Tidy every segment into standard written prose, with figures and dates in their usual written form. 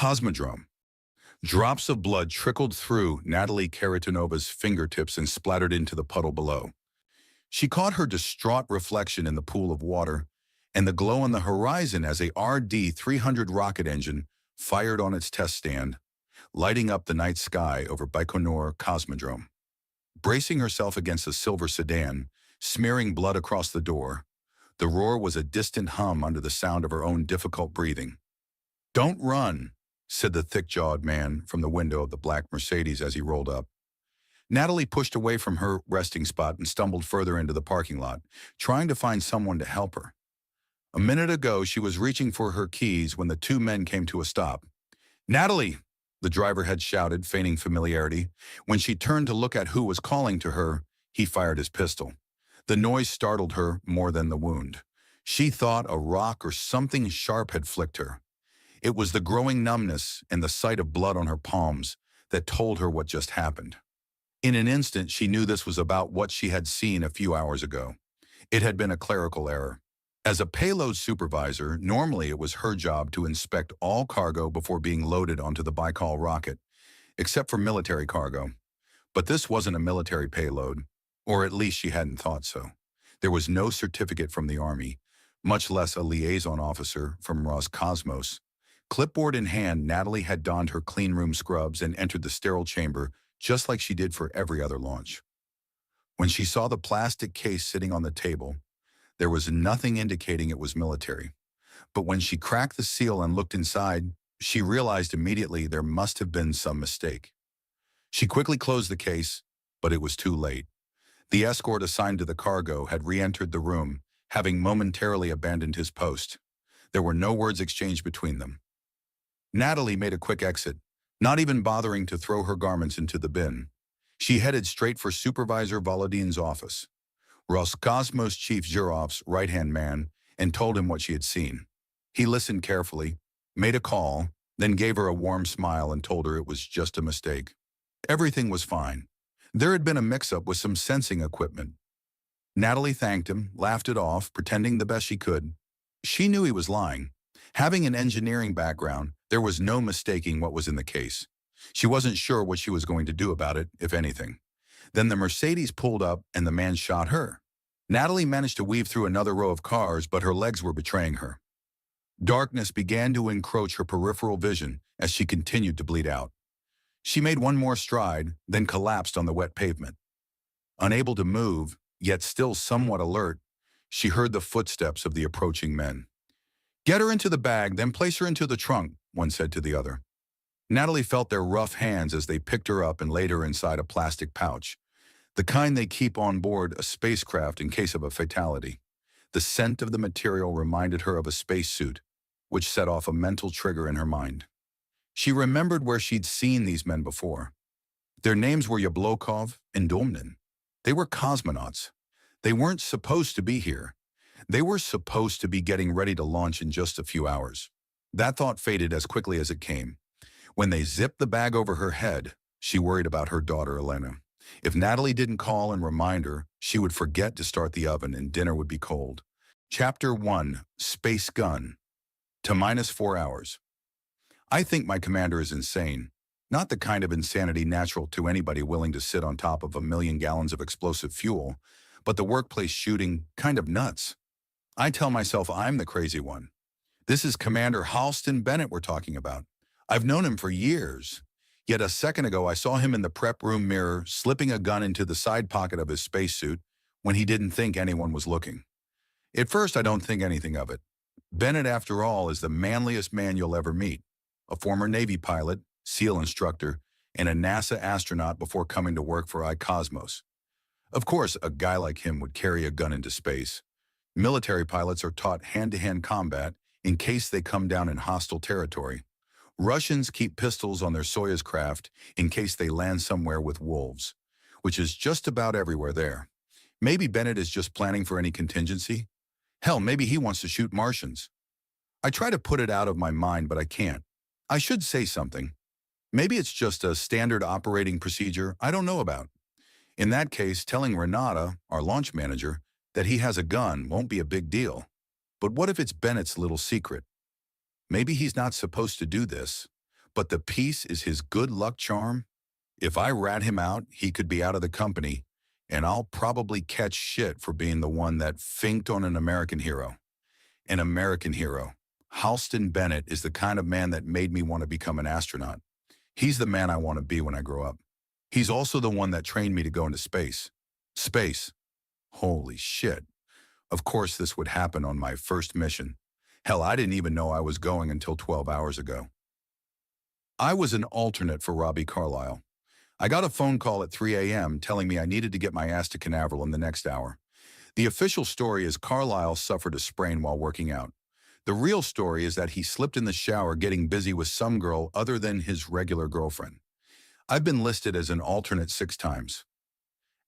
Cosmodrome. Drops of blood trickled through Natalie Karatinova's fingertips and splattered into the puddle below. She caught her distraught reflection in the pool of water, and the glow on the horizon as a RD-300 rocket engine fired on its test stand, lighting up the night sky over Baikonur Cosmodrome. Bracing herself against a silver sedan, smearing blood across the door, the roar was a distant hum under the sound of her own difficult breathing. "Don't run," said the thick-jawed man from the window of the black Mercedes as he rolled up. Natalie pushed away from her resting spot and stumbled further into the parking lot, trying to find someone to help her. A minute ago, she was reaching for her keys when the two men came to a stop. "Natalie!" the driver had shouted, feigning familiarity. When she turned to look at who was calling to her, he fired his pistol. The noise startled her more than the wound. She thought a rock or something sharp had flicked her. It was the growing numbness and the sight of blood on her palms that told her what just happened. In an instant, she knew this was about what she had seen a few hours ago. It had been a clerical error. As a payload supervisor, normally it was her job to inspect all cargo before being loaded onto the Baikal rocket, except for military cargo. But this wasn't a military payload, or at least she hadn't thought so. There was no certificate from the Army, much less a liaison officer from Roscosmos. Clipboard in hand, Natalie had donned her clean room scrubs and entered the sterile chamber just like she did for every other launch. When she saw the plastic case sitting on the table, there was nothing indicating it was military. But when she cracked the seal and looked inside, she realized immediately there must have been some mistake. She quickly closed the case, but it was too late. The escort assigned to the cargo had re-entered the room, having momentarily abandoned his post. There were no words exchanged between them. Natalie made a quick exit, not even bothering to throw her garments into the bin. She headed straight for Supervisor Volodin's office, Roscosmos Chief Zurov's right-hand man, and told him what she had seen. He listened carefully, made a call, then gave her a warm smile and told her it was just a mistake. Everything was fine. There had been a mix-up with some sensing equipment. Natalie thanked him, laughed it off, pretending the best she could. She knew he was lying. Having an engineering background, there was no mistaking what was in the case. She wasn't sure what she was going to do about it, if anything. Then the Mercedes pulled up and the man shot her. Natalie managed to weave through another row of cars, but her legs were betraying her. Darkness began to encroach her peripheral vision as she continued to bleed out. She made one more stride, then collapsed on the wet pavement. Unable to move, yet still somewhat alert, she heard the footsteps of the approaching men. "Get her into the bag, then place her into the trunk," one said to the other. Natalie felt their rough hands as they picked her up and laid her inside a plastic pouch, the kind they keep on board a spacecraft in case of a fatality. The scent of the material reminded her of a spacesuit, which set off a mental trigger in her mind. She remembered where she'd seen these men before. Their names were Yablokov and Domnin. They were cosmonauts. They weren't supposed to be here. They were supposed to be getting ready to launch in just a few hours. That thought faded as quickly as it came. When they zipped the bag over her head, she worried about her daughter, Elena. If Natalie didn't call and remind her, she would forget to start the oven and dinner would be cold. Chapter 1, Space Gun. To -4 hours. I think my commander is insane. Not the kind of insanity natural to anybody willing to sit on top of 1,000,000 gallons of explosive fuel, but the workplace shooting kind of nuts. I tell myself I'm the crazy one. This is Commander Halston Bennett we're talking about. I've known him for years. Yet a second ago I saw him in the prep room mirror slipping a gun into the side pocket of his spacesuit when he didn't think anyone was looking. At first I don't think anything of it. Bennett, after all, is the manliest man you'll ever meet. A former Navy pilot, SEAL instructor, and a NASA astronaut before coming to work for iCosmos. Of course, a guy like him would carry a gun into space. Military pilots are taught hand-to-hand combat in case they come down in hostile territory. Russians keep pistols on their Soyuz craft in case they land somewhere with wolves, which is just about everywhere there. Maybe Bennett is just planning for any contingency. Hell, maybe he wants to shoot Martians. I try to put it out of my mind, but I can't. I should say something. Maybe it's just a standard operating procedure I don't know about. In that case, telling Renata, our launch manager, that he has a gun won't be a big deal. But what if it's Bennett's little secret? Maybe he's not supposed to do this, But the peace is his good luck charm. If I rat him out, he could be out of the company, and I'll probably catch shit for being the one that finked on an American hero. An American hero. Halston Bennett is the kind of man that made me want to become an astronaut. He's the man I want to be when I grow up. He's also the one that trained me to go into space. Space. Holy shit. Of course this would happen on my first mission. Hell, I didn't even know I was going until 12 hours ago. I was an alternate for Robbie Carlyle. I got a phone call at 3 a.m. telling me I needed to get my ass to Canaveral in the next hour. The official story is Carlyle suffered a sprain while working out. The real story is that he slipped in the shower getting busy with some girl other than his regular girlfriend. I've been listed as an alternate 6 times.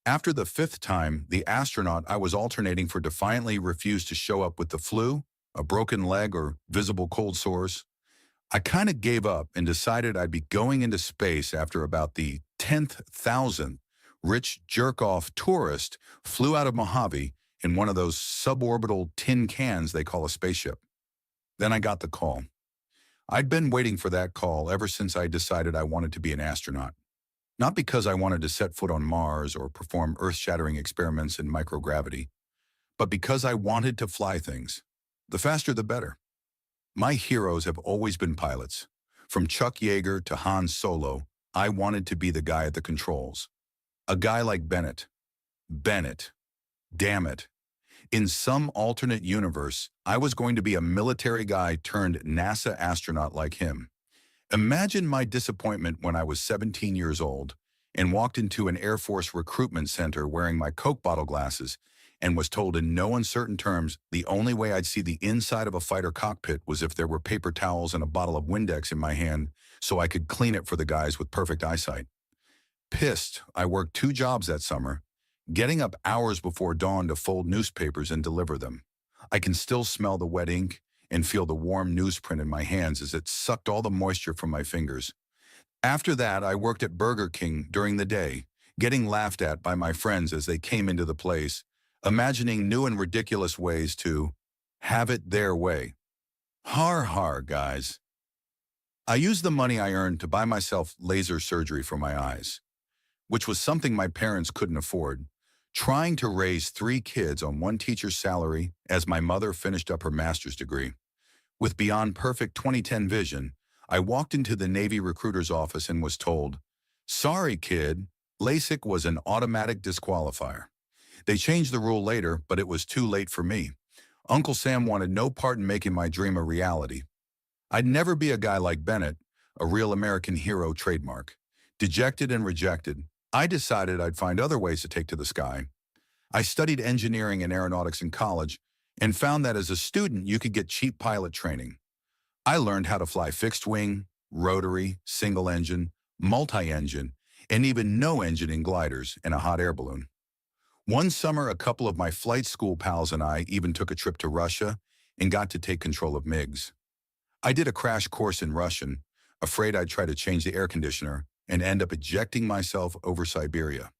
After the 5th time, the astronaut I was alternating for defiantly refused to show up with the flu, a broken leg, or visible cold sores. I kind of gave up and decided I'd be going into space after about the 10,000th rich jerk-off tourist flew out of Mojave in one of those suborbital tin cans they call a spaceship. Then I got the call. I'd been waiting for that call ever since I decided I wanted to be an astronaut. Not because I wanted to set foot on Mars or perform earth-shattering experiments in microgravity, but because I wanted to fly things. The faster the better. My heroes have always been pilots. From Chuck Yeager to Han Solo, I wanted to be the guy at the controls. A guy like Bennett. Bennett. Damn it. In some alternate universe, I was going to be a military guy turned NASA astronaut like him. Imagine my disappointment when I was 17 years old and walked into an Air Force recruitment center wearing my Coke bottle glasses and was told in no uncertain terms the only way I'd see the inside of a fighter cockpit was if there were paper towels and a bottle of Windex in my hand so I could clean it for the guys with perfect eyesight. Pissed, I worked 2 jobs that summer, getting up hours before dawn to fold newspapers and deliver them. I can still smell the wet ink and feel the warm newsprint in my hands as it sucked all the moisture from my fingers. After that, I worked at Burger King during the day, getting laughed at by my friends as they came into the place, imagining new and ridiculous ways to have it their way. Har har, guys. I used the money I earned to buy myself laser surgery for my eyes, which was something my parents couldn't afford, trying to raise 3 kids on one teacher's salary as my mother finished up her master's degree. With beyond perfect 2010 vision, I walked into the Navy recruiter's office and was told, "Sorry, kid, LASIK was an automatic disqualifier." They changed the rule later, but it was too late for me. Uncle Sam wanted no part in making my dream a reality. I'd never be a guy like Bennett, a real American hero trademark. Dejected and rejected, I decided I'd find other ways to take to the sky. I studied engineering and aeronautics in college and found that as a student you could get cheap pilot training. I learned how to fly fixed-wing, rotary, single-engine, multi-engine, and even no-engine gliders in a hot air balloon. One summer, a couple of my flight school pals and I even took a trip to Russia and got to take control of MiGs. I did a crash course in Russian, afraid I'd try to change the air conditioner and end up ejecting myself over Siberia.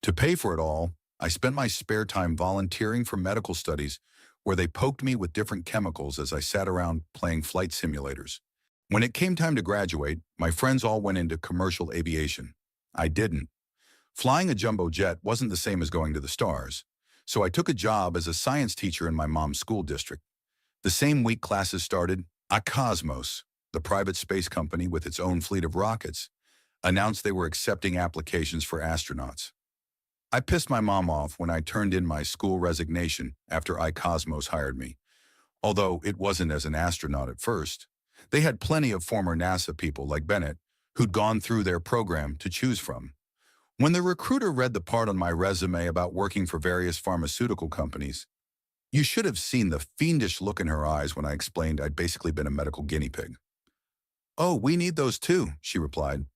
To pay for it all, I spent my spare time volunteering for medical studies where they poked me with different chemicals as I sat around playing flight simulators. When it came time to graduate, my friends all went into commercial aviation. I didn't. Flying a jumbo jet wasn't the same as going to the stars, so I took a job as a science teacher in my mom's school district. The same week classes started, Cosmos, the private space company with its own fleet of rockets, announced they were accepting applications for astronauts. I pissed my mom off when I turned in my school resignation after Cosmos hired me, although it wasn't as an astronaut at first. They had plenty of former NASA people like Bennett who'd gone through their program to choose from. When the recruiter read the part on my resume about working for various pharmaceutical companies, you should have seen the fiendish look in her eyes when I explained I'd basically been a medical guinea pig. "Oh, we need those too," she replied.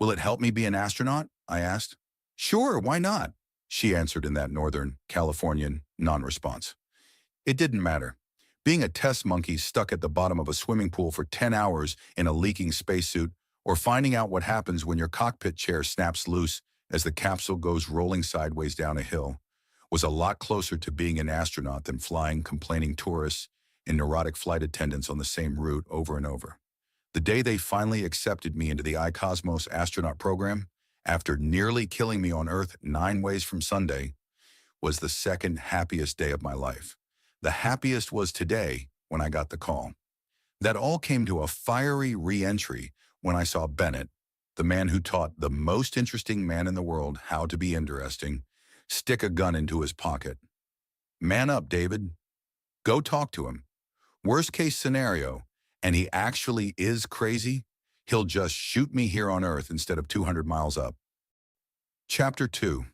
"Will it help me be an astronaut?" I asked. "Sure, why not?" she answered in that Northern Californian non-response. It didn't matter. Being a test monkey stuck at the bottom of a swimming pool for 10 hours in a leaking spacesuit, or finding out what happens when your cockpit chair snaps loose as the capsule goes rolling sideways down a hill, was a lot closer to being an astronaut than flying complaining tourists and neurotic flight attendants on the same route over and over. The day they finally accepted me into the iCosmos astronaut program, after nearly killing me on Earth 9 ways from Sunday, was the second happiest day of my life. The happiest was today when I got the call. That all came to a fiery re-entry when I saw Bennett, the man who taught the most interesting man in the world how to be interesting, stick a gun into his pocket. Man up, David. Go talk to him. Worst case scenario, and he actually is crazy, he'll just shoot me here on Earth instead of 200 miles up. Chapter 2.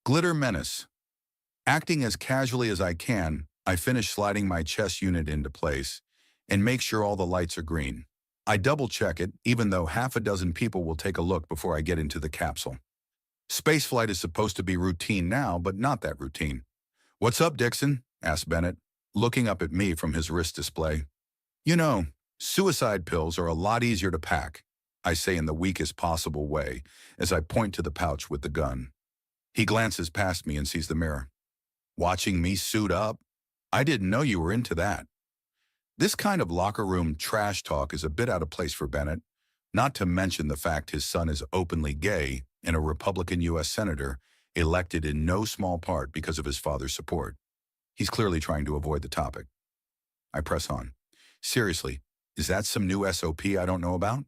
Glitter Menace. Acting as casually as I can, I finish sliding my chest unit into place and make sure all the lights are green. I double-check it, even though half a dozen people will take a look before I get into the capsule. Spaceflight is supposed to be routine now, but not that routine. "What's up, Dixon?" asked Bennett, looking up at me from his wrist display. "You know, suicide pills are a lot easier to pack," I say in the weakest possible way as I point to the pouch with the gun. He glances past me and sees the mirror. "Watching me suit up? I didn't know you were into that." This kind of locker room trash talk is a bit out of place for Bennett, not to mention the fact his son is openly gay and a Republican U.S. Senator, elected in no small part because of his father's support. He's clearly trying to avoid the topic. I press on. "Seriously, is that some new SOP I don't know about?"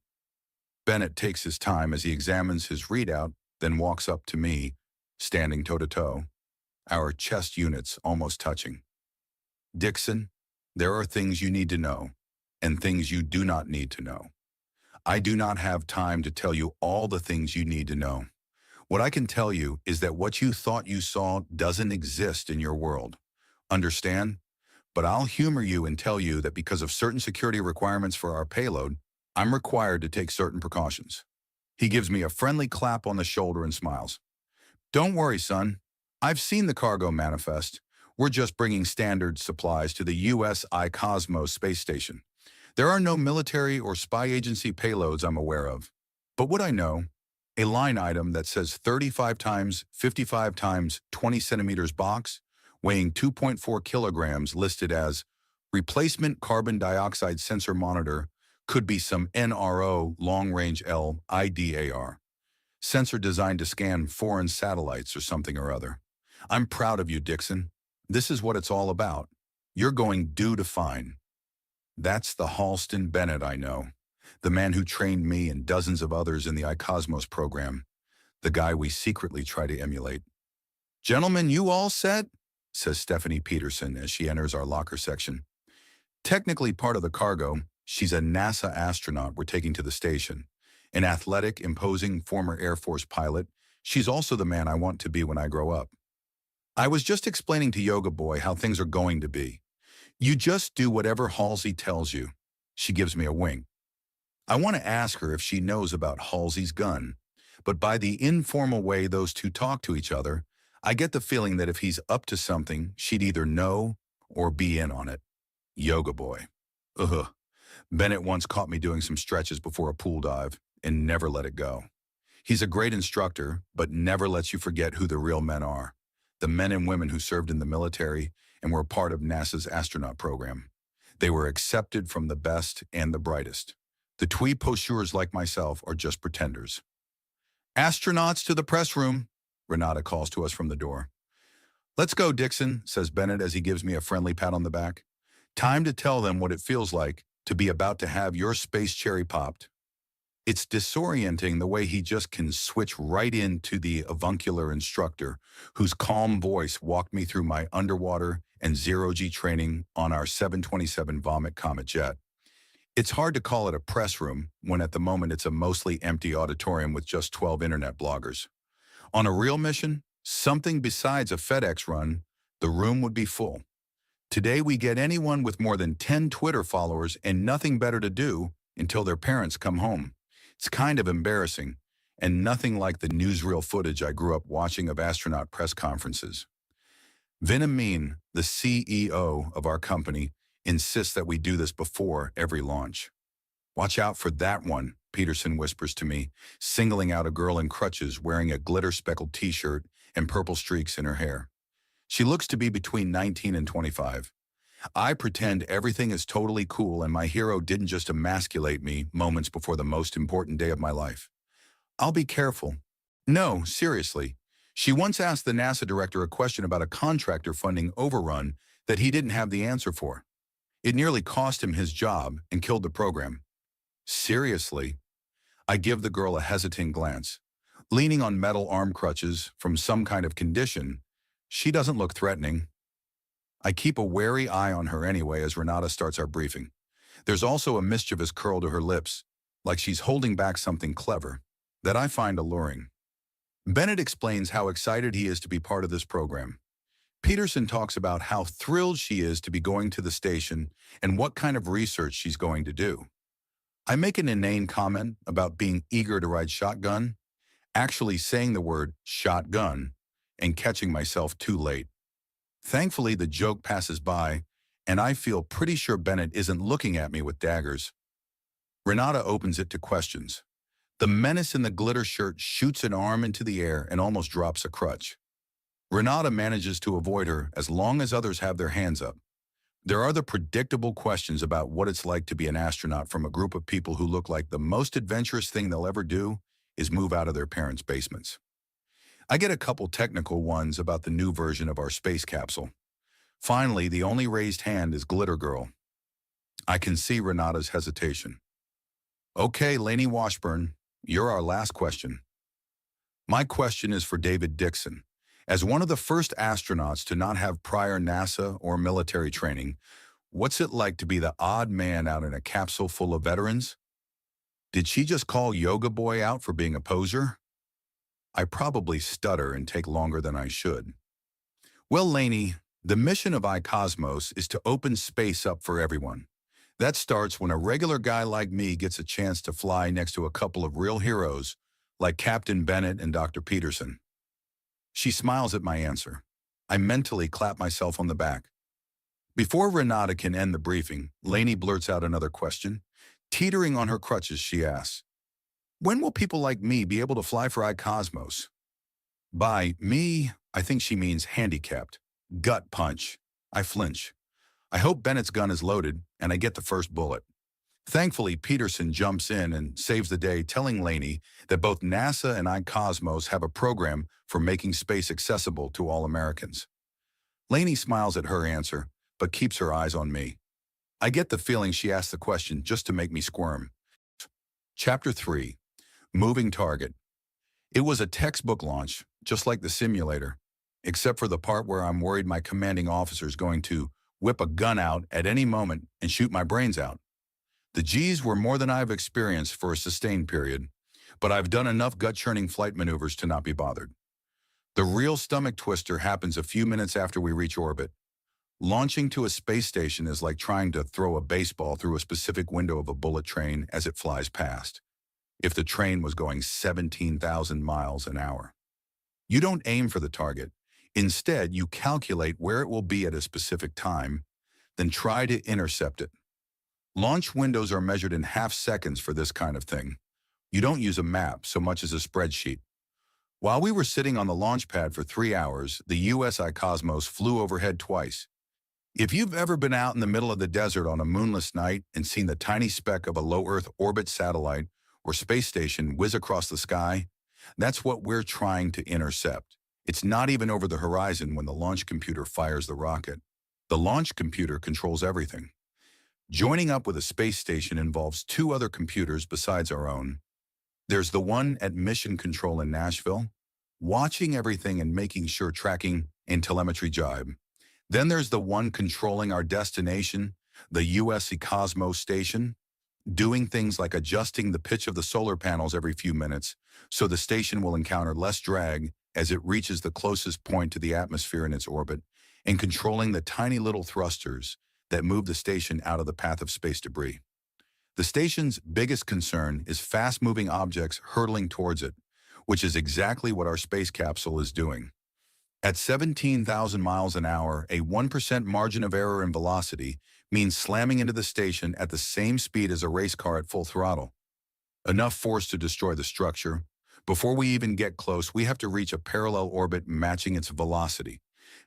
Bennett takes his time as he examines his readout, then walks up to me, standing toe-to-toe, our chest units almost touching. "Dixon, there are things you need to know, and things you do not need to know. I do not have time to tell you all the things you need to know. What I can tell you is that what you thought you saw doesn't exist in your world. Understand? But I'll humor you and tell you that because of certain security requirements for our payload, I'm required to take certain precautions." He gives me a friendly clap on the shoulder and smiles. "Don't worry, son. I've seen the cargo manifest. We're just bringing standard supplies to the U.S. iCosmos space station. There are no military or spy agency payloads I'm aware of. But what I know, a line item that says 35 times 55 times 20 centimeters box, weighing 2.4 kilograms, listed as replacement carbon dioxide sensor monitor, could be some NRO long-range L IDAR. Sensor designed to scan foreign satellites or something or other. I'm proud of you, Dixon. This is what it's all about. You're going due to fine." That's the Halston Bennett I know, the man who trained me and dozens of others in the iCosmos program, the guy we secretly try to emulate. "Gentlemen, you all set?" says Stephanie Peterson as she enters our locker section. Technically part of the cargo, she's a NASA astronaut we're taking to the station. An athletic, imposing former Air Force pilot, she's also the man I want to be when I grow up. "I was just explaining to Yoga Boy how things are going to be. You just do whatever Halsey tells you." She gives me a wink. I want to ask her if she knows about Halsey's gun, but by the informal way those two talk to each other, I get the feeling that if he's up to something, she'd either know or be in on it. Yoga Boy. Ugh. Bennett once caught me doing some stretches before a pool dive and never let it go. He's a great instructor, but never lets you forget who the real men are. The men and women who served in the military and were part of NASA's astronaut program. They were accepted from the best and the brightest. The twee postures like myself are just pretenders. "Astronauts to the press room," Renata calls to us from the door. "Let's go, Dixon," says Bennett as he gives me a friendly pat on the back. "Time to tell them what it feels like to be about to have your space cherry popped." It's disorienting the way he just can switch right into the avuncular instructor whose calm voice walked me through my underwater and zero-G training on our 727 Vomit Comet jet. It's hard to call it a press room when at the moment it's a mostly empty auditorium with just 12 internet bloggers. On a real mission, something besides a FedEx run, the room would be full. Today we get anyone with more than 10 Twitter followers and nothing better to do until their parents come home. It's kind of embarrassing, and nothing like the newsreel footage I grew up watching of astronaut press conferences. Vinamine, the CEO of our company, insists that we do this before every launch. "Watch out for that one," Peterson whispers to me, singling out a girl in crutches wearing a glitter-speckled t-shirt and purple streaks in her hair. She looks to be between 19 and 25. I pretend everything is totally cool and my hero didn't just emasculate me moments before the most important day of my life. I'll be careful. No, seriously. She once asked the NASA director a question about a contractor funding overrun that he didn't have the answer for. It nearly cost him his job and killed the program. Seriously? I give the girl a hesitant glance. Leaning on metal arm crutches from some kind of condition, she doesn't look threatening. I keep a wary eye on her anyway as Renata starts our briefing. There's also a mischievous curl to her lips, like she's holding back something clever, that I find alluring. Bennett explains how excited he is to be part of this program. Peterson talks about how thrilled she is to be going to the station and what kind of research she's going to do. I make an inane comment about being eager to ride shotgun, actually saying the word shotgun, and catching myself too late. Thankfully, the joke passes by, and I feel pretty sure Bennett isn't looking at me with daggers. Renata opens it to questions. The menace in the glitter shirt shoots an arm into the air and almost drops a crutch. Renata manages to avoid her as long as others have their hands up. There are the predictable questions about what it's like to be an astronaut from a group of people who look like the most adventurous thing they'll ever do is move out of their parents' basements. I get a couple technical ones about the new version of our space capsule. Finally, the only raised hand is Glitter Girl. I can see Renata's hesitation. Okay, Lainey Washburn, you're our last question. My question is for David Dixon. As one of the first astronauts to not have prior NASA or military training, what's it like to be the odd man out in a capsule full of veterans? Did she just call Yoga Boy out for being a poser? I probably stutter and take longer than I should. Well, Lainey, the mission of iCosmos is to open space up for everyone. That starts when a regular guy like me gets a chance to fly next to a couple of real heroes like Captain Bennett and Dr. Peterson. She smiles at my answer. I mentally clap myself on the back. Before Renata can end the briefing, Lainey blurts out another question. Teetering on her crutches, she asks, when will people like me be able to fly for iCosmos? By me, I think she means handicapped. Gut punch. I flinch. I hope Bennett's gun is loaded, and I get the first bullet. Thankfully, Peterson jumps in and saves the day, telling Lainey that both NASA and iCosmos have a program for making space accessible to all Americans. Lainey smiles at her answer, but keeps her eyes on me. I get the feeling she asked the question just to make me squirm. Chapter 3. Moving Target. It was a textbook launch, just like the simulator, except for the part where I'm worried my commanding officer's going to whip a gun out at any moment and shoot my brains out. The G's were more than I've experienced for a sustained period, but I've done enough gut-churning flight maneuvers to not be bothered. The real stomach twister happens a few minutes after we reach orbit. Launching to a space station is like trying to throw a baseball through a specific window of a bullet train as it flies past, if the train was going 17,000 miles an hour. You don't aim for the target. Instead, you calculate where it will be at a specific time, then try to intercept it. Launch windows are measured in half seconds for this kind of thing. You don't use a map so much as a spreadsheet. While we were sitting on the launch pad for 3 hours, the US iCosmos flew overhead twice. If you've ever been out in the middle of the desert on a moonless night and seen the tiny speck of a low Earth orbit satellite or space station whiz across the sky, that's what we're trying to intercept. It's not even over the horizon when the launch computer fires the rocket. The launch computer controls everything. Joining up with a space station involves 2 other computers besides our own. There's the one at Mission Control in Nashville, watching everything and making sure tracking and telemetry jibe. Then there's the one controlling our destination, the US Cosmos station, doing things like adjusting the pitch of the solar panels every few minutes so the station will encounter less drag as it reaches the closest point to the atmosphere in its orbit, and controlling the tiny little thrusters that move the station out of the path of space debris. The station's biggest concern is fast-moving objects hurtling towards it, which is exactly what our space capsule is doing. At 17,000 miles an hour, a 1% margin of error in velocity means slamming into the station at the same speed as a race car at full throttle. Enough force to destroy the structure. Before we even get close, we have to reach a parallel orbit matching its velocity.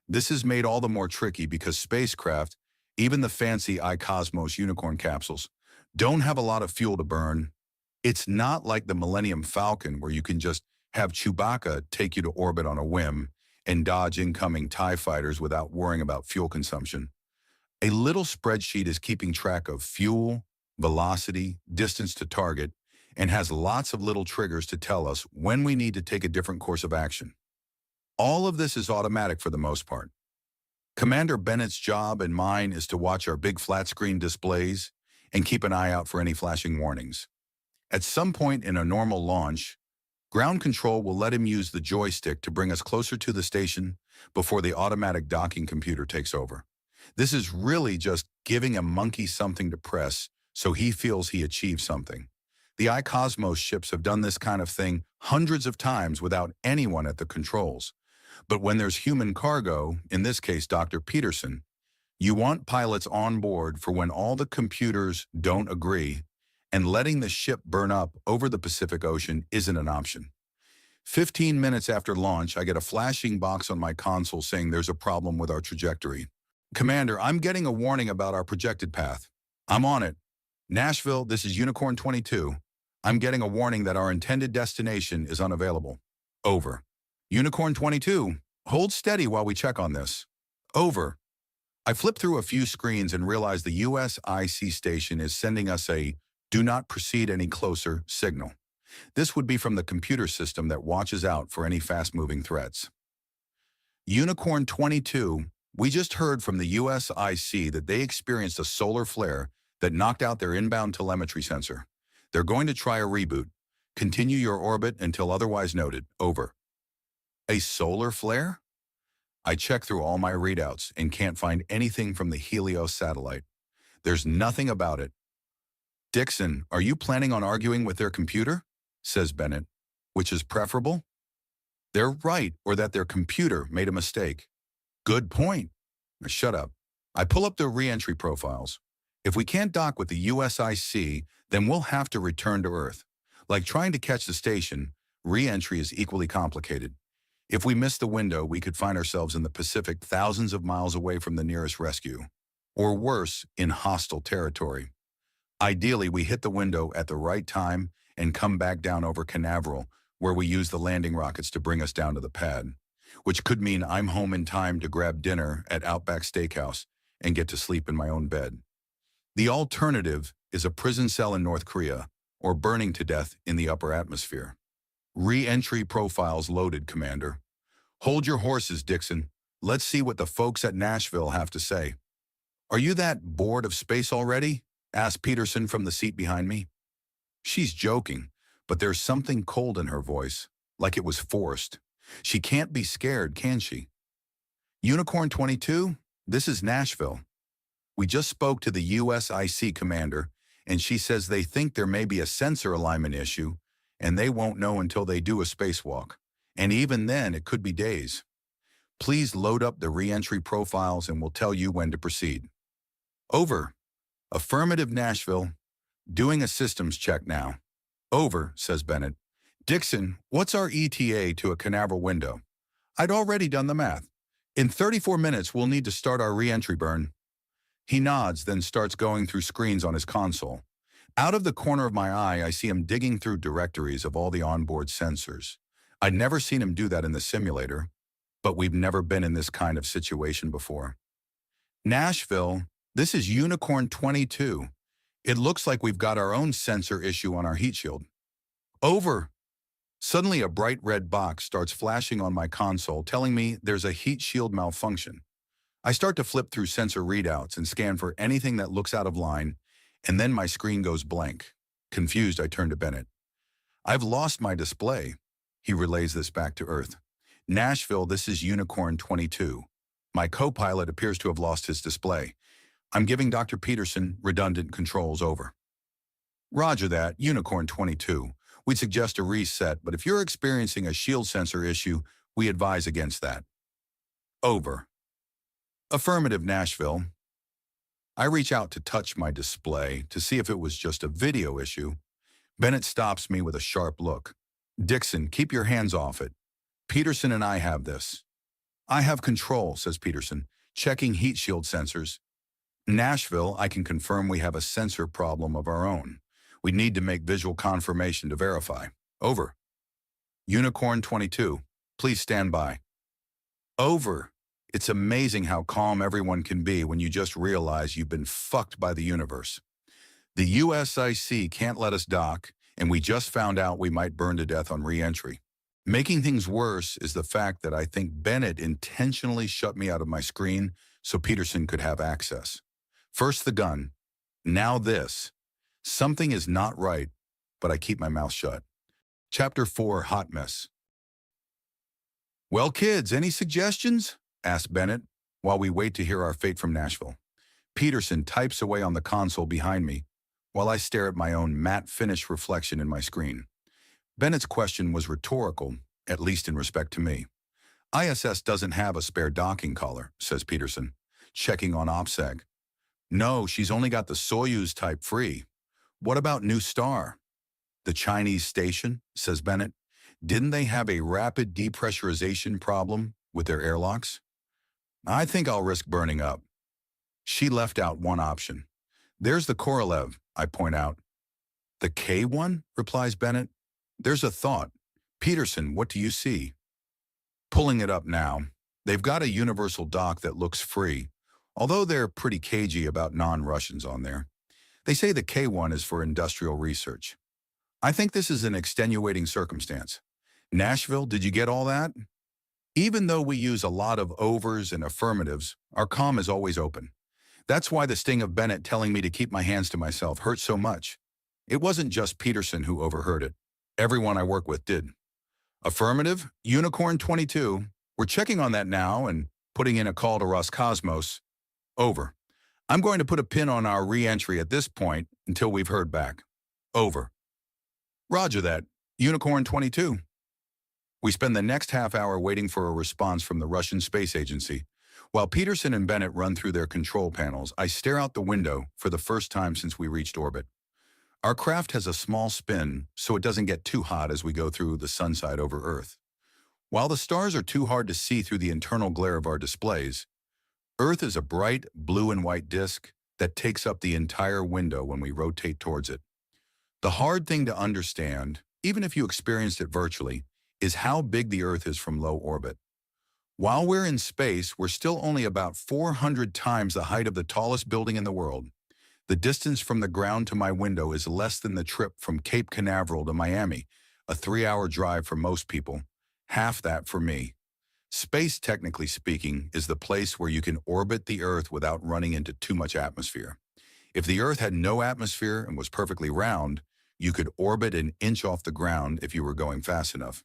This is made all the more tricky because spacecraft, Even the fancy iCosmos unicorn capsules don't have a lot of fuel to burn. It's not like the Millennium Falcon where you can just have Chewbacca take you to orbit on a whim and dodge incoming TIE fighters without worrying about fuel consumption. A little spreadsheet is keeping track of fuel, velocity, distance to target, and has lots of little triggers to tell us when we need to take a different course of action. All of this is automatic for the most part. Commander Bennett's job and mine is to watch our big flat-screen displays and keep an eye out for any flashing warnings. At some point in a normal launch, ground control will let him use the joystick to bring us closer to the station before the automatic docking computer takes over. This is really just giving a monkey something to press so he feels he achieved something. The iCosmos ships have done this kind of thing hundreds of times without anyone at the controls. But when there's human cargo, in this case Dr. Peterson, you want pilots on board for when all the computers don't agree, and letting the ship burn up over the Pacific Ocean isn't an option. 15 minutes after launch, I get a flashing box on my console saying there's a problem with our trajectory. Commander, I'm getting a warning about our projected path. I'm on it. Nashville, this is Unicorn 22. I'm getting a warning that our intended destination is unavailable. Over. Unicorn 22, hold steady while we check on this. Over. I flip through a few screens and realize the USIC station is sending us a "do not proceed any closer" signal. This would be from the computer system that watches out for any fast-moving threats. Unicorn 22, we just heard from the USIC that they experienced a solar flare that knocked out their inbound telemetry sensor. They're going to try a reboot. Continue your orbit until otherwise noted. Over. A solar flare? I check through all my readouts and can't find anything from the Helios satellite. There's nothing about it. Dixon, are you planning on arguing with their computer? Says Bennett. Which is preferable? They're right, or that their computer made a mistake. Good point. Shut up. I pull up the re-entry profiles. If we can't dock with the USIC, then we'll have to return to Earth. Like trying to catch the station, re-entry is equally complicated. If we miss the window, we could find ourselves in the Pacific thousands of miles away from the nearest rescue. Or worse, in hostile territory. Ideally, we hit the window at the right time and come back down over Canaveral, where we use the landing rockets to bring us down to the pad. Which could mean I'm home in time to grab dinner at Outback Steakhouse and get to sleep in my own bed. The alternative is a prison cell in North Korea, or burning to death in the upper atmosphere. Re-entry profiles loaded, Commander. Hold your horses, Dixon. Let's see what the folks at Nashville have to say. Are you that bored of space already? Asked Peterson from the seat behind me. She's joking, but there's something cold in her voice, like it was forced. She can't be scared, can she? Unicorn 22, this is Nashville. We just spoke to the USIC commander, and she says they think there may be a sensor alignment issue, and they won't know until they do a spacewalk. And even then, it could be days. Please load up the re-entry profiles and we'll tell you when to proceed. Over. Affirmative, Nashville. Doing a systems check now. Over, says Bennett. Dixon, what's our ETA to a Canaveral window? I'd already done the math. In 34 minutes, we'll need to start our re-entry burn. He nods, then starts going through screens on his console. Out of the corner of my eye, I see him digging through directories of all the onboard sensors. I'd never seen him do that in the simulator, but we've never been in this kind of situation before. Nashville, this is Unicorn 22. It looks like we've got our own sensor issue on our heat shield. Over. Suddenly, a bright red box starts flashing on my console, telling me there's a heat shield malfunction. I start to flip through sensor readouts and scan for anything that looks out of line, and then my screen goes blank. Confused, I turn to Bennett. I've lost my display. He relays this back to Earth. Nashville, this is Unicorn 22. My co-pilot appears to have lost his display. I'm giving Dr. Peterson redundant controls. Over. Roger that, Unicorn 22. We'd suggest a reset, but if you're experiencing a shield sensor issue, we advise against that. Over. Affirmative, Nashville. I reach out to touch my display to see if it was just a video issue. Bennett stops me with a sharp look. Dixon, keep your hands off it. Peterson and I have this. I have control, says Peterson, checking heat shield sensors. Nashville, I can confirm we have a sensor problem of our own. We need to make visual confirmation to verify. Over. Unicorn 22, please stand by. Over. It's amazing how calm everyone can be when you just realize you've been fucked by the universe. The USIC can't let us dock, and we just found out we might burn to death on re-entry. Making things worse is the fact that I think Bennett intentionally shut me out of my screen so Peterson could have access. First the gun, now this. Something is not right, but I keep my mouth shut. Chapter 4, Hot Mess. Well, kids, any suggestions? Asked Bennett, while we wait to hear our fate from Nashville. Peterson types away on the console behind me, while I stare at my own matte finish reflection in my screen. Bennett's question was rhetorical, at least in respect to me. ISS doesn't have a spare docking collar, says Peterson, checking on OPSEC. No, she's only got the Soyuz type free. What about New Star? The Chinese station, says Bennett. Didn't they have a rapid depressurization problem with their airlocks? I think I'll risk burning up. She left out one option. There's the Korolev, I point out. The K-1, replies Bennett. There's a thought. Peterson, what do you see? Pulling it up now. They've got a universal dock that looks free, although they're pretty cagey about non-Russians on there. They say the K-1 is for industrial research. I think this is an extenuating circumstance. Nashville, did you get all that? Even though we use a lot of overs and affirmatives, our comm is always open. That's why the sting of Bennett telling me to keep my hands to myself hurt so much. It wasn't just Peterson who overheard it. Everyone I work with did. Affirmative, Unicorn 22. We're checking on that now and putting in a call to Roscosmos. Over. I'm going to put a pin on our re-entry at this point until we've heard back. Over. Roger that. Unicorn 22. We spend the next half hour waiting for a response from the Russian Space Agency. While Peterson and Bennett run through their control panels, I stare out the window for the first time since we reached orbit. Our craft has a small spin, so it doesn't get too hot as we go through the sun side over Earth. While the stars are too hard to see through the internal glare of our displays, Earth is a bright blue and white disk that takes up the entire window when we rotate towards it. The hard thing to understand, even if you experienced it virtually, is how big the Earth is from low orbit. While we're in space, we're still only about 400 times the height of the tallest building in the world. The distance from the ground to my window is less than the trip from Cape Canaveral to Miami, a 3-hour drive for most people, half that for me. Space, technically speaking, is the place where you can orbit the Earth without running into too much atmosphere. If the Earth had no atmosphere and was perfectly round, you could orbit an inch off the ground if you were going fast enough.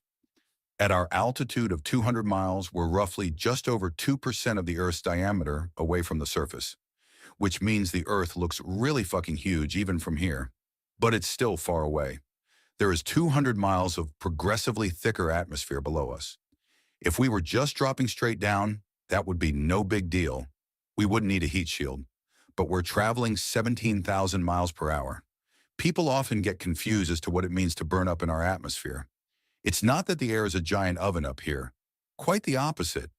At our altitude of 200 miles, we're roughly just over 2% of the Earth's diameter away from the surface, which means the Earth looks really fucking huge even from here. But it's still far away. There is 200 miles of progressively thicker atmosphere below us. If we were just dropping straight down, that would be no big deal. We wouldn't need a heat shield. But we're traveling 17,000 miles per hour. People often get confused as to what it means to burn up in our atmosphere. It's not that the air is a giant oven up here. Quite the opposite.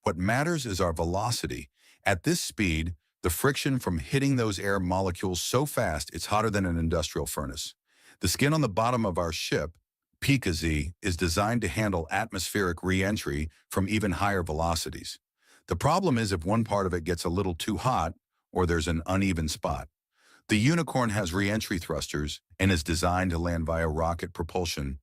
What matters is our velocity. At this speed, the friction from hitting those air molecules so fast it's hotter than an industrial furnace. The skin on the bottom of our ship, PKZ, is designed to handle atmospheric re-entry from even higher velocities. The problem is if one part of it gets a little too hot or there's an uneven spot. The Unicorn has re-entry thrusters and is designed to land via rocket propulsion.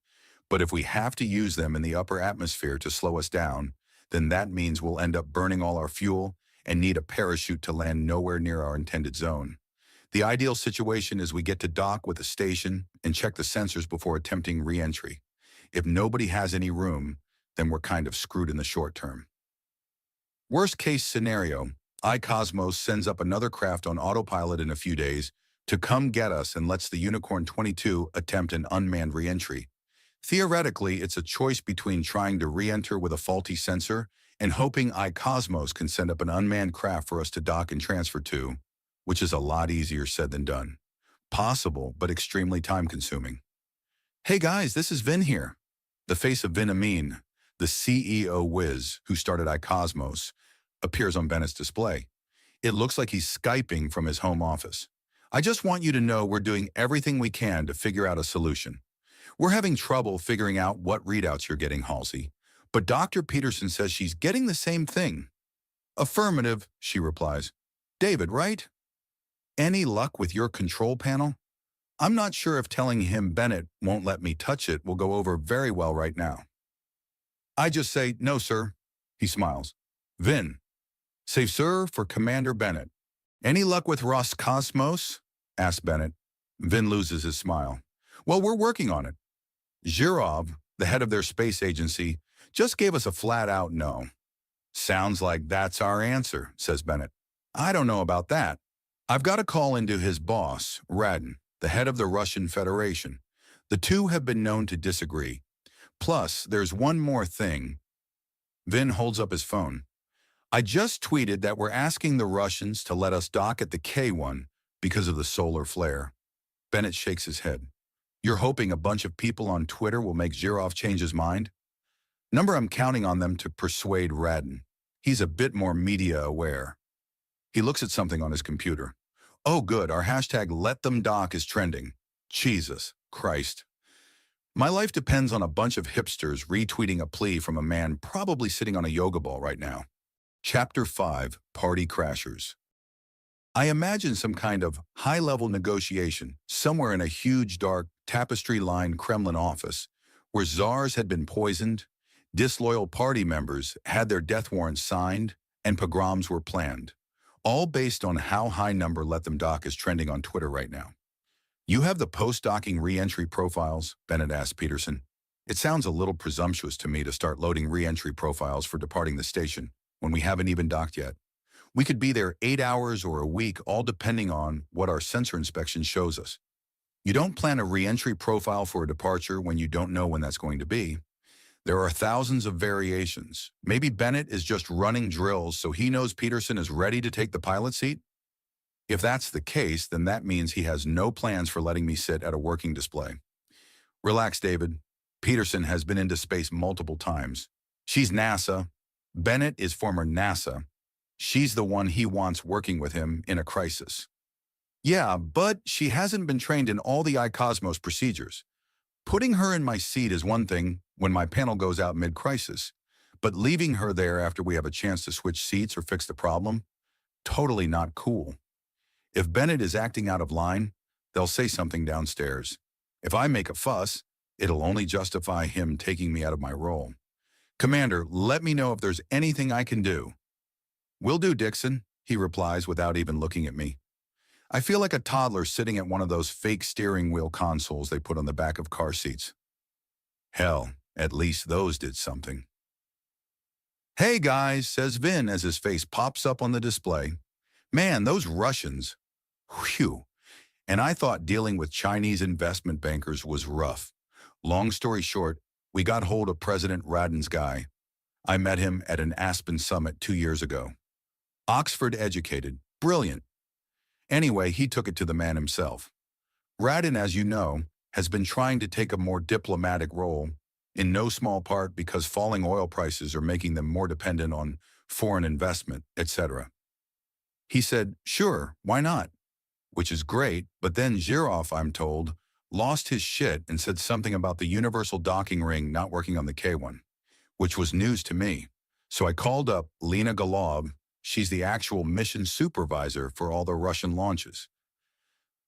But if we have to use them in the upper atmosphere to slow us down, then that means we'll end up burning all our fuel and need a parachute to land nowhere near our intended zone. The ideal situation is we get to dock with a station and check the sensors before attempting re-entry. If nobody has any room, then we're kind of screwed in the short term. Worst case scenario, iCosmos sends up another craft on autopilot in a few days to come get us and lets the Unicorn 22 attempt an unmanned re-entry. Theoretically, it's a choice between trying to re-enter with a faulty sensor and hoping iCosmos can send up an unmanned craft for us to dock and transfer to, which is a lot easier said than done. Possible, but extremely time-consuming. Hey guys, this is Vin here. The face of Vin Amin, the CEO whiz who started iCosmos, appears on Bennett's display. It looks like he's Skyping from his home office. I just want you to know we're doing everything we can to figure out a solution. We're having trouble figuring out what readouts you're getting, Halsey, but Dr. Peterson says she's getting the same thing. Affirmative, she replies. David, right? Any luck with your control panel? I'm not sure if telling him Bennett won't let me touch it will go over very well right now. I just say, no, sir. He smiles. Vin. Say, sir, for Commander Bennett. Any luck with Roscosmos? Asks Bennett. Vin loses his smile. Well, we're working on it. Zhirov, the head of their space agency, just gave us a flat-out no. Sounds like that's our answer, says Bennett. I don't know about that. I've got to call into his boss, Radin, the head of the Russian Federation. The two have been known to disagree. Plus, there's one more thing. Vin holds up his phone. I just tweeted that we're asking the Russians to let us dock at the K1 because of the solar flare. Bennett shakes his head. You're hoping a bunch of people on Twitter will make Zhirov change his mind? I'm counting on them to persuade Radin. He's a bit more media aware. He looks at something on his computer. Oh good, our hashtag #LetThemDock is trending. Jesus Christ. My life depends on a bunch of hipsters retweeting a plea from a man probably sitting on a yoga ball right now. Chapter 5, Party Crashers. I imagine some kind of high-level negotiation somewhere in a huge, dark, tapestry-lined Kremlin office where czars had been poisoned, disloyal party members had their death warrants signed, and pogroms were planned, all based on how high number Let Them Dock is trending on Twitter right now. You have the post-docking re-entry profiles? Bennett asked Peterson. It sounds a little presumptuous to me to start loading re-entry profiles for departing the station when we haven't even docked yet. We could be there 8 hours or a week, all depending on what our sensor inspection shows us. You don't plan a re-entry profile for a departure when you don't know when that's going to be. There are thousands of variations. Maybe Bennett is just running drills so he knows Peterson is ready to take the pilot seat? If that's the case, then that means he has no plans for letting me sit at a working display. Relax, David. Peterson has been into space multiple times. She's NASA. Bennett is former NASA. She's the one he wants working with him in a crisis. Yeah, but she hasn't been trained in all the iCosmos procedures. Putting her in my seat is one thing when my panel goes out mid-crisis, but leaving her there after we have a chance to switch seats or fix the problem? Totally not cool. If Bennett is acting out of line, they'll say something downstairs. If I make a fuss, it'll only justify him taking me out of my role. Commander, let me know if there's anything I can do. Will do, Dixon, he replies without even looking at me. I feel like a toddler sitting at one of those fake steering wheel consoles they put on the back of car seats. Hell, at least those did something. Hey guys, says Vin as his face pops up on the display. Man, those Russians. Whew. And I thought dealing with Chinese investment bankers was rough. Long story short, we got hold of President Radin's guy. I met him at an Aspen summit 2 years ago. Oxford educated, brilliant. Anyway, he took it to the man himself. Radin, as you know, has been trying to take a more diplomatic role, in no small part because falling oil prices are making them more dependent on foreign investment, etc. He said, sure, why not? Which is great, but then Zhirov, I'm told, lost his shit and said something about the universal docking ring not working on the K1, which was news to me. So I called up Lena Golov. She's the actual mission supervisor for all the Russian launches.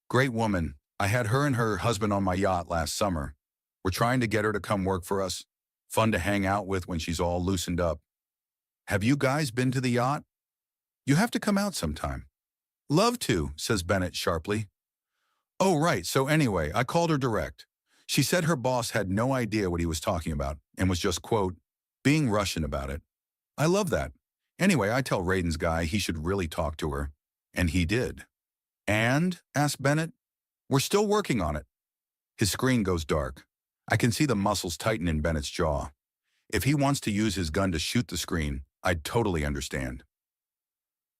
Great woman. I had her and her husband on my yacht last summer. We're trying to get her to come work for us. Fun to hang out with when she's all loosened up. Have you guys been to the yacht? You have to come out sometime. Love to, says Bennett sharply. Oh, right. So anyway, I called her direct. She said her boss had no idea what he was talking about and was just, quote, being Russian about it. I love that. Anyway, I tell Radin's guy he should really talk to her. And he did. And? Asked Bennett. We're still working on it. His screen goes dark. I can see the muscles tighten in Bennett's jaw. If he wants to use his gun to shoot the screen, I'd totally understand.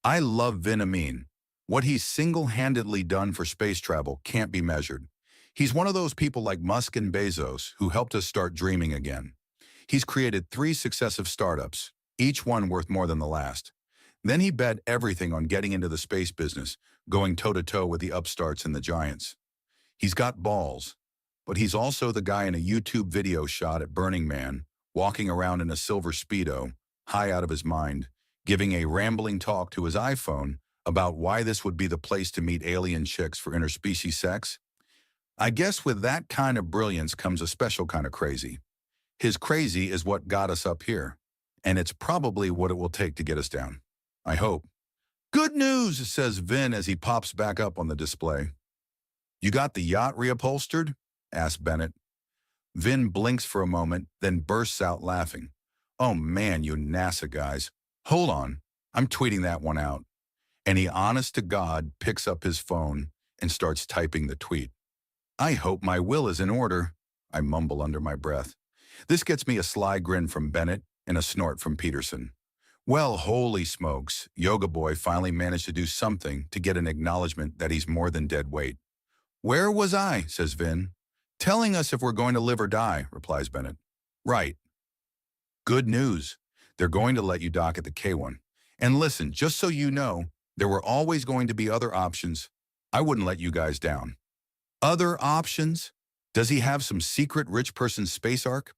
I love Vin Amin. What he's single-handedly done for space travel can't be measured. He's one of those people like Musk and Bezos who helped us start dreaming again. He's created 3 successive startups, each one worth more than the last. Then he bet everything on getting into the space business, going toe-to-toe with the upstarts and the giants. He's got balls, but he's also the guy in a YouTube video shot at Burning Man, walking around in a silver Speedo, high out of his mind, giving a rambling talk to his iPhone about why this would be the place to meet alien chicks for interspecies sex. I guess with that kind of brilliance comes a special kind of crazy. His crazy is what got us up here, and it's probably what it will take to get us down. I hope. Good news, says Vin as he pops back up on the display. You got the yacht reupholstered? Asks Bennett. Vin blinks for a moment, then bursts out laughing. Oh man, you NASA guys. Hold on, I'm tweeting that one out. And he honest to God picks up his phone and starts typing the tweet. I hope my will is in order, I mumble under my breath. This gets me a sly grin from Bennett and a snort from Peterson. Well, holy smokes, Yoga Boy finally managed to do something to get an acknowledgement that he's more than dead weight. Where was I, says Vin. Telling us if we're going to live or die, replies Bennett. Right. Good news. They're going to let you dock at the K1. And listen, just so you know, there were always going to be other options. I wouldn't let you guys down. Other options? Does he have some secret rich person space arc?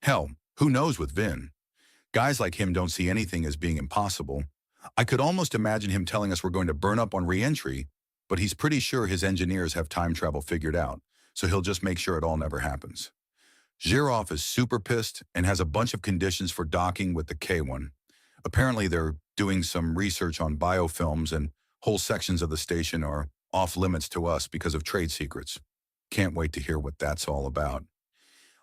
Hell, who knows with Vin? Guys like him don't see anything as being impossible. I could almost imagine him telling us we're going to burn up on re-entry, but he's pretty sure his engineers have time travel figured out, so he'll just make sure it all never happens. Zhirov is super pissed and has a bunch of conditions for docking with the K1. Apparently they're doing some research on biofilms and whole sections of the station are off limits to us because of trade secrets. Can't wait to hear what that's all about.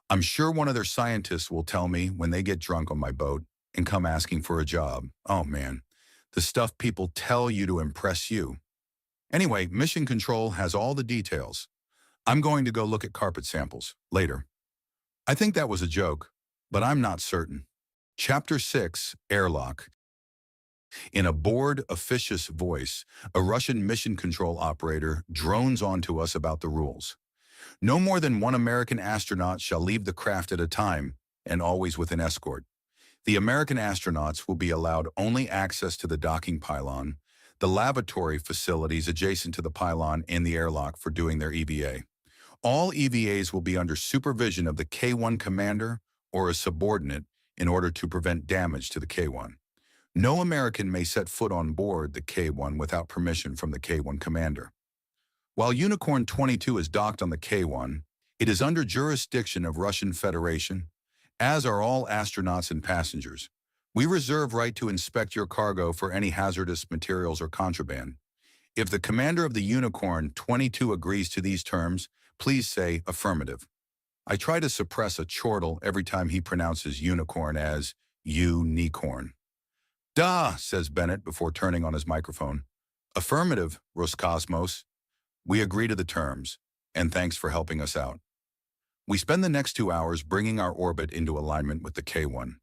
I'm sure one of their scientists will tell me when they get drunk on my boat and come asking for a job. Oh man, the stuff people tell you to impress you. Anyway, Mission Control has all the details. I'm going to go look at carpet samples later. I think that was a joke, but I'm not certain. Chapter 6, Airlock. In a bored, officious voice, a Russian mission control operator drones on to us about the rules. No more than one American astronaut shall leave the craft at a time, and always with an escort. The American astronauts will be allowed only access to the docking pylon, the lavatory facilities adjacent to the pylon and the airlock for doing their EVA. All EVAs will be under supervision of the K1 commander or a subordinate in order to prevent damage to the K1. No American may set foot on board the K1 without permission from the K1 commander. While Unicorn 22 is docked on the K1, it is under jurisdiction of Russian Federation, as are all astronauts and passengers. We reserve right to inspect your cargo for any hazardous materials or contraband. If the commander of the Unicorn 22 agrees to these terms, please say affirmative. I try to suppress a chortle every time he pronounces unicorn as unicorn. Duh, says Bennett before turning on his microphone. Affirmative, Roscosmos. We agree to the terms, and thanks for helping us out. We spend the next 2 hours bringing our orbit into alignment with the K1.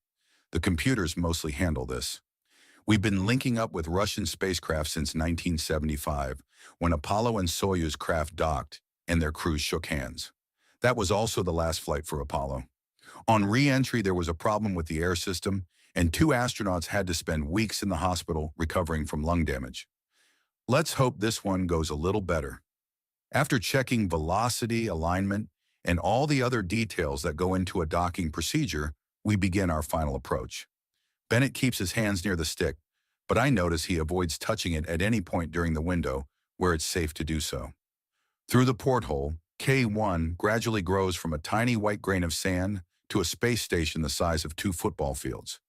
The computers mostly handle this. We've been linking up with Russian spacecraft since 1975, when Apollo and Soyuz craft docked and their crews shook hands. That was also the last flight for Apollo. On re-entry, there was a problem with the air system, and 2 astronauts had to spend weeks in the hospital recovering from lung damage. Let's hope this one goes a little better. After checking velocity, alignment, and all the other details that go into a docking procedure, we begin our final approach. Bennett keeps his hands near the stick, but I notice he avoids touching it at any point during the window where it's safe to do so. Through the porthole, K1 gradually grows from a tiny white grain of sand to a space station the size of 2 football fields.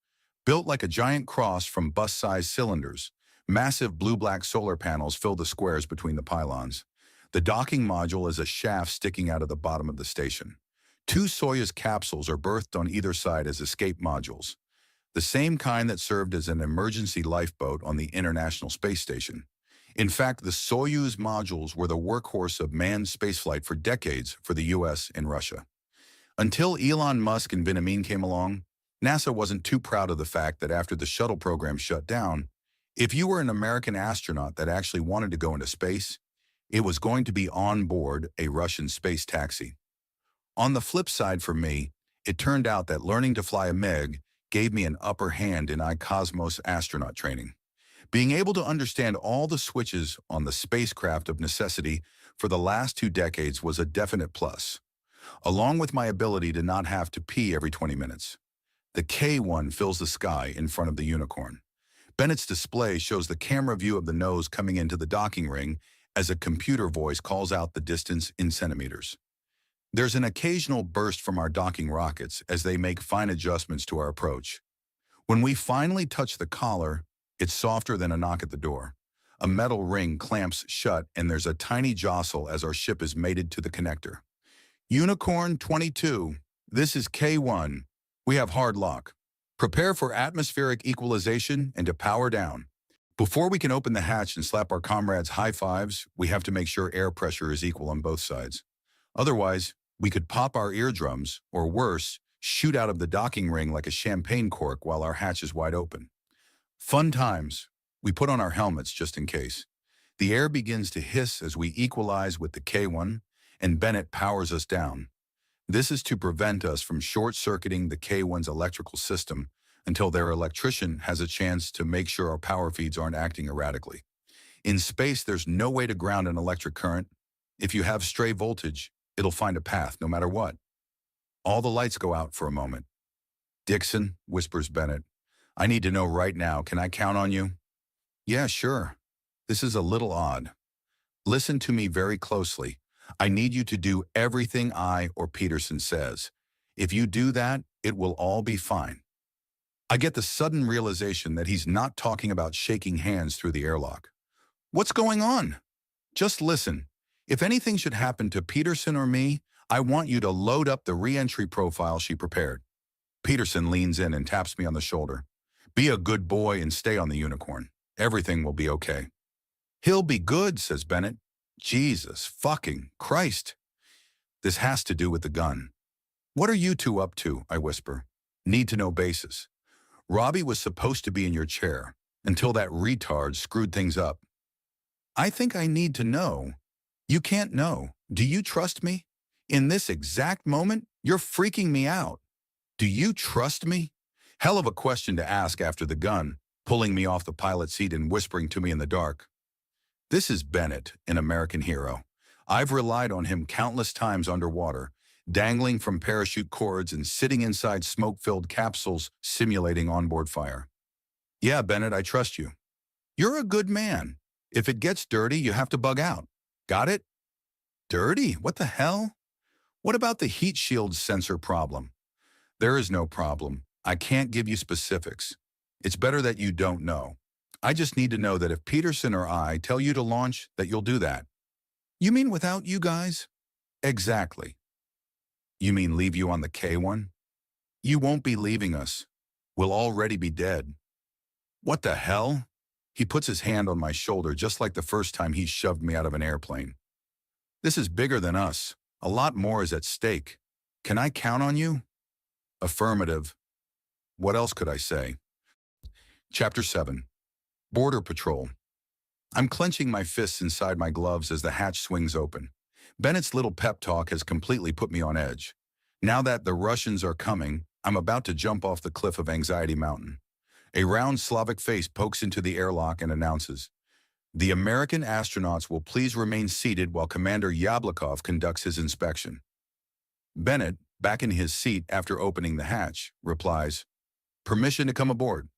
Built like a giant cross from bus-sized cylinders, massive blue-black solar panels fill the squares between the pylons. The docking module is a shaft sticking out of the bottom of the station. Two Soyuz capsules are berthed on either side as escape modules, the same kind that served as an emergency lifeboat on the International Space Station. In fact, the Soyuz modules were the workhorse of manned spaceflight for decades for the US and Russia. Until Elon Musk and Benjamin came along, NASA wasn't too proud of the fact that after the shuttle program shut down, if you were an American astronaut that actually wanted to go into space, it was going to be on board a Russian space taxi. On the flip side for me, it turned out that learning to fly a MiG gave me an upper hand in iCosmos astronaut training. Being able to understand all the switches on the spacecraft of necessity for the last 2 decades was a definite plus, along with my ability to not have to pee every 20 minutes. The K1 fills the sky in front of the Unicorn. Bennett's display shows the camera view of the nose coming into the docking ring as a computer voice calls out the distance in centimeters. There's an occasional burst from our docking rockets as they make fine adjustments to our approach. When we finally touch the collar, it's softer than a knock at the door. A metal ring clamps shut and there's a tiny jostle as our ship is mated to the connector. Unicorn 22, this is K1. We have hard lock. Prepare for atmospheric equalization and to power down. Before we can open the hatch and slap our comrades high fives, we have to make sure air pressure is equal on both sides. Otherwise, we could pop our eardrums, or worse, shoot out of the docking ring like a champagne cork while our hatch is wide open. Fun times. We put on our helmets just in case. The air begins to hiss as we equalize with the K1, and Bennett powers us down. This is to prevent us from short-circuiting the K1's electrical system until their electrician has a chance to make sure our power feeds aren't acting erratically. In space, there's no way to ground an electric current. If you have stray voltage, it'll find a path no matter what. All the lights go out for a moment. "Dixon," whispers Bennett, "I need to know right now, can I count on you?" "Yeah, sure. This is a little odd. Listen to me very closely. I need you to do everything I or Peterson says. If you do that, it will all be fine." I get the sudden realization that he's not talking about shaking hands through the airlock. What's going on? Just listen. If anything should happen to Peterson or me, I want you to load up the re-entry profile she prepared. Peterson leans in and taps me on the shoulder. "Be a good boy and stay on the Unicorn. Everything will be okay." "He'll be good," says Bennett. Jesus fucking Christ. This has to do with the gun. "What are you two up to?" I whisper. "Need to know basis. Robbie was supposed to be in your chair until that retard screwed things up." "I think I need to know." "You can't know. Do you trust me? In this exact moment, you're freaking me out. Do you trust me?" Hell of a question to ask after the gun, pulling me off the pilot seat and whispering to me in the dark. This is Bennett, an American hero. I've relied on him countless times underwater, dangling from parachute cords and sitting inside smoke-filled capsules simulating onboard fire. "Yeah, Bennett, I trust you." "You're a good man. If it gets dirty, you have to bug out. Got it?" "Dirty? What the hell?" "What about the heat shield sensor problem?" "There is no problem. I can't give you specifics. It's better that you don't know. I just need to know that if Peterson or I tell you to launch, that you'll do that." "You mean without you guys?" "Exactly." "You mean leave you on the K1? You won't be leaving us. We'll already be dead." "What the hell?" He puts his hand on my shoulder just like the first time he shoved me out of an airplane. "This is bigger than us. A lot more is at stake. Can I count on you?" Affirmative. What else could I say? Chapter 7. Border Patrol. I'm clenching my fists inside my gloves as the hatch swings open. Bennett's little pep talk has completely put me on edge. Now that the Russians are coming, I'm about to jump off the cliff of Anxiety Mountain. A round Slavic face pokes into the airlock and announces, "The American astronauts will please remain seated while Commander Yablokov conducts his inspection." Bennett, back in his seat after opening the hatch, replies, "Permission to come aboard."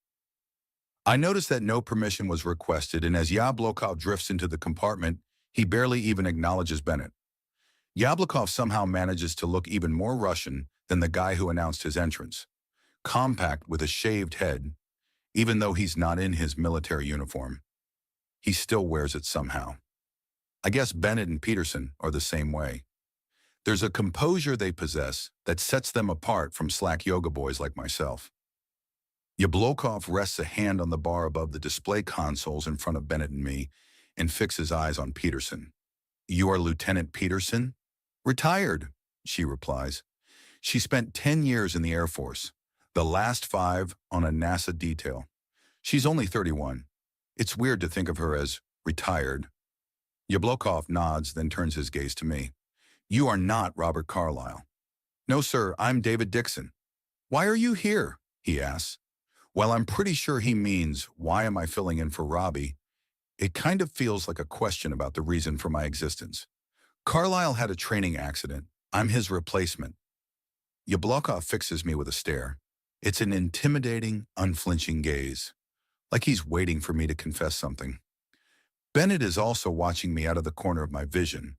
I notice that no permission was requested, and as Yablokov drifts into the compartment, he barely even acknowledges Bennett. Yablokov somehow manages to look even more Russian than the guy who announced his entrance. Compact with a shaved head, even though he's not in his military uniform. He still wears it somehow. I guess Bennett and Peterson are the same way. There's a composure they possess that sets them apart from slack yoga boys like myself. Yablokov rests a hand on the bar above the display consoles in front of Bennett and me and fixes eyes on Peterson. You are Lieutenant Peterson? Retired, she replies. She spent 10 years in the Air Force, the last 5 on a NASA detail. She's only 31. It's weird to think of her as retired. Yablokov nods, then turns his gaze to me. You are not Robert Carlyle. No, sir, I'm David Dixon. Why are you here? He asks. Well, I'm pretty sure he means, why am I filling in for Robbie? It kind of feels like a question about the reason for my existence. Carlyle had a training accident. I'm his replacement. Yablokov fixes me with a stare. It's an intimidating, unflinching gaze, like he's waiting for me to confess something. Bennett is also watching me out of the corner of my vision.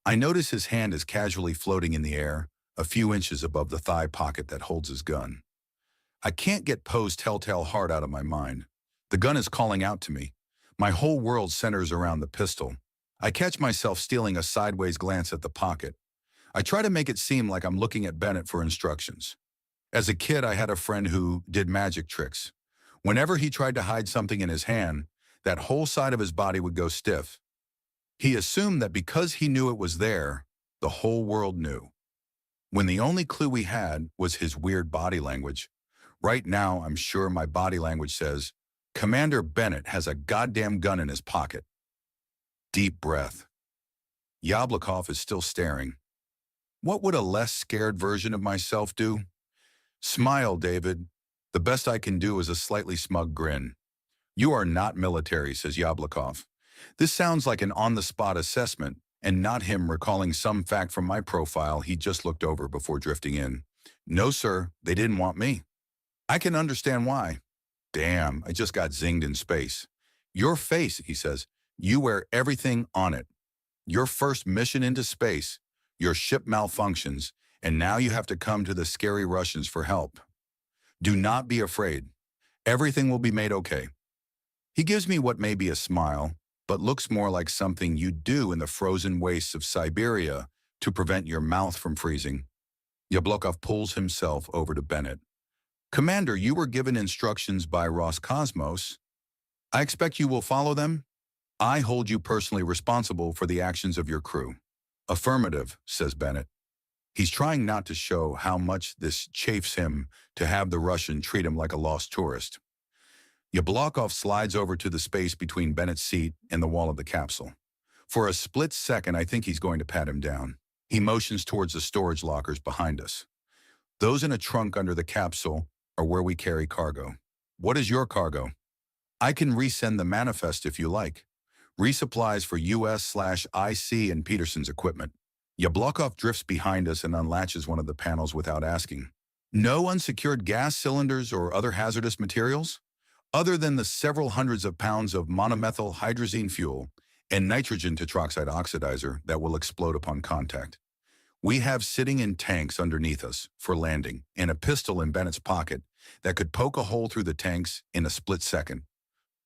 I notice his hand is casually floating in the air, a few inches above the thigh pocket that holds his gun. I can't get Poe's telltale heart out of my mind. The gun is calling out to me. My whole world centers around the pistol. I catch myself stealing a sideways glance at the pocket. I try to make it seem like I'm looking at Bennett for instructions. As a kid, I had a friend who did magic tricks. Whenever he tried to hide something in his hand, that whole side of his body would go stiff. He assumed that because he knew it was there, the whole world knew. When the only clue we had was his weird body language. Right now, I'm sure my body language says, Commander Bennett has a goddamn gun in his pocket. Deep breath. Yablokov is still staring. What would a less scared version of myself do? Smile, David. The best I can do is a slightly smug grin. You are not military, says Yablokov. This sounds like an on-the-spot assessment, and not him recalling some fact from my profile he just looked over before drifting in. No, sir, they didn't want me. I can understand why. Damn, I just got zinged in space. Your face, he says, you wear everything on it. Your first mission into space, your ship malfunctions, and now you have to come to the scary Russians for help. Do not be afraid. Everything will be made okay. He gives me what may be a smile, but looks more like something you do in the frozen wastes of Siberia to prevent your mouth from freezing. Yablokov pulls himself over to Bennett. Commander, you were given instructions by Roscosmos. I expect you will follow them? I hold you personally responsible for the actions of your crew. Affirmative, says Bennett. He's trying not to show how much this chafes him to have the Russian treat him like a lost tourist. Yablokov slides over to the space between Bennett's seat and the wall of the capsule. For a split second, I think he's going to pat him down. He motions towards the storage lockers behind us. Those in a trunk under the capsule are where we carry cargo. What is your cargo? I can resend the manifest if you like. Resupplies for US/IC and Peterson's equipment. Yablokov drifts behind us and unlatches one of the panels without asking. No unsecured gas cylinders or other hazardous materials? Other than the several hundreds of pounds of monomethyl hydrazine fuel and nitrogen tetroxide oxidizer that will explode upon contact. We have sitting in tanks underneath us for landing and a pistol in Bennett's pocket that could poke a hole through the tanks in a split second,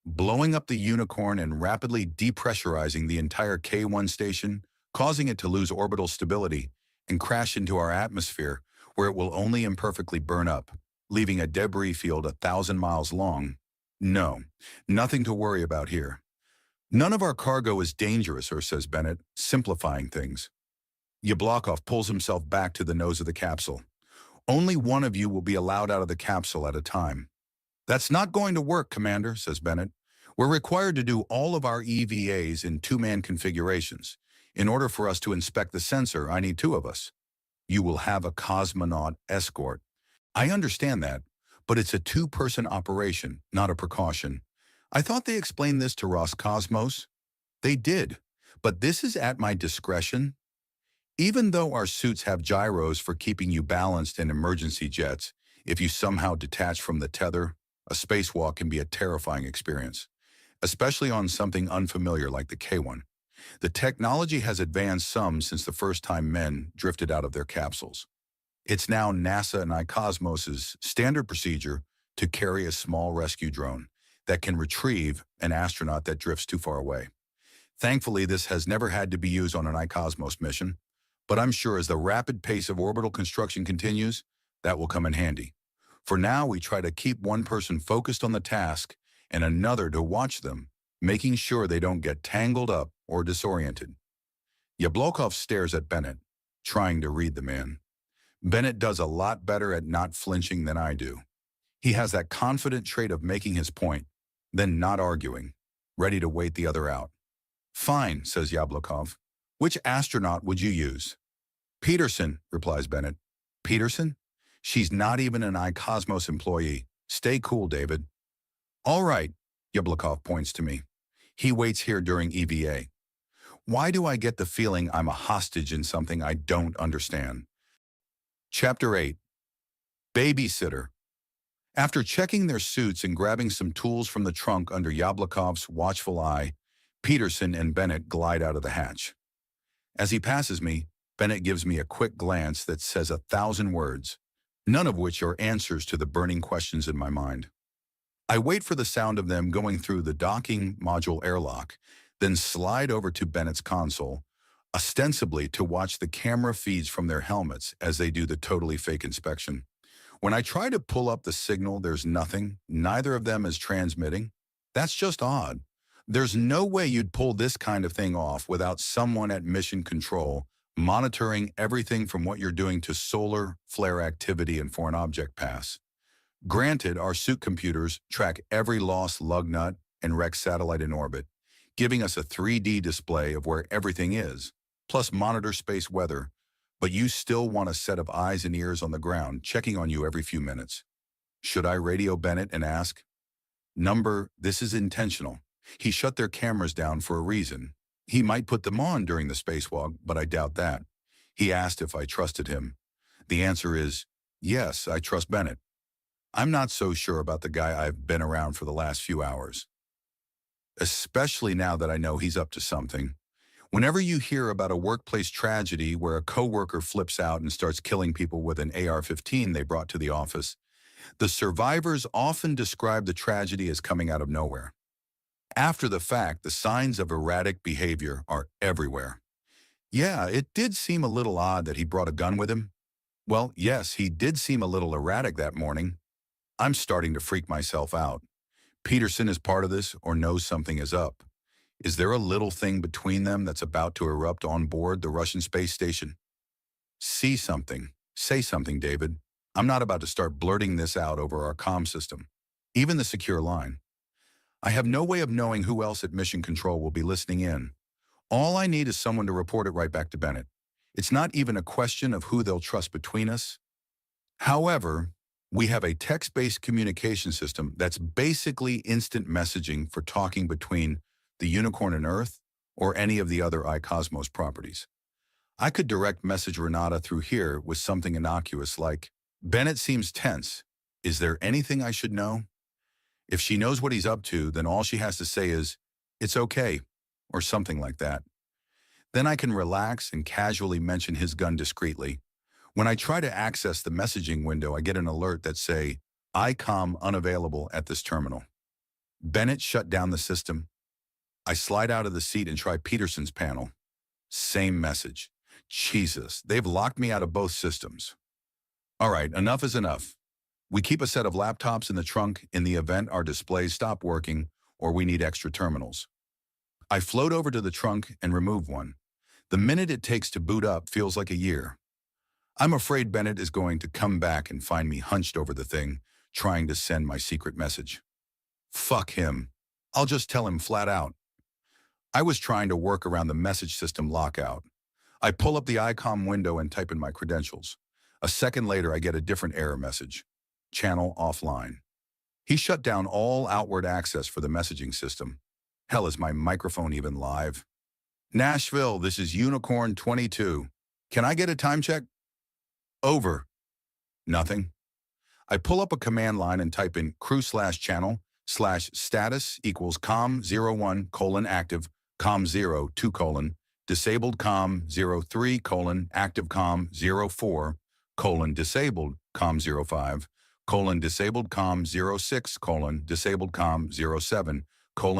blowing up the Unicorn and rapidly depressurizing the entire K-1 station, causing it to lose orbital stability and crash into our atmosphere where it will only imperfectly burn up, leaving a debris field 1,000 miles long. No, nothing to worry about here. None of our cargo is dangerous, says Bennett, simplifying things. Yablokov pulls himself back to the nose of the capsule. Only one of you will be allowed out of the capsule at a time. That's not going to work, Commander, says Bennett. We're required to do all of our EVAs in 2-man configurations. In order for us to inspect the sensor, I need 2 of us. You will have a cosmonaut escort. I understand that, but it's a 2-person operation, not a precaution. I thought they explained this to Roscosmos. They did, but this is at my discretion. Even though our suits have gyros for keeping you balanced in emergency jets, if you somehow detach from the tether, a spacewalk can be a terrifying experience, especially on something unfamiliar like the K-1. The technology has advanced some since the first time men drifted out of their capsules. It's now NASA and iCosmos's standard procedure to carry a small rescue drone that can retrieve an astronaut that drifts too far away. Thankfully, this has never had to be used on an iCosmos mission, But I'm sure as the rapid pace of orbital construction continues, that will come in handy. For now, we try to keep one person focused on the task and another to watch them, making sure they don't get tangled up or disoriented. Yablokov stares at Bennett, trying to read the man. Bennett does a lot better at not flinching than I do. He has that confident trait of making his point, then not arguing, ready to wait the other out. Fine, says Yablokov. Which astronaut would you use? Peterson, replies Bennett. Peterson? She's not even an iCosmos employee. Stay cool, David. All right, Yablokov points to me. He waits here during EVA. Why do I get the feeling I'm a hostage in something I don't understand? Chapter 8. Babysitter. After checking their suits and grabbing some tools from the trunk under Yablokov's watchful eye, Peterson and Bennett glide out of the hatch. As he passes me, Bennett gives me a quick glance that says 1,000 words, none of which are answers to the burning questions in my mind. I wait for the sound of them going through the docking module airlock, then slide over to Bennett's console, ostensibly to watch the camera feeds from their helmets as they do the totally fake inspection. When I try to pull up the signal, there's nothing. Neither of them is transmitting. That's just odd. There's no way you'd pull this kind of thing off without someone at mission control monitoring everything from what you're doing to solar flare activity and foreign object pass. Granted, our suit computers track every lost lug nut and wrecked satellite in orbit, giving us a 3D display of where everything is, plus monitor space weather, but you still want a set of eyes and ears on the ground checking on you every few minutes. Should I radio Bennett and ask? Number, this is intentional. He shut their cameras down for a reason. He might put them on during the spacewalk, but I doubt that. He asked if I trusted him. The answer is, yes, I trust Bennett. I'm not so sure about the guy I've been around for the last few hours. Especially now that I know he's up to something. Whenever you hear about a workplace tragedy where a coworker flips out and starts killing people with an AR-15 they brought to the office, the survivors often describe the tragedy as coming out of nowhere. After the fact, the signs of erratic behavior are everywhere. Yeah, it did seem a little odd that he brought a gun with him. Well, yes, he did seem a little erratic that morning. I'm starting to freak myself out. Peterson is part of this or knows something is up. Is there a little thing between them that's about to erupt on board the Russian space station? See something. Say something, David. I'm not about to start blurting this out over our comm system, even the secure line. I have no way of knowing who else at Mission Control will be listening in. All I need is someone to report it right back to Bennett. It's not even a question of who they'll trust between us. However, we have a text-based communication system that's basically instant messaging for talking between the Unicorn and Earth, or any of the other iCosmos properties. I could direct message Renata through here with something innocuous like, Bennett seems tense. Is there anything I should know? If she knows what he's up to, then all she has to say is, it's okay, or something like that. Then I can relax and casually mention his gun discreetly. When I try to access the messaging window, I get an alert that say, ICOM unavailable at this terminal. Bennett shut down the system. I slide out of the seat and try Peterson's panel. Same message. Jesus, they've locked me out of both systems. All right, enough is enough. We keep a set of laptops in the trunk in the event our displays stop working or we need extra terminals. I float over to the trunk and remove one. The minute it takes to boot up feels like a year. I'm afraid Bennett is going to come back and find me hunched over the thing, trying to send my secret message. Fuck him. I'll just tell him flat out. I was trying to work around the message system lockout. I pull up the ICOM window and type in my credentials. A second later, I get a different error message. Channel offline. He shut down all outward access for the messaging system. Hell, is my microphone even live? Nashville, this is Unicorn 22. Can I get a time check? Over. Nothing. I pull up a command line and type in crew/channel/status equals com01:active com02: disabled com03: active com04: disabled com05: disabled com06: disabled com07: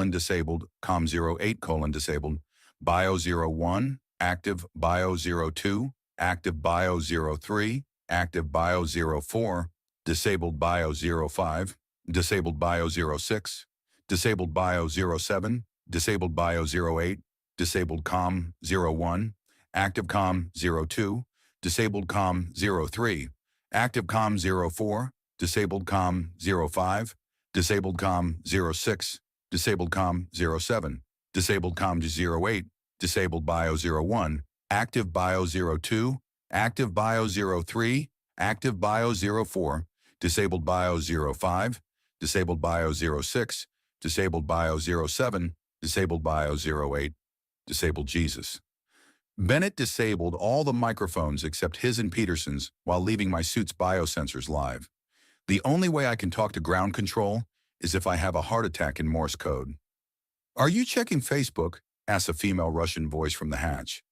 disabled com08: disabled bio 01 active bio 02 active bio 03, active bio 04, disabled bio 05, disabled bio 06, disabled bio 07, disabled bio 08, disabled com 01, active com 02, disabled com 03, active com 04, disabled com 05, disabled com 06, disabled com 07, disabled com 08, disabled bio 01, active bio 02, active bio 03, active bio 04, disabled bio 05, disabled bio 06, disabled bio 07, disabled bio 08, disabled Jesus. Bennett disabled all the microphones except his and Peterson's while leaving my suit's biosensors live. The only way I can talk to ground control is if I have a heart attack in Morse code. "Are you checking Facebook?" asks a female Russian voice from the hatch.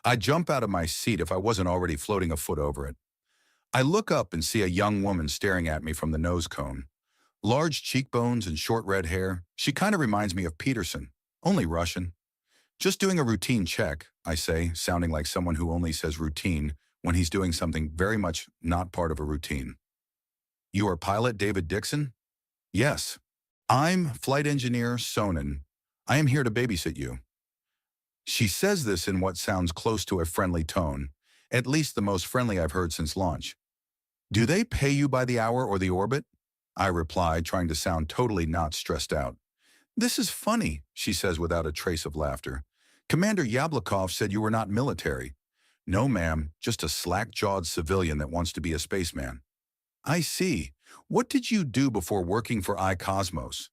I'd jump out of my seat if I wasn't already floating a foot over it. I look up and see a young woman staring at me from the nose cone. Large cheekbones and short red hair, she kind of reminds me of Peterson, only Russian. "Just doing a routine check," I say, sounding like someone who only says routine when he's doing something very much not part of a routine. "You are pilot David Dixon?" "Yes." "I'm flight engineer Sonnen. I am here to babysit you." She says this in what sounds close to a friendly tone, at least the most friendly I've heard since launch. "Do they pay you by the hour or the orbit?" I reply, trying to sound totally not stressed out. "This is funny," she says without a trace of laughter. "Commander Yablokov said you were not military." "No, ma'am, just a slack-jawed civilian that wants to be a spaceman." "I see. What did you do before working for iCosmos?"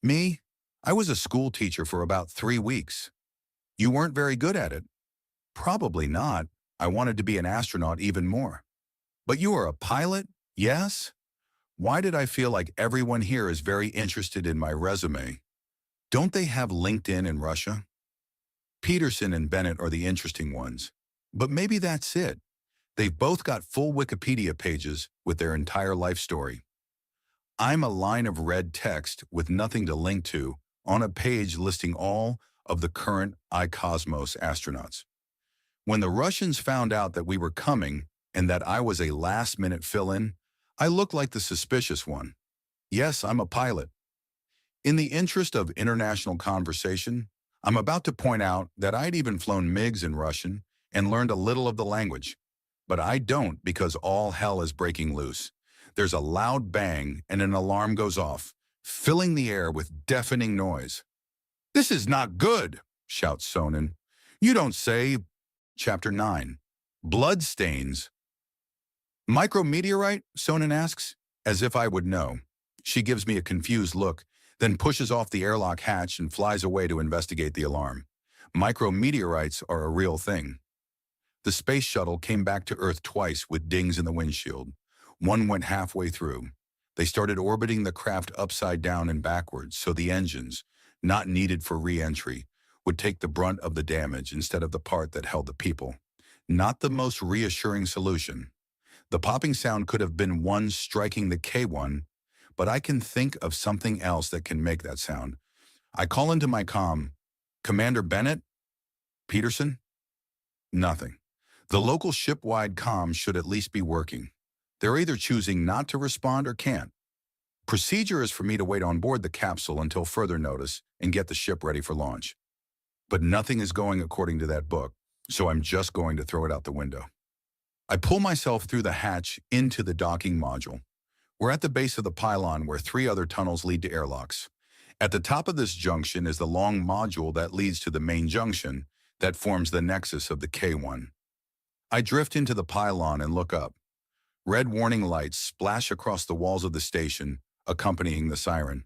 "Me? I was a school teacher for about 3 weeks." "You weren't very good at it." "Probably not. I wanted to be an astronaut even more." "But you are a pilot?" "Yes." Why did I feel like everyone here is very interested in my resume? Don't they have LinkedIn in Russia? Peterson and Bennett are the interesting ones. But maybe that's it. They've both got full Wikipedia pages with their entire life story. I'm a line of red text with nothing to link to on a page listing all of the current iCosmos astronauts. When the Russians found out that we were coming and that I was a last-minute fill-in, I looked like the suspicious one. Yes, I'm a pilot. In the interest of international conversation, I'm about to point out that I'd even flown MiGs in Russian and learned a little of the language. But I don't because all hell is breaking loose. There's a loud bang and an alarm goes off, filling the air with deafening noise. "This is not good," shouts Sonnen. "You don't say." Chapter 9. Bloodstains. "Micrometeorite?" Sonnen asks, as if I would know. She gives me a confused look, then pushes off the airlock hatch and flies away to investigate the alarm. Micrometeorites are a real thing. The space shuttle came back to Earth twice with dings in the windshield. One went halfway through. They started orbiting the craft upside down and backwards, so the engines, not needed for re-entry, would take the brunt of the damage instead of the part that held the people. Not the most reassuring solution. The popping sound could have been one striking the K1, but I can think of something else that can make that sound. I call into my comm, "Commander Bennett? Peterson?" Nothing. The local ship-wide comm should at least be working. They're either choosing not to respond or can't. Procedure is for me to wait on board the capsule until further notice and get the ship ready for launch. But nothing is going according to that book, so I'm just going to throw it out the window. I pull myself through the hatch into the docking module. We're at the base of the pylon where 3 other tunnels lead to airlocks. At the top of this junction is the long module that leads to the main junction that forms the nexus of the K1. I drift into the pylon and look up. Red warning lights splash across the walls of the station, accompanying the siren.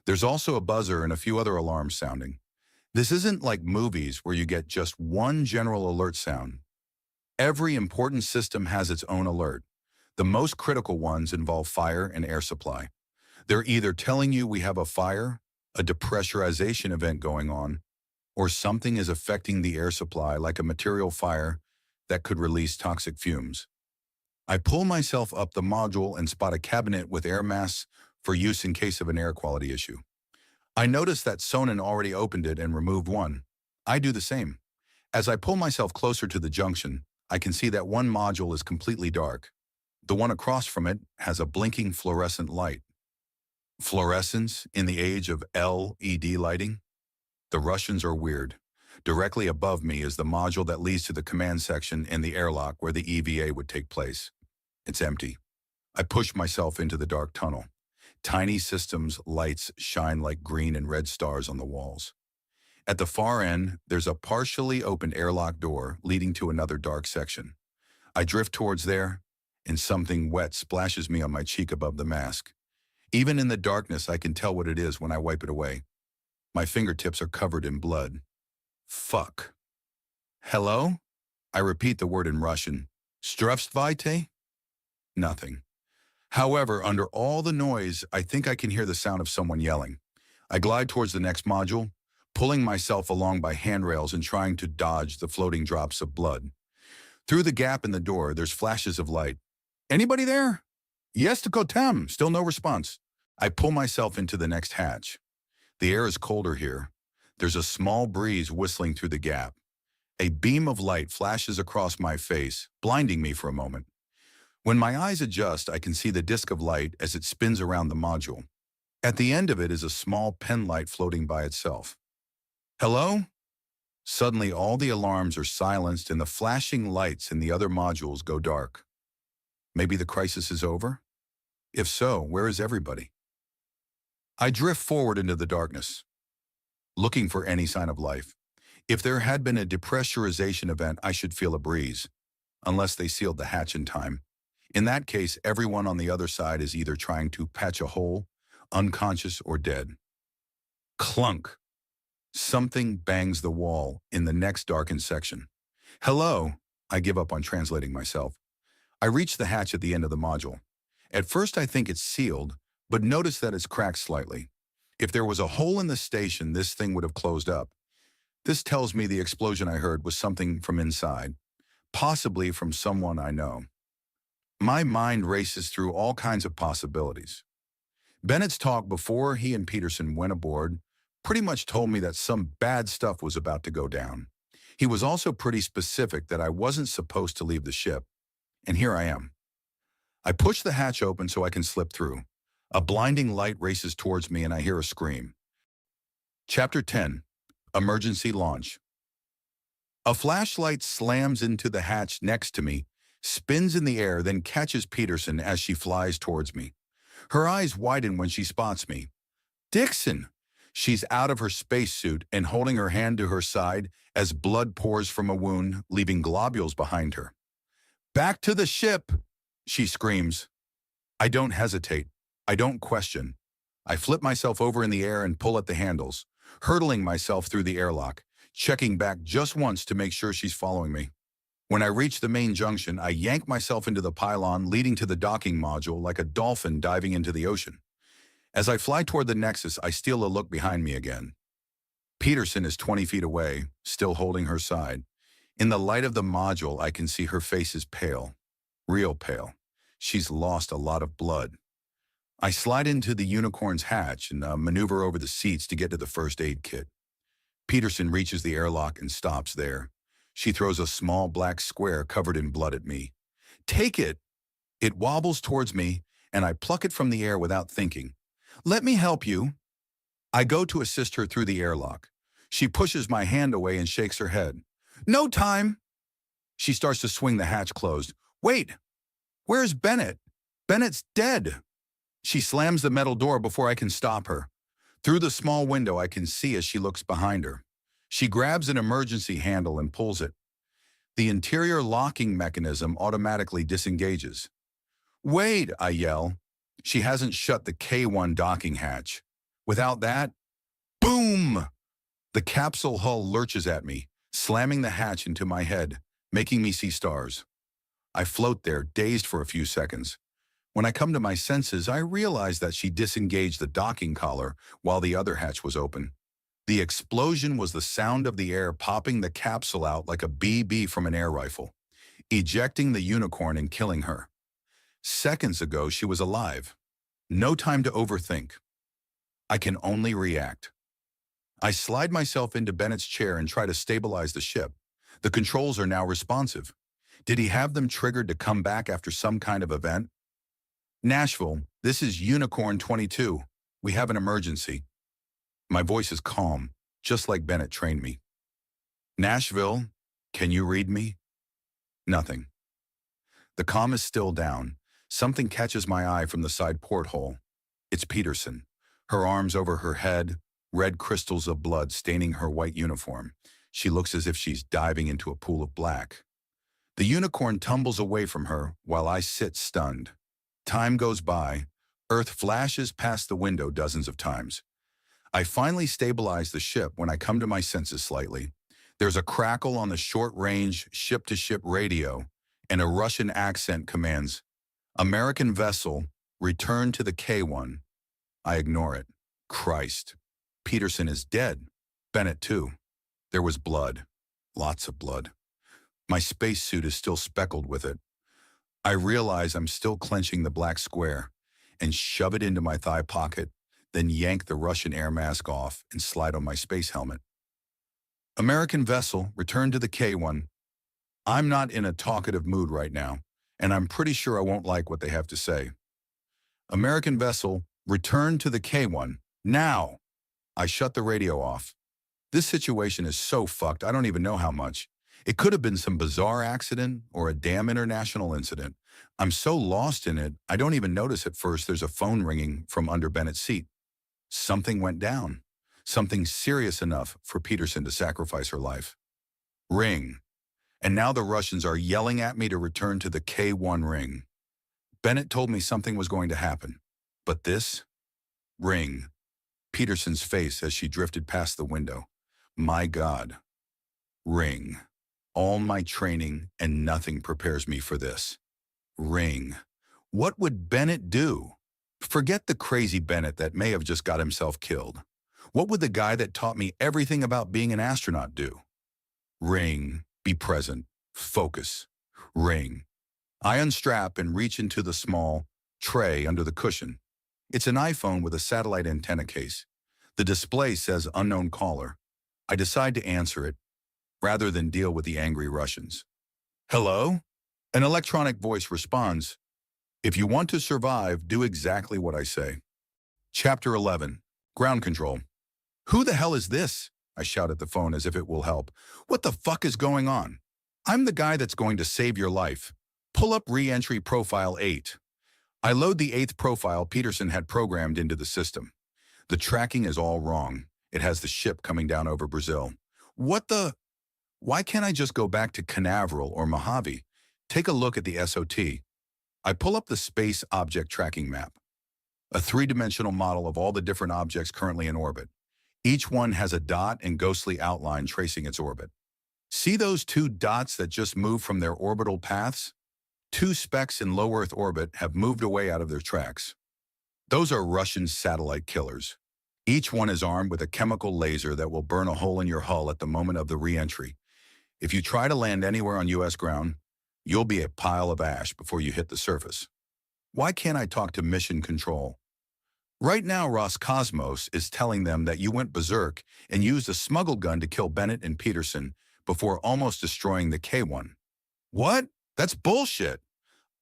There's also a buzzer and a few other alarms sounding. This isn't like movies where you get just one general alert sound. Every important system has its own alert. The most critical ones involve fire and air supply. They're either telling you we have a fire, a depressurization event going on, or something is affecting the air supply like a material fire that could release toxic fumes. I pull myself up the module and spot a cabinet with air masks for use in case of an air quality issue. I notice that Sonnen already opened it and removed one. I do the same. As I pull myself closer to the junction, I can see that one module is completely dark. The one across from it has a blinking fluorescent light. Fluorescence in the age of LED lighting? The Russians are weird. Directly above me is the module that leads to the command section in the airlock where the EVA would take place. It's empty. I push myself into the dark tunnel. Tiny systems' lights shine like green and red stars on the walls. At the far end, there's a partially opened airlock door leading to another dark section. I drift towards there, and something wet splashes me on my cheek above the mask. Even in the darkness, I can tell what it is when I wipe it away. My fingertips are covered in blood. Fuck. Hello? I repeat the word in Russian. Zdravstvuyte? Nothing. However, under all the noise, I think I can hear the sound of someone yelling. I glide towards the next module, pulling myself along by handrails and trying to dodge the floating drops of blood. Through the gap in the door, there's flashes of light. Anybody there? Yes to Kotem. Still no response. I pull myself into the next hatch. The air is colder here. There's a small breeze whistling through the gap. A beam of light flashes across my face, blinding me for a moment. When my eyes adjust, I can see the disk of light as it spins around the module. At the end of it is a small pen light floating by itself. Hello? Suddenly, all the alarms are silenced and the flashing lights in the other modules go dark. Maybe the crisis is over? If so, where is everybody? I drift forward into the darkness, looking for any sign of life. If there had been a depressurization event, I should feel a breeze, unless they sealed the hatch in time. In that case, everyone on the other side is either trying to patch a hole, unconscious, or dead. Clunk. Something bangs the wall in the next darkened section. Hello. I give up on translating myself. I reach the hatch at the end of the module. At first I think it's sealed, but notice that it's cracked slightly. If there was a hole in the station, this thing would have closed up. This tells me the explosion I heard was something from inside, possibly from someone I know. My mind races through all kinds of possibilities. Bennett's talk before he and Peterson went aboard pretty much told me that some bad stuff was about to go down. He was also pretty specific that I wasn't supposed to leave the ship, and here I am. I push the hatch open so I can slip through. A blinding light races towards me and I hear a scream. Chapter 10. Emergency Launch. A flashlight slams into the hatch next to me, spins in the air, then catches Peterson as she flies towards me. Her eyes widen when she spots me. Dixon! She's out of her spacesuit and holding her hand to her side as blood pours from a wound, leaving globules behind her. Back to the ship! She screams. I don't hesitate. I don't question. I flip myself over in the air and pull at the handles, hurtling myself through the airlock, checking back just once to make sure she's following me. When I reach the main junction, I yank myself into the pylon leading to the docking module like a dolphin diving into the ocean. As I fly toward the Nexus, I steal a look behind me again. Peterson is 20 feet away, still holding her side. In the light of the module, I can see her face is pale. Real pale. She's lost a lot of blood. I slide into the Unicorn's hatch and maneuver over the seats to get to the first aid kit. Peterson reaches the airlock and stops there. She throws a small black square covered in blood at me. Take it! It wobbles towards me, and I pluck it from the air without thinking. Let me help you. I go to assist her through the airlock. She pushes my hand away and shakes her head. No time! She starts to swing the hatch closed. Wait! Where's Bennett? Bennett's dead! She slams the metal door before I can stop her. Through the small window, I can see as she looks behind her. She grabs an emergency handle and pulls it. The interior locking mechanism automatically disengages. Wait, I yell. She hasn't shut the K1 docking hatch. Without that, boom! The capsule hull lurches at me, slamming the hatch into my head, making me see stars. I float there, dazed for a few seconds. When I come to my senses, I realize that she disengaged the docking collar while the other hatch was open. The explosion was the sound of the air popping the capsule out like a BB from an air rifle, ejecting the Unicorn and killing her. Seconds ago, she was alive. No time to overthink. I can only react. I slide myself into Bennett's chair and try to stabilize the ship. The controls are now responsive. Did he have them triggered to come back after some kind of event? Nashville, this is Unicorn 22. We have an emergency. My voice is calm, just like Bennett trained me. Nashville, can you read me? Nothing. The comm is still down. Something catches my eye from the side porthole. It's Peterson, her arms over her head, red crystals of blood staining her white uniform. She looks as if she's diving into a pool of black. The unicorn tumbles away from her while I sit stunned. Time goes by. Earth flashes past the window dozens of times. I finally stabilize the ship when I come to my senses slightly. There's a crackle on the short-range ship-to-ship radio, and a Russian accent commands, "American vessel, return to the K1. I ignore it. Christ. Peterson is dead. Bennett too. There was blood. Lots of blood. My spacesuit is still speckled with it. I realize I'm still clenching the black square and shove it into my thigh pocket, then yank the Russian air mask off and slide on my space helmet. American vessel, return to the K1. I'm not in a talkative mood right now, and I'm pretty sure I won't like what they have to say. American vessel, return to the K1. Now! I shut the radio off. This situation is so fucked, I don't even know how much. It could have been some bizarre accident or a damn international incident. I'm so lost in it, I don't even notice at first there's a phone ringing from under Bennett's seat. Something went down. Something serious enough for Peterson to sacrifice her life. Ring. And now the Russians are yelling at me to return to the K1 ring. Bennett told me something was going to happen. But this? Ring. Peterson's face as she drifted past the window. My God. Ring. All my training and nothing prepares me for this. Ring. What would Bennett do? Forget the crazy Bennett that may have just got himself killed. What would the guy that taught me everything about being an astronaut do? Ring. Be present. Focus. Ring. I unstrap and reach into the small tray under the cushion. It's an iPhone with a satellite antenna case. The display says unknown caller. I decide to answer it, rather than deal with the angry Russians. Hello? An electronic voice responds, if you want to survive, do exactly what I say. Chapter 11. Ground Control. Who the hell is this? I shout at the phone as if it will help. What the fuck is going on? I'm the guy that's going to save your life. Pull up re-entry profile 8. I load the 8th profile Peterson had programmed into the system. The tracking is all wrong. It has the ship coming down over Brazil. What the? Why can't I just go back to Canaveral or Mojave? Take a look at the SOT. I pull up the Space Object Tracking Map, a three-dimensional model of all the different objects currently in orbit. Each one has a dot and ghostly outline tracing its orbit. See those two dots that just moved from their orbital paths? Two specks in low Earth orbit have moved away out of their tracks. Those are Russian satellite killers. Each one is armed with a chemical laser that will burn a hole in your hull at the moment of the re-entry. If you try to land anywhere on U.S. ground, you'll be a pile of ash before you hit the surface. Why can't I talk to Mission Control? Right now, Roscosmos is telling them that you went berserk and used a smuggled gun to kill Bennett and Peterson before almost destroying the K1. What? That's bullshit.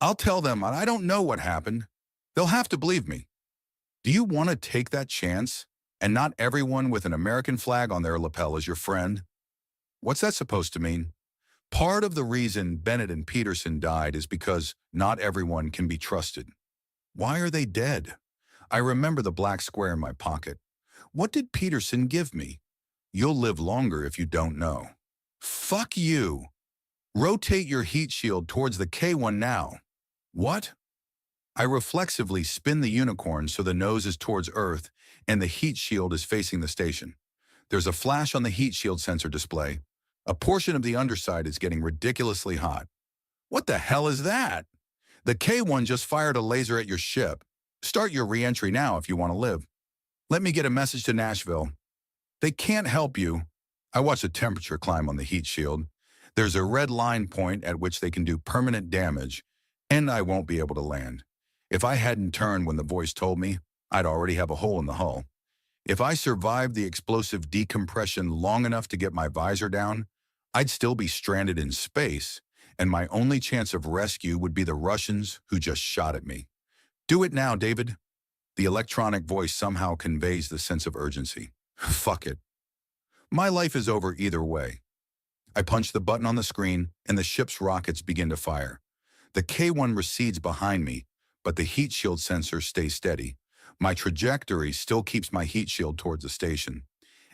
I'll tell them I don't know what happened. They'll have to believe me. Do you want to take that chance? And not everyone with an American flag on their lapel is your friend? What's that supposed to mean? Part of the reason Bennett and Peterson died is because not everyone can be trusted. Why are they dead? I remember the black square in my pocket. What did Peterson give me? You'll live longer if you don't know. Fuck you. Rotate your heat shield towards the K1 now. What? I reflexively spin the unicorn so the nose is towards Earth and the heat shield is facing the station. There's a flash on the heat shield sensor display. A portion of the underside is getting ridiculously hot. What the hell is that? The K1 just fired a laser at your ship. Start your re-entry now if you want to live. Let me get a message to Nashville. They can't help you. I watch the temperature climb on the heat shield. There's a red line point at which they can do permanent damage, and I won't be able to land. If I hadn't turned when the voice told me, I'd already have a hole in the hull. If I survived the explosive decompression long enough to get my visor down, I'd still be stranded in space, and my only chance of rescue would be the Russians who just shot at me. Do it now, David. The electronic voice somehow conveys the sense of urgency. Fuck it. My life is over either way. I punch the button on the screen, and the ship's rockets begin to fire. The K-1 recedes behind me, but the heat shield sensor stays steady. My trajectory still keeps my heat shield towards the station.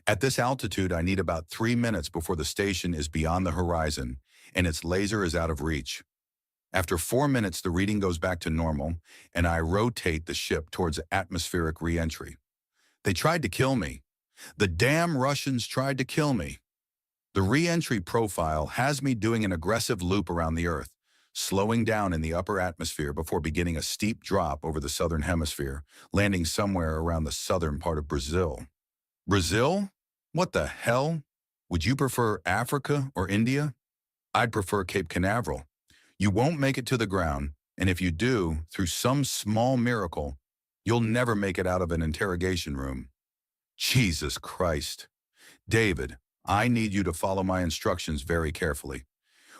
At this altitude, I need about 3 minutes before the station is beyond the horizon, and its laser is out of reach. After 4 minutes, the reading goes back to normal, and I rotate the ship towards atmospheric re-entry. They tried to kill me. The damn Russians tried to kill me. The re-entry profile has me doing an aggressive loop around the Earth, slowing down in the upper atmosphere before beginning a steep drop over the southern hemisphere, landing somewhere around the southern part of Brazil. Brazil? What the hell? Would you prefer Africa or India? I'd prefer Cape Canaveral. You won't make it to the ground, and if you do, through some small miracle, you'll never make it out of an interrogation room. Jesus Christ. David, I need you to follow my instructions very carefully.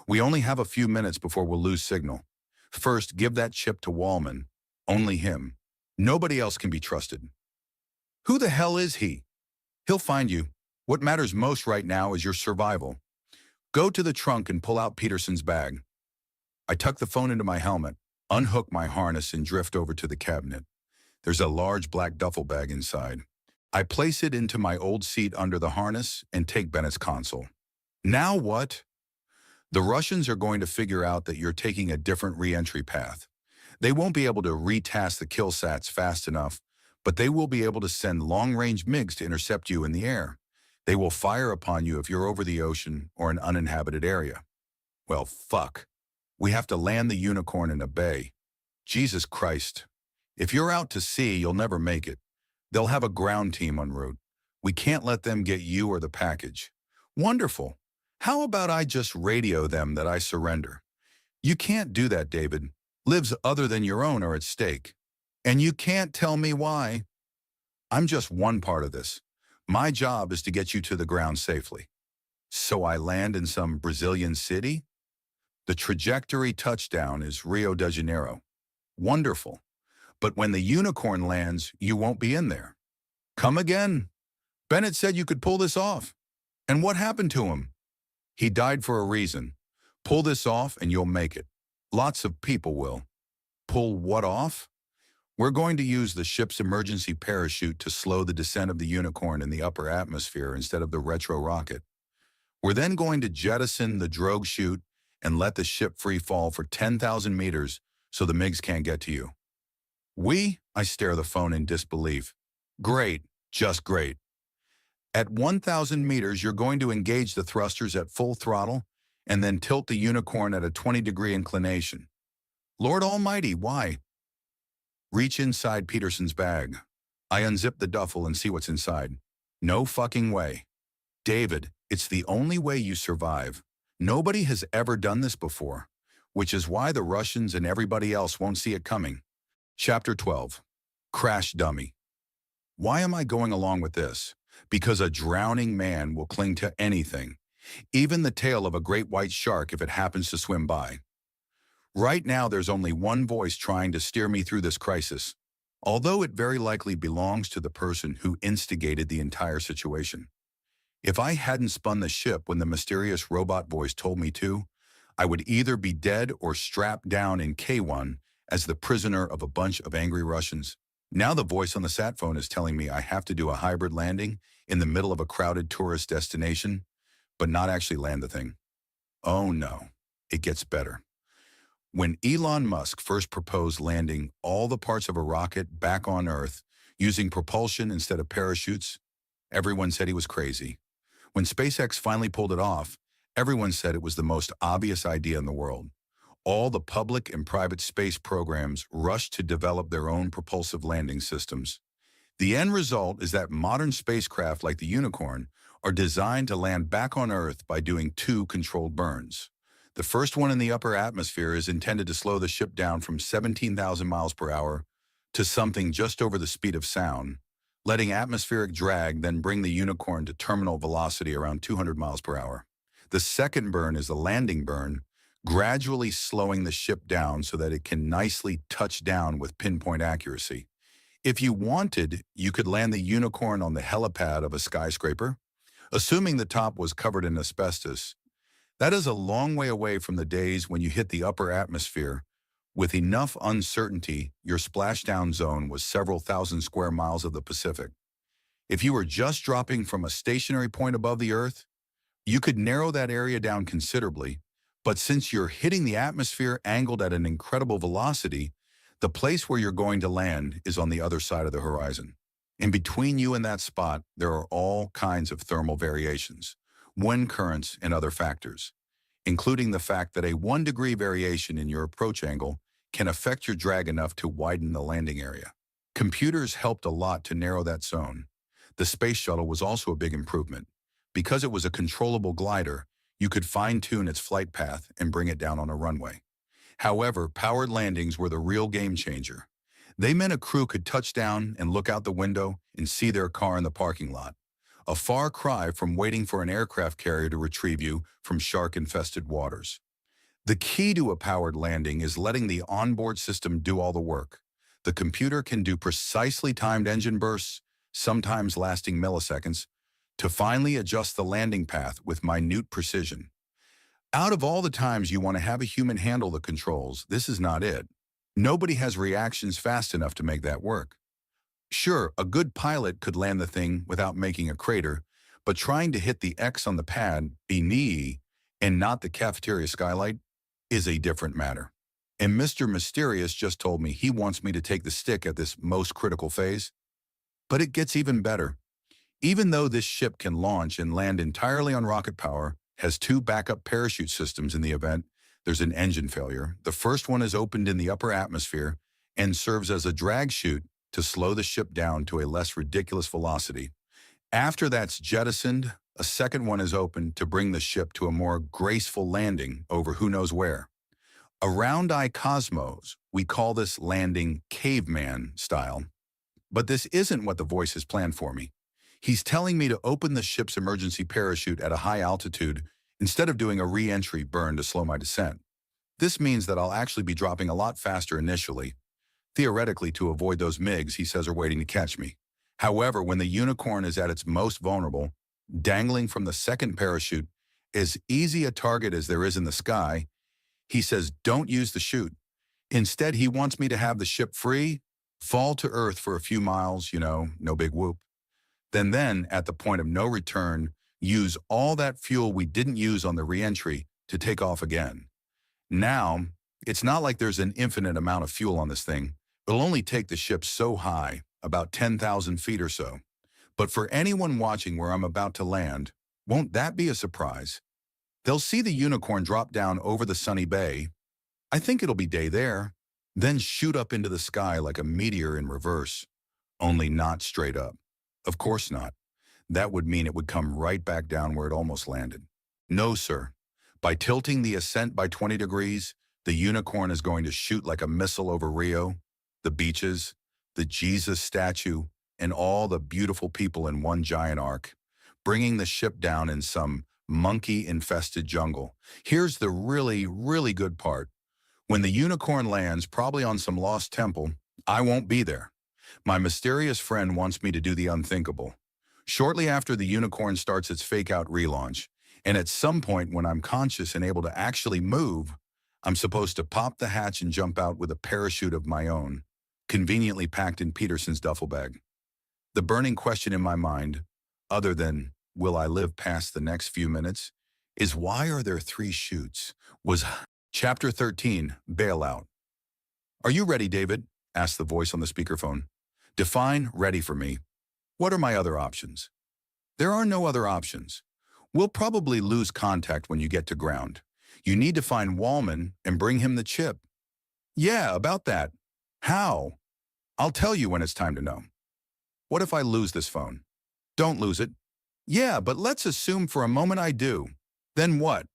We only have a few minutes before we'll lose signal. First, give that chip to Wallman. Only him. Nobody else can be trusted. Who the hell is he? He'll find you. What matters most right now is your survival. Go to the trunk and pull out Peterson's bag. I tuck the phone into my helmet, unhook my harness, and drift over to the cabinet. There's a large black duffel bag inside. I place it into my old seat under the harness and take Bennett's console. Now what? The Russians are going to figure out that you're taking a different re-entry path. They won't be able to retask the kill sats fast enough, but they will be able to send long-range MiGs to intercept you in the air. They will fire upon you if you're over the ocean or an uninhabited area. Well, fuck. We have to land the Unicorn in a bay. Jesus Christ. If you're out to sea, you'll never make it. They'll have a ground team en route. We can't let them get you or the package. Wonderful. How about I just radio them that I surrender? You can't do that, David. Lives other than your own are at stake. And you can't tell me why. I'm just one part of this. My job is to get you to the ground safely. So I land in some Brazilian city? The trajectory touchdown is Rio de Janeiro. Wonderful. But when the Unicorn lands, you won't be in there. Come again. Bennett said you could pull this off. And what happened to him? He died for a reason. Pull this off and you'll make it. Lots of people will. Pull what off? We're going to use the ship's emergency parachute to slow the descent of the Unicorn in the upper atmosphere instead of the retro rocket. We're then going to jettison the Drogue chute and let the ship free fall for 10,000 meters so the MiGs can't get to you. I stare the phone in disbelief. Great, just great. At 1,000 meters, you're going to engage the thrusters at full throttle and then tilt the Unicorn at a 20-degree inclination. Lord Almighty, why? Reach inside Peterson's bag. I unzip the duffel and see what's inside. No fucking way. David, it's the only way you survive. Nobody has ever done this before, which is why the Russians and everybody else won't see it coming. Chapter 12. Crash Dummy. Why am I going along with this? Because a drowning man will cling to anything, even the tail of a great white shark if it happens to swim by. Right now, there's only one voice trying to steer me through this crisis, although it very likely belongs to the person who instigated the entire situation. If I hadn't spun the ship when the mysterious robot voice told me to, I would either be dead or strapped down in K-1 as the prisoner of a bunch of angry Russians. Now the voice on the sat phone is telling me I have to do a hybrid landing in the middle of a crowded tourist destination, but not actually land the thing. Oh no, it gets better. When Elon Musk first proposed landing all the parts of a rocket back on Earth using propulsion instead of parachutes, everyone said he was crazy. When SpaceX finally pulled it off, everyone said it was the most obvious idea in the world. All the public and private space programs rushed to develop their own propulsive landing systems. The end result is that modern spacecraft like the Unicorn are designed to land back on Earth by doing two controlled burns. The first one in the upper atmosphere is intended to slow the ship down from 17,000 miles per hour to something just over the speed of sound, letting atmospheric drag then bring the Unicorn to terminal velocity around 200 miles per hour. The second burn is the landing burn, gradually slowing the ship down so that it can nicely touch down with pinpoint accuracy. If you wanted, you could land the unicorn on the helipad of a skyscraper, assuming the top was covered in asbestos. That is a long way away from the days when you hit the upper atmosphere. With enough uncertainty, your splashdown zone was several thousand square miles of the Pacific. If you were just dropping from a stationary point above the Earth, you could narrow that area down considerably, but since you're hitting the atmosphere angled at an incredible velocity, the place where you're going to land is on the other side of the horizon. In between you and that spot, there are all kinds of thermal variations, wind currents, and other factors, including the fact that a 1-degree variation in your approach angle can affect your drag enough to widen the landing area. Computers helped a lot to narrow that zone. The space shuttle was also a big improvement. Because it was a controllable glider, you could fine-tune its flight path and bring it down on a runway. However, powered landings were the real game changer. They meant a crew could touch down and look out the window and see their car in the parking lot. A far cry from waiting for an aircraft carrier to retrieve you from shark-infested waters. The key to a powered landing is letting the onboard system do all the work. The computer can do precisely timed engine bursts, sometimes lasting milliseconds, to finally adjust the landing path with minute precision. Out of all the times you want to have a human handle the controls, this is not it. Nobody has reactions fast enough to make that work. Sure, a good pilot could land the thing without making a crater, but trying to hit the X on the pad, beneath, and not the cafeteria skylight, is a different matter. And Mr. Mysterious just told me he wants me to take the stick at this most critical phase. But it gets even better. Even though this ship can launch and land entirely on rocket power, has 2 backup parachute systems in the event there's an engine failure. The first one is opened in the upper atmosphere and serves as a drag chute to slow the ship down to a less ridiculous velocity. After that's jettisoned, a second one is opened to bring the ship to a more graceful landing over who knows where. Around Cosmos, we call this landing caveman style. But this isn't what the voice has planned for me. He's telling me to open the ship's emergency parachute at a high altitude instead of doing a re-entry burn to slow my descent. This means that I'll actually be dropping a lot faster initially, theoretically to avoid those MiGs he says are waiting to catch me. However, when the unicorn is at its most vulnerable, dangling from the second parachute, as easy a target as there is in the sky, he says don't use the chute. Instead, he wants me to have the ship free, fall to Earth for a few miles, no big whoop. Then, at the point of no return, use all that fuel we didn't use on the re-entry to take off again. Now, it's not like there's an infinite amount of fuel on this thing. It'll only take the ship so high, about 10,000 feet or so. But for anyone watching where I'm about to land, won't that be a surprise? They'll see the unicorn drop down over the sunny bay. I think it'll be day there, then shoot up into the sky like a meteor in reverse, only not straight up. Of course not. That would mean it would come right back down where it almost landed. No, sir. By tilting the ascent by 20 degrees, the unicorn is going to shoot like a missile over Rio, the beaches, the Jesus statue, and all the beautiful people in one giant arc, bringing the ship down in some monkey-infested jungle. Here's the really, really good part. When the unicorn lands, probably on some lost temple, I won't be there. My mysterious friend wants me to do the unthinkable. Shortly after the unicorn starts its fake-out relaunch, and at some point when I'm conscious and able to actually move, I'm supposed to pop the hatch and jump out with a parachute of my own, conveniently packed in Peterson's duffel bag. The burning question in my mind, other than will I live past the next few minutes, is why are there 3 chutes? Was Chapter 13, Bailout. Are you ready, David? Asked the voice on the speakerphone. Define ready for me. What are my other options? There are no other options. We'll probably lose contact when you get to ground. You need to find Wallman and bring him the chip. Yeah, about that. How? I'll tell you when it's time to know. What if I lose this phone? Don't lose it. Yeah, but let's assume for a moment I do. Then what?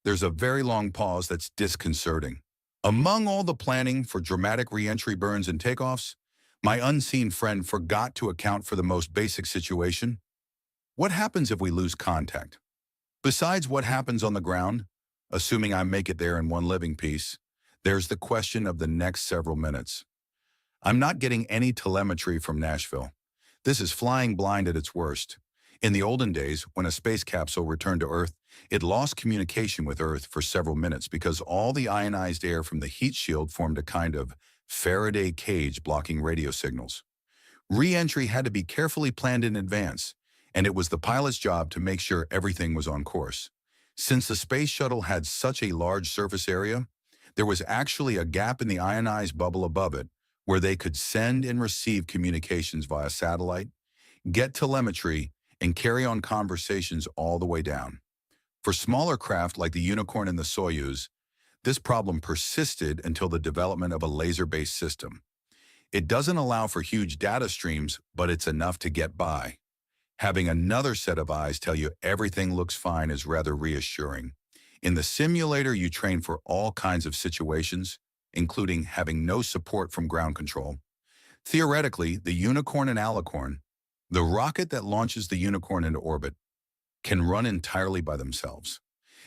There's a very long pause that's disconcerting. Among all the planning for dramatic re-entry burns and takeoffs, my unseen friend forgot to account for the most basic situation. What happens if we lose contact? Besides what happens on the ground, assuming I make it there in one living piece, there's the question of the next several minutes. I'm not getting any telemetry from Nashville. This is flying blind at its worst. In the olden days, when a space capsule returned to Earth, it lost communication with Earth for several minutes because all the ionized air from the heat shield formed a kind of Faraday cage blocking radio signals. Re-entry had to be carefully planned in advance, and it was the pilot's job to make sure everything was on course. Since the space shuttle had such a large surface area, there was actually a gap in the ionized bubble above it where they could send and receive communications via satellite, get telemetry, and carry on conversations all the way down. For smaller craft like the Unicorn and the Soyuz, this problem persisted until the development of a laser-based system. It doesn't allow for huge data streams, but it's enough to get by. Having another set of eyes tell you everything looks fine is rather reassuring. In the simulator, you train for all kinds of situations, including having no support from ground control. Theoretically, the Unicorn and Alicorn, the rocket that launches the Unicorn into orbit, can run entirely by themselves.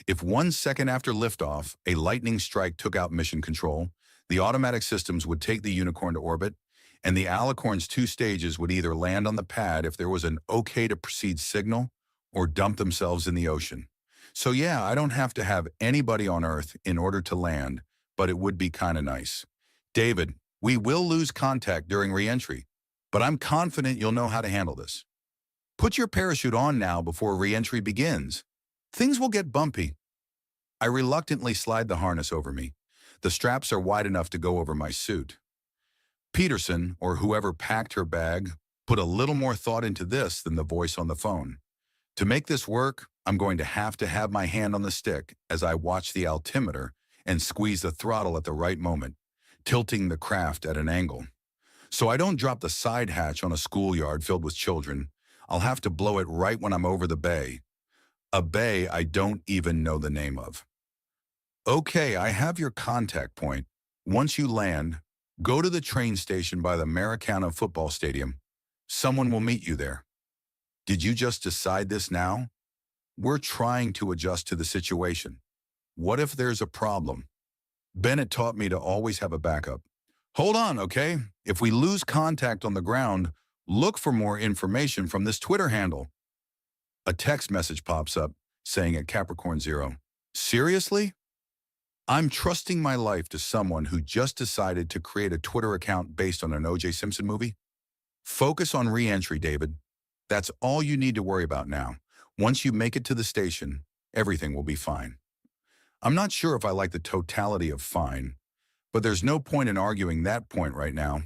If 1 second after liftoff, a lightning strike took out mission control, the automatic systems would take the Unicorn to orbit, and the Alicorn's 2 stages would either land on the pad if there was an okay to proceed signal or dump themselves in the ocean. So yeah, I don't have to have anybody on Earth in order to land, but it would be kind of nice. David, we will lose contact during re-entry, but I'm confident you'll know how to handle this. Put your parachute on now before re-entry begins. Things will get bumpy. I reluctantly slide the harness over me. The straps are wide enough to go over my suit. Peterson, or whoever packed her bag, put a little more thought into this than the voice on the phone. To make this work, I'm going to have my hand on the stick as I watch the altimeter and squeeze the throttle at the right moment, tilting the craft at an angle. So I don't drop the side hatch on a schoolyard filled with children. I'll have to blow it right when I'm over the bay. A bay I don't even know the name of. Okay, I have your contact point. Once you land, go to the train station by the Maracana football stadium. Someone will meet you there. Did you just decide this now? We're trying to adjust to the situation. What if there's a problem? Bennett taught me to always have a backup. Hold on, okay? If we lose contact on the ground, look for more information from this Twitter handle. A text message pops up saying at Capricorn 0. Seriously? I'm trusting my life to someone who just decided to create a Twitter account based on an O.J. Simpson movie? Focus on re-entry, David. That's all you need to worry about now. Once you make it to the station, everything will be fine. I'm not sure if I like the totality of fine, but there's no point in arguing that point right now.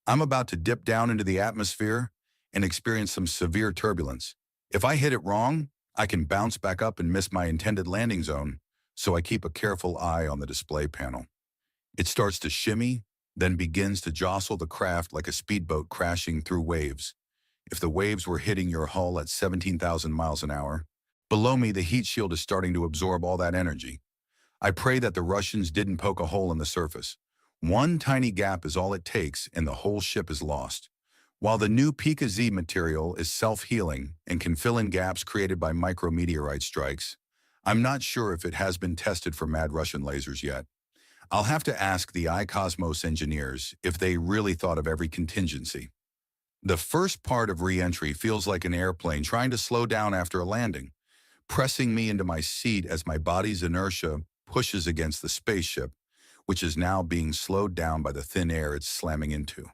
I'm about to dip down into the atmosphere and experience some severe turbulence. If I hit it wrong, I can bounce back up and miss my intended landing zone, so I keep a careful eye on the display panel. It starts to shimmy, then begins to jostle the craft like a speedboat crashing through waves. If the waves were hitting your hull at 17,000 miles an hour, below me the heat shield is starting to absorb all that energy. I pray that the Russians didn't poke a hole in the surface. One tiny gap is all it takes and the whole ship is lost. While the new Pika Z material is self-healing and can fill in gaps created by micrometeorite strikes, I'm not sure if it has been tested for mad Russian lasers yet. I'll have to ask the iCosmos engineers if they really thought of every contingency. The first part of re-entry feels like an airplane trying to slow down after a landing, pressing me into my seat as my body's inertia pushes against the spaceship, which is now being slowed down by the thin air it's slamming into.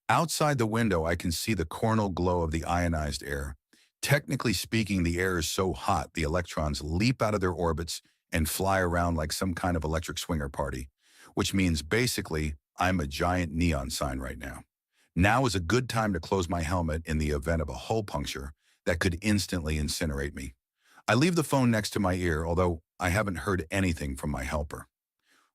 Outside the window, I can see the coronal glow of the ionized air. Technically speaking, the air is so hot the electrons leap out of their orbits and fly around like some kind of electric swinger party, which means basically I'm a giant neon sign right now. Now is a good time to close my helmet in the event of a hull puncture that could instantly incinerate me. I leave the phone next to my ear, although I haven't heard anything from my helper.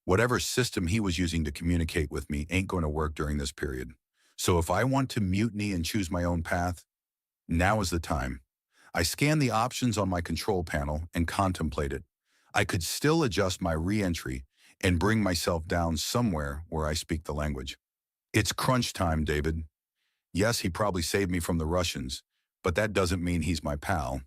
Whatever system he was using to communicate with me ain't going to work during this period. So if I want to mutiny and choose my own path, now is the time. I scan the options on my control panel and contemplate it. I could still adjust my re-entry and bring myself down somewhere where I speak the language. It's crunch time, David. Yes, he probably saved me from the Russians, but that doesn't mean he's my pal.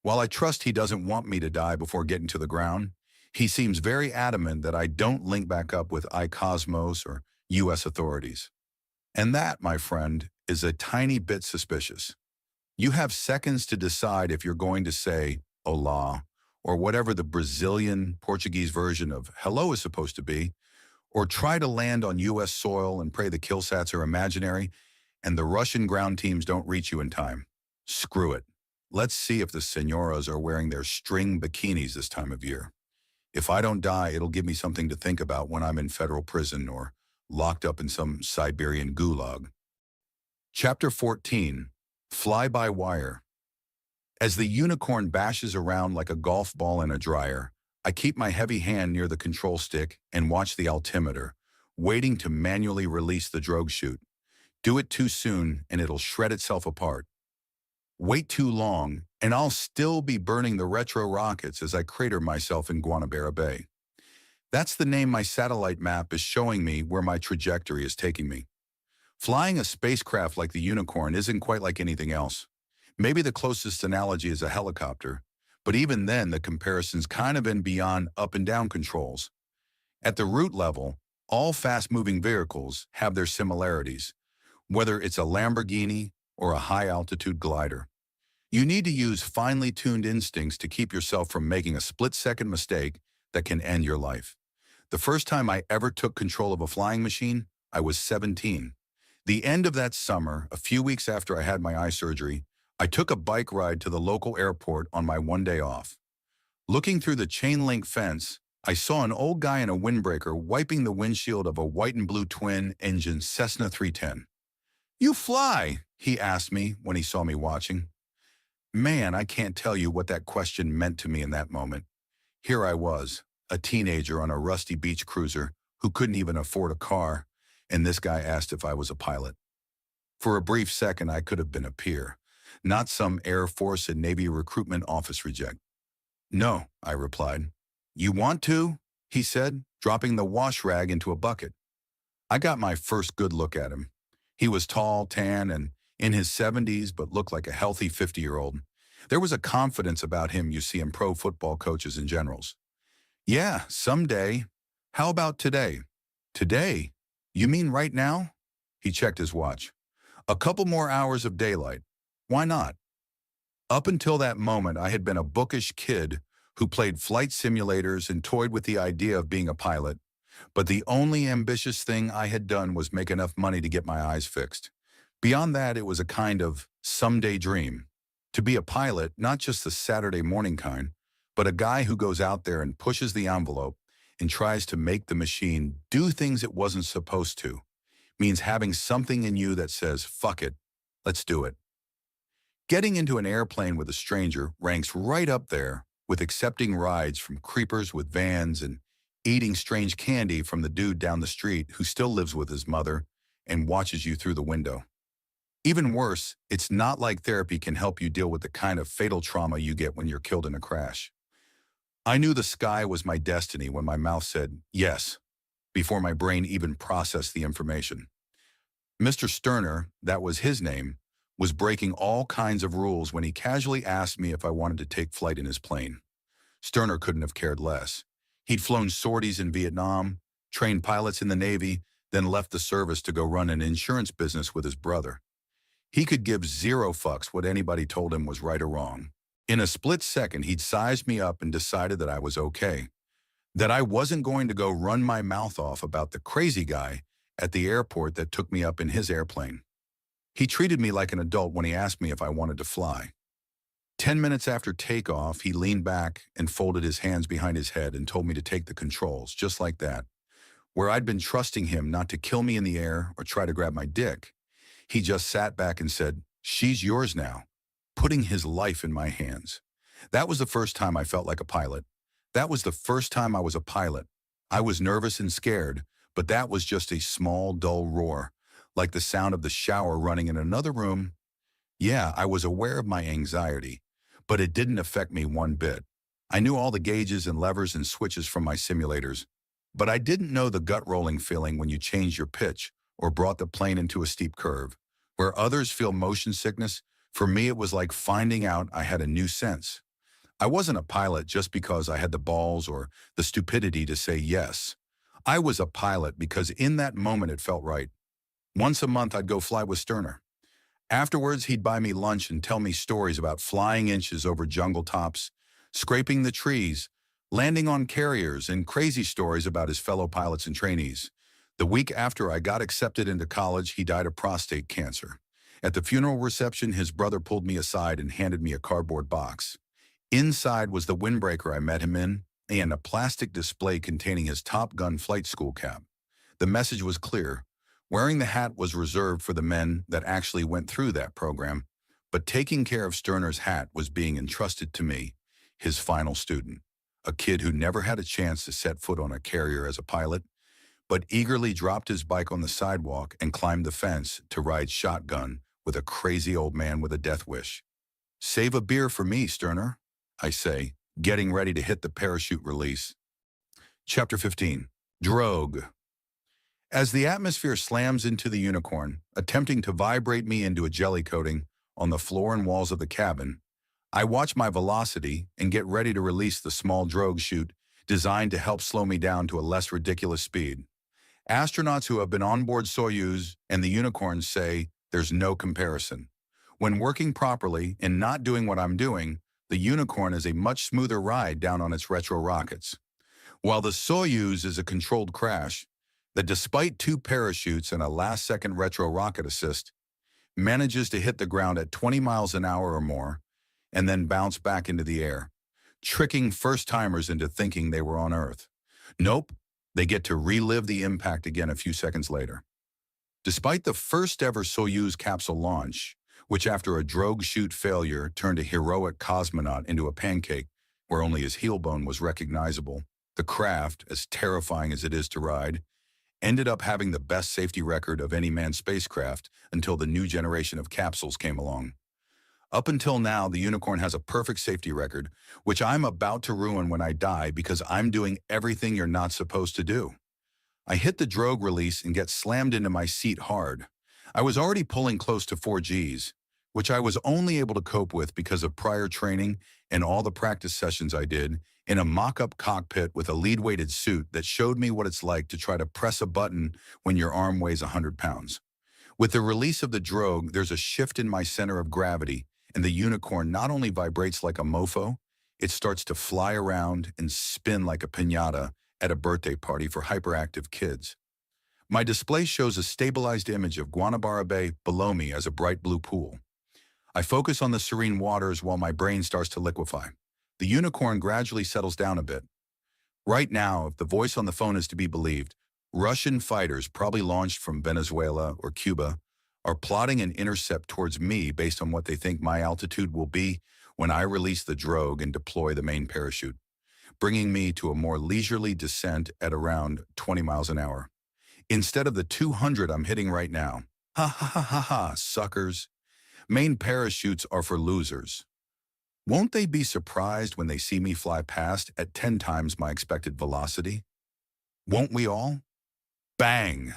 While I trust he doesn't want me to die before getting to the ground, He seems very adamant that I don't link back up with iCosmos or US authorities. And that, my friend, is a tiny bit suspicious. You have seconds to decide if you're going to say "Olá" or whatever the Brazilian Portuguese version of hello is supposed to be, or try to land on US soil and pray the killsats are imaginary and the Russian ground teams don't reach you in time. Screw it. Let's see if the senoras are wearing their string bikinis this time of year. If I don't die, it'll give me something to think about when I'm in federal prison or locked up in some Siberian gulag. Chapter 14, Fly-by-Wire. As the unicorn bashes around like a golf ball in a dryer, I keep my heavy hand near the control stick and watch the altimeter, waiting to manually release the drogue chute. Do it too soon and it'll shred itself apart. Wait too long and I'll still be burning the retro rockets as I crater myself in Guanabara Bay. That's the name my satellite map is showing me where my trajectory is taking me. Flying a spacecraft like the Unicorn isn't quite like anything else. Maybe the closest analogy is a helicopter, but even then the comparison's kind of in beyond up and down controls. At the root level, all fast-moving vehicles have their similarities, whether it's a Lamborghini or a high-altitude glider. You need to use finely tuned instincts to keep yourself from making a split-second mistake that can end your life. The first time I ever took control of a flying machine, I was 17. The end of that summer, a few weeks after I had my eye surgery, I took a bike ride to the local airport on my one day off. Looking through the chain-link fence, I saw an old guy in a windbreaker wiping the windshield of a white and blue twin-engine Cessna 310. "You fly?" he asked me when he saw me watching. Man, I can't tell you what that question meant to me in that moment. Here I was, a teenager on a rusty beach cruiser who couldn't even afford a car, and this guy asked if I was a pilot. For a brief second, I could have been a peer, not some Air Force and Navy recruitment office reject. "No," I replied. "You want to?" he said, dropping the wash rag into a bucket. I got my first good look at him. He was tall, tan, and in his 70s, but looked like a healthy 50-year-old. There was a confidence about him you see in pro football coaches and generals. "Yeah, someday. How about today?" "Today? You mean right now?" He checked his watch. "A couple more hours of daylight. Why not?" Up until that moment, I had been a bookish kid who played flight simulators and toyed with the idea of being a pilot, but the only ambitious thing I had done was make enough money to get my eyes fixed. Beyond that, it was a kind of someday dream. To be a pilot, not just the Saturday morning kind, but a guy who goes out there and pushes the envelope and tries to make the machine do things it wasn't supposed to, means having something in you that says, "Fuck it, let's do it." Getting into an airplane with a stranger ranks right up there with accepting rides from creepers with vans and eating strange candy from the dude down the street who still lives with his mother and watches you through the window. Even worse, it's not like therapy can help you deal with the kind of fatal trauma you get when you're killed in a crash. I knew the sky was my destiny when my mouth said yes, before my brain even processed the information. Mr. Sterner, that was his name, was breaking all kinds of rules when he casually asked me if I wanted to take flight in his plane. Sterner couldn't have cared less. He'd flown sorties in Vietnam, trained pilots in the Navy, then left the service to go run an insurance business with his brother. He could give zero fucks what anybody told him was right or wrong. In a split second, he'd sized me up and decided that I was okay, that I wasn't going to go run my mouth off about the crazy guy at the airport that took me up in his airplane. He treated me like an adult when he asked me if I wanted to fly. 10 minutes after takeoff, he leaned back and folded his hands behind his head and told me to take the controls, just like that. Where I'd been trusting him not to kill me in the air or try to grab my dick, he just sat back and said, "She's yours now," putting his life in my hands. That was the first time I felt like a pilot. That was the first time I was a pilot. I was nervous and scared, but that was just a small, dull roar, like the sound of the shower running in another room. Yeah, I was aware of my anxiety, but it didn't affect me one bit. I knew all the gauges and levers and switches from my simulators, but I didn't know the gut-rolling feeling when you changed your pitch or brought the plane into a steep curve. Where others feel motion sickness, for me it was like finding out I had a new sense. I wasn't a pilot just because I had the balls or the stupidity to say yes. I was a pilot because in that moment it felt right. Once a month I'd go fly with Sterner. Afterwards he'd buy me lunch and tell me stories about flying inches over jungle tops, scraping the trees, landing on carriers, and crazy stories about his fellow pilots and trainees. The week after I got accepted into college, he died of prostate cancer. At the funeral reception, his brother pulled me aside and handed me a cardboard box. Inside was the windbreaker I met him in and a plastic display containing his Top Gun flight school cap. The message was clear. Wearing the hat was reserved for the men that actually went through that program, but taking care of Sterner's hat was being entrusted to me, his final student, a kid who never had a chance to set foot on a carrier as a pilot, but eagerly dropped his bike on the sidewalk and climbed the fence to ride shotgun with a crazy old man with a death wish. "Save a beer for me, Sterner," I say, getting ready to hit the parachute release. Chapter 15. Drogue. As the atmosphere slams into the unicorn, attempting to vibrate me into a jelly coating on the floor and walls of the cabin, I watch my velocity and get ready to release the small drogue chute designed to help slow me down to a less ridiculous speed. Astronauts who have been on board Soyuz and the unicorns say there's no comparison. When working properly and not doing what I'm doing, the unicorn is a much smoother ride down on its retro rockets. While the Soyuz is a controlled crash, that despite 2 parachutes and a last-second retro rocket assist, manages to hit the ground at 20 miles an hour or more and then bounce back into the air, tricking first-timers into thinking they were on Earth. Nope, they get to relive the impact again a few seconds later. Despite the first-ever Soyuz capsule launch, which after a drogue chute failure turned a heroic cosmonaut into a pancake where only his heel bone was recognizable, the craft, as terrifying as it is to ride, ended up having the best safety record of any manned spacecraft until the new generation of capsules came along. Up until now, the Unicorn has a perfect safety record, which I'm about to ruin when I die because I'm doing everything you're not supposed to do. I hit the drogue release and get slammed into my seat hard. I was already pulling close to 4 Gs, which I was only able to cope with because of prior training and all the practice sessions I did in a mock-up cockpit with a lead-weighted suit that showed me what it's like to try to press a button when your arm weighs 100 pounds. With the release of the drogue, there's a shift in my center of gravity, and the Unicorn not only vibrates like a mofo, it starts to fly around and spin like a piñata at a birthday party for hyperactive kids. My display shows a stabilized image of Guanabara Bay below me as a bright blue pool. I focus on the serene waters while my brain starts to liquefy. The Unicorn gradually settles down a bit. Right now, if the voice on the phone is to be believed, Russian fighters, probably launched from Venezuela or Cuba, are plotting an intercept towards me based on what they think my altitude will be when I release the drogue and deploy the main parachute, bringing me to a more leisurely descent at around 20 miles an hour. Instead of the 200 I'm hitting right now. Ha ha ha ha ha, suckers. Main parachutes are for losers. Won't they be surprised when they see me fly past at 10 times my expected velocity? Won't we all? Bang!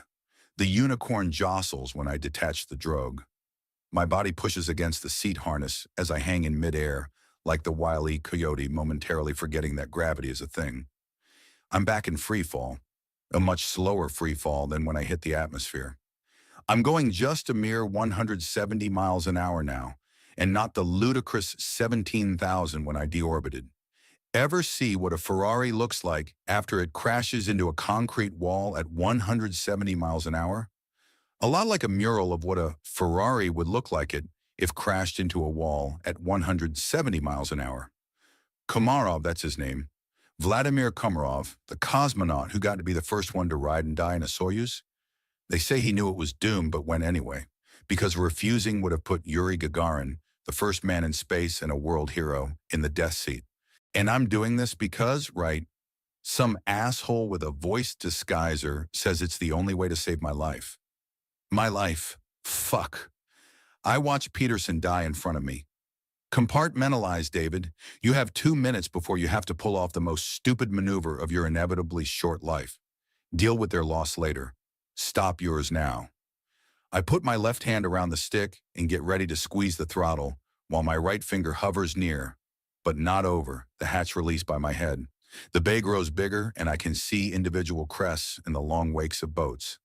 The Unicorn jostles when I detach the drogue. My body pushes against the seat harness as I hang in midair, like the Wile E. Coyote momentarily forgetting that gravity is a thing. I'm back in free fall, a much slower free fall than when I hit the atmosphere. I'm going just a mere 170 miles an hour now, and not the ludicrous 17,000 when I deorbited. Ever see what a Ferrari looks like after it crashes into a concrete wall at 170 miles an hour? A lot like a mural of what a Ferrari would look like it if crashed into a wall at 170 miles an hour. Komarov, that's his name. Vladimir Komarov, the cosmonaut who got to be the first one to ride and die in a Soyuz. They say he knew it was doomed but went anyway, because refusing would have put Yuri Gagarin, the first man in space and a world hero, in the death seat. And I'm doing this because, right, some asshole with a voice disguiser says it's the only way to save my life. My life. Fuck. I watch Peterson die in front of me. Compartmentalize, David. You have 2 minutes before you have to pull off the most stupid maneuver of your inevitably short life. Deal with their loss later. Stop yours now. I put my left hand around the stick and get ready to squeeze the throttle while my right finger hovers near, But not over. The hatch released by my head. The bay grows bigger, and I can see individual crests in the long wakes of boats.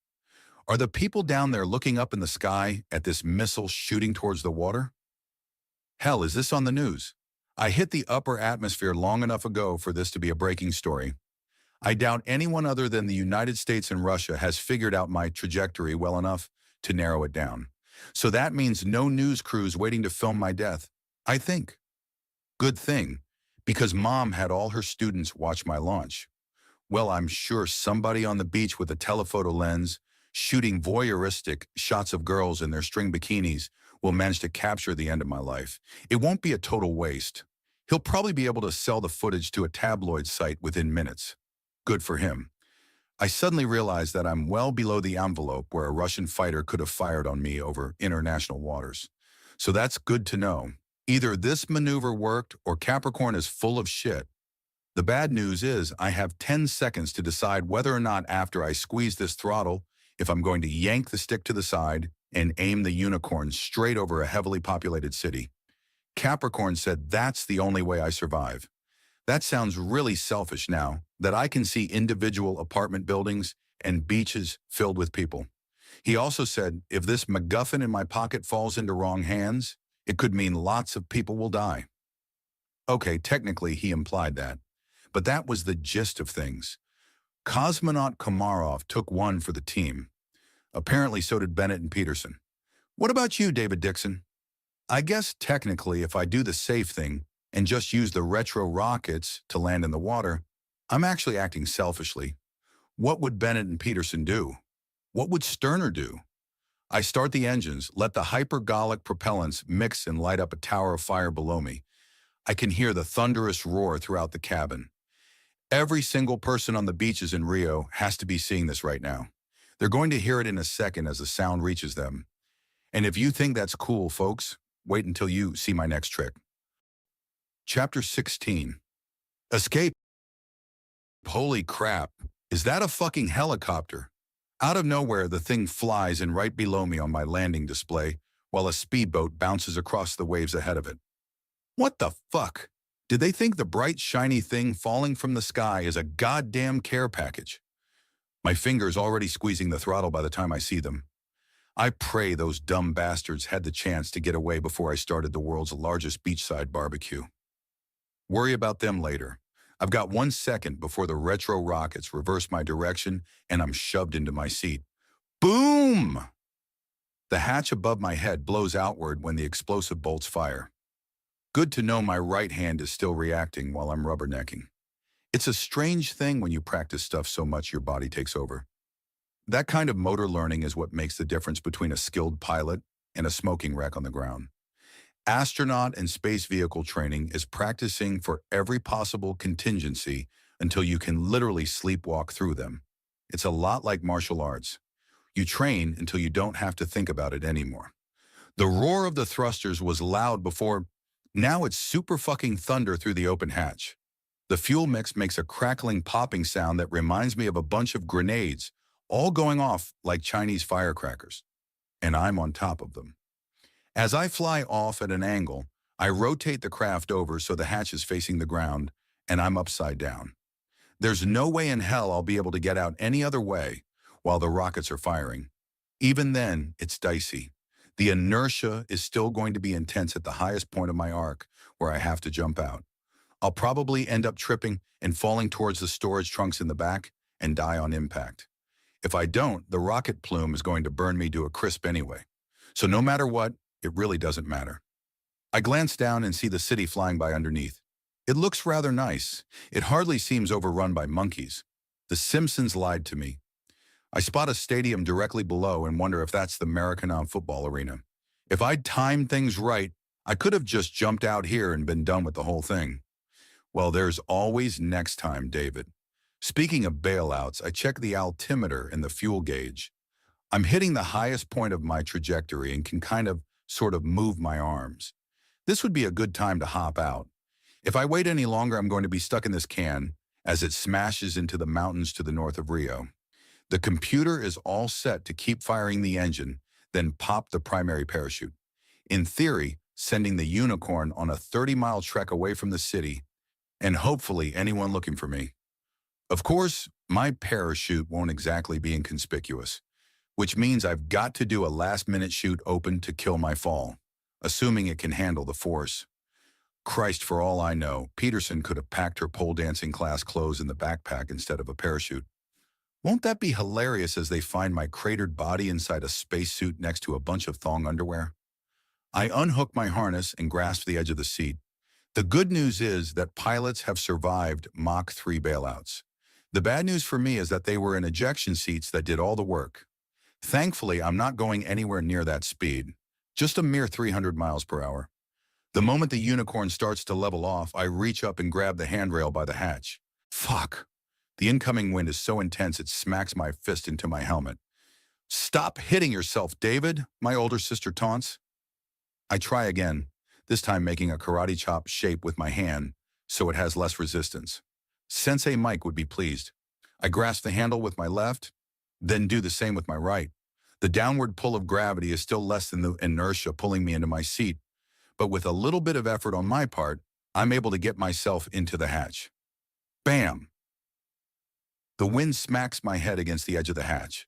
Are the people down there looking up in the sky at this missile shooting towards the water? Hell, is this on the news? I hit the upper atmosphere long enough ago for this to be a breaking story. I doubt anyone other than the United States and Russia has figured out my trajectory well enough to narrow it down. So that means no news crews waiting to film my death, I think. Good thing, because Mom had all her students watch my launch. Well, I'm sure somebody on the beach with a telephoto lens, shooting voyeuristic shots of girls in their string bikinis, will manage to capture the end of my life. It won't be a total waste. He'll probably be able to sell the footage to a tabloid site within minutes. Good for him. I suddenly realized that I'm well below the envelope where a Russian fighter could have fired on me over international waters. So that's good to know. Either this maneuver worked or Capricorn is full of shit. The bad news is I have 10 seconds to decide whether or not after I squeeze this throttle, if I'm going to yank the stick to the side and aim the unicorn straight over a heavily populated city. Capricorn said that's the only way I survive. That sounds really selfish now, that I can see individual apartment buildings and beaches filled with people. He also said, if this MacGuffin in my pocket falls into wrong hands, it could mean lots of people will die. Okay, technically he implied that, but that was the gist of things. Cosmonaut Komarov took one for the team. Apparently so did Bennett and Peterson. What about you, David Dixon? I guess technically if I do the safe thing and just use the retro rockets to land in the water, I'm actually acting selfishly. What would Bennett and Peterson do? What would Sterner do? I start the engines, let the hypergolic propellants mix and light up a tower of fire below me. I can hear the thunderous roar throughout the cabin. Every single person on the beaches in Rio has to be seeing this right now. They're going to hear it in a second as the sound reaches them. And if you think that's cool, folks, wait until you see my next trick. Chapter 16. Escape. Holy crap, is that a fucking helicopter? Out of nowhere, the thing flies in right below me on my landing display, while a speedboat bounces across the waves ahead of it. What the fuck? Did they think the bright, shiny thing falling from the sky is a goddamn care package? My finger's already squeezing the throttle by the time I see them. I pray those dumb bastards had the chance to get away before I started the world's largest beachside barbecue. Worry about them later. I've got 1 second before the retro rockets reverse my direction and I'm shoved into my seat. Boom! The hatch above my head blows outward when the explosive bolts fire. Good to know my right hand is still reacting while I'm rubbernecking. It's a strange thing when you practice stuff so much your body takes over. That kind of motor learning is what makes the difference between a skilled pilot and a smoking wreck on the ground. Astronaut and space vehicle training is practicing for every possible contingency until you can literally sleepwalk through them. It's a lot like martial arts. You train until you don't have to think about it anymore. The roar of the thrusters was loud before. Now it's super fucking thunder through the open hatch. The fuel mix makes a crackling popping sound that reminds me of a bunch of grenades, all going off like Chinese firecrackers. And I'm on top of them. As I fly off at an angle, I rotate the craft over so the hatch is facing the ground, and I'm upside down. There's no way in hell I'll be able to get out any other way while the rockets are firing. Even then, it's dicey. The inertia is still going to be intense at the highest point of my arc, where I have to jump out. I'll probably end up tripping and falling towards the storage trunks in the back and die on impact. If I don't, the rocket plume is going to burn me to a crisp anyway. So no matter what, it really doesn't matter. I glance down and see the city flying by underneath. It looks rather nice. It hardly seems overrun by monkeys. The Simpsons lied to me. I spot a stadium directly below and wonder if that's the Maracana football arena. If I'd timed things right, I could have just jumped out here and been done with the whole thing. Well, there's always next time, David. Speaking of bailouts, I check the altimeter and the fuel gauge. I'm hitting the highest point of my trajectory and can sort of move my arms. This would be a good time to hop out. If I wait any longer, I'm going to be stuck in this can as it smashes into the mountains to the north of Rio. The computer is all set to keep firing the engine, then pop the primary parachute. In theory, sending the unicorn on a 30-mile trek away from the city and hopefully anyone looking for me. Of course, my parachute won't exactly be inconspicuous, which means I've got to do a last-minute chute open to kill my fall, assuming it can handle the force. Christ, for all I know, Peterson could have packed her pole dancing class clothes in the backpack instead of a parachute. Won't that be hilarious as they find my cratered body inside a spacesuit next to a bunch of thong underwear? I unhook my harness and grasp the edge of the seat. The good news is that pilots have survived Mach 3 bailouts. The bad news for me is that they were in ejection seats that did all the work. Thankfully, I'm not going anywhere near that speed, just a mere 300 miles per hour. The moment the unicorn starts to level off, I reach up and grab the handrail by the hatch. Fuck. The incoming wind is so intense it smacks my fist into my helmet. Stop hitting yourself, David, my older sister taunts. I try again, this time making a karate chop shape with my hand so it has less resistance. Sensei Mike would be pleased. I grasp the handle with my left, then do the same with my right. The downward pull of gravity is still less than the inertia pulling me into my seat, but with a little bit of effort on my part, I'm able to get myself into the hatch. Bam! The wind smacks my head against the edge of the hatch.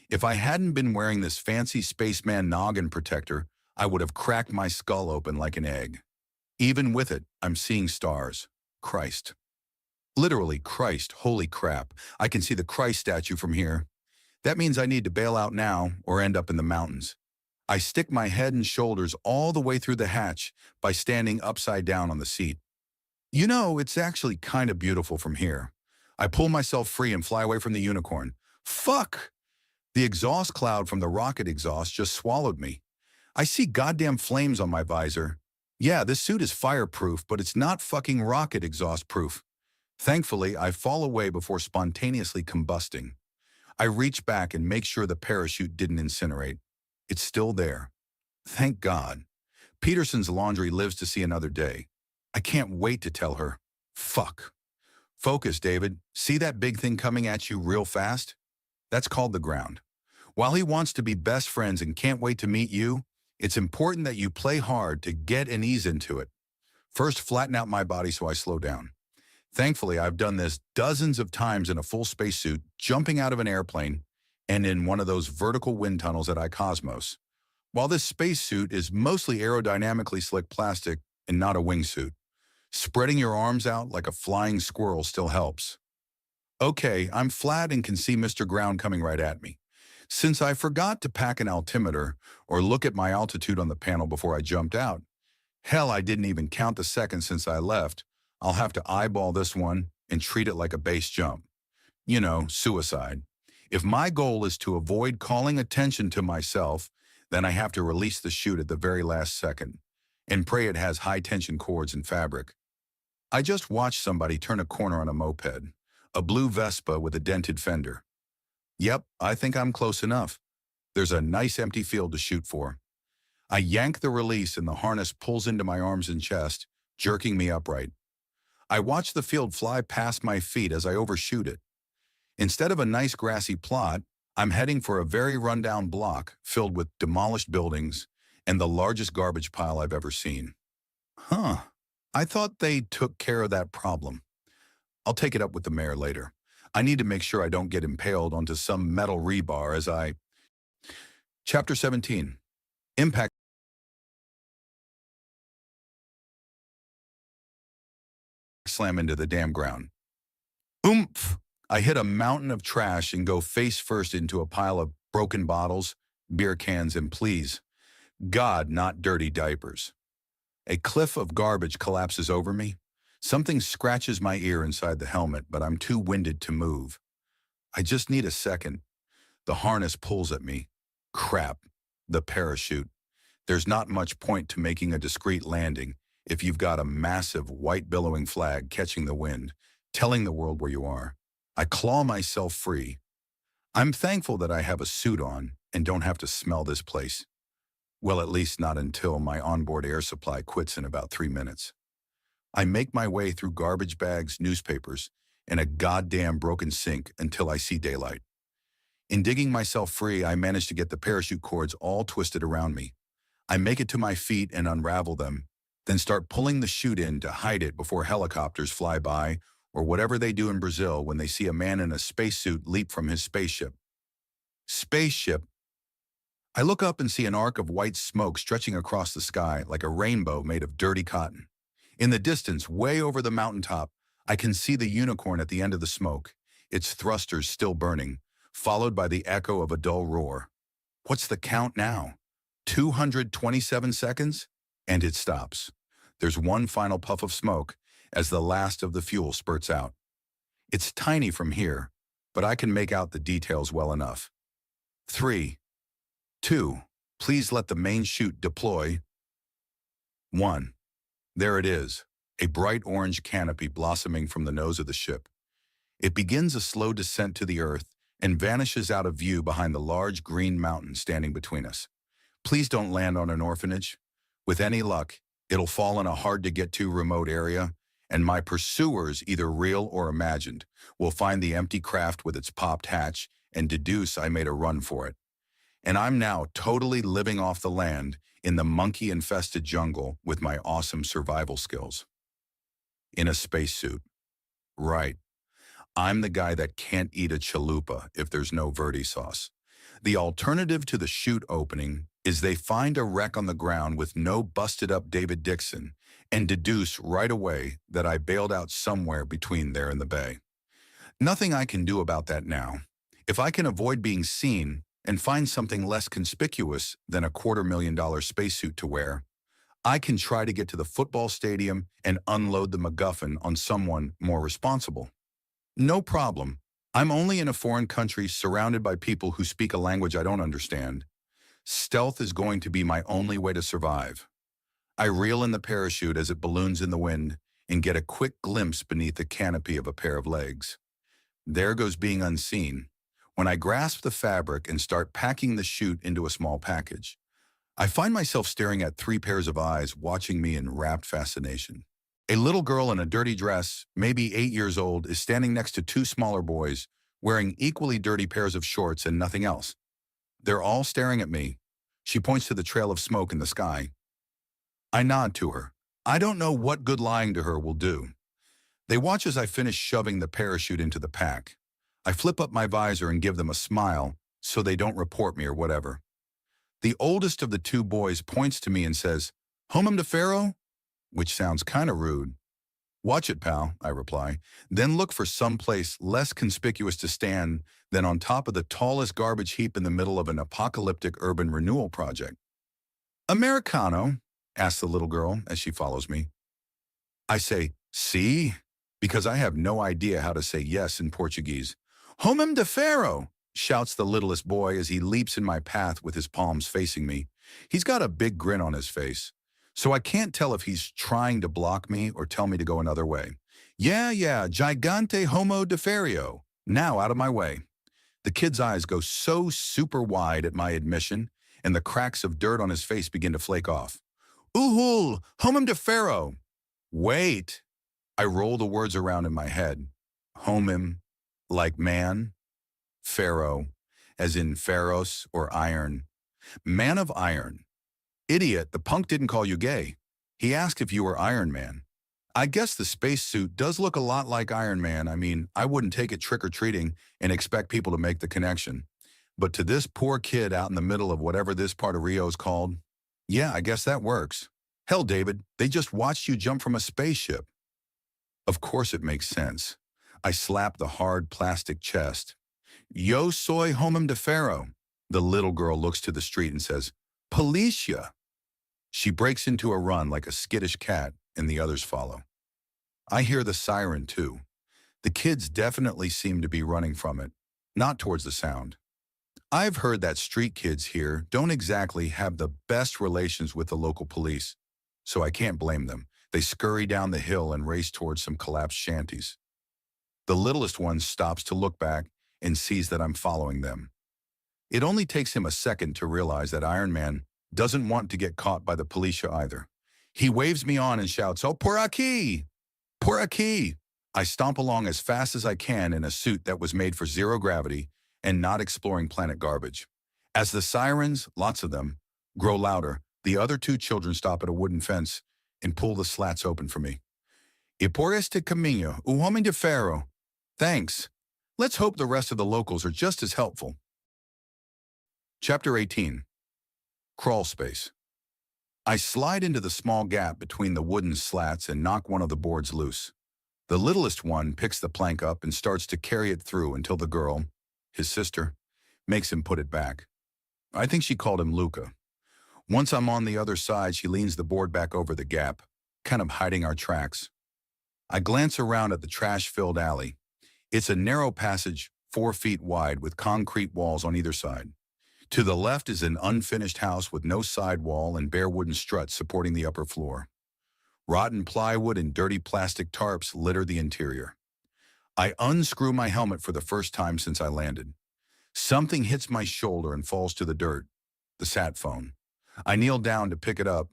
If I hadn't been wearing this fancy spaceman noggin protector, I would have cracked my skull open like an egg. Even with it, I'm seeing stars. Christ. Literally, Christ, holy crap. I can see the Christ statue from here. That means I need to bail out now or end up in the mountains. I stick my head and shoulders all the way through the hatch by standing upside down on the seat. You know, it's actually kind of beautiful from here. I pull myself free and fly away from the unicorn. Fuck! The exhaust cloud from the rocket exhaust just swallowed me. I see goddamn flames on my visor. Yeah, this suit is fireproof, but it's not fucking rocket exhaust proof. Thankfully, I fall away before spontaneously combusting. I reach back and make sure the parachute didn't incinerate. It's still there. Thank God. Peterson's laundry lives to see another day. I can't wait to tell her. Fuck. Focus, David. See that big thing coming at you real fast? That's called the ground. While he wants to be best friends and can't wait to meet you, it's important that you play hard to get and ease into it. First, flatten out my body so I slow down. Thankfully, I've done this dozens of times in a full spacesuit, jumping out of an airplane, and in one of those vertical wind tunnels at iCosmos. While this spacesuit is mostly aerodynamically slick plastic and not a wingsuit, spreading your arms out like a flying squirrel still helps. Okay, I'm flat and can see Mr. Ground coming right at me. Since I forgot to pack an altimeter or look at my altitude on the panel before I jumped out, hell, I didn't even count the seconds since I left, I'll have to eyeball this one and treat it like a base jump. You know, suicide. If my goal is to avoid calling attention to myself, then I have to release the chute at the very last second and pray it has high-tension cords and fabric. I just watched somebody turn a corner on a moped, a blue Vespa with a dented fender. Yep, I think I'm close enough. There's a nice empty field to shoot for. I yank the release and the harness pulls into my arms and chest, jerking me upright. I watch the field fly past my feet as I overshoot it. Instead of a nice grassy plot, I'm heading for a very rundown block filled with demolished buildings and the largest garbage pile I've ever seen. Huh, I thought they took care of that problem. I'll take it up with the mayor later. I need to make sure I don't get impaled onto some metal rebar as I... Chapter 17. Impact. Slam into the damn ground. Oomph! I hit a mountain of trash and go face first into a pile of broken bottles, beer cans, and please, God, not dirty diapers. A cliff of garbage collapses over me. Something scratches my ear inside the helmet, but I'm too winded to move. I just need a second. The harness pulls at me. Crap. The parachute. There's not much point to making a discreet landing if you've got a massive white billowing flag catching the wind, telling the world where you are. I claw myself free. I'm thankful that I have a suit on and don't have to smell this place. Well, at least not until my onboard air supply quits in about 3 minutes. I make my way through garbage bags, newspapers, and a goddamn broken sink until I see daylight. In digging myself free, I manage to get the parachute cords all twisted around me. I make it to my feet and unravel them, then start pulling the chute in to hide it before helicopters fly by or whatever they do in Brazil when they see a man in a spacesuit leap from his spaceship. Spaceship. I look up and see an arc of white smoke stretching across the sky like a rainbow made of dirty cotton. In the distance, way over the mountaintop, I can see the unicorn at the end of the smoke, its thrusters still burning, followed by the echo of a dull roar. What's the count now? 227 seconds? And it stops. There's one final puff of smoke as the last of the fuel spurts out. It's tiny from here, but I can make out the details well enough. 3, 2, please let the main chute deploy. 1. There it is, a bright orange canopy blossoming from the nose of the ship. It begins a slow descent to the earth and vanishes out of view behind the large green mountain standing between us. Please don't land on an orphanage. With any luck, it'll fall in a hard-to-get-to remote area, and my pursuers, either real or imagined, will find the empty craft with its popped hatch and deduce I made a run for it. And I'm now totally living off the land in the monkey-infested jungle with my awesome survival skills. In a spacesuit. Right. I'm the guy that can't eat a chalupa if there's no verde sauce. The alternative to the chute opening is they find a wreck on the ground with no busted-up David Dixon and deduce right away that I bailed out somewhere between there and the bay. Nothing I can do about that now. If I can avoid being seen and find something less conspicuous than a $250,000 spacesuit to wear, I can try to get to the football stadium and unload the MacGuffin on someone more responsible. No problem. I'm only in a foreign country surrounded by people who speak a language I don't understand. Stealth is going to be my only way to survive. I reel in the parachute as it balloons in the wind and get a quick glimpse beneath the canopy of a pair of legs. There goes being unseen. When I grasp the fabric and start packing the chute into a small package, I find myself staring at 3 pairs of eyes watching me in rapt fascination. A little girl in a dirty dress, maybe 8 years old, is standing next to 2 smaller boys wearing equally dirty pairs of shorts and nothing else. They're all staring at me. She points to the trail of smoke in the sky. I nod to her. I don't know what good lying to her will do. They watch as I finish shoving the parachute into the pack. I flip up my visor and give them a smile so they don't report me or whatever. The oldest of the 2 boys points to me and says, "Homem de Ferro?" Which sounds kind of rude. "Watch it, pal," I reply. Then look for some place less conspicuous to stand than on top of the tallest garbage heap in the middle of an apocalyptic urban renewal project. "Americano?" asks the little girl as she follows me. I say, "Si?" because I have no idea how to say yes in Portuguese. "Homem de Ferro!" shouts the littlest boy as he leaps in my path with his palms facing me. He's got a big grin on his face, so I can't tell if he's trying to block me or tell me to go another way. Yeah, gigante homo de ferro. Now out of my way. The kid's eyes go so super wide at my admission, and the cracks of dirt on his face begin to flake off. Uhul, homem de ferro. Wait. I roll the words around in my head. Homem, like man. Ferro, as in Pharos or iron. Man of iron. Idiot, the punk didn't call you gay. He asked if you were Iron Man. I guess the spacesuit does look a lot like Iron Man. I mean, I wouldn't take it trick-or-treating and expect people to make the connection. But to this poor kid out in the middle of whatever this part of Rio is called, yeah, I guess that works. Hell, David, they just watched you jump from a spaceship. Of course it makes sense. I slap the hard plastic chest. Yo soy homem de ferro. The little girl looks to the street and says, Policia. She breaks into a run like a skittish cat, and the others follow. I hear the siren too. The kids definitely seem to be running from it, not towards the sound. I've heard that street kids here don't exactly have the best relations with the local police, so I can't blame them. They scurry down the hill and race towards some collapsed shanties. The littlest one stops to look back and sees that I'm following them. It only takes him a second to realize that Iron Man doesn't want to get caught by the policia either. He waves me on and shouts, "Oh, por aquí! Por aquí!" I stomp along as fast as I can in a suit that was made for zero gravity and not exploring planet garbage. As the sirens, lots of them, grow louder, The other two children stop at a wooden fence and pull the slats open for me. "Y por este camino, un hombre de ferro." Thanks. Let's hope the rest of the locals are just as helpful. Chapter 18. Crawl Space. I slide into the small gap between the wooden slats and knock one of the boards loose. The littlest one picks the plank up and starts to carry it through until the girl, his sister, makes him put it back. I think she called him Luca. Once I'm on the other side, she leans the board back over the gap, kind of hiding our tracks. I glance around at the trash-filled alley. It's a narrow passage, 4 feet wide, with concrete walls on either side. To the left is an unfinished house with no sidewall and bare wooden struts supporting the upper floor. Rotten plywood and dirty plastic tarps litter the interior. I unscrew my helmet for the first time since I landed. Something hits my shoulder and falls to the dirt. The sat phone. I kneel down to pick it up.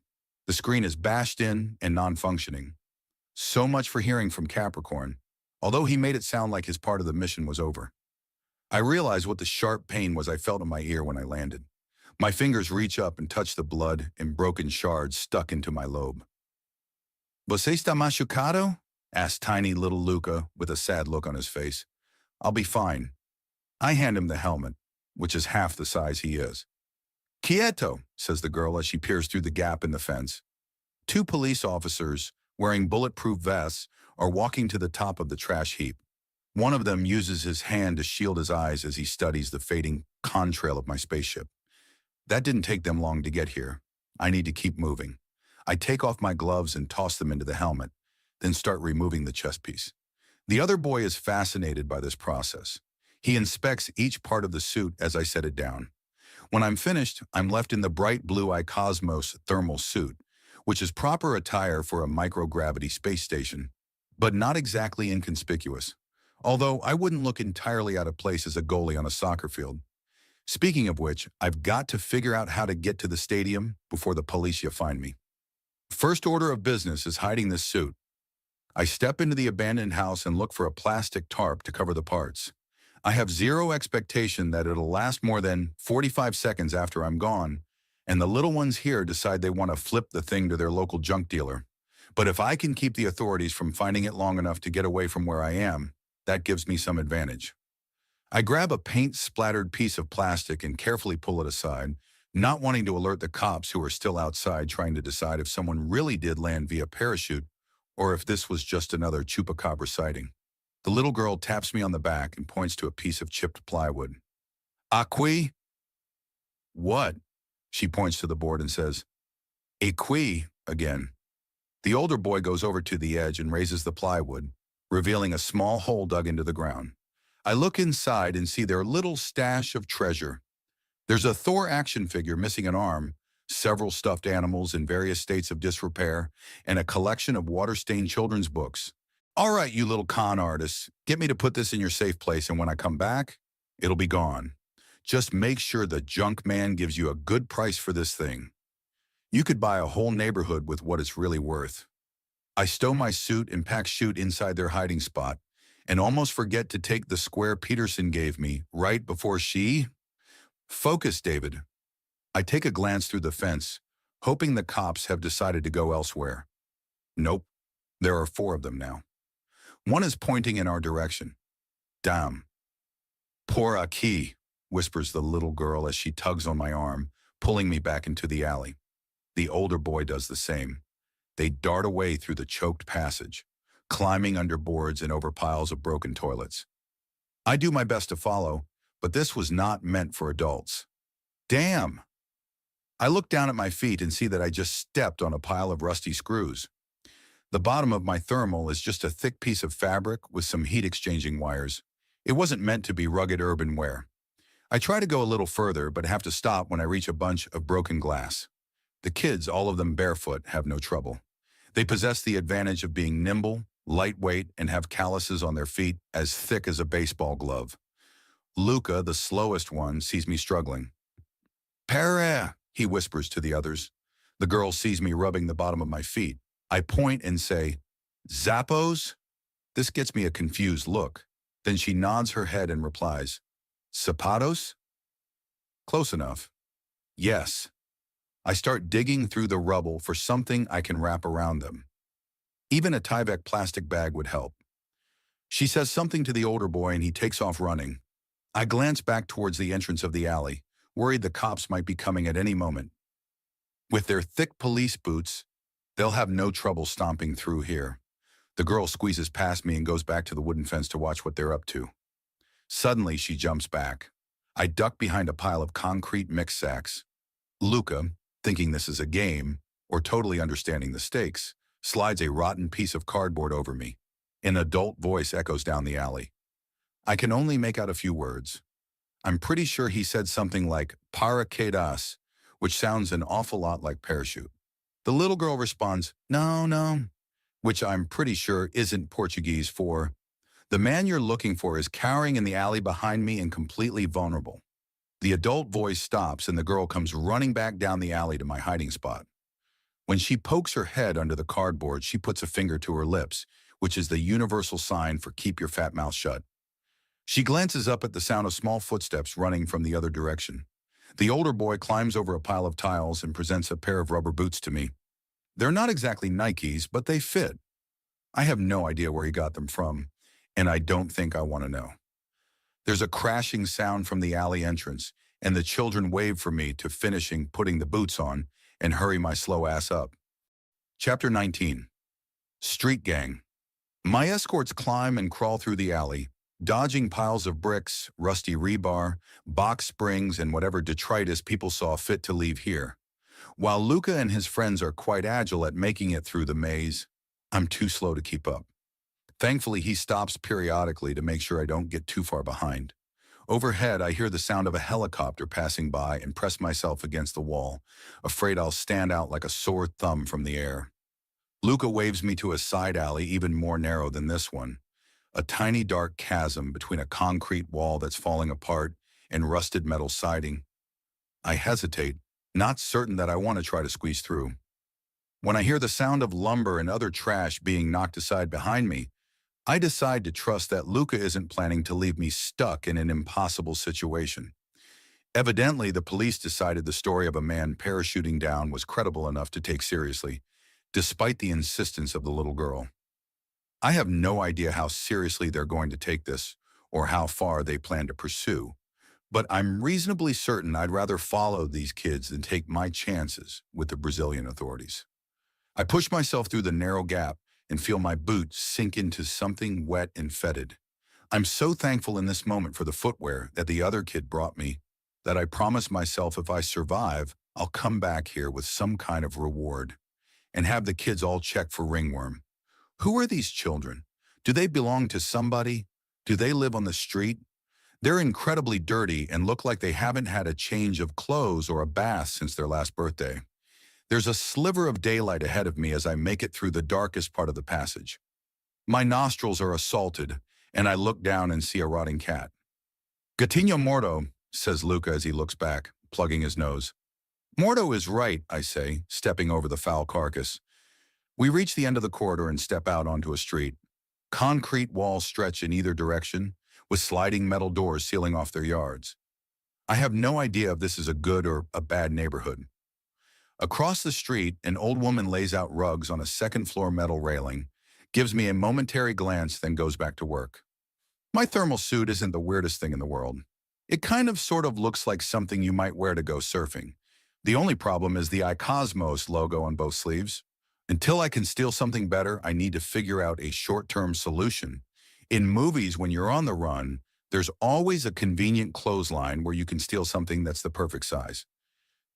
The screen is bashed in and non-functioning. So much for hearing from Capricorn, although he made it sound like his part of the mission was over. I realized what the sharp pain was I felt in my ear when I landed. My fingers reach up and touch the blood and broken shards stuck into my lobe. "Você está machucado?" asked tiny little Luca with a sad look on his face. "I'll be fine." I hand him the helmet, which is half the size he is. "Quieto," says the girl as she peers through the gap in the fence. 2 police officers, wearing bulletproof vests, are walking to the top of the trash heap. One of them uses his hand to shield his eyes as he studies the fading contrail of my spaceship. That didn't take them long to get here. I need to keep moving. I take off my gloves and toss them into the helmet, then start removing the chest piece. The other boy is fascinated by this process. He inspects each part of the suit as I set it down. When I'm finished, I'm left in the bright blue iCosmos thermal suit, which is proper attire for a microgravity space station, but not exactly inconspicuous. Although I wouldn't look entirely out of place as a goalie on a soccer field. Speaking of which, I've got to figure out how to get to the stadium before the policia find me. First order of business is hiding this suit. I step into the abandoned house and look for a plastic tarp to cover the parts. I have zero expectation that it'll last more than 45 seconds after I'm gone, and the little ones here decide they want to flip the thing to their local junk dealer. But if I can keep the authorities from finding it long enough to get away from where I am, that gives me some advantage. I grab a paint-splattered piece of plastic and carefully pull it aside, not wanting to alert the cops who are still outside trying to decide if someone really did land via parachute or if this was just another chupacabra sighting. The little girl taps me on the back and points to a piece of chipped plywood. "Aquí?" "What?" She points to the board and says, "Aquí," again. The older boy goes over to the edge and raises the plywood, revealing a small hole dug into the ground. I look inside and see their little stash of treasure. There's a Thor action figure missing an arm, several stuffed animals in various states of disrepair, and a collection of water-stained children's books. "All right, you little con artists, get me to put this in your safe place, and when I come back, it'll be gone. Just make sure the junk man gives you a good price for this thing. You could buy a whole neighborhood with what it's really worth." I stow my suit and pack chute inside their hiding spot, and almost forget to take the square Peterson gave me right before she... "Focus, David." I take a glance through the fence, hoping the cops have decided to go elsewhere. Nope, there are 4 of them now. One is pointing in our direction. "Damn." "Por aquí," whispers the little girl as she tugs on my arm, pulling me back into the alley. The older boy does the same. They dart away through the choked passage, climbing under boards and over piles of broken toilets. I do my best to follow, but this was not meant for adults. Damn! I look down at my feet and see that I just stepped on a pile of rusty screws. The bottom of my thermal is just a thick piece of fabric with some heat-exchanging wires. It wasn't meant to be rugged urban wear. I try to go a little further, but have to stop when I reach a bunch of broken glass. The kids, all of them barefoot, have no trouble. They possess the advantage of being nimble, lightweight, and have calluses on their feet as thick as a baseball glove. Luca, the slowest one, sees me struggling. "Pere," he whispers to the others. The girl sees me rubbing the bottom of my feet. I point and say, "Zappos?" This gets me a confused look. Then she nods her head and replies, "Zapatos?" Close enough. Yes. I start digging through the rubble for something I can wrap around them. Even a Tyvek plastic bag would help. She says something to the older boy and he takes off running. I glance back towards the entrance of the alley, worried the cops might be coming at any moment. With their thick police boots, they'll have no trouble stomping through here. The girl squeezes past me and goes back to the wooden fence to watch what they're up to. Suddenly, she jumps back. I duck behind a pile of concrete mix sacks. Luca, thinking this is a game, or totally understanding the stakes, slides a rotten piece of cardboard over me. An adult voice echoes down the alley. I can only make out a few words. I'm pretty sure he said something like paraquedas, which sounds an awful lot like parachute. The little girl responds, no, no, which I'm pretty sure isn't Portuguese for, the man you're looking for is cowering in the alley behind me and completely vulnerable. The adult voice stops and the girl comes running back down the alley to my hiding spot. When she pokes her head under the cardboard, she puts a finger to her lips, which is the universal sign for keep your fat mouth shut. She glances up at the sound of small footsteps running from the other direction. The older boy climbs over a pile of tiles and presents a pair of rubber boots to me. They're not exactly Nikes, but they fit. I have no idea where he got them from, and I don't think I want to know. There's a crashing sound from the alley entrance, and the children wave for me to finishing putting the boots on and hurry my slow ass up. Chapter 19. Street Gang. My escorts climb and crawl through the alley, dodging piles of bricks, rusty rebar, box springs, and whatever detritus people saw fit to leave here. While Luca and his friends are quite agile at making it through the maze, I'm too slow to keep up. Thankfully, he stops periodically to make sure I don't get too far behind. Overhead, I hear the sound of a helicopter passing by and press myself against the wall, afraid I'll stand out like a sore thumb from the air. Luca waves me to a side alley even more narrow than this one, a tiny dark chasm between a concrete wall that's falling apart and rusted metal siding. I hesitate, not certain that I want to try to squeeze through. When I hear the sound of lumber and other trash being knocked aside behind me, I decide to trust that Luca isn't planning to leave me stuck in an impossible situation. Evidently, the police decided the story of a man parachuting down was credible enough to take seriously, despite the insistence of the little girl. I have no idea how seriously they're going to take this or how far they plan to pursue, but I'm reasonably certain I'd rather follow these kids than take my chances with the Brazilian authorities. I push myself through the narrow gap and feel my boots sink into something wet and fetid. I'm so thankful in this moment for the footwear that the other kid brought me that I promise myself if I survive, I'll come back here with some kind of reward and have the kids all check for ringworm. Who are these children? Do they belong to somebody? Do they live on the street? They're incredibly dirty and look like they haven't had a change of clothes or a bath since their last birthday. There's a sliver of daylight ahead of me as I make it through the darkest part of the passage. My nostrils are assaulted, and I look down and see a rotting cat. Gatinho morto, says Luca as he looks back, plugging his nose. Morto is right, I say, stepping over the foul carcass. We reach the end of the corridor and step out onto a street. Concrete walls stretch in either direction, with sliding metal doors sealing off their yards. I have no idea if this is a good or a bad neighborhood. Across the street, an old woman lays out rugs on a second-floor metal railing, gives me a momentary glance, then goes back to work. My thermal suit isn't the weirdest thing in the world. It kind of sort of looks like something you might wear to go surfing. The only problem is the iCosmos logo on both sleeves. Until I can steal something better, I need to figure out a short-term solution. In movies, when you're on the run, there's always a convenient clothesline where you can steal something that's the perfect size.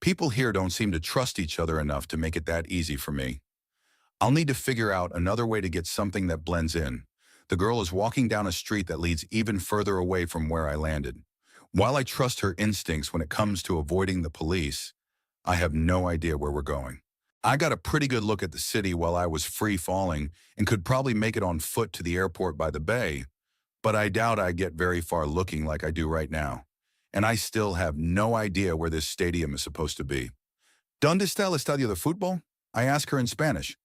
People here don't seem to trust each other enough to make it that easy for me. I'll need to figure out another way to get something that blends in. The girl is walking down a street that leads even further away from where I landed. While I trust her instincts when it comes to avoiding the police, I have no idea where we're going. I got a pretty good look at the city while I was free falling and could probably make it on foot to the airport by the bay, but I doubt I get very far looking like I do right now. And I still have no idea where this stadium is supposed to be. ¿Dónde está el estadio de fútbol? I ask her in Spanish.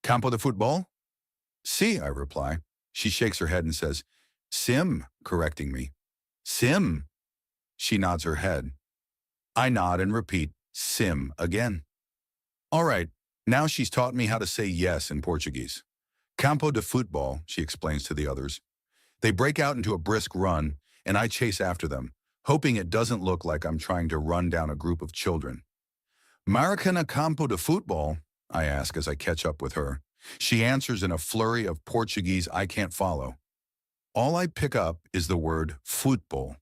¿Campo de fútbol? Sí, I reply. She shakes her head and says, Sim, correcting me. Sim. She nods her head. I nod and repeat, Sim again. All right, now she's taught me how to say yes in Portuguese. Campo de futebol, she explains to the others. They break out into a brisk run, and I chase after them, hoping it doesn't look like I'm trying to run down a group of children. Maracana campo de futebol? I ask as I catch up with her. She answers in a flurry of Portuguese I can't follow. All I pick up is the word futebol.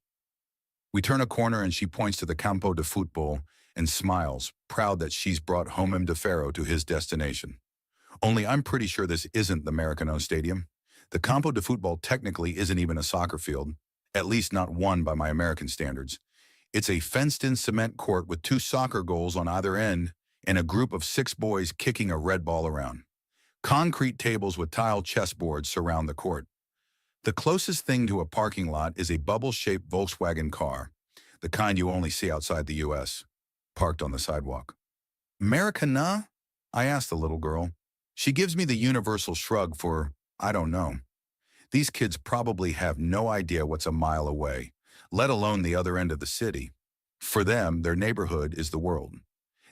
We turn a corner and she points to the campo de futebol and smiles, proud that she's brought Homem de Ferro to his destination. Only I'm pretty sure this isn't the Maracano Stadium. The campo de futebol technically isn't even a soccer field, at least not one by my American standards. It's a fenced-in cement court with 2 soccer goals on either end and a group of 6 boys kicking a red ball around. Concrete tables with tile chessboards surround the court. The closest thing to a parking lot is a bubble-shaped Volkswagen car, the kind you only see outside the U.S., parked on the sidewalk. Maracana? I ask the little girl. She gives me the universal shrug for, I don't know. These kids probably have no idea what's a mile away, let alone the other end of the city. For them, their neighborhood is the world.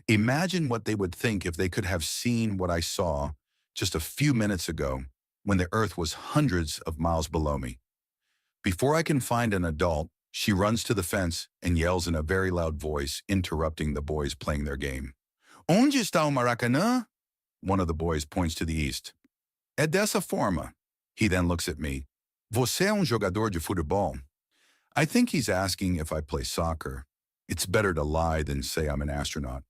Imagine what they would think if they could have seen what I saw just a few minutes ago when the earth was hundreds of miles below me. Before I can find an adult, she runs to the fence and yells in a very loud voice, interrupting the boys playing their game. Onde está o Maracanã? One of the boys points to the east. É dessa forma. He then looks at me. Você é jogador de futebol? I think he's asking if I play soccer. It's better to lie than say I'm an astronaut.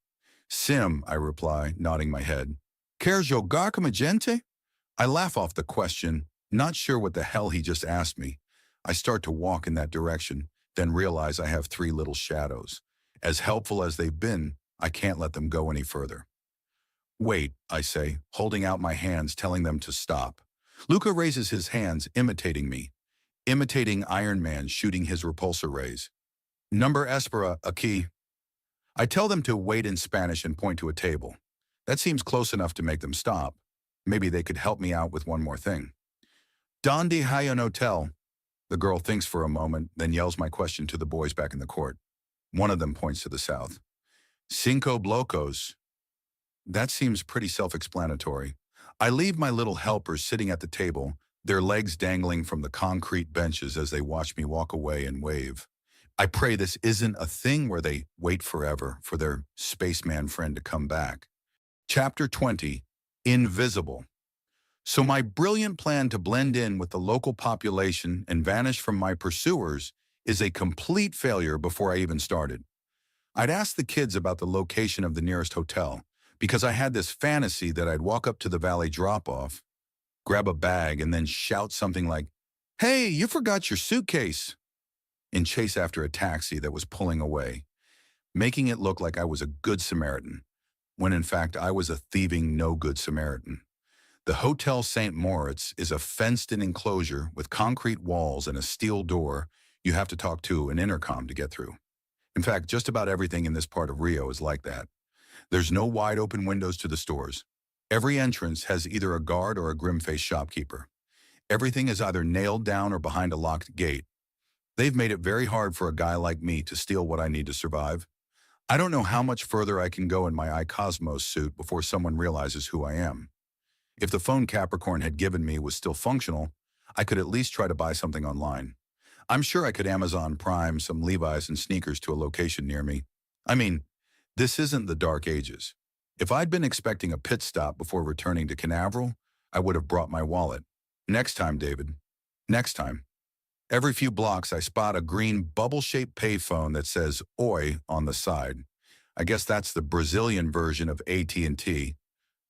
Sim, I reply, nodding my head. Quer jogar como gente? I laugh off the question, not sure what the hell he just asked me. I start to walk in that direction, then realize I have 3 little shadows. As helpful as they've been, I can't let them go any further. Wait, I say, holding out my hands, telling them to stop. Luca raises his hands, imitating me, imitating Iron Man shooting his repulsor rays. Number espera aquí. I tell them to wait in Spanish and point to a table. That seems close enough to make them stop. Maybe they could help me out with one more thing. Donde hay un hotel? The girl thinks for a moment, then yells my question to the boys back in the court. One of them points to the south. Cinco blocos. That seems pretty self-explanatory. I leave my little helpers sitting at the table, their legs dangling from the concrete benches as they watch me walk away and wave. I pray this isn't a thing where they wait forever for their spaceman friend to come back. Chapter 20, Invisible. So my brilliant plan to blend in with the local population and vanish from my pursuers is a complete failure before I even started. I'd asked the kids about the location of the nearest hotel, because I had this fantasy that I'd walk up to the valet drop-off, grab a bag, and then shout something like, "Hey, you forgot your suitcase," and chase after a taxi that was pulling away, making it look like I was a good Samaritan, when in fact I was a thieving no-good Samaritan. The Hotel St. Moritz is a fenced-in enclosure with concrete walls and a steel door you have to talk to an intercom to get through. In fact, just about everything in this part of Rio is like that. There's no wide open windows to the stores. Every entrance has either a guard or a grim-faced shopkeeper. Everything is either nailed down or behind a locked gate. They've made it very hard for a guy like me to steal what I need to survive. I don't know how much further I can go in my iCosmos suit before someone realizes who I am. If the phone Capricorn had given me was still functional, I could at least try to buy something online. I'm sure I could Amazon Prime some Levi's and sneakers to a location near me. I mean, this isn't the Dark Ages. If I'd been expecting a pit stop before returning to Canaveral, I would have brought my wallet. Next time, David. Next time. Every few blocks, I spot a green bubble-shaped payphone that says "Oi" on the side. I guess that's the Brazilian version of AT&T.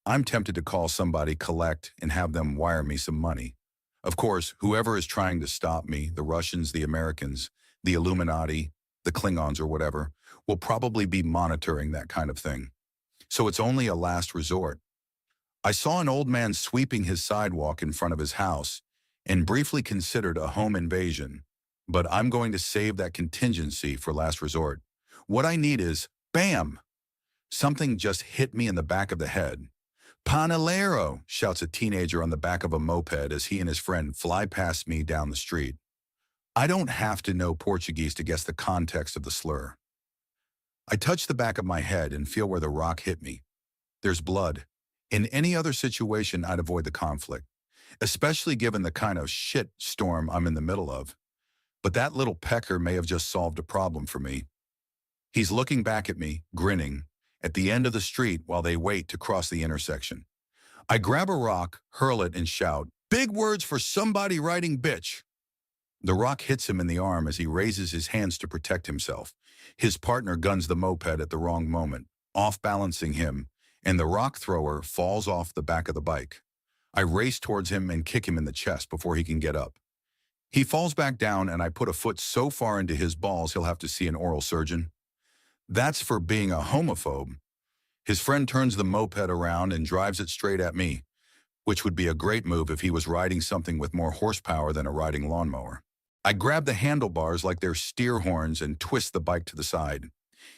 I'm tempted to call somebody, collect, and have them wire me some money. Of course, whoever is trying to stop me, the Russians, the Americans, the Illuminati, the Klingons or whatever, will probably be monitoring that kind of thing. So it's only a last resort. I saw an old man sweeping his sidewalk in front of his house and briefly considered a home invasion, but I'm going to save that contingency for last resort. What I need is, bam! Something just hit me in the back of the head. "Panelero!" shouts a teenager on the back of a moped as he and his friend fly past me down the street. I don't have to know Portuguese to guess the context of the slur. I touch the back of my head and feel where the rock hit me. There's blood. In any other situation, I'd avoid the conflict, especially given the kind of shit storm I'm in the middle of. But that little pecker may have just solved a problem for me. He's looking back at me, grinning, at the end of the street while they wait to cross the intersection. I grab a rock, hurl it, and shout, "Big words for somebody writing bitch." The rock hits him in the arm as he raises his hands to protect himself. His partner guns the moped at the wrong moment, off-balancing him, and the rock thrower falls off the back of the bike. I race towards him and kick him in the chest before he can get up. He falls back down, and I put a foot so far into his balls he'll have to see an oral surgeon. That's for being a homophobe. His friend turns the moped around and drives it straight at me, which would be a great move if he was riding something with more horsepower than a riding lawnmower. I grab the handlebars like they're steer horns and twist the bike to the side.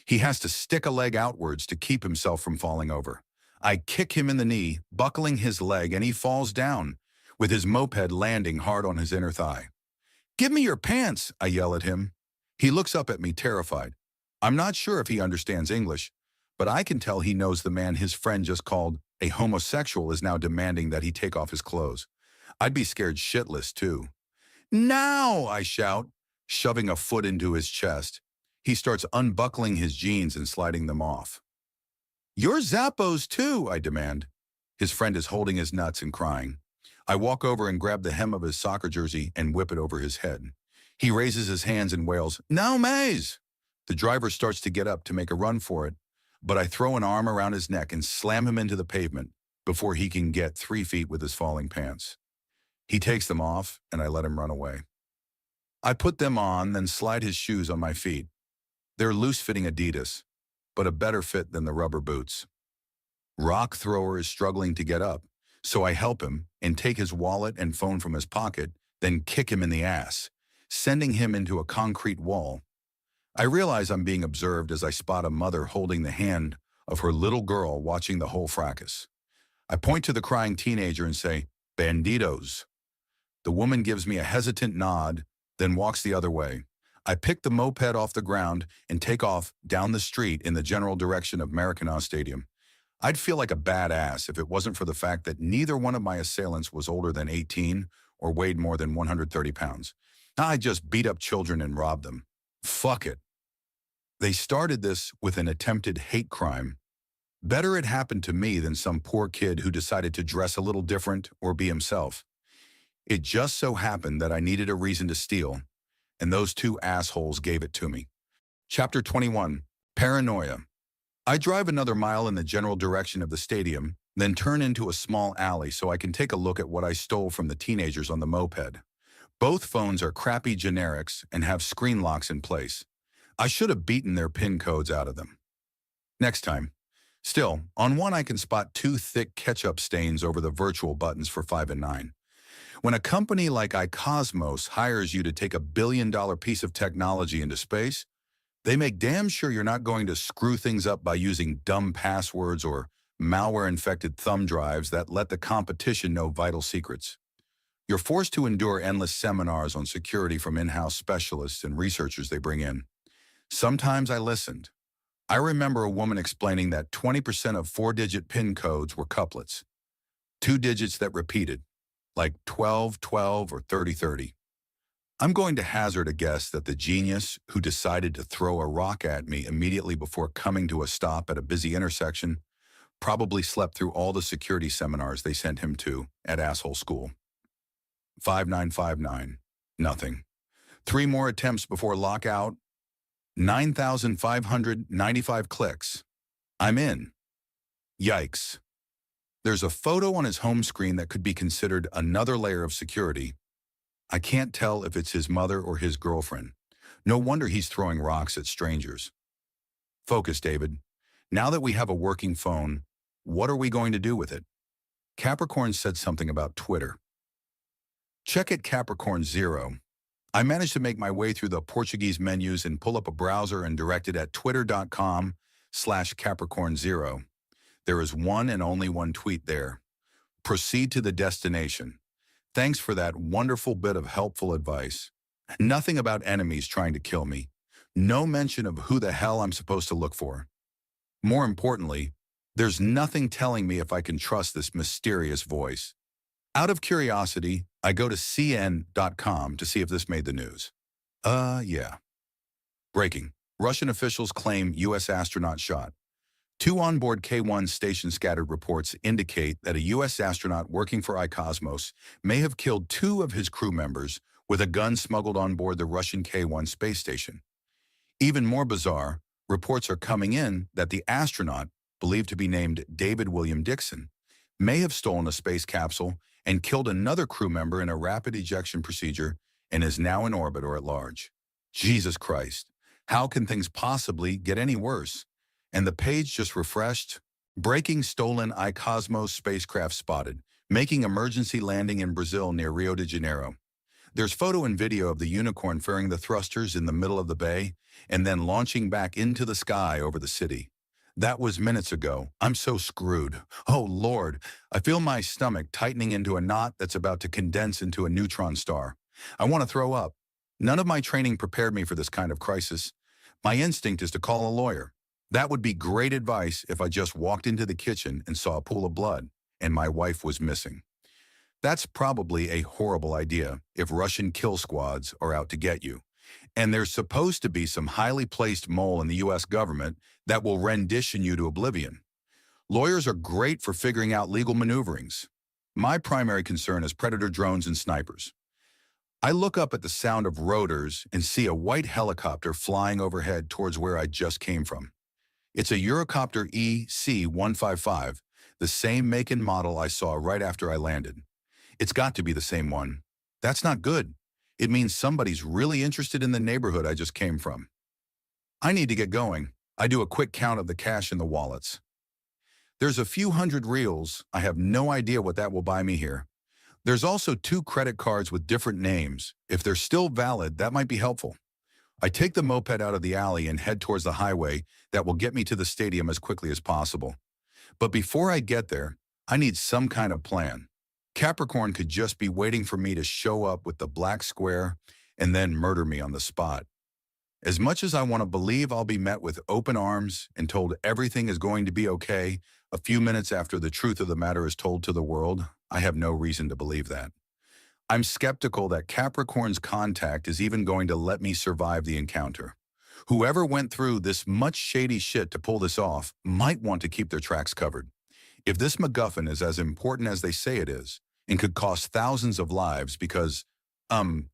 He has to stick a leg outwards to keep himself from falling over. I kick him in the knee, buckling his leg, and he falls down, with his moped landing hard on his inner thigh. "Give me your pants," I yell at him. He looks up at me terrified. I'm not sure if he understands English, but I can tell he knows the man his friend just called a homosexual is now demanding that he take off his clothes. I'd be scared shitless, too. "Now!" I shout, shoving a foot into his chest. He starts unbuckling his jeans and sliding them off. "You're Zappos, too," I demand. His friend is holding his nuts and crying. I walk over and grab the hem of his soccer jersey and whip it over his head. He raises his hands and wails, "No, Maze!" The driver starts to get up to make a run for it, but I throw an arm around his neck and slam him into the pavement before he can get 3 feet with his falling pants. He takes them off, and I let him run away. I put them on, then slide his shoes on my feet. They're loose-fitting Adidas, but a better fit than the rubber boots. Rock thrower is struggling to get up, so I help him and take his wallet and phone from his pocket, then kick him in the ass, sending him into a concrete wall. I realize I'm being observed as I spot a mother holding the hand of her little girl watching the whole fracas. I point to the crying teenager and say, "Banditos." The woman gives me a hesitant nod, then walks the other way. I pick the moped off the ground and take off down the street in the general direction of Maracana Stadium. I'd feel like a badass if it wasn't for the fact that neither one of my assailants was older than 18 or weighed more than 130 pounds. I just beat up children and robbed them. Fuck it. They started this with an attempted hate crime. Better it happened to me than some poor kid who decided to dress a little different or be himself. It just so happened that I needed a reason to steal, and those two assholes gave it to me. Chapter 21, Paranoia. I drive another mile in the general direction of the stadium, then turn into a small alley so I can take a look at what I stole from the teenagers on the moped. Both phones are crappy generics and have screen locks in place. I should have beaten their PIN codes out of them. Next time. Still, on one I can spot 2 thick ketchup stains over the virtual buttons for 5 and 9. When a company like iCosmos hires you to take a billion-dollar piece of technology into space, they make damn sure you're not going to screw things up by using dumb passwords or malware-infected thumb drives that let the competition know vital secrets. You're forced to endure endless seminars on security from in-house specialists and researchers they bring in. Sometimes I listened. I remember a woman explaining that 20% of 4-digit PIN codes were couplets, 2 digits that repeated, like 12-12 or 30-30. I'm going to hazard a guess that the genius who decided to throw a rock at me immediately before coming to a stop at a busy intersection probably slept through all the security seminars they sent him to at asshole school. 5959. Nothing. 3 more attempts before lockout. 9,595 clicks. I'm in. Yikes. There's a photo on his home screen that could be considered another layer of security. I can't tell if it's his mother or his girlfriend. No wonder he's throwing rocks at strangers. Focus, David. Now that we have a working phone, what are we going to do with it? Capricorn said something about Twitter. Check it Capricorn 0. I managed to make my way through the Portuguese menus and pull up a browser and direct it at twitter.com/Capricorn0. There is one and only one tweet there. Proceed to the destination. Thanks for that wonderful bit of helpful advice. Nothing about enemies trying to kill me. No mention of who the hell I'm supposed to look for. More importantly, there's nothing telling me if I can trust this mysterious voice. Out of curiosity, I go to cn.com to see if this made the news. Yeah. Breaking. Russian officials claim U.S. astronaut shot. Two onboard K-1 station scattered reports indicate that a U.S. astronaut working for iCosmos may have killed two of his crew members with a gun smuggled on board the Russian K-1 space station. Even more bizarre, reports are coming in that the astronaut, believed to be named David William Dixon, may have stolen a space capsule and killed another crew member in a rapid ejection procedure and is now in orbit or at large. Jesus Christ, how can things possibly get any worse? And the page just refreshed. Breaking stolen iCosmos spacecraft spotted, making emergency landing in Brazil near Rio de Janeiro. There's photo and video of the unicorn firing the thrusters in the middle of the bay and then launching back into the sky over the city. That was minutes ago. I'm so screwed. Oh, Lord. I feel my stomach tightening into a knot that's about to condense into a neutron star. I want to throw up. None of my training prepared me for this kind of crisis. My instinct is to call a lawyer. That would be great advice if I just walked into the kitchen and saw a pool of blood and my wife was missing. That's probably a horrible idea if Russian kill squads are out to get you. And there's supposed to be some highly placed mole in the U.S. government that will rendition you to oblivion. Lawyers are great for figuring out legal maneuverings. My primary concern is predator drones and snipers. I look up at the sound of rotors and see a white helicopter flying overhead towards where I just came from. It's a Eurocopter EC-155, the same make and model I saw right after I landed. It's got to be the same one. That's not good. It means somebody's really interested in the neighborhood I just came from. I need to get going. I do a quick count of the cash in the wallets. There's a few hundred reals. I have no idea what that will buy me here. There's also 2 credit cards with different names. If they're still valid, that might be helpful. I take the moped out of the alley and head towards the highway that will get me to the stadium as quickly as possible. But before I get there, I need some kind of plan. Capricorn could just be waiting for me to show up with the black square and then murder me on the spot. As much as I want to believe I'll be met with open arms and told everything is going to be okay a few minutes after the truth of the matter is told to the world, I have no reason to believe that. I'm skeptical that Capricorn's contact is even going to let me survive the encounter. Whoever went through this much shady shit to pull this off might want to keep their tracks covered. If this MacGuffin is as important as they say it is, and could cost thousands of lives because then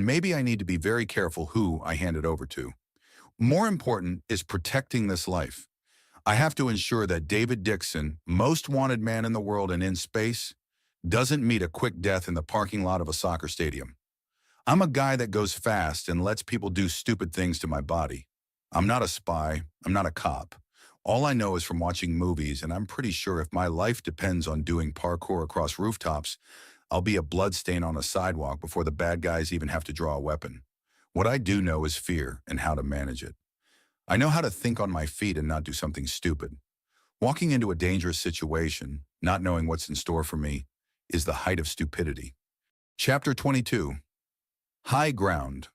maybe I need to be very careful who I hand it over to. More important is protecting this life. I have to ensure that David Dixon, most wanted man in the world and in space, doesn't meet a quick death in the parking lot of a soccer stadium. I'm a guy that goes fast and lets people do stupid things to my body. I'm not a spy. I'm not a cop. All I know is from watching movies, and I'm pretty sure if my life depends on doing parkour across rooftops, I'll be a bloodstain on a sidewalk before the bad guys even have to draw a weapon. What I do know is fear and how to manage it. I know how to think on my feet and not do something stupid. Walking into a dangerous situation, not knowing what's in store for me, is the height of stupidity. Chapter 22. High Ground.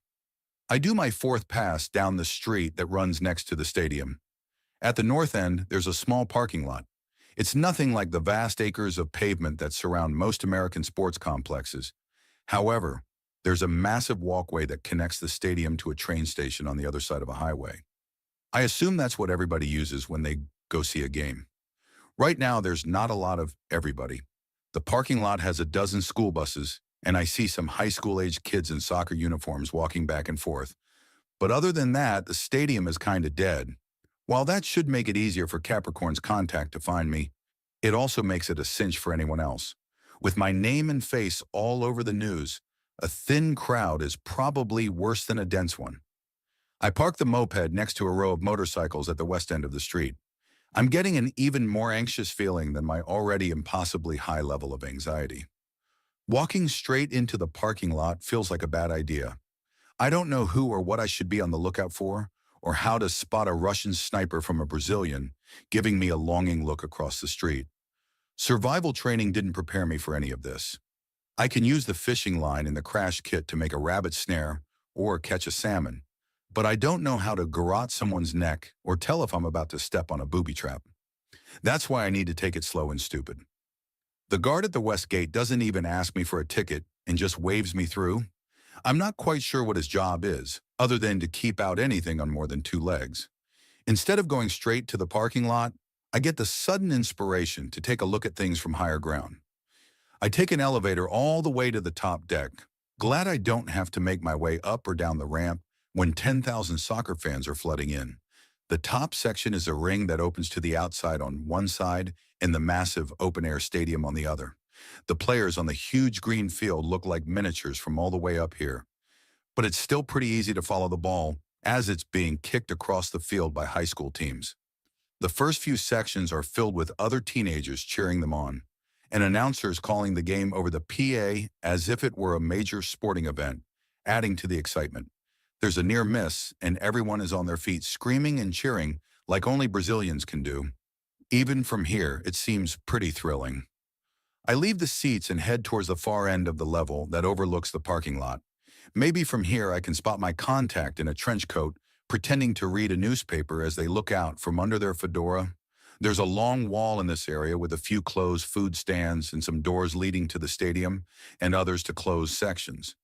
I do my 4th pass down the street that runs next to the stadium. At the north end, there's a small parking lot. It's nothing like the vast acres of pavement that surround most American sports complexes. However, there's a massive walkway that connects the stadium to a train station on the other side of a highway. I assume that's what everybody uses when they go see a game. Right now, there's not a lot of everybody. The parking lot has a dozen school buses, and I see some high school-aged kids in soccer uniforms walking back and forth. But other than that, the stadium is kind of dead. While that should make it easier for Capricorn's contact to find me, it also makes it a cinch for anyone else. With my name and face all over the news, a thin crowd is probably worse than a dense one. I park the moped next to a row of motorcycles at the west end of the street. I'm getting an even more anxious feeling than my already impossibly high level of anxiety. Walking straight into the parking lot feels like a bad idea. I don't know who or what I should be on the lookout for, or how to spot a Russian sniper from a Brazilian, giving me a longing look across the street. Survival training didn't prepare me for any of this. I can use the fishing line in the crash kit to make a rabbit snare or catch a salmon. but I don't know how to garrote someone's neck or tell if I'm about to step on a booby trap. That's why I need to take it slow and stupid. The guard at the west gate doesn't even ask me for a ticket and just waves me through. I'm not quite sure what his job is, other than to keep out anything on more than two legs. Instead of going straight to the parking lot, I get the sudden inspiration to take a look at things from higher ground. I take an elevator all the way to the top deck, glad I don't have to make my way up or down the ramp when 10,000 soccer fans are flooding in. The top section is a ring that opens to the outside on one side and the massive open-air stadium on the other. The players on the huge green field look like miniatures from all the way up here. But it's still pretty easy to follow the ball as it's being kicked across the field by high school teams. The first few sections are filled with other teenagers cheering them on, and announcers calling the game over the PA as if it were a major sporting event, adding to the excitement. There's a near miss, and everyone is on their feet screaming and cheering like only Brazilians can do. Even from here, it seems pretty thrilling. I leave the seats and head towards the far end of the level that overlooks the parking lot. Maybe from here I can spot my contact in a trench coat pretending to read a newspaper as they look out from under their fedora. There's a long wall in this area with a few closed food stands and some doors leading to the stadium and others to closed sections.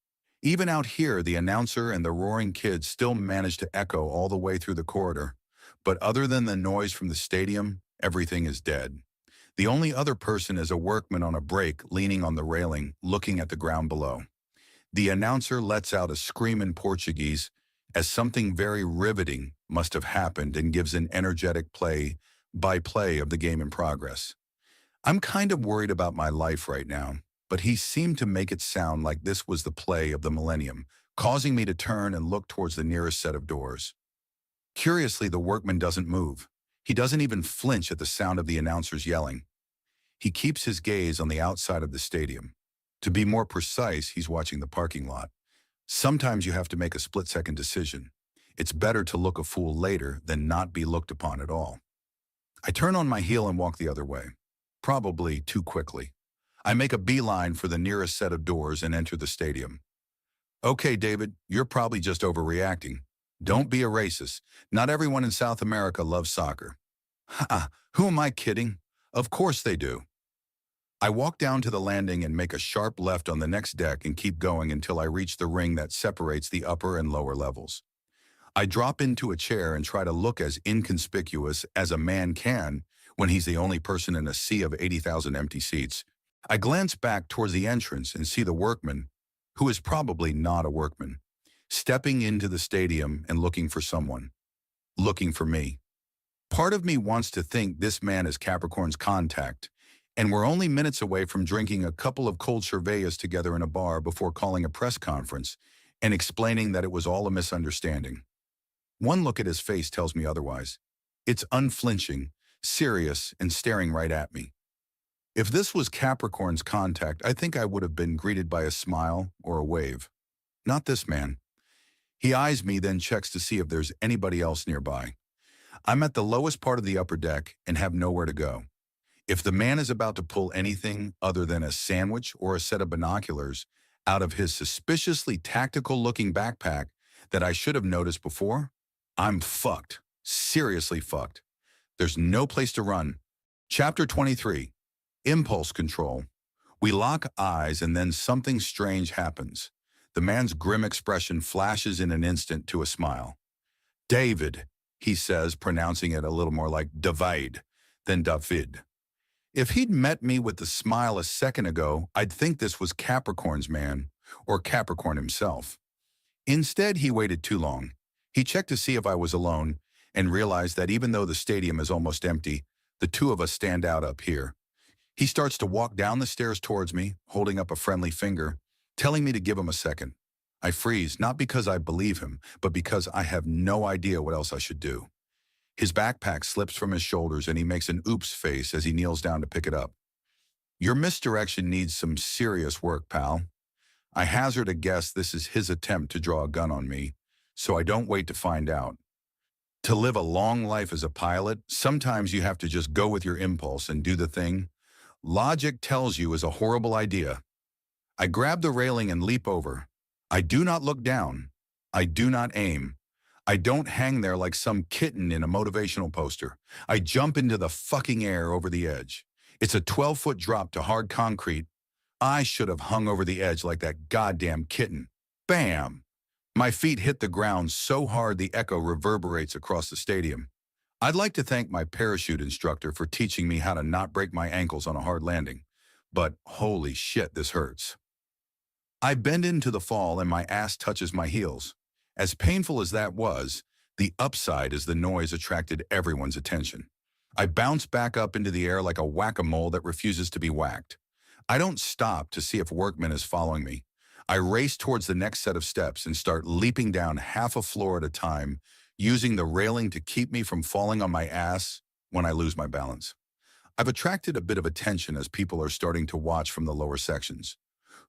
Even out here, the announcer and the roaring kids still manage to echo all the way through the corridor. But other than the noise from the stadium, everything is dead. The only other person is a workman on a break leaning on the railing, looking at the ground below. The announcer lets out a scream in Portuguese as something very riveting must have happened and gives an energetic play-by-play of the game in progress. I'm kind of worried about my life right now, but he seemed to make it sound like this was the play of the millennium, causing me to turn and look towards the nearest set of doors. Curiously, the workman doesn't move. He doesn't even flinch at the sound of the announcers yelling. He keeps his gaze on the outside of the stadium. To be more precise, he's watching the parking lot. Sometimes you have to make a split-second decision. It's better to look a fool later than not be looked upon at all. I turn on my heel and walk the other way, probably too quickly. I make a beeline for the nearest set of doors and enter the stadium. Okay, David, you're probably just overreacting. Don't be a racist. Not everyone in South America loves soccer. Ha! Who am I kidding? Of course they do. I walk down to the landing and make a sharp left on the next deck and keep going until I reach the ring that separates the upper and lower levels. I drop into a chair and try to look as inconspicuous as a man can when he's the only person in a sea of 80,000 empty seats. I glance back towards the entrance and see the workman, who is probably not a workman, stepping into the stadium and looking for someone. Looking for me. Part of me wants to think this man is Capricorn's contact, and we're only minutes away from drinking a couple of cold cervezas together in a bar before calling a press conference and explaining that it was all a misunderstanding. One look at his face tells me otherwise. It's unflinching, serious, and staring right at me. If this was Capricorn's contact, I think I would have been greeted by a smile or a wave. Not this man. He eyes me, then checks to see if there's anybody else nearby. I'm at the lowest part of the upper deck and have nowhere to go. If the man is about to pull anything other than a sandwich or a set of binoculars out of his suspiciously tactical-looking backpack that I should have noticed before, I'm fucked. Seriously fucked. There's no place to run. Chapter 23. Impulse Control. We lock eyes and then something strange happens. The man's grim expression flashes in an instant to a smile. David, he says, pronouncing it a little more like David than David. If he'd met me with the smile a second ago, I'd think this was Capricorn's man, or Capricorn himself. Instead, he waited too long. He checked to see if I was alone, and realized that even though the stadium is almost empty, the two of us stand out up here. He starts to walk down the stairs towards me, holding up a friendly finger, telling me to give him a second. I freeze, not because I believe him, but because I have no idea what else I should do. His backpack slips from his shoulders and he makes an oops face as he kneels down to pick it up. Your misdirection needs some serious work, pal. I hazard a guess this is his attempt to draw a gun on me, so I don't wait to find out. To live a long life as a pilot, sometimes you have to just go with your impulse and do the thing logic tells you is a horrible idea. I grab the railing and leap over. I do not look down. I do not aim. I don't hang there like some kitten in a motivational poster. I jump into the fucking air over the edge. It's a 12-foot drop to hard concrete. I should have hung over the edge like that goddamn kitten. Bam! My feet hit the ground so hard the echo reverberates across the stadium. I'd like to thank my parachute instructor for teaching me how to not break my ankles on a hard landing. But holy shit, this hurts. I bend into the fall and my ass touches my heels. As painful as that was, the upside is the noise attracted everyone's attention. I bounce back up into the air like a whack-a-mole that refuses to be whacked. I don't stop to see if Workman is following me. I race towards the next set of steps and start leaping down half a floor at a time, using the railing to keep me from falling on my ass when I lose my balance. I've attracted a bit of attention as people are starting to watch from the lower sections.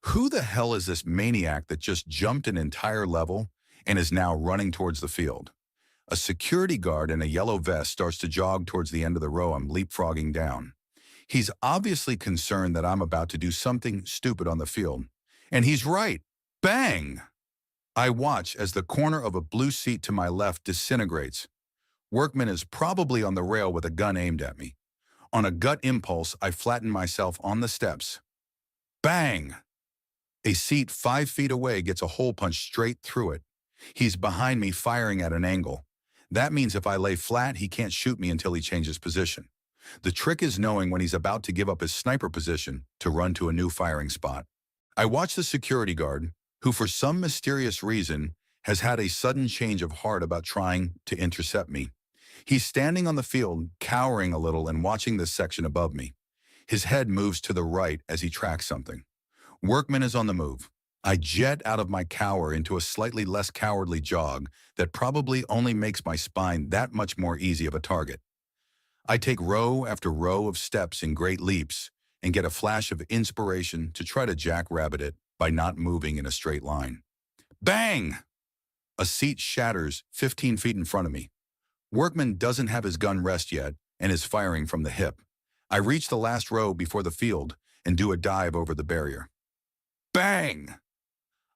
Who the hell is this maniac that just jumped an entire level and is now running towards the field? A security guard in a yellow vest starts to jog towards the end of the row I'm leapfrogging down. He's obviously concerned that I'm about to do something stupid on the field. And he's right. Bang! I watch as the corner of a blue seat to my left disintegrates. Workman is probably on the rail with a gun aimed at me. On a gut impulse, I flatten myself on the steps. Bang! A seat 5 feet away gets a hole punched straight through it. He's behind me firing at an angle. That means if I lay flat, he can't shoot me until he changes position. The trick is knowing when he's about to give up his sniper position to run to a new firing spot. I watch the security guard, who for some mysterious reason has had a sudden change of heart about trying to intercept me. He's standing on the field, cowering a little and watching this section above me. His head moves to the right as he tracks something. Workman is on the move. I jet out of my cower into a slightly less cowardly jog that probably only makes my spine that much more easy of a target. I take row after row of steps in great leaps and get a flash of inspiration to try to jackrabbit it by not moving in a straight line. Bang! A seat shatters 15 feet in front of me. Workman doesn't have his gun rest yet and is firing from the hip. I reach the last row before the field and do a dive over the barrier. Bang!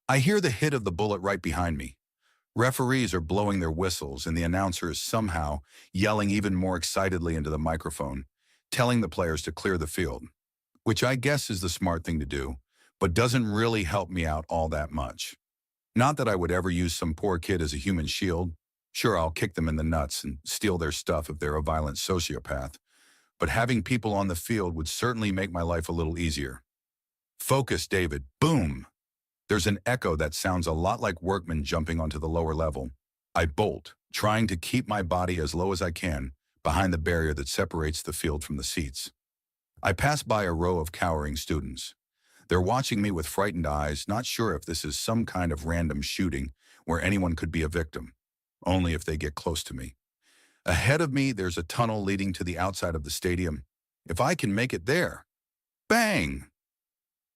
I hear the hit of the bullet right behind me. Referees are blowing their whistles and the announcer is somehow yelling even more excitedly into the microphone, telling the players to clear the field, which I guess is the smart thing to do, but doesn't really help me out all that much. Not that I would ever use some poor kid as a human shield. Sure, I'll kick them in the nuts and steal their stuff if they're a violent sociopath, but having people on the field would certainly make my life a little easier. Focus, David. Boom! There's an echo that sounds a lot like Workman jumping onto the lower level. I bolt, trying to keep my body as low as I can behind the barrier that separates the field from the seats. I pass by a row of cowering students. They're watching me with frightened eyes, not sure if this is some kind of random shooting where anyone could be a victim, only if they get close to me. Ahead of me, there's a tunnel leading to the outside of the stadium. If I can make it there. Bang!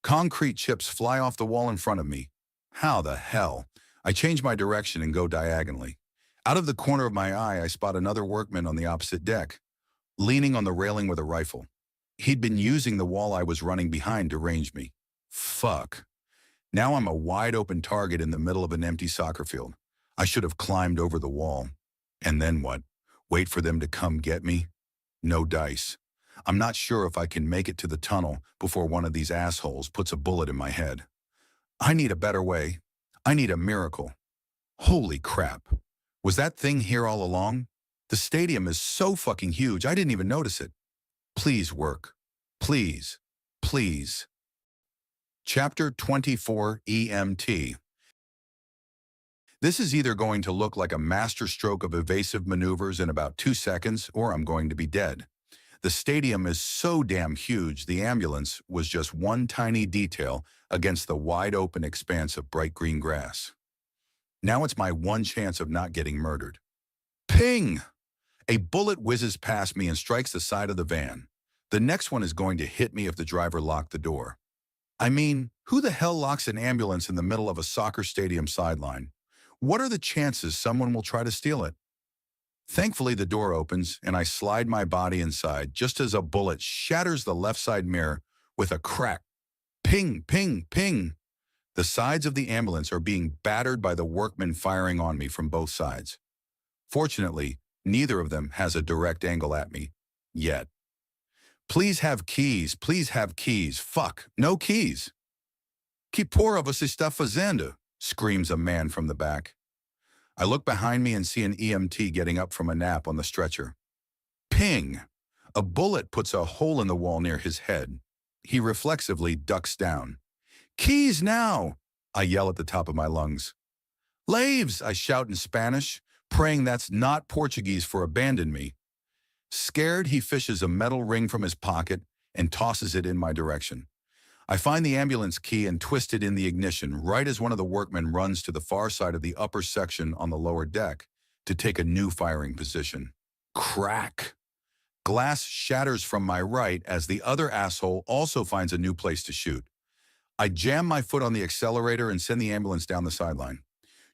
Concrete chips fly off the wall in front of me. How the hell? I change my direction and go diagonally. Out of the corner of my eye, I spot another workman on the opposite deck, leaning on the railing with a rifle. He'd been using the wall I was running behind to range me. Fuck. Now I'm a wide-open target in the middle of an empty soccer field. I should have climbed over the wall. And then what? Wait for them to come get me? No dice. I'm not sure if I can make it to the tunnel before one of these assholes puts a bullet in my head. I need a better way. I need a miracle. Holy crap. Was that thing here all along? The stadium is so fucking huge, I didn't even notice it. Please work. Please. Please. Chapter 24 EMT. This is either going to look like a masterstroke of evasive maneuvers in about 2 seconds, or I'm going to be dead. The stadium is so damn huge, the ambulance was just one tiny detail against the wide-open expanse of bright green grass. Now it's my one chance of not getting murdered. Ping! A bullet whizzes past me and strikes the side of the van. The next one is going to hit me if the driver locked the door. I mean, who the hell locks an ambulance in the middle of a soccer stadium sideline? What are the chances someone will try to steal it? Thankfully, the door opens and I slide my body inside just as a bullet shatters the left side mirror with a crack. Ping, ping, ping. The sides of the ambulance are being battered by the workmen firing on me from both sides. Fortunately, neither of them has a direct angle at me. Yet. Please have keys, please have keys. Fuck, no keys. Que por você está fazendo? Screams a man from the back. I look behind me and see an EMT getting up from a nap on the stretcher. Ping! A bullet puts a hole in the wall near his head. He reflexively ducks down. Keys now! I yell at the top of my lungs. Laves! I shout in Spanish, praying that's not Portuguese for abandon me. Scared, he fishes a metal ring from his pocket and tosses it in my direction. I find the ambulance key and twist it in the ignition right as one of the workmen runs to the far side of the upper section on the lower deck to take a new firing position. Crack! Glass shatters from my right as the other asshole also finds a new place to shoot. I jam my foot on the accelerator and send the ambulance down the sideline,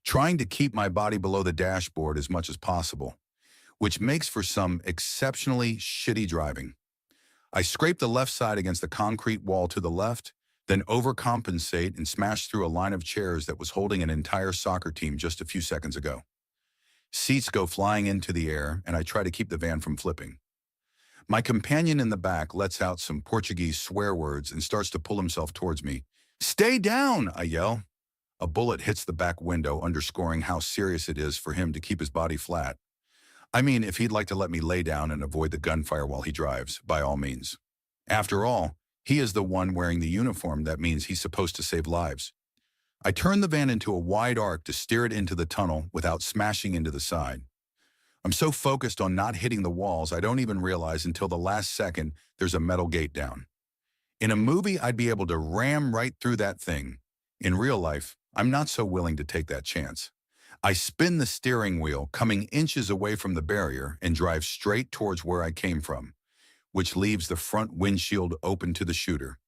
trying to keep my body below the dashboard as much as possible, which makes for some exceptionally shitty driving. I scrape the left side against the concrete wall to the left, then overcompensate and smash through a line of chairs that was holding an entire soccer team just a few seconds ago. Seats go flying into the air, and I try to keep the van from flipping. My companion in the back lets out some Portuguese swear words and starts to pull himself towards me. Stay down, I yell. A bullet hits the back window, underscoring how serious it is for him to keep his body flat. I mean, if he'd like to let me lay down and avoid the gunfire while he drives, by all means. After all, he is the one wearing the uniform that means he's supposed to save lives. I turn the van into a wide arc to steer it into the tunnel without smashing into the side. I'm so focused on not hitting the walls, I don't even realize until the last second there's a metal gate down. In a movie, I'd be able to ram right through that thing. In real life, I'm not so willing to take that chance. I spin the steering wheel, coming inches away from the barrier, and drive straight towards where I came from, which leaves the front windshield open to the shooter.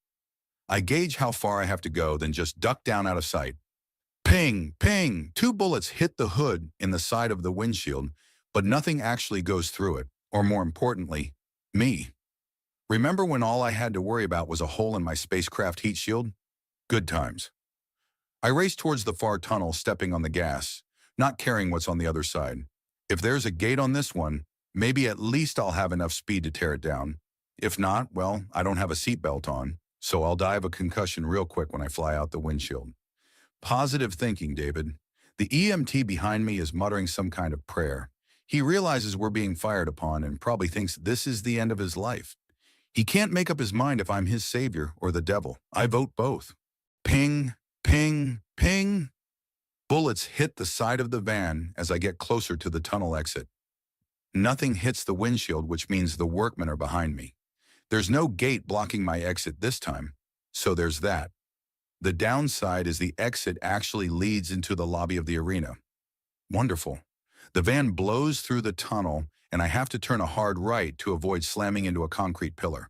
I gauge how far I have to go, then just duck down out of sight. Ping, ping! 2 bullets hit the hood in the side of the windshield, but nothing actually goes through it, or more importantly, me. Remember when all I had to worry about was a hole in my spacecraft heat shield? Good times. I race towards the far tunnel, stepping on the gas, not caring what's on the other side. If there's a gate on this one, maybe at least I'll have enough speed to tear it down. If not, well, I don't have a seatbelt on, so I'll die of a concussion real quick when I fly out the windshield. Positive thinking, David. The EMT behind me is muttering some kind of prayer. He realizes we're being fired upon and probably thinks this is the end of his life. He can't make up his mind if I'm his savior or the devil. I vote both. Ping, ping, ping. Bullets hit the side of the van as I get closer to the tunnel exit. Nothing hits the windshield, which means the workmen are behind me. There's no gate blocking my exit this time, so there's that. The downside is the exit actually leads into the lobby of the arena. Wonderful. The van blows through the tunnel, and I have to turn a hard right to avoid slamming into a concrete pillar.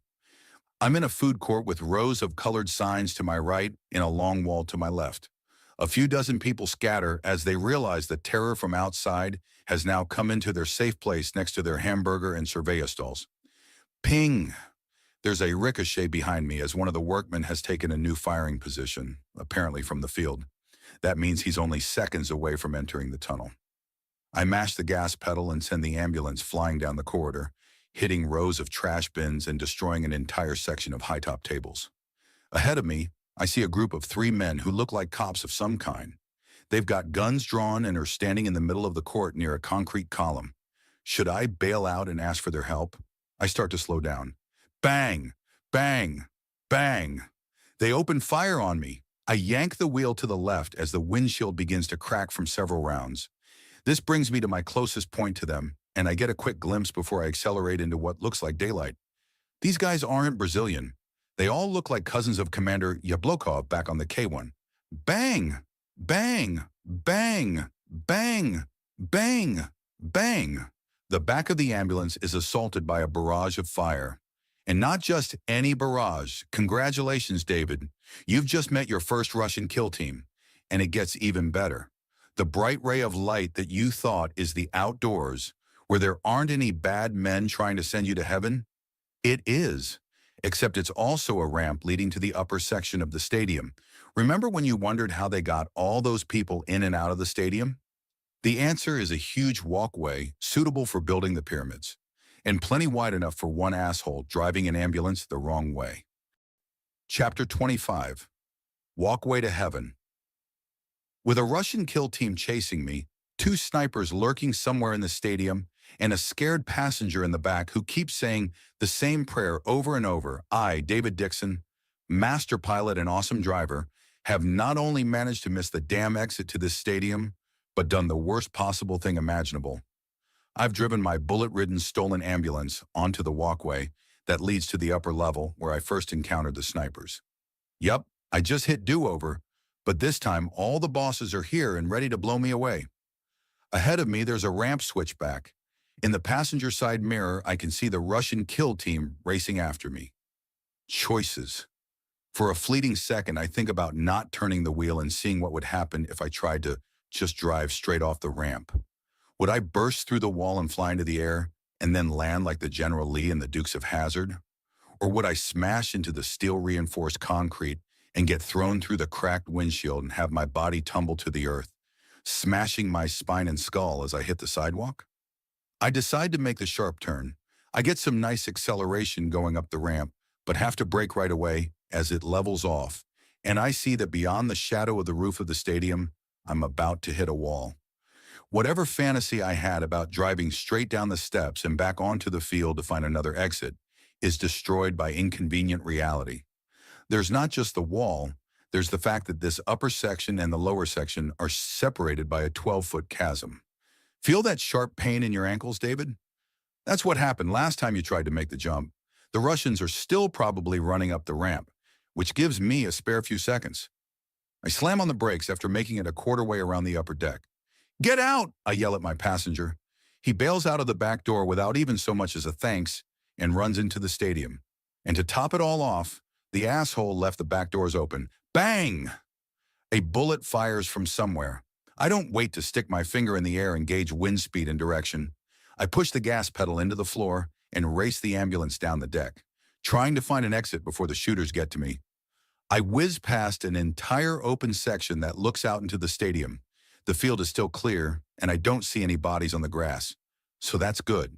I'm in a food court with rows of colored signs to my right and a long wall to my left. A few dozen people scatter as they realize the terror from outside has now come into their safe place next to their hamburger and surveyor stalls. Ping! There's a ricochet behind me as one of the workmen has taken a new firing position, apparently from the field. That means he's only seconds away from entering the tunnel. I mash the gas pedal and send the ambulance flying down the corridor, hitting rows of trash bins and destroying an entire section of high-top tables. Ahead of me, I see a group of 3 men who look like cops of some kind. They've got guns drawn and are standing in the middle of the court near a concrete column. Should I bail out and ask for their help? I start to slow down. Bang! Bang! Bang! They open fire on me. I yank the wheel to the left as the windshield begins to crack from several rounds. This brings me to my closest point to them, and I get a quick glimpse before I accelerate into what looks like daylight. These guys aren't Brazilian. They all look like cousins of Commander Yablokov back on the K-1. Bang! Bang! Bang! Bang! Bang! Bang! The back of the ambulance is assaulted by a barrage of fire. And not just any barrage. Congratulations, David. You've just met your first Russian kill team. And it gets even better. The bright ray of light that you thought is the outdoors, where there aren't any bad men trying to send you to heaven, it is. Except it's also a ramp leading to the upper section of the stadium. Remember when you wondered how they got all those people in and out of the stadium? The answer is a huge walkway suitable for building the pyramids, and plenty wide enough for one asshole driving an ambulance the wrong way. Chapter 25. Walkway to Heaven. With a Russian kill team chasing me, two snipers lurking somewhere in the stadium, and a scared passenger in the back who keeps saying the same prayer over and over, I, David Dixon, master pilot and awesome driver, have not only managed to miss the damn exit to this stadium, but done the worst possible thing imaginable. I've driven my bullet-ridden stolen ambulance onto the walkway that leads to the upper level where I first encountered the snipers. Yup, I just hit do-over, but this time all the bosses are here and ready to blow me away. Ahead of me, there's a ramp switchback. In the passenger side mirror, I can see the Russian kill team racing after me. Choices. For a fleeting second, I think about not turning the wheel and seeing what would happen if I tried to just drive straight off the ramp. Would I burst through the wall and fly into the air, and then land like the General Lee in the Dukes of Hazzard? Or would I smash into the steel-reinforced concrete and get thrown through the cracked windshield and have my body tumble to the earth, smashing my spine and skull as I hit the sidewalk? I decide to make the sharp turn. I get some nice acceleration going up the ramp, but have to brake right away as it levels off, and I see that beyond the shadow of the roof of the stadium, I'm about to hit a wall. Whatever fantasy I had about driving straight down the steps and back onto the field to find another exit is destroyed by inconvenient reality. There's not just the wall, there's the fact that this upper section and the lower section are separated by a 12-foot chasm. Feel that sharp pain in your ankles, David? That's what happened last time you tried to make the jump. The Russians are still probably running up the ramp, which gives me a spare few seconds. I slam on the brakes after making it a quarter way around the upper deck. Get out! I yell at my passenger. He bails out of the back door without even so much as a thanks and runs into the stadium. And to top it all off, the asshole left the back doors open. Bang! A bullet fires from somewhere. I don't wait to stick my finger in the air and gauge wind speed and direction. I push the gas pedal into the floor and race the ambulance down the deck, trying to find an exit before the shooters get to me. I whiz past an entire open section that looks out into the stadium. The field is still clear, and I don't see any bodies on the grass, so that's good.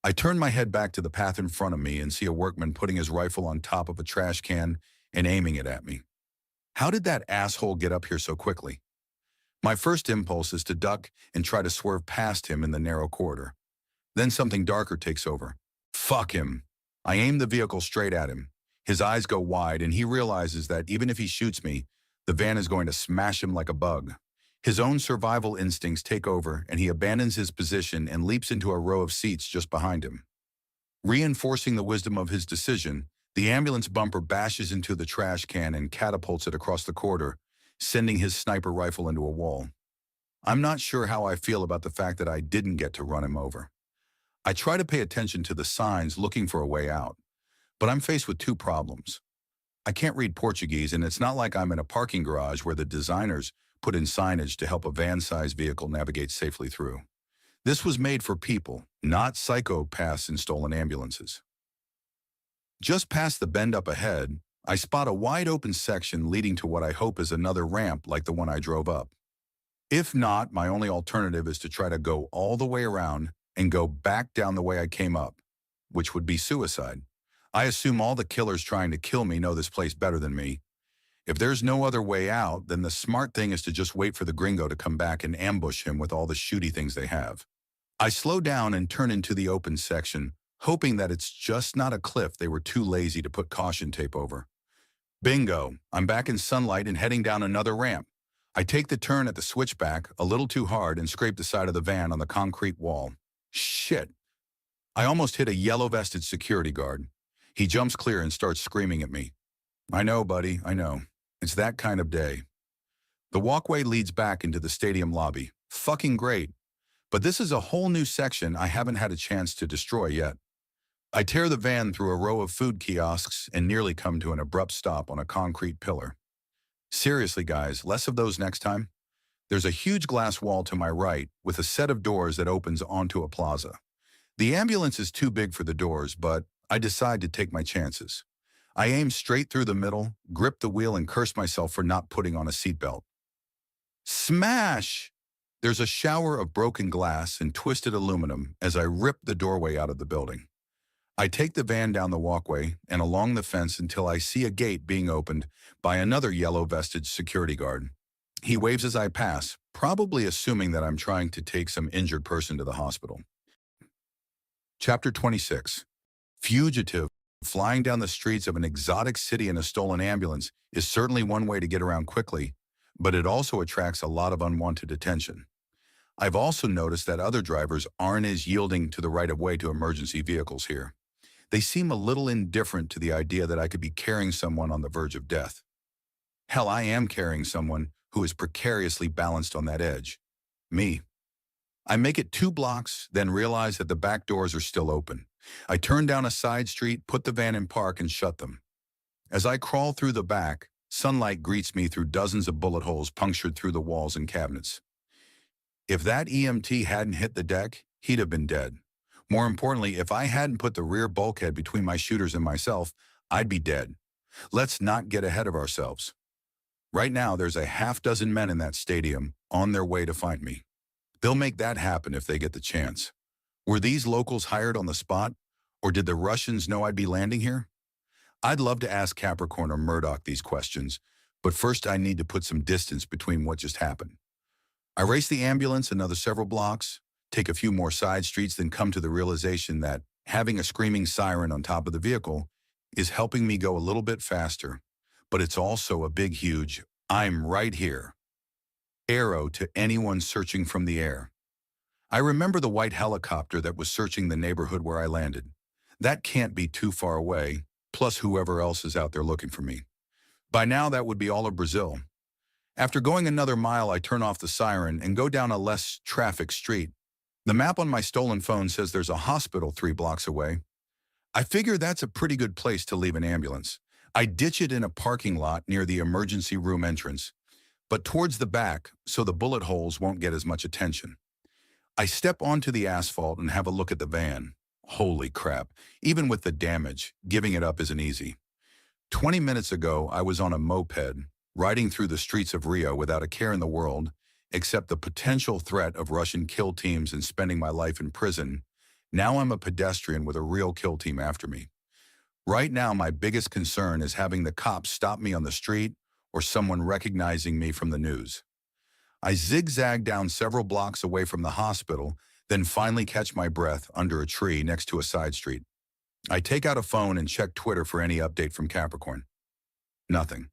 I turn my head back to the path in front of me and see a workman putting his rifle on top of a trash can and aiming it at me. How did that asshole get up here so quickly? My first impulse is to duck and try to swerve past him in the narrow corridor. Then something darker takes over. Fuck him. I aim the vehicle straight at him. His eyes go wide, and he realizes that even if he shoots me, the van is going to smash him like a bug. His own survival instincts take over, and he abandons his position and leaps into a row of seats just behind him. Reinforcing the wisdom of his decision, the ambulance bumper bashes into the trash can and catapults it across the corridor, sending his sniper rifle into a wall. I'm not sure how I feel about the fact that I didn't get to run him over. I try to pay attention to the signs looking for a way out, but I'm faced with two problems. I can't read Portuguese, and it's not like I'm in a parking garage where the designers put in signage to help a van-sized vehicle navigate safely through. This was made for people, not psychopaths in stolen ambulances. Just past the bend up ahead, I spot a wide-open section leading to what I hope is another ramp like the one I drove up. If not, my only alternative is to try to go all the way around and go back down the way I came up, which would be suicide. I assume all the killers trying to kill me know this place better than me. If there's no other way out, then the smart thing is to just wait for the gringo to come back and ambush him with all the shooty things they have. I slow down and turn into the open section, hoping that it's just not a cliff they were too lazy to put caution tape over. Bingo, I'm back in sunlight and heading down another ramp. I take the turn at the switchback a little too hard and scrape the side of the van on the concrete wall. Shit. I almost hit a yellow-vested security guard. He jumps clear and starts screaming at me. I know, buddy, I know. It's that kind of day. The walkway leads back into the stadium lobby. Fucking great. But this is a whole new section I haven't had a chance to destroy yet. I tear the van through a row of food kiosks and nearly come to an abrupt stop on a concrete pillar. Seriously, guys, less of those next time. There's a huge glass wall to my right with a set of doors that opens onto a plaza. The ambulance is too big for the doors, but I decide to take my chances. I aim straight through the middle, grip the wheel, and curse myself for not putting on a seatbelt. Smash! There's a shower of broken glass and twisted aluminum as I rip the doorway out of the building. I take the van down the walkway and along the fence until I see a gate being opened by another yellow-vested security guard. He waves as I pass, probably assuming that I'm trying to take some injured person to the hospital. Chapter 26. Fugitive. Flying down the streets of an exotic city in a stolen ambulance is certainly one way to get around quickly, but it also attracts a lot of unwanted attention. I've also noticed that other drivers aren't as yielding to the right-of-way to emergency vehicles here. They seem a little indifferent to the idea that I could be carrying someone on the verge of death. Hell, I am carrying someone who is precariously balanced on that edge. Me. I make it 2 blocks, then realize that the back doors are still open. I turn down a side street, put the van in park, and shut them. As I crawl through the back, sunlight greets me through dozens of bullet holes punctured through the walls and cabinets. If that EMT hadn't hit the deck, he'd have been dead. More importantly, if I hadn't put the rear bulkhead between my shooters and myself, I'd be dead. Let's not get ahead of ourselves. Right now, there's a half-dozen men in that stadium on their way to find me. They'll make that happen if they get the chance. Were these locals hired on the spot, or did the Russians know I'd be landing here? I'd love to ask Capricorn or Murdoch these questions, but first I need to put some distance between what just happened. I race the ambulance another several blocks, take a few more side streets, then come to the realization that having a screaming siren on top of the vehicle is helping me go a little bit faster, but it's also a big, huge, "I'm right here" arrow to anyone searching from the air. I remember the white helicopter that was searching the neighborhood where I landed. That can't be too far away, plus whoever else is out there looking for me. By now, that would be all of Brazil. After going another mile, I turn off the siren and go down a less traffic street. The map on my stolen phone says there's a hospital 3 blocks away. I figure that's a pretty good place to leave an ambulance. I ditch it in a parking lot near the emergency room entrance, but towards the back so the bullet holes won't get as much attention. I step onto the asphalt and have a look at the van. Holy crap, even with the damage, giving it up isn't easy. 20 minutes ago, I was on a moped, riding through the streets of Rio without a care in the world, except the potential threat of Russian kill teams and spending my life in prison. Now I'm a pedestrian with a real kill team after me. Right now, my biggest concern is having the cops stop me on the street or someone recognizing me from the news. I zigzag down several blocks away from the hospital, then finally catch my breath under a tree next to a side street. I take out a phone and check Twitter for any update from Capricorn. Nothing.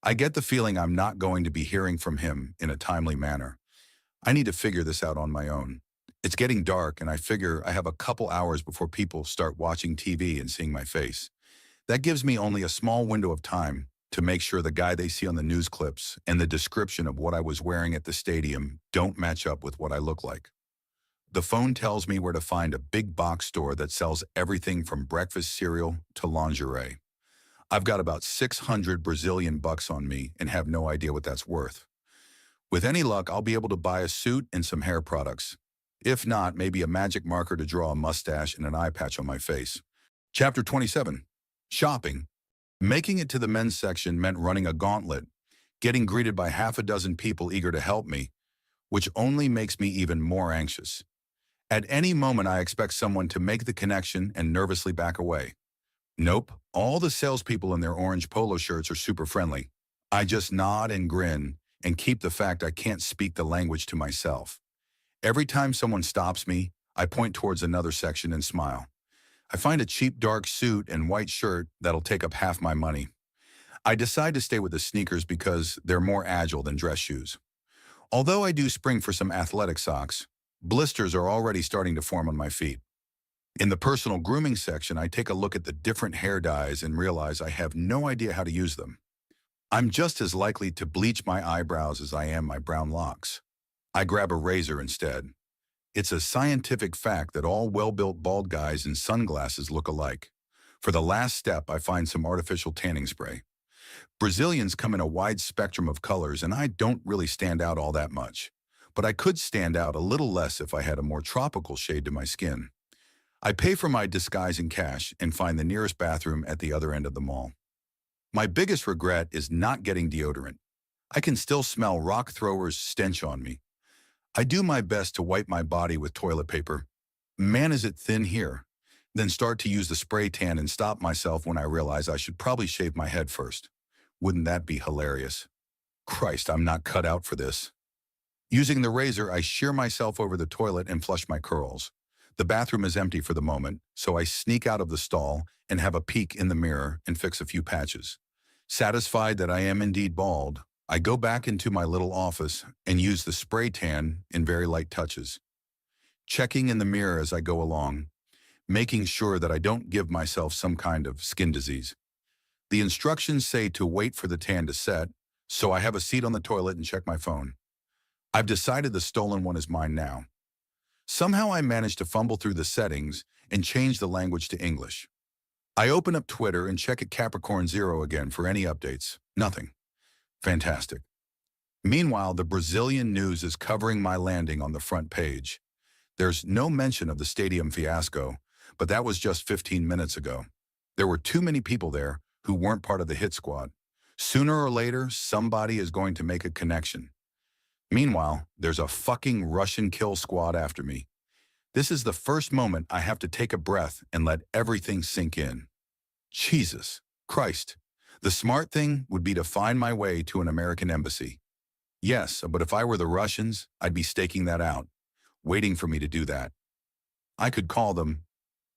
I get the feeling I'm not going to be hearing from him in a timely manner. I need to figure this out on my own. It's getting dark, and I figure I have a couple hours before people start watching TV and seeing my face. That gives me only a small window of time to make sure the guy they see on the news clips and the description of what I was wearing at the stadium don't match up with what I look like. The phone tells me where to find a big box store that sells everything from breakfast cereal to lingerie. I've got about 600 Brazilian bucks on me and have no idea what that's worth. With any luck, I'll be able to buy a suit and some hair products. If not, maybe a magic marker to draw a mustache and an eye patch on my face. Chapter 27. Shopping. Making it to the men's section meant running a gauntlet, getting greeted by half a dozen people eager to help me, which only makes me even more anxious. At any moment, I expect someone to make the connection and nervously back away. Nope, all the salespeople in their orange polo shirts are super friendly. I just nod and grin and keep the fact I can't speak the language to myself. Every time someone stops me, I point towards another section and smile. I find a cheap dark suit and white shirt that'll take up half my money. I decide to stay with the sneakers because they're more agile than dress shoes. Although I do spring for some athletic socks, blisters are already starting to form on my feet. In the personal grooming section, I take a look at the different hair dyes and realize I have no idea how to use them. I'm just as likely to bleach my eyebrows as I am my brown locks. I grab a razor instead. It's a scientific fact that all well-built bald guys in sunglasses look alike. For the last step, I find some artificial tanning spray. Brazilians come in a wide spectrum of colors, and I don't really stand out all that much. But I could stand out a little less if I had a more tropical shade to my skin. I pay for my disguise in cash and find the nearest bathroom at the other end of the mall. My biggest regret is not getting deodorant. I can still smell rock throwers' stench on me. I do my best to wipe my body with toilet paper. Man, is it thin here. Then start to use the spray tan and stop myself when I realize I should probably shave my head first. Wouldn't that be hilarious? Christ, I'm not cut out for this. Using the razor, I shear myself over the toilet and flush my curls. The bathroom is empty for the moment, so I sneak out of the stall and have a peek in the mirror and fix a few patches. Satisfied that I am indeed bald, I go back into my little office and use the spray tan in very light touches. Checking in the mirror as I go along, making sure that I don't give myself some kind of skin disease. The instructions say to wait for the tan to set, so I have a seat on the toilet and check my phone. I've decided the stolen one is mine now. Somehow I managed to fumble through the settings and change the language to English. I open up Twitter and check at Capricorn 0 again for any updates. Nothing. Fantastic. Meanwhile, the Brazilian news is covering my landing on the front page. There's no mention of the stadium fiasco, but that was just 15 minutes ago. There were too many people there who weren't part of the hit squad. Sooner or later, somebody is going to make a connection. Meanwhile, there's a fucking Russian kill squad after me. This is the first moment I have to take a breath and let everything sink in. Jesus Christ. The smart thing would be to find my way to an American embassy. Yes, but if I were the Russians, I'd be staking that out, waiting for me to do that. I could call them,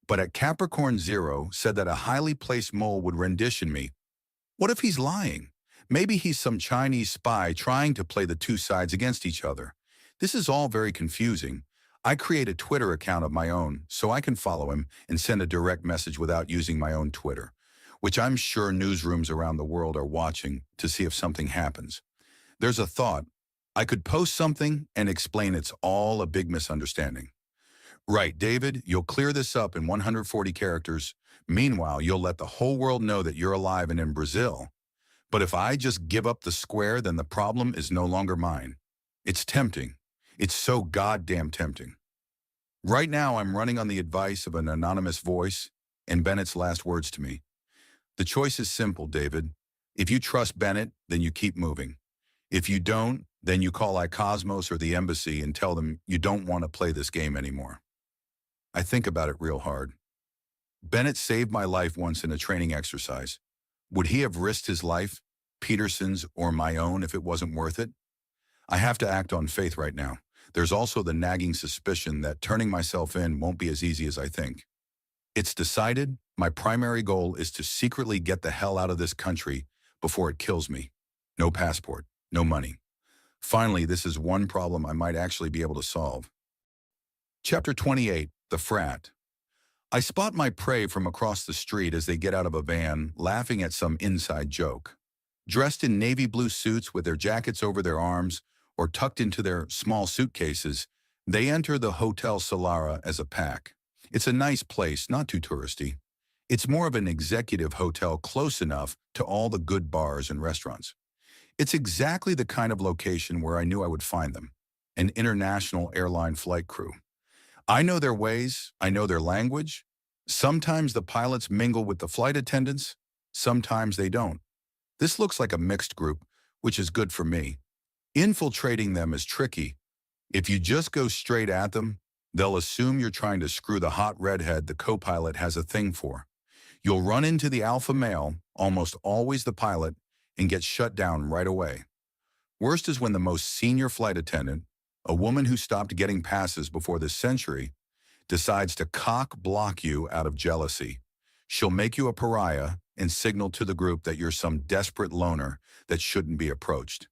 but at Capricorn 0 said that a highly placed mole would rendition me. What if he's lying? Maybe he's some Chinese spy trying to play the two sides against each other. This is all very confusing. I create a Twitter account of my own so I can follow him and send a direct message without using my own Twitter, which I'm sure newsrooms around the world are watching to see if something happens. There's a thought. I could post something and explain it's all a big misunderstanding. Right, David, you'll clear this up in 140 characters. Meanwhile, you'll let the whole world know that you're alive and in Brazil. But if I just give up the square, then the problem is no longer mine. It's tempting. It's so goddamn tempting. Right now, I'm running on the advice of an anonymous voice and Bennett's last words to me. The choice is simple, David. If you trust Bennett, then you keep moving. If you don't, then you call iCosmos or the embassy and tell them you don't want to play this game anymore. I think about it real hard. Bennett saved my life once in a training exercise. Would he have risked his life, Peterson's or my own, if it wasn't worth it? I have to act on faith right now. There's also the nagging suspicion that turning myself in won't be as easy as I think. It's decided. My primary goal is to secretly get the hell out of this country before it kills me. No passport, no money. Finally, this is one problem I might actually be able to solve. Chapter 28, The Frat. I spot my prey from across the street as they get out of a van, laughing at some inside joke. Dressed in navy blue suits with their jackets over their arms or tucked into their small suitcases, they enter the Hotel Solara as a pack. It's a nice place, not too touristy. It's more of an executive hotel close enough to all the good bars and restaurants. It's exactly the kind of location where I knew I would find them, an international airline flight crew. I know their ways, I know their language. Sometimes the pilots mingle with the flight attendants, sometimes they don't. This looks like a mixed group, which is good for me. Infiltrating them is tricky. If you just go straight at them, they'll assume you're trying to screw the hot redhead the co-pilot has a thing for. You'll run into the alpha male, almost always the pilot, and get shut down right away. Worst is when the most senior flight attendant, a woman who stopped getting passes before this century, decides to cock-block you out of jealousy. She'll make you a pariah and signal to the group that you're some desperate loner that shouldn't be approached.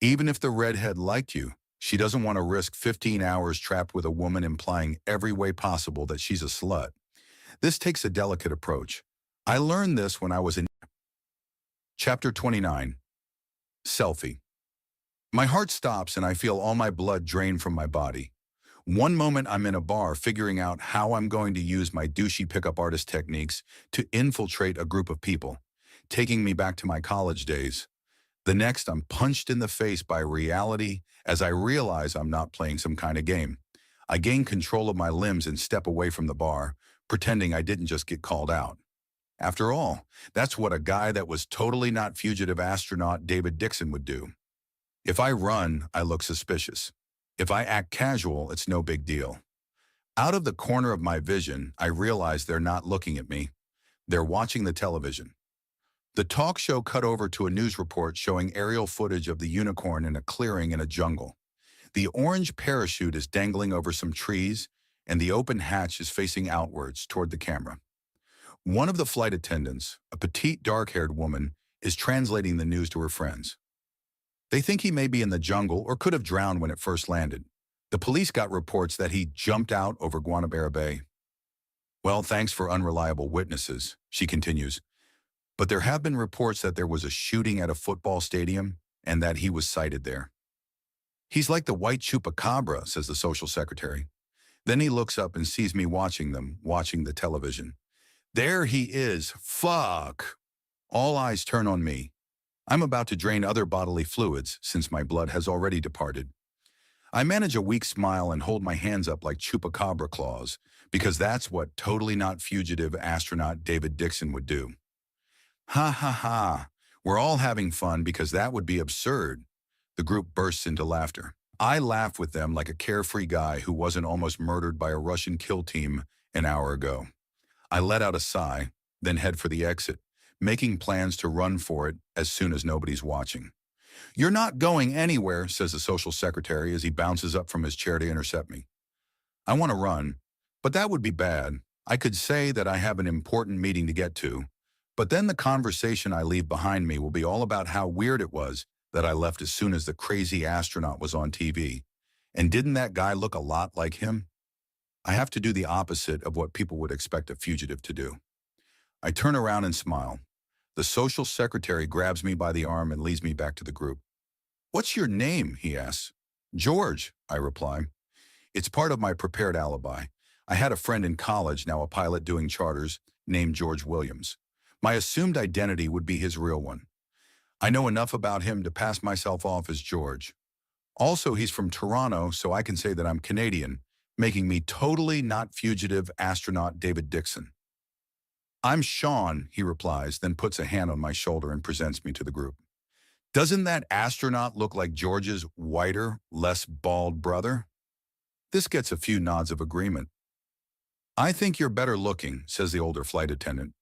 Even if the redhead liked you, she doesn't want to risk 15 hours trapped with a woman implying every way possible that she's a slut. This takes a delicate approach. I learned this when I was in Chapter 29, Selfie. My heart stops and I feel all my blood drain from my body. One moment I'm in a bar figuring out how I'm going to use my douchey pickup artist techniques to infiltrate a group of people, taking me back to my college days. The next I'm punched in the face by reality as I realize I'm not playing some kind of game. I gain control of my limbs and step away from the bar, pretending I didn't just get called out. After all, that's what a guy that was totally not fugitive astronaut David Dixon would do. If I run, I look suspicious. If I act casual, it's no big deal. Out of the corner of my vision, I realize they're not looking at me. They're watching the television. The talk show cut over to a news report showing aerial footage of the unicorn in a clearing in a jungle. The orange parachute is dangling over some trees, and the open hatch is facing outwards toward the camera. One of the flight attendants, a petite dark-haired woman, is translating the news to her friends. They think he may be in the jungle or could have drowned when it first landed. The police got reports that he jumped out over Guanabara Bay. Well, thanks for unreliable witnesses, she continues. But there have been reports that there was a shooting at a football stadium and that he was sighted there. He's like the white chupacabra, says the social secretary. Then he looks up and sees me watching the television. There he is. Fuck. All eyes turn on me. I'm about to drain other bodily fluids since my blood has already departed. I manage a weak smile and hold my hands up like chupacabra claws, because that's what totally not fugitive astronaut David Dixon would do. Ha ha ha. We're all having fun because that would be absurd. The group bursts into laughter. I laugh with them like a carefree guy who wasn't almost murdered by a Russian kill team an hour ago. I let out a sigh, then head for the exit, making plans to run for it as soon as nobody's watching. You're not going anywhere, says the social secretary as he bounces up from his chair to intercept me. I want to run, but that would be bad. I could say that I have an important meeting to get to, but then the conversation I leave behind me will be all about how weird it was that I left as soon as the crazy astronaut was on TV. And didn't that guy look a lot like him? I have to do the opposite of what people would expect a fugitive to do. I turn around and smile. The social secretary grabs me by the arm and leads me back to the group. What's your name? He asks. George, I reply. It's part of my prepared alibi. I had a friend in college, now a pilot doing charters, named George Williams. My assumed identity would be his real one. I know enough about him to pass myself off as George. Also, he's from Toronto, so I can say that I'm Canadian, making me totally not fugitive astronaut David Dixon. I'm Sean, he replies, then puts a hand on my shoulder and presents me to the group. Doesn't that astronaut look like George's whiter, less bald brother? This gets a few nods of agreement. I think you're better looking, says the older flight attendant.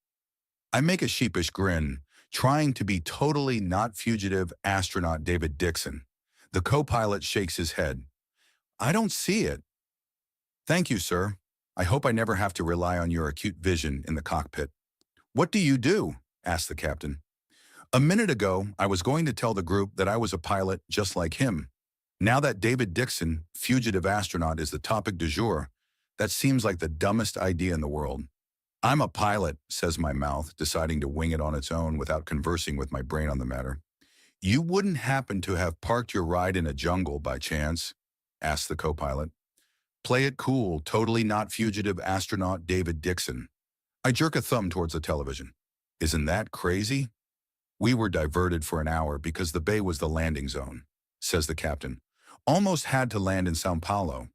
I make a sheepish grin, trying to be totally not fugitive astronaut David Dixon. The co-pilot shakes his head. I don't see it. Thank you, sir. I hope I never have to rely on your acute vision in the cockpit. What do you do? Asked the captain. A minute ago, I was going to tell the group that I was a pilot just like him. Now that David Dixon, fugitive astronaut, is the topic du jour, that seems like the dumbest idea in the world. I'm a pilot, says my mouth, deciding to wing it on its own without conversing with my brain on the matter. You wouldn't happen to have parked your ride in a jungle by chance? Asked the co-pilot. Play it cool, totally not fugitive astronaut David Dixon. I jerk a thumb towards the television. Isn't that crazy? We were diverted for an hour because the bay was the landing zone, says the captain. Almost had to land in Sao Paulo.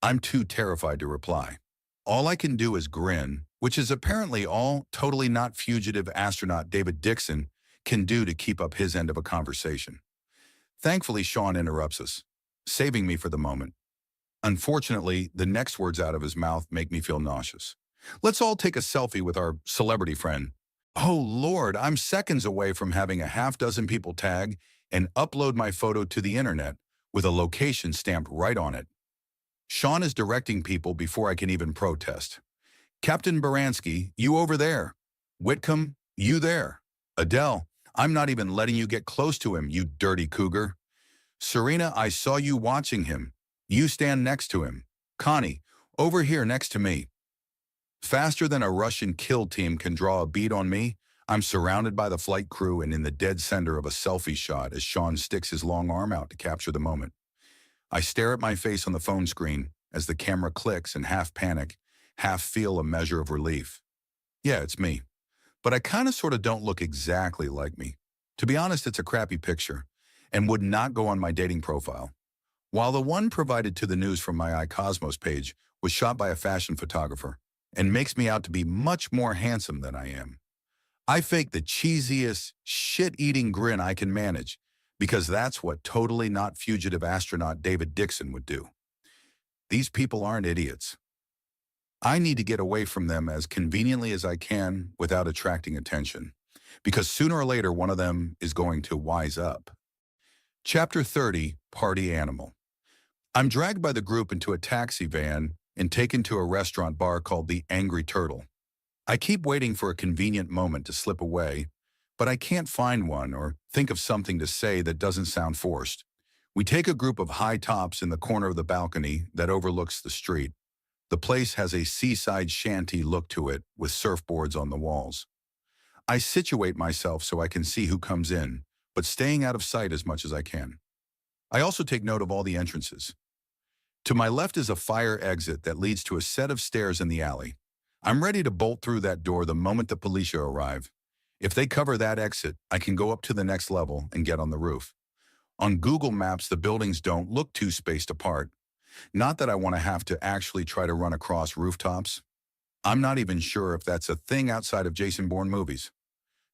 I'm too terrified to reply. All I can do is grin, which is apparently all totally not fugitive astronaut David Dixon can do to keep up his end of a conversation. Thankfully, Sean interrupts us, saving me for the moment. Unfortunately, the next words out of his mouth make me feel nauseous. Let's all take a selfie with our celebrity friend. Oh Lord, I'm seconds away from having a half-dozen people tag and upload my photo to the internet with a location stamped right on it. Sean is directing people before I can even protest. Captain Baranski, you over there. Whitcomb, you there. Adele, I'm not even letting you get close to him, you dirty cougar. Serena, I saw you watching him. You stand next to him. Connie, over here next to me. Faster than a Russian kill team can draw a bead on me, I'm surrounded by the flight crew and in the dead center of a selfie shot as Sean sticks his long arm out to capture the moment. I stare at my face on the phone screen as the camera clicks and half panic, half feel a measure of relief. Yeah, it's me. But I kind of sort of don't look exactly like me. To be honest, it's a crappy picture and would not go on my dating profile. While the one provided to the news from my iCosmos page was shot by a fashion photographer and makes me out to be much more handsome than I am. I fake the cheesiest, shit-eating grin I can manage because that's what totally not fugitive astronaut David Dixon would do. These people aren't idiots. I need to get away from them as conveniently as I can without attracting attention, because sooner or later one of them is going to wise up. Chapter 30, Party Animal. I'm dragged by the group into a taxi van and taken to a restaurant bar called the Angry Turtle. I keep waiting for a convenient moment to slip away, but I can't find one or think of something to say that doesn't sound forced. We take a group of high tops in the corner of the balcony that overlooks the street. The place has a seaside shanty look to it with surfboards on the walls. I situate myself so I can see who comes in, but staying out of sight as much as I can. I also take note of all the entrances. To my left is a fire exit that leads to a set of stairs in the alley. I'm ready to bolt through that door the moment the police arrive. If they cover that exit, I can go up to the next level and get on the roof. On Google Maps, the buildings don't look too spaced apart. Not that I want to have to actually try to run across rooftops. I'm not even sure if that's a thing outside of Jason Bourne movies.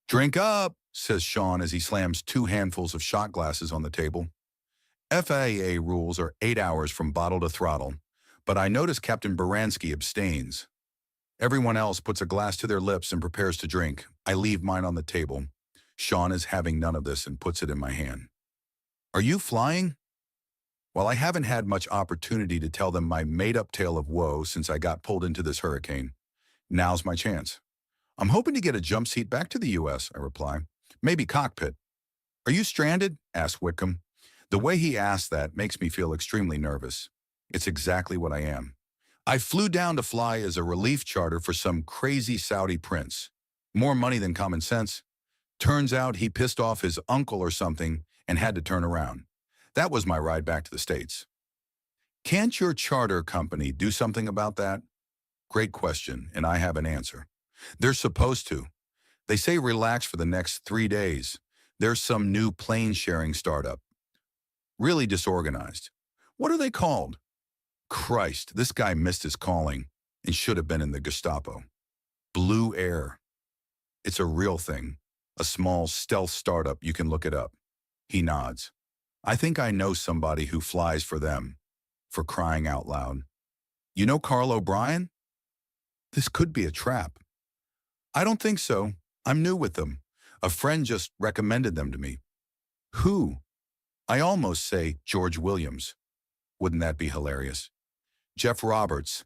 "Drink up," says Sean as he slams 2 handfuls of shot glasses on the table. FAA rules are 8 hours from bottle to throttle, but I notice Captain Baranski abstains. Everyone else puts a glass to their lips and prepares to drink. I leave mine on the table. Sean is having none of this and puts it in my hand. "Are you flying?" While I haven't had much opportunity to tell them my made-up tale of woe since I got pulled into this hurricane, now's my chance. "I'm hoping to get a jump seat back to the U.S., I reply. "Maybe cockpit." "Are you stranded?" asks Whitcomb. The way he asks that makes me feel extremely nervous. It's exactly what I am. I flew down to fly as a relief charter for some crazy Saudi prince. More money than common sense. Turns out he pissed off his uncle or something and had to turn around. That was my ride back to the States. Can't your charter company do something about that? Great question, and I have an answer. They're supposed to. They say relax for the next 3 days. There's some new plane sharing startup. Really disorganized. What are they called? Christ, this guy missed his calling and should have been in the Gestapo. Blue Air. It's a real thing. A small stealth startup, you can look it up. He nods. I think I know somebody who flies for them, for crying out loud. You know Carl O'Brien? This could be a trap. I don't think so. I'm new with them. A friend just recommended them to me. Who? I almost say George Williams. Wouldn't that be hilarious? Jeff Roberts.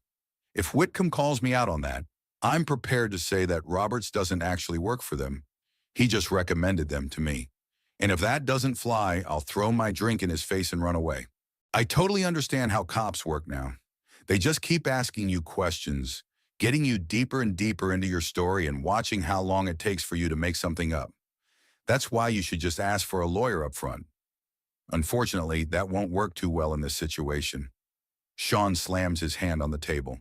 If Whitcomb calls me out on that, I'm prepared to say that Roberts doesn't actually work for them. He just recommended them to me. And if that doesn't fly, I'll throw my drink in his face and run away. I totally understand how cops work now. They just keep asking you questions, getting you deeper and deeper into your story and watching how long it takes for you to make something up. That's why you should just ask for a lawyer up front. Unfortunately, that won't work too well in this situation. Sean slams his hand on the table.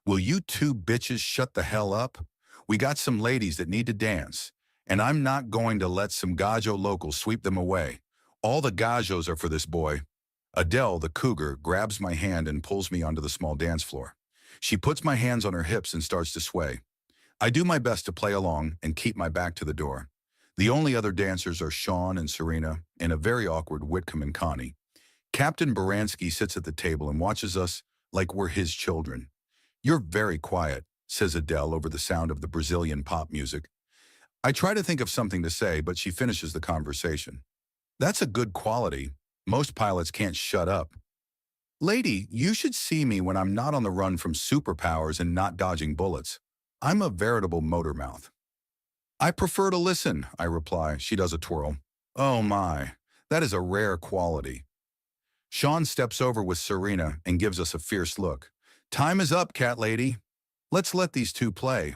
Will you 2 bitches shut the hell up? We got some ladies that need to dance, and I'm not going to let some gajo locals sweep them away. All the gajos are for this boy. Adele, the cougar, grabs my hand and pulls me onto the small dance floor. She puts my hands on her hips and starts to sway. I do my best to play along and keep my back to the door. The only other dancers are Sean and Serena, and a very awkward Whitcomb and Connie. Captain Baranski sits at the table and watches us like we're his children. You're very quiet, says Adele over the sound of the Brazilian pop music. I try to think of something to say, but she finishes the conversation. That's a good quality. Most pilots can't shut up. Lady, you should see me when I'm not on the run from superpowers and not dodging bullets. I'm a veritable motor mouth. I prefer to listen, I reply. She does a twirl. Oh my, that is a rare quality. Sean steps over with Serena and gives us a fierce look. Time is up, cat lady. Let's let these 2 play.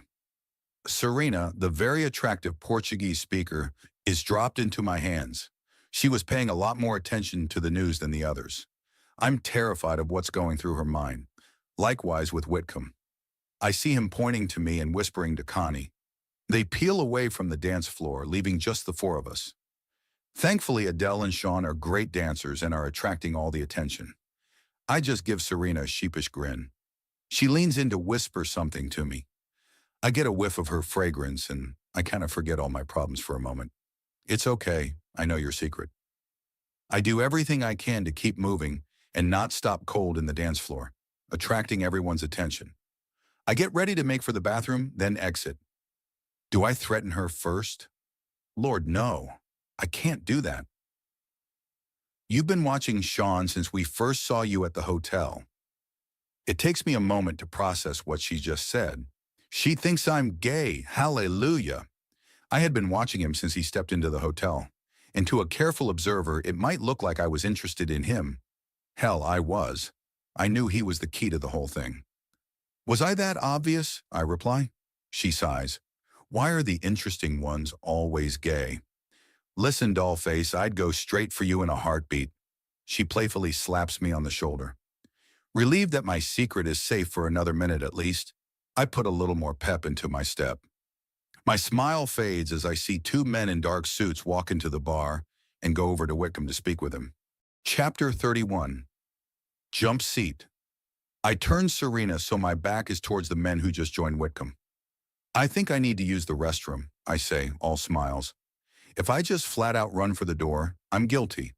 Serena, the very attractive Portuguese speaker, is dropped into my hands. She was paying a lot more attention to the news than the others. I'm terrified of what's going through her mind. Likewise with Whitcomb. I see him pointing to me and whispering to Connie. They peel away from the dance floor, leaving just the 4 of us. Thankfully, Adele and Sean are great dancers and are attracting all the attention. I just give Serena a sheepish grin. She leans in to whisper something to me. I get a whiff of her fragrance and I kind of forget all my problems for a moment. It's okay, I know your secret. I do everything I can to keep moving and not stop cold in the dance floor, attracting everyone's attention. I get ready to make for the bathroom, then exit. Do I threaten her first? Lord, no. I can't do that. You've been watching Sean since we first saw you at the hotel. It takes me a moment to process what she just said. She thinks I'm gay. Hallelujah. I had been watching him since he stepped into the hotel, and to a careful observer, it might look like I was interested in him. Hell, I was. I knew he was the key to the whole thing. Was I that obvious? I reply. She sighs. Why are the interesting ones always gay? Listen, dollface, I'd go straight for you in a heartbeat. She playfully slaps me on the shoulder. Relieved that my secret is safe for another minute at least, I put a little more pep into my step. My smile fades as I see two men in dark suits walk into the bar and go over to Wickham to speak with him. Chapter 31. Jump seat. I turn Serena so my back is towards the men who just joined Wickham. I think I need to use the restroom, I say, all smiles. If I just flat out run for the door, I'm guilty.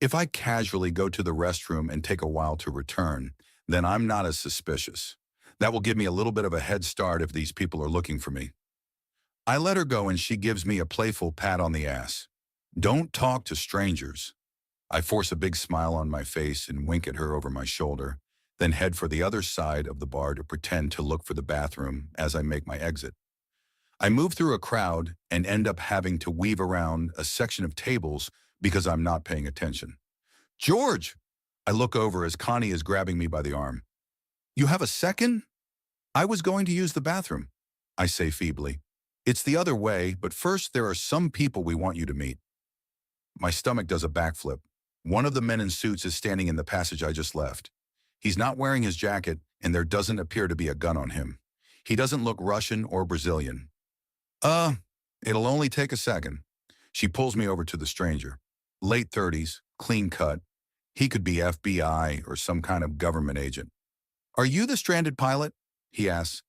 If I casually go to the restroom and take a while to return, then I'm not as suspicious. That will give me a little bit of a head start if these people are looking for me. I let her go and she gives me a playful pat on the ass. Don't talk to strangers. I force a big smile on my face and wink at her over my shoulder, then head for the other side of the bar to pretend to look for the bathroom as I make my exit. I move through a crowd and end up having to weave around a section of tables because I'm not paying attention. George! I look over as Connie is grabbing me by the arm. You have a second? I was going to use the bathroom, I say feebly. It's the other way, but first there are some people we want you to meet. My stomach does a backflip. One of the men in suits is standing in the passage I just left. He's not wearing his jacket, and there doesn't appear to be a gun on him. He doesn't look Russian or Brazilian. It'll only take a second. She pulls me over to the stranger. Late 30s, clean cut. He could be FBI or some kind of government agent. Are you the stranded pilot? He asks.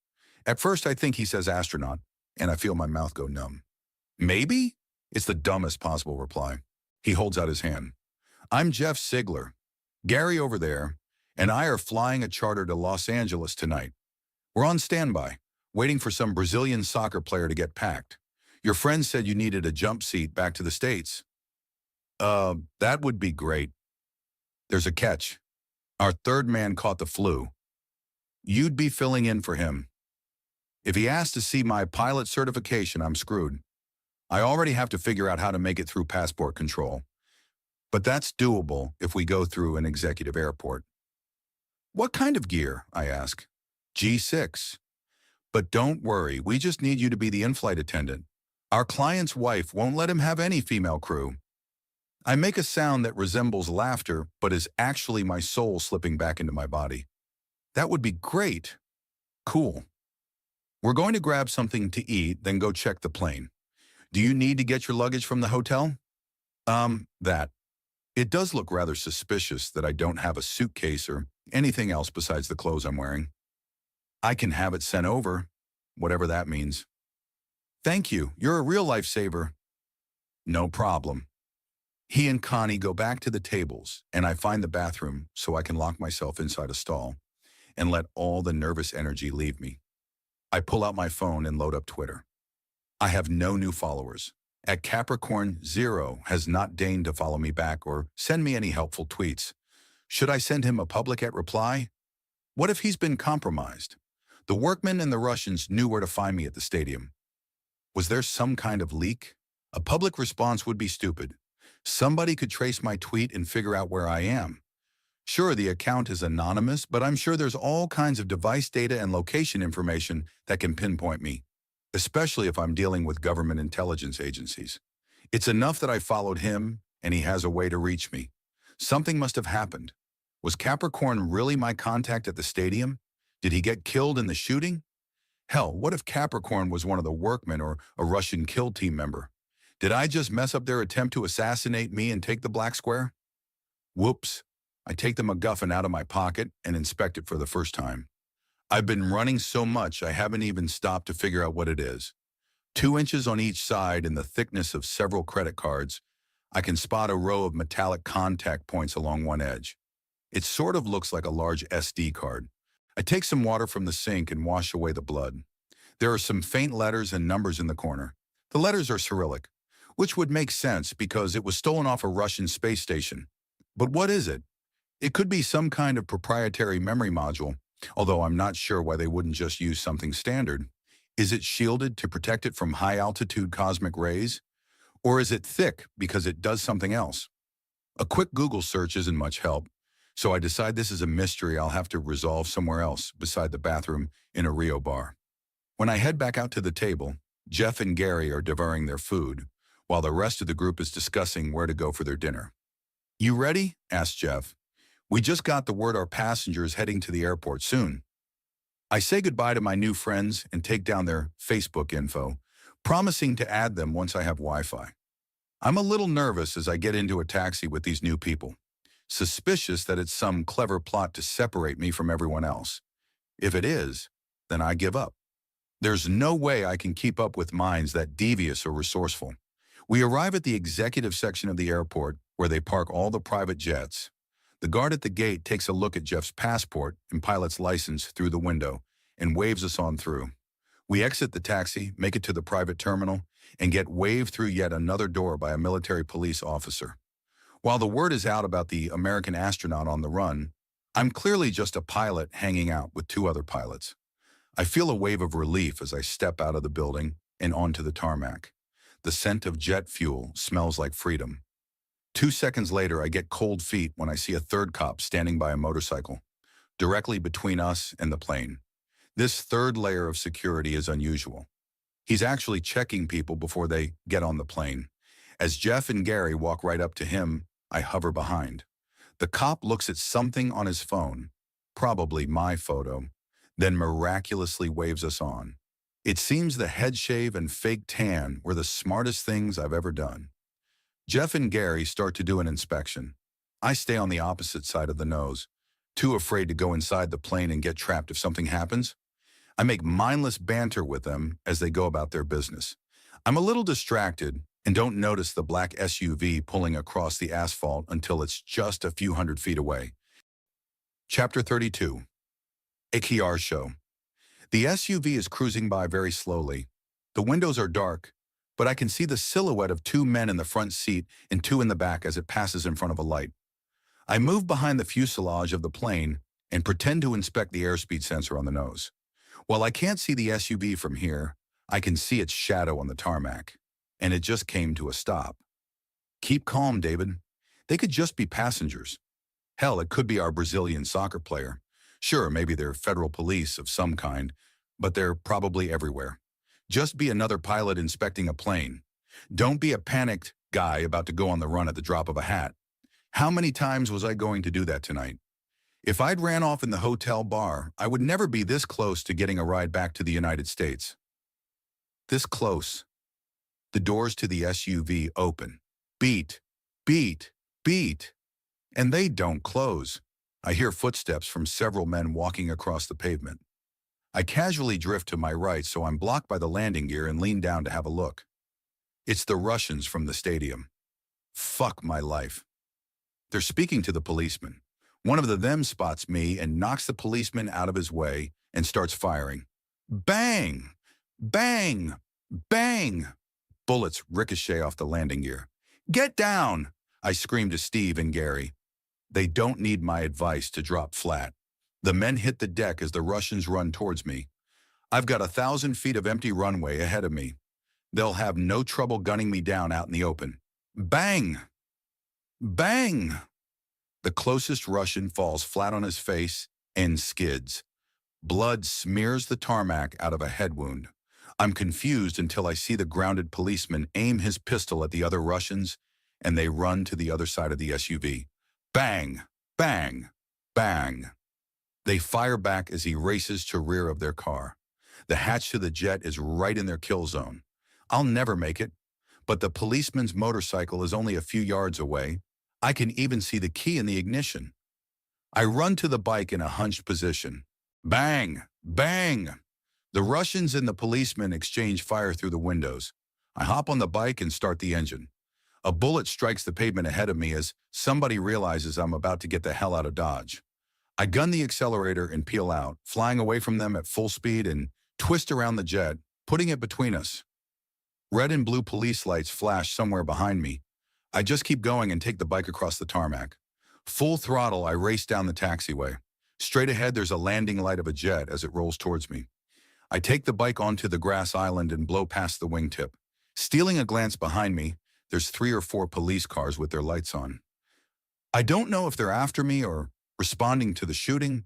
At first I think he says astronaut, and I feel my mouth go numb. Maybe? It's the dumbest possible reply. He holds out his hand. I'm Jeff Sigler. Gary over there, and I are flying a charter to Los Angeles tonight. We're on standby, waiting for some Brazilian soccer player to get packed. Your friend said you needed a jump seat back to the States. That would be great. There's a catch. Our third man caught the flu. You'd be filling in for him. If he asks to see my pilot certification, I'm screwed. I already have to figure out how to make it through passport control. But that's doable if we go through an executive airport. What kind of gear? I ask. G6. But don't worry, we just need you to be the in-flight attendant. Our client's wife won't let him have any female crew. I make a sound that resembles laughter, but is actually my soul slipping back into my body. That would be great. Cool. We're going to grab something to eat, then go check the plane. Do you need to get your luggage from the hotel? That. It does look rather suspicious that I don't have a suitcase or anything else besides the clothes I'm wearing. I can have it sent over, whatever that means. Thank you, you're a real lifesaver. No problem. He and Connie go back to the tables, and I find the bathroom so I can lock myself inside a stall and let all the nervous energy leave me. I pull out my phone and load up Twitter. I have no new followers. At Capricorn 0 has not deigned to follow me back or send me any helpful tweets. Should I send him a public at reply? What if he's been compromised? The workmen and the Russians knew where to find me at the stadium. Was there some kind of leak? A public response would be stupid. Somebody could trace my tweet and figure out where I am. Sure, the account is anonymous, but I'm sure there's all kinds of device data and location information that can pinpoint me, especially if I'm dealing with government intelligence agencies. It's enough that I followed him, and he has a way to reach me. Something must have happened. Was Capricorn really my contact at the stadium? Did he get killed in the shooting? Hell, what if Capricorn was one of the workmen or a Russian kill team member? Did I just mess up their attempt to assassinate me and take the black square? Whoops. I take the MacGuffin out of my pocket and inspect it for the first time. I've been running so much I haven't even stopped to figure out what it is. 2 inches on each side and the thickness of several credit cards, I can spot a row of metallic contact points along one edge. It sort of looks like a large SD card. I take some water from the sink and wash away the blood. There are some faint letters and numbers in the corner. The letters are Cyrillic, which would make sense because it was stolen off a Russian space station. But what is it? It could be some kind of proprietary memory module, although I'm not sure why they wouldn't just use something standard. Is it shielded to protect it from high-altitude cosmic rays? Or is it thick because it does something else? A quick Google search isn't much help, so I decide this is a mystery I'll have to resolve somewhere else beside the bathroom in a Rio bar. When I head back out to the table, Jeff and Gary are devouring their food, while the rest of the group is discussing where to go for their dinner. "You ready?" asks Jeff. "We just got the word our passenger is heading to the airport soon." I say goodbye to my new friends and take down their Facebook info, promising to add them once I have Wi-Fi. I'm a little nervous as I get into a taxi with these new people, suspicious that it's some clever plot to separate me from everyone else. If it is, then I give up. There's no way I can keep up with minds that devious or resourceful. We arrive at the executive section of the airport where they park all the private jets. The guard at the gate takes a look at Jeff's passport and pilot's license through the window and waves us on through. We exit the taxi, make it to the private terminal, and get waved through yet another door by a military police officer. While the word is out about the American astronaut on the run, I'm clearly just a pilot hanging out with two other pilots. I feel a wave of relief as I step out of the building and onto the tarmac. The scent of jet fuel smells like freedom. 2 seconds later, I get cold feet when I see a third cop standing by a motorcycle, directly between us and the plane. This third layer of security is unusual. He's actually checking people before they get on the plane. As Jeff and Gary walk right up to him, I hover behind. The cop looks at something on his phone, probably my photo, then miraculously waves us on. It seems the head shave and fake tan were the smartest things I've ever done. Jeff and Gary start to do an inspection. I stay on the opposite side of the nose, too afraid to go inside the plane and get trapped if something happens. I make mindless banter with them as they go about their business. I'm a little distracted and don't notice the black SUV pulling across the asphalt until it's just a few hundred feet away. Chapter 32. A Kiar Show. The SUV is cruising by very slowly. The windows are dark, but I can see the silhouette of 2 men in the front seat and 2 in the back as it passes in front of a light. I move behind the fuselage of the plane and pretend to inspect the airspeed sensor on the nose. While I can't see the SUV from here, I can see its shadow on the tarmac, and it just came to a stop. "Keep calm, David. They could just be passengers. Hell, it could be our Brazilian soccer player. Sure, maybe they're federal police of some kind, but they're probably everywhere. Just be another pilot inspecting a plane. Don't be a panicked guy about to go on the run at the drop of a hat. How many times was I going to do that tonight? If I'd ran off in the hotel bar, I would never be this close to getting a ride back to the United States. This close." The doors to the SUV open. Beat, beat, beat. And they don't close. I hear footsteps from several men walking across the pavement. I casually drift to my right so I'm blocked by the landing gear and lean down to have a look. It's the Russians from the stadium. Fuck my life. They're speaking to the policeman. One of them spots me and knocks the policeman out of his way and starts firing. Bang! Bang! Bang! Bullets ricochet off the landing gear. "Get down!" I scream to Steve and Gary. They don't need my advice to drop flat. The men hit the deck as the Russians run towards me. I've got 1,000 feet of empty runway ahead of me. They'll have no trouble gunning me down out in the open. Bang! Bang! The closest Russian falls flat on his face and skids. Blood smears the tarmac out of a head wound. I'm confused until I see the grounded policeman aim his pistol at the other Russians, and they run to the other side of the SUV. Bang! Bang! Bang! They fire back as he races to rear of their car. The hatch to the jet is right in their kill zone. I'll never make it, but the policeman's motorcycle is only a few yards away. I can even see the key in the ignition. I run to the bike in a hunched position. Bang! Bang! The Russians and the policeman exchange fire through the windows. I hop on the bike and start the engine. A bullet strikes the pavement ahead of me as somebody realizes I'm about to get the hell out of Dodge. I gun the accelerator and peel out, flying away from them at full speed and twist around the jet, putting it between us. Red and blue police lights flash somewhere behind me. I just keep going and take the bike across the tarmac. Full throttle, I race down the taxiway. Straight ahead, there's a landing light of a jet as it rolls towards me. I take the bike onto the grass island and blow past the wingtip. Stealing a glance behind me, there's 3 or 4 police cars with their lights on. I don't know if they're after me or responding to the shooting.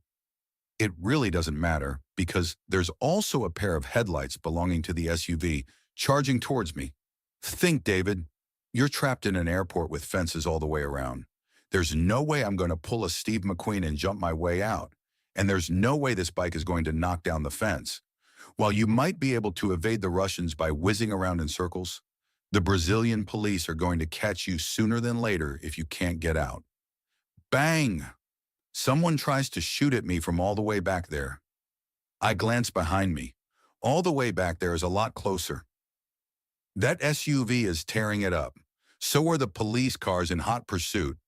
It really doesn't matter because there's also a pair of headlights belonging to the SUV charging towards me. Think, David, you're trapped in an airport with fences all the way around. There's no way I'm going to pull a Steve McQueen and jump my way out. And there's no way this bike is going to knock down the fence. While you might be able to evade the Russians by whizzing around in circles, the Brazilian police are going to catch you sooner than later if you can't get out. Bang! Someone tries to shoot at me from all the way back there. I glance behind me. All the way back there is a lot closer. That SUV is tearing it up. So are the police cars in hot pursuit.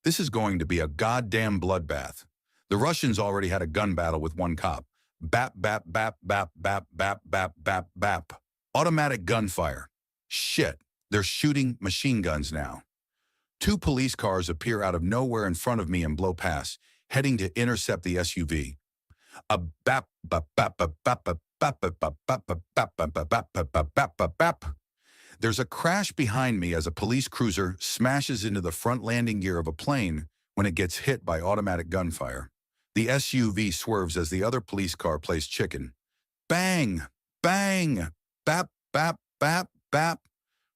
This is going to be a goddamn bloodbath. The Russians already had a gun battle with one cop. Bap, bap, bap, bap, bap, bap, bap, bap, bap. Automatic gunfire. Shit, they're shooting machine guns now. 2 police cars appear out of nowhere in front of me and blow past, heading to intercept the SUV. A bap, bap, bap, bap, bap, bap, bap, bap, bap, bap, bap, bap, bap, bap, bap, bap, bap, bap. There's a crash behind me as a police cruiser smashes into the front landing gear of a plane when it gets hit by automatic gunfire. The SUV swerves as the other police car plays chicken. Bang! Bang! Bap, bap, bap, bap.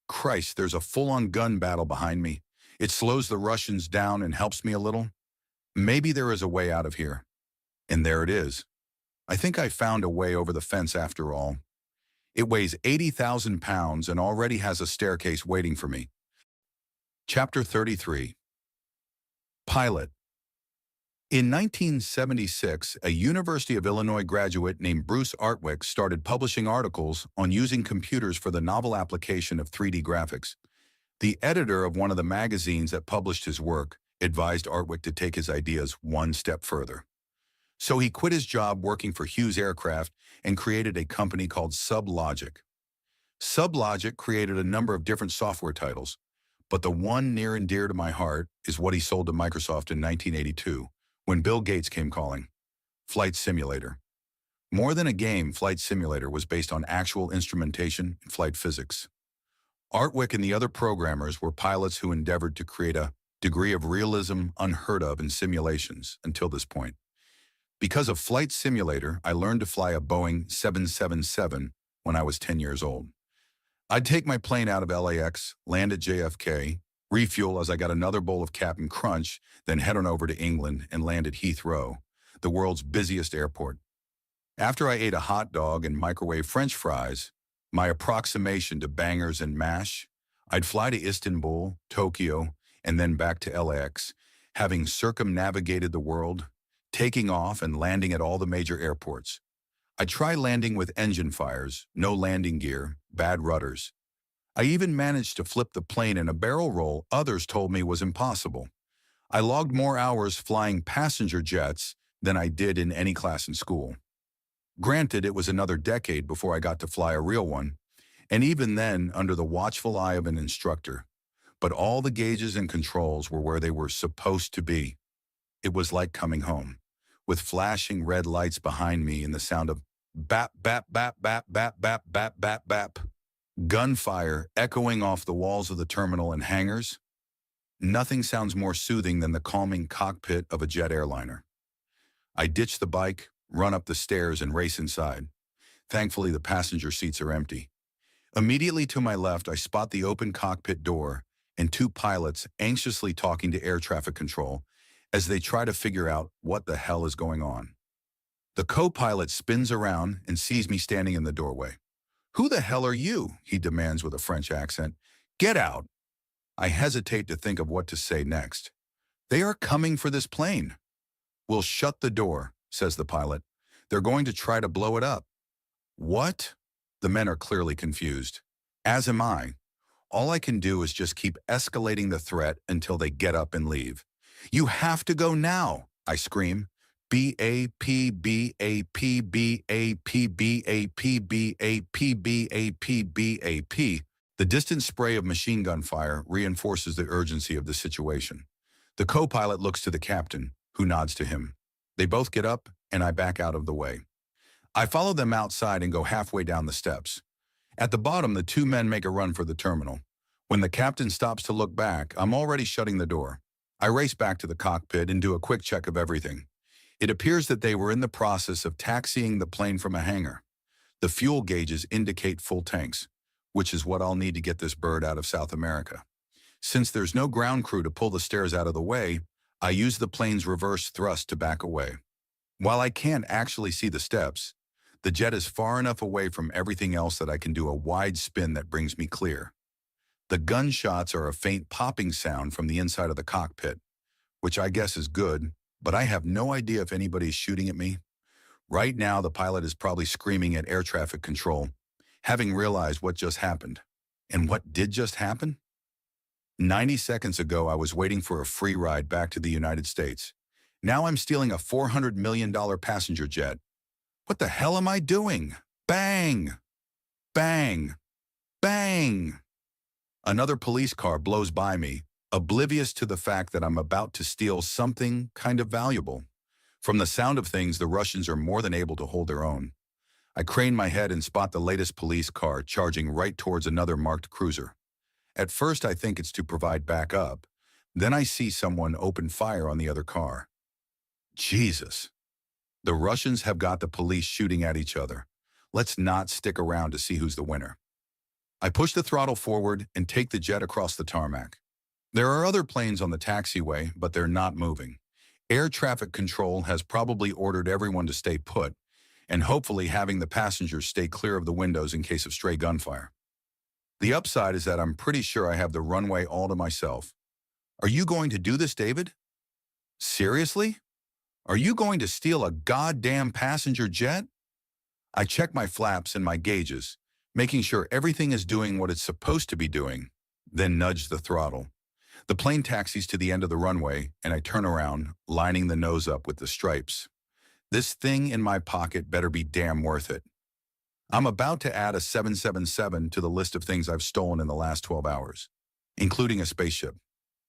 Christ, there's a full-on gun battle behind me. It slows the Russians down and helps me a little. Maybe there is a way out of here. And there it is. I think I found a way over the fence after all. It weighs 80,000 pounds and already has a staircase waiting for me. Chapter 33. Pilot. In 1976, a University of Illinois graduate named Bruce Artwick started publishing articles on using computers for the novel application of 3D graphics. The editor of one of the magazines that published his work advised Artwick to take his ideas one step further. So he quit his job working for Hughes Aircraft and created a company called SubLogic. SubLogic created a number of different software titles, but the one near and dear to my heart is what he sold to Microsoft in 1982, when Bill Gates came calling: Flight Simulator. More than a game, Flight Simulator was based on actual instrumentation and flight physics. Artwick and the other programmers were pilots who endeavored to create a degree of realism unheard of in simulations until this point. Because of Flight Simulator, I learned to fly a Boeing 777 when I was 10 years old. I'd take my plane out of LAX, land at JFK, refuel as I got another bowl of Cap'n Crunch, then head on over to England and land at Heathrow, the world's busiest airport. After I ate a hot dog and microwave French fries, my approximation to bangers and mash, I'd fly to Istanbul, Tokyo, and then back to LAX, having circumnavigated the world, taking off and landing at all the major airports. I tried landing with engine fires, no landing gear, bad rudders. I even managed to flip the plane in a barrel roll others told me was impossible. I logged more hours flying passenger jets than I did in any class in school. Granted, it was another decade before I got to fly a real one, and even then under the watchful eye of an instructor. But all the gauges and controls were where they were supposed to be. It was like coming home, with flashing red lights behind me and the sound of bap, bap, bap, bap, bap, bap, bap, bap, bap. Gunfire echoing off the walls of the terminal and hangars. Nothing sounds more soothing than the calming cockpit of a jet airliner. I ditch the bike, run up the stairs, and race inside. Thankfully, the passenger seats are empty. Immediately to my left, I spot the open cockpit door and 2 pilots anxiously talking to air traffic control as they try to figure out what the hell is going on. The co-pilot spins around and sees me standing in the doorway. "Who the hell are you?" he demands with a French accent. "Get out." I hesitate to think of what to say next. "They are coming for this plane." "We'll shut the door," says the pilot. "They're going to try to blow it up." "What?" The men are clearly confused. As am I. all I can do is just keep escalating the threat until they get up and leave. You have to go now, I scream. BAP. The distant spray of machine gun fire reinforces the urgency of the situation. The co-pilot looks to the captain, who nods to him. They both get up, and I back out of the way. I follow them outside and go halfway down the steps. At the bottom, the two men make a run for the terminal. When the captain stops to look back, I'm already shutting the door. I race back to the cockpit and do a quick check of everything. It appears that they were in the process of taxiing the plane from a hangar. The fuel gauges indicate full tanks, which is what I'll need to get this bird out of South America. Since there's no ground crew to pull the stairs out of the way, I use the plane's reverse thrust to back away. While I can't actually see the steps, the jet is far enough away from everything else that I can do a wide spin that brings me clear. The gunshots are a faint popping sound from the inside of the cockpit, which I guess is good, but I have no idea if anybody's shooting at me. Right now, the pilot is probably screaming at air traffic control, having realized what just happened. And what did just happen? 90 seconds ago, I was waiting for a free ride back to the United States. Now I'm stealing a $400 million passenger jet. What the hell am I doing? Bang! Bang! Bang! Another police car blows by me, oblivious to the fact that I'm about to steal something kind of valuable. From the sound of things, the Russians are more than able to hold their own. I crane my head and spot the latest police car charging right towards another marked cruiser. At first, I think it's to provide backup. Then I see someone open fire on the other car. Jesus. The Russians have got the police shooting at each other. Let's not stick around to see who's the winner. I push the throttle forward and take the jet across the tarmac. There are other planes on the taxiway, but they're not moving. Air traffic control has probably ordered everyone to stay put, and hopefully having the passengers stay clear of the windows in case of stray gunfire. The upside is that I'm pretty sure I have the runway all to myself. Are you going to do this, David? Seriously? Are you going to steal a goddamn passenger jet? I check my flaps and my gauges, making sure everything is doing what it's supposed to be doing, then nudge the throttle. The plane taxis to the end of the runway, and I turn around, lining the nose up with the stripes. This thing in my pocket better be damn worth it. I'm about to add a 777 to the list of things I've stolen in the last 12 hours, including a spaceship.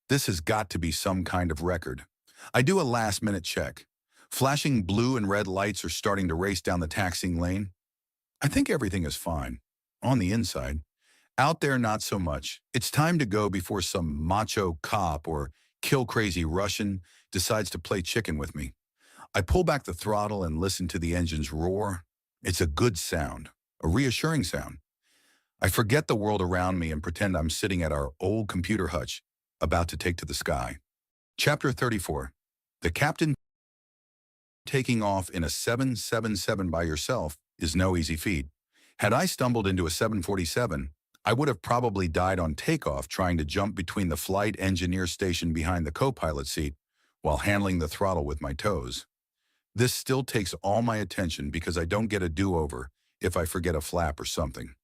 This has got to be some kind of record. I do a last-minute check. Flashing blue and red lights are starting to race down the taxiing lane. I think everything is fine. On the inside. Out there, not so much. It's time to go before some macho cop or kill-crazy Russian decides to play chicken with me. I pull back the throttle and listen to the engines roar. It's a good sound, a reassuring sound. I forget the world around me and pretend I'm sitting at our old computer hutch, about to take to the sky. Chapter 34. The captain taking off in a 777 by yourself is no easy feat. Had I stumbled into a 747, I would have probably died on takeoff trying to jump between the flight engineer station behind the co-pilot seat while handling the throttle with my toes. This still takes all my attention because I don't get a do-over if I forget a flap or something.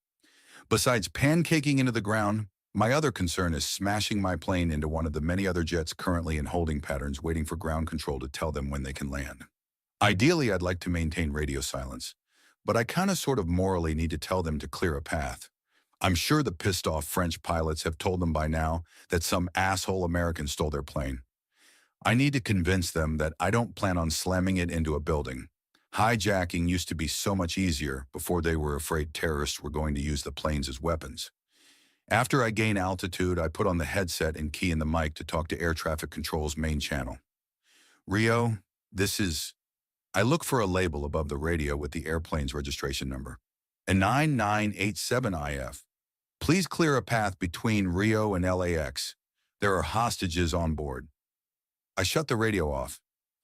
Besides pancaking into the ground, my other concern is smashing my plane into one of the many other jets currently in holding patterns waiting for ground control to tell them when they can land. Ideally, I'd like to maintain radio silence, but I kind of sort of morally need to tell them to clear a path. I'm sure the pissed-off French pilots have told them by now that some asshole American stole their plane. I need to convince them that I don't plan on slamming it into a building. Hijacking used to be so much easier before they were afraid terrorists were going to use the planes as weapons. After I gain altitude, I put on the headset and key in the mic to talk to air traffic control's main channel. Rio, this is... I look for a label above the radio with the airplane's registration number. A 9987IF. Please clear a path between Rio and LAX. There are hostages on board. I shut the radio off.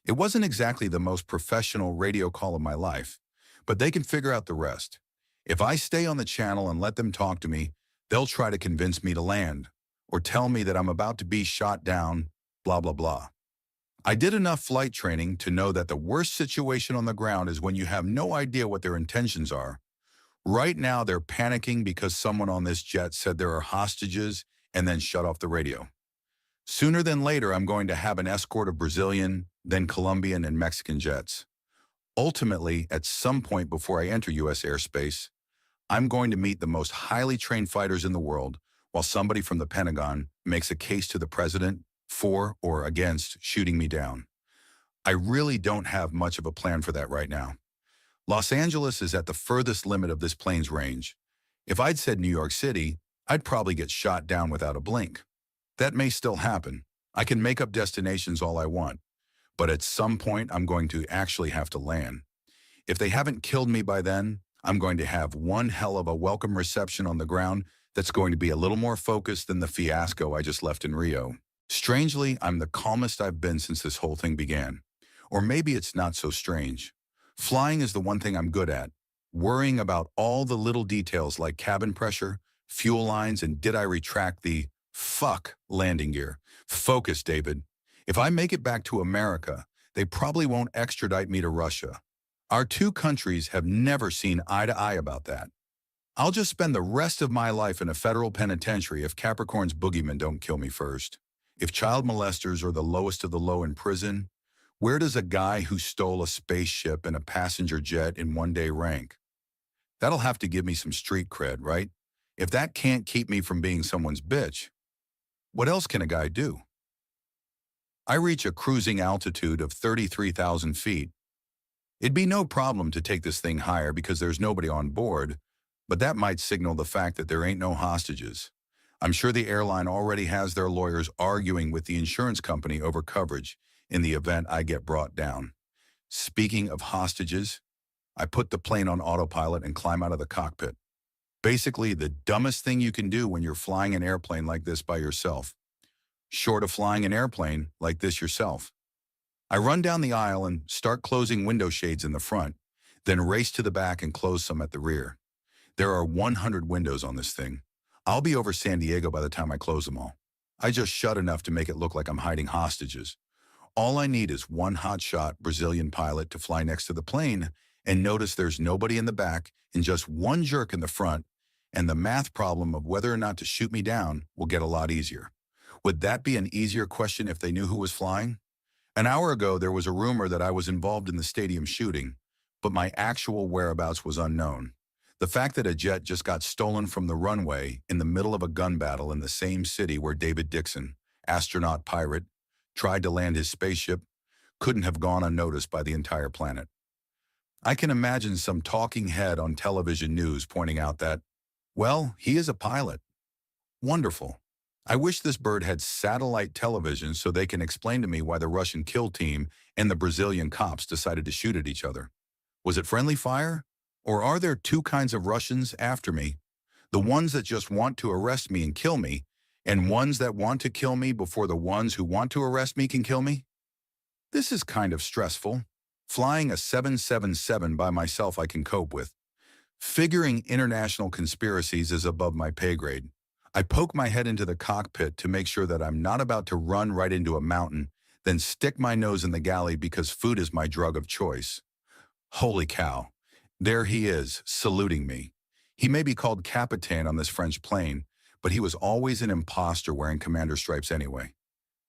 It wasn't exactly the most professional radio call of my life, but they can figure out the rest. If I stay on the channel and let them talk to me, they'll try to convince me to land, or tell me that I'm about to be shot down, blah, blah, blah. I did enough flight training to know that the worst situation on the ground is when you have no idea what their intentions are. Right now, they're panicking because someone on this jet said there are hostages and then shut off the radio. Sooner than later, I'm going to have an escort of Brazilian, then Colombian and Mexican jets. Ultimately, at some point before I enter U.S. airspace, I'm going to meet the most highly trained fighters in the world while somebody from the Pentagon makes a case to the president for or against shooting me down. I really don't have much of a plan for that right now. Los Angeles is at the furthest limit of this plane's range. If I'd said New York City, I'd probably get shot down without a blink. That may still happen. I can make up destinations all I want, but at some point I'm going to actually have to land. If they haven't killed me by then, I'm going to have one hell of a welcome reception on the ground that's going to be a little more focused than the fiasco I just left in Rio. Strangely, I'm the calmest I've been since this whole thing began. Or maybe it's not so strange. Flying is the one thing I'm good at. Worrying about all the little details like cabin pressure, fuel lines, and did I retract the landing gear. Focus, David. If I make it back to America, they probably won't extradite me to Russia. Our two countries have never seen eye to eye about that. I'll just spend the rest of my life in a federal penitentiary if Capricorn's boogeymen don't kill me first. If child molesters are the lowest of the low in prison, where does a guy who stole a spaceship and a passenger jet in one day rank? That'll have to give me some street cred, right? If that can't keep me from being someone's bitch, what else can a guy do? I reach a cruising altitude of 33,000 feet. It'd be no problem to take this thing higher because there's nobody on board, but that might signal the fact that there ain't no hostages. I'm sure the airline already has their lawyers arguing with the insurance company over coverage in the event I get brought down. Speaking of hostages, I put the plane on autopilot and climb out of the cockpit. Basically, the dumbest thing you can do when you're flying an airplane like this by yourself. Short of flying an airplane like this yourself. I run down the aisle and start closing window shades in the front, then race to the back and close some at the rear. There are 100 windows on this thing. I'll be over San Diego by the time I close them all. I just shut enough to make it look like I'm hiding hostages. All I need is one hotshot Brazilian pilot to fly next to the plane and notice there's nobody in the back and just one jerk in the front, and the math problem of whether or not to shoot me down will get a lot easier. Would that be an easier question if they knew who was flying? An hour ago, there was a rumor that I was involved in the stadium shooting, but my actual whereabouts was unknown. The fact that a jet just got stolen from the runway in the middle of a gun battle in the same city where David Dixon, astronaut pirate, tried to land his spaceship couldn't have gone unnoticed by the entire planet. I can imagine some talking head on television news pointing out that, well, he is a pilot. Wonderful. I wish this bird had satellite television so they can explain to me why the Russian kill team and the Brazilian cops decided to shoot at each other. Was it friendly fire? Or are there two kinds of Russians after me? The ones that just want to arrest me and kill me, and ones that want to kill me before the ones who want to arrest me can kill me? This is kind of stressful. Flying a 777 by myself I can cope with. Figuring international conspiracies is above my pay grade. I poke my head into the cockpit to make sure that I'm not about to run right into a mountain, then stick my nose in the galley because food is my drug of choice. Holy cow. There he is, saluting me. He may be called Capitaine on this French plane, but he was always an imposter wearing commander stripes anyway.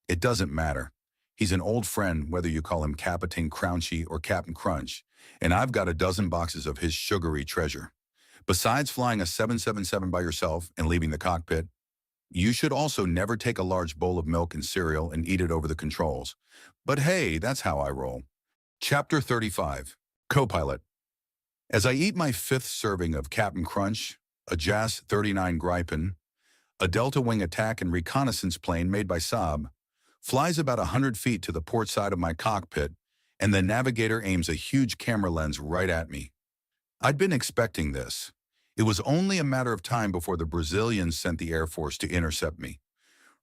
It doesn't matter. He's an old friend whether you call him Capitaine Crunchy or Captain Crunch, and I've got a dozen boxes of his sugary treasure. Besides flying a 777 by yourself and leaving the cockpit, you should also never take a large bowl of milk and cereal and eat it over the controls. But hey, that's how I roll. Chapter 35. Co-pilot. As I eat my fifth serving of Captain Crunch, a JAS 39 Gripen, a Delta Wing attack and reconnaissance plane made by Saab, flies about 100 feet to the port side of my cockpit, and the navigator aims a huge camera lens right at me. I'd been expecting this. It was only a matter of time before the Brazilians sent the Air Force to intercept me.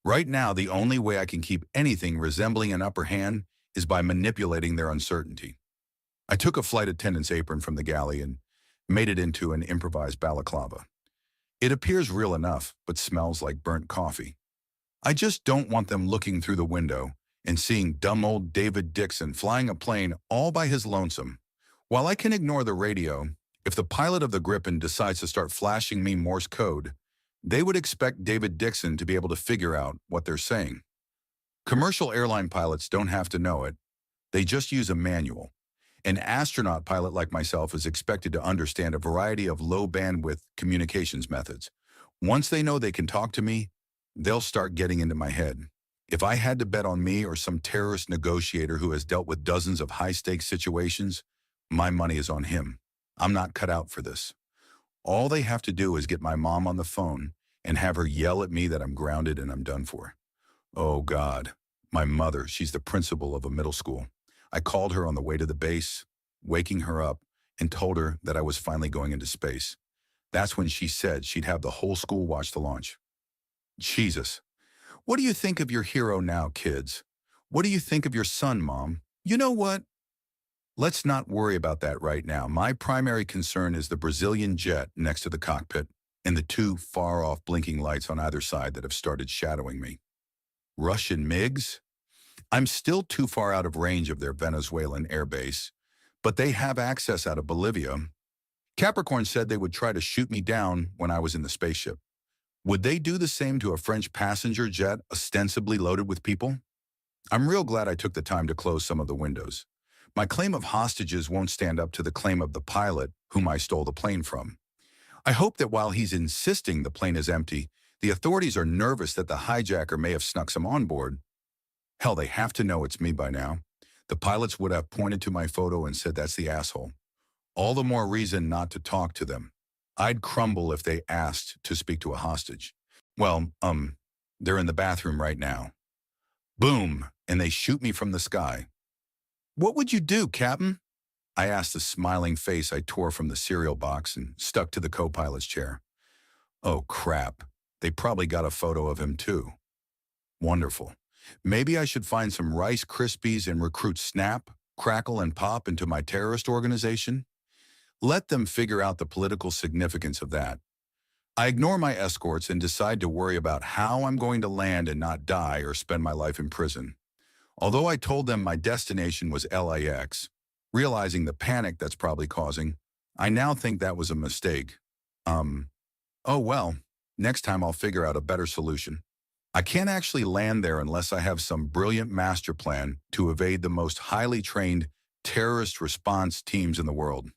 Right now, the only way I can keep anything resembling an upper hand is by manipulating their uncertainty. I took a flight attendant's apron from the galley and made it into an improvised balaclava. It appears real enough, but smells like burnt coffee. I just don't want them looking through the window and seeing dumb old David Dixon flying a plane all by his lonesome. While I can ignore the radio, If the pilot of the Gripen decides to start flashing me Morse code, they would expect David Dixon to be able to figure out what they're saying. Commercial airline pilots don't have to know it. They just use a manual. An astronaut pilot like myself is expected to understand a variety of low-bandwidth communications methods. Once they know they can talk to me, they'll start getting into my head. If I had to bet on me or some terrorist negotiator who has dealt with dozens of high-stakes situations, my money is on him. I'm not cut out for this. All they have to do is get my mom on the phone and have her yell at me that I'm grounded and I'm done for. Oh God, my mother, she's the principal of a middle school. I called her on the way to the base, waking her up, and told her that I was finally going into space. That's when she said she'd have the whole school watch the launch. Jesus. What do you think of your hero now, kids? What do you think of your son, Mom? You know what? Let's not worry about that right now. My primary concern is the Brazilian jet next to the cockpit and the two far-off blinking lights on either side that have started shadowing me. Russian MiGs? I'm still too far out of range of their Venezuelan airbase, but they have access out of Bolivia. Capricorn said they would try to shoot me down when I was in the spaceship. Would they do the same to a French passenger jet ostensibly loaded with people? I'm real glad I took the time to close some of the windows. My claim of hostages won't stand up to the claim of the pilot whom I stole the plane from. I hope that while he's insisting the plane is empty, the authorities are nervous that the hijacker may have snuck some on board. Hell, they have to know it's me by now. The pilots would have pointed to my photo and said that's the asshole. All the more reason not to talk to them. I'd crumble if they asked to speak to a hostage. Well, they're in the bathroom right now. Boom, and they shoot me from the sky. What would you do, Captain? I asked the smiling face I tore from the cereal box and stuck to the co-pilot's chair. Oh, crap. They probably got a photo of him, too. Wonderful. Maybe I should find some Rice Krispies and recruit Snap, Crackle, and Pop into my terrorist organization? Let them figure out the political significance of that. I ignore my escorts and decide to worry about how I'm going to land and not die or spend my life in prison. Although I told them my destination was LAX, realizing the panic that's probably causing, I now think that was a mistake. Oh well, next time I'll figure out a better solution. I can't actually land there unless I have some brilliant master plan to evade the most highly trained terrorist response teams in the world.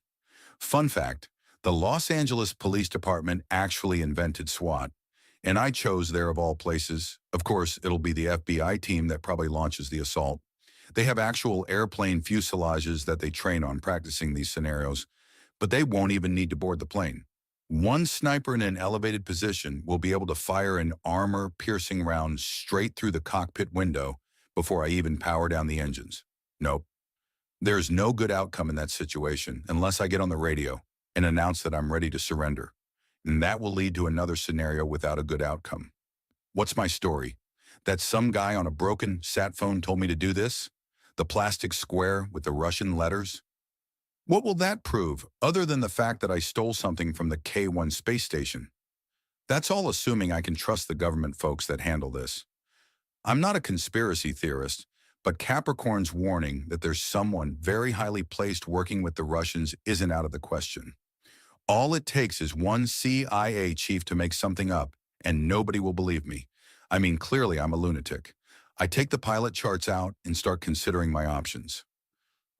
Fun fact, the Los Angeles Police Department actually invented SWAT, and I chose there of all places. Of course, it'll be the FBI team that probably launches the assault. They have actual airplane fuselages that they train on practicing these scenarios, but they won't even need to board the plane. One sniper in an elevated position will be able to fire an armor-piercing round straight through the cockpit window before I even power down the engines. Nope. There's no good outcome in that situation unless I get on the radio and announce that I'm ready to surrender. And that will lead to another scenario without a good outcome. What's my story? That some guy on a broken sat phone told me to do this? The plastic square with the Russian letters? What will that prove, other than the fact that I stole something from the K-1 space station? That's all assuming I can trust the government folks that handle this. I'm not a conspiracy theorist, but Capricorn's warning that there's someone very highly placed working with the Russians isn't out of the question. All it takes is one CIA chief to make something up, and nobody will believe me. I mean, clearly I'm a lunatic. I take the pilot charts out and start considering my options.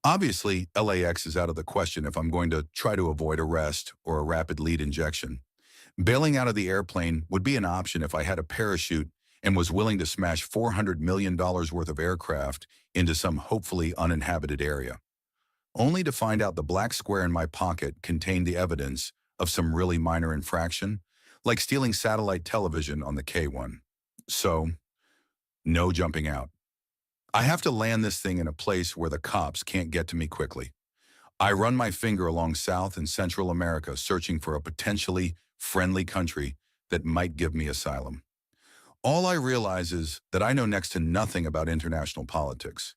Obviously, LAX is out of the question if I'm going to try to avoid arrest or a rapid lead injection. Bailing out of the airplane would be an option if I had a parachute and was willing to smash $400 million worth of aircraft into some hopefully uninhabited area. Only to find out the black square in my pocket contained the evidence of some really minor infraction, like stealing satellite television on the K-1. So, no jumping out. I have to land this thing in a place where the cops can't get to me quickly. I run my finger along South and Central America searching for a potentially friendly country that might give me asylum. All I realize is that I know next to nothing about international politics.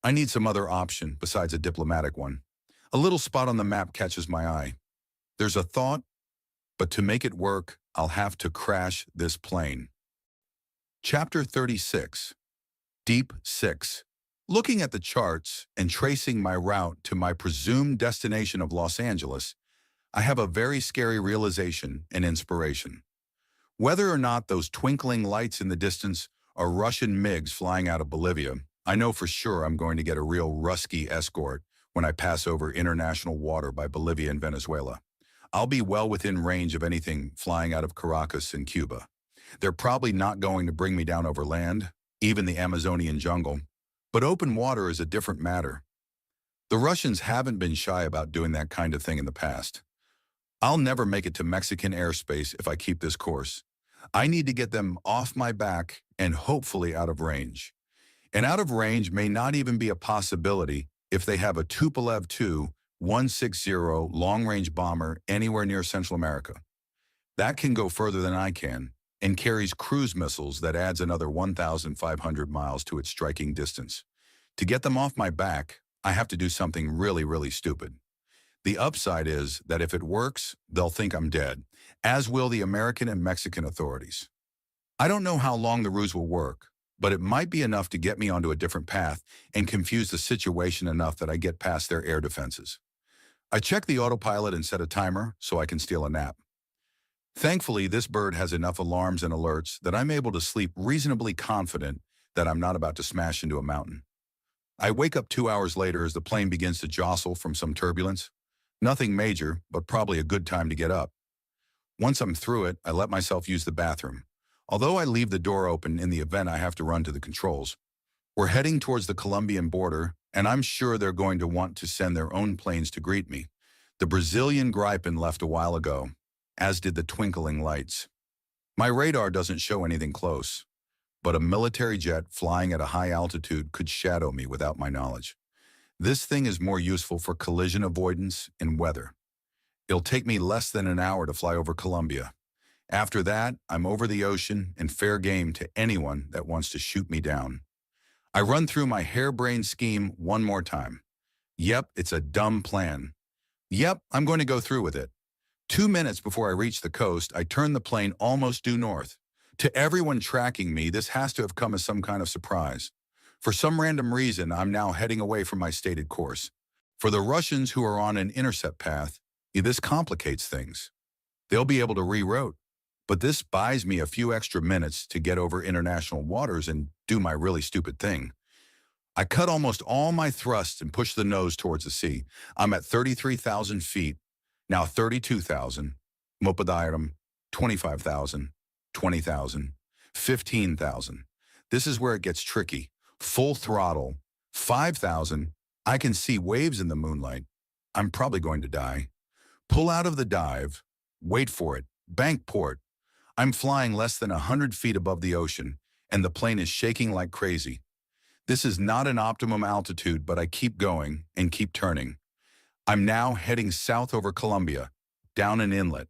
I need some other option besides a diplomatic one. A little spot on the map catches my eye. There's a thought, but to make it work, I'll have to crash this plane. Chapter 36. Deep 6. Looking at the charts and tracing my route to my presumed destination of Los Angeles, I have a very scary realization and inspiration. Whether or not those twinkling lights in the distance are Russian MiGs flying out of Bolivia, I know for sure I'm going to get a real Rusky escort when I pass over international water by Bolivia and Venezuela. I'll be well within range of anything flying out of Caracas in Cuba. They're probably not going to bring me down over land, even the Amazonian jungle. But open water is a different matter. The Russians haven't been shy about doing that kind of thing in the past. I'll never make it to Mexican airspace if I keep this course. I need to get them off my back and hopefully out of range. And out of range may not even be a possibility if they have a Tupolev Tu-160 long-range bomber anywhere near Central America. That can go further than I can and carries cruise missiles that adds another 1,500 miles to its striking distance. To get them off my back, I have to do something really, really stupid. The upside is that if it works, they'll think I'm dead, as will the American and Mexican authorities. I don't know how long the ruse will work, but it might be enough to get me onto a different path and confuse the situation enough that I get past their air defenses. I check the autopilot and set a timer so I can steal a nap. Thankfully, this bird has enough alarms and alerts that I'm able to sleep reasonably confident that I'm not about to smash into a mountain. I wake up 2 hours later as the plane begins to jostle from some turbulence. Nothing major, but probably a good time to get up. Once I'm through it, I let myself use the bathroom, although I leave the door open in the event I have to run to the controls. We're heading towards the Colombian border, and I'm sure they're going to want to send their own planes to greet me. The Brazilian Gripen left a while ago, as did the twinkling lights. My radar doesn't show anything close, but a military jet flying at a high altitude could shadow me without my knowledge. This thing is more useful for collision avoidance and weather. It'll take me less than an hour to fly over Colombia. After that, I'm over the ocean and fair game to anyone that wants to shoot me down. I run through my harebrained scheme one more time. Yep, it's a dumb plan. Yep, I'm going to go through with it. 2 minutes before I reach the coast, I turn the plane almost due north. To everyone tracking me, this has to have come as some kind of surprise. For some random reason, I'm now heading away from my stated course. For the Russians who are on an intercept path, this complicates things. They'll be able to reroute, but this buys me a few extra minutes to get over international waters and do my really stupid thing. I cut almost all my thrust and push the nose towards the sea. I'm at 33,000 feet, now 32,000, Mopadiram, 25,000, 20,000, 15,000. This is where it gets tricky. Full throttle, 5,000, I can see waves in the moonlight. I'm probably going to die. Pull out of the dive, wait for it, bank port. I'm flying less than 100 feet above the ocean, and the plane is shaking like crazy. This is not an optimum altitude, but I keep going and keep turning. I'm now heading south over Colombia, down an inlet.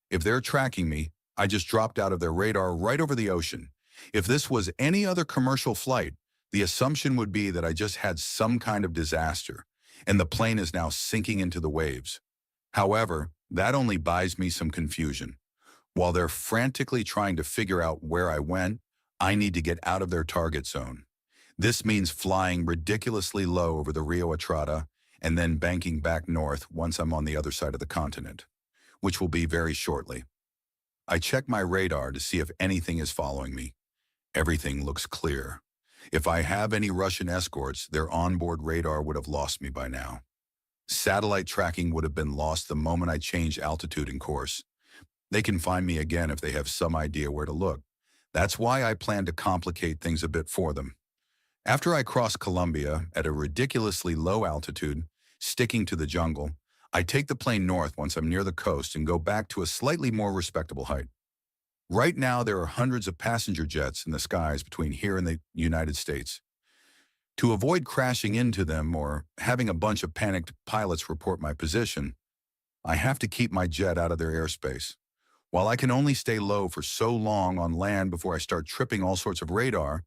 If they're tracking me, I just dropped out of their radar right over the ocean. If this was any other commercial flight, the assumption would be that I just had some kind of disaster, and the plane is now sinking into the waves. However, that only buys me some confusion. While they're frantically trying to figure out where I went, I need to get out of their target zone. This means flying ridiculously low over the Rio Atrada and then banking back north once I'm on the other side of the continent, which will be very shortly. I check my radar to see if anything is following me. Everything looks clear. If I have any Russian escorts, their onboard radar would have lost me by now. Satellite tracking would have been lost the moment I changed altitude and course. They can find me again if they have some idea where to look. That's why I plan to complicate things a bit for them. After I cross Colombia at a ridiculously low altitude, sticking to the jungle, I take the plane north once I'm near the coast and go back to a slightly more respectable height. Right now, there are hundreds of passenger jets in the skies between here and the United States. To avoid crashing into them or having a bunch of panicked pilots report my position, I have to keep my jet out of their airspace. While I can only stay low for so long on land before I start tripping all sorts of radar,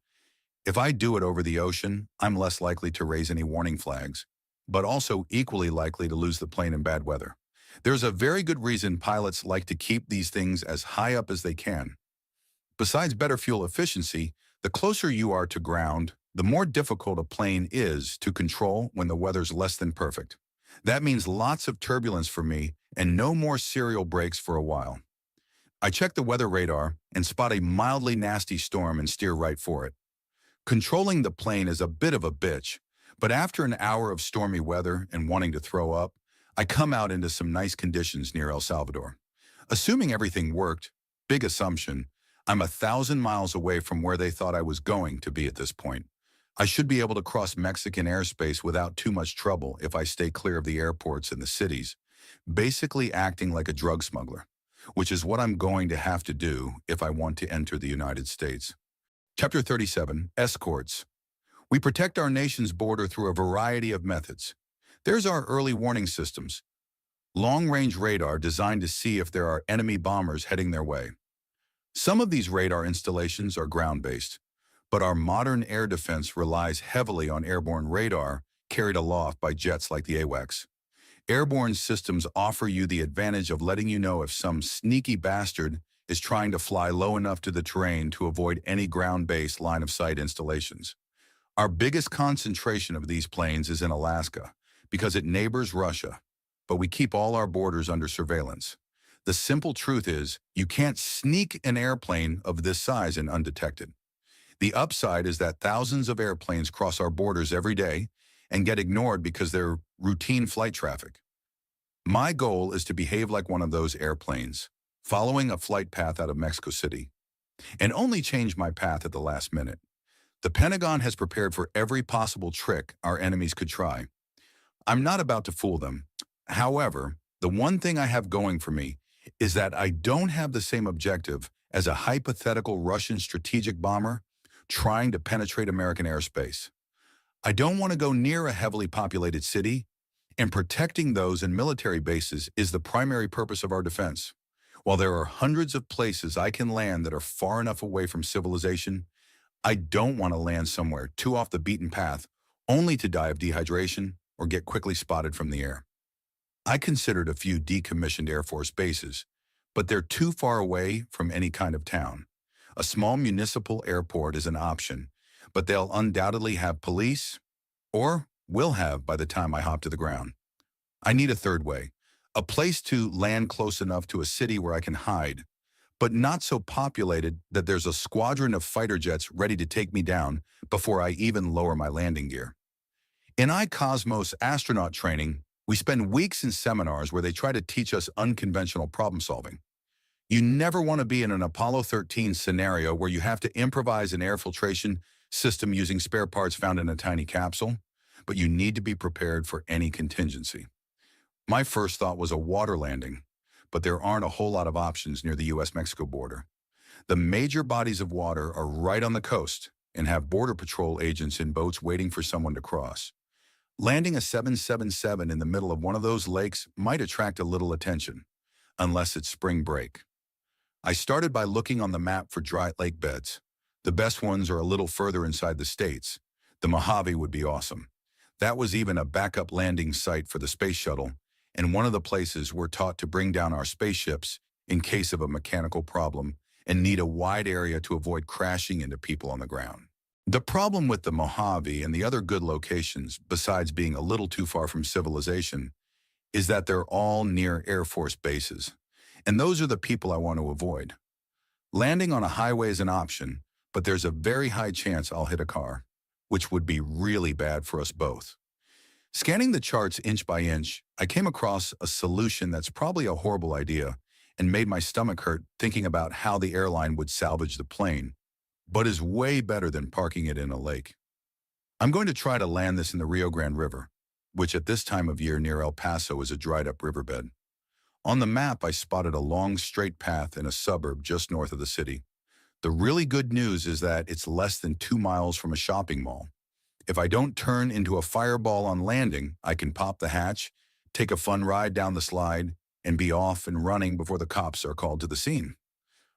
if I do it over the ocean, I'm less likely to raise any warning flags, but also equally likely to lose the plane in bad weather. There's a very good reason pilots like to keep these things as high up as they can. Besides better fuel efficiency, the closer you are to ground, the more difficult a plane is to control when the weather's less than perfect. That means lots of turbulence for me and no more serial breaks for a while. I check the weather radar and spot a mildly nasty storm and steer right for it. Controlling the plane is a bit of a bitch, but after an hour of stormy weather and wanting to throw up, I come out into some nice conditions near El Salvador. Assuming everything worked, big assumption, I'm 1,000 miles away from where they thought I was going to be at this point. I should be able to cross Mexican airspace without too much trouble if I stay clear of the airports and the cities, basically acting like a drug smuggler, which is what I'm going to have to do if I want to enter the United States. Chapter 37, Escorts. We protect our nation's border through a variety of methods. There's our early warning systems, long-range radar designed to see if there are enemy bombers heading their way. Some of these radar installations are ground-based, but our modern air defense relies heavily on airborne radar carried aloft by jets like the AWACS. Airborne systems offer you the advantage of letting you know if some sneaky bastard is trying to fly low enough to the terrain to avoid any ground-based line-of-sight installations. Our biggest concentration of these planes is in Alaska, because it neighbors Russia, but we keep all our borders under surveillance. The simple truth is, you can't sneak an airplane of this size and undetected. The upside is that thousands of airplanes cross our borders every day and get ignored because they're routine flight traffic. My goal is to behave like one of those airplanes, following a flight path out of Mexico City, and only change my path at the last minute. The Pentagon has prepared for every possible trick our enemies could try. I'm not about to fool them. However, the one thing I have going for me is that I don't have the same objective as a hypothetical Russian strategic bomber trying to penetrate American airspace. I don't want to go near a heavily populated city, and protecting those in military bases is the primary purpose of our defense. While there are hundreds of places I can land that are far enough away from civilization, I don't want to land somewhere too off the beaten path, only to die of dehydration or get quickly spotted from the air. I considered a few decommissioned Air Force bases, but they're too far away from any kind of town. A small municipal airport is an option, but they'll undoubtedly have police, or will have by the time I hop to the ground. I need a third way, a place to land close enough to a city where I can hide, but not so populated that there's a squadron of fighter jets ready to take me down before I even lower my landing gear. In iCosmos astronaut training, we spend weeks in seminars where they try to teach us unconventional problem solving. You never want to be in an Apollo 13 scenario where you have to improvise an air filtration system using spare parts found in a tiny capsule, but you need to be prepared for any contingency. My first thought was a water landing, but there aren't a whole lot of options near the U.S.-Mexico border. The major bodies of water are right on the coast and have Border Patrol agents in boats waiting for someone to cross. Landing a 777 in the middle of one of those lakes might attract a little attention, unless it's spring break. I started by looking on the map for dry lake beds. The best ones are a little further inside the states. The Mojave would be awesome. That was even a backup landing site for the space shuttle, and one of the places we're taught to bring down our spaceships in case of a mechanical problem and need a wide area to avoid crashing into people on the ground. The problem with the Mojave and the other good locations, besides being a little too far from civilization, is that they're all near Air Force bases, and those are the people I want to avoid. Landing on a highway is an option, but there's a very high chance I'll hit a car, which would be really bad for us both. Scanning the charts inch by inch, I came across a solution that's probably a horrible idea and made my stomach hurt thinking about how the airline would salvage the plane, but is way better than parking it in a lake. I'm going to try to land this in the Rio Grande River, which at this time of year near El Paso is a dried-up riverbed. On the map, I spotted a long, straight path in a suburb just north of the city. The really good news is that it's less than 2 miles from a shopping mall. If I don't turn into a fireball on landing, I can pop the hatch, take a fun ride down the slide, and be off and running before the cops are called to the scene.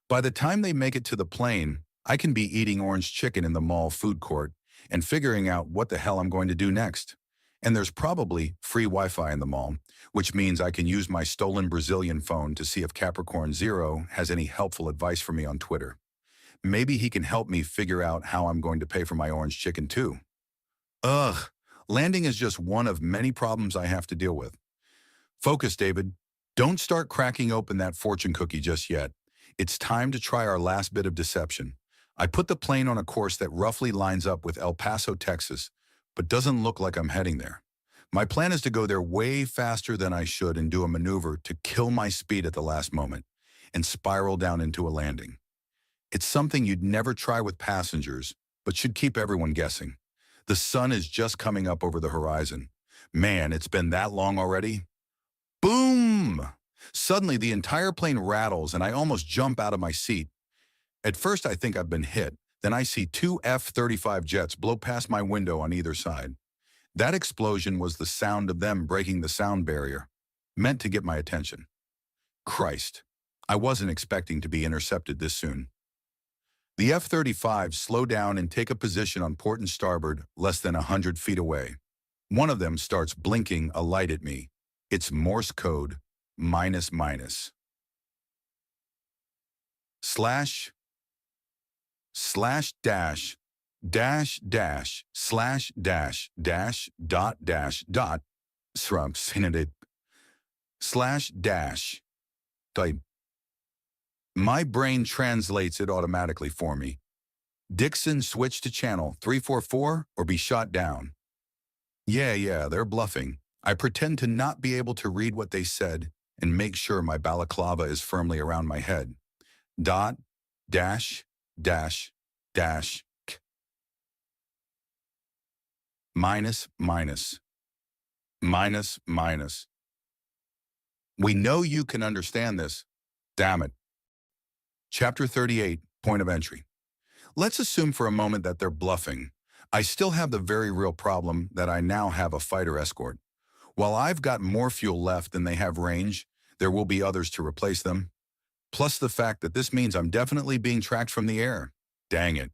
By the time they make it to the plane, I can be eating orange chicken in the mall food court and figuring out what the hell I'm going to do next. And there's probably free Wi-Fi in the mall, which means I can use my stolen Brazilian phone to see if Capricorn Zero has any helpful advice for me on Twitter. Maybe he can help me figure out how I'm going to pay for my orange chicken too. Ugh, Landing is just one of many problems I have to deal with. Focus, David. Don't start cracking open that fortune cookie just yet. It's time to try our last bit of deception. I put the plane on a course that roughly lines up with El Paso, Texas, but doesn't look like I'm heading there. My plan is to go there way faster than I should and do a maneuver to kill my speed at the last moment and spiral down into a landing. It's something you'd never try with passengers, but should keep everyone guessing. The sun is just coming up over the horizon. Man, it's been that long already. Boom! Suddenly, the entire plane rattles and I almost jump out of my seat. At first, I think I've been hit. Then I see two F-35 jets blow past my window on either side. That explosion was the sound of them breaking the sound barrier, meant to get my attention. Christ, I wasn't expecting to be intercepted this soon. The F-35s slow down and take a position on port and starboard less than 100 feet away. One of them starts blinking a light at me. It's Morse code, minus minus. Slash, slash dash, dash dash, slash dash, dash, dot, slash dash, type. My brain translates it automatically for me. Dixon, switch to channel 344 or be shot down. Yeah, they're bluffing. I pretend to not be able to read what they said and make sure my balaclava is firmly around my head. Dot, dash, dash, dash, k. Minus, minus. Minus, minus. We know you can understand this. Damn it. Chapter 38, point of entry. Let's assume for a moment that they're bluffing. I still have the very real problem that I now have a fighter escort. While I've got more fuel left than they have range, there will be others to replace them. Plus the fact that this means I'm definitely being tracked from the air. Dang it.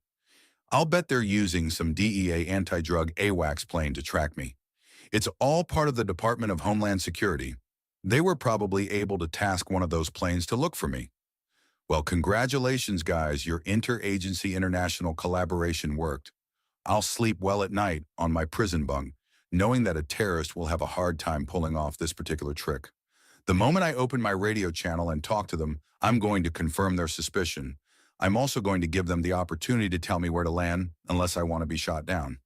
I'll bet they're using some DEA anti-drug AWACS plane to track me. It's all part of the Department of Homeland Security. They were probably able to task one of those planes to look for me. Well, congratulations, guys. Your interagency international collaboration worked. I'll sleep well at night on my prison bunk, knowing that a terrorist will have a hard time pulling off this particular trick. The moment I open my radio channel and talk to them, I'm going to confirm their suspicion. I'm also going to give them the opportunity to tell me where to land unless I want to be shot down.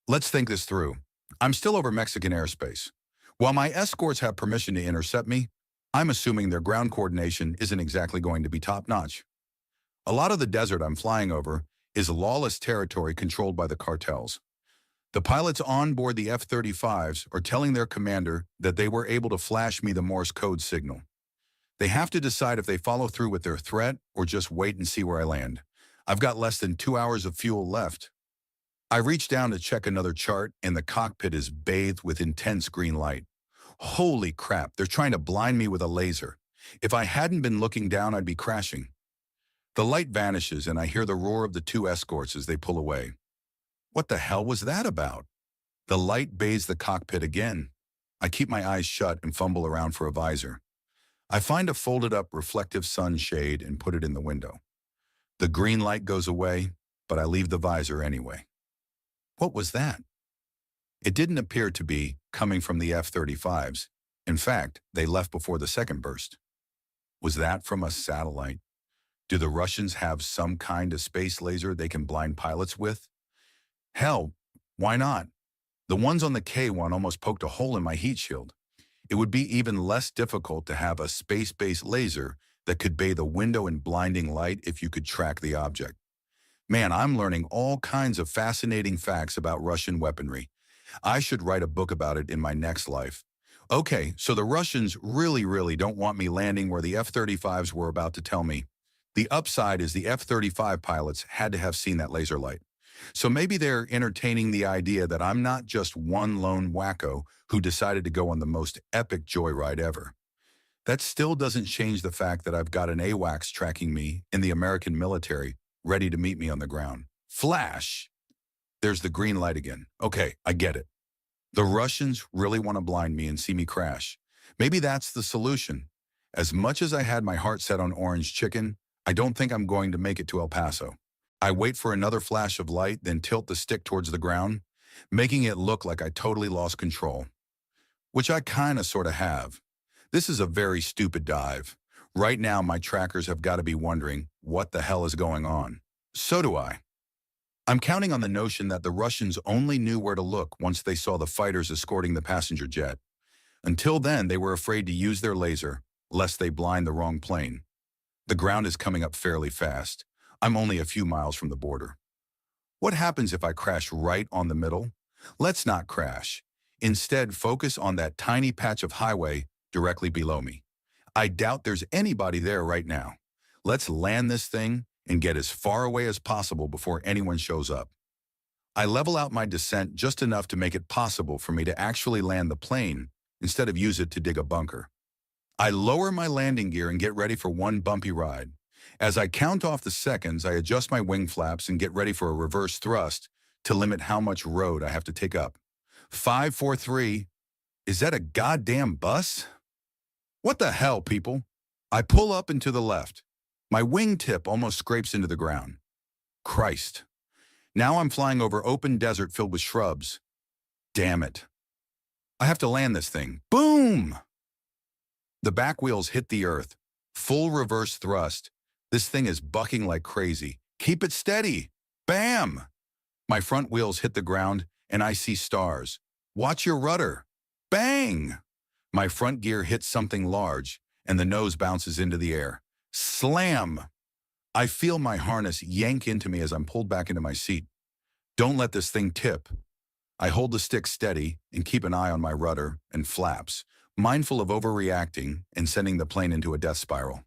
Let's think this through. I'm still over Mexican airspace. While my escorts have permission to intercept me, I'm assuming their ground coordination isn't exactly going to be top-notch. A lot of the desert I'm flying over is lawless territory controlled by the cartels. The pilots on board the F-35s are telling their commander that they were able to flash me the Morse code signal. They have to decide if they follow through with their threat or just wait and see where I land. I've got less than 2 hours of fuel left. I reach down to check another chart, and the cockpit is bathed with intense green light. Holy crap, they're trying to blind me with a laser. If I hadn't been looking down, I'd be crashing. The light vanishes, and I hear the roar of the two escorts as they pull away. What the hell was that about? The light bathes the cockpit again. I keep my eyes shut and fumble around for a visor. I find a folded-up reflective sunshade and put it in the window. The green light goes away, but I leave the visor anyway. What was that? It didn't appear to be coming from the F-35s. In fact, they left before the second burst. Was that from a satellite? Do the Russians have some kind of space laser they can blind pilots with? Hell, why not? The ones on the K-1 almost poked a hole in my heat shield. It would be even less difficult to have a space-based laser that could bathe a window in blinding light if you could track the object. Man, I'm learning all kinds of fascinating facts about Russian weaponry. I should write a book about it in my next life. Okay, so the Russians really don't want me landing where the F-35s were about to tell me. The upside is the F-35 pilots had to have seen that laser light. So maybe they're entertaining the idea that I'm not just one lone wacko who decided to go on the most epic joyride ever. That still doesn't change the fact that I've got an AWACS tracking me in the American military, ready to meet me on the ground. Flash! There's the green light again. Okay, I get it. The Russians really want to blind me and see me crash. Maybe that's the solution. As much as I had my heart set on orange chicken, I don't think I'm going to make it to El Paso. I wait for another flash of light, then tilt the stick towards the ground. making it look like I totally lost control, which I kinda sorta have. This is a very stupid dive. Right now, my trackers have got to be wondering what the hell is going on. So do I. I'm counting on the notion that the Russians only knew where to look once they saw the fighters escorting the passenger jet. Until then, they were afraid to use their laser, lest they blind the wrong plane. The ground is coming up fairly fast. I'm only a few miles from the border. What happens if I crash right on the middle? Let's not crash. Instead, focus on that tiny patch of highway directly below me. I doubt there's anybody there right now. Let's land this thing and get as far away as possible before anyone shows up. I level out my descent just enough to make it possible for me to actually land the plane instead of use it to dig a bunker. I lower my landing gear and get ready for one bumpy ride. As I count off the seconds, I adjust my wing flaps and get ready for a reverse thrust to limit how much road I have to take up. 5, 4, 3. Is that a goddamn bus? What the hell, people? I pull up and to the left. My wingtip almost scrapes into the ground. Christ. Now I'm flying over open desert filled with shrubs. Damn it. I have to land this thing. Boom! The back wheels hit the earth. Full reverse thrust. This thing is bucking like crazy. Keep it steady. Bam! My front wheels hit the ground and I see stars. Watch your rudder. Bang! My front gear hits something large and the nose bounces into the air. Slam! I feel my harness yank into me as I'm pulled back into my seat. Don't let this thing tip. I hold the stick steady and keep an eye on my rudder and flaps, mindful of overreacting and sending the plane into a death spiral.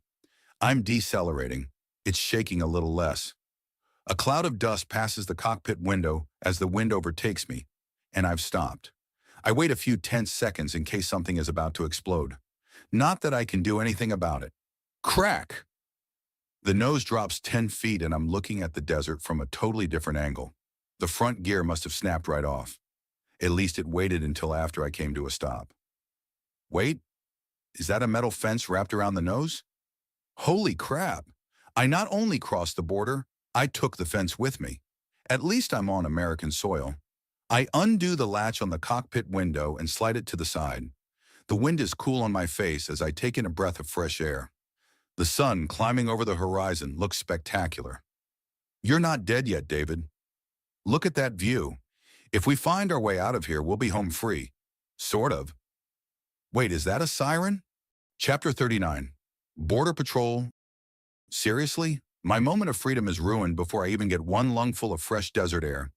I'm decelerating. It's shaking a little less. A cloud of dust passes the cockpit window as the wind overtakes me, and I've stopped. I wait a few tense seconds in case something is about to explode. Not that I can do anything about it. Crack! The nose drops 10 feet and I'm looking at the desert from a totally different angle. The front gear must have snapped right off. At least it waited until after I came to a stop. Wait, is that a metal fence wrapped around the nose? Holy crap! I not only crossed the border, I took the fence with me. At least I'm on American soil. I undo the latch on the cockpit window and slide it to the side. The wind is cool on my face as I take in a breath of fresh air. The sun climbing over the horizon looks spectacular. You're not dead yet, David. Look at that view. If we find our way out of here, we'll be home free. Sort of. Wait, is that a siren? Chapter 39. Border Patrol. Seriously? My moment of freedom is ruined before I even get one lungful of fresh desert air.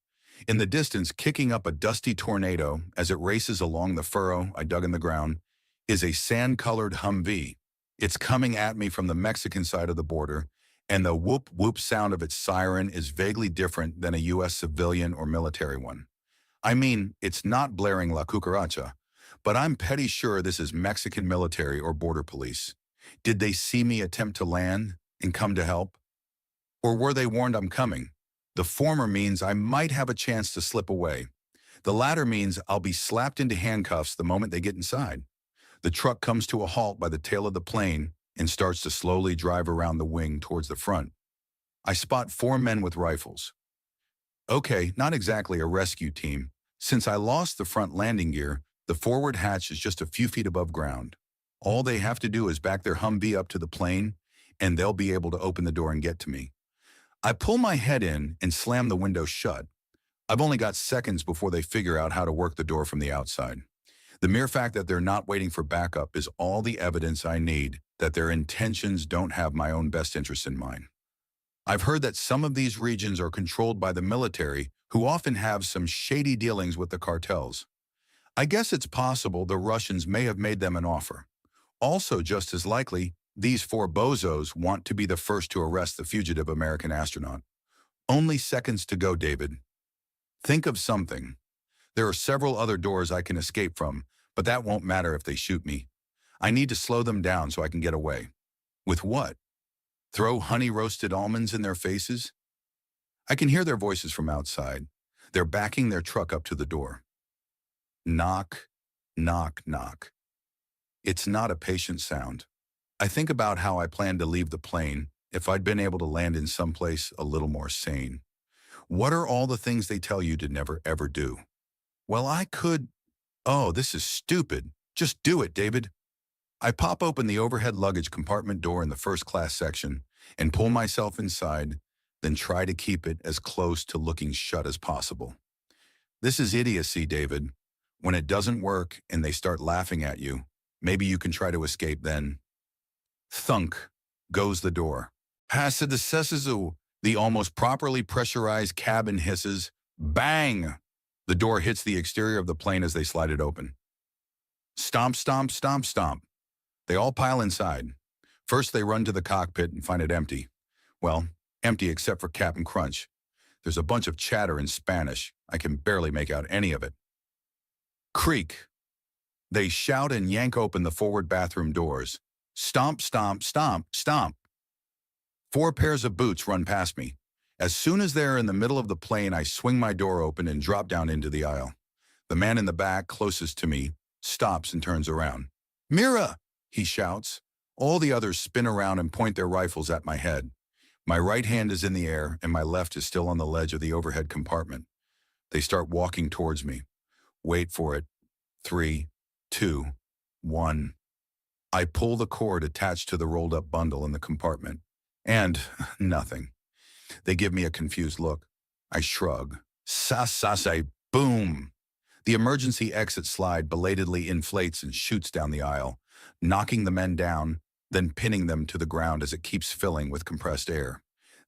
In the distance, kicking up a dusty tornado as it races along the furrow I dug in the ground, is a sand-colored Humvee. It's coming at me from the Mexican side of the border, and the whoop-whoop sound of its siren is vaguely different than a U.S. civilian or military one. I mean, it's not blaring La Cucaracha, but I'm petty sure this is Mexican military or border police. Did they see me attempt to land and come to help? Or were they warned I'm coming? The former means I might have a chance to slip away. The latter means I'll be slapped into handcuffs the moment they get inside. The truck comes to a halt by the tail of the plane and starts to slowly drive around the wing towards the front. I spot 4 men with rifles. Okay, not exactly a rescue team. Since I lost the front landing gear, the forward hatch is just a few feet above ground. All they have to do is back their Humvee up to the plane, and they'll be able to open the door and get to me. I pull my head in and slam the window shut. I've only got seconds before they figure out how to work the door from the outside. The mere fact that they're not waiting for backup is all the evidence I need that their intentions don't have my own best interest in mind. I've heard that some of these regions are controlled by the military, who often have some shady dealings with the cartels. I guess it's possible the Russians may have made them an offer. Also, just as likely, these 4 bozos want to be the first to arrest the fugitive American astronaut. Only seconds to go, David. Think of something. There are several other doors I can escape from, but that won't matter if they shoot me. I need to slow them down so I can get away. With what? Throw honey-roasted almonds in their faces? I can hear their voices from outside. They're backing their truck up to the door. Knock, knock, knock. It's not a patient sound. I think about how I planned to leave the plane if I'd been able to land in someplace a little more sane. What are all the things they tell you to never ever do? Well, I could... Oh, this is stupid. Just do it, David. I pop open the overhead luggage compartment door in the first class section and pull myself inside, then try to keep it as close to looking shut as possible. This is idiocy, David. When it doesn't work and they start laughing at you, maybe you can try to escape then. Thunk goes the door. Past the almost properly pressurized cabin hisses. Bang! The door hits the exterior of the plane as they slide it open. Stomp, stomp, stomp, stomp. They all pile inside. First, they run to the cockpit and find it empty. Well, empty except for Captain Crunch. There's a bunch of chatter in Spanish. I can barely make out any of it. Creak. They shout and yank open the forward bathroom doors. Stomp, stomp, stomp, stomp. 4 pairs of boots run past me. As soon as they're in the middle of the plane, I swing my door open and drop down into the aisle. The man in the back, closest to me, stops and turns around. "Mira!" he shouts. All the others spin around and point their rifles at my head. My right hand is in the air and my left is still on the ledge of the overhead compartment. They start walking towards me. Wait for it. 3, 2, 1. I pull the cord attached to the rolled-up bundle in the compartment. And nothing. They give me a confused look. I shrug. Say, boom! The emergency exit slide belatedly inflates and shoots down the aisle, knocking the men down, then pinning them to the ground as it keeps filling with compressed air.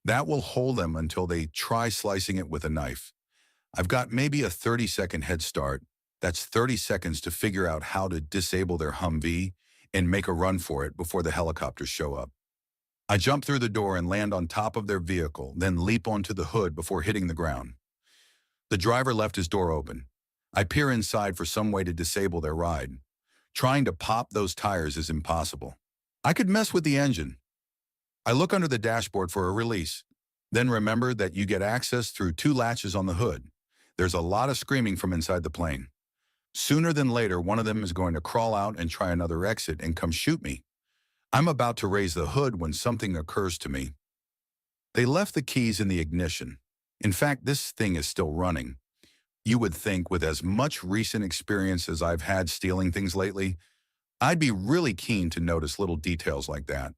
That will hold them until they try slicing it with a knife. I've got maybe a 30-second head start. That's 30 seconds to figure out how to disable their Humvee and make a run for it before the helicopters show up. I jump through the door and land on top of their vehicle, then leap onto the hood before hitting the ground. The driver left his door open. I peer inside for some way to disable their ride. Trying to pop those tires is impossible. I could mess with the engine. I look under the dashboard for a release, then remember that you get access through 2 latches on the hood. There's a lot of screaming from inside the plane. Sooner than later, one of them is going to crawl out and try another exit and come shoot me. I'm about to raise the hood when something occurs to me. They left the keys in the ignition. In fact, this thing is still running. You would think with as much recent experience as I've had stealing things lately, I'd be really keen to notice little details like that.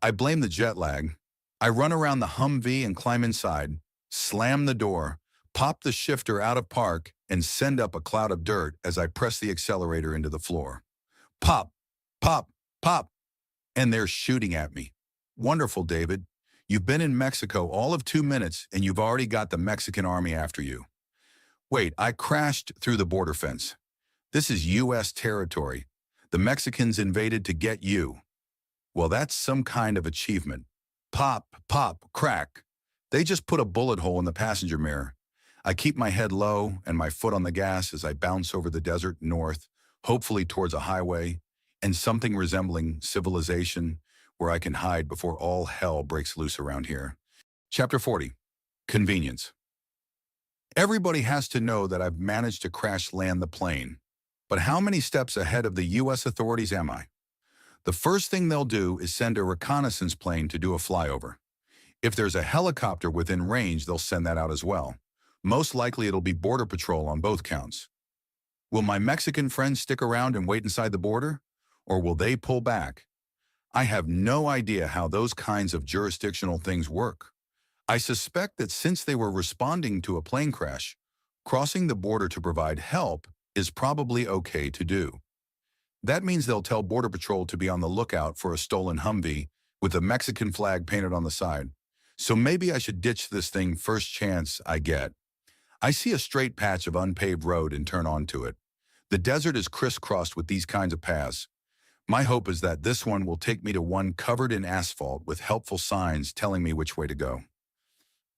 I blame the jet lag. I run around the Humvee and climb inside, slam the door, pop the shifter out of park, and send up a cloud of dirt as I press the accelerator into the floor. Pop, pop, pop. And they're shooting at me. Wonderful, David. You've been in Mexico all of 2 minutes and you've already got the Mexican army after you. Wait, I crashed through the border fence. This is U.S. territory. The Mexicans invaded to get you. Well, that's some kind of achievement. Pop, pop, crack. They just put a bullet hole in the passenger mirror. I keep my head low and my foot on the gas as I bounce over the desert north, hopefully towards a highway, and something resembling civilization where I can hide before all hell breaks loose around here. Chapter 40. Convenience. Everybody has to know that I've managed to crash land the plane. But how many steps ahead of the U.S. authorities am I? The first thing they'll do is send a reconnaissance plane to do a flyover. If there's a helicopter within range, they'll send that out as well. Most likely it'll be Border Patrol on both counts. Will my Mexican friends stick around and wait inside the border? Or will they pull back? I have no idea how those kinds of jurisdictional things work. I suspect that since they were responding to a plane crash, crossing the border to provide help is probably okay to do. That means they'll tell Border Patrol to be on the lookout for a stolen Humvee with a Mexican flag painted on the side. So maybe I should ditch this thing first chance I get. I see a straight patch of unpaved road and turn onto it. The desert is crisscrossed with these kinds of paths. My hope is that this one will take me to one covered in asphalt with helpful signs telling me which way to go.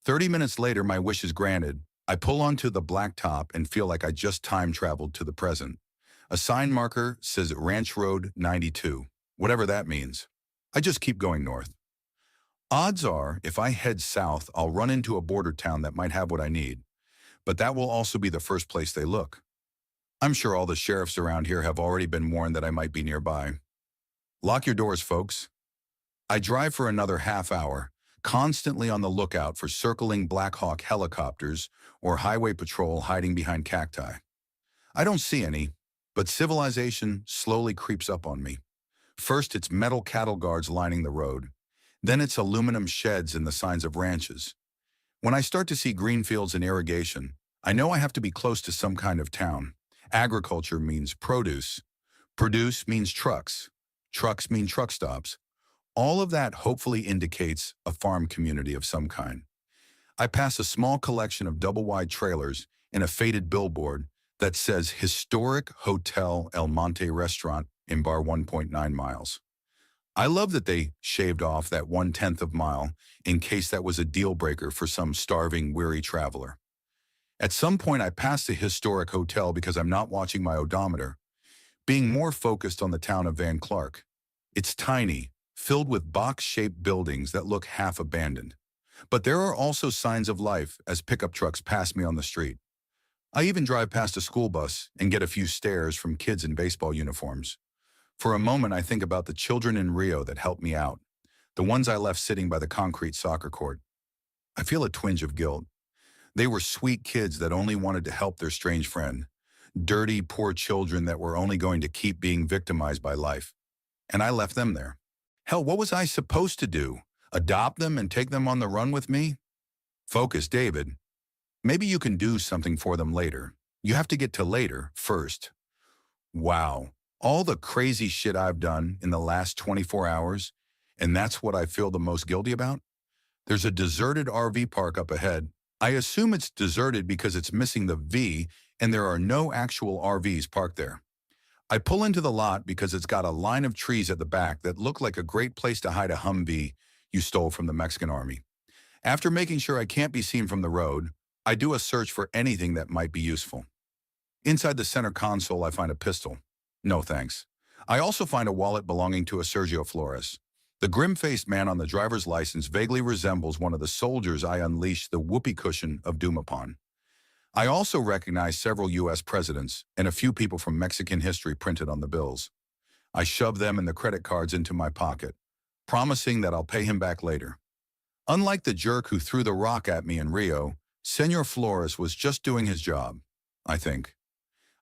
30 minutes later, my wish is granted. I pull onto the blacktop and feel like I just time traveled to the present. A sign marker says Ranch Road 92, whatever that means. I just keep going north. Odds are, if I head south, I'll run into a border town that might have what I need. But that will also be the first place they look. I'm sure all the sheriffs around here have already been warned that I might be nearby. Lock your doors, folks. I drive for another half hour, constantly on the lookout for circling Black Hawk helicopters or highway patrol hiding behind cacti. I don't see any, but civilization slowly creeps up on me. First, it's metal cattle guards lining the road. Then it's aluminum sheds and the signs of ranches. When I start to see green fields and irrigation, I know I have to be close to some kind of town. Agriculture means produce. Produce means trucks. Trucks mean truck stops. All of that hopefully indicates a farm community of some kind. I pass a small collection of double-wide trailers and a faded billboard that says Historic Hotel El Monte Restaurant in bar 1.9 miles. I love that they shaved off that 1/10 of mile in case that was a deal breaker for some starving, weary traveler. At some point, I pass the historic hotel because I'm not watching my odometer, being more focused on the town of Van Clark. It's tiny, filled with box-shaped buildings that look half abandoned. But there are also signs of life as pickup trucks pass me on the street. I even drive past a school bus and get a few stares from kids in baseball uniforms. For a moment, I think about the children in Rio that helped me out, the ones I left sitting by the concrete soccer court. I feel a twinge of guilt. They were sweet kids that only wanted to help their strange friend. Dirty, poor children that were only going to keep being victimized by life. And I left them there. Hell, what was I supposed to do? Adopt them and take them on the run with me? Focus, David. Maybe you can do something for them later. You have to get to later first. Wow. All the crazy shit I've done in the last 24 hours, and that's what I feel the most guilty about? There's a deserted RV park up ahead. I assume it's deserted because it's missing the V and there are no actual RVs parked there. I pull into the lot because it's got a line of trees at the back that look like a great place to hide a Humvee you stole from the Mexican army. After making sure I can't be seen from the road, I do a search for anything that might be useful. Inside the center console, I find a pistol. No thanks. I also find a wallet belonging to a Sergio Flores. The grim-faced man on the driver's license vaguely resembles one of the soldiers I unleashed the whoopee cushion of doom upon. I also recognize several U.S. presidents and a few people from Mexican history printed on the bills. I shove them and the credit cards into my pocket, promising that I'll pay him back later. Unlike the jerk who threw the rock at me in Rio, Senor Flores was just doing his job, I think.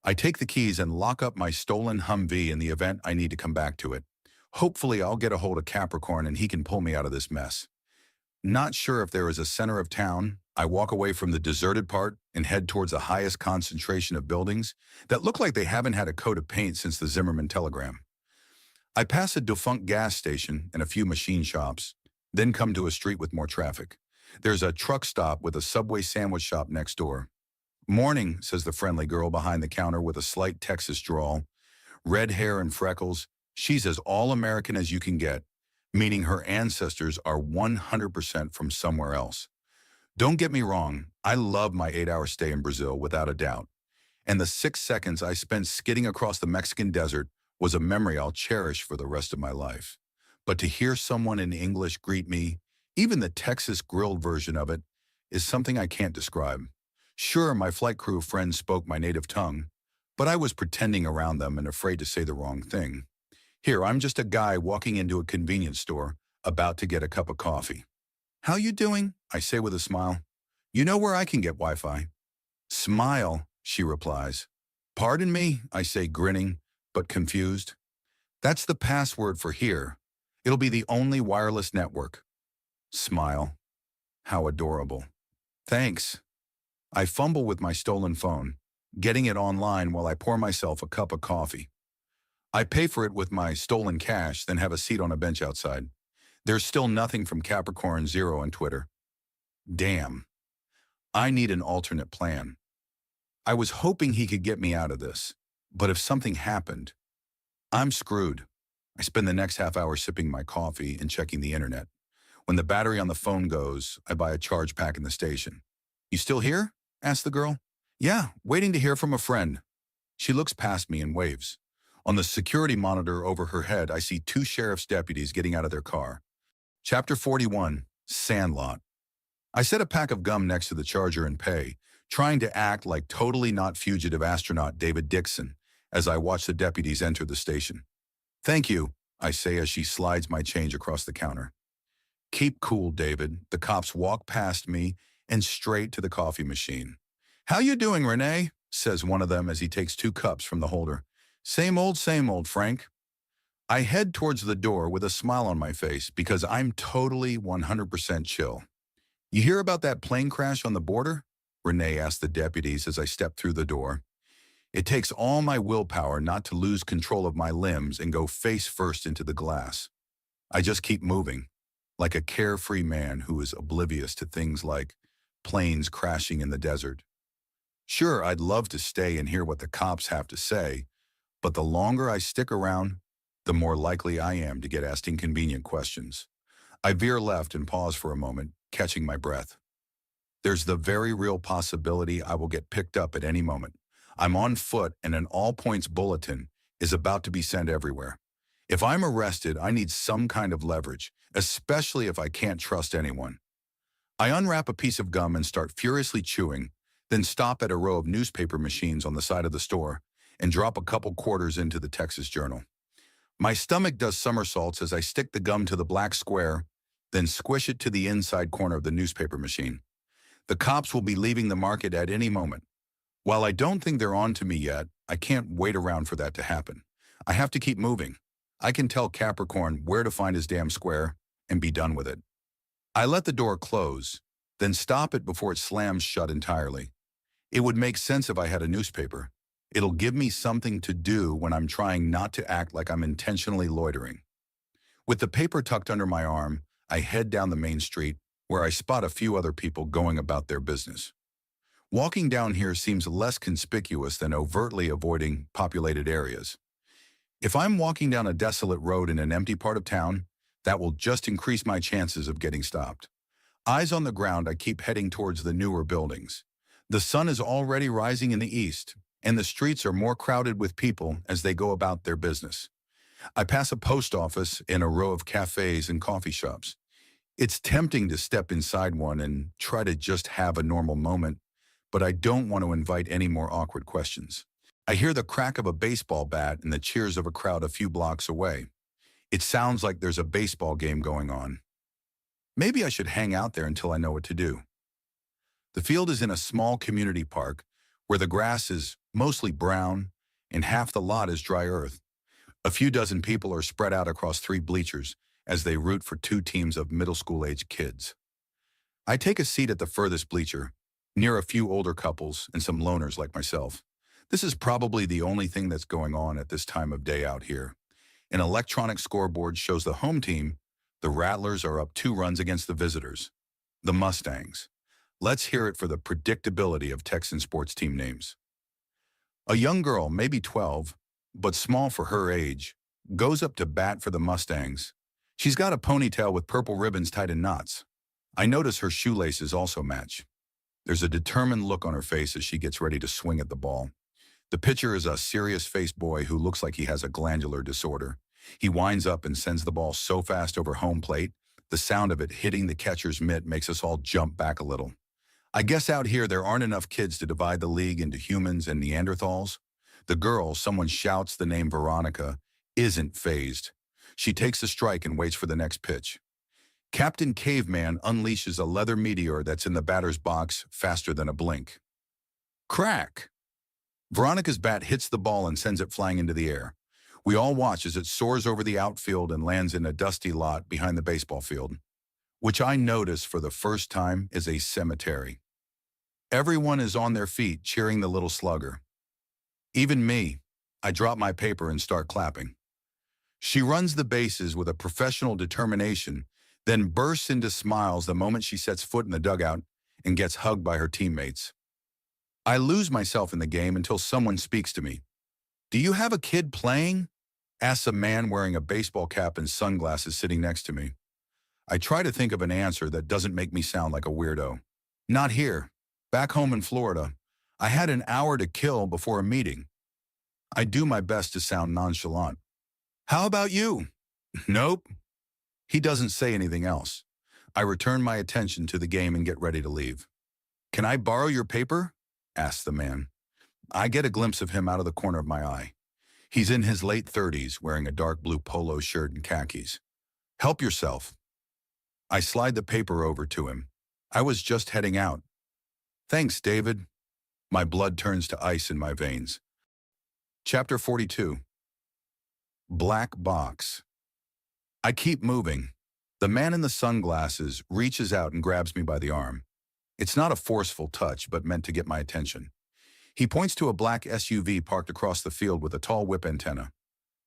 I take the keys and lock up my stolen Humvee in the event I need to come back to it. Hopefully I'll get a hold of Capricorn and he can pull me out of this mess. Not sure if there is a center of town, I walk away from the deserted part and head towards the highest concentration of buildings that look like they haven't had a coat of paint since the Zimmerman telegram. I pass a defunct gas station and a few machine shops, then come to a street with more traffic. There's a truck stop with a Subway sandwich shop next door. "Morning," says the friendly girl behind the counter with a slight Texas drawl. Red hair and freckles, she's as all-American as you can get, meaning her ancestors are 100% from somewhere else. Don't get me wrong, I love my 8-hour stay in Brazil without a doubt. And the 6 seconds I spent skidding across the Mexican desert was a memory I'll cherish for the rest of my life. But to hear someone in English greet me, even the Texas grilled version of it, is something I can't describe. Sure, my flight crew friends spoke my native tongue, but I was pretending around them and afraid to say the wrong thing. Here, I'm just a guy walking into a convenience store, about to get a cup of coffee. "How you doing?" I say with a smile. "You know where I can get Wi-Fi?" "Smile," she replies. "Pardon me," I say, grinning, but confused. "That's the password for here. It'll be the only wireless network." Smile. How adorable. "Thanks." I fumble with my stolen phone, getting it online while I pour myself a cup of coffee. I pay for it with my stolen cash, then have a seat on a bench outside. There's still nothing from Capricorn Zero on Twitter. Damn. I need an alternate plan. I was hoping he could get me out of this, but if something happened, I'm screwed. I spend the next half hour sipping my coffee and checking the internet. When the battery on the phone goes, I buy a charge pack in the station. "You still here?" asks the girl. "Yeah, waiting to hear from a friend." She looks past me and waves. On the security monitor over her head, I see 2 sheriff's deputies getting out of their car. Chapter 41, Sandlot. I set a pack of gum next to the charger and pay, trying to act like totally not fugitive astronaut David Dixon as I watch the deputies enter the station. "Thank you," I say as she slides my change across the counter. "Keep cool, David." The cops walk past me and straight to the coffee machine. "How you doing, Renee?" says one of them as he takes 2 cups from the holder. Same old, Frank. I head towards the door with a smile on my face because I'm totally 100% chill. You hear about that plane crash on the border? Renee asked the deputies as I stepped through the door. It takes all my willpower not to lose control of my limbs and go face first into the glass. I just keep moving, like a carefree man who is oblivious to things like planes crashing in the desert. Sure, I'd love to stay and hear what the cops have to say, but the longer I stick around, the more likely I am to get asked inconvenient questions. I veer left and pause for a moment, catching my breath. There's the very real possibility I will get picked up at any moment. I'm on foot and an all-points bulletin is about to be sent everywhere. If I'm arrested, I need some kind of leverage, especially if I can't trust anyone. I unwrap a piece of gum and start furiously chewing, then stop at a row of newspaper machines on the side of the store and drop a couple quarters into the Texas Journal. My stomach does somersaults as I stick the gum to the black square, then squish it to the inside corner of the newspaper machine. The cops will be leaving the market at any moment. While I don't think they're on to me yet, I can't wait around for that to happen. I have to keep moving. I can tell Capricorn where to find his damn square and be done with it. I let the door close, then stop it before it slams shut entirely. It would make sense if I had a newspaper. It'll give me something to do when I'm trying not to act like I'm intentionally loitering. With the paper tucked under my arm, I head down the main street, where I spot a few other people going about their business. Walking down here seems less conspicuous than overtly avoiding populated areas. If I'm walking down a desolate road in an empty part of town, that will just increase my chances of getting stopped. Eyes on the ground, I keep heading towards the newer buildings. The sun is already rising in the east, and the streets are more crowded with people as they go about their business. I pass a post office and a row of cafes and coffee shops. It's tempting to step inside one and try to just have a normal moment, but I don't want to invite any more awkward questions. I hear the crack of a baseball bat and the cheers of a crowd a few blocks away. It sounds like there's a baseball game going on. Maybe I should hang out there until I know what to do. The field is in a small community park where the grass is mostly brown and half the lot is dry earth. A few dozen people are spread out across 3 bleachers as they root for 2 teams of middle school-aged kids. I take a seat at the furthest bleacher, near a few older couples and some loners like myself. This is probably the only thing that's going on at this time of day out here. An electronic scoreboard shows the home team, the Rattlers, are up 2 runs against the visitors, the Mustangs. Let's hear it for the predictability of Texan sports team names. A young girl, maybe 12, but small for her age, goes up to bat for the Mustangs. She's got a ponytail with purple ribbons tied in knots. I notice her shoelaces also match. There's a determined look on her face as she gets ready to swing at the ball. The pitcher is a serious-faced boy who looks like he has a glandular disorder. He winds up and sends the ball so fast over home plate, the sound of it hitting the catcher's mitt makes us all jump back a little. I guess out here there aren't enough kids to divide the league into humans and Neanderthals. The girl, someone shouts the name Veronica, isn't fazed. She takes the strike and waits for the next pitch. Captain Caveman unleashes a leather meteor that's in the batter's box faster than a blink. Crack! Veronica's bat hits the ball and sends it flying into the air. We all watch as it soars over the outfield and lands in a dusty lot behind the baseball field, which I notice for the first time is a cemetery. Everyone is on their feet cheering the little slugger. Even me. I drop my paper and start clapping. She runs the bases with a professional determination, then bursts into smiles the moment she sets foot in the dugout and gets hugged by her teammates. I lose myself in the game until someone speaks to me. "Do you have a kid playing?" asks a man wearing a baseball cap and sunglasses sitting next to me. I try to think of an answer that doesn't make me sound like a weirdo. Not here. Back home in Florida. I had an hour to kill before a meeting. I do my best to sound nonchalant. "How about you?" "Nope." He doesn't say anything else. I return my attention to the game and get ready to leave. "Can I borrow your paper?" asks the man. I get a glimpse of him out of the corner of my eye. He's in his late 30s, wearing a dark blue polo shirt and khakis. "Help yourself." I slide the paper over to him. "I was just heading out." "Thanks, David." My blood turns to ice in my veins. Chapter 42. Black Box. I keep moving. The man in the sunglasses reaches out and grabs me by the arm. It's not a forceful touch, but meant to get my attention. He points to a black SUV parked across the field with a tall whip antenna.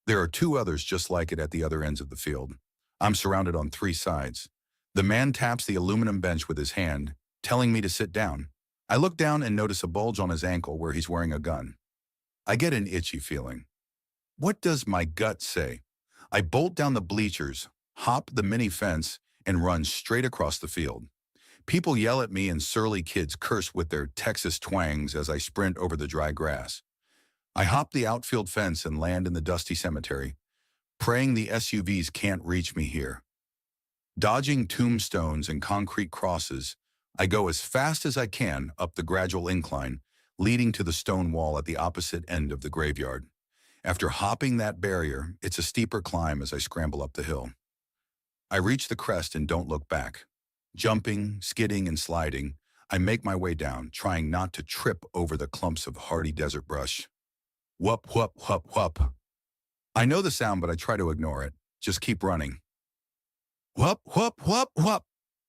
There are two others just like it at the other ends of the field. I'm surrounded on three sides. The man taps the aluminum bench with his hand, telling me to sit down. I look down and notice a bulge on his ankle where he's wearing a gun. I get an itchy feeling. What does my gut say? I bolt down the bleachers, hop the mini fence, and run straight across the field. People yell at me and surly kids curse with their Texas twangs as I sprint over the dry grass. I hop the outfield fence and land in the dusty cemetery, praying the SUVs can't reach me here. Dodging tombstones and concrete crosses, I go as fast as I can up the gradual incline, leading to the stone wall at the opposite end of the graveyard. After hopping that barrier, it's a steeper climb as I scramble up the hill. I reach the crest and don't look back. Jumping, skidding, and sliding, I make my way down, trying not to trip over the clumps of hardy desert brush. Whoop, whoop, whoop, whoop. I know the sound, but I try to ignore it. Just keep running. Whoop, whoop, whoop, whoop.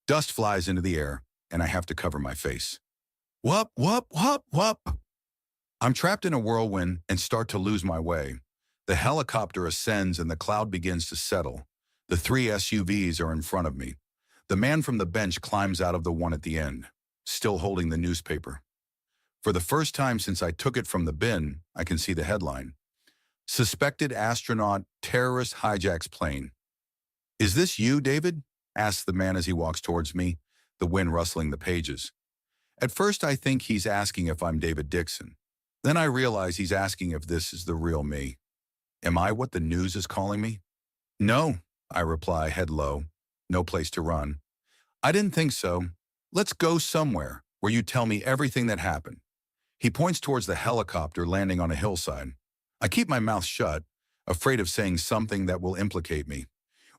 Dust flies into the air, and I have to cover my face. Whoop, whoop, whoop, whoop. I'm trapped in a whirlwind and start to lose my way. The helicopter ascends and the cloud begins to settle. The three SUVs are in front of me. The man from the bench climbs out of the one at the end, still holding the newspaper. For the first time since I took it from the bin, I can see the headline. Suspected astronaut, terrorist hijacks plane. Is this you, David? Asks the man as he walks towards me, the wind rustling the pages. At first I think he's asking if I'm David Dixon. Then I realize he's asking if this is the real me. Am I what the news is calling me? No, I reply, head low. No place to run. I didn't think so. Let's go somewhere where you tell me everything that happened. He points towards the helicopter landing on a hillside. I keep my mouth shut, afraid of saying something that will implicate me.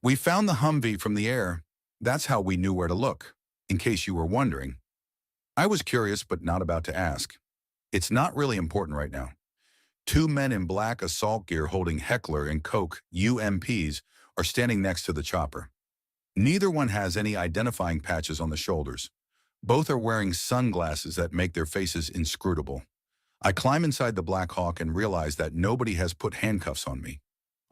We found the Humvee from the air. That's how we knew where to look, in case you were wondering. I was curious, but not about to ask. It's not really important right now. Two men in black assault gear holding Heckler and Koch UMPs are standing next to the chopper. Neither one has any identifying patches on the shoulders. Both are wearing sunglasses that make their faces inscrutable. I climb inside the Black Hawk and realize that nobody has put handcuffs on me.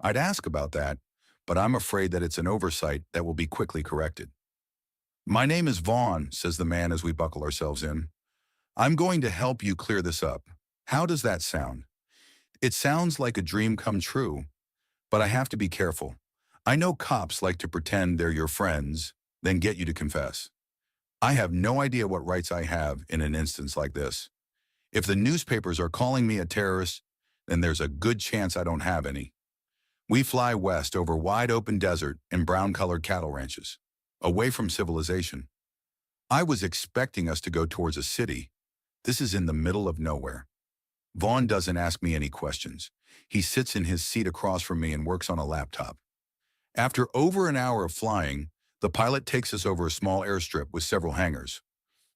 I'd ask about that, but I'm afraid that it's an oversight that will be quickly corrected. My name is Vaughn, says the man as we buckle ourselves in. I'm going to help you clear this up. How does that sound? It sounds like a dream come true, but I have to be careful. I know cops like to pretend they're your friends, then get you to confess. I have no idea what rights I have in an instance like this. If the newspapers are calling me a terrorist, then there's a good chance I don't have any. We fly west over wide open desert and brown-colored cattle ranches, away from civilization. I was expecting us to go towards a city. This is in the middle of nowhere. Vaughn doesn't ask me any questions. He sits in his seat across from me and works on a laptop. After over an hour of flying, the pilot takes us over a small airstrip with several hangars.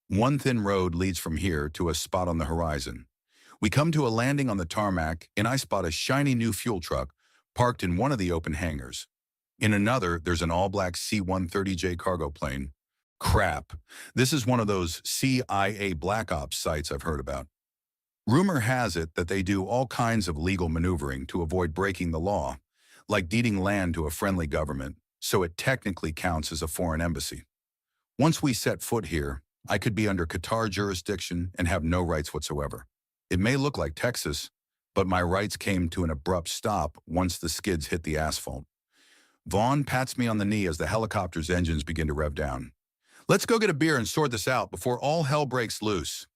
One thin road leads from here to a spot on the horizon. We come to a landing on the tarmac, and I spot a shiny new fuel truck parked in one of the open hangars. In another, there's an all-black C-130J cargo plane. Crap. This is one of those CIA Black Ops sites I've heard about. Rumor has it that they do all kinds of legal maneuvering to avoid breaking the law, like deeding land to a friendly government, so it technically counts as a foreign embassy. Once we set foot here, I could be under Qatar jurisdiction and have no rights whatsoever. It may look like Texas, but my rights came to an abrupt stop once the skids hit the asphalt. Vaughn pats me on the knee as the helicopter's engines begin to rev down. Let's go get a beer and sort this out before all hell breaks loose.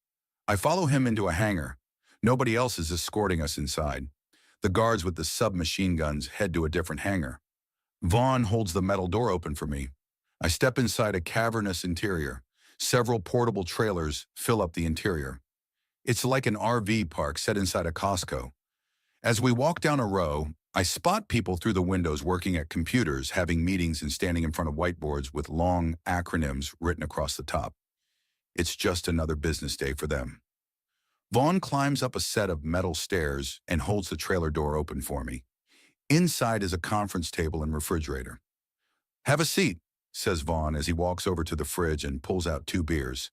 I follow him into a hangar. Nobody else is escorting us inside. The guards with the submachine guns head to a different hangar. Vaughn holds the metal door open for me. I step inside a cavernous interior. Several portable trailers fill up the interior. It's like an RV park set inside a Costco. As we walk down a row, I spot people through the windows working at computers, having meetings and standing in front of whiteboards with long acronyms written across the top. It's just another business day for them. Vaughn climbs up a set of metal stairs and holds the trailer door open for me. Inside is a conference table and refrigerator. "Have a seat," says Vaughn as he walks over to the fridge and pulls out 2 beers.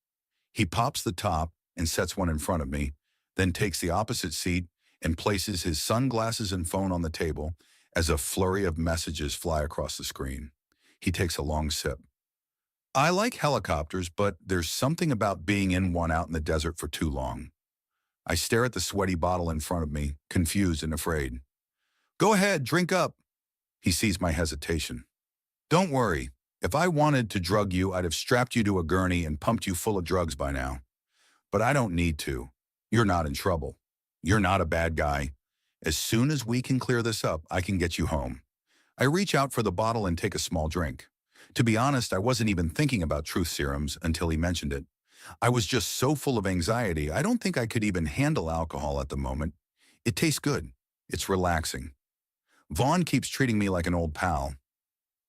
He pops the top and sets one in front of me, then takes the opposite seat and places his sunglasses and phone on the table as a flurry of messages fly across the screen. He takes a long sip. "I like helicopters, but there's something about being in one out in the desert for too long." I stare at the sweaty bottle in front of me, confused and afraid. "Go ahead, drink up." He sees my hesitation. "Don't worry. If I wanted to drug you, I'd have strapped you to a gurney and pumped you full of drugs by now. But I don't need to. You're not in trouble. You're not a bad guy. As soon as we can clear this up, I can get you home." I reach out for the bottle and take a small drink. To be honest, I wasn't even thinking about truth serums until he mentioned it. I was just so full of anxiety, I don't think I could even handle alcohol at the moment. It tastes good. It's relaxing. Vaughn keeps treating me like an old pal.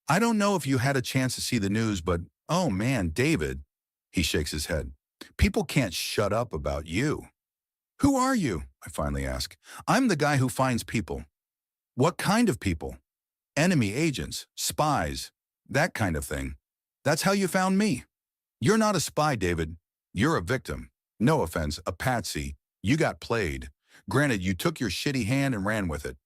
"I don't know if you had a chance to see the news, but oh man, David," he shakes his head. "People can't shut up about you." "Who are you?" I finally ask. "I'm the guy who finds people." "What kind of people?" "Enemy agents, spies, that kind of thing." "That's how you found me." "You're not a spy, David. You're a victim. No offense, a patsy. You got played. Granted, you took your shitty hand and ran with it.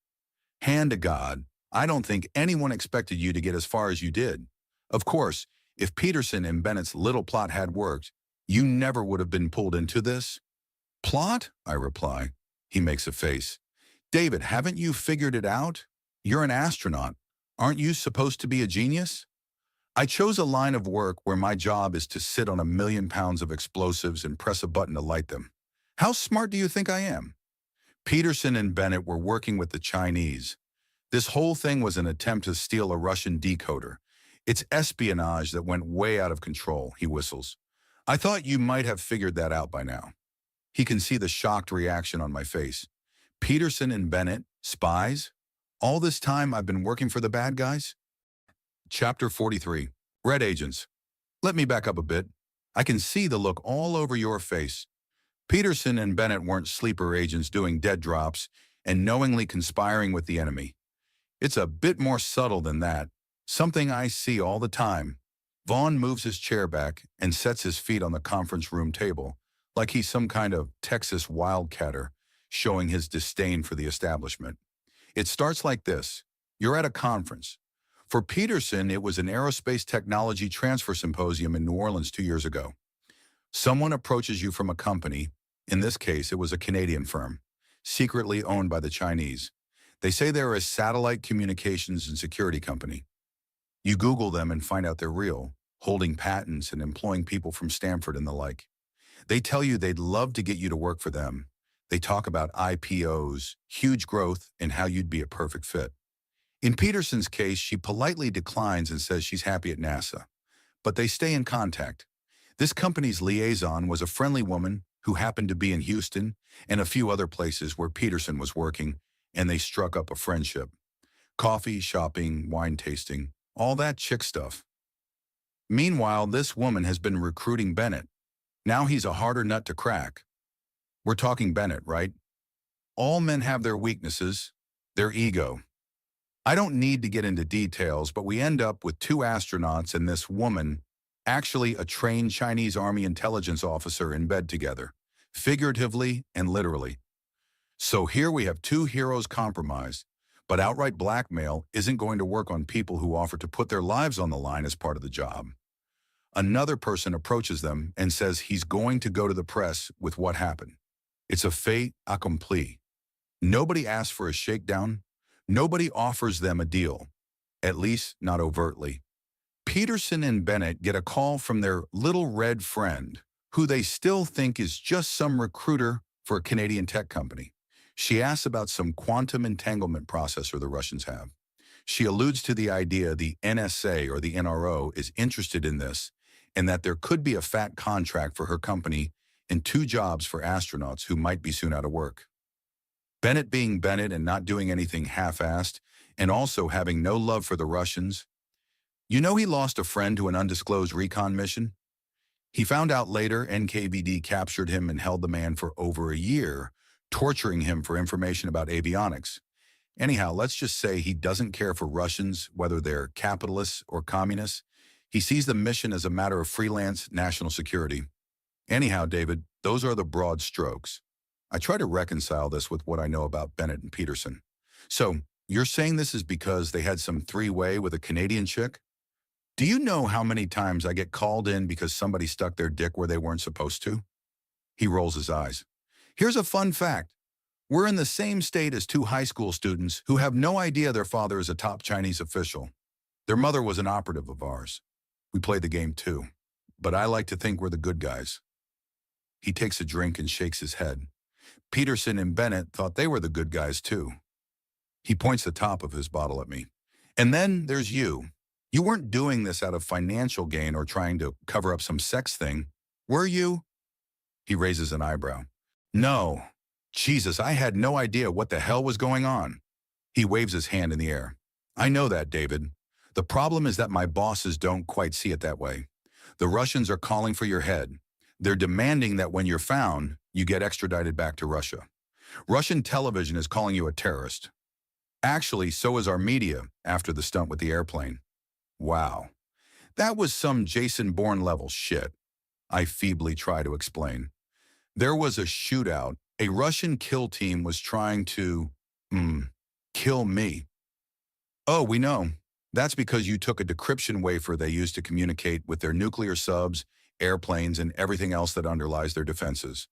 Hand to God, I don't think anyone expected you to get as far as you did. Of course, if Peterson and Bennett's little plot had worked, you never would have been pulled into this." "Plot?" I reply. He makes a face. "David, haven't you figured it out? You're an astronaut. Aren't you supposed to be a genius?" "I chose a line of work where my job is to sit on 1,000,000 pounds of explosives and press a button to light them. How smart do you think I am?" Peterson and Bennett were working with the Chinese. This whole thing was an attempt to steal a Russian decoder. "It's espionage that went way out of control," he whistles. "I thought you might have figured that out by now." He can see the shocked reaction on my face. Peterson and Bennett, spies? All this time I've been working for the bad guys? Chapter 43. Red Agents. Let me back up a bit. I can see the look all over your face. Peterson and Bennett weren't sleeper agents doing dead drops and knowingly conspiring with the enemy. It's a bit more subtle than that, something I see all the time. Vaughn moves his chair back and sets his feet on the conference room table, like he's some kind of Texas wildcatter, showing his disdain for the establishment. It starts like this. You're at a conference. For Peterson, it was an aerospace technology transfer symposium in New Orleans 2 years ago. Someone approaches you from a company, in this case it was a Canadian firm, secretly owned by the Chinese. They say they're a satellite communications and security company. You Google them and find out they're real, holding patents and employing people from Stanford and the like. They tell you they'd love to get you to work for them. They talk about IPOs, huge growth, and how you'd be a perfect fit. In Peterson's case, she politely declines and says she's happy at NASA. But they stay in contact. This company's liaison was a friendly woman who happened to be in Houston and a few other places where Peterson was working, and they struck up a friendship. Coffee, shopping, wine tasting, all that chick stuff. Meanwhile, this woman has been recruiting Bennett. Now he's a harder nut to crack. We're talking Bennett, right? All men have their weaknesses, their ego. I don't need to get into details, but we end up with 2 astronauts and this woman, actually a trained Chinese Army intelligence officer, in bed together, figuratively and literally. So here we have 2 heroes compromised, but outright blackmail isn't going to work on people who offer to put their lives on the line as part of the job. Another person approaches them and says he's going to go to the press with what happened. It's a fait accompli. Nobody asks for a shakedown. Nobody offers them a deal, at least not overtly. Peterson and Bennett get a call from their little red friend, who they still think is just some recruiter for a Canadian tech company. She asks about some quantum entanglement processor the Russians have. She alludes to the idea the NSA or the NRO is interested in this, and that there could be a fat contract for her company and 2 jobs for astronauts who might be soon out of work. Bennett being Bennett and not doing anything half-assed, and also having no love for the Russians. You know he lost a friend to an undisclosed recon mission? He found out later NKVD captured him and held the man for over a year, torturing him for information about avionics. Anyhow, let's just say he doesn't care for Russians, whether they're capitalists or communists. He sees the mission as a matter of freelance national security. Anyhow, David, those are the broad strokes. I try to reconcile this with what I know about Bennett and Peterson. So, you're saying this is because they had some three-way with a Canadian chick? Do you know how many times I get called in because somebody stuck their dick where they weren't supposed to? He rolls his eyes. Here's a fun fact. We're in the same state as two high school students who have no idea their father is a top Chinese official. Their mother was an operative of ours. We play the game too, but I like to think we're the good guys. He takes a drink and shakes his head. Peterson and Bennett thought they were the good guys too. He points the top of his bottle at me. And then there's you. You weren't doing this out of financial gain or trying to cover up some sex thing, were you? He raises an eyebrow. No. Jesus, I had no idea what the hell was going on. He waves his hand in the air. I know that, David. The problem is that my bosses don't quite see it that way. The Russians are calling for your head. They're demanding that when you're found, you get extradited back to Russia. Russian television is calling you a terrorist. Actually, so is our media after the stunt with the airplane. Wow. That was some Jason Bourne level shit. I feebly try to explain. There was a shootout. A Russian kill team was trying to, kill me. Oh, we know. That's because you took a decryption wafer they used to communicate with their nuclear subs, airplanes, and everything else that underlies their defenses.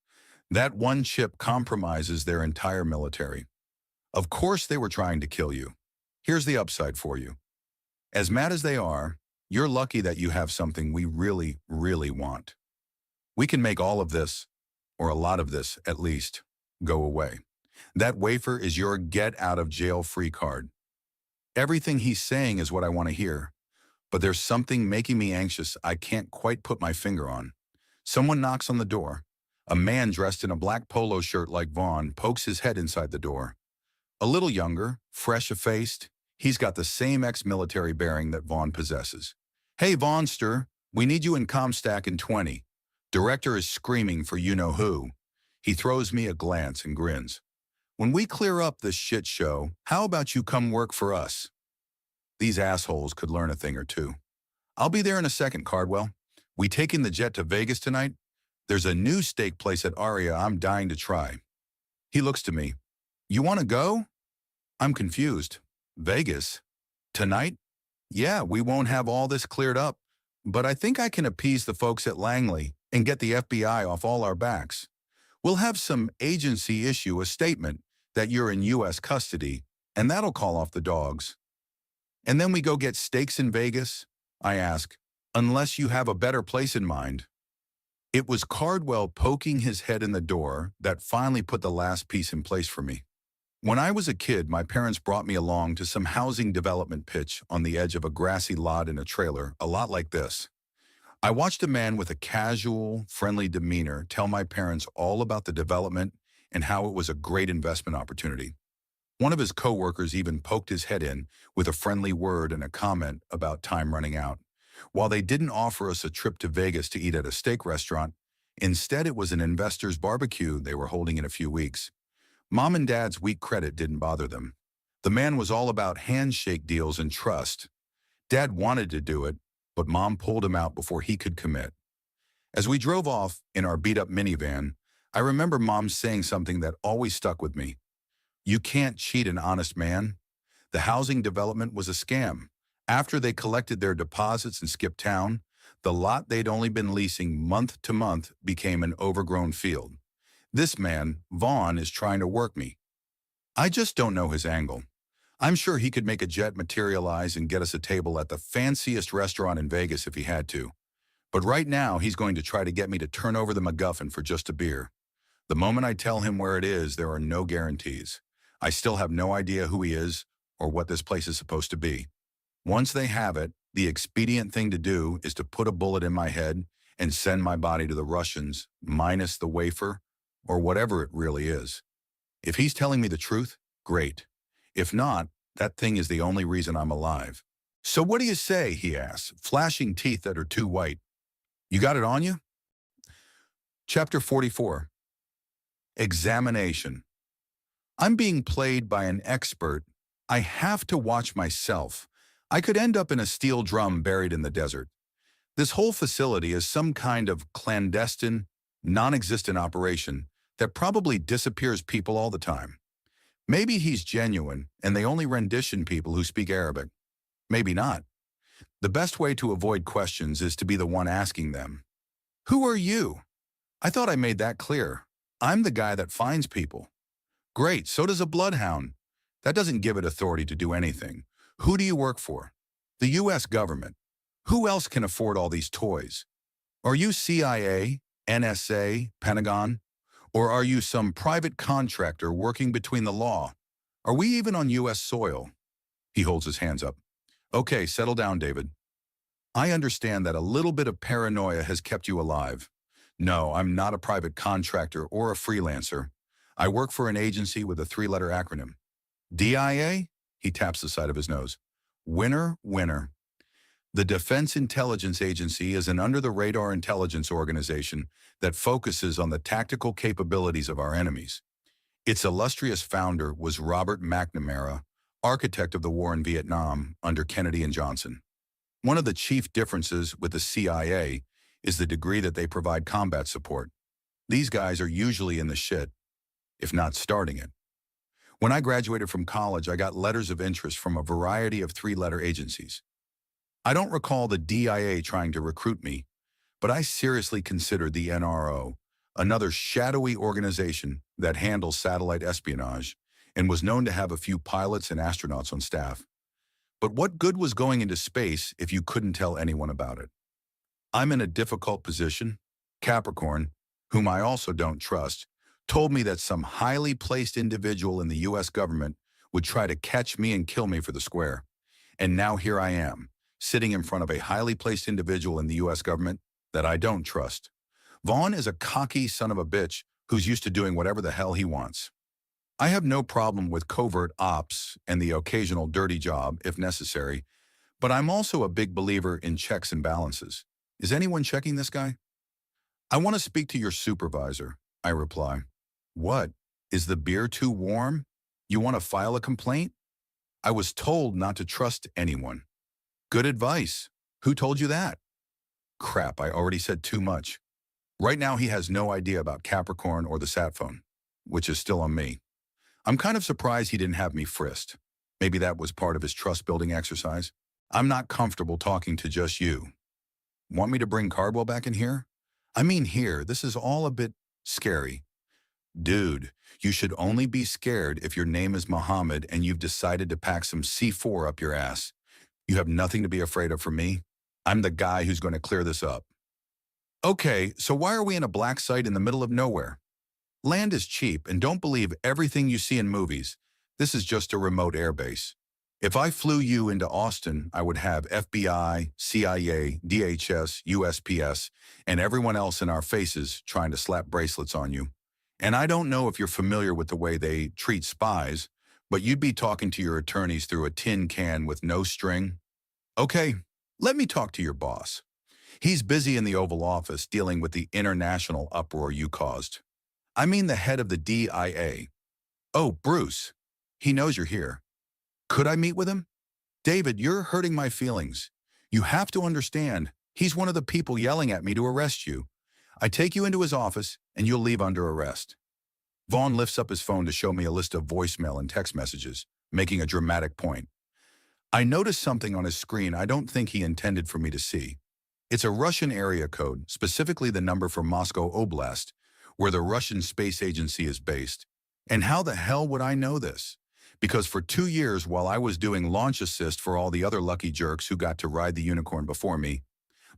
That one chip compromises their entire military. Of course they were trying to kill you. Here's the upside for you. As mad as they are, you're lucky that you have something we really, really want. We can make all of this, or a lot of this at least, go away. That wafer is your get-out-of-jail-free card. Everything he's saying is what I want to hear, but there's something making me anxious I can't quite put my finger on. Someone knocks on the door. A man dressed in a black polo shirt like Vaughn pokes his head inside the door. A little younger, fresh-faced, he's got the same ex-military bearing that Vaughn possesses. Hey, Vaughnster, we need you in Comstack in 20. Director is screaming for you-know-who. He throws me a glance and grins. When we clear up this shit show, how about you come work for us? These assholes could learn a thing or two. I'll be there in a second, Cardwell. We taking the jet to Vegas tonight? There's a new steak place at Aria I'm dying to try. He looks to me. You want to go? I'm confused. Vegas? Tonight? Yeah, we won't have all this cleared up, but I think I can appease the folks at Langley and get the FBI off all our backs. We'll have some agency issue a statement that you're in U.S. custody, and that'll call off the dogs. And then we go get steaks in Vegas? I ask, unless you have a better place in mind. It was Cardwell poking his head in the door that finally put the last piece in place for me. When I was a kid, my parents brought me along to some housing development pitch on the edge of a grassy lot in a trailer, a lot like this. I watched a man with a casual, friendly demeanor tell my parents all about the development and how it was a great investment opportunity. One of his coworkers even poked his head in with a friendly word and a comment about time running out. While they didn't offer us a trip to Vegas to eat at a steak restaurant, instead it was an investor's barbecue they were holding in a few weeks. Mom and Dad's weak credit didn't bother them. The man was all about handshake deals and trust. Dad wanted to do it, but Mom pulled him out before he could commit. As we drove off in our beat-up minivan, I remember Mom saying something that always stuck with me. You can't cheat an honest man. The housing development was a scam. After they collected their deposits and skipped town, the lot they'd only been leasing month to month became an overgrown field. This man, Vaughn, is trying to work me. I just don't know his angle. I'm sure he could make a jet materialize and get us a table at the fanciest restaurant in Vegas if he had to. But right now, he's going to try to get me to turn over the MacGuffin for just a beer. The moment I tell him where it is, there are no guarantees. I still have no idea who he is or what this place is supposed to be. Once they have it, the expedient thing to do is to put a bullet in my head and send my body to the Russians, minus the wafer, or whatever it really is. If he's telling me the truth, great. If not, that thing is the only reason I'm alive. So what do you say, he asks, flashing teeth that are too white. You got it on you? Chapter 44. Examination. I'm being played by an expert. I have to watch myself. I could end up in a steel drum buried in the desert. This whole facility is some kind of clandestine, non-existent operation that probably disappears people all the time. Maybe he's genuine and they only rendition people who speak Arabic. Maybe not. The best way to avoid questions is to be the one asking them. Who are you? I thought I made that clear. I'm the guy that finds people. Great, so does a bloodhound. That doesn't give it authority to do anything. Who do you work for? The U.S. government. Who else can afford all these toys? Are you CIA, NSA, Pentagon? Or are you some private contractor working between the law? Are we even on U.S. soil? He holds his hands up. Okay, settle down, David. I understand that a little bit of paranoia has kept you alive. No, I'm not a private contractor or a freelancer. I work for an agency with a three-letter acronym. DIA? He taps the side of his nose. Winner, winner. The Defense Intelligence Agency is an under-the-radar intelligence organization that focuses on the tactical capabilities of our enemies. Its illustrious founder was Robert McNamara, architect of the war in Vietnam under Kennedy and Johnson. One of the chief differences with the CIA is the degree that they provide combat support. These guys are usually in the shit, if not starting it. When I graduated from college, I got letters of interest from a variety of three-letter agencies. I don't recall the DIA trying to recruit me, but I seriously considered the NRO, another shadowy organization that handles satellite espionage and was known to have a few pilots and astronauts on staff. But what good was going into space if you couldn't tell anyone about it? I'm in a difficult position. Capricorn, whom I also don't trust, told me that some highly placed individual in the U.S. government would try to catch me and kill me for the square. And now here I am, sitting in front of a highly placed individual in the U.S. government that I don't trust. Vaughn is a cocky son of a bitch who's used to doing whatever the hell he wants. I have no problem with covert ops and the occasional dirty job, if necessary, but I'm also a big believer in checks and balances. Is anyone checking this guy? I want to speak to your supervisor, I reply. What? Is the beer too warm? You want to file a complaint? I was told not to trust anyone. Good advice. Who told you that? Crap, I already said too much. Right now he has no idea about Capricorn or the sat phone, which is still on me. I'm kind of surprised he didn't have me frisked. Maybe that was part of his trust-building exercise. I'm not comfortable talking to just you. Want me to bring Cardwell back in here? I mean here, this is all a bit scary. Dude, you should only be scared if your name is Muhammad and you've decided to pack some C4 up your ass. You have nothing to be afraid of from me. I'm the guy who's going to clear this up. Okay, so why are we in a black site in the middle of nowhere? Land is cheap, and don't believe everything you see in movies. This is just a remote airbase. If I flew you into Austin, I would have FBI, CIA, DHS, USPS, and everyone else in our faces trying to slap bracelets on you. And I don't know if you're familiar with the way they treat spies, but you'd be talking to your attorneys through a tin can with no string. Okay, let me talk to your boss. He's busy in the Oval Office dealing with the international uproar you caused. I mean the head of the DIA. Oh, Bruce. He knows you're here. Could I meet with him? David, you're hurting my feelings. You have to understand, he's one of the people yelling at me to arrest you. I take you into his office, and you'll leave under arrest. Vaughn lifts up his phone to show me a list of voicemail and text messages, making a dramatic point. I noticed something on his screen I don't think he intended for me to see. It's a Russian area code, specifically the number for Moscow Oblast, where the Russian Space Agency is based. And how the hell would I know this? Because for 2 years while I was doing launch assist for all the other lucky jerks who got to ride the unicorn before me,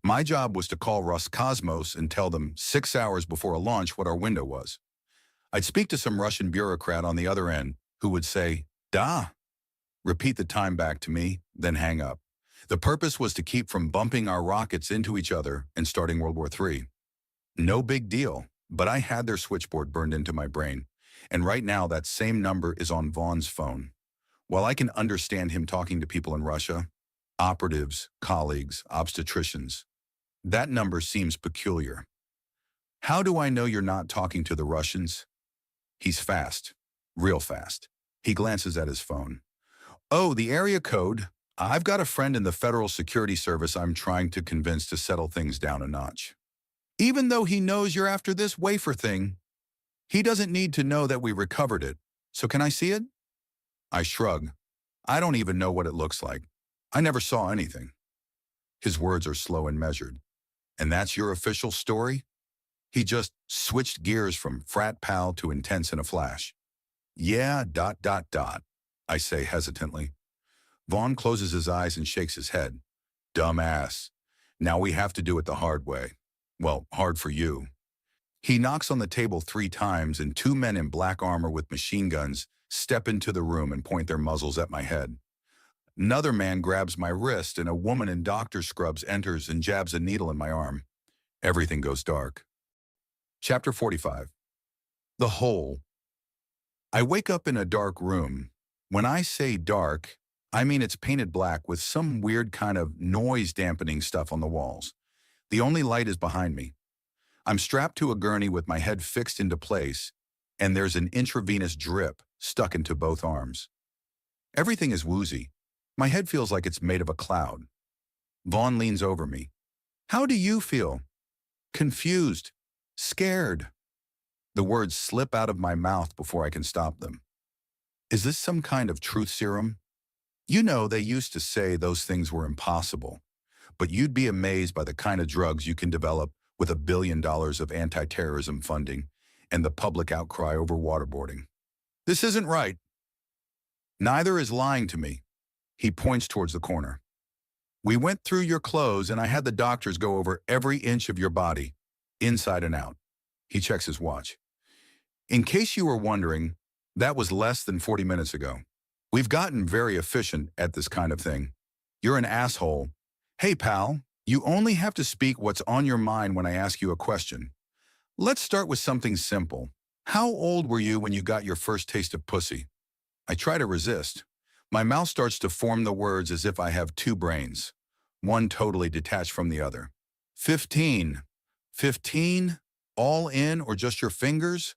my job was to call Roscosmos and tell them 6 hours before a launch what our window was. I'd speak to some Russian bureaucrat on the other end who would say, "Da," repeat the time back to me, then hang up. The purpose was to keep from bumping our rockets into each other and starting World War III. No big deal, but I had their switchboard burned into my brain, and right now that same number is on Vaughn's phone. While I can understand him talking to people in Russia, operatives, colleagues, obstetricians, that number seems peculiar. How do I know you're not talking to the Russians? He's fast. Real fast. He glances at his phone. Oh, the area code. I've got a friend in the Federal Security Service I'm trying to convince to settle things down a notch. Even though he knows you're after this wafer thing, he doesn't need to know that we recovered it. So can I see it? I shrug. I don't even know what it looks like. I never saw anything. His words are slow and measured. And that's your official story? He just switched gears from frat pal to intense in a flash. Yeah, ... I say hesitantly. Vaughn closes his eyes and shakes his head. Dumbass. Now we have to do it the hard way. Well, hard for you. He knocks on the table 3 times and 2 men in black armor with machine guns step into the room and point their muzzles at my head. Another man grabs my wrist and a woman in doctor scrubs enters and jabs a needle in my arm. Everything goes dark. Chapter 45. The Hole. I wake up in a dark room. When I say dark, I mean it's painted black with some weird kind of noise-dampening stuff on the walls. The only light is behind me. I'm strapped to a gurney with my head fixed into place, and there's an intravenous drip stuck into both arms. Everything is woozy. My head feels like it's made of a cloud. Vaughn leans over me. How do you feel? Confused. Scared. The words slip out of my mouth before I can stop them. Is this some kind of truth serum? You know, they used to say those things were impossible, but you'd be amazed by the kind of drugs you can develop with $1 billion of anti-terrorism funding and the public outcry over waterboarding. This isn't right. Neither is lying to me. He points towards the corner. We went through your clothes and I had the doctors go over every inch of your body, inside and out. He checks his watch. In case you were wondering, that was less than 40 minutes ago. We've gotten very efficient at this kind of thing. You're an asshole. Hey, pal, you only have to speak what's on your mind when I ask you a question. Let's start with something simple. How old were you when you got your first taste of pussy? I try to resist. My mouth starts to form the words as if I have 2 brains, one totally detached from the other. 15. 15? All in or just your fingers?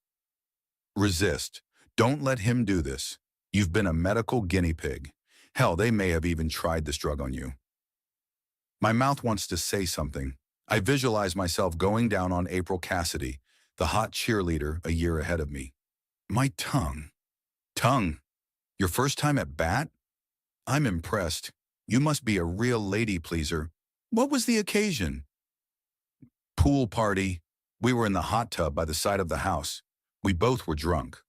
Resist. Don't let him do this. You've been a medical guinea pig. Hell, they may have even tried this drug on you. My mouth wants to say something. I visualize myself going down on April Cassidy, the hot cheerleader a year ahead of me. My tongue. Tongue. Your first time at bat? I'm impressed. You must be a real lady pleaser. What was the occasion? Pool party. We were in the hot tub by the side of the house. We both were drunk.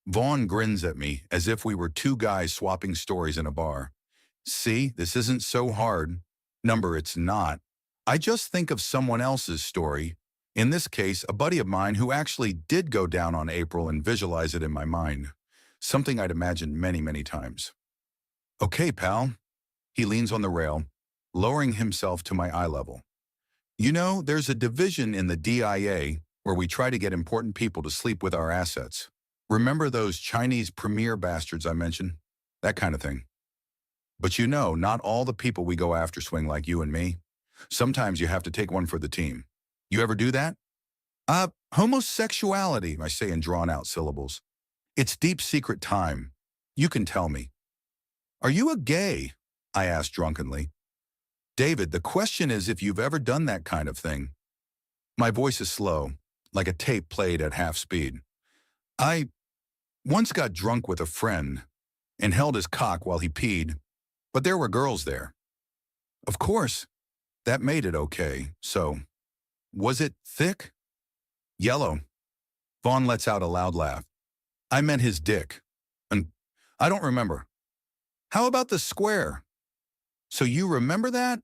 Vaughn grins at me as if we were 2 guys swapping stories in a bar. See, this isn't so hard. Number, it's not. I just think of someone else's story. In this case, a buddy of mine who actually did go down on April and visualize it in my mind. Something I'd imagined many, many times. Okay, pal. He leans on the rail, lowering himself to my eye level. You know, there's a division in the DIA where we try to get important people to sleep with our assets. Remember those Chinese premier bastards I mentioned? That kind of thing. But you know, not all the people we go after swing like you and me. Sometimes you have to take one for the team. You ever do that? Homosexuality, I say in drawn-out syllables. It's deep secret time. You can tell me. Are you a gay? I asked drunkenly. David, the question is if you've ever done that kind of thing. My voice is slow, like a tape played at half speed. I once got drunk with a friend and held his cock while he peed, but there were girls there. Of course, that made it okay, so. Was it thick? Yellow. Vaughn lets out a loud laugh. I meant his dick. And I don't remember. How about the square? So you remember that?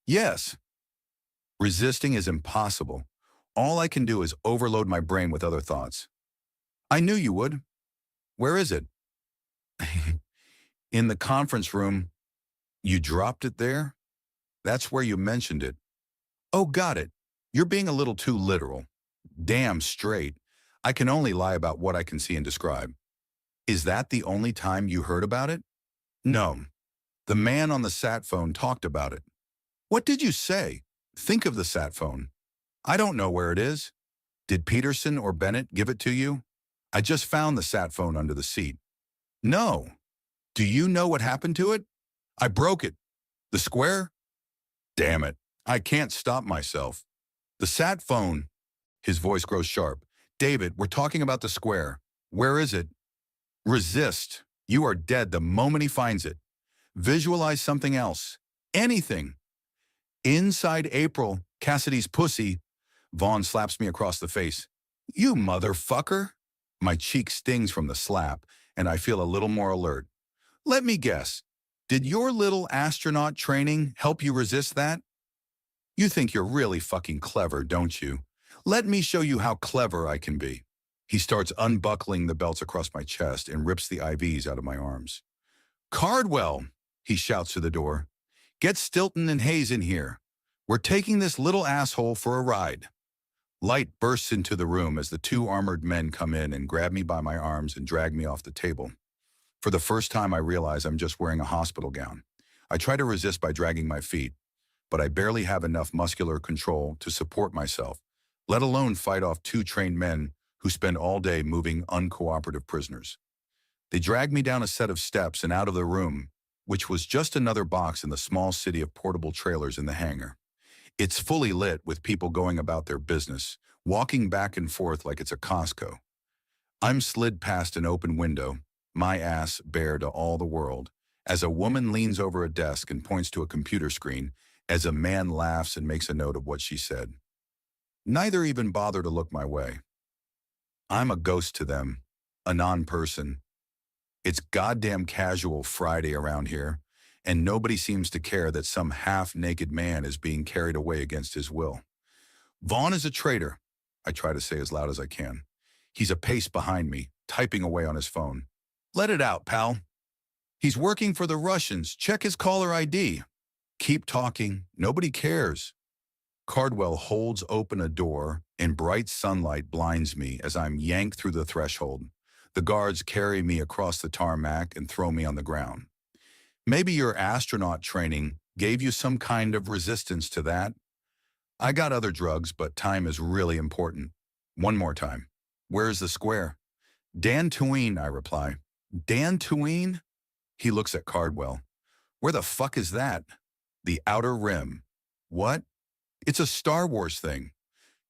Yes. Resisting is impossible. All I can do is overload my brain with other thoughts. I knew you would. Where is it? In the conference room. You dropped it there? That's where you mentioned it. Oh, got it. You're being a little too literal. Damn straight. I can only lie about what I can see and describe. Is that the only time you heard about it? No. The man on the sat phone talked about it. What did you say? Think of the sat phone. I don't know where it is. Did Peterson or Bennett give it to you? I just found the sat phone under the seat. No. Do you know what happened to it? I broke it. The square? Damn it. I can't stop myself. The sat phone. His voice grows sharp. David, we're talking about the square. Where is it? Resist. You are dead the moment he finds it. Visualize something else. Anything. Inside April, Cassidy's pussy. Vaughn slaps me across the face. You motherfucker. My cheek stings from the slap, and I feel a little more alert. Let me guess. Did your little astronaut training help you resist that? You think you're really fucking clever, don't you? Let me show you how clever I can be. He starts unbuckling the belts across my chest and rips the IVs out of my arms. Cardwell, he shouts to the door. Get Stilton and Hayes in here. We're taking this little asshole for a ride. Light bursts into the room as the two armored men come in and grab me by my arms and drag me off the table. For the first time, I realize I'm just wearing a hospital gown. I try to resist by dragging my feet, but I barely have enough muscular control to support myself, let alone fight off two trained men who spend all day moving uncooperative prisoners. They drag me down a set of steps and out of the room, which was just another box in the small city of portable trailers in the hangar. It's fully lit with people going about their business, walking back and forth like it's a Costco. I'm slid past an open window, my ass bare to all the world, as a woman leans over a desk and points to a computer screen, as a man laughs and makes a note of what she said. Neither even bother to look my way. I'm a ghost to them, a non-person. It's goddamn casual Friday around here, and nobody seems to care that some half-naked man is being carried away against his will. Vaughn is a traitor, I try to say as loud as I can. He's a pace behind me, typing away on his phone. Let it out, pal. He's working for the Russians. Check his caller ID. Keep talking. Nobody cares. Cardwell holds open a door, and bright sunlight blinds me as I'm yanked through the threshold. The guards carry me across the tarmac and throw me on the ground. Maybe your astronaut training gave you some kind of resistance to that. I got other drugs, but time is really important. One more time. Where's the square? Dantooine, I reply. Dantooine? He looks at Cardwell. Where the fuck is that? The Outer Rim. What? It's a Star Wars thing.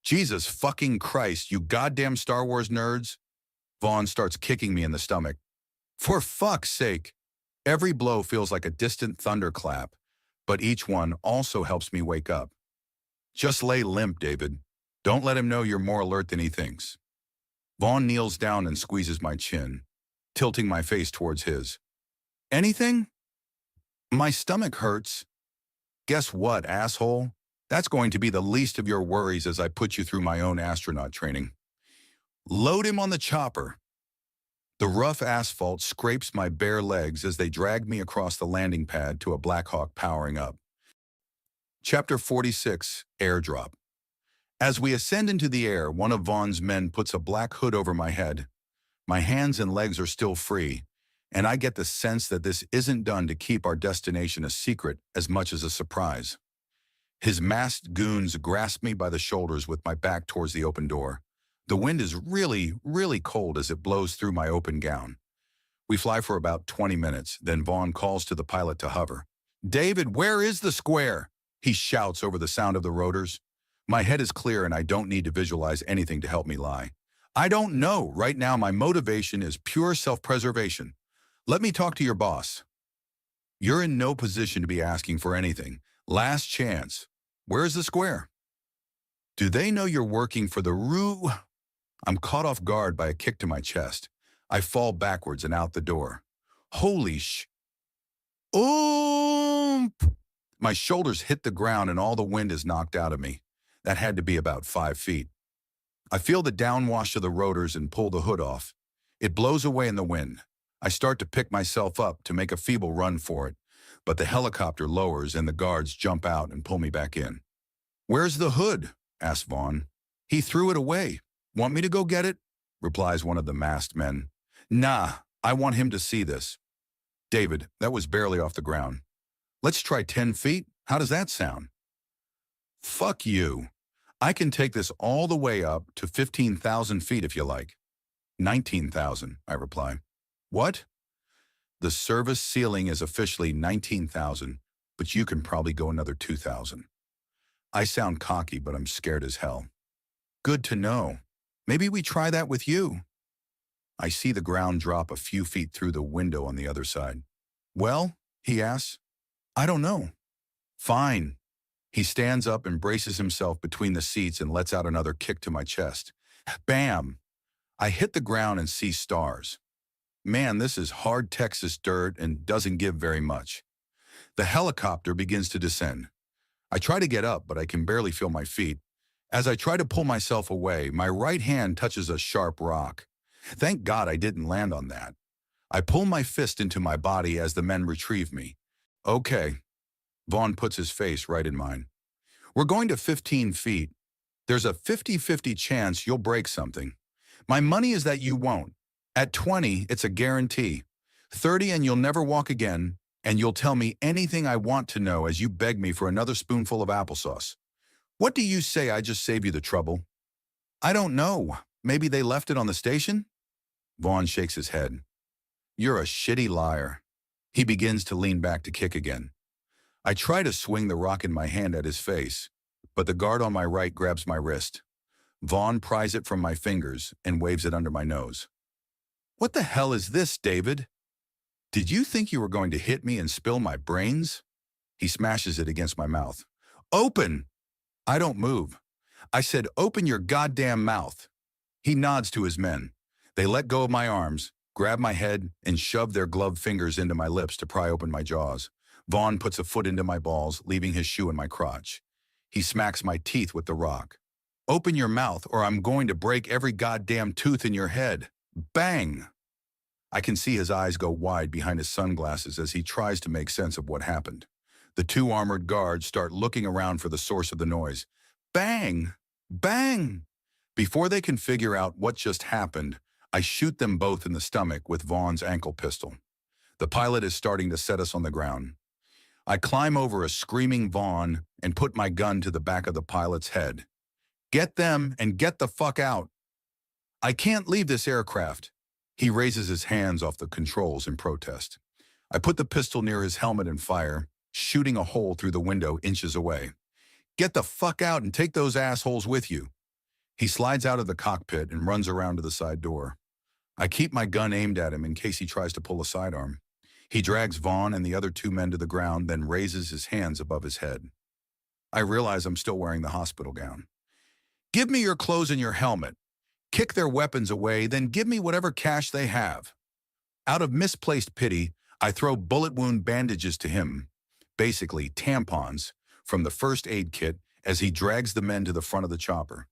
Jesus fucking Christ, you goddamn Star Wars nerds. Vaughn starts kicking me in the stomach. For fuck's sake. Every blow feels like a distant thunderclap, but each one also helps me wake up. Just lay limp, David. Don't let him know you're more alert than he thinks. Vaughn kneels down and squeezes my chin, tilting my face towards his. Anything? My stomach hurts. Guess what, asshole? That's going to be the least of your worries as I put you through my own astronaut training. Load him on the chopper. The rough asphalt scrapes my bare legs as they drag me across the landing pad to a Blackhawk powering up. Chapter 46, Airdrop. As we ascend into the air, one of Vaughn's men puts a black hood over my head. My hands and legs are still free, and I get the sense that this isn't done to keep our destination a secret as much as a surprise. His masked goons grasp me by the shoulders with my back towards the open door. The wind is really, really cold as it blows through my open gown. We fly for about 20 minutes, then Vaughn calls to the pilot to hover. David, where is the square? He shouts over the sound of the rotors. My head is clear and I don't need to visualize anything to help me lie. I don't know. Right now my motivation is pure self-preservation. Let me talk to your boss. You're in no position to be asking for anything. Last chance. Where's the square? Do they know you're working for the Rue? I'm caught off guard by a kick to my chest. I fall backwards and out the door. Holy sh... Oomp! My shoulders hit the ground and all the wind is knocked out of me. That had to be about 5 feet. I feel the downwash of the rotors and pull the hood off. It blows away in the wind. I start to pick myself up to make a feeble run for it, but the helicopter lowers and the guards jump out and pull me back in. Where's the hood? Asks Vaughn. He threw it away. Want me to go get it? Replies one of the masked men. Nah, I want him to see this. David, that was barely off the ground. Let's try 10 feet. How does that sound? Fuck you. I can take this all the way up to 15,000 feet if you like. 19,000, I reply. What? The service ceiling is officially 19,000, but you can probably go another 2,000. I sound cocky, but I'm scared as hell. Good to know. Maybe we try that with you. I see the ground drop a few feet through the window on the other side. Well, he asks. I don't know. Fine. He stands up and braces himself between the seats and lets out another kick to my chest. Bam! I hit the ground and see stars. Man, this is hard Texas dirt and doesn't give very much. The helicopter begins to descend. I try to get up, but I can barely feel my feet. As I try to pull myself away, my right hand touches a sharp rock. Thank God I didn't land on that. I pull my fist into my body as the men retrieve me. Okay. Vaughn puts his face right in mine. We're going to 15 feet. There's a 50-50 chance you'll break something. My money is that you won't. At 20, it's a guarantee. 30 and you'll never walk again, and you'll tell me anything I want to know as you beg me for another spoonful of applesauce. What do you say I just save you the trouble? I don't know. Maybe they left it on the station? Vaughn shakes his head. You're a shitty liar. He begins to lean back to kick again. I try to swing the rock in my hand at his face, but the guard on my right grabs my wrist. Vaughn pries it from my fingers and waves it under my nose. What the hell is this, David? Did you think you were going to hit me and spill my brains? He smashes it against my mouth. Open! I don't move. I said, open your goddamn mouth. He nods to his men. They let go of my arms, grab my head, and shove their gloved fingers into my lips to pry open my jaws. Vaughn puts a foot into my balls, leaving his shoe in my crotch. He smacks my teeth with the rock. Open your mouth or I'm going to break every goddamn tooth in your head. Bang! I can see his eyes go wide behind his sunglasses as he tries to make sense of what happened. The two armored guards start looking around for the source of the noise. Bang! Bang! Before they can figure out what just happened, I shoot them both in the stomach with Vaughn's ankle pistol. The pilot is starting to set us on the ground. I climb over a screaming Vaughn and put my gun to the back of the pilot's head. Get them and get the fuck out. I can't leave this aircraft. He raises his hands off the controls in protest. I put the pistol near his helmet and fire, shooting a hole through the window inches away. Get the fuck out and take those assholes with you. He slides out of the cockpit and runs around to the side door. I keep my gun aimed at him in case he tries to pull a sidearm. He drags Vaughn and the other two men to the ground, then raises his hands above his head. I realize I'm still wearing the hospital gown. Give me your clothes and your helmet. Kick their weapons away, then give me whatever cash they have. Out of misplaced pity, I throw bullet wound bandages to him, basically tampons, from the first aid kit as he drags the men to the front of the chopper.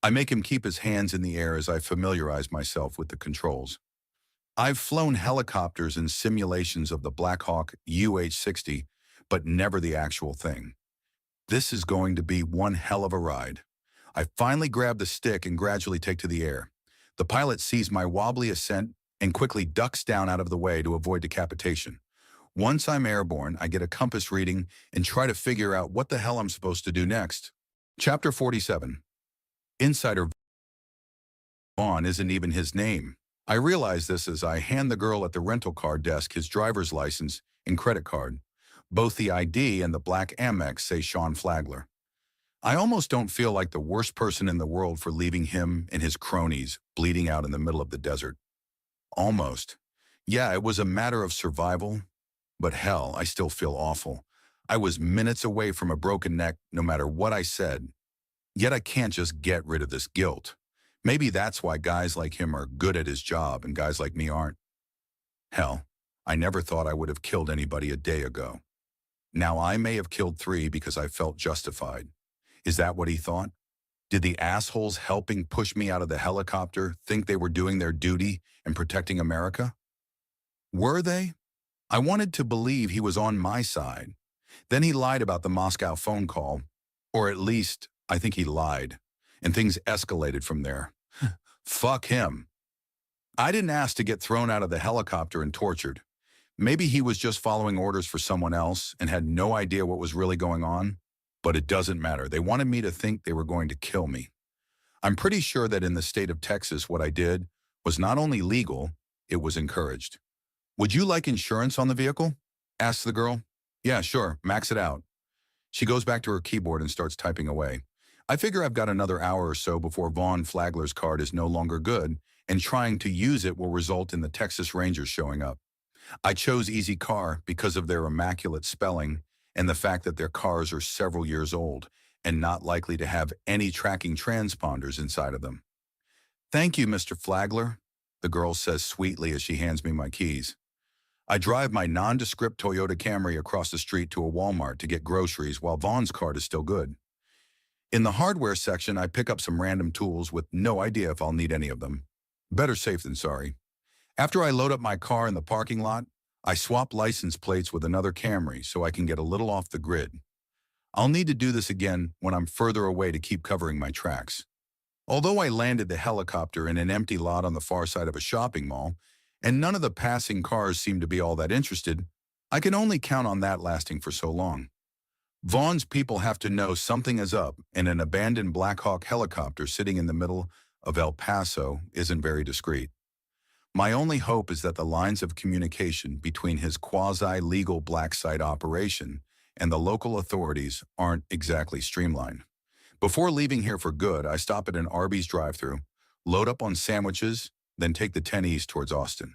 I make him keep his hands in the air as I familiarize myself with the controls. I've flown helicopters in simulations of the Black Hawk UH-60, but never the actual thing. This is going to be one hell of a ride. I finally grab the stick and gradually take to the air. The pilot sees my wobbly ascent and quickly ducks down out of the way to avoid decapitation. Once I'm airborne, I get a compass reading and try to figure out what the hell I'm supposed to do next. Chapter 47. Insider Vaughn isn't even his name. I realize this as I hand the girl at the rental car desk his driver's license and credit card. Both the ID and the black Amex say Sean Flagler. I almost don't feel like the worst person in the world for leaving him and his cronies bleeding out in the middle of the desert. Almost. Yeah, it was a matter of survival, but hell, I still feel awful. I was minutes away from a broken neck no matter what I said. Yet I can't just get rid of this guilt. Maybe that's why guys like him are good at his job and guys like me aren't. Hell, I never thought I would have killed anybody a day ago. Now I may have killed 3 because I felt justified. Is that what he thought? Did the assholes helping push me out of the helicopter think they were doing their duty and protecting America? Were they? I wanted to believe he was on my side. Then he lied about the Moscow phone call, or at least I think he lied, and things escalated from there. Fuck him. I didn't ask to get thrown out of the helicopter and tortured. Maybe he was just following orders for someone else and had no idea what was really going on. But it doesn't matter. They wanted me to think they were going to kill me. I'm pretty sure that in the state of Texas, what I did was not only legal, it was encouraged. Would you like insurance on the vehicle? Asks the girl. Yeah, sure. Max it out. She goes back to her keyboard and starts typing away. I figure I've got another hour or so before Vaughn Flagler's card is no longer good, and trying to use it will result in the Texas Rangers showing up. I chose Easy Car because of their immaculate spelling and the fact that their cars are several years old and not likely to have any tracking transponders inside of them. Thank you, Mr. Flagler, the girl says sweetly as she hands me my keys. I drive my nondescript Toyota Camry across the street to a Walmart to get groceries while Vaughn's card is still good. In the hardware section, I pick up some random tools with no idea if I'll need any of them. Better safe than sorry. After I load up my car in the parking lot, I swap license plates with another Camry so I can get a little off the grid. I'll need to do this again when I'm further away to keep covering my tracks. Although I landed the helicopter in an empty lot on the far side of a shopping mall, and none of the passing cars seemed to be all that interested, I can only count on that lasting for so long. Vaughn's people have to know something is up, and an abandoned Black Hawk helicopter sitting in the middle of El Paso isn't very discreet. My only hope is that the lines of communication between his quasi-legal black site operation and the local authorities aren't exactly streamlined. Before leaving here for good, I stop at an Arby's drive-thru, load up on sandwiches, then take the 10 East towards Austin.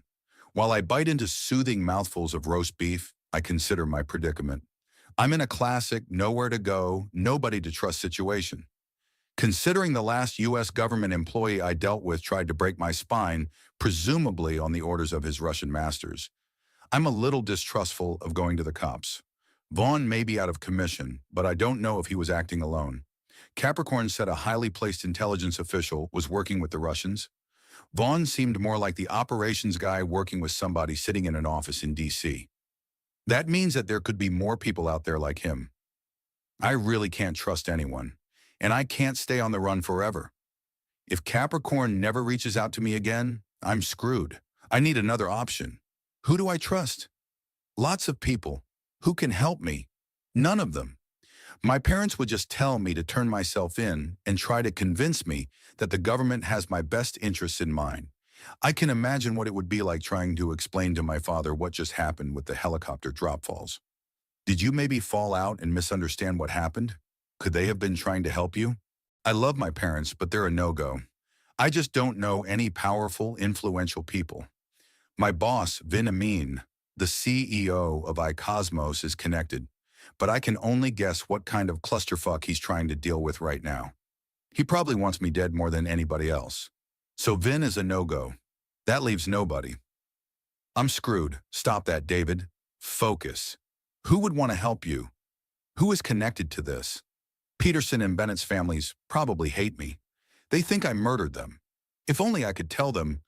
While I bite into soothing mouthfuls of roast beef, I consider my predicament. I'm in a classic nowhere to go, nobody to trust situation. Considering the last U.S. government employee I dealt with tried to break my spine, presumably on the orders of his Russian masters, I'm a little distrustful of going to the cops. Vaughn may be out of commission, but I don't know if he was acting alone. Capricorn said a highly placed intelligence official was working with the Russians. Vaughn seemed more like the operations guy working with somebody sitting in an office in D.C. That means that there could be more people out there like him. I really can't trust anyone, and I can't stay on the run forever. If Capricorn never reaches out to me again, I'm screwed. I need another option. Who do I trust? Lots of people. Who can help me? None of them. My parents would just tell me to turn myself in and try to convince me that the government has my best interests in mind. I can imagine what it would be like trying to explain to my father what just happened with the helicopter drop falls. Did you maybe fall out and misunderstand what happened? Could they have been trying to help you? I love my parents, but they're a no-go. I just don't know any powerful, influential people. My boss, Vin Amin, the CEO of iCosmos, is connected, but I can only guess what kind of clusterfuck he's trying to deal with right now. He probably wants me dead more than anybody else. So Vin is a no-go. That leaves nobody. I'm screwed. Stop that, David. Focus. Who would want to help you? Who is connected to this? Peterson and Bennett's families probably hate me. They think I murdered them. If only I could tell them,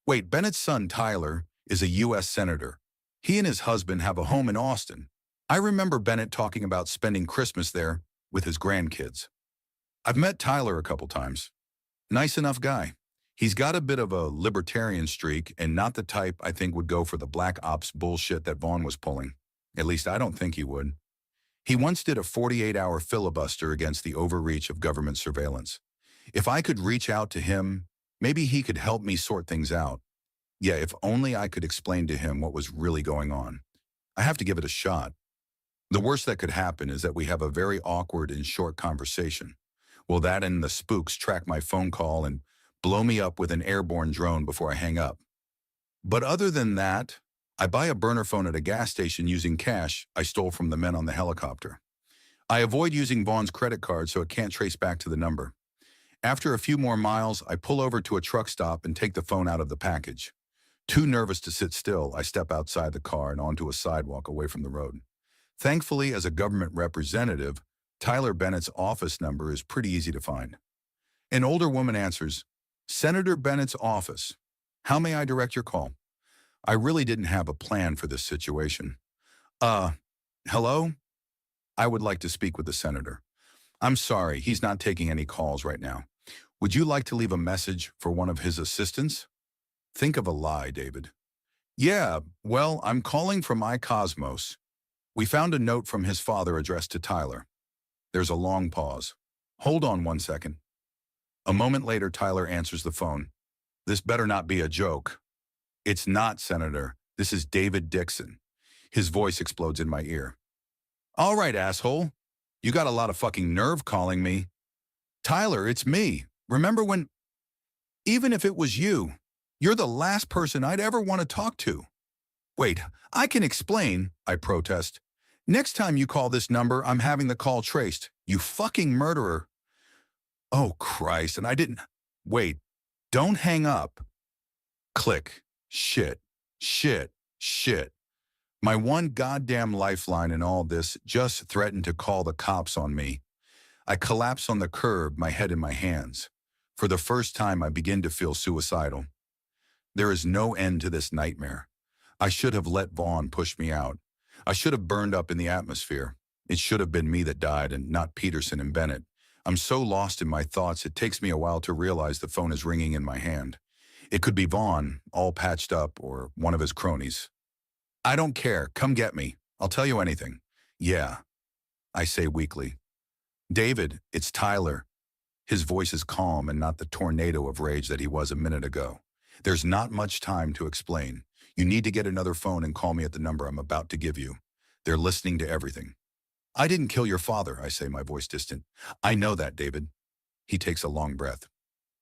wait, Bennett's son Tyler is a U.S. senator. He and his husband have a home in Austin. I remember Bennett talking about spending Christmas there with his grandkids. I've met Tyler a couple times. Nice enough guy. He's got a bit of a libertarian streak and not the type I think would go for the black ops bullshit that Vaughn was pulling. At least I don't think he would. He once did a 48-hour filibuster against the overreach of government surveillance. If I could reach out to him, maybe he could help me sort things out. Yeah, if only I could explain to him what was really going on. I have to give it a shot. The worst that could happen is that we have a very awkward and short conversation. Will that and the spooks track my phone call and blow me up with an airborne drone before I hang up? But other than that, I buy a burner phone at a gas station using cash I stole from the men on the helicopter. I avoid using Vaughn's credit card so it can't trace back to the number. After a few more miles, I pull over to a truck stop and take the phone out of the package. Too nervous to sit still, I step outside the car and onto a sidewalk away from the road. Thankfully, as a government representative, Tyler Bennett's office number is pretty easy to find. An older woman answers, "Senator Bennett's office. How may I direct your call?" I really didn't have a plan for this situation. Hello? I would like to speak with the senator. I'm sorry, he's not taking any calls right now. Would you like to leave a message for one of his assistants? Think of a lie, David. Yeah, well, I'm calling from iCosmos. We found a note from his father addressed to Tyler. There's a long pause. Hold on 1 second. A moment later, Tyler answers the phone. This better not be a joke. It's not, Senator. This is David Dixon. His voice explodes in my ear. All right, asshole. You got a lot of fucking nerve calling me. Tyler, it's me. Remember when... Even if it was you, you're the last person I'd ever want to talk to. Wait, I can explain, I protest. Next time you call this number, I'm having the call traced. You fucking murderer. Oh, Christ, and I didn't... Wait, don't hang up. Click. Shit. Shit. Shit. My one goddamn lifeline in all this just threatened to call the cops on me. I collapse on the curb, my head in my hands. For the first time, I begin to feel suicidal. There is no end to this nightmare. I should have let Vaughn push me out. I should have burned up in the atmosphere. It should have been me that died and not Peterson and Bennett. I'm so lost in my thoughts, it takes me a while to realize the phone is ringing in my hand. It could be Vaughn, all patched up, or one of his cronies. I don't care. Come get me. I'll tell you anything. Yeah, I say weakly. David, it's Tyler. His voice is calm and not the tornado of rage that he was a minute ago. There's not much time to explain. You need to get another phone and call me at the number I'm about to give you. They're listening to everything. I didn't kill your father, I say, my voice distant. I know that, David. He takes a long breath.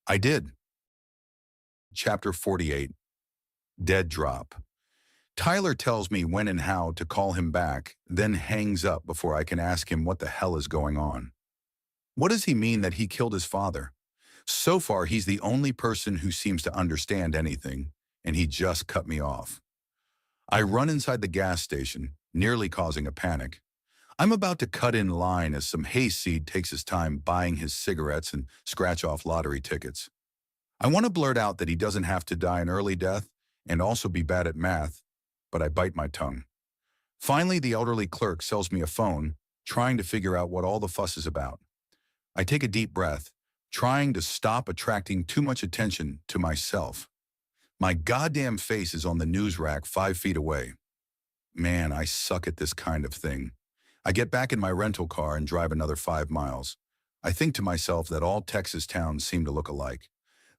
I did. Chapter 48. Dead Drop. Tyler tells me when and how to call him back, then hangs up before I can ask him what the hell is going on. What does he mean that he killed his father? So far, he's the only person who seems to understand anything, and he just cut me off. I run inside the gas station, nearly causing a panic. I'm about to cut in line as some hayseed takes his time buying his cigarettes and scratch-off lottery tickets. I want to blurt out that he doesn't have to die an early death and also be bad at math, but I bite my tongue. Finally, the elderly clerk sells me a phone, trying to figure out what all the fuss is about. I take a deep breath, trying to stop attracting too much attention to myself. My goddamn face is on the news rack 5 feet away. Man, I suck at this kind of thing. I get back in my rental car and drive another 5 miles. I think to myself that all Texas towns seem to look alike.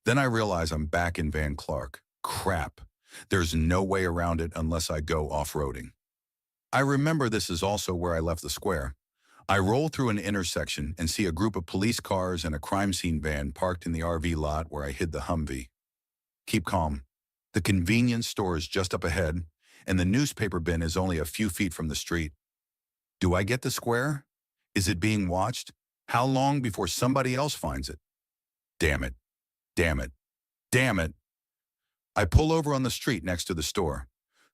Then I realize I'm back in Van Clark. Crap. There's no way around it unless I go off-roading. I remember this is also where I left the square. I roll through an intersection and see a group of police cars and a crime scene van parked in the RV lot where I hid the Humvee. Keep calm. The convenience store is just up ahead, and the newspaper bin is only a few feet from the street. Do I get the square? Is it being watched? How long before somebody else finds it? Damn it. Damn it. Damn it. I pull over on the street next to the store.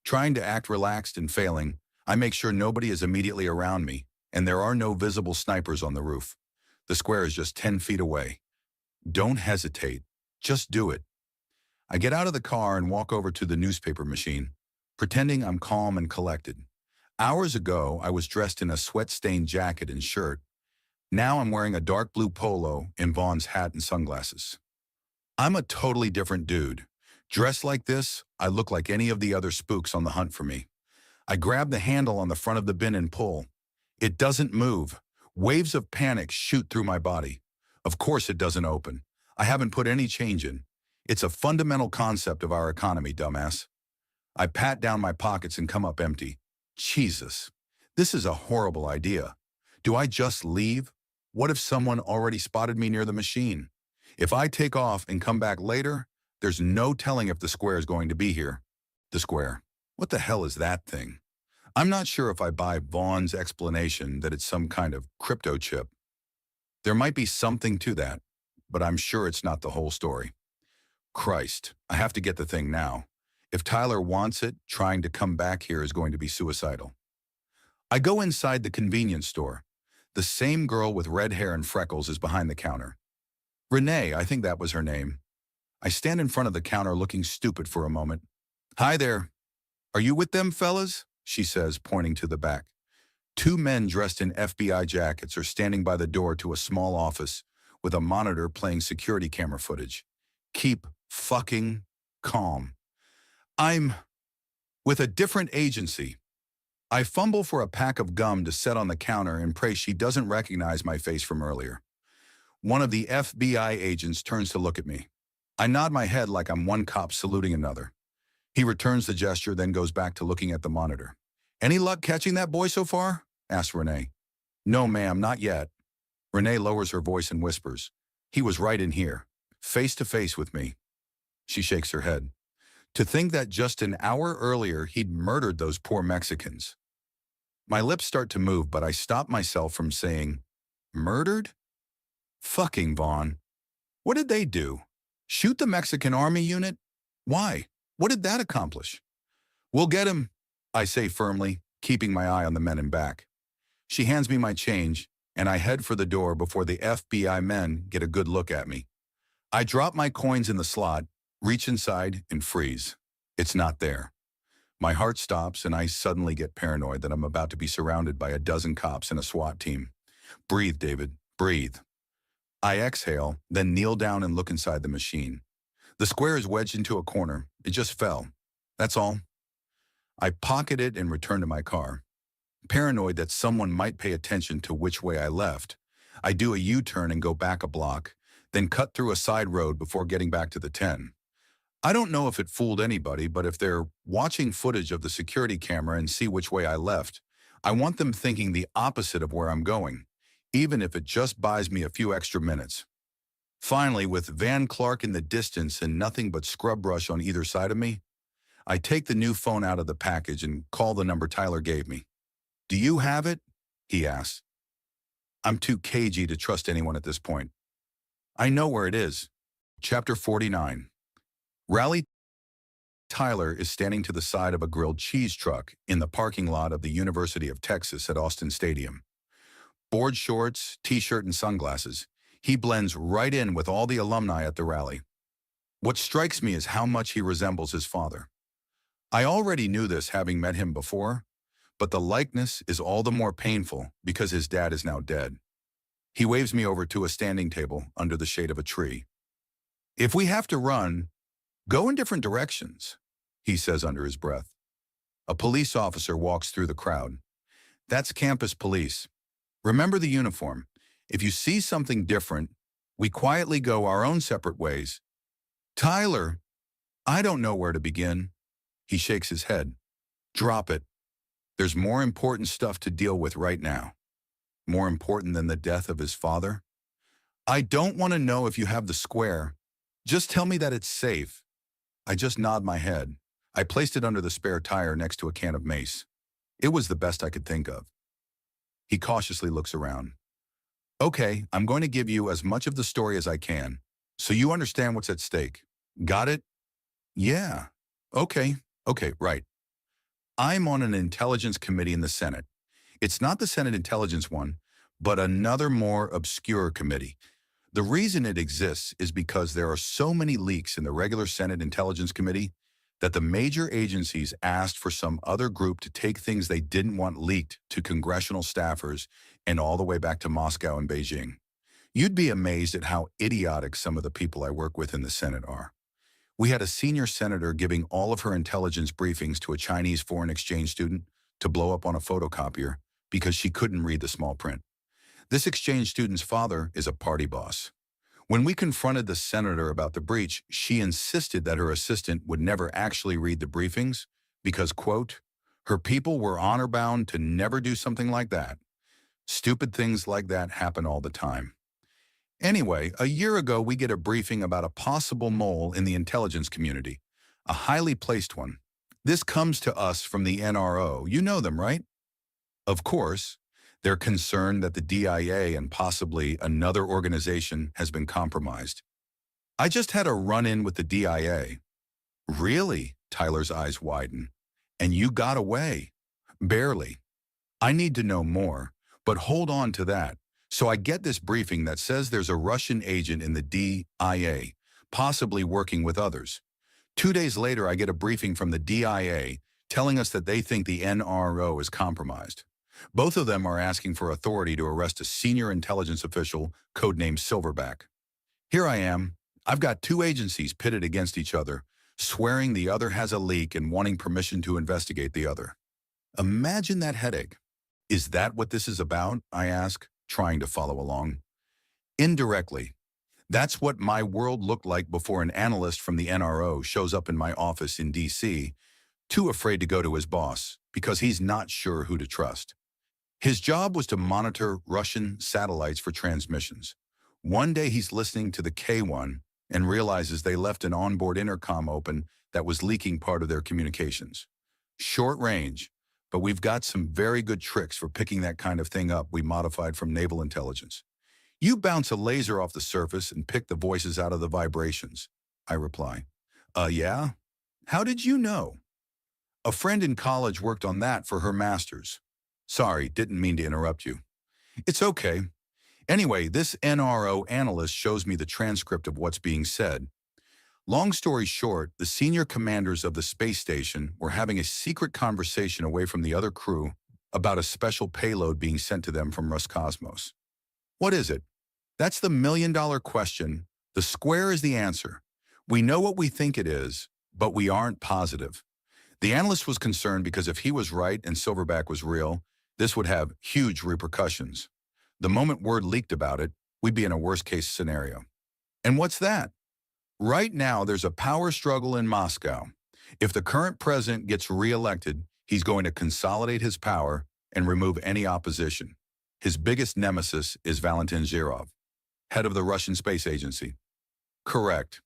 Trying to act relaxed and failing, I make sure nobody is immediately around me, and there are no visible snipers on the roof. The square is just 10 feet away. Don't hesitate. Just do it. I get out of the car and walk over to the newspaper machine, pretending I'm calm and collected. Hours ago, I was dressed in a sweat-stained jacket and shirt. Now I'm wearing a dark blue polo and Vaughn's hat and sunglasses. I'm a totally different dude. Dressed like this, I look like any of the other spooks on the hunt for me. I grab the handle on the front of the bin and pull. It doesn't move. Waves of panic shoot through my body. Of course it doesn't open. I haven't put any change in. It's a fundamental concept of our economy, dumbass. I pat down my pockets and come up empty. Jesus, this is a horrible idea. Do I just leave? What if someone already spotted me near the machine? If I take off and come back later, there's no telling if the square is going to be here. The square. What the hell is that thing? I'm not sure if I buy Vaughn's explanation that it's some kind of crypto chip. There might be something to that, but I'm sure it's not the whole story. Christ, I have to get the thing now. If Tyler wants it, trying to come back here is going to be suicidal. I go inside the convenience store. The same girl with red hair and freckles is behind the counter. Renee, I think that was her name. I stand in front of the counter looking stupid for a moment. Hi there. Are you with them fellas? She says, pointing to the back. 2 men dressed in FBI jackets are standing by the door to a small office with a monitor playing security camera footage. Keep fucking calm. I'm with a different agency. I fumble for a pack of gum to set on the counter and pray she doesn't recognize my face from earlier. One of the FBI agents turns to look at me. I nod my head like I'm one cop saluting another. He returns the gesture, then goes back to looking at the monitor. "Any luck catching that boy so far?" asks Renee. "No, ma'am, not yet." Renee lowers her voice and whispers, "He was right in here, face to face with me." She shakes her head. To think that just an hour earlier he'd murdered those poor Mexicans. My lips start to move, but I stop myself from saying, "Murdered? Fucking Vaughn. What did they do? Shoot the Mexican army unit? Why? What did that accomplish?" "We'll get him," I say firmly, keeping my eye on the men in back. She hands me my change, and I head for the door before the FBI men get a good look at me. I drop my coins in the slot, reach inside, and freeze. It's not there. My heart stops, and I suddenly get paranoid that I'm about to be surrounded by a dozen cops and a SWAT team. Breathe, David, breathe. I exhale, then kneel down and look inside the machine. The square is wedged into a corner. It just fell. That's all. I pocket it and return to my car. Paranoid that someone might pay attention to which way I left, I do a U-turn and go back a block, then cut through a side road before getting back to the 10. I don't know if it fooled anybody, but if they're watching footage of the security camera and see which way I left, I want them thinking the opposite of where I'm going, even if it just buys me a few extra minutes. Finally, with Van Clark in the distance and nothing but scrub brush on either side of me, I take the new phone out of the package and call the number Tyler gave me. "Do you have it?" he asks. I'm too cagey to trust anyone at this point. I know where it is. Chapter 49. Rally. Tyler is standing to the side of a grilled cheese truck in the parking lot of the University of Texas at Austin Stadium. Board shorts, t-shirt, and sunglasses, he blends right in with all the alumni at the rally. What strikes me is how much he resembles his father. I already knew this having met him before, but the likeness is all the more painful because his dad is now dead. He waves me over to a standing table under the shade of a tree. "If we have to run, go in different directions," he says under his breath. A police officer walks through the crowd. "That's campus police. Remember the uniform. If you see something different, we quietly go our own separate ways." "Tyler, I don't know where to begin." He shakes his head. "Drop it. There's more important stuff to deal with right now." More important than the death of his father? "I don't want to know if you have the square. Just tell me that it's safe." I just nod my head. I placed it under the spare tire next to a can of mace. It was the best I could think of. He cautiously looks around. "Okay, I'm going to give you as much of the story as I can, so you understand what's at stake. Got it?" "Yeah. Okay, right. I'm on an intelligence committee in the Senate. It's not the Senate intelligence one, but another more obscure committee. The reason it exists is because there are so many leaks in the regular Senate Intelligence Committee that the major agencies asked for some other group to take things they didn't want leaked to congressional staffers and all the way back to Moscow and Beijing. You'd be amazed at how idiotic some of the people I work with in the Senate are. We had a senior senator giving all of her intelligence briefings to a Chinese foreign exchange student to blow up on a photocopier because she couldn't read the small print. This exchange student's father is a party boss. When we confronted the senator about the breach, she insisted that her assistant would never actually read the briefings because, quote, her people were honor-bound to never do something like that. Stupid things like that happen all the time. Anyway, a year ago, we get a briefing about a possible mole in the intelligence community, a highly placed one. This comes to us from the NRO. You know them, right? Of course, they're concerned that the DIA and possibly another organization has been compromised. I just had a run-in with the DIA. Really? Tyler's eyes widen. And you got away? Barely. I need to know more, but hold on to that. So I get this briefing that says there's a Russian agent in the DIA, possibly working with others. 2 days later, I get a briefing from the DIA telling us that they think the NRO is compromised. Both of them are asking for authority to arrest a senior intelligence official, codenamed Silverback. Here I am. I've got two agencies pitted against each other, swearing the other has a leak and wanting permission to investigate the other. Imagine that headache. Is that what this is about? I ask, trying to follow along. Indirectly. That's what my world looked like before an analyst from the NRO shows up in my office in DC, too afraid to go to his boss because he's not sure who to trust. His job was to monitor Russian satellites for transmissions. One day he's listening to the K1 and realizes they left an onboard intercom open that was leaking part of their communications. Short range, but we've got some very good tricks for picking that kind of thing up we modified from naval intelligence. You bounce a laser off the surface and pick the voices out of the vibrations, I reply. Yeah? How did you know? A friend in college worked on that for her master's. Sorry, didn't mean to interrupt you. It's okay. Anyway, this NRO analyst shows me the transcript of what's being said. Long story short, the senior commanders of the space station were having a secret conversation away from the other crew about a special payload being sent to them from Roscosmos. What is it? That's the million-dollar question. The square is the answer. We know what we think it is, but we aren't positive. The analyst was concerned because if he was right and Silverback was real, this would have huge repercussions. The moment word leaked about it, we'd be in a worst-case scenario. And what's that? Right now, there's a power struggle in Moscow. If the current president gets re-elected, he's going to consolidate his power and remove any opposition. His biggest nemesis is Valentin Zhirov, head of the Russian Space Agency. Correct.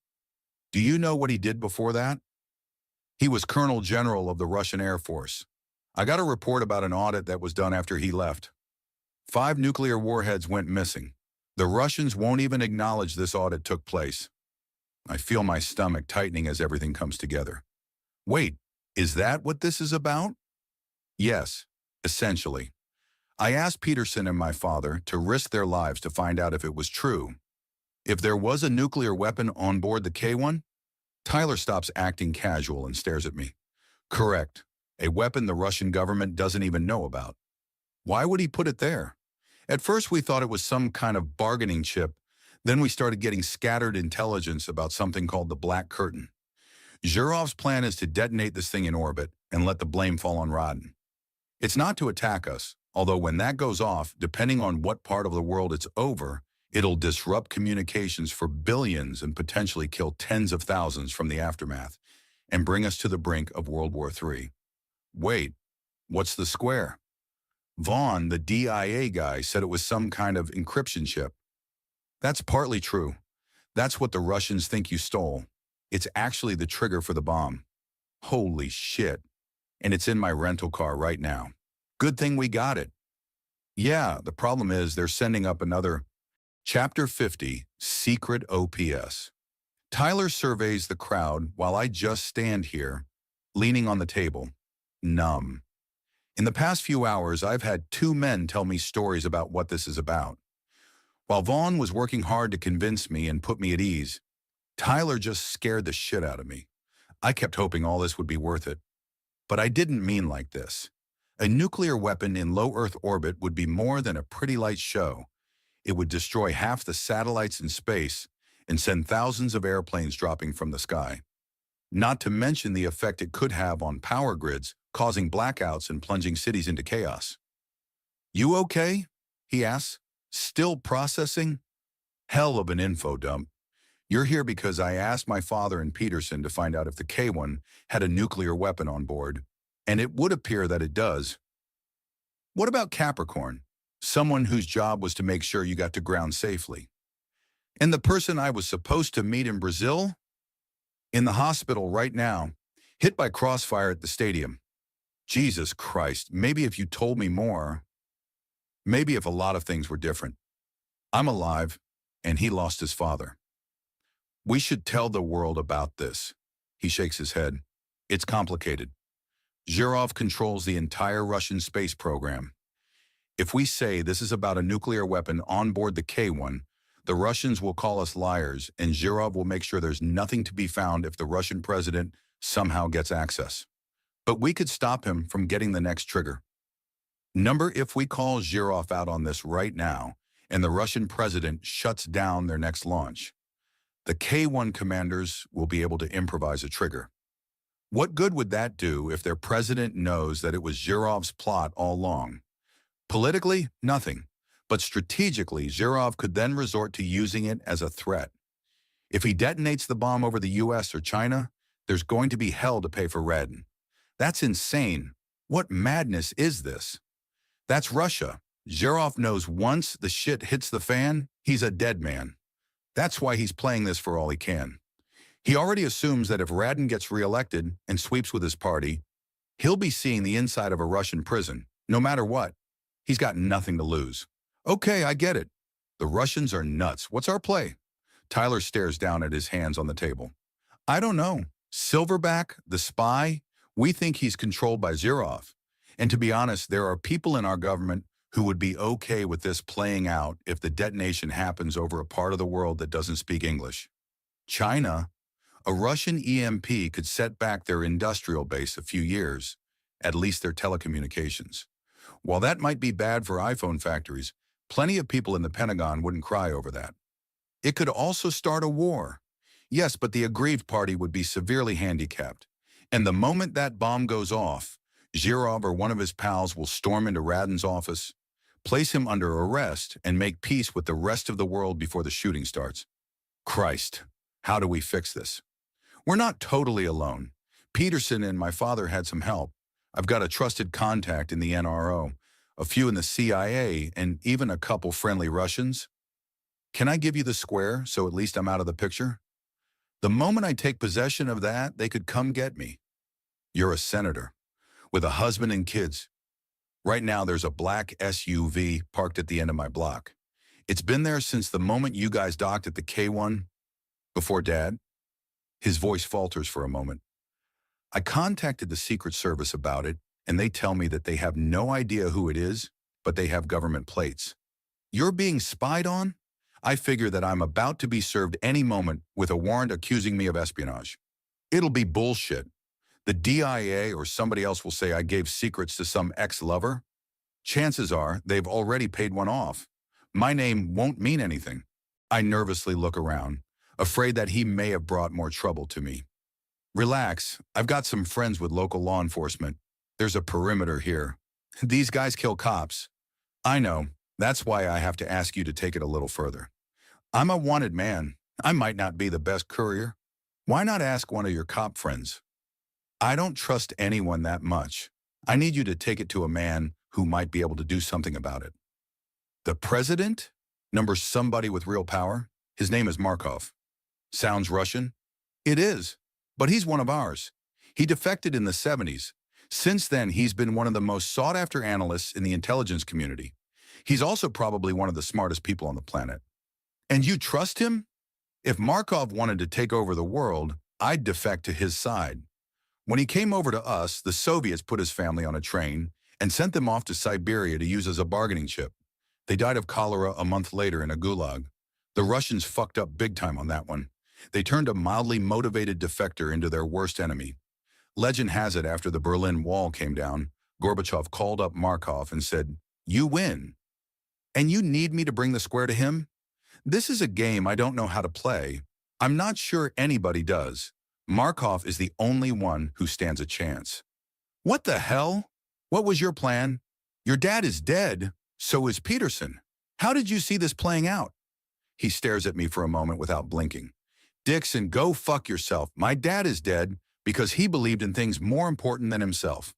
Do you know what he did before that? He was Colonel General of the Russian Air Force. I got a report about an audit that was done after he left. 5 nuclear warheads went missing. The Russians won't even acknowledge this audit took place. I feel my stomach tightening as everything comes together. Wait, is that what this is about? Yes, essentially. I asked Peterson and my father to risk their lives to find out if it was true. If there was a nuclear weapon on board the K1, Tyler stops acting casual and stares at me. Correct. A weapon the Russian government doesn't even know about. Why would he put it there? At first we thought it was some kind of bargaining chip. Then we started getting scattered intelligence about something called the Black Curtain. Zhirov's plan is to detonate this thing in orbit and let the blame fall on Rodden. It's not to attack us, although when that goes off, depending on what part of the world it's over, it'll disrupt communications for billions and potentially kill tens of thousands from the aftermath and bring us to the brink of World War III. Wait, what's the square? Vaughn, the DIA guy, said it was some kind of encryption chip. That's partly true. That's what the Russians think you stole. It's actually the trigger for the bomb. Holy shit. And it's in my rental car right now. Good thing we got it. Yeah, the problem is they're sending up another Chapter 50, Secret OPS. Tyler surveys the crowd while I just stand here, leaning on the table, numb. In the past few hours, I've had 2 men tell me stories about what this is about. While Vaughn was working hard to convince me and put me at ease, Tyler just scared the shit out of me. I kept hoping all this would be worth it. But I didn't mean like this. A nuclear weapon in low Earth orbit would be more than a pretty light show. It would destroy half the satellites in space and send thousands of airplanes dropping from the sky. Not to mention the effect it could have on power grids, causing blackouts and plunging cities into chaos. You okay? He asks. Still processing? Hell of an info dump. You're here because I asked my father and Peterson to find out if the K1 had a nuclear weapon on board, and it would appear that it does. What about Capricorn? Someone whose job was to make sure you got to ground safely. And the person I was supposed to meet in Brazil? In the hospital right now, hit by crossfire at the stadium. Jesus Christ, maybe if you told me more. Maybe if a lot of things were different. I'm alive, and he lost his father. We should tell the world about this. He shakes his head. It's complicated. Zhirov controls the entire Russian space program. If we say this is about a nuclear weapon on board the K1, the Russians will call us liars, and Zhirov will make sure there's nothing to be found if the Russian president somehow gets access. But we could stop him from getting the next trigger. Number if we call Zhirov out on this right now, and the Russian president shuts down their next launch, the K1 commanders will be able to improvise a trigger. What good would that do if their president knows that it was Zhurav's plot all along? Politically, nothing. But strategically, Zhurov could then resort to using it as a threat. If he detonates the bomb over the US or China, there's going to be hell to pay for Redden. That's insane. What madness is this? That's Russia. Zhurov knows once the shit hits the fan, he's a dead man. That's why he's playing this for all he can. He already assumes that if Radin gets reelected and sweeps with his party, he'll be seeing the inside of a Russian prison, no matter what. He's got nothing to lose. Okay, I get it. The Russians are nuts. What's our play? Tyler stares down at his hands on the table. I don't know. Silverback, the spy, we think he's controlled by Zhurov. And to be honest, there are people in our government who would be okay with this playing out if the detonation happens over a part of the world that doesn't speak English. China, a Russian EMP could set back their industrial base a few years, at least their telecommunications. While that might be bad for iPhone factories, plenty of people in the Pentagon wouldn't cry over that. It could also start a war. Yes, but the aggrieved party would be severely handicapped. And the moment that bomb goes off, Zhurov or one of his pals will storm into Radin's office, place him under arrest, and make peace with the rest of the world before the shooting starts. Christ, how do we fix this? We're not totally alone. Peterson and my father had some help. I've got a trusted contact in the NRO, a few in the CIA, and even a couple friendly Russians. Can I give you the square so at least I'm out of the picture? The moment I take possession of that, they could come get me. You're a senator, with a husband and kids. Right now there's a black SUV parked at the end of my block. It's been there since the moment you guys docked at the K1 before Dad. His voice falters for a moment. I contacted the Secret Service about it, and they tell me that they have no idea who it is, but they have government plates. You're being spied on? I figure that I'm about to be served any moment with a warrant accusing me of espionage. It'll be bullshit. The DIA or somebody else will say I gave secrets to some ex-lover. Chances are they've already paid one off. My name won't mean anything. I nervously look around, afraid that he may have brought more trouble to me. Relax, I've got some friends with local law enforcement. There's a perimeter here. These guys kill cops. I know, that's why I have to ask you to take it a little further. I'm a wanted man. I might not be the best courier. Why not ask one of your cop friends? I don't trust anyone that much. I need you to take it to a man who might be able to do something about it. The president? Number somebody with real power? His name is Markov. Sounds Russian? It is, but he's one of ours. He defected in the 70s. Since then, he's been one of the most sought-after analysts in the intelligence community. He's also probably one of the smartest people on the planet. And you trust him? If Markov wanted to take over the world, I'd defect to his side. When he came over to us, the Soviets put his family on a train and sent them off to Siberia to use as a bargaining chip. They died of cholera a month later in a gulag. The Russians fucked up big time on that one. They turned a mildly motivated defector into their worst enemy. Legend has it after the Berlin Wall came down, Gorbachev called up Markov and said, "You win. And you need me to bring the square to him? This is a game I don't know how to play. I'm not sure anybody does. Markov is the only one who stands a chance." What the hell? What was your plan? Your dad is dead. So is Peterson. How did you see this playing out? He stares at me for a moment without blinking. Dixon, go fuck yourself. My dad is dead because he believed in things more important than himself.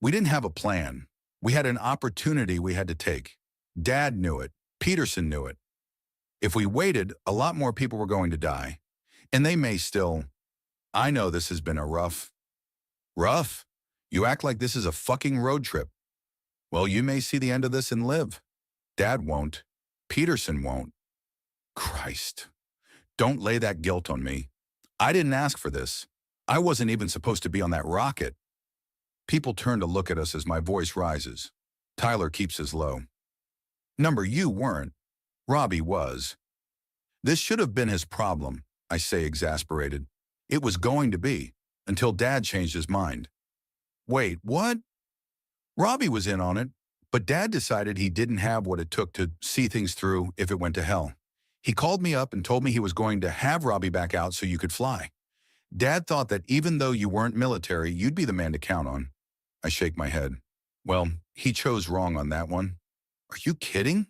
We didn't have a plan. We had an opportunity we had to take. Dad knew it. Peterson knew it. If we waited, a lot more people were going to die. And they may still. I know this has been a rough. Rough? You act like this is a fucking road trip. Well, you may see the end of this and live. Dad won't. Peterson won't. Christ. Don't lay that guilt on me. I didn't ask for this. I wasn't even supposed to be on that rocket. People turn to look at us as my voice rises. Tyler keeps his low. Number, you weren't. Robbie was. This should have been his problem, I say exasperated. It was going to be, until Dad changed his mind. Wait, what? Robbie was in on it, but Dad decided he didn't have what it took to see things through if it went to hell. He called me up and told me he was going to have Robbie back out so you could fly. Dad thought that even though you weren't military, you'd be the man to count on. I shake my head. Well, he chose wrong on that one. Are you kidding?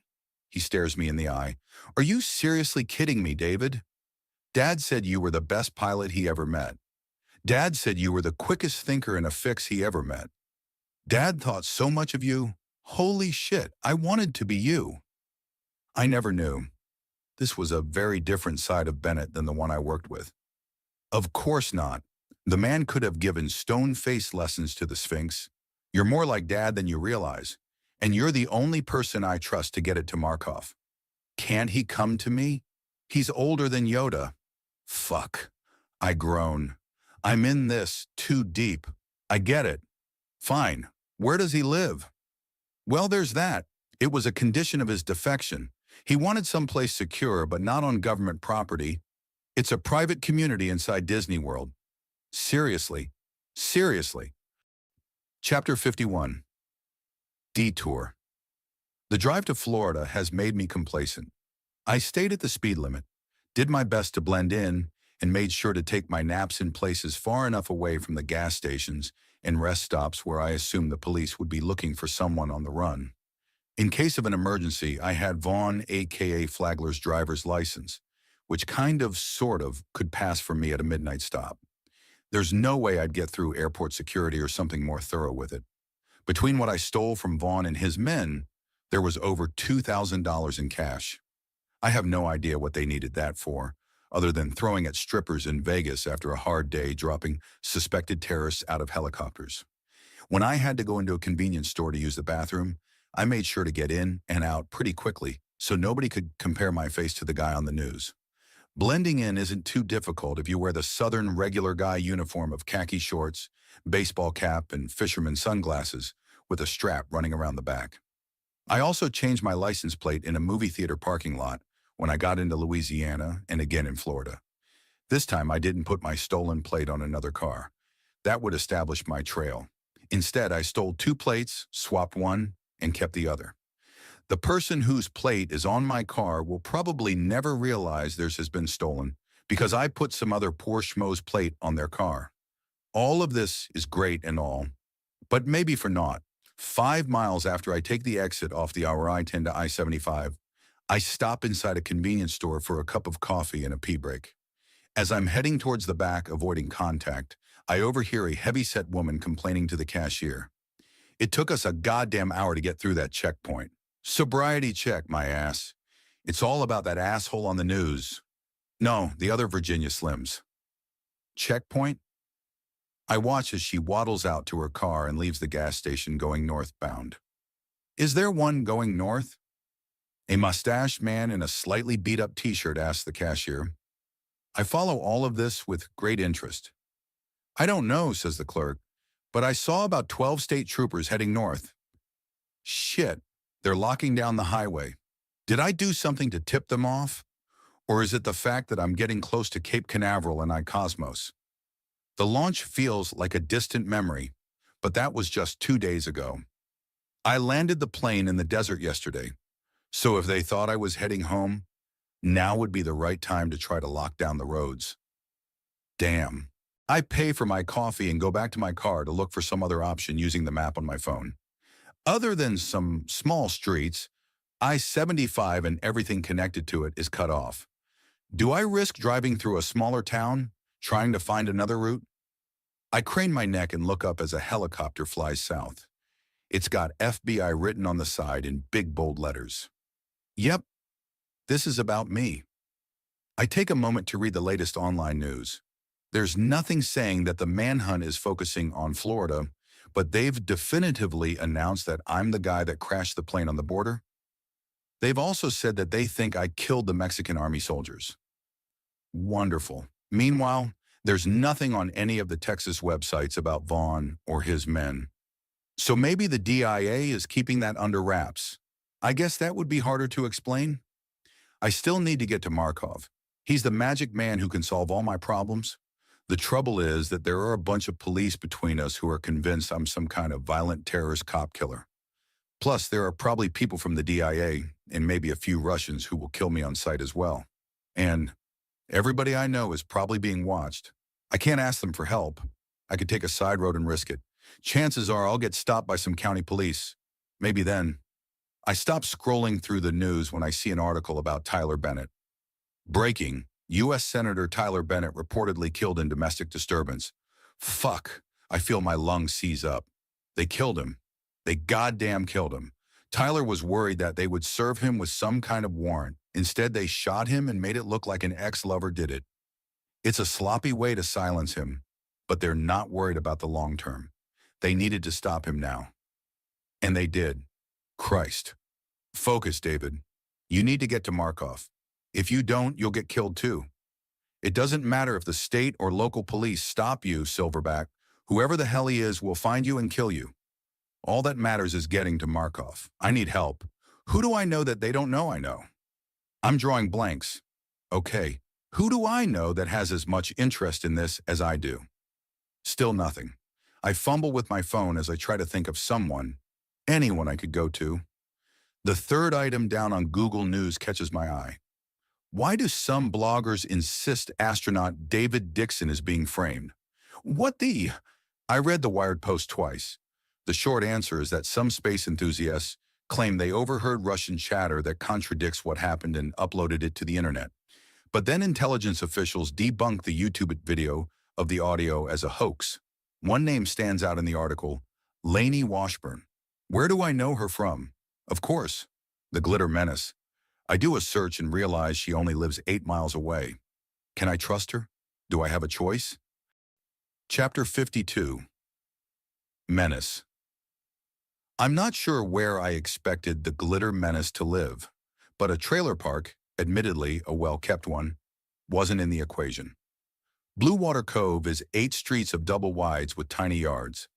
He stares me in the eye. Are you seriously kidding me, David? Dad said you were the best pilot he ever met. Dad said you were the quickest thinker in a fix he ever met. Dad thought so much of you. Holy shit, I wanted to be you. I never knew. This was a very different side of Bennett than the one I worked with. Of course not. The man could have given stone-faced lessons to the Sphinx. You're more like Dad than you realize, and you're the only person I trust to get it to Markov. Can't he come to me? He's older than Yoda. Fuck. I groan. I'm in this too deep. I get it. Fine. Where does he live? Well, there's that. It was a condition of his defection. He wanted someplace secure, but not on government property. It's a private community inside Disney World. Seriously. Seriously. Chapter 51. Detour. The drive to Florida has made me complacent. I stayed at the speed limit, did my best to blend in, and made sure to take my naps in places far enough away from the gas stations and rest stops where I assumed the police would be looking for someone on the run. In case of an emergency, I had Vaughn, aka Flagler's driver's license, which sort of, could pass for me at a midnight stop. There's no way I'd get through airport security or something more thorough with it. Between what I stole from Vaughn and his men, there was over $2,000 in cash. I have no idea what they needed that for, other than throwing at strippers in Vegas after a hard day dropping suspected terrorists out of helicopters. When I had to go into a convenience store to use the bathroom, I made sure to get in and out pretty quickly so nobody could compare my face to the guy on the news. Blending in isn't too difficult if you wear the Southern regular guy uniform of khaki shorts, baseball cap, and fisherman sunglasses with a strap running around the back. I also changed my license plate in a movie theater parking lot when I got into Louisiana and again in Florida. This time I didn't put my stolen plate on another car. That would establish my trail. Instead, I stole 2 plates, swapped one, and kept the other. The person whose plate is on my car will probably never realize theirs has been stolen because I put some other poor schmo's plate on their car. All of this is great and all, but maybe for naught. 5 miles after I take the exit off the I-10 to I-75, I stop inside a convenience store for a cup of coffee and a pee break. As I'm heading towards the back, avoiding contact, I overhear a heavy-set woman complaining to the cashier. It took us a goddamn hour to get through that checkpoint. Sobriety check, my ass. It's all about that asshole on the news. No, the other Virginia Slims. Checkpoint? I watch as she waddles out to her car and leaves the gas station going northbound. Is there one going north? A mustached man in a slightly beat-up t-shirt asks the cashier. I follow all of this with great interest. I don't know, says the clerk, but I saw about 12 state troopers heading north. Shit, they're locking down the highway. Did I do something to tip them off? Or is it the fact that I'm getting close to Cape Canaveral and iCosmos? The launch feels like a distant memory, but that was just 2 days ago. I landed the plane in the desert yesterday, so if they thought I was heading home, now would be the right time to try to lock down the roads. Damn. I pay for my coffee and go back to my car to look for some other option using the map on my phone. Other than some small streets, I-75 and everything connected to it is cut off. Do I risk driving through a smaller town, trying to find another route? I crane my neck and look up as a helicopter flies south. It's got FBI written on the side in big bold letters. Yep, this is about me. I take a moment to read the latest online news. There's nothing saying that the manhunt is focusing on Florida, but they've definitively announced that I'm the guy that crashed the plane on the border. They've also said that they think I killed the Mexican army soldiers. Wonderful. Meanwhile, there's nothing on any of the Texas websites about Vaughn or his men. So maybe the DIA is keeping that under wraps. I guess that would be harder to explain. I still need to get to Markov. He's the magic man who can solve all my problems. The trouble is that there are a bunch of police between us who are convinced I'm some kind of violent terrorist cop killer. Plus, there are probably people from the DIA and maybe a few Russians who will kill me on sight as well. And everybody I know is probably being watched. I can't ask them for help. I could take a side road and risk it. Chances are I'll get stopped by some county police. Maybe then. I stop scrolling through the news when I see an article about Tyler Bennett. Breaking, U.S. Senator Tyler Bennett reportedly killed in domestic disturbance. Fuck, I feel my lungs seize up. They killed him. They goddamn killed him. Tyler was worried that they would serve him with some kind of warrant. Instead, they shot him and made it look like an ex-lover did it. It's a sloppy way to silence him, but they're not worried about the long term. They needed to stop him now. And they did. Christ. Focus, David. You need to get to Markov. If you don't, you'll get killed too. It doesn't matter if the state or local police stop you, Silverback. Whoever the hell he is will find you and kill you. All that matters is getting to Markov. I need help. Who do I know that they don't know I know? I'm drawing blanks. Okay, who do I know that has as much interest in this as I do? Still nothing. I fumble with my phone as I try to think of someone, anyone I could go to. The third item down on Google News catches my eye. Why do some bloggers insist astronaut David Dixon is being framed? What the? I read the Wired post twice. The short answer is that some space enthusiasts claim they overheard Russian chatter that contradicts what happened and uploaded it to the internet. But then intelligence officials debunked the YouTube video of the audio as a hoax. One name stands out in the article, Lainey Washburn. Where do I know her from? Of course, the Glitter Menace. I do a search and realize she only lives 8 miles away. Can I trust her? Do I have a choice? Chapter 52. Menace. I'm not sure where I expected the Glitter Menace to live, but a trailer park, admittedly a well-kept one, wasn't in the equation. Blue Water Cove is 8 streets of double wides with tiny yards.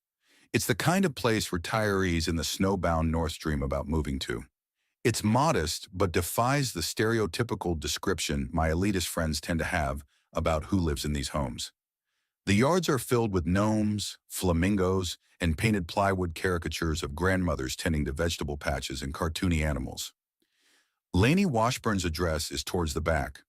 It's the kind of place retirees in the snowbound North dream about moving to. It's modest, but defies the stereotypical description my elitist friends tend to have about who lives in these homes. The yards are filled with gnomes, flamingos, and painted plywood caricatures of grandmothers tending to vegetable patches and cartoony animals. Lainey Washburn's address is towards the back.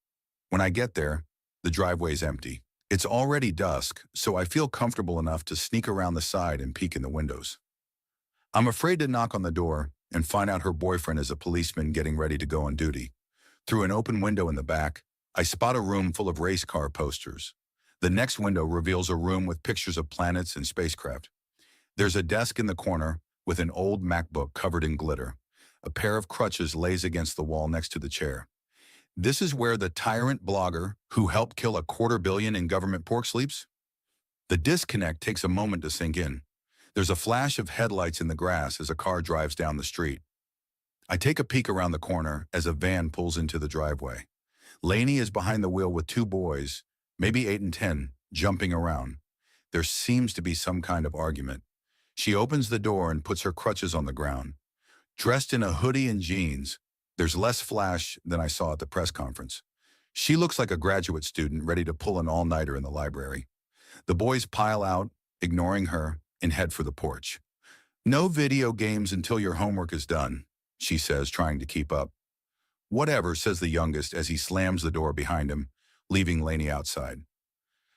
When I get there, the driveway is empty. It's already dusk, so I feel comfortable enough to sneak around the side and peek in the windows. I'm afraid to knock on the door and find out her boyfriend is a policeman getting ready to go on duty. Through an open window in the back, I spot a room full of race car posters. The next window reveals a room with pictures of planets and spacecraft. There's a desk in the corner with an old MacBook covered in glitter. A pair of crutches lays against the wall next to the chair. This is where the tyrant blogger who helped kill 250 million in government pork sleeps? The disconnect takes a moment to sink in. There's a flash of headlights in the grass as a car drives down the street. I take a peek around the corner as a van pulls into the driveway. Lainey is behind the wheel with 2 boys, maybe 8 and 10, jumping around. There seems to be some kind of argument. She opens the door and puts her crutches on the ground. Dressed in a hoodie and jeans, there's less flash than I saw at the press conference. She looks like a graduate student ready to pull an all-nighter in the library. The boys pile out, ignoring her, and head for the porch. No video games until your homework is done, she says, trying to keep up. Whatever, says the youngest as he slams the door behind him, leaving Lainey outside.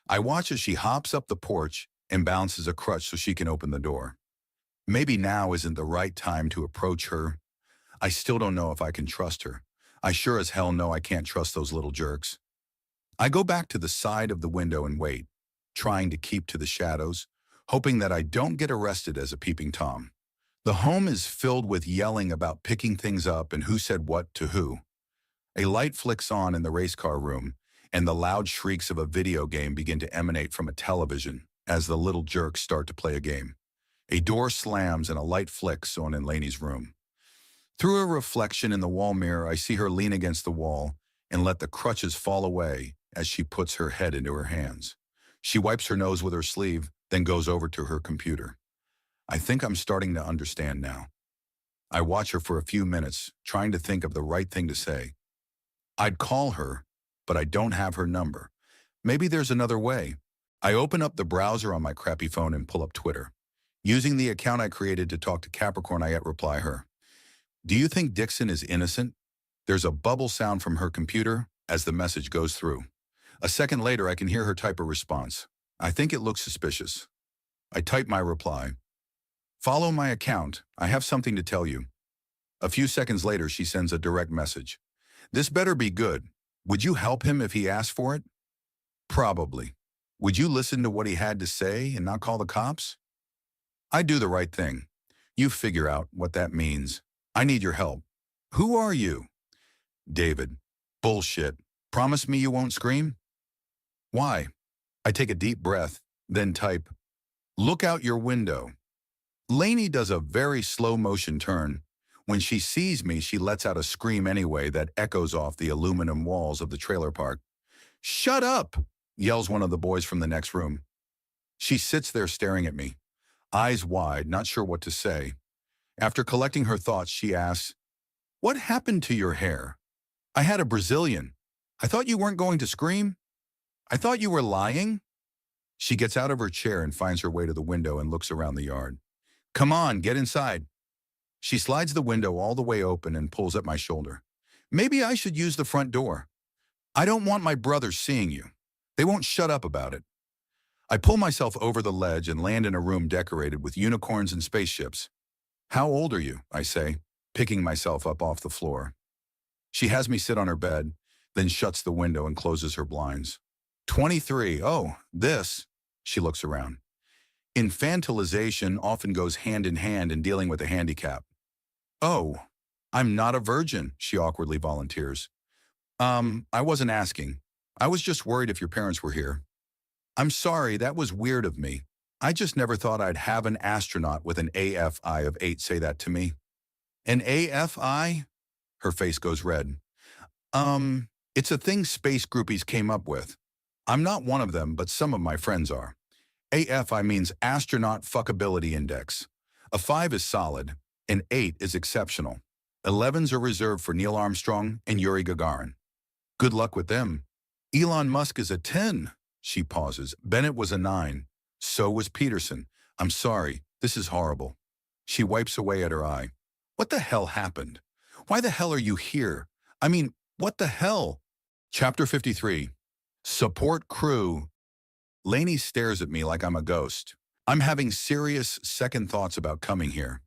I watch as she hops up the porch and balances a crutch so she can open the door. Maybe now isn't the right time to approach her. I still don't know if I can trust her. I sure as hell know I can't trust those little jerks. I go back to the side of the window and wait, trying to keep to the shadows, hoping that I don't get arrested as a peeping Tom. The home is filled with yelling about picking things up and who said what to who. A light flicks on in the race car room, and the loud shrieks of a video game begin to emanate from a television as the little jerks start to play a game. A door slams and a light flicks on in Lainey's room. Through a reflection in the wall mirror, I see her lean against the wall and let the crutches fall away as she puts her head into her hands. She wipes her nose with her sleeve, then goes over to her computer. I think I'm starting to understand now. I watch her for a few minutes, trying to think of the right thing to say. I'd call her, but I don't have her number. Maybe there's another way. I open up the browser on my crappy phone and pull up Twitter. Using the account I created to talk to Capricorn, I reply her. Do you think Dixon is innocent? There's a bubble sound from her computer as the message goes through. A second later, I can hear her type a response. I think it looks suspicious. I type my reply. Follow my account. I have something to tell you. A few seconds later, she sends a direct message. This better be good. Would you help him if he asked for it? Probably. Would you listen to what he had to say and not call the cops? I do the right thing. You figure out what that means. I need your help. Who are you? David. Bullshit. Promise me you won't scream? Why? I take a deep breath, then type, look out your window. Lainey does a very slow motion turn. When she sees me, she lets out a scream anyway that echoes off the aluminum walls of the trailer park. Shut up, yells one of the boys from the next room. She sits there staring at me, eyes wide, not sure what to say. After collecting her thoughts, she asks, what happened to your hair? I had a Brazilian. I thought you weren't going to scream. I thought you were lying. She gets out of her chair and finds her way to the window and looks around the yard. Come on, get inside. She slides the window all the way open and pulls at my shoulder. Maybe I should use the front door. I don't want my brothers seeing you. They won't shut up about it. I pull myself over the ledge and land in a room decorated with unicorns and spaceships. How old are you? I say, picking myself up off the floor. She has me sit on her bed, then shuts the window and closes her blinds. 23. Oh, this. She looks around. Infantilization often goes hand in hand in dealing with a handicap. Oh, I'm not a virgin, she awkwardly volunteers. I wasn't asking. I was just worried if your parents were here. I'm sorry, that was weird of me. I just never thought I'd have an astronaut with an AFI of 8 say that to me. An AFI? Her face goes red. It's a thing space groupies came up with. I'm not one of them, but some of my friends are. AFI means Astronaut Fuckability Index. A 5 is solid, an 8 is exceptional. 11s are reserved for Neil Armstrong and Yuri Gagarin. Good luck with them. Elon Musk is a 10. She pauses. Bennett was a 9. So was Peterson. I'm sorry, this is horrible. She wipes away at her eye. What the hell happened? Why the hell are you here? I mean, what the hell? Chapter 53. Support crew. Lainey stares at me like I'm a ghost. I'm having serious second thoughts about coming here.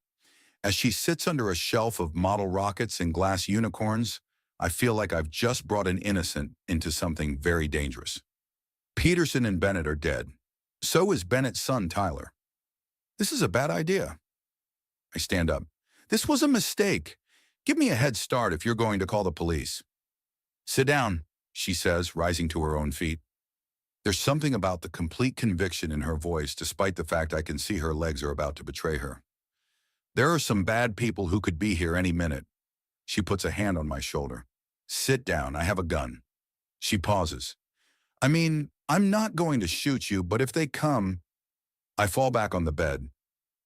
As she sits under a shelf of model rockets and glass unicorns, I feel like I've just brought an innocent into something very dangerous. Peterson and Bennett are dead. So is Bennett's son, Tyler. This is a bad idea. I stand up. This was a mistake. Give me a head start if you're going to call the police. Sit down, she says, rising to her own feet. There's something about the complete conviction in her voice, despite the fact I can see her legs are about to betray her. There are some bad people who could be here any minute. She puts a hand on my shoulder. Sit down, I have a gun. She pauses. I mean, I'm not going to shoot you, but if they come... I fall back on the bed.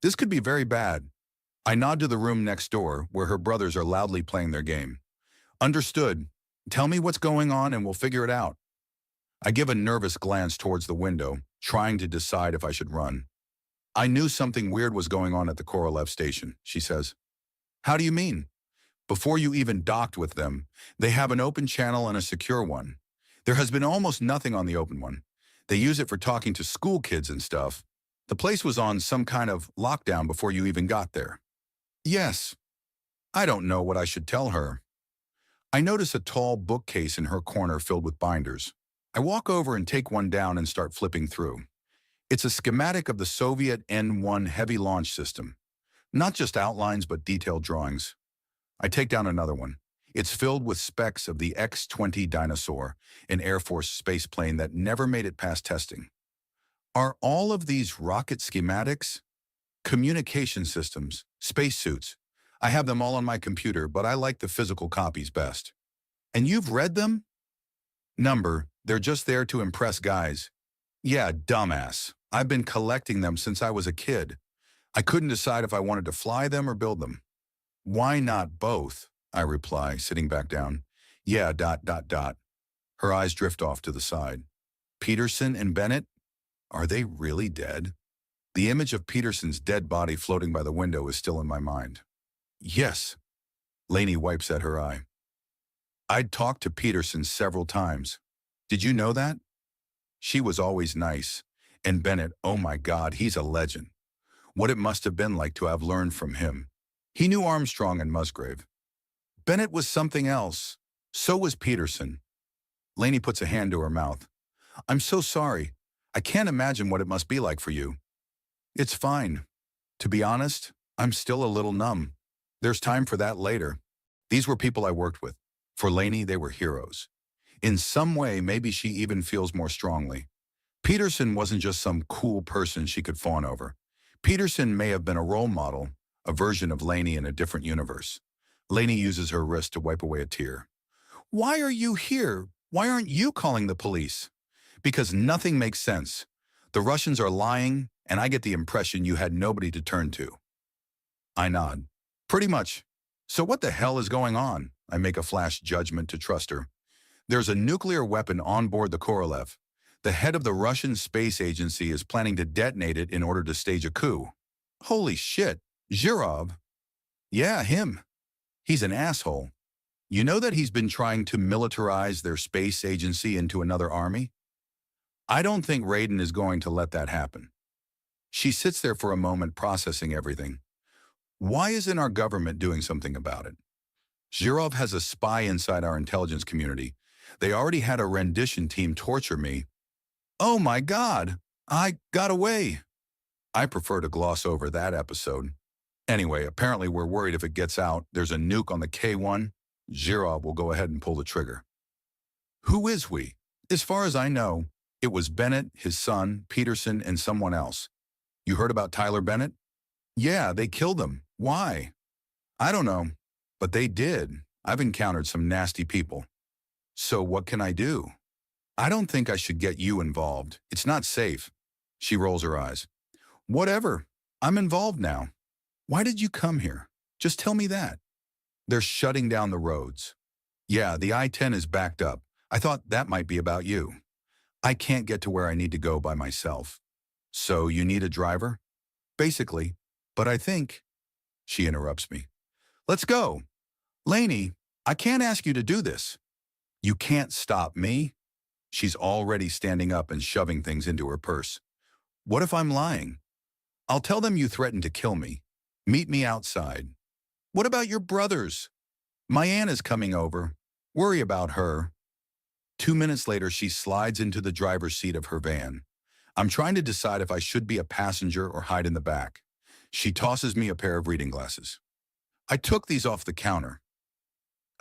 This could be very bad. I nod to the room next door, where her brothers are loudly playing their game. Understood. Tell me what's going on and we'll figure it out. I give a nervous glance towards the window, trying to decide if I should run. I knew something weird was going on at the Korolev station, she says. How do you mean? Before you even docked with them, they have an open channel and a secure one. There has been almost nothing on the open one. They use it for talking to school kids and stuff. The place was on some kind of lockdown before you even got there. Yes. I don't know what I should tell her. I notice a tall bookcase in her corner filled with binders. I walk over and take one down and start flipping through. It's a schematic of the Soviet N-1 heavy launch system. Not just outlines, but detailed drawings. I take down another one. It's filled with specs of the X-20 Dinosaur, an Air Force space plane that never made it past testing. Are all of these rocket schematics? Communication systems, spacesuits. I have them all on my computer, but I like the physical copies best. And you've read them? Number, they're just there to impress guys. Yeah, dumbass. I've been collecting them since I was a kid. I couldn't decide if I wanted to fly them or build them. Why not both? I reply, sitting back down. Yeah, ... Her eyes drift off to the side. Peterson and Bennett? Are they really dead? The image of Peterson's dead body floating by the window is still in my mind. Yes. Lainey wipes at her eye. I'd talked to Peterson several times. Did you know that? She was always nice, And Bennett, oh my God, he's a legend. What it must have been like to have learned from him. He knew Armstrong and Musgrave. Bennett was something else. So was Peterson. Lainey puts a hand to her mouth. I'm so sorry. I can't imagine what it must be like for you. It's fine. To be honest, I'm still a little numb. There's time for that later. These were people I worked with. For Lainey, they were heroes. In some way, maybe she even feels more strongly. Peterson wasn't just some cool person she could fawn over. Peterson may have been a role model, a version of Lainey in a different universe. Lainey uses her wrist to wipe away a tear. Why are you here? Why aren't you calling the police? Because nothing makes sense. The Russians are lying, and I get the impression you had nobody to turn to. I nod. Pretty much. So what the hell is going on? I make a flash judgment to trust her. There's a nuclear weapon on board the Korolev. The head of the Russian Space Agency is planning to detonate it in order to stage a coup. Holy shit. Zhirov? Yeah, him. He's an asshole. You know that he's been trying to militarize their space agency into another army? I don't think Raiden is going to let that happen. She sits there for a moment processing everything. Why isn't our government doing something about it? Zhirov has a spy inside our intelligence community. They already had a rendition team torture me. Oh my God, I got away. I prefer to gloss over that episode. Anyway, apparently we're worried if it gets out, there's a nuke on the K-1, Zhirov will go ahead and pull the trigger. Who is we? As far as I know, it was Bennett, his son, Peterson, and someone else. You heard about Tyler Bennett? Yeah, they killed him. Why? I don't know, but they did. I've encountered some nasty people. So what can I do? I don't think I should get you involved. It's not safe. She rolls her eyes. Whatever. I'm involved now. Why did you come here? Just tell me that. They're shutting down the roads. Yeah, the I-10 is backed up. I thought that might be about you. I can't get to where I need to go by myself. So you need a driver? Basically. But I think... She interrupts me. Let's go. Lainey, I can't ask you to do this. You can't stop me? She's already standing up and shoving things into her purse. What if I'm lying? I'll tell them you threatened to kill me. Meet me outside. What about your brothers? My aunt is coming over. Worry about her. 2 minutes later, she slides into the driver's seat of her van. I'm trying to decide if I should be a passenger or hide in the back. She tosses me a pair of reading glasses. I took these off the counter.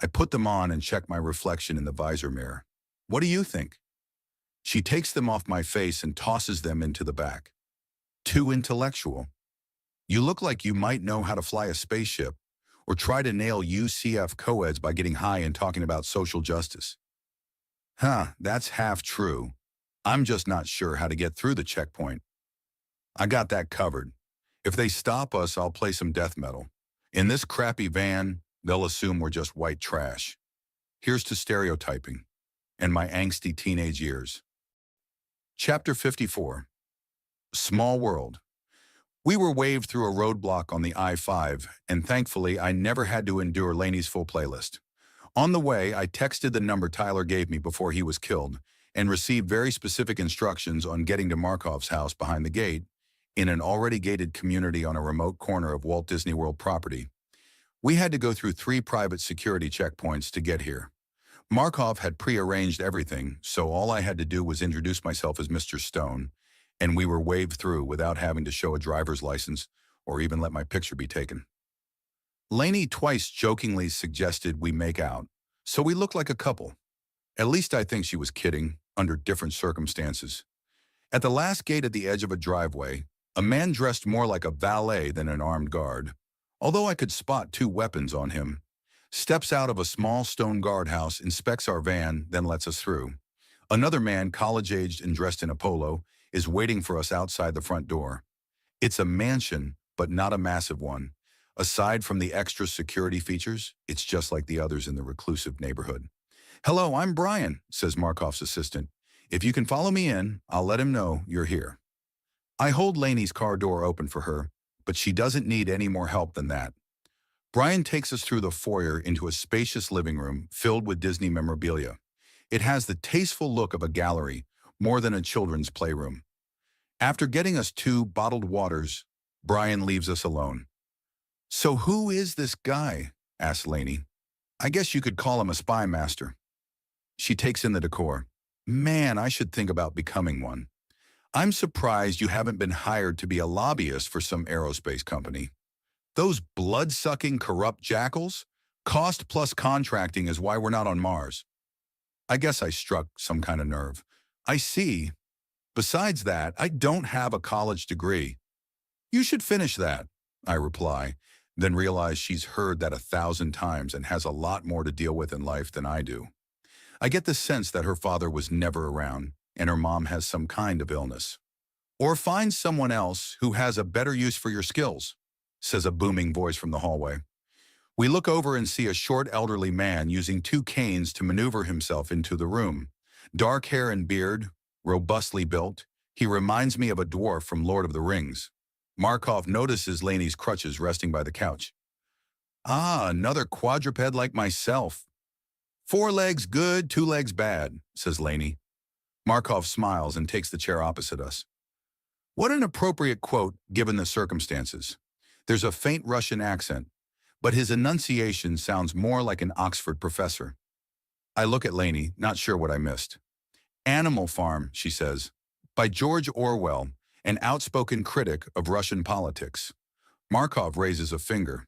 I put them on and check my reflection in the visor mirror. What do you think? She takes them off my face and tosses them into the back. Too intellectual. You look like you might know how to fly a spaceship or try to nail UCF co-eds by getting high and talking about social justice. That's half true. I'm just not sure how to get through the checkpoint. I got that covered. If they stop us, I'll play some death metal. In this crappy van, they'll assume we're just white trash. Here's to stereotyping and my angsty teenage years. Chapter 54. Small World. We were waved through a roadblock on the I-5, and thankfully I never had to endure Lainey's full playlist. On the way, I texted the number Tyler gave me before he was killed and received very specific instructions on getting to Markov's house behind the gate in an already gated community on a remote corner of Walt Disney World property. We had to go through 3 private security checkpoints to get here. Markov had prearranged everything, so all I had to do was introduce myself as Mr. Stone, and we were waved through without having to show a driver's license or even let my picture be taken. Lainey twice jokingly suggested we make out, so we looked like a couple. At least I think she was kidding, under different circumstances. At the last gate at the edge of a driveway, a man dressed more like a valet than an armed guard, although I could spot 2 weapons on him, steps out of a small stone guardhouse, inspects our van, then lets us through. Another man, college-aged and dressed in a polo, is waiting for us outside the front door. It's a mansion, but not a massive one. Aside from the extra security features, it's just like the others in the reclusive neighborhood. "Hello, I'm Brian," says Markov's assistant. "If you can follow me in, I'll let him know you're here." I hold Lainey's car door open for her, but she doesn't need any more help than that. Brian takes us through the foyer into a spacious living room filled with Disney memorabilia. It has the tasteful look of a gallery, more than a children's playroom. After getting us 2 bottled waters, Brian leaves us alone. "So who is this guy?" asks Lainey. "I guess you could call him a spy master." She takes in the decor. "Man, I should think about becoming one. I'm surprised you haven't been hired to be a lobbyist for some aerospace company. Those blood-sucking, corrupt jackals? Cost plus contracting is why we're not on Mars." I guess I struck some kind of nerve. "I see. Besides that, I don't have a college degree." "You should finish that," I reply, then realize she's heard that 1,000 times and has a lot more to deal with in life than I do. I get the sense that her father was never around, and her mom has some kind of illness. "Or find someone else who has a better use for your skills," says a booming voice from the hallway. We look over and see a short elderly man using 2 canes to maneuver himself into the room. Dark hair and beard, robustly built, he reminds me of a dwarf from Lord of the Rings. Markov notices Laney's crutches resting by the couch. "Ah, another quadruped like myself. 4 legs good, 2 legs bad," says Laney. Markov smiles and takes the chair opposite us. What an appropriate quote given the circumstances. There's a faint Russian accent, but his enunciation sounds more like an Oxford professor. I look at Laney, not sure what I missed. "Animal Farm," she says, by George Orwell, an outspoken critic of Russian politics. Markov raises a finger.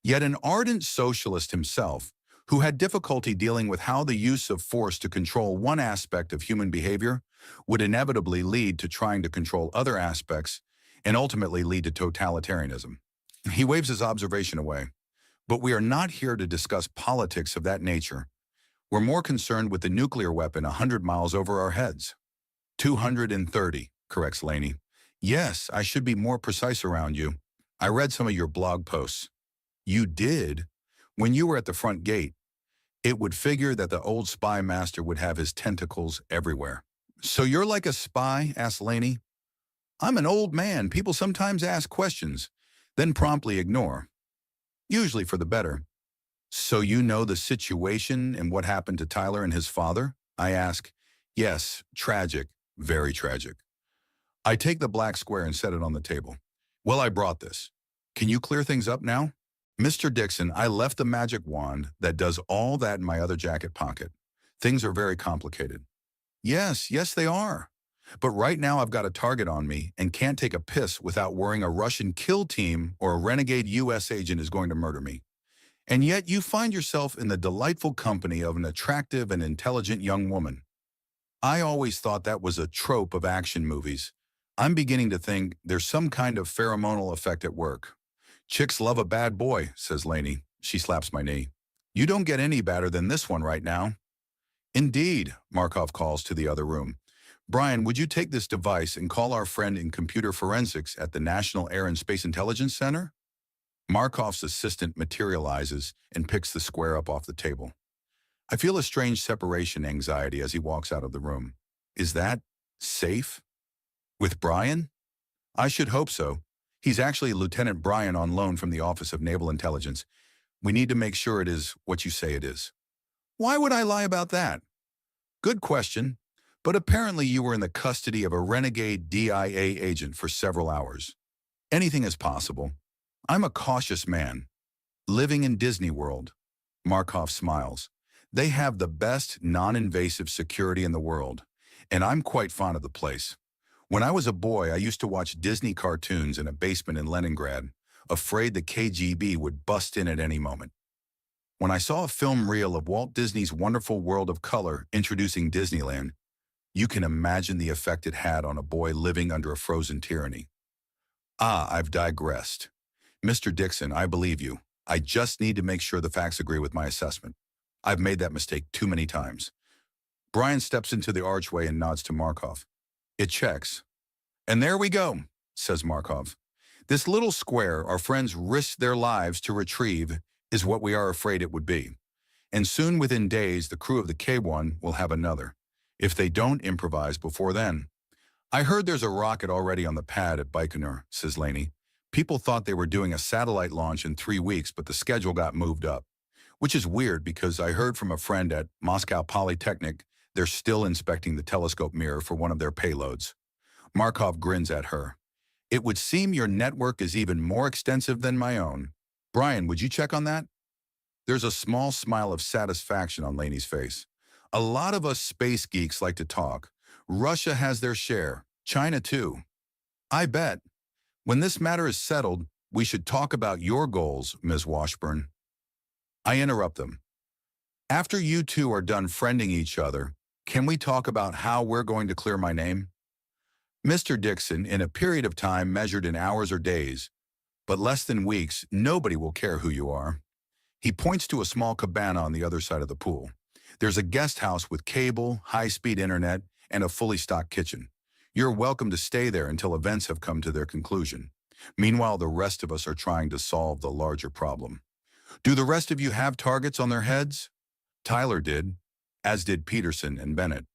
Yet an ardent socialist himself, who had difficulty dealing with how the use of force to control one aspect of human behavior would inevitably lead to trying to control other aspects and ultimately lead to totalitarianism. He waves his observation away. "But we are not here to discuss politics of that nature. We're more concerned with the nuclear weapon 100 miles over our heads." 230, corrects Laney. "Yes, I should be more precise around you. I read some of your blog posts." "You did? When you were at the front gate. It would figure that the old spy master would have his tentacles everywhere." "So you're like a spy?" asks Laney. "I'm an old man. People sometimes ask questions, then promptly ignore. Usually for the better." "So you know the situation and what happened to Tyler and his father?" I ask. "Yes, tragic, very tragic." I take the black square and set it on the table. "Well, I brought this. Can you clear things up now?" "Mr. Dixon, I left the magic wand that does all that in my other jacket pocket. Things are very complicated." Yes, they are. But right now I've got a target on me and can't take a piss without worrying a Russian kill team or a renegade U.S. agent is going to murder me. And yet you find yourself in the delightful company of an attractive and intelligent young woman. I always thought that was a trope of action movies. I'm beginning to think there's some kind of pheromonal effect at work. "Chicks love a bad boy," says Laney. She slaps my knee. "You don't get any badder than this one right now." "Indeed," Markov calls to the other room. "Brian, would you take this device and call our friend in computer forensics at the National Air and Space Intelligence Center?" Markov's assistant materializes and picks the square up off the table. I feel a strange separation anxiety as he walks out of the room. Is that safe? With Brian? I should hope so. He's actually Lieutenant Brian on loan from the Office of Naval Intelligence. We need to make sure it is what you say it is. Why would I lie about that? Good question. But apparently you were in the custody of a renegade DIA agent for several hours. Anything is possible. I'm a cautious man. Living in Disney World. Markov smiles. They have the best non-invasive security in the world, and I'm quite fond of the place. When I was a boy, I used to watch Disney cartoons in a basement in Leningrad, afraid the KGB would bust in at any moment. When I saw a film reel of Walt Disney's Wonderful World of Color introducing Disneyland, you can imagine the effect it had on a boy living under a frozen tyranny. I've digressed. Mr. Dixon, I believe you. I just need to make sure the facts agree with my assessment. I've made that mistake too many times. Brian steps into the archway and nods to Markov. It checks. And there we go, says Markov. This little square our friends risked their lives to retrieve is what we are afraid it would be. And soon within days, the crew of the K-1 will have another, if they don't improvise before then. I heard there's a rocket already on the pad at Baikonur, says Laney. People thought they were doing a satellite launch in 3 weeks, but the schedule got moved up. Which is weird because I heard from a friend at Moscow Polytechnic they're still inspecting the telescope mirror for one of their payloads. Markov grins at her. It would seem your network is even more extensive than my own. Brian, would you check on that? There's a small smile of satisfaction on Laney's face. A lot of us space geeks like to talk. Russia has their share. China too. I bet. When this matter is settled, we should talk about your goals, Ms. Washburn. I interrupt them. After you two are done friending each other, can we talk about how we're going to clear my name? Mr. Dixon, in a period of time measured in hours or days, but less than weeks, nobody will care who you are. He points to a small cabana on the other side of the pool. There's a guest house with cable, high-speed internet, and a fully stocked kitchen. You're welcome to stay there until events have come to their conclusion. Meanwhile, the rest of us are trying to solve the larger problem. Do the rest of you have targets on their heads? Tyler did, as did Peterson and Bennett.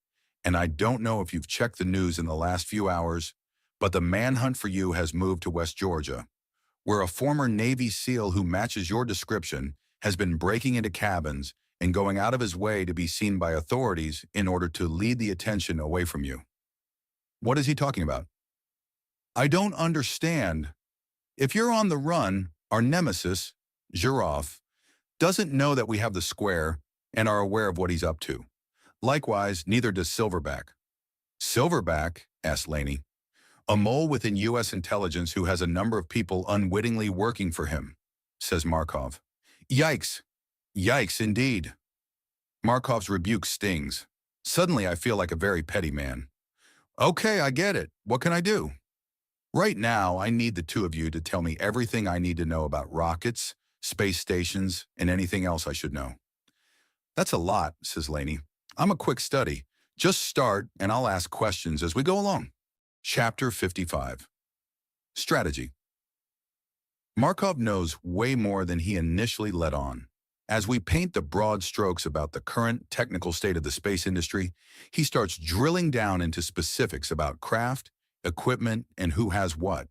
And I don't know if you've checked the news in the last few hours, but the manhunt for you has moved to West Georgia, where a former Navy SEAL who matches your description has been breaking into cabins and going out of his way to be seen by authorities in order to lead the attention away from you. What is he talking about? I don't understand. If you're on the run, our nemesis, Giraffe, doesn't know that we have the square and are aware of what he's up to. Likewise, neither does Silverback. Silverback? Asked Laney. A mole within U.S. intelligence who has a number of people unwittingly working for him, says Markov. Yikes. Yikes, indeed. Markov's rebuke stings. Suddenly, I feel like a very petty man. Okay, I get it. What can I do? Right now, I need the two of you to tell me everything I need to know about rockets, space stations, and anything else I should know. That's a lot, says Laney. I'm a quick study. Just start, and I'll ask questions as we go along. Chapter 55. Strategy. Markov knows way more than he initially let on. As we paint the broad strokes about the current technical state of the space industry, he starts drilling down into specifics about craft, equipment, and who has what.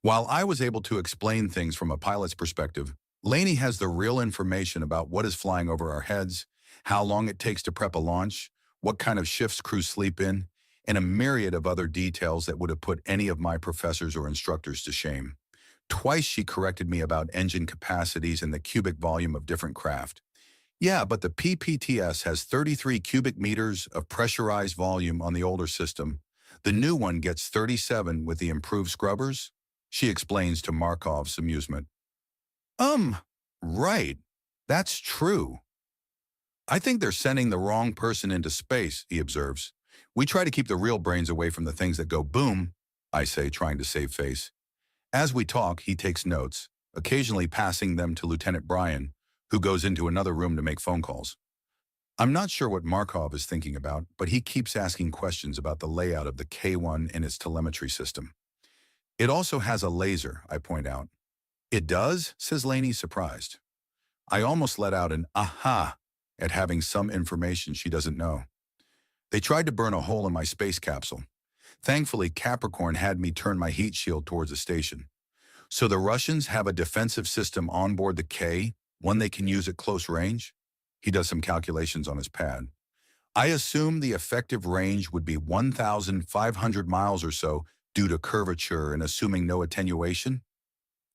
While I was able to explain things from a pilot's perspective, Laney has the real information about what is flying over our heads, how long it takes to prep a launch, what kind of shifts crews sleep in, and a myriad of other details that would have put any of my professors or instructors to shame. Twice she corrected me about engine capacities and the cubic volume of different craft. Yeah, but the PPTS has 33 cubic meters of pressurized volume on the older system. The new one gets 37 with the improved scrubbers, she explains to Markov's amusement. Right. That's true. I think they're sending the wrong person into space, he observes. We try to keep the real brains away from the things that go boom, I say, trying to save face. As we talk, he takes notes, occasionally passing them to Lieutenant Brian, who goes into another room to make phone calls. I'm not sure what Markov is thinking about, but he keeps asking questions about the layout of the K-1 and its telemetry system. It also has a laser, I point out. It does? Says Laney, surprised. I almost let out an aha at having some information she doesn't know. They tried to burn a hole in my space capsule. Thankfully, Capricorn had me turn my heat shield towards the station. So the Russians have a defensive system on board the K, one they can use at close range? He does some calculations on his pad. I assume the effective range would be 1,500 miles or so due to curvature and assuming no attenuation?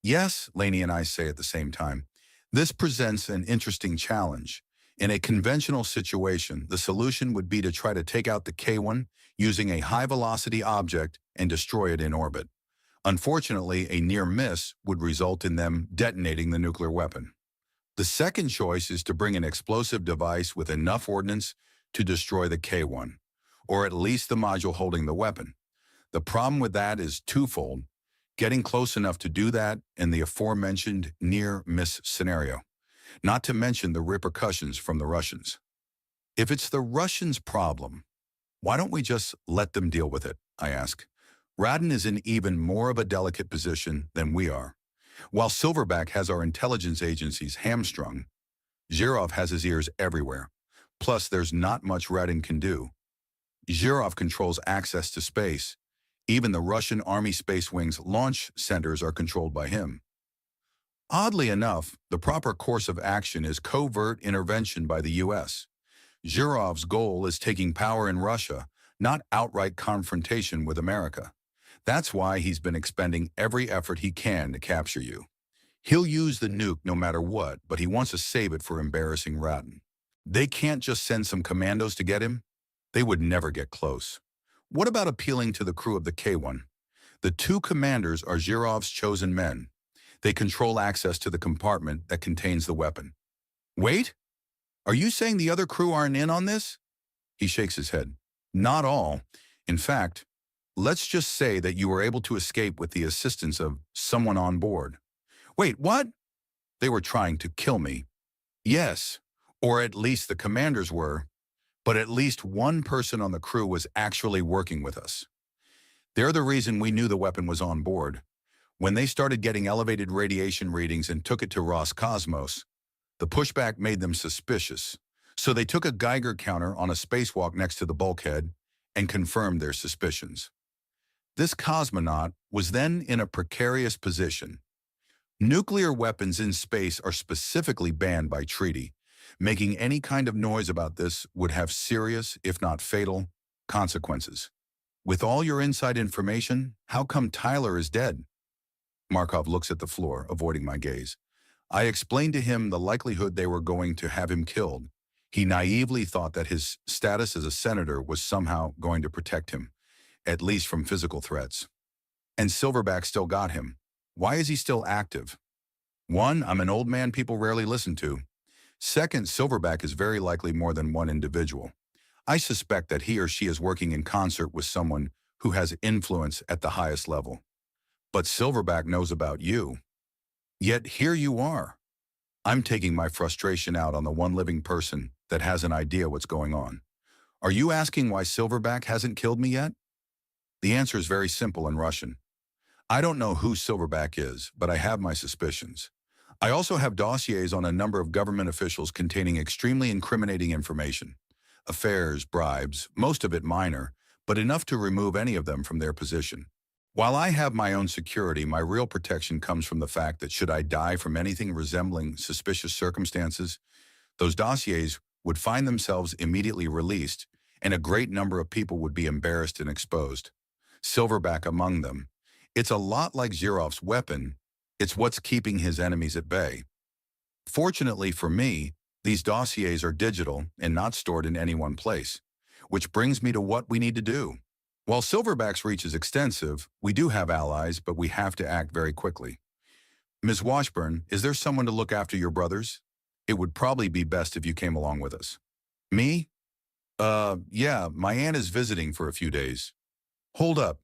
Yes, Laney and I say at the same time. This presents an interesting challenge. In a conventional situation, the solution would be to try to take out the K-1 using a high-velocity object and destroy it in orbit. Unfortunately, a near miss would result in them detonating the nuclear weapon. The second choice is to bring an explosive device with enough ordnance to destroy the K-1, or at least the module holding the weapon. The problem with that is twofold: getting close enough to do that and the aforementioned near-miss scenario, not to mention the repercussions from the Russians. If it's the Russians' problem, why don't we just let them deal with it, I ask. Radin is in even more of a delicate position than we are. While Silverback has our intelligence agencies hamstrung, Zhirov has his ears everywhere. Plus, there's not much Radin can do. Zhirov controls access to space. Even the Russian Army Space Wing's launch centers are controlled by him. Oddly enough, the proper course of action is covert intervention by the U.S. Zhirov's goal is taking power in Russia, not outright confrontation with America. That's why he's been expending every effort he can to capture you. He'll use the nuke no matter what, but he wants to save it for embarrassing Ratten. They can't just send some commandos to get him. They would never get close. What about appealing to the crew of the K-1? The two commanders are Zhirov's chosen men. They control access to the compartment that contains the weapon. Wait? Are you saying the other crew aren't in on this? He shakes his head. Not all. In fact, let's just say that you were able to escape with the assistance of someone on board. Wait, what? They were trying to kill me. Yes, or at least the commanders were, but at least one person on the crew was actually working with us. They're the reason we knew the weapon was on board. When they started getting elevated radiation readings and took it to Roscosmos, the pushback made them suspicious. So they took a Geiger counter on a spacewalk next to the bulkhead and confirmed their suspicions. This cosmonaut was then in a precarious position. Nuclear weapons in space are specifically banned by treaty. Making any kind of noise about this would have serious, if not fatal, consequences. With all your inside information, how come Tyler is dead? Markov looks at the floor, avoiding my gaze. I explained to him the likelihood they were going to have him killed. He naively thought that his status as a senator was somehow going to protect him, at least from physical threats. And Silverback still got him. Why is he still active? One, I'm an old man people rarely listen to. Second, Silverback is very likely more than one individual. I suspect that he or she is working in concert with someone who has influence at the highest level. But Silverback knows about you. Yet here you are. I'm taking my frustration out on the one living person that has an idea what's going on. Are you asking why Silverback hasn't killed me yet? The answer is very simple in Russian. I don't know who Silverback is, but I have my suspicions. I also have dossiers on a number of government officials containing extremely incriminating information. Affairs, bribes, most of it minor, but enough to remove any of them from their position. While I have my own security, my real protection comes from the fact that should I die from anything resembling suspicious circumstances, those dossiers would find themselves immediately released, and a great number of people would be embarrassed and exposed. Silverback among them. It's a lot like Zhirov's weapon. It's what's keeping his enemies at bay. Fortunately for me, these dossiers are digital and not stored in any one place, which brings me to what we need to do. While Silverback's reach is extensive, we do have allies, but we have to act very quickly. Ms. Washburn, is there someone to look after your brothers? It would probably be best if you came along with us. Me? Yeah, my aunt is visiting for a few days. Hold up.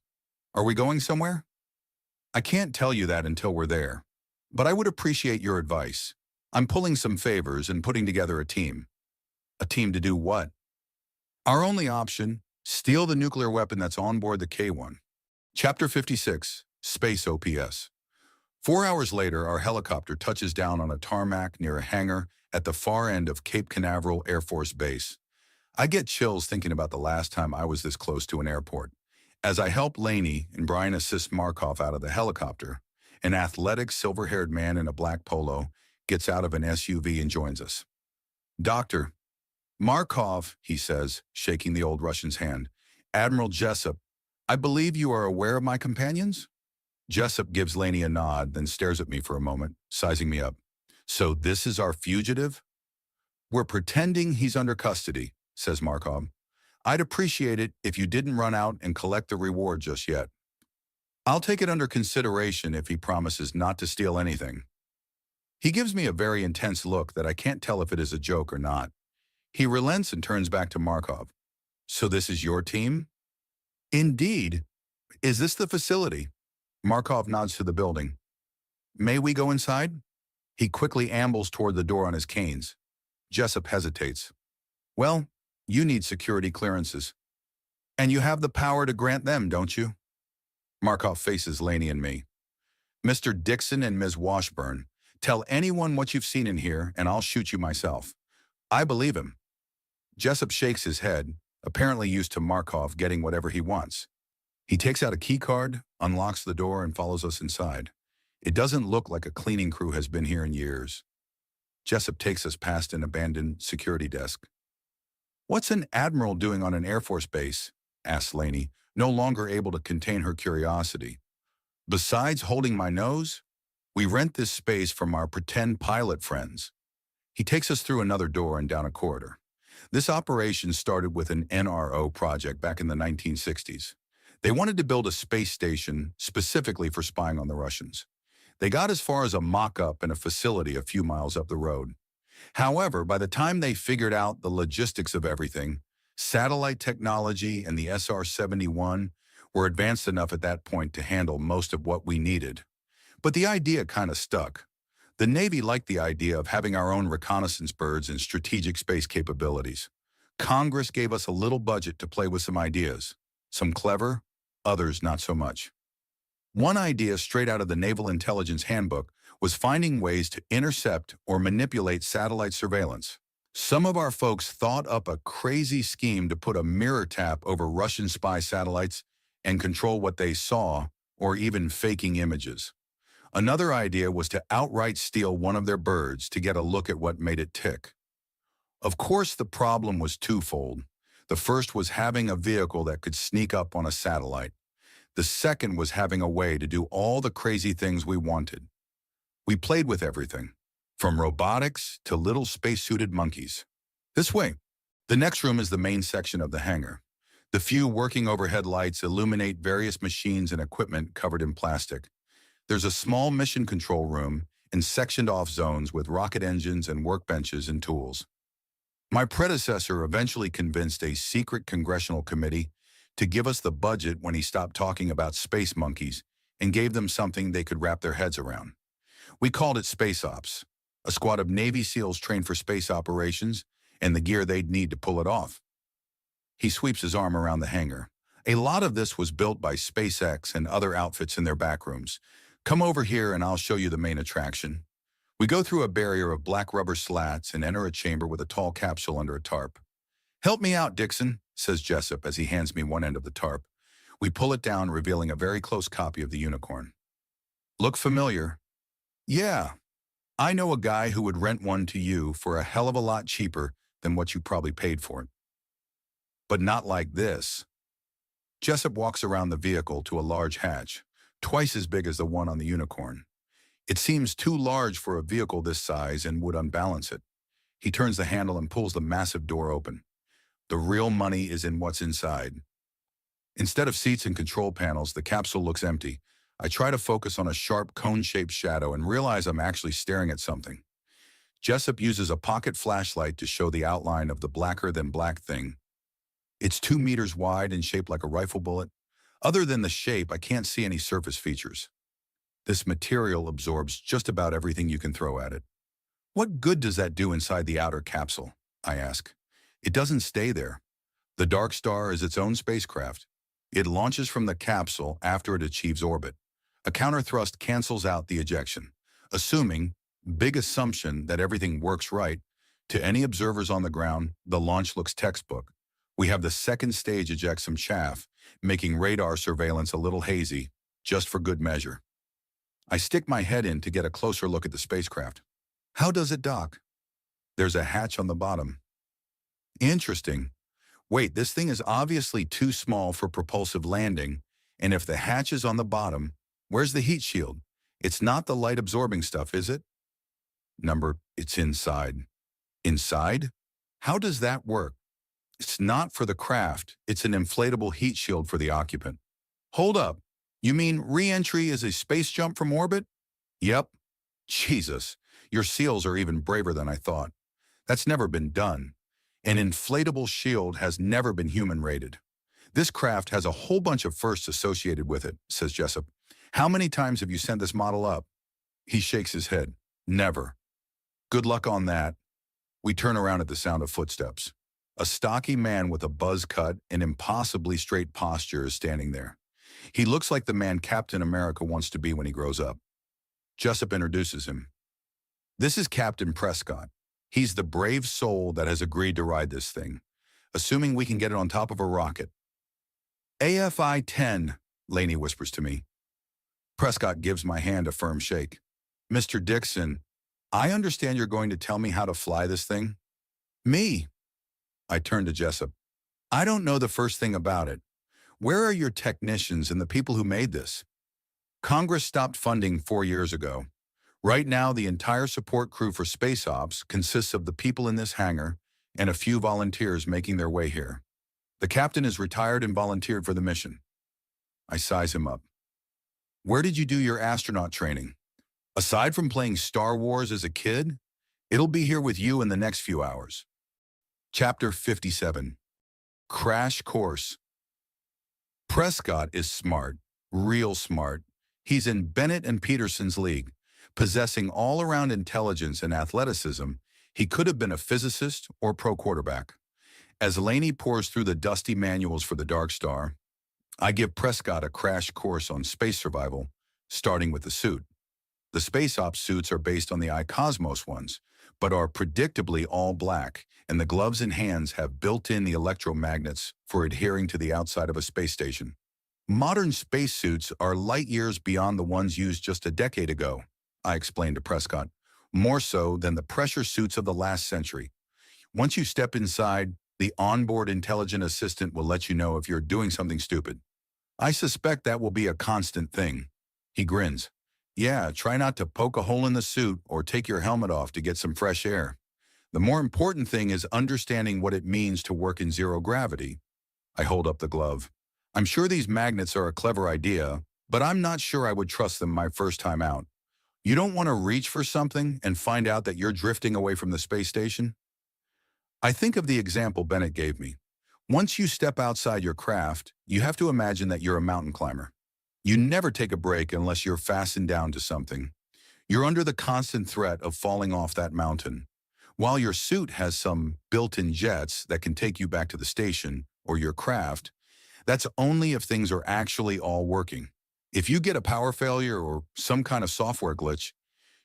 Are we going somewhere? I can't tell you that until we're there, but I would appreciate your advice. I'm pulling some favors and putting together a team. A team to do what? Our only option, steal the nuclear weapon that's on board the K-1. Chapter 56, Space OPS. 4 hours later, our helicopter touches down on a tarmac near a hangar at the far end of Cape Canaveral Air Force Base. I get chills thinking about the last time I was this close to an airport. As I help Laney and Brian assist Markov out of the helicopter, an athletic, silver-haired man in a black polo gets out of an SUV and joins us. Doctor, Markov, he says, shaking the old Russian's hand. Admiral Jessup, I believe you are aware of my companions? Jessup gives Laney a nod, then stares at me for a moment, sizing me up. So this is our fugitive? We're pretending he's under custody, says Markov. I'd appreciate it if you didn't run out and collect the reward just yet. I'll take it under consideration if he promises not to steal anything. He gives me a very intense look that I can't tell if it is a joke or not. He relents and turns back to Markov. So this is your team? Indeed. Is this the facility? Markov nods to the building. May we go inside? He quickly ambles toward the door on his canes. Jessup hesitates. Well, you need security clearances. And you have the power to grant them, don't you? Markov faces Laney and me. Mr. Dixon and Ms. Washburn, tell anyone what you've seen in here and I'll shoot you myself. I believe him. Jessup shakes his head, apparently used to Markov getting whatever he wants. He takes out a key card, unlocks the door, and follows us inside. It doesn't look like a cleaning crew has been here in years. Jessup takes us past an abandoned security desk. What's an admiral doing on an Air Force base? Asks Laney, no longer able to contain her curiosity. Besides holding my nose, we rent this space from our pretend pilot friends. He takes us through another door and down a corridor. This operation started with an NRO project back in the 1960s. They wanted to build a space station specifically for spying on the Russians. They got as far as a mock-up in a facility a few miles up the road. However, by the time they figured out the logistics of everything, satellite technology and the SR-71 were advanced enough at that point to handle most of what we needed. But the idea kind of stuck. The Navy liked the idea of having our own reconnaissance birds and strategic space capabilities. Congress gave us a little budget to play with some ideas. Some clever, others not so much. One idea straight out of the Naval Intelligence Handbook was finding ways to intercept or manipulate satellite surveillance. Some of our folks thought up a crazy scheme to put a mirror tap over Russian spy satellites and control what they saw, or even faking images. Another idea was to outright steal one of their birds to get a look at what made it tick. Of course, the problem was twofold. The first was having a vehicle that could sneak up on a satellite. The second was having a way to do all the crazy things we wanted. We played with everything, from robotics to little spacesuited monkeys. This way. The next room is the main section of the hangar. The few working overhead lights illuminate various machines and equipment covered in plastic. There's a small mission control room and sectioned off zones with rocket engines and workbenches and tools. My predecessor eventually convinced a secret congressional committee to give us the budget when he stopped talking about space monkeys and gave them something they could wrap their heads around. We called it Space Ops, a squad of Navy SEALs trained for space operations and the gear they'd need to pull it off. He sweeps his arm around the hangar. A lot of this was built by SpaceX and other outfits in their back rooms. Come over here and I'll show you the main attraction. We go through a barrier of black rubber slats and enter a chamber with a tall capsule under a tarp. "Help me out, Dixon," says Jessup as he hands me one end of the tarp. We pull it down, revealing a very close copy of the unicorn. "Look familiar?" "Yeah. I know a guy who would rent one to you for a hell of a lot cheaper than what you probably paid for it. But not like this." Jessup walks around the vehicle to a large hatch, twice as big as the one on the unicorn. It seems too large for a vehicle this size and would unbalance it. He turns the handle and pulls the massive door open. The real money is in what's inside. Instead of seats and control panels, the capsule looks empty. I try to focus on a sharp cone-shaped shadow and realize I'm actually staring at something. Jessup uses a pocket flashlight to show the outline of the blacker-than-black thing. It's 2 meters wide and shaped like a rifle bullet. Other than the shape, I can't see any surface features. This material absorbs just about everything you can throw at it. "What good does that do inside the outer capsule?" I ask. "It doesn't stay there. The Dark Star is its own spacecraft. It launches from the capsule after it achieves orbit. A counter-thrust cancels out the ejection. Assuming, big assumption, that everything works right, to any observers on the ground, the launch looks textbook. We have the second stage eject some chaff, making radar surveillance a little hazy, just for good measure. I stick my head in to get a closer look at the spacecraft. How does it dock? There's a hatch on the bottom. Interesting. Wait, this thing is obviously too small for propulsive landing, and if the hatch is on the bottom, where's the heat shield? It's not the light-absorbing stuff, is it? It's inside. Inside? How does that work? It's not for the craft, it's an inflatable heat shield for the occupant. Hold up. You mean re-entry is a space jump from orbit? Yep. Jesus, your SEALs are even braver than I thought. That's never been done. An inflatable shield has never been human-rated. This craft has a whole bunch of firsts associated with it, says Jessup. How many times have you sent this model up? He shakes his head. Never. Good luck on that. We turn around at the sound of footsteps. A stocky man with a buzz cut and impossibly straight posture is standing there. He looks like the man Captain America wants to be when he grows up. Jessup introduces him. This is Captain Prescott. He's the brave soul that has agreed to ride this thing, assuming we can get it on top of a rocket. AFI 10, Laney whispers to me. Prescott gives my hand a firm shake. Mr. Dixon, I understand you're going to tell me how to fly this thing? Me. I turn to Jessup. I don't know the first thing about it. Where are your technicians and the people who made this? Congress stopped funding 4 years ago. Right now, the entire support crew for space ops consists of the people in this hangar and a few volunteers making their way here. The captain is retired and volunteered for the mission. I size him up. Where did you do your astronaut training? Aside from playing Star Wars as a kid, it'll be here with you in the next few hours. Chapter 57. Crash Course. Prescott is smart, real smart. He's in Bennett and Peterson's league. Possessing all-around intelligence and athleticism, he could have been a physicist or pro quarterback. As Laney pours through the dusty manuals for the Dark Star, I give Prescott a crash course on space survival, starting with the suit. The space ops suits are based on the iCosmos ones, but are predictably all black, and the gloves and hands have built-in the electromagnets for adhering to the outside of a space station. Modern spacesuits are light years beyond the ones used just a decade ago, I explained to Prescott, more so than the pressure suits of the last century. Once you step inside, the onboard intelligent assistant will let you know if you're doing something stupid. I suspect that will be a constant thing. He grins. Yeah, try not to poke a hole in the suit or take your helmet off to get some fresh air. The more important thing is understanding what it means to work in zero gravity. I hold up the glove. I'm sure these magnets are a clever idea, but I'm not sure I would trust them my first time out. You don't want to reach for something and find out that you're drifting away from the space station? I think of the example Bennett gave me. Once you step outside your craft, you have to imagine that you're a mountain climber. You never take a break unless you're fastened down to something. You're under the constant threat of falling off that mountain. While your suit has some built-in jets that can take you back to the station or your craft, that's only if things are actually all working. If you get a power failure or some kind of software glitch,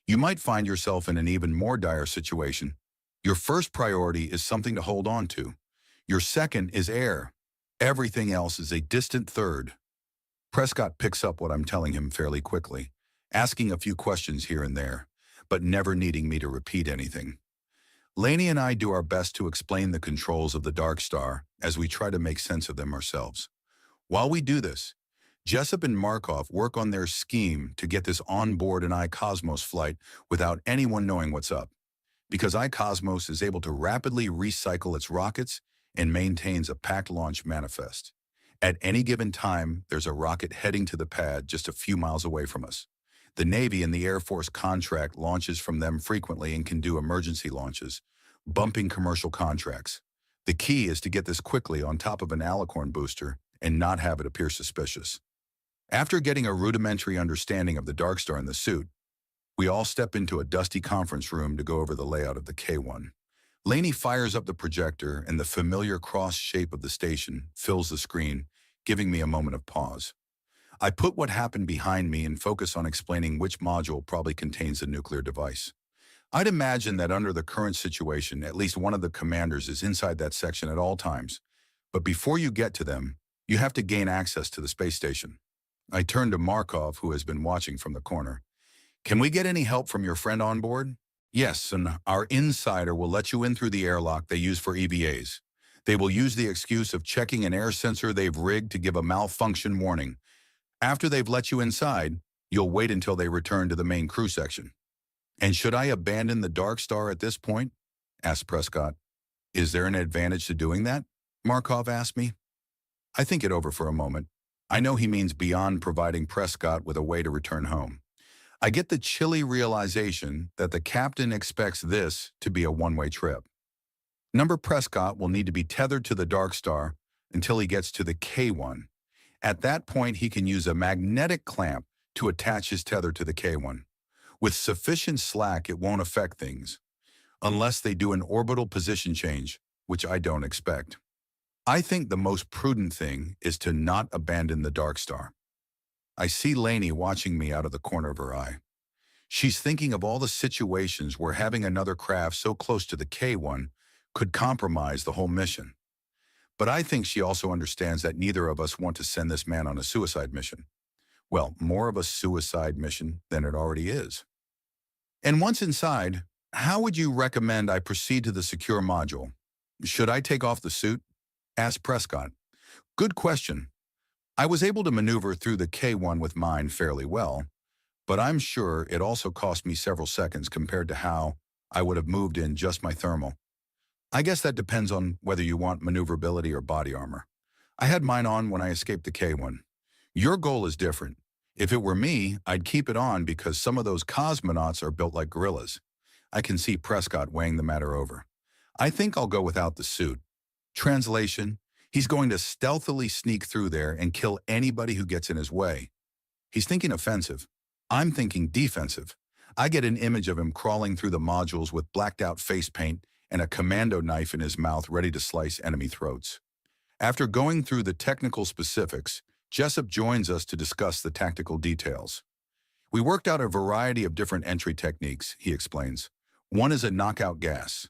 you might find yourself in an even more dire situation. Your first priority is something to hold on to. Your second is air. Everything else is a distant third. Prescott picks up what I'm telling him fairly quickly, asking a few questions here and there, but never needing me to repeat anything. Laney and I do our best to explain the controls of the Dark Star as we try to make sense of them ourselves. While we do this, Jessup and Markov work on their scheme to get this on-board an iCosmos flight without anyone knowing what's up, because iCosmos is able to rapidly recycle its rockets and maintains a packed launch manifest. At any given time, there's a rocket heading to the pad just a few miles away from us. The Navy and the Air Force contract launches from them frequently and can do emergency launches, bumping commercial contracts. The key is to get this quickly on top of an alicorn booster and not have it appear suspicious. After getting a rudimentary understanding of the Dark Star in the suit, we all step into a dusty conference room to go over the layout of the K-1. Laney fires up the projector and the familiar cross shape of the station fills the screen, giving me a moment of pause. I put what happened behind me and focus on explaining which module probably contains the nuclear device. I'd imagine that under the current situation, at least one of the commanders is inside that section at all times. But before you get to them, you have to gain access to the space station. I turn to Markov, who has been watching from the corner. Can we get any help from your friend on board? Yes, and our insider will let you in through the airlock they use for EVAs. They will use the excuse of checking an air sensor they've rigged to give a malfunction warning. After they've let you inside, you'll wait until they return to the main crew section. And should I abandon the Dark Star at this point? Asked Prescott. Is there an advantage to doing that? Markov asked me. I think it over for a moment. I know he means beyond providing Prescott with a way to return home. I get the chilly realization that the captain expects this to be a one-way trip. Number Prescott will need to be tethered to the Dark Star until he gets to the K-1. At that point, he can use a magnetic clamp to attach his tether to the K-1. With sufficient slack, it won't affect things, unless they do an orbital position change, which I don't expect. I think the most prudent thing is to not abandon the Dark Star. I see Laney watching me out of the corner of her eye. She's thinking of all the situations where having another craft so close to the K-1 could compromise the whole mission. But I think she also understands that neither of us want to send this man on a suicide mission. Well, more of a suicide mission than it already is. And once inside, how would you recommend I proceed to the secure module? Should I take off the suit? Asked Prescott. Good question. I was able to maneuver through the K1 with mine fairly well, but I'm sure it also cost me several seconds compared to how I would have moved in just my thermal. I guess that depends on whether you want maneuverability or body armor. I had mine on when I escaped the K1. Your goal is different. If it were me, I'd keep it on because some of those cosmonauts are built like gorillas. I can see Prescott weighing the matter over. I think I'll go without the suit. Translation, he's going to stealthily sneak through there and kill anybody who gets in his way. He's thinking offensive. I'm thinking defensive. I get an image of him crawling through the modules with blacked out face paint and a commando knife in his mouth ready to slice enemy throats. After going through the technical specifics, Jessup joins us to discuss the tactical details. We worked out a variety of different entry techniques, he explains. One is a knockout gas.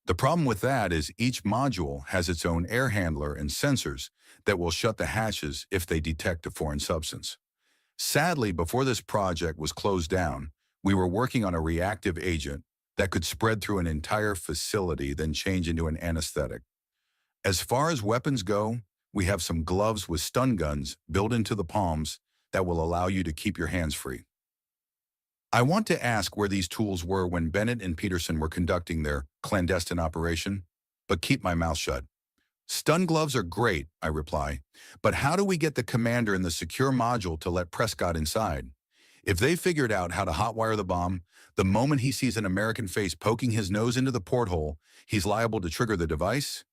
The problem with that is each module has its own air handler and sensors that will shut the hatches if they detect a foreign substance. Sadly, before this project was closed down, we were working on a reactive agent that could spread through an entire facility, then change into an anesthetic. As far as weapons go, we have some gloves with stun guns built into the palms that will allow you to keep your hands free. I want to ask where these tools were when Bennett and Peterson were conducting their clandestine operation, but keep my mouth shut. Stun gloves are great, I reply, but how do we get the commander in the secure module to let Prescott inside? If they figured out how to hotwire the bomb, the moment he sees an American face poking his nose into the porthole, he's liable to trigger the device?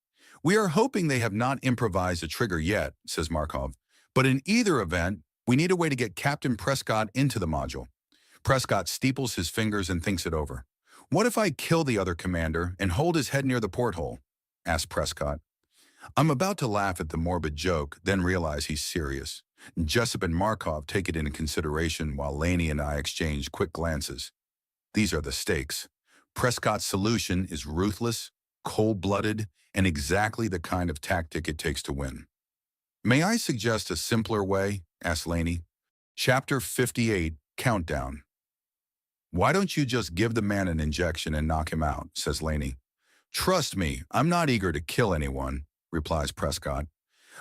We are hoping they have not improvised a trigger yet, says Markov, but in either event, we need a way to get Captain Prescott into the module. Prescott steeples his fingers and thinks it over. What if I kill the other commander and hold his head near the porthole? Asks Prescott. I'm about to laugh at the morbid joke, then realize he's serious. Jessup and Markov take it into consideration while Laney and I exchange quick glances. These are the stakes. Prescott's solution is ruthless, cold-blooded, and exactly the kind of tactic it takes to win. May I suggest a simpler way? Asks Laney. Chapter 58, Countdown. Why don't you just give the man an injection and knock him out, says Laney. Trust me, I'm not eager to kill anyone, replies Prescott.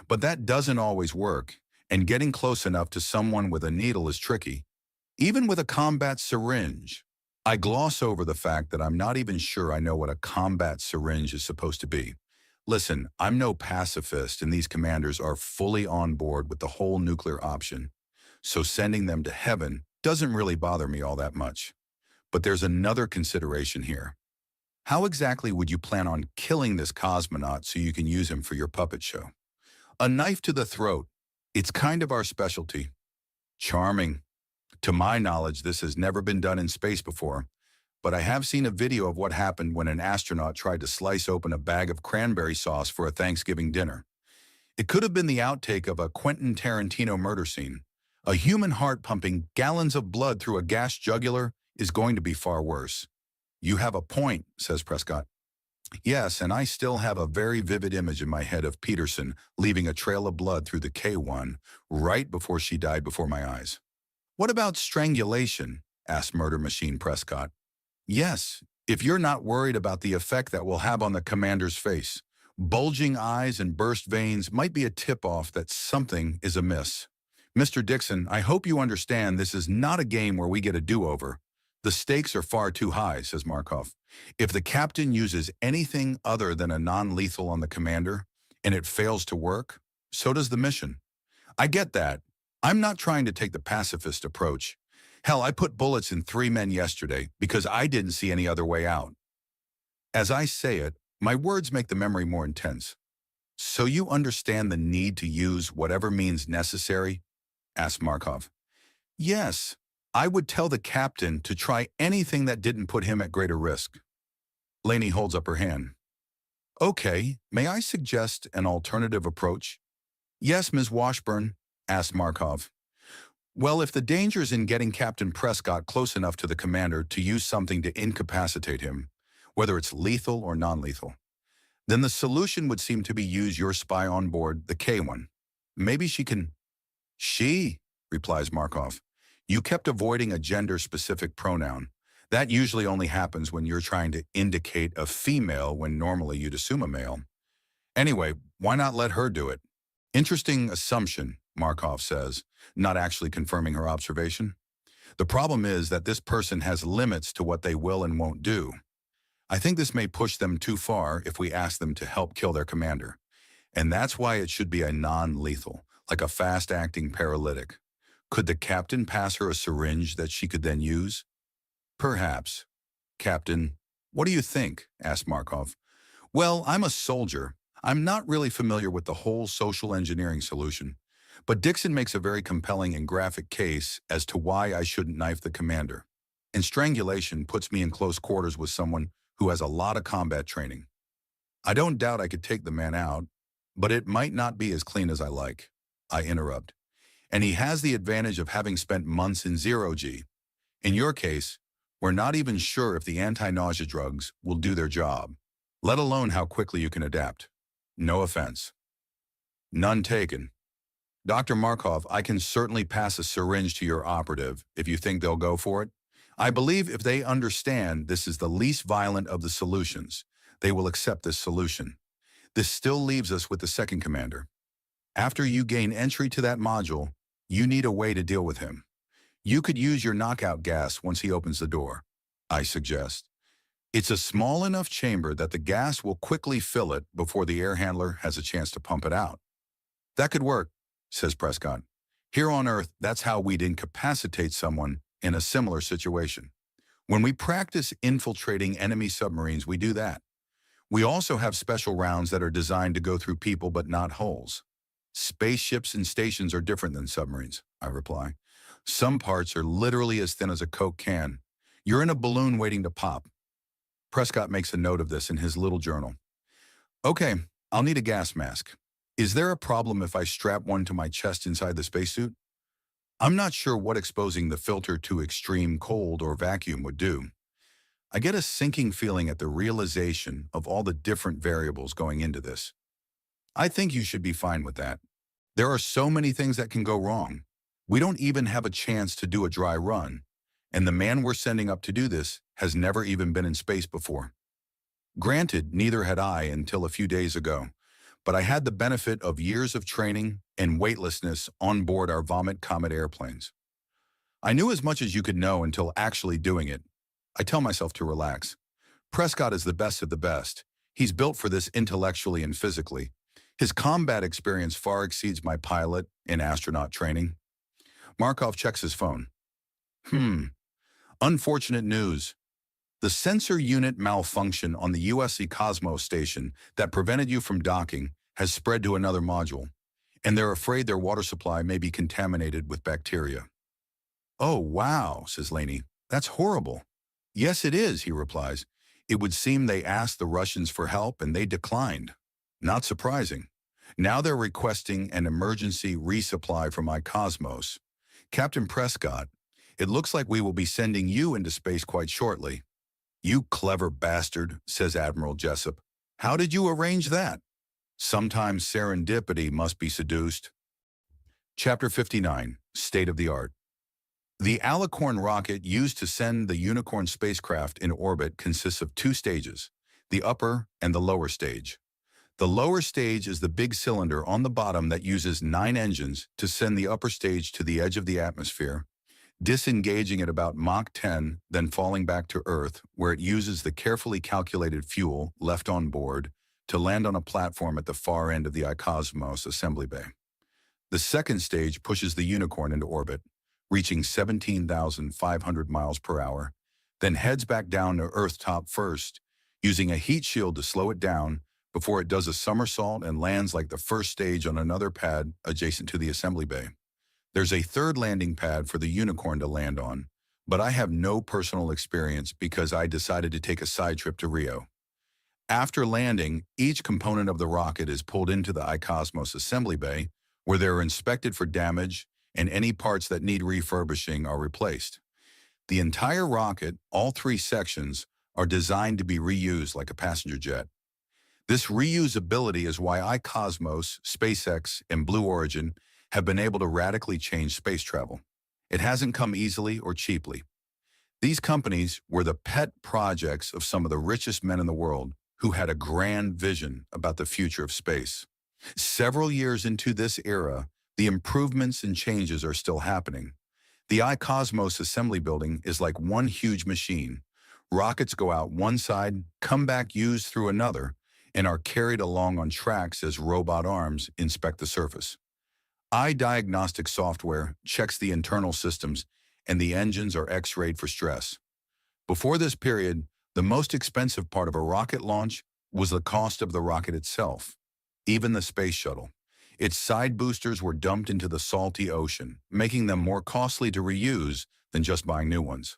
But that doesn't always work, and getting close enough to someone with a needle is tricky. Even with a combat syringe. I gloss over the fact that I'm not even sure I know what a combat syringe is supposed to be. Listen, I'm no pacifist, and these commanders are fully on board with the whole nuclear option. So sending them to heaven doesn't really bother me all that much. But there's another consideration here. How exactly would you plan on killing this cosmonaut so you can use him for your puppet show? A knife to the throat. It's kind of our specialty. Charming. To my knowledge, this has never been done in space before, but I have seen a video of what happened when an astronaut tried to slice open a bag of cranberry sauce for a Thanksgiving dinner. It could have been the outtake of a Quentin Tarantino murder scene. A human heart pumping gallons of blood through a gas jugular is going to be far worse. You have a point, says Prescott. Yes, and I still have a very vivid image in my head of Peterson leaving a trail of blood through the K1 right before she died before my eyes. What about strangulation? Asked Murder Machine Prescott. Yes, if you're not worried about the effect that will have on the commander's face. Bulging eyes and burst veins might be a tip-off that something is amiss. Mr. Dixon, I hope you understand this is not a game where we get a do-over. The stakes are far too high, says Markov. If the captain uses anything other than a non-lethal on the commander, and it fails to work, so does the mission. I get that. I'm not trying to take the pacifist approach. Hell, I put bullets in 3 men yesterday because I didn't see any other way out. As I say it, my words make the memory more intense. So you understand the need to use whatever means necessary? Asked Markov. Yes, I would tell the captain to try anything that didn't put him at greater risk. Laney holds up her hand. Okay, may I suggest an alternative approach? Yes, Ms. Washburn, asked Markov. Well, if the danger's in getting Captain Prescott close enough to the commander to use something to incapacitate him, whether it's lethal or non-lethal, then the solution would seem to be use your spy on board, the K1. Maybe she can... She, replies Markov. You kept avoiding a gender-specific pronoun. That usually only happens when you're trying to indicate a female when normally you'd assume a male. Anyway, why not let her do it? Interesting assumption, Markov says, not actually confirming her observation. The problem is that this person has limits to what they will and won't do. I think this may push them too far if we ask them to help kill their commander. And that's why it should be a non-lethal, like a fast-acting paralytic. Could the captain pass her a syringe that she could then use? Perhaps. Captain, what do you think? Asked Markov. Well, I'm a soldier. I'm not really familiar with the whole social engineering solution. But Dixon makes a very compelling and graphic case as to why I shouldn't knife the commander. And strangulation puts me in close quarters with someone who has a lot of combat training. I don't doubt I could take the man out, but it might not be as clean as I like. I interrupt. And he has the advantage of having spent months in zero-G. In your case, we're not even sure if the anti-nausea drugs will do their job, let alone how quickly you can adapt. No offense. None taken. Dr. Markov, I can certainly pass a syringe to your operative if you think they'll go for it. I believe if they understand this is the least violent of the solutions, they will accept this solution. This still leaves us with the second commander. After you gain entry to that module, you need a way to deal with him. You could use your knockout gas once he opens the door, I suggest. It's a small enough chamber that the gas will quickly fill it before the air handler has a chance to pump it out. That could work, says Prescott. Here on Earth, that's how we'd incapacitate someone in a similar situation. When we practice infiltrating enemy submarines, we do that. We also have special rounds that are designed to go through people but not hulls. Spaceships and stations are different than submarines, I reply. Some parts are literally as thin as a Coke can. You're in a balloon waiting to pop. Prescott makes a note of this in his little journal. Okay, I'll need a gas mask. Is there a problem if I strap one to my chest inside the spacesuit? I'm not sure what exposing the filter to extreme cold or vacuum would do. I get a sinking feeling at the realization of all the different variables going into this. I think you should be fine with that. There are so many things that can go wrong. We don't even have a chance to do a dry run, and the man we're sending up to do this has never even been in space before. Granted, neither had I until a few days ago, but I had the benefit of years of training and weightlessness on board our Vomit Comet airplanes. I knew as much as you could know until actually doing it. I tell myself to relax. Prescott is the best of the best. He's built for this intellectually and physically. His combat experience far exceeds my pilot and astronaut training. Markov checks his phone. Unfortunate news. The sensor unit malfunction on the USC Cosmos station that prevented you from docking has spread to another module, and they're afraid their water supply may be contaminated with bacteria. Oh, wow, says Laney. That's horrible. Yes, it is, he replies. It would seem they asked the Russians for help and they declined. Not surprising. Now they're requesting an emergency resupply from my Cosmos. Captain Prescott, it looks like we will be sending you into space quite shortly. You clever bastard, says Admiral Jessup. How did you arrange that? Sometimes serendipity must be seduced. Chapter 59, State of the Art. The Alicorn rocket used to send the Unicorn spacecraft in orbit consists of two stages, the upper and the lower stage. The lower stage is the big cylinder on the bottom that uses 9 engines to send the upper stage to the edge of the atmosphere, disengaging at about Mach 10, then falling back to Earth, where it uses the carefully calculated fuel left on board to land on a platform at the far end of the iCosmos assembly bay. The second stage pushes the Unicorn into orbit, reaching 17,500 miles per hour, then heads back down to Earth top first, using a heat shield to slow it down before it does a somersault and lands like the first stage on another pad adjacent to the assembly bay. There's a third landing pad for the Unicorn to land on, but I have no personal experience because I decided to take a side trip to Rio. After landing, each component of the rocket is pulled into the iCosmos assembly bay, where they're inspected for damage and any parts that need refurbishing are replaced. The entire rocket, all 3 sections, are designed to be reused like a passenger jet. This reusability is why iCosmos, SpaceX, and Blue Origin have been able to radically change space travel. It hasn't come easily or cheaply. These companies were the pet projects of some of the richest men in the world who had a grand vision about the future of space. Several years into this era, The improvements and changes are still happening. The iCosmos assembly building is like one huge machine. Rockets go out one side, come back used through another, and are carried along on tracks as robot arms inspect the surface. Diagnostic software checks the internal systems, and the engines are X-rayed for stress. Before this period, the most expensive part of a rocket launch was the cost of the rocket itself. Even the space shuttle. Its side boosters were dumped into the salty ocean, making them more costly to reuse than just buying new ones.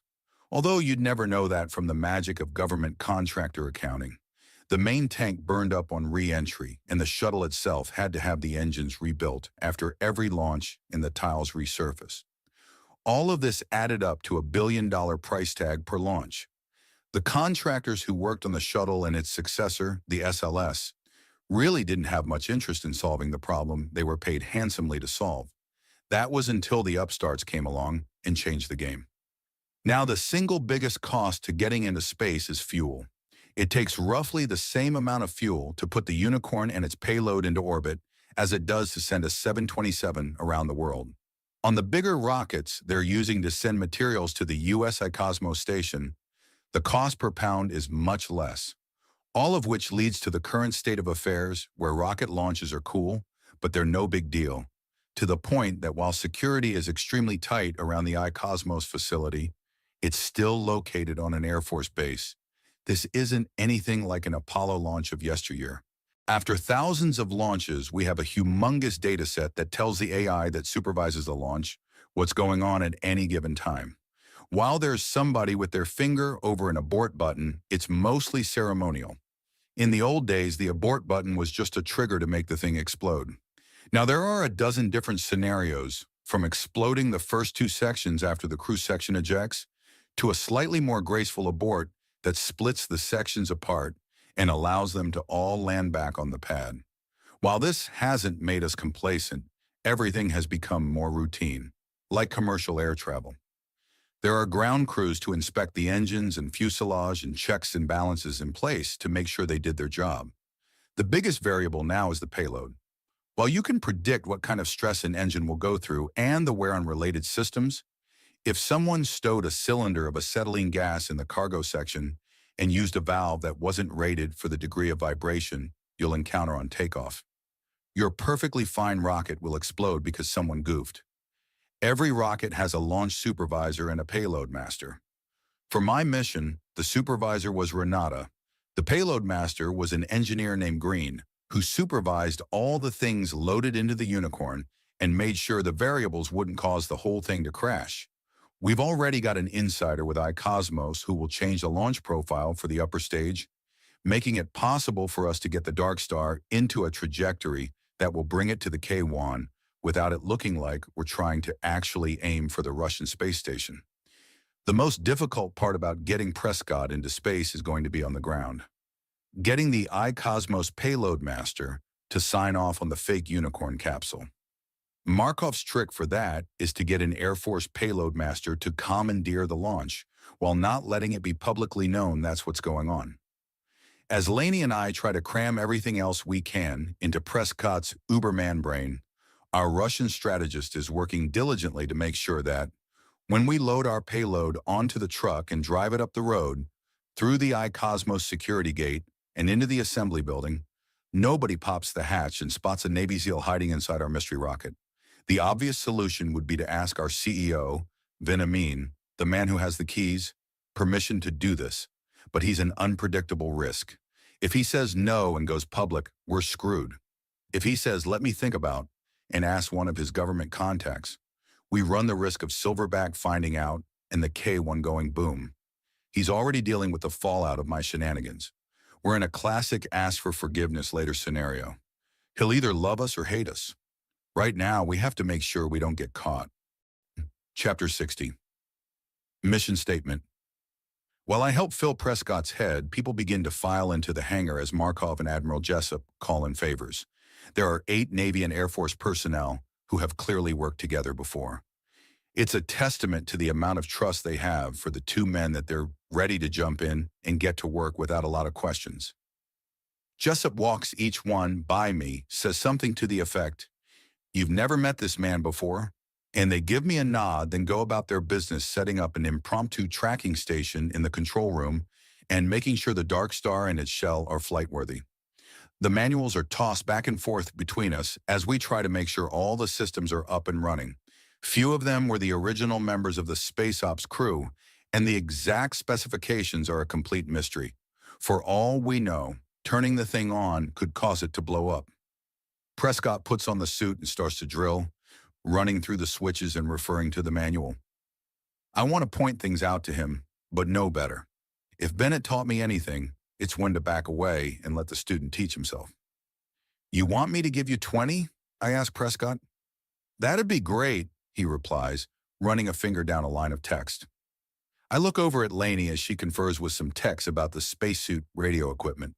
Although you'd never know that from the magic of government contractor accounting. The main tank burned up on re-entry, and the shuttle itself had to have the engines rebuilt after every launch and the tiles resurfaced. All of this added up to $1 billion price tag per launch. The contractors who worked on the shuttle and its successor, the SLS, really didn't have much interest in solving the problem they were paid handsomely to solve. That was until the upstarts came along and changed the game. Now, the single biggest cost to getting into space is fuel. It takes roughly the same amount of fuel to put the Unicorn and its payload into orbit as it does to send a 727 around the world. On the bigger rockets they're using to send materials to the US iCosmos station, the cost per pound is much less. All of which leads to the current state of affairs where rocket launches are cool, but they're no big deal, to the point that while security is extremely tight around the iCosmos facility, it's still located on an Air Force base. This isn't anything like an Apollo launch of yesteryear. After thousands of launches, we have a humongous data set that tells the AI that supervises the launch what's going on at any given time. While there's somebody with their finger over an abort button, it's mostly ceremonial. In the old days, the abort button was just a trigger to make the thing explode. Now, there are a dozen different scenarios, from exploding the first two sections after the crew section ejects, to a slightly more graceful abort that splits the sections apart and allows them to all land back on the pad. While this hasn't made us complacent, everything has become more routine, like commercial air travel. There are ground crews to inspect the engines and fuselage and checks and balances in place to make sure they did their job. The biggest variable now is the payload. While you can predict what kind of stress an engine will go through and the wear on related systems, if someone stowed a cylinder of acetylene gas in the cargo section and used a valve that wasn't rated for the degree of vibration you'll encounter on takeoff, your perfectly fine rocket will explode because someone goofed. Every rocket has a launch supervisor and a payload master. For my mission, the supervisor was Renata. The payload master was an engineer named Green, who supervised all the things loaded into the Unicorn and made sure the variables wouldn't cause the whole thing to crash. We've already got an insider with iCosmos who will change the launch profile for the upper stage, making it possible for us to get the Dark Star into a trajectory that will bring it to the K1 without it looking like we're trying to actually aim for the Russian space station. The most difficult part about getting Prescott into space is going to be on the ground. Getting the iCosmos payload master to sign off on the fake Unicorn capsule. Markov's trick for that is to get an Air Force payload master to commandeer the launch while not letting it be publicly known that's what's going on. As Laney and I try to cram everything else we can into Prescott's Uberman brain, our Russian strategist is working diligently to make sure that, when we load our payload onto the truck and drive it up the road, through the iCosmos security gate and into the assembly building, nobody pops the hatch and spots a Navy SEAL hiding inside our mystery rocket. The obvious solution would be to ask our CEO, Vin Amin, the man who has the keys, permission to do this, but he's an unpredictable risk. If he says no and goes public, we're screwed. If he says, let me think about, and asks one of his government contacts, we run the risk of Silverback finding out and the K1 going boom. He's already dealing with the fallout of my shenanigans. We're in a classic ask for forgiveness later scenario. He'll either love us or hate us. Right now, we have to make sure we don't get caught. Chapter 60. Mission Statement. While I help fill Prescott's head, people begin to file into the hangar as Markov and Admiral Jessup call in favors. There are 8 Navy and Air Force personnel who have clearly worked together before. It's a testament to the amount of trust they have for the 2 men that they're ready to jump in and get to work without a lot of questions. Jessup walks each one by me, says something to the effect, "You've never met this man before?" And they give me a nod, then go about their business setting up an impromptu tracking station in the control room and making sure the Dark Star and its shell are flight-worthy. The manuals are tossed back and forth between us as we try to make sure all the systems are up and running. Few of them were the original members of the Space Ops crew, and the exact specifications are a complete mystery. For all we know, turning the thing on could cause it to blow up. Prescott puts on the suit and starts to drill, running through the switches and referring to the manual. I want to point things out to him, but know better. If Bennett taught me anything, it's when to back away and let the student teach himself. "You want me to give you 20? I ask Prescott. "That'd be great," he replies, running a finger down a line of text. I look over at Lainey as she confers with some techs about the spacesuit radio equipment.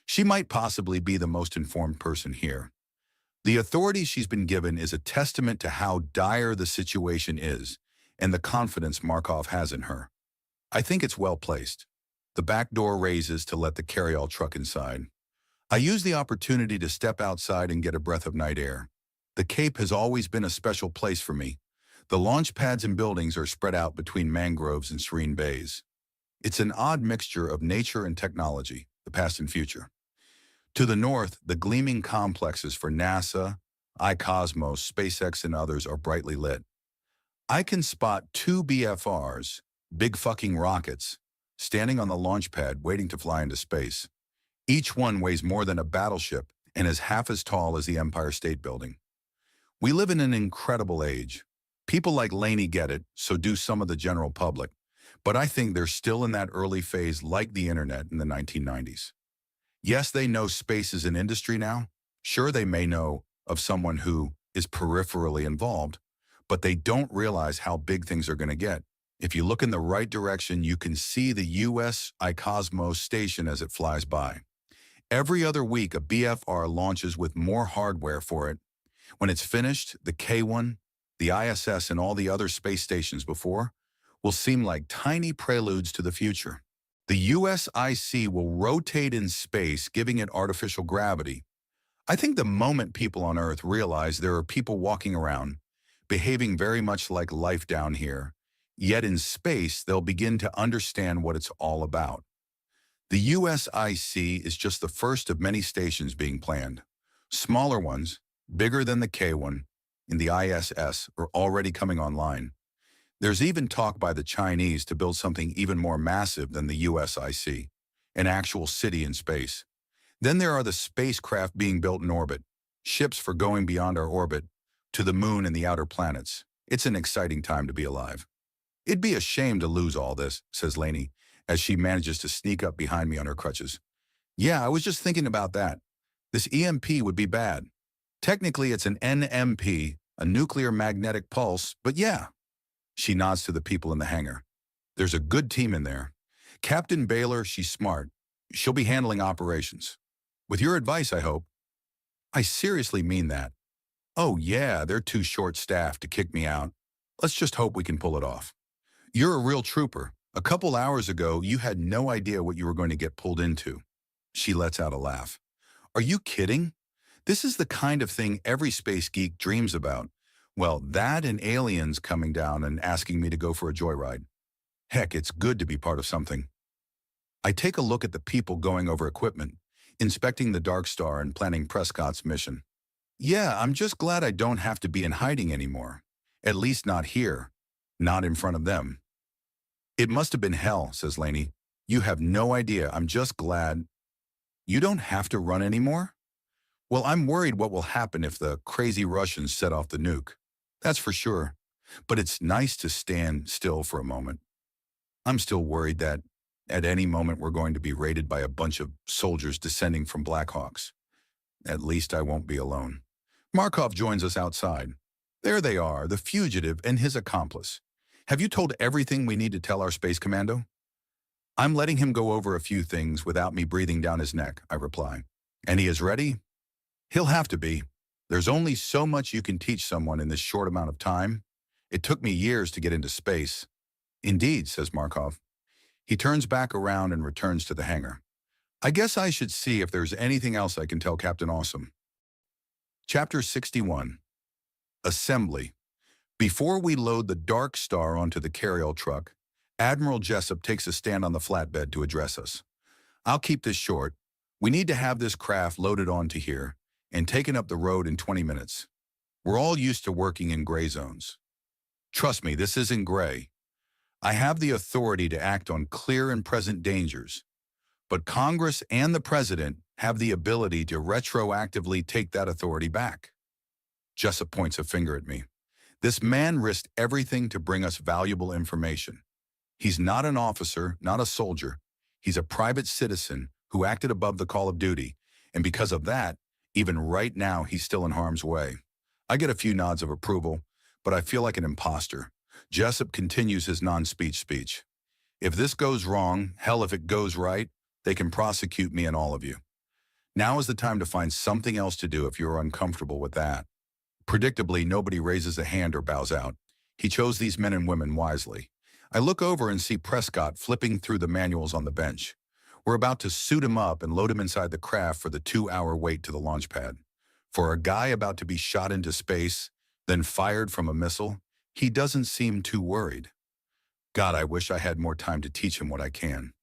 She might possibly be the most informed person here. The authority she's been given is a testament to how dire the situation is and the confidence Markov has in her. I think it's well placed. The back door raises to let the carryall truck inside. I use the opportunity to step outside and get a breath of night air. The Cape has always been a special place for me. The launch pads and buildings are spread out between mangroves and serene bays. It's an odd mixture of nature and technology, the past and future. To the north, the gleaming complexes for NASA, iCosmos, SpaceX, and others are brightly lit. I can spot two BFRs, big fucking rockets, standing on the launch pad waiting to fly into space. Each one weighs more than a battleship and is half as tall as the Empire State Building. We live in an incredible age. People like Lainey get it, so do some of the general public. But I think they're still in that early phase like the internet in the 1990s. Yes, they know space is an industry now. Sure, they may know of someone who is peripherally involved, but they don't realize how big things are going to get. If you look in the right direction, you can see the U.S. iCosmos station as it flies by. Every other week, a BFR launches with more hardware for it. When it's finished, the K1, the ISS, and all the other space stations before will seem like tiny preludes to the future. The USIC will rotate in space, giving it artificial gravity. I think the moment people on Earth realize there are people walking around, behaving very much like life down here, yet in space they'll begin to understand what it's all about. The USIC is just the first of many stations being planned. Smaller ones, bigger than the K1, and the ISS are already coming online. There's even talk by the Chinese to build something even more massive than the USIC, an actual city in space. Then there are the spacecraft being built in orbit, ships for going beyond our orbit, to the moon and the outer planets. It's an exciting time to be alive. "It'd be a shame to lose all this," says Lainey, as she manages to sneak up behind me on her crutches. "Yeah, I was just thinking about that. This EMP would be bad. Technically, it's an NMP, a nuclear magnetic pulse, but yeah." She nods to the people in the hangar. "There's a good team in there. Captain Baylor, she's smart. She'll be handling operations. With your advice, I hope." I seriously mean that. "Oh yeah, they're too short-staffed to kick me out. Let's just hope we can pull it off." "You're a real trooper. A couple hours ago, you had no idea what you were going to get pulled into." She lets out a laugh. "Are you kidding? This is the kind of thing every space geek dreams about. Well, that and aliens coming down and asking me to go for a joyride. Heck, it's good to be part of something." I take a look at the people going over equipment, inspecting the Dark Star and planning Prescott's mission. Yeah, I'm just glad I don't have to be in hiding anymore. At least not here. Not in front of them. "It must have been hell," says Lainey. "You have no idea. I'm just glad." "You don't have to run anymore?" "Well, I'm worried what will happen if the crazy Russians set off the nuke. That's for sure. But it's nice to stand still for a moment. I'm still worried that at any moment we're going to be raided by a bunch of soldiers descending from Blackhawks. At least I won't be alone." Markov joins us outside. There they are, the fugitive and his accomplice. "Have you told everything we need to tell our space commando?" "I'm letting him go over a few things without me breathing down his neck," I reply. "And he is ready?" "He'll have to be. There's only so much you can teach someone in this short amount of time. It took me years to get into space." "Indeed," says Markov. He turns back around and returns to the hangar. "I guess I should see if there's anything else I can tell Captain Awesome." Chapter 61. Assembly. Before we load the Dark Star onto the carryall truck, Admiral Jessup takes a stand on the flatbed to address us. I'll keep this short. We need to have this craft loaded onto here and taken up the road in 20 minutes. We're all used to working in gray zones. Trust me, this isn't gray. I have the authority to act on clear and present dangers, but Congress and the President have the ability to retroactively take that authority back. Jessup points a finger at me. This man risked everything to bring us valuable information. He's not an officer, not a soldier. He's a private citizen who acted above the call of duty, and because of that, even right now, he's still in harm's way. I get a few nods of approval, but I feel like an imposter. Jessup continues his non-speech speech. If this goes wrong, hell, if it goes right, they can prosecute me and all of you. Now is the time to find something else to do if you're uncomfortable with that. Predictably, nobody raises a hand or bows out. He chose these men and women wisely. I look over and see Prescott flipping through the manuals on the bench. We're about to suit him up and load him inside the craft for the 2-hour wait to the launch pad. For a guy about to be shot into space, then fired from a missile, he doesn't seem too worried. God, I wish I had more time to teach him what I can.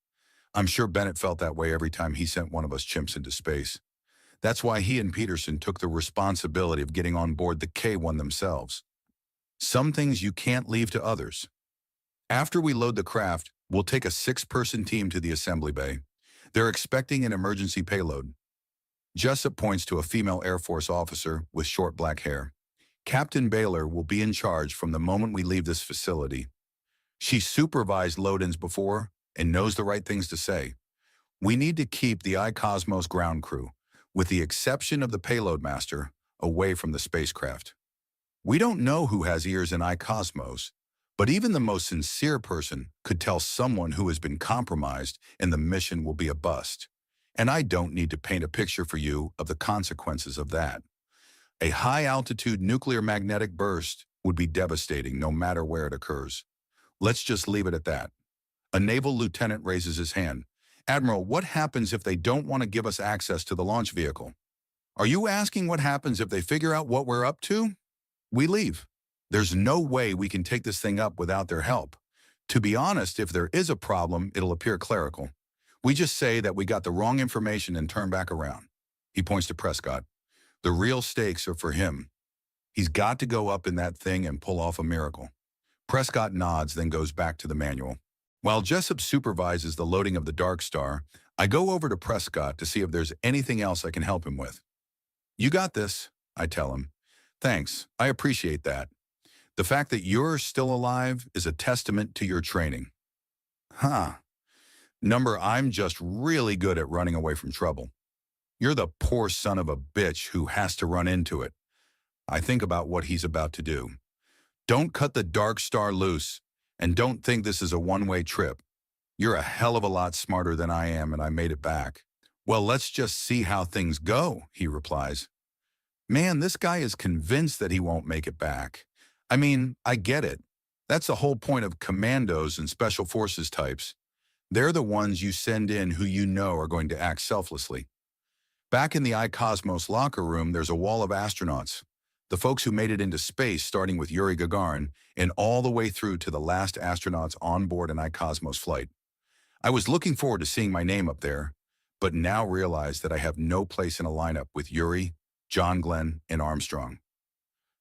I'm sure Bennett felt that way every time he sent one of us chimps into space. That's why he and Peterson took the responsibility of getting on board the K-1 themselves. Some things you can't leave to others. After we load the craft, we'll take a 6-person team to the assembly bay. They're expecting an emergency payload. Jessup points to a female Air Force officer with short black hair. Captain Baylor will be in charge from the moment we leave this facility. She supervised load-ins before and knows the right things to say. We need to keep the iCosmos ground crew, with the exception of the payload master, away from the spacecraft. We don't know who has ears in iCosmos, but even the most sincere person could tell someone who has been compromised and the mission will be a bust. And I don't need to paint a picture for you of the consequences of that. A high-altitude nuclear magnetic burst would be devastating no matter where it occurs. Let's just leave it at that. A naval lieutenant raises his hand. Admiral, what happens if they don't want to give us access to the launch vehicle? Are you asking what happens if they figure out what we're up to? We leave. There's no way we can take this thing up without their help. To be honest, if there is a problem, it'll appear clerical. We just say that we got the wrong information and turn back around. He points to Prescott. The real stakes are for him. He's got to go up in that thing and pull off a miracle. Prescott nods, then goes back to the manual. While Jessup supervises the loading of the Dark Star, I go over to Prescott to see if there's anything else I can help him with. You got this, I tell him. Thanks, I appreciate that. The fact that you're still alive is a testament to your training. Huh. Number, I'm just really good at running away from trouble. You're the poor son of a bitch who has to run into it. I think about what he's about to do. Don't cut the Dark Star loose, and don't think this is a one-way trip. You're a hell of a lot smarter than I am, and I made it back. Well, let's just see how things go, he replies. Man, this guy is convinced that he won't make it back. I mean, I get it. That's the whole point of commandos and special forces types. They're the ones you send in who you know are going to act selflessly. Back in the iCosmos locker room, there's a wall of astronauts. The folks who made it into space, starting with Yuri Gagarin, and all the way through to the last astronauts on board an iCosmos flight. I was looking forward to seeing my name up there, but now realize that I have no place in a lineup with Yuri, John Glenn, and Armstrong.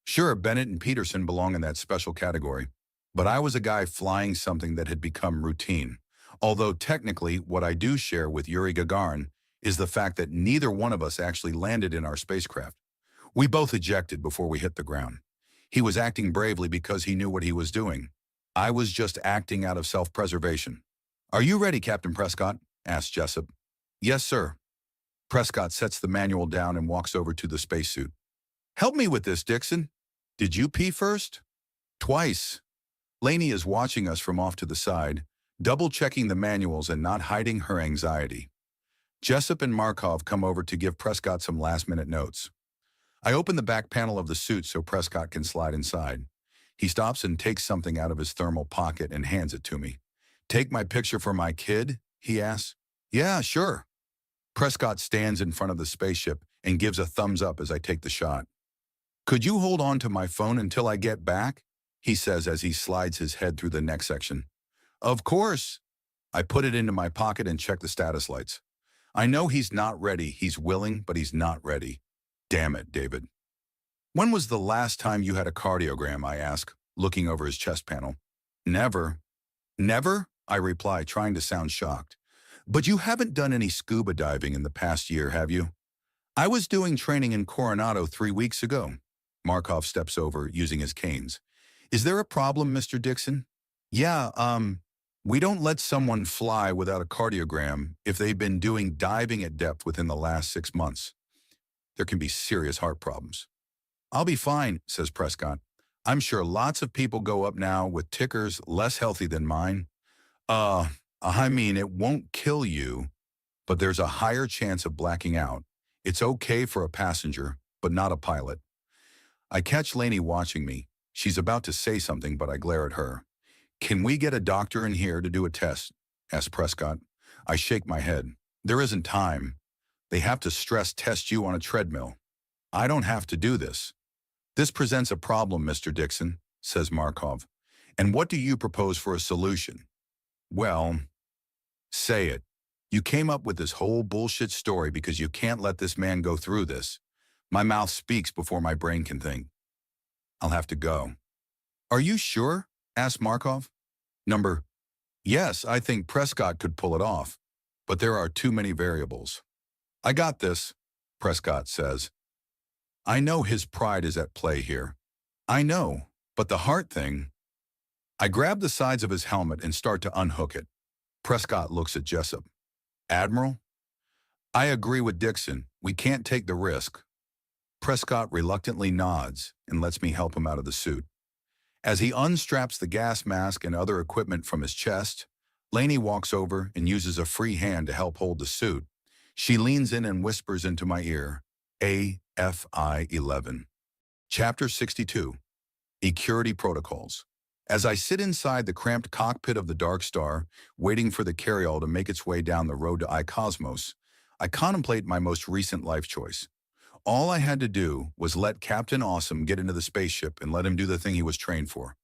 Sure, Bennett and Peterson belong in that special category, but I was a guy flying something that had become routine. Although technically, what I do share with Yuri Gagarin is the fact that neither one of us actually landed in our spacecraft. We both ejected before we hit the ground. He was acting bravely because he knew what he was doing. I was just acting out of self-preservation. Are you ready, Captain Prescott? Asked Jessup. Yes, sir. Prescott sets the manual down and walks over to the spacesuit. Help me with this, Dixon. Did you pee first? Twice. Lainey is watching us from off to the side, double-checking the manuals and not hiding her anxiety. Jessup and Markov come over to give Prescott some last-minute notes. I open the back panel of the suit so Prescott can slide inside. He stops and takes something out of his thermal pocket and hands it to me. Take my picture for my kid? He asks. Yeah, sure. Prescott stands in front of the spaceship and gives a thumbs up as I take the shot. Could you hold on to my phone until I get back? He says as he slides his head through the neck section. Of course. I put it into my pocket and check the status lights. I know he's not ready. He's willing, but he's not ready. Damn it, David. When was the last time you had a cardiogram? I ask, looking over his chest panel. Never. Never? I reply, trying to sound shocked. But you haven't done any scuba diving in the past year, have you? I was doing training in Coronado 3 weeks ago. Markov steps over, using his canes. Is there a problem, Mr. Dixon? Yeah, we don't let someone fly without a cardiogram if they've been doing diving at depth within the last 6 months. There can be serious heart problems. I'll be fine, says Prescott. I'm sure lots of people go up now with tickers less healthy than mine. I mean, it won't kill you, but there's a higher chance of blacking out. It's okay for a passenger, but not a pilot. I catch Lainey watching me. She's about to say something, but I glare at her. Can we get a doctor in here to do a test? Asks Prescott. I shake my head. There isn't time. They have to stress test you on a treadmill. I don't have to do this. This presents a problem, Mr. Dixon, says Markov. And what do you propose for a solution? Well, say it. You came up with this whole bullshit story because you can't let this man go through this. My mouth speaks before my brain can think. I'll have to go. Are you sure? Asks Markov. Yes, I think Prescott could pull it off, but there are too many variables. I got this, Prescott says. I know his pride is at play here. I know, but the heart thing. I grab the sides of his helmet and start to unhook it. Prescott looks at Jessup. Admiral? I agree with Dixon. We can't take the risk. Prescott reluctantly nods and lets me help him out of the suit. As he unstraps the gas mask and other equipment from his chest, Lainey walks over and uses a free hand to help hold the suit. She leans in and whispers into my ear, AFI 11. Chapter 62, Security Protocols. As I sit inside the cramped cockpit of the Dark Star, waiting for the carryall to make its way down the road to iCosmos, I contemplate my most recent life choice. All I had to do was let Captain Awesome get into the spaceship and let him do the thing he was trained for.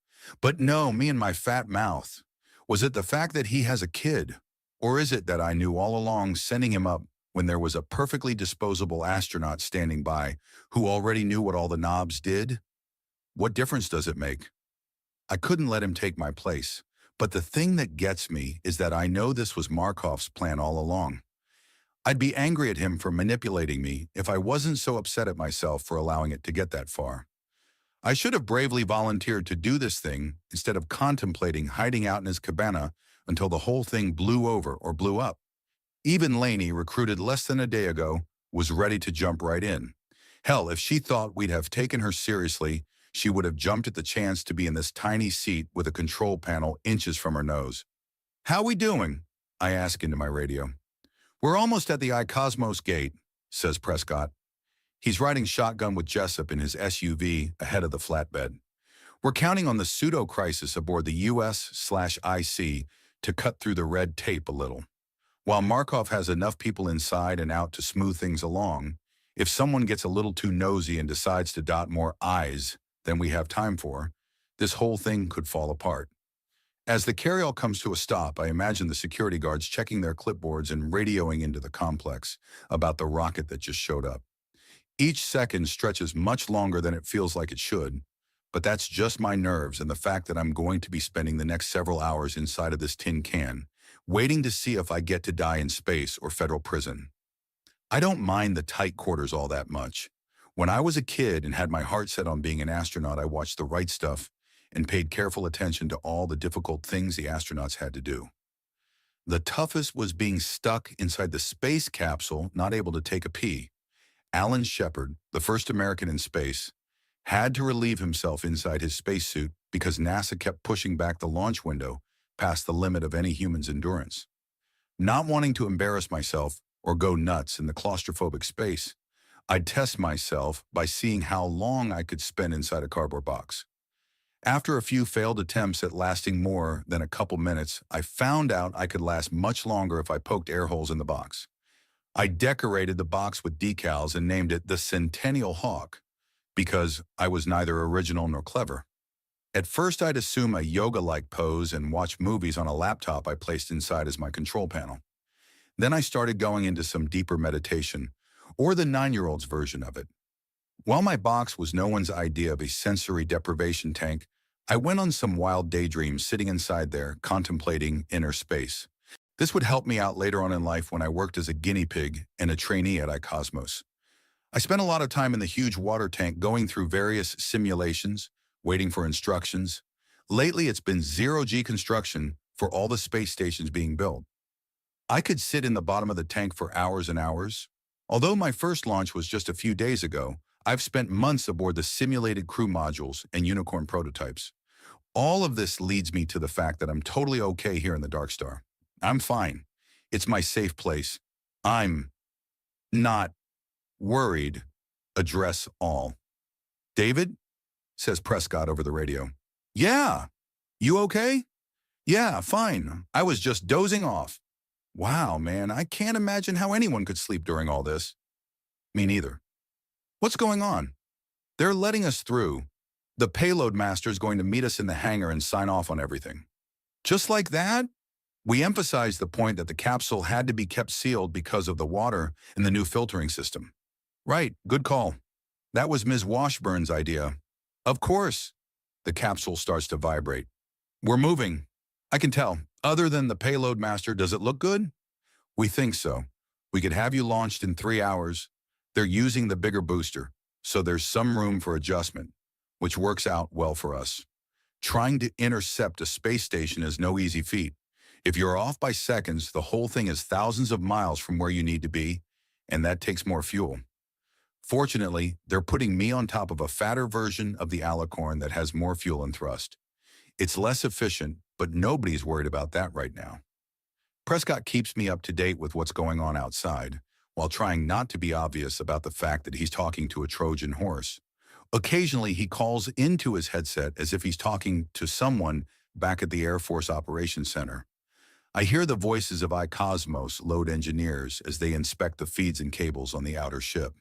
But no, me and my fat mouth. Was it the fact that he has a kid? Or is it that I knew all along sending him up when there was a perfectly disposable astronaut standing by who already knew what all the knobs did? What difference does it make? I couldn't let him take my place, but the thing that gets me is that I know this was Markov's plan all along. I'd be angry at him for manipulating me if I wasn't so upset at myself for allowing it to get that far. I should have bravely volunteered to do this thing instead of contemplating hiding out in his cabana until the whole thing blew over or blew up. Even Lainey, recruited less than a day ago, was ready to jump right in. Hell, if she thought we'd have taken her seriously, she would have jumped at the chance to be in this tiny seat with a control panel inches from her nose. How we doing? I ask into my radio. We're almost at the iCosmos gate, says Prescott. He's riding shotgun with Jessup in his SUV ahead of the flatbed. We're counting on the pseudo-crisis aboard the US/IC to cut through the red tape a little. While Markov has enough people inside and out to smooth things along, if someone gets a little too nosy and decides to dot more I's than we have time for, this whole thing could fall apart. As the carryall comes to a stop, I imagine the security guards checking their clipboards and radioing into the complex about the rocket that just showed up. Each second stretches much longer than it feels like it should, but that's just my nerves and the fact that I'm going to be spending the next several hours inside of this tin can, waiting to see if I get to die in space or federal prison. I don't mind the tight quarters all that much. When I was a kid and had my heart set on being an astronaut, I watched The Right Stuff and paid careful attention to all the difficult things the astronauts had to do. The toughest was being stuck inside the space capsule, not able to take a pee. Alan Shepard, the first American in space, had to relieve himself inside his spacesuit because NASA kept pushing back the launch window past the limit of any human's endurance. Not wanting to embarrass myself or go nuts in the claustrophobic space, I'd test myself by seeing how long I could spend inside a cardboard box. After a few failed attempts at lasting more than a couple minutes, I found out I could last much longer if I poked air holes in the box. I decorated the box with decals and named it the Centennial Hawk. because I was neither original nor clever. At first, I'd assume a yoga-like pose and watch movies on a laptop I placed inside as my control panel. Then I started going into some deeper meditation, or the 9-year-old's version of it. While my box was no one's idea of a sensory deprivation tank, I went on some wild daydreams sitting inside there, contemplating inner space. This would help me out later on in life when I worked as a guinea pig and a trainee at iCosmos. I spent a lot of time in the huge water tank going through various simulations, waiting for instructions. Lately, it's been zero-G construction for all the space stations being built. I could sit in the bottom of the tank for hours and hours. Although my first launch was just a few days ago, I've spent months aboard the simulated crew modules and unicorn prototypes. All of this leads me to the fact that I'm totally okay here in the Dark Star. I'm fine. It's my safe place. I'm not worried. Address all. David? Says Prescott over the radio. Yeah. You okay? Yeah, fine. I was just dozing off. Wow, man, I can't imagine how anyone could sleep during all this. Me neither. What's going on? They're letting us through. The payload master's going to meet us in the hangar and sign off on everything. Just like that? We emphasized the point that the capsule had to be kept sealed because of the water and the new filtering system. Right, good call. That was Ms. Washburn's idea. Of course. The capsule starts to vibrate. We're moving. I can tell. Other than the payload master, does it look good? We think so. We could have you launched in 3 hours. They're using the bigger booster, so there's some room for adjustment, which works out well for us. Trying to intercept a space station is no easy feat. If you're off by seconds, the whole thing is thousands of miles from where you need to be, and that takes more fuel. Fortunately, they're putting me on top of a fatter version of the alicorn that has more fuel and thrust. It's less efficient, but nobody's worried about that right now. Prescott keeps me up to date with what's going on outside, while trying not to be obvious about the fact that he's talking to a Trojan horse. Occasionally, he calls into his headset as if he's talking to someone back at the Air Force Operations Center. I hear the voices of iCosmos load engineers as they inspect the feeds and cables on the outer ship.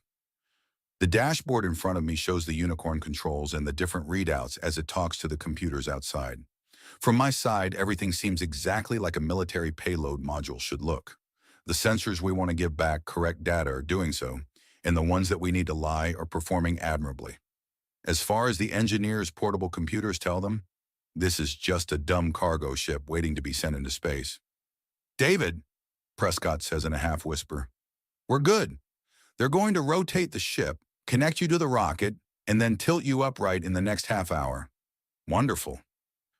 The dashboard in front of me shows the unicorn controls and the different readouts as it talks to the computers outside. From my side, everything seems exactly like a military payload module should look. The sensors we want to give back correct data are doing so, and the ones that we need to lie are performing admirably. As far as the engineers' portable computers tell them, this is just a dumb cargo ship waiting to be sent into space. David, Prescott says in a half-whisper, we're good. They're going to rotate the ship, connect you to the rocket, and then tilt you upright in the next half hour. Wonderful.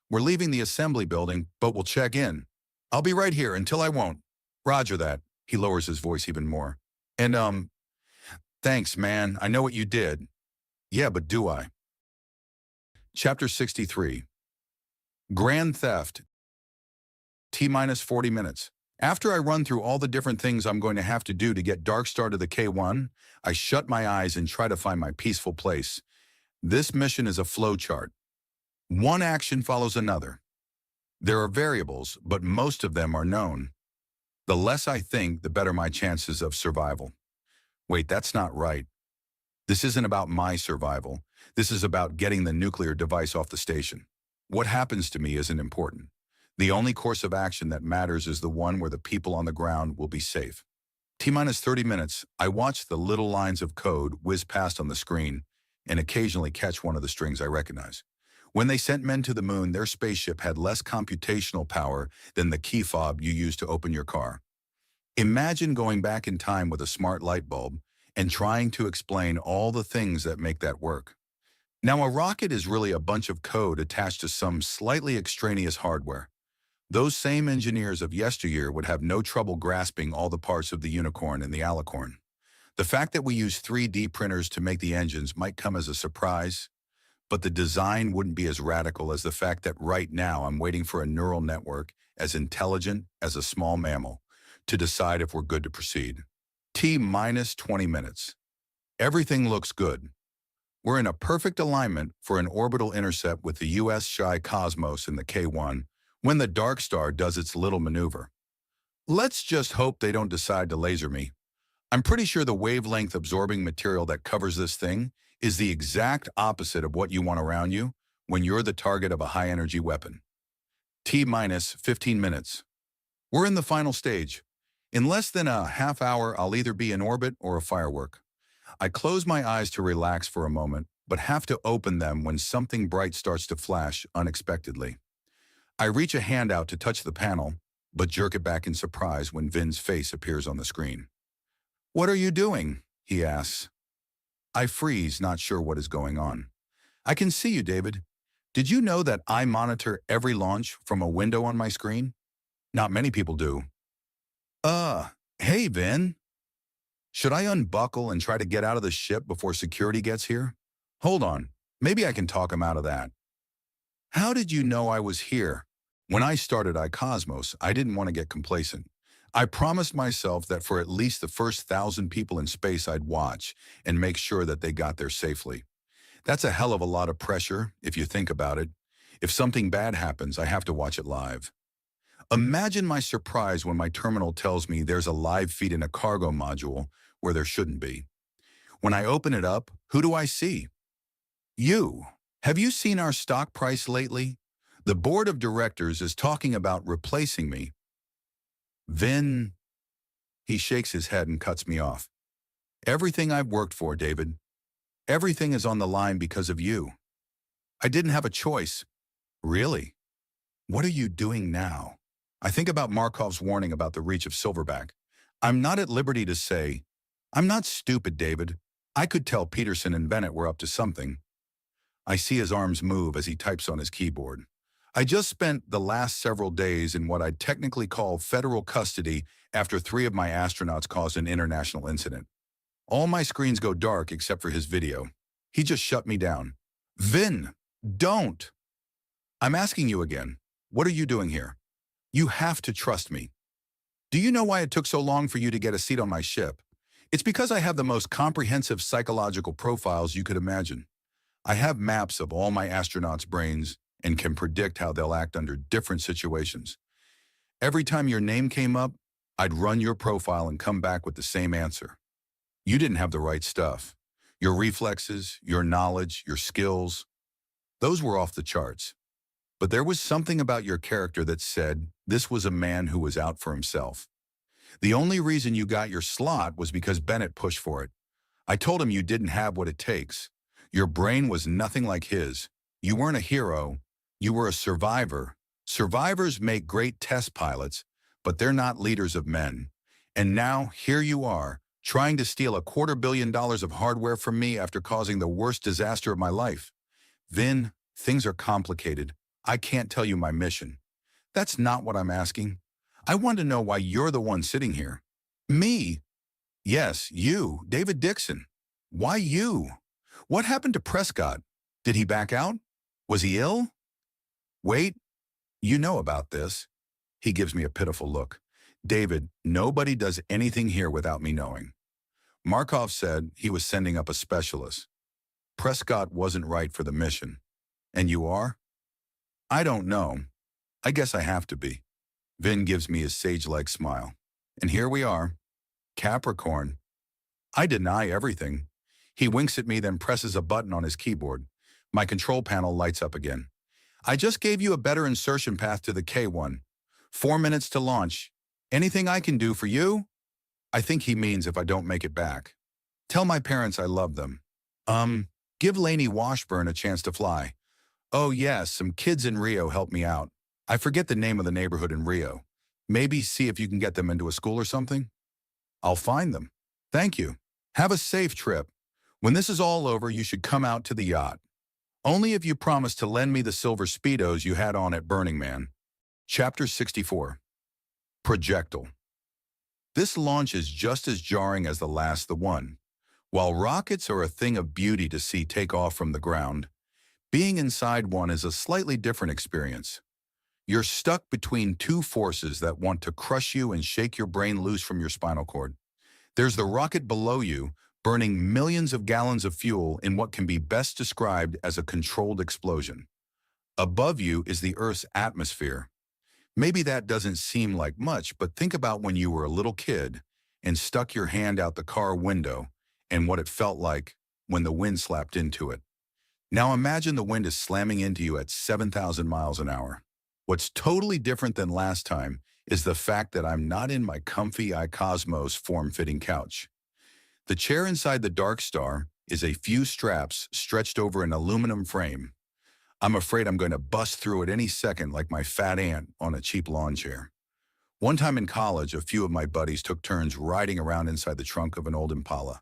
We're leaving the assembly building, but we'll check in. I'll be right here until I won't. Roger that. He lowers his voice even more. And, thanks, man. I know what you did. Yeah, but do I? Chapter 63. Grand Theft. T-minus 40 minutes. After I run through all the different things I'm going to have to do to get Darkstar to the K1, I shut my eyes and try to find my peaceful place. This mission is a flowchart. One action follows another. There are variables, but most of them are known. The less I think, the better my chances of survival. Wait, that's not right. This isn't about my survival. This is about getting the nuclear device off the station. What happens to me isn't important. The only course of action that matters is the one where the people on the ground will be safe. T-minus 30 minutes, I watch the little lines of code whiz past on the screen and occasionally catch one of the strings I recognize. When they sent men to the moon, their spaceship had less computational power than the key fob you use to open your car. Imagine going back in time with a smart light bulb and trying to explain all the things that make that work. Now, a rocket is really a bunch of code attached to some slightly extraneous hardware. Those same engineers of yesteryear would have no trouble grasping all the parts of the unicorn and the alicorn. The fact that we use 3D printers to make the engines might come as a surprise, but the design wouldn't be as radical as the fact that right now I'm waiting for a neural network as intelligent as a small mammal to decide if we're good to proceed. T-minus 20 minutes. Everything looks good. We're in a perfect alignment for an orbital intercept with the U.S. Shy Cosmos in the K1 when the Darkstar does its little maneuver. Let's just hope they don't decide to laser me. I'm pretty sure the wavelength absorbing material that covers this thing is the exact opposite of what you want around you when you're the target of a high-energy weapon. T minus 15 minutes. We're in the final stage. In less than a half hour, I'll either be in orbit or a firework. I close my eyes to relax for a moment, but have to open them when something bright starts to flash unexpectedly. I reach a hand out to touch the panel, but jerk it back in surprise when Vin's face appears on the screen. "What are you doing?" he asks. I freeze, not sure what is going on. "I can see you, David. Did you know that I monitor every launch from a window on my screen? Not many people do." Hey, Vin. Should I unbuckle and try to get out of the ship before security gets here? Hold on, maybe I can talk him out of that. "How did you know I was here?" When I started iCosmos, I didn't want to get complacent. I promised myself that for at least the first 1,000 people in space I'd watch and make sure that they got there safely. That's a hell of a lot of pressure, if you think about it. If something bad happens, I have to watch it live. Imagine my surprise when my terminal tells me there's a live feed in a cargo module where there shouldn't be. When I open it up, who do I see? You. Have you seen our stock price lately? The board of directors is talking about replacing me. Vin. He shakes his head and cuts me off. "Everything I've worked for, David. Everything is on the line because of you. I didn't have a choice." "Really? What are you doing now?" I think about Markov's warning about the reach of Silverback. I'm not at liberty to say, "I'm not stupid, David. I could tell Peterson and Bennett were up to something." I see his arms move as he types on his keyboard. I just spent the last several days in what I'd technically call federal custody after 3 of my astronauts caused an international incident. All my screens go dark except for his video. He just shut me down. "Vin, don't!" "I'm asking you again. What are you doing here? You have to trust me. Do you know why it took so long for you to get a seat on my ship? It's because I have the most comprehensive psychological profiles you could imagine. I have maps of all my astronauts' brains and can predict how they'll act under different situations. Every time your name came up, I'd run your profile and come back with the same answer. You didn't have the right stuff. Your reflexes, your knowledge, your skills, those were off the charts. But there was something about your character that said this was a man who was out for himself. The only reason you got your slot was because Bennett pushed for it. I told him you didn't have what it takes. Your brain was nothing like his. You weren't a hero. You were a survivor. Survivors make great test pilots, but they're not leaders of men. And now, here you are, trying to steal $250 million of hardware from me after causing the worst disaster of my life. Vin, things are complicated. I can't tell you my mission. That's not what I'm asking. I want to know why you're the one sitting here. Me? Yes, you, David Dixon. Why you? What happened to Prescott? Did he back out? Was he ill? Wait, you know about this. He gives me a pitiful look. David, nobody does anything here without me knowing. Markov said he was sending up a specialist. Prescott wasn't right for the mission. And you are? I don't know. I guess I have to be. Vin gives me his sage-like smile. And here we are. Capricorn. I deny everything. He winks at me, then presses a button on his keyboard. My control panel lights up again. I just gave you a better insertion path to the K1. 4 minutes to launch. Anything I can do for you? I think he means if I don't make it back. Tell my parents I love them. Give Lainey Washburn a chance to fly. Oh yes, some kids in Rio helped me out. I forget the name of the neighborhood in Rio. Maybe see if you can get them into a school or something? I'll find them. Thank you. Have a safe trip. When this is all over, you should come out to the yacht. Only if you promise to lend me the silver Speedos you had on at Burning Man. Chapter 64. Projectile. This launch is just as jarring as the last one. While rockets are a thing of beauty to see take off from the ground, being inside one is a slightly different experience. You're stuck between two forces that want to crush you and shake your brain loose from your spinal cord. There's the rocket below you, burning millions of gallons of fuel in what can be best described as a controlled explosion. Above you is the Earth's atmosphere. Maybe that doesn't seem like much, but think about when you were a little kid and stuck your hand out the car window and what it felt like. when the wind slapped into it. Now imagine the wind is slamming into you at 7,000 miles an hour. What's totally different than last time is the fact that I'm not in my comfy iCosmos form-fitting couch. The chair inside the Dark Star is a few straps stretched over an aluminum frame. I'm afraid I'm going to bust through at any second like my fat aunt on a cheap lawn chair. One time in college, a few of my buddies took turns riding around inside the trunk of an old Impala.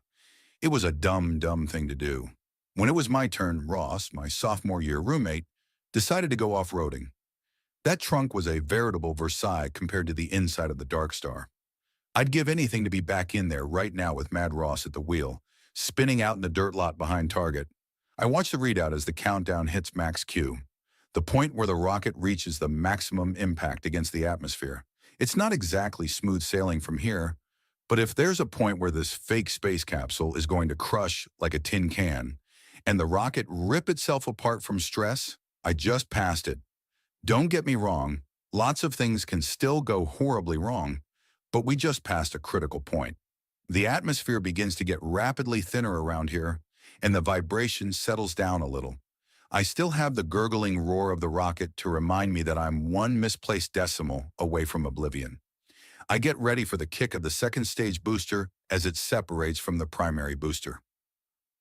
It was a dumb thing to do. When it was my turn, Ross, my sophomore year roommate, decided to go off-roading. That trunk was a veritable Versailles compared to the inside of the Dark Star. I'd give anything to be back in there right now with Mad Ross at the wheel, spinning out in the dirt lot behind Target. I watch the readout as the countdown hits max Q, the point where the rocket reaches the maximum impact against the atmosphere. It's not exactly smooth sailing from here, but if there's a point where this fake space capsule is going to crush like a tin can, and the rocket rip itself apart from stress, I just passed it. Don't get me wrong, lots of things can still go horribly wrong, but we just passed a critical point. The atmosphere begins to get rapidly thinner around here, and the vibration settles down a little. I still have the gurgling roar of the rocket to remind me that I'm one misplaced decimal away from oblivion. I get ready for the kick of the second stage booster as it separates from the primary booster.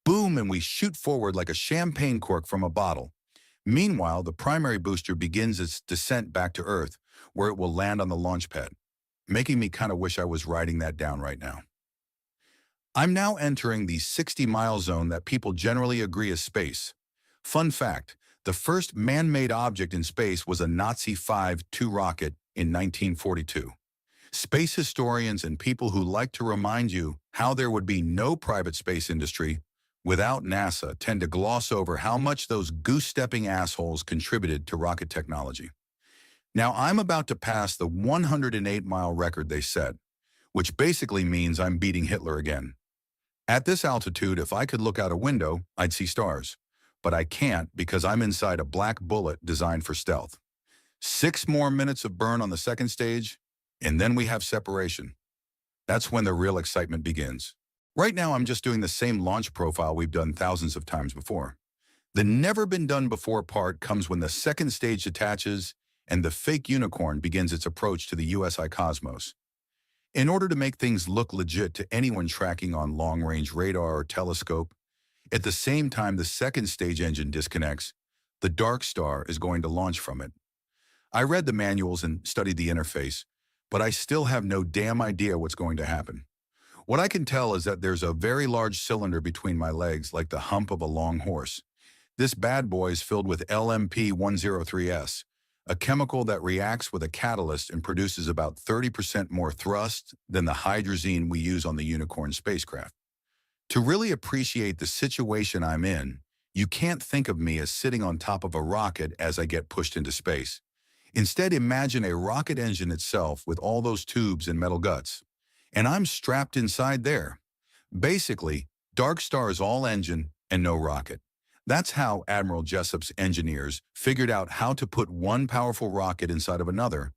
Boom, and we shoot forward like a champagne cork from a bottle. Meanwhile, the primary booster begins its descent back to Earth, where it will land on the launch pad, making me kind of wish I was writing that down right now. I'm now entering the 60-mile zone that people generally agree is space. Fun fact, the first man-made object in space was a Nazi 5-2 rocket in 1942. Space historians and people who like to remind you how there would be no private space industry without NASA tend to gloss over how much those goose-stepping assholes contributed to rocket technology. Now I'm about to pass the 108-mile record they set, which basically means I'm beating Hitler again. At this altitude, if I could look out a window, I'd see stars. But I can't because I'm inside a black bullet designed for stealth. 6 more minutes of burn on the second stage, and then we have separation. That's when the real excitement begins. Right now, I'm just doing the same launch profile we've done thousands of times before. The never-been-done-before part comes when the second stage detaches and the fake unicorn begins its approach to the USI Cosmos. In order to make things look legit to anyone tracking on long-range radar or telescope, at the same time the second stage engine disconnects, the Dark Star is going to launch from it. I read the manuals and studied the interface, but I still have no damn idea what's going to happen. What I can tell is that there's a very large cylinder between my legs like the hump of a long horse. This bad boy is filled with LMP-103S, a chemical that reacts with a catalyst and produces about 30% more thrust than the hydrazine we use on the Unicorn spacecraft. To really appreciate the situation I'm in, you can't think of me as sitting on top of a rocket as I get pushed into space. Instead, imagine a rocket engine itself with all those tubes and metal guts. And I'm strapped inside there. Basically, Dark Star is all engine and no rocket. That's how Admiral Jessup's engineers figured out how to put one powerful rocket inside of another.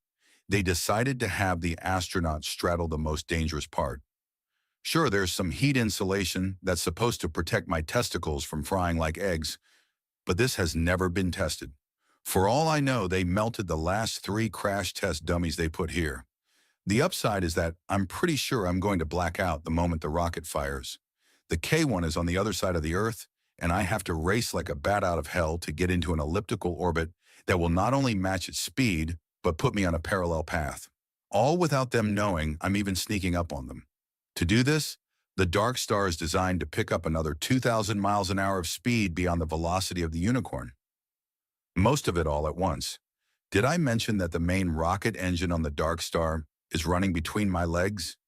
They decided to have the astronaut straddle the most dangerous part. Sure, there's some heat insulation that's supposed to protect my testicles from frying like eggs, but this has never been tested. For all I know, they melted the last 3 crash test dummies they put here. The upside is that I'm pretty sure I'm going to black out the moment the rocket fires. The K1 is on the other side of the Earth, and I have to race like a bat out of hell to get into an elliptical orbit that will not only match its speed, but put me on a parallel path. All without them knowing I'm even sneaking up on them. To do this, the Dark Star is designed to pick up another 2,000 miles an hour of speed beyond the velocity of the Unicorn. Most of it all at once. Did I mention that the main rocket engine on the Dark Star is running between my legs?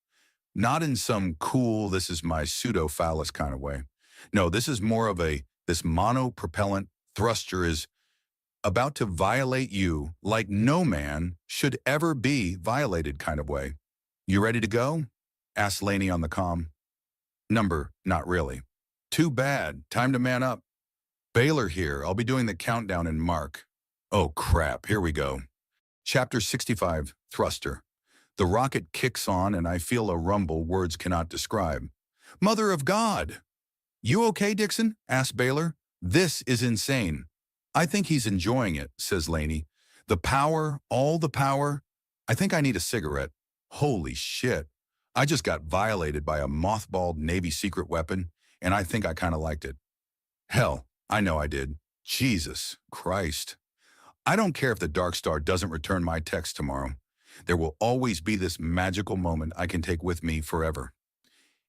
Not in some cool, this is my pseudo-phallus kind of way. No, this is more of this monopropellant thruster is about to violate you like no man should ever be violated kind of way. You ready to go? Asked Laney on the comm. Number, not really. Too bad, time to man up. Baylor here, I'll be doing the countdown in Mark. Oh crap, here we go. Chapter 65, Thruster. The rocket kicks on and I feel a rumble words cannot describe. Mother of God! You okay, Dixon? Asked Baylor. This is insane. I think he's enjoying it, says Laney. The power, all the power. I think I need a cigarette. Holy shit. I just got violated by a mothballed Navy secret weapon, and I think I kind of liked it. Hell, I know I did. Jesus Christ. I don't care if the Dark Star doesn't return my text tomorrow. There will always be this magical moment I can take with me forever.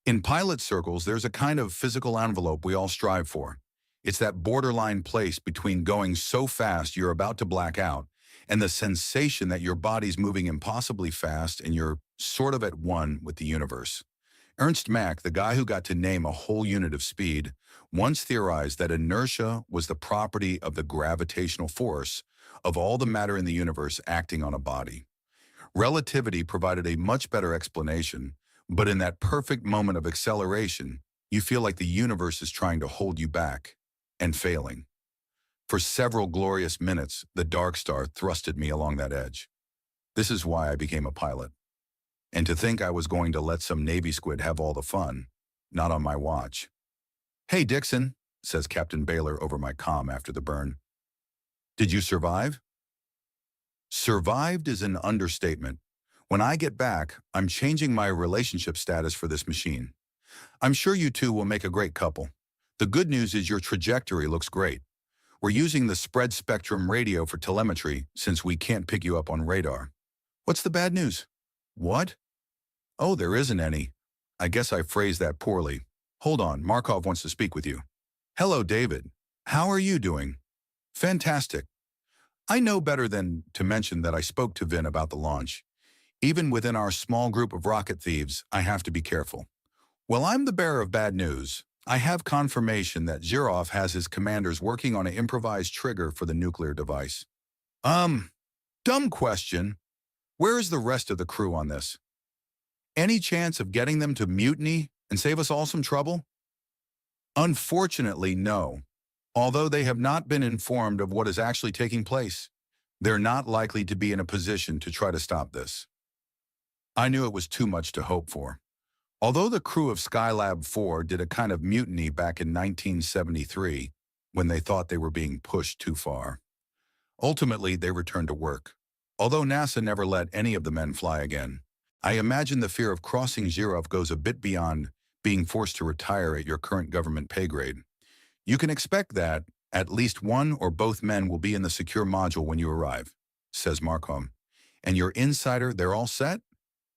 In pilot circles, there's a kind of physical envelope we all strive for. It's that borderline place between going so fast you're about to black out and the sensation that your body's moving impossibly fast and you're sort of at one with the universe. Ernst Mach, the guy who got to name a whole unit of speed, once theorized that inertia was the property of the gravitational force of all the matter in the universe acting on a body. Relativity provided a much better explanation, but in that perfect moment of acceleration, you feel like the universe is trying to hold you back and failing. For several glorious minutes, the Dark Star thrusted me along that edge. This is why I became a pilot. And to think I was going to let some Navy squid have all the fun, not on my watch. Hey, Dixon, says Captain Baylor over my comm after the burn. Did you survive? Survived is an understatement. When I get back, I'm changing my relationship status for this machine. I'm sure you two will make a great couple. The good news is your trajectory looks great. We're using the spread spectrum radio for telemetry since we can't pick you up on radar. What's the bad news? What? Oh, there isn't any. I guess I phrased that poorly. Hold on, Markov wants to speak with you. Hello, David. How are you doing? Fantastic. I know better than to mention that I spoke to Vin about the launch. Even within our small group of rocket thieves, I have to be careful. Well, I'm the bearer of bad news. I have confirmation that Zhirov has his commanders working on an improvised trigger for the nuclear device. Dumb question. Where is the rest of the crew on this? Any chance of getting them to mutiny and save us all some trouble? Unfortunately, no. Although they have not been informed of what is actually taking place, they're not likely to be in a position to try to stop this. I knew it was too much to hope for. Although the crew of Skylab 4 did a kind of mutiny back in 1973 when they thought they were being pushed too far. Ultimately, they returned to work. Although NASA never let any of the men fly again, I imagine the fear of crossing Zhirov goes a bit beyond being forced to retire at your current government pay grade. You can expect that at least one or both men will be in the secure module when you arrive, says Markham. And your insider, they're all set?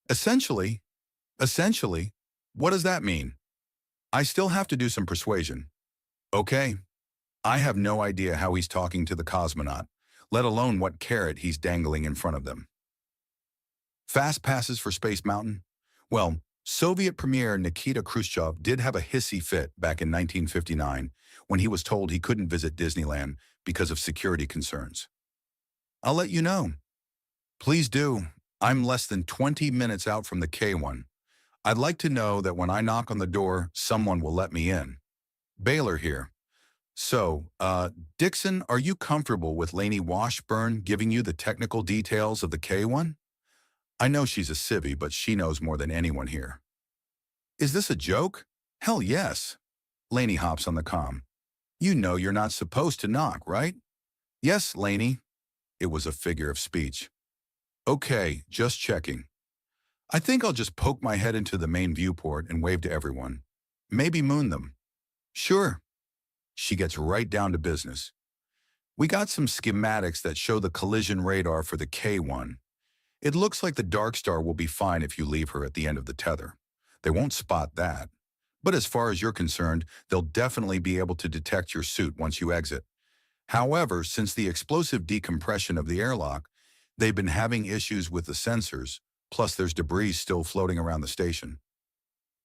Essentially, what does that mean? I still have to do some persuasion. Okay. I have no idea how he's talking to the cosmonaut, let alone what carrot he's dangling in front of them. Fast passes for Space Mountain? Well, Soviet Premier Nikita Khrushchev did have a hissy fit back in 1959 when he was told he couldn't visit Disneyland because of security concerns. I'll let you know. Please do. I'm less than 20 minutes out from the K1. I'd like to know that when I knock on the door, someone will let me in. Baylor here. So, Dixon, are you comfortable with Lainey Washburn giving you the technical details of the K1? I know she's a civvy, but she knows more than anyone here. Is this a joke? Hell yes. Lainey hops on the comm. You know you're not supposed to knock, right? Yes, Lainey. It was a figure of speech. Okay, just checking. I think I'll just poke my head into the main viewport and wave to everyone. Maybe moon them. Sure. She gets right down to business. We got some schematics that show the collision radar for the K1. It looks like the Dark Star will be fine if you leave her at the end of the tether. They won't spot that. But as far as you're concerned, they'll definitely be able to detect your suit once you exit. However, since the explosive decompression of the airlock, they've been having issues with the sensors, plus there's debris still floating around the station.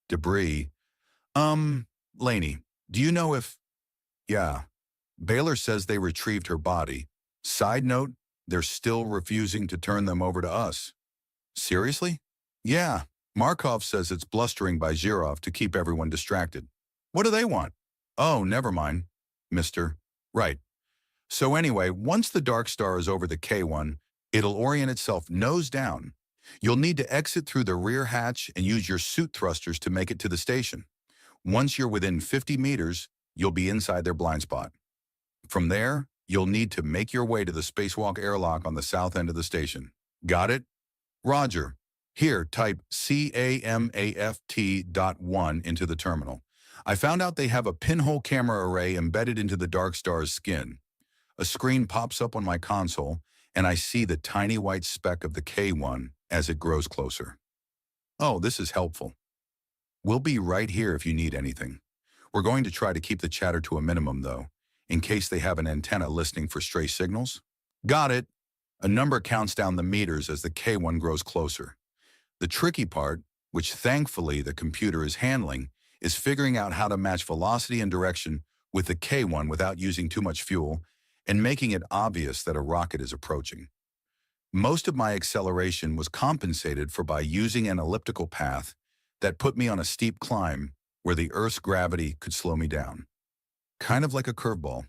Debris? Lainey, do you know if... Yeah. Baylor says they retrieved her body. Side note, they're still refusing to turn them over to us. Seriously? Yeah. Markov says it's blustering by Zhirov to keep everyone distracted. What do they want? Oh, never mind, mister. Right. So anyway, once the Dark Star is over the K1, it'll orient itself nose down. You'll need to exit through the rear hatch and use your suit thrusters to make it to the station. Once you're within 50 meters, you'll be inside their blind spot. From there, you'll need to make your way to the spacewalk airlock on the south end of the station. Got it? Roger. Here, type CAMAFT.1 into the terminal. I found out they have a pinhole camera array embedded into the Dark Star's skin. A screen pops up on my console, and I see the tiny white speck of the K1 as it grows closer. Oh, this is helpful. We'll be right here if you need anything. We're going to try to keep the chatter to a minimum, though, in case they have an antenna listening for stray signals. Got it. A number counts down the meters as the K1 grows closer. The tricky part, which thankfully the computer is handling, is figuring out how to match velocity and direction with the K1 without using too much fuel and making it obvious that a rocket is approaching. Most of my acceleration was compensated for by using an elliptical path that put me on a steep climb where the Earth's gravity could slow me down. Kind of like a curveball.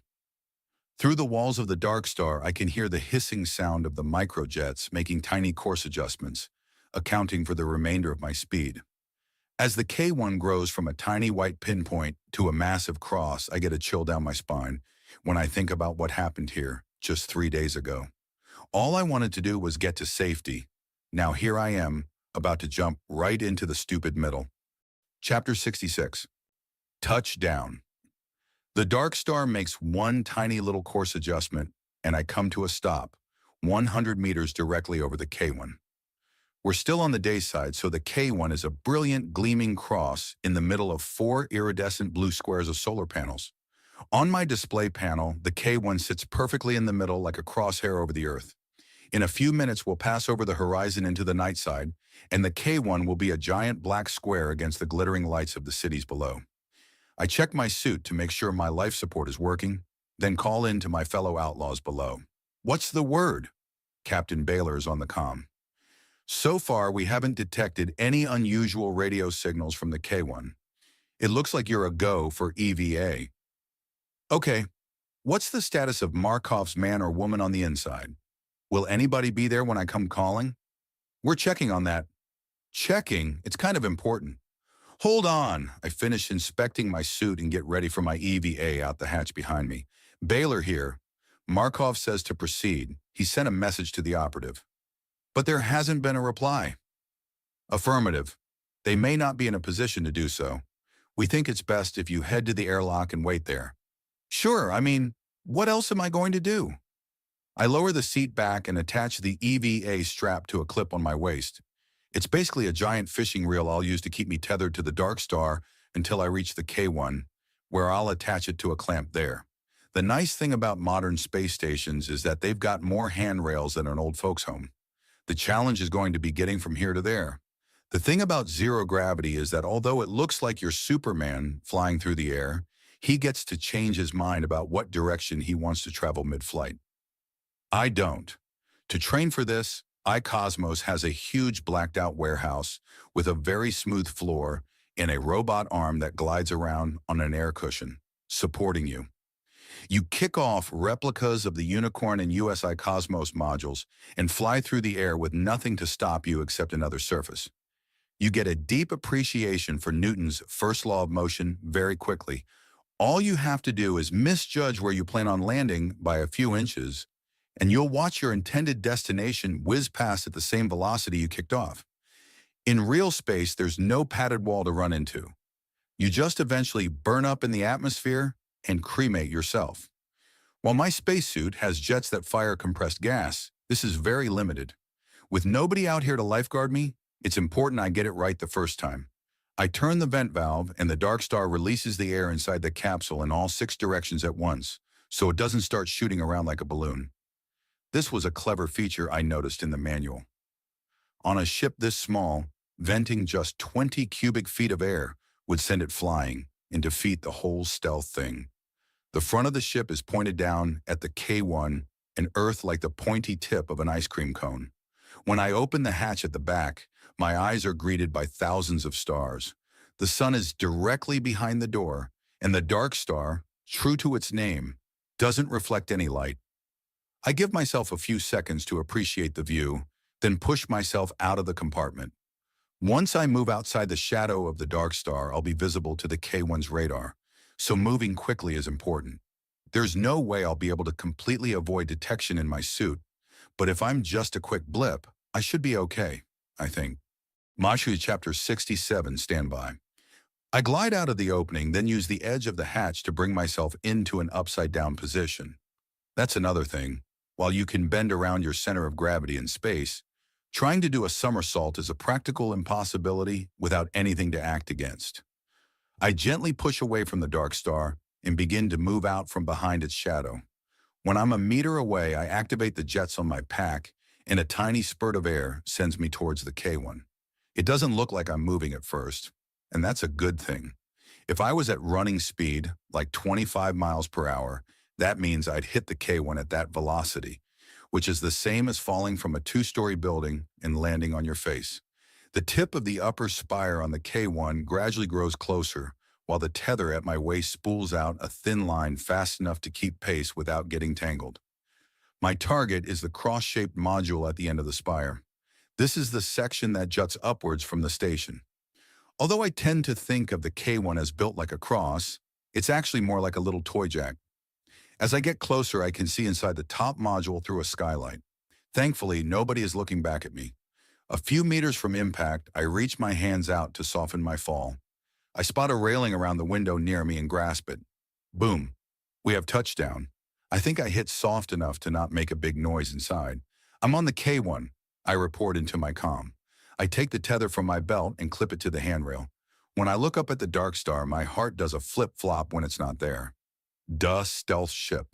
Through the walls of the Dark Star, I can hear the hissing sound of the microjets making tiny course adjustments, accounting for the remainder of my speed. As the K1 grows from a tiny white pinpoint to a massive cross, I get a chill down my spine when I think about what happened here just 3 days ago. All I wanted to do was get to safety. Now here I am, about to jump right into the stupid middle. Chapter 66. Touchdown. The Dark Star makes one tiny little course adjustment, and I come to a stop, 100 meters directly over the K1. We're still on the day side, so the K1 is a brilliant, gleaming cross in the middle of 4 iridescent blue squares of solar panels. On my display panel, the K1 sits perfectly in the middle like a crosshair over the Earth. In a few minutes, we'll pass over the horizon into the night side, and the K1 will be a giant black square against the glittering lights of the cities below. I check my suit to make sure my life support is working, then call in to my fellow outlaws below. What's the word? Captain Baylor is on the comm. So far, we haven't detected any unusual radio signals from the K1. It looks like you're a go for EVA. Okay, what's the status of Markov's man or woman on the inside? Will anybody be there when I come calling? We're checking on that. Checking? It's kind of important. Hold on. I finish inspecting my suit and get ready for my EVA out the hatch behind me. Baylor here. Markov says to proceed. He sent a message to the operative. But there hasn't been a reply. Affirmative. They may not be in a position to do so. We think it's best if you head to the airlock and wait there. Sure, I mean, what else am I going to do? I lower the seat back and attach the EVA strap to a clip on my waist. It's basically a giant fishing reel I'll use to keep me tethered to the Dark Star until I reach the K1, where I'll attach it to a clamp there. The nice thing about modern space stations is that they've got more handrails than an old folks' home. The challenge is going to be getting from here to there. The thing about zero gravity is that although it looks like you're Superman flying through the air, he gets to change his mind about what direction he wants to travel mid-flight. I don't. To train for this, iCosmos has a huge blacked-out warehouse with a very smooth floor and a robot arm that glides around on an air cushion, supporting you. You kick off replicas of the Unicorn and USI Cosmos modules and fly through the air with nothing to stop you except another surface. You get a deep appreciation for Newton's first law of motion very quickly. All you have to do is misjudge where you plan on landing by a few inches, and you'll watch your intended destination whiz past at the same velocity you kicked off. In real space, there's no padded wall to run into. You just eventually burn up in the atmosphere and cremate yourself. While my spacesuit has jets that fire compressed gas, this is very limited. With nobody out here to lifeguard me, it's important I get it right the first time. I turn the vent valve and the Dark Star releases the air inside the capsule in all 6 directions at once, so it doesn't start shooting around like a balloon. This was a clever feature I noticed in the manual. On a ship this small, venting just 20 cubic feet of air would send it flying and defeat the whole stealth thing. The front of the ship is pointed down at the K1 and Earth like the pointy tip of an ice cream cone. When I open the hatch at the back, my eyes are greeted by thousands of stars. The sun is directly behind the door, and the Dark Star, true to its name, doesn't reflect any light. I give myself a few seconds to appreciate the view, then push myself out of the compartment. Once I move outside the shadow of the dark star, I'll be visible to the K-1's radar, so moving quickly is important. There's no way I'll be able to completely avoid detection in my suit, but if I'm just a quick blip, I should be okay, I think. Mashu Chapter 67, Standby. I glide out of the opening, then use the edge of the hatch to bring myself into an upside-down position. That's another thing. While you can bend around your center of gravity in space, trying to do a somersault is a practical impossibility without anything to act against. I gently push away from the dark star and begin to move out from behind its shadow. When I'm a meter away, I activate the jets on my pack, and a tiny spurt of air sends me towards the K-1. It doesn't look like I'm moving at first, and that's a good thing. If I was at running speed, like 25 miles per hour, that means I'd hit the K-1 at that velocity, which is the same as falling from a two-story building and landing on your face. The tip of the upper spire on the K-1 gradually grows closer, while the tether at my waist spools out a thin line fast enough to keep pace without getting tangled. My target is the cross-shaped module at the end of the spire. This is the section that juts upwards from the station. Although I tend to think of the K-1 as built like a cross, it's actually more like a little toy jack. As I get closer, I can see inside the top module through a skylight. Thankfully, nobody is looking back at me. A few meters from impact, I reach my hands out to soften my fall. I spot a railing around the window near me and grasp it. Boom. We have touchdown. I think I hit soft enough to not make a big noise inside. I'm on the K-1, I report into my comm. I take the tether from my belt and clip it to the handrail. When I look up at the dark star, my heart does a flip-flop when it's not there. Duh, stealth ship.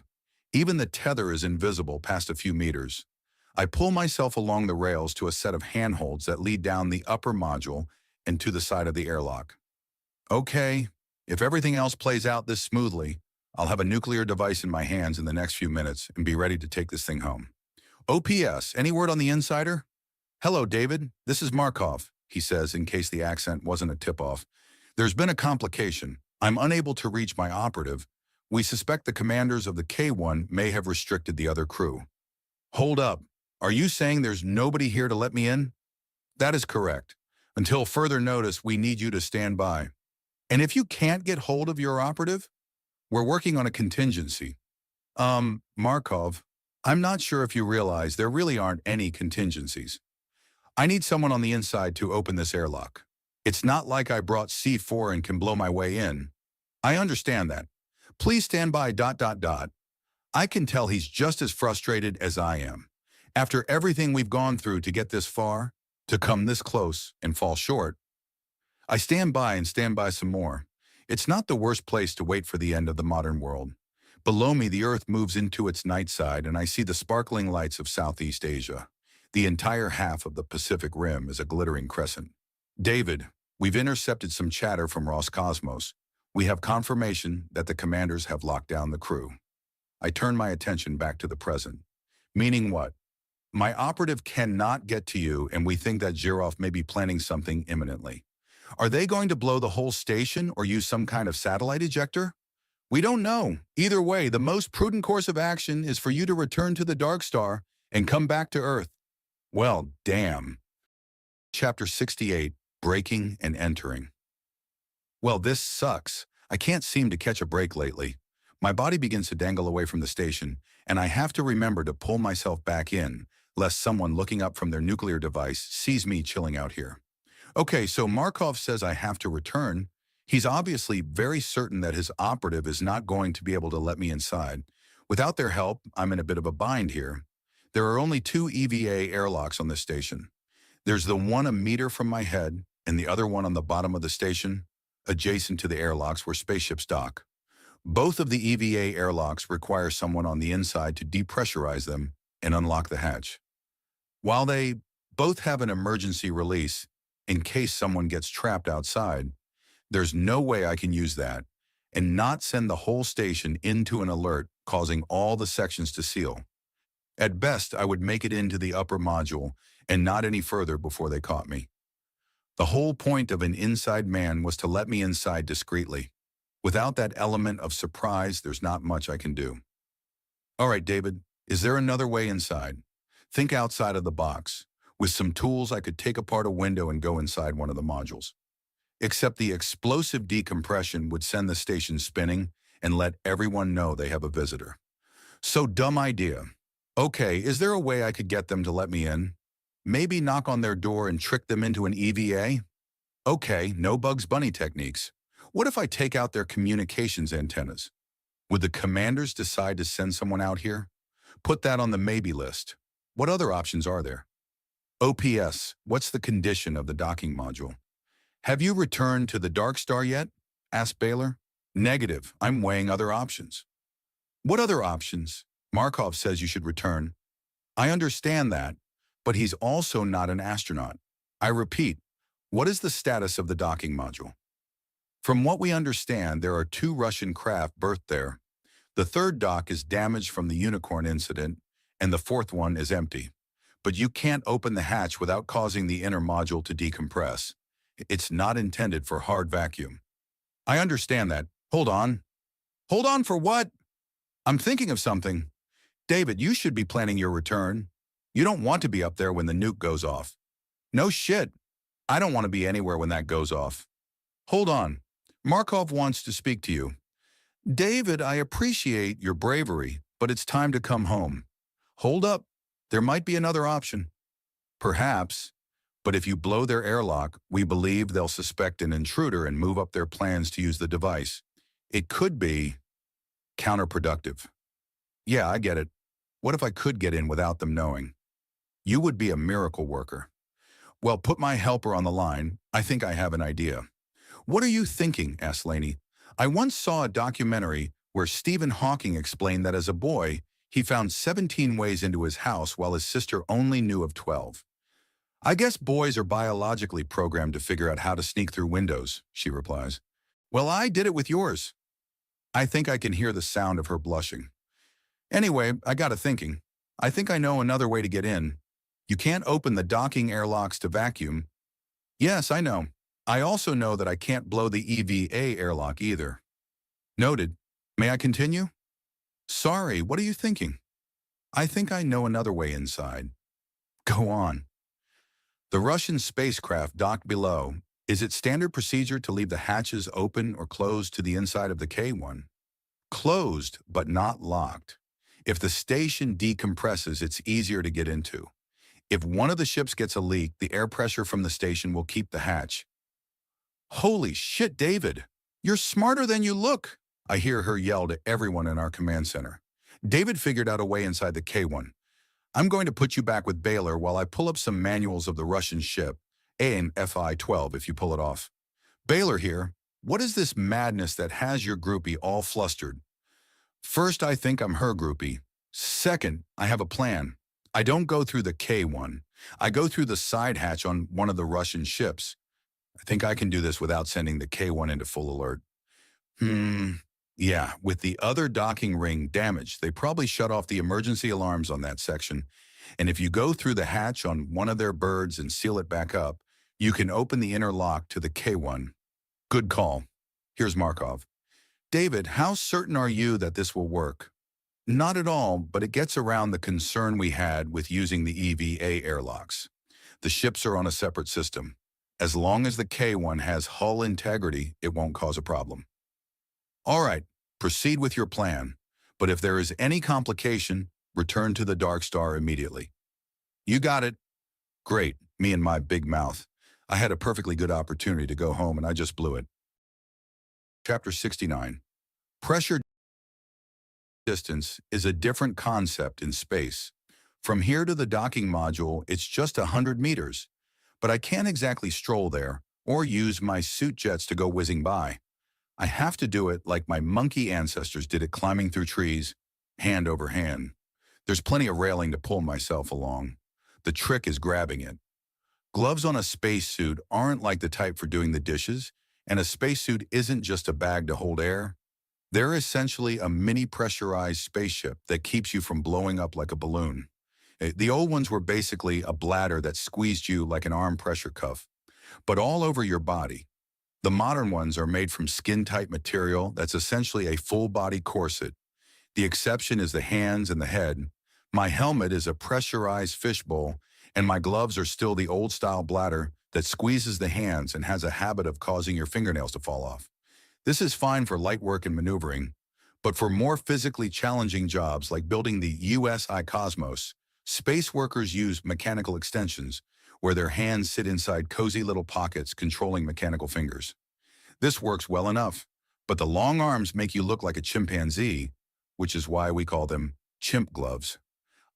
Even the tether is invisible past a few meters. I pull myself along the rails to a set of handholds that lead down the upper module and to the side of the airlock. Okay, if everything else plays out this smoothly, I'll have a nuclear device in my hands in the next few minutes and be ready to take this thing home. OPS, any word on the insider? Hello, David. This is Markov, he says in case the accent wasn't a tip-off. There's been a complication. I'm unable to reach my operative. We suspect the commanders of the K-1 may have restricted the other crew. Hold up. Are you saying there's nobody here to let me in? That is correct. Until further notice, we need you to stand by. And if you can't get hold of your operative, we're working on a contingency. Markov, I'm not sure if you realize there really aren't any contingencies. I need someone on the inside to open this airlock. It's not like I brought C4 and can blow my way in. I understand that. Please stand by ... I can tell he's just as frustrated as I am. After everything we've gone through to get this far, to come this close and fall short. I stand by and stand by some more. It's not the worst place to wait for the end of the modern world. Below me, the Earth moves into its night side, and I see the sparkling lights of Southeast Asia. The entire half of the Pacific Rim is a glittering crescent. David, we've intercepted some chatter from Roscosmos. We have confirmation that the commanders have locked down the crew. I turn my attention back to the present. Meaning what? My operative cannot get to you, and we think that Girov may be planning something imminently. Are they going to blow the whole station or use some kind of satellite ejector? We don't know. Either way, the most prudent course of action is for you to return to the Dark Star and come back to Earth. Well, damn. Chapter 68, Breaking and Entering. Well, this sucks. I can't seem to catch a break lately. My body begins to dangle away from the station, and I have to remember to pull myself back in, lest someone looking up from their nuclear device sees me chilling out here. Okay, so Markov says I have to return. He's obviously very certain that his operative is not going to be able to let me inside. Without their help, I'm in a bit of a bind here. There are only 2 EVA airlocks on this station. There's the one a meter from my head, and the other one on the bottom of the station, adjacent to the airlocks where spaceships dock. Both of the EVA airlocks require someone on the inside to depressurize them and unlock the hatch. While they both have an emergency release in case someone gets trapped outside, there's no way I can use that and not send the whole station into an alert, causing all the sections to seal. At best, I would make it into the upper module and not any further before they caught me. The whole point of an inside man was to let me inside discreetly. Without that element of surprise, there's not much I can do. All right, David, is there another way inside? Think outside of the box. With some tools, I could take apart a window and go inside one of the modules. Except the explosive decompression would send the station spinning and let everyone know they have a visitor. So dumb idea. Okay, is there a way I could get them to let me in? Maybe knock on their door and trick them into an EVA? Okay, no Bugs Bunny techniques. What if I take out their communications antennas? Would the commanders decide to send someone out here? Put that on the maybe list. What other options are there? OPS, what's the condition of the docking module? Have you returned to the Dark Star yet? Asked Baylor. Negative, I'm weighing other options. What other options? Markov says you should return. I understand that, but he's also not an astronaut. I repeat, what is the status of the docking module? From what we understand, there are 2 Russian craft berthed there. The 3rd dock is damaged from the Unicorn incident, and the 4th one is empty. But you can't open the hatch without causing the inner module to decompress. It's not intended for hard vacuum. I understand that. Hold on. Hold on for what? I'm thinking of something. David, you should be planning your return. You don't want to be up there when the nuke goes off. No shit. I don't want to be anywhere when that goes off. Hold on. Markov wants to speak to you. David, I appreciate your bravery, but it's time to come home. Hold up. There might be another option. Perhaps. But if you blow their airlock, we believe they'll suspect an intruder and move up their plans to use the device. It could be counterproductive. Yeah, I get it. What if I could get in without them knowing? You would be a miracle worker. Well, put my helper on the line. I think I have an idea. What are you thinking? Asked Laney. I once saw a documentary where Stephen Hawking explained that as a boy, he found 17 ways into his house while his sister only knew of 12. I guess boys are biologically programmed to figure out how to sneak through windows, she replies. Well, I did it with yours. I think I can hear the sound of her blushing. Anyway, I got to thinking. I think I know another way to get in. You can't open the docking airlocks to vacuum. Yes, I know. I also know that I can't blow the EVA airlock either. Noted. May I continue? Sorry, what are you thinking? I think I know another way inside. Go on. The Russian spacecraft docked below. Is it standard procedure to leave the hatches open or closed to the inside of the K-1? Closed, but not locked. If the station decompresses, it's easier to get into. If one of the ships gets a leak, the air pressure from the station will keep the hatch. Holy shit, David! You're smarter than you look! I hear her yell to everyone in our command center. David figured out a way inside the K-1. I'm going to put you back with Baylor while I pull up some manuals of the Russian ship, HFY-12 if you pull it off. Baylor here, what is this madness that has your groupie all flustered? First, I think I'm her groupie. Second, I have a plan. I don't go through the K-1. I go through the side hatch on one of the Russian ships. I think I can do this without sending the K-1 into full alert. Yeah, with the other docking ring damaged, they probably shut off the emergency alarms on that section. And if you go through the hatch on one of their birds and seal it back up, you can open the inner lock to the K-1. Good call. Here's Markov. David, how certain are you that this will work? Not at all, but it gets around the concern we had with using the EVA airlocks. The ships are on a separate system. As long as the K-1 has hull integrity, it won't cause a problem. All right, proceed with your plan. But if there is any complication, return to the Dark Star immediately. You got it. Great, me and my big mouth. I had a perfectly good opportunity to go home and I just blew it. Chapter 69. Pressure distance is a different concept in space. From here to the docking module, it's just 100 meters. But I can't exactly stroll there or use my suit jets to go whizzing by. I have to do it like my monkey ancestors did it, climbing through trees, hand over hand. There's plenty of railing to pull myself along. The trick is grabbing it. Gloves on a spacesuit aren't like the type for doing the dishes, and a spacesuit isn't just a bag to hold air. They're essentially a mini pressurized spaceship that keeps you from blowing up like a balloon. The old ones were basically a bladder that squeezed you like an arm pressure cuff, but all over your body. The modern ones are made from skin-tight material that's essentially a full-body corset. The exception is the hands and the head. My helmet is a pressurized fishbowl, And my gloves are still the old-style bladder that squeezes the hands and has a habit of causing your fingernails to fall off. This is fine for light work and maneuvering, but for more physically challenging jobs like building the USI Cosmos, space workers use mechanical extensions, where their hands sit inside cozy little pockets controlling mechanical fingers. This works well enough, but the long arms make you look like a chimpanzee, which is why we call them chimp gloves.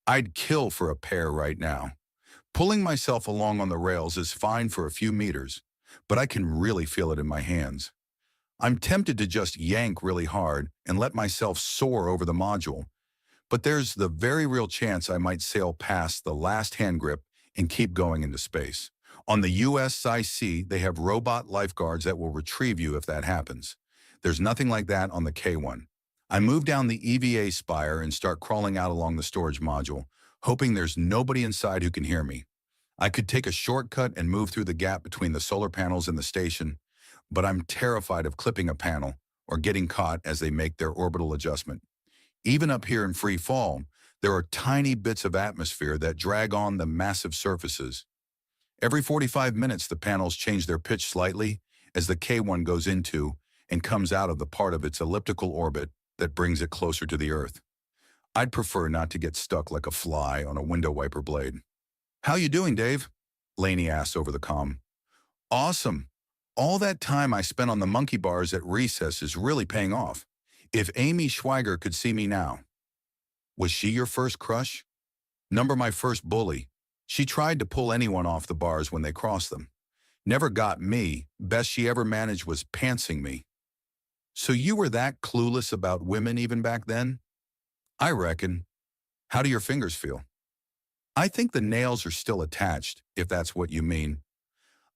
I'd kill for a pair right now. Pulling myself along on the rails is fine for a few meters, but I can really feel it in my hands. I'm tempted to just yank really hard and let myself soar over the module, but there's the very real chance I might sail past the last hand grip and keep going into space. On the USIC, they have robot lifeguards that will retrieve you if that happens. There's nothing like that on the K1. I move down the EVA spire and start crawling out along the storage module, hoping there's nobody inside who can hear me. I could take a shortcut and move through the gap between the solar panels and the station, but I'm terrified of clipping a panel or getting caught as they make their orbital adjustment. Even up here in free fall, there are tiny bits of atmosphere that drag on the massive surfaces. Every 45 minutes, the panels change their pitch slightly as the K1 goes into and comes out of the part of its elliptical orbit that brings it closer to the Earth. I'd prefer not to get stuck like a fly on a window wiper blade. "How you doing, Dave?" Lainey asks over the comm. "Awesome. All that time I spent on the monkey bars at recess is really paying off. If Amy Schweiger could see me now." "Was she your first crush?" "Number my first bully. She tried to pull anyone off the bars when they crossed them. Never got me. Best she ever managed was pantsing me." "So you were that clueless about women even back then?" "I reckon. How do your fingers feel?" "I think the nails are still attached, if that's what you mean.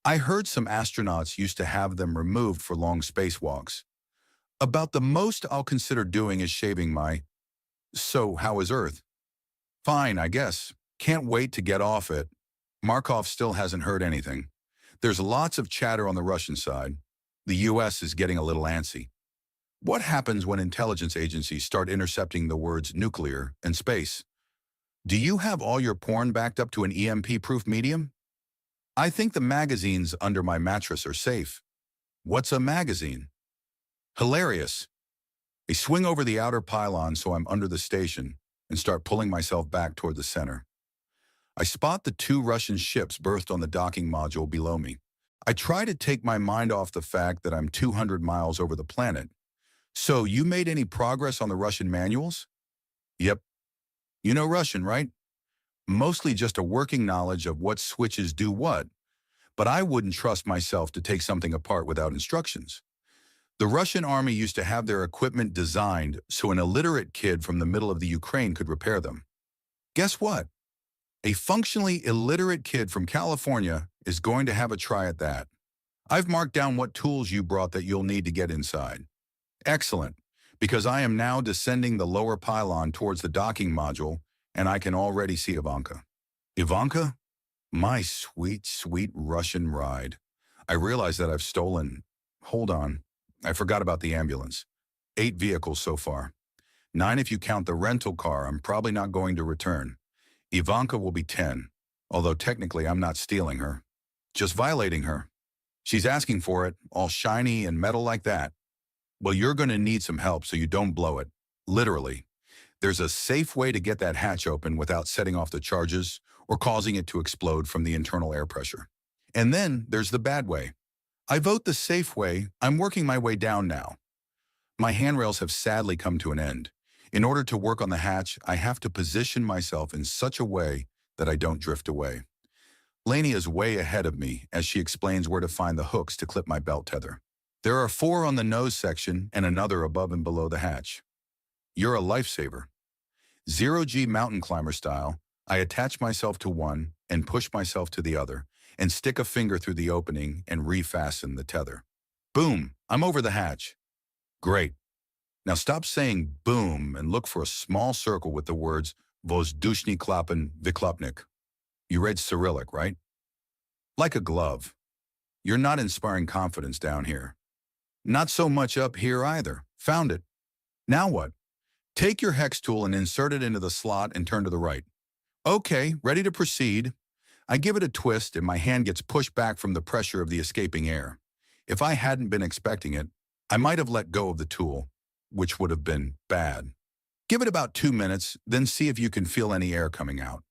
I heard some astronauts used to have them removed for long spacewalks. About the most I'll consider doing is shaving my... So, how is Earth?" "Fine, I guess. Can't wait to get off it." Markov still hasn't heard anything. There's lots of chatter on the Russian side. The US is getting a little antsy. What happens when intelligence agencies start intercepting the words nuclear and space? "Do you have all your porn backed up to an EMP-proof medium?" "I think the magazines under my mattress are safe." "What's a magazine?" Hilarious. I swing over the outer pylon so I'm under the station and start pulling myself back toward the center. I spot the 2 Russian ships berthed on the docking module below me. I try to take my mind off the fact that I'm 200 miles over the planet. "So you made any progress on the Russian manuals?" "Yep. You know Russian, right?" "Mostly just a working knowledge of what switches do what, but I wouldn't trust myself to take something apart without instructions. The Russian army used to have their equipment designed so an illiterate kid from the middle of the Ukraine could repair them. Guess what? A functionally illiterate kid from California is going to have a try at that. I've marked down what tools you brought that you'll need to get inside." "Excellent, because I am now descending the lower pylon towards the docking module, and I can already see Ivanka." "Ivanka? My sweet, sweet Russian ride. I realize that I've stolen... Hold on. I forgot about the ambulance. 8 vehicles so far. 9 if you count the rental car I'm probably not going to return. Ivanka will be 10, although technically I'm not stealing her. Just violating her. She's asking for it, all shiny and metal like that. Well, you're going to need some help so you don't blow it. Literally. There's a safe way to get that hatch open without setting off the charges or causing it to explode from the internal air pressure. And then there's the bad way. I vote the safe way. I'm working my way down now. My handrails have sadly come to an end. In order to work on the hatch, I have to position myself in such a way that I don't drift away. Lainey is way ahead of me as she explains where to find the hooks to clip my belt tether. There are 4 on the nose section and another above and below the hatch. You're a lifesaver. 0G mountain climber style, I attach myself to one and push myself to the other and stick a finger through the opening and refasten the tether. Boom, I'm over the hatch. Great. Now stop saying boom and look for a small circle with the words Vozdushny Klappen Vyklopnik. You read Cyrillic, right? Like a glove. You're not inspiring confidence down here. Not so much up here either. Found it. Now what? Take your hex tool and insert it into the slot and turn to the right. Okay, ready to proceed. I give it a twist and my hand gets pushed back from the pressure of the escaping air. If I hadn't been expecting it, I might have let go of the tool, which would have been bad. Give it about 2 minutes, then see if you can feel any air coming out.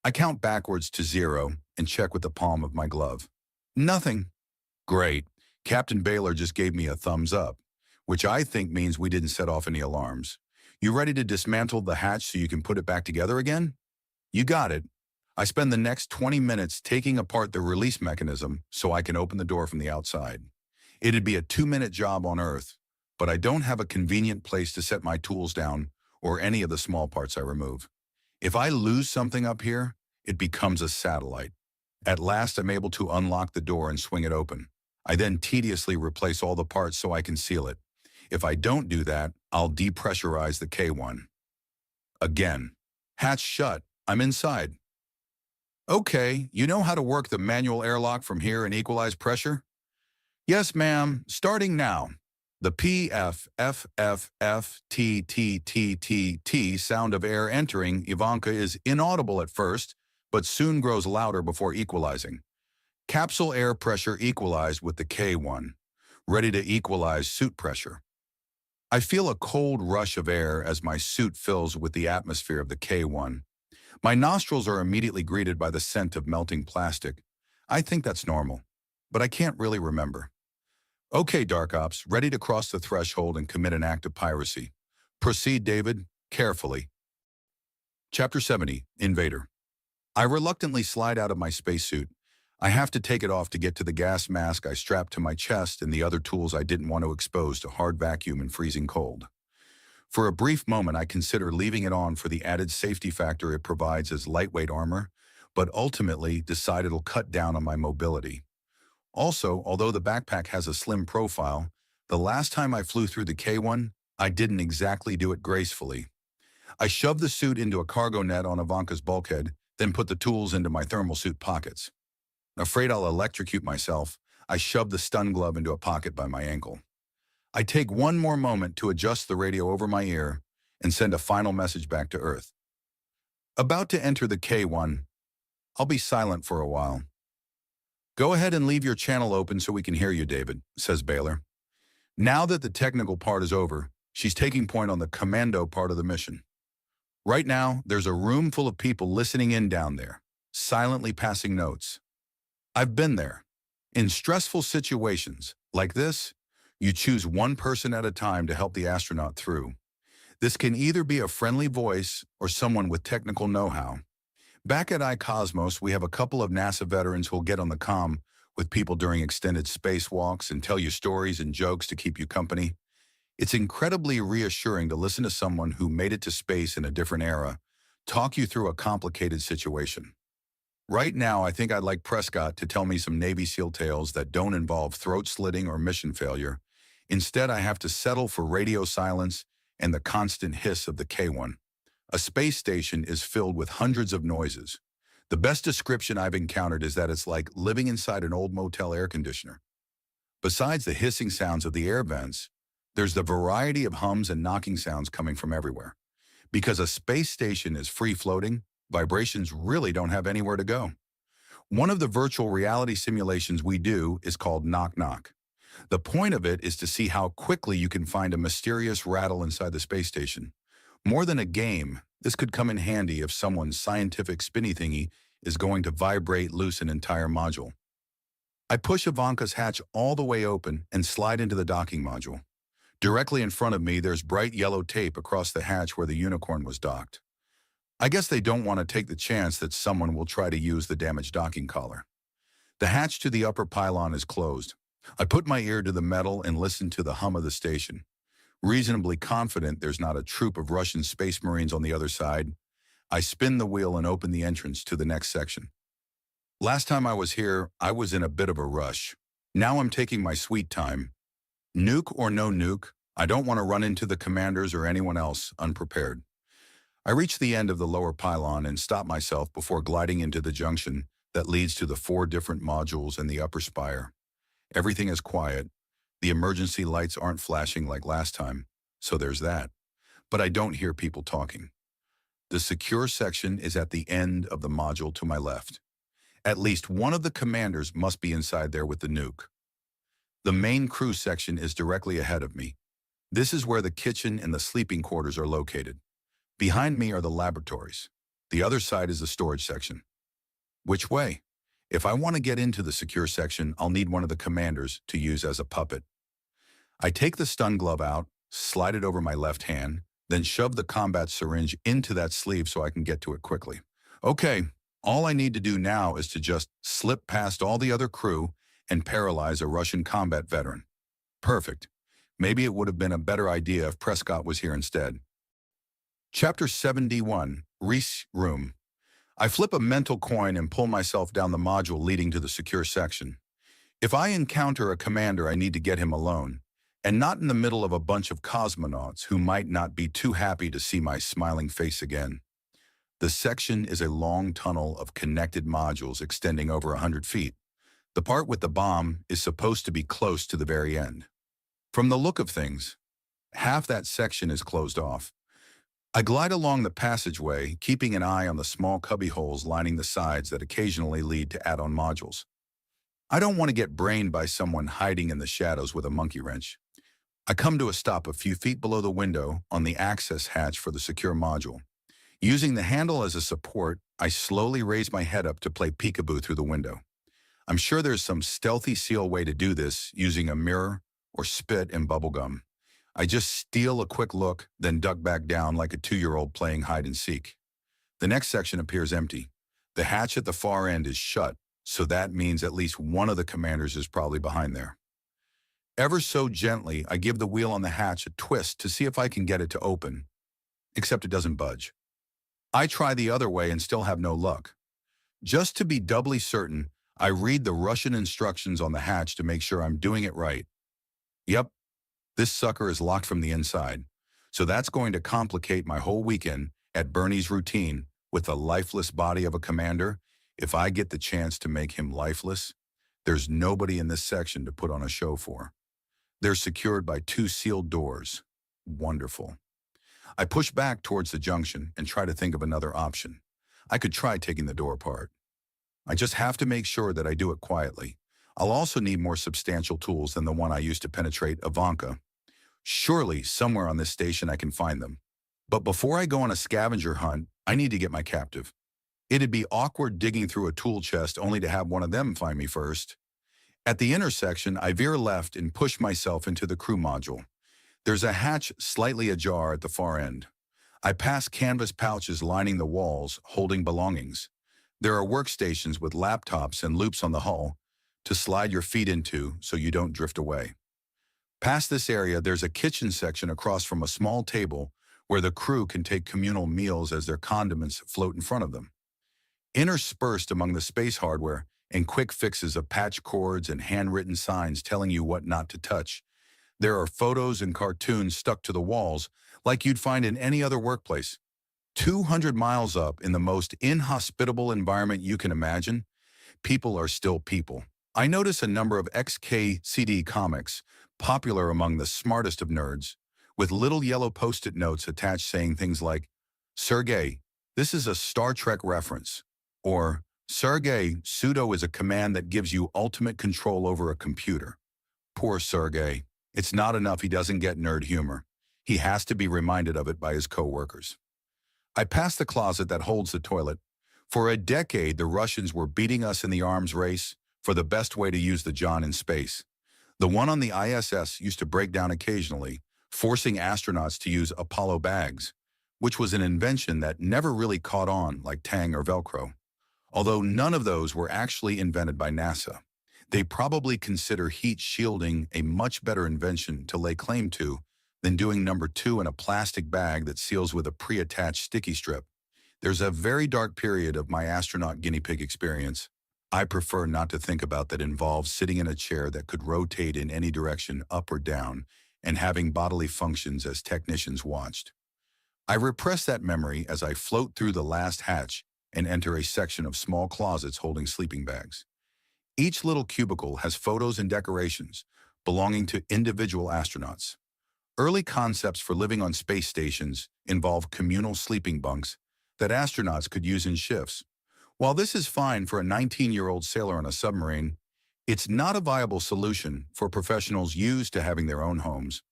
I count backwards to 0 and check with the palm of my glove. Nothing. Great. Captain Baylor just gave me a thumbs up, which I think means we didn't set off any alarms. You ready to dismantle the hatch so you can put it back together again? You got it. I spend the next 20 minutes taking apart the release mechanism so I can open the door from the outside. It'd be a 2-minute job on Earth, but I don't have a convenient place to set my tools down or any of the small parts I remove. If I lose something up here, it becomes a satellite. At last, I'm able to unlock the door and swing it open. I then tediously replace all the parts so I can seal it. If I don't do that, I'll depressurize the K1. Again. Hatch shut. I'm inside. Okay, you know how to work the manual airlock from here and equalize pressure? Yes, ma'am. Starting now. The P-F-F-F-F-T-T-T-T-T sound of air entering Ivanka is inaudible at first, but soon grows louder before equalizing. Capsule air pressure equalized with the K1, ready to equalize suit pressure. I feel a cold rush of air as my suit fills with the atmosphere of the K1. My nostrils are immediately greeted by the scent of melting plastic. I think that's normal, but I can't really remember. Okay, Dark Ops, ready to cross the threshold and commit an act of piracy. Proceed, David, carefully. Chapter 70, Invader. I reluctantly slide out of my spacesuit. I have to take it off to get to the gas mask I strapped to my chest and the other tools I didn't want to expose to hard vacuum and freezing cold. For a brief moment, I consider leaving it on for the added safety factor it provides as lightweight armor, but ultimately decide it'll cut down on my mobility. Also, although the backpack has a slim profile, the last time I flew through the K1, I didn't exactly do it gracefully. I shoved the suit into a cargo net on Ivanka's bulkhead, then put the tools into my thermal suit pockets. Afraid I'll electrocute myself, I shoved the stun glove into a pocket by my ankle. I take one more moment to adjust the radio over my ear and send a final message back to Earth. About to enter the K1. I'll be silent for a while. Go ahead and leave your channel open so we can hear you, David, says Baylor. Now that the technical part is over, she's taking point on the commando part of the mission. Right now, there's a room full of people listening in down there, silently passing notes. I've been there. In stressful situations like this, you choose one person at a time to help the astronaut through. This can either be a friendly voice or someone with technical know-how. Back at iCosmos, we have a couple of NASA veterans who'll get on the comm with people during extended spacewalks and tell you stories and jokes to keep you company. It's incredibly reassuring to listen to someone who made it to space in a different era talk you through a complicated situation. Right now, I think I'd like Prescott to tell me some Navy SEAL tales that don't involve throat slitting or mission failure. Instead, I have to settle for radio silence and the constant hiss of the K1. A space station is filled with hundreds of noises. The best description I've encountered is that it's like living inside an old motel air conditioner. Besides the hissing sounds of the air vents, there's the variety of hums and knocking sounds coming from everywhere. Because a space station is free-floating, vibrations really don't have anywhere to go. One of the virtual reality simulations we do is called Knock Knock. The point of it is to see how quickly you can find a mysterious rattle inside the space station. More than a game, this could come in handy if someone's scientific spinny thingy is going to vibrate loose an entire module. I push Ivanka's hatch all the way open and slide into the docking module. Directly in front of me, there's bright yellow tape across the hatch where the Unicorn was docked. I guess they don't want to take the chance that someone will try to use the damaged docking collar. The hatch to the upper pylon is closed. I put my ear to the metal and listen to the hum of the station. Reasonably confident there's not a troop of Russian space marines on the other side, I spin the wheel and open the entrance to the next section. Last time I was here, I was in a bit of a rush. Now I'm taking my sweet time. Nuke or no nuke, I don't want to run into the commanders or anyone else unprepared. I reach the end of the lower pylon and stop myself before gliding into the junction that leads to the 4 different modules and the upper spire. Everything is quiet. The emergency lights aren't flashing like last time, so there's that. But I don't hear people talking. The secure section is at the end of the module to my left. At least one of the commanders must be inside there with the nuke. The main crew section is directly ahead of me. This is where the kitchen and the sleeping quarters are located. Behind me are the laboratories. The other side is the storage section. Which way? If I want to get into the secure section, I'll need one of the commanders to use as a puppet. I take the stun glove out, slide it over my left hand, then shove the combat syringe into that sleeve so I can get to it quickly. Okay, all I need to do now is to just slip past all the other crew and paralyze a Russian combat veteran. Perfect. Maybe it would have been a better idea if Prescott was here instead. Chapter 71, Reese Room. I flip a mental coin and pull myself down the module leading to the secure section. If I encounter a commander, I need to get him alone, and not in the middle of a bunch of cosmonauts who might not be too happy to see my smiling face again. The section is a long tunnel of connected modules extending over 100 feet. The part with the bomb is supposed to be close to the very end. From the look of things, half that section is closed off. I glide along the passageway, keeping an eye on the small cubbyholes lining the sides that occasionally lead to add-on modules. I don't want to get brained by someone hiding in the shadows with a monkey wrench. I come to a stop a few feet below the window on the access hatch for the secure module. Using the handle as a support, I slowly raise my head up to play peekaboo through the window. I'm sure there's some stealthy seal way to do this using a mirror or spit and bubblegum. I just steal a quick look, then duck back down like a 2-year-old playing hide and seek. The next section appears empty. The hatch at the far end is shut, so that means at least one of the commanders is probably behind there. Ever so gently, I give the wheel on the hatch a twist to see if I can get it to open, except it doesn't budge. I try the other way and still have no luck. Just to be doubly certain, I read the Russian instructions on the hatch to make sure I'm doing it right. Yep, this sucker is locked from the inside, so that's going to complicate my whole weekend at Bernie's routine with the lifeless body of a commander. If I get the chance to make him lifeless, there's nobody in this section to put on a show for. They're secured by 2 sealed doors. Wonderful. I push back towards the junction and try to think of another option. I could try taking the door apart. I just have to make sure that I do it quietly. I'll also need more substantial tools than the one I used to penetrate Ivanka. Surely, somewhere on this station I can find them. But before I go on a scavenger hunt, I need to get my captive. It'd be awkward digging through a tool chest only to have one of them find me first. At the intersection, I veer left and push myself into the crew module. There's a hatch slightly ajar at the far end. I pass canvas pouches lining the walls, holding belongings. There are workstations with laptops and loops on the hull to slide your feet into so you don't drift away. Past this area, there's a kitchen section across from a small table where the crew can take communal meals as their condiments float in front of them. Interspersed among the space hardware and quick fixes of patch cords and handwritten signs telling you what not to touch, there are photos and cartoons stuck to the walls like you'd find in any other workplace. 200 miles up in the most inhospitable environment you can imagine, people are still people. I notice a number of XKCD comics, popular among the smartest of nerds, with little yellow post-it notes attached saying things like, "Sergey, this is a Star Trek reference," or "Sergey, sudo is a command that gives you ultimate control over a computer." Poor Sergey. It's not enough he doesn't get nerd humor. He has to be reminded of it by his co-workers. I pass the closet that holds the toilet. For a decade, the Russians were beating us in the arms race for the best way to use the John in space. The one on the ISS used to break down occasionally, forcing astronauts to use Apollo bags, which was an invention that never really caught on like Tang or Velcro. Although none of those were actually invented by NASA. They probably consider heat shielding a much better invention to lay claim to than doing number 2 in a plastic bag that seals with a pre-attached sticky strip. There's a very dark period of my astronaut guinea pig experience I prefer not to think about that involves sitting in a chair that could rotate in any direction, up or down, and having bodily functions as technicians watched. I repress that memory as I float through the last hatch and enter a section of small closets holding sleeping bags. Each little cubicle has photos and decorations belonging to individual astronauts. Early concepts for living on space stations involve communal sleeping bunks that astronauts could use in shifts. While this is fine for a 19-year-old sailor on a submarine, it's not a viable solution for professionals used to having their own homes.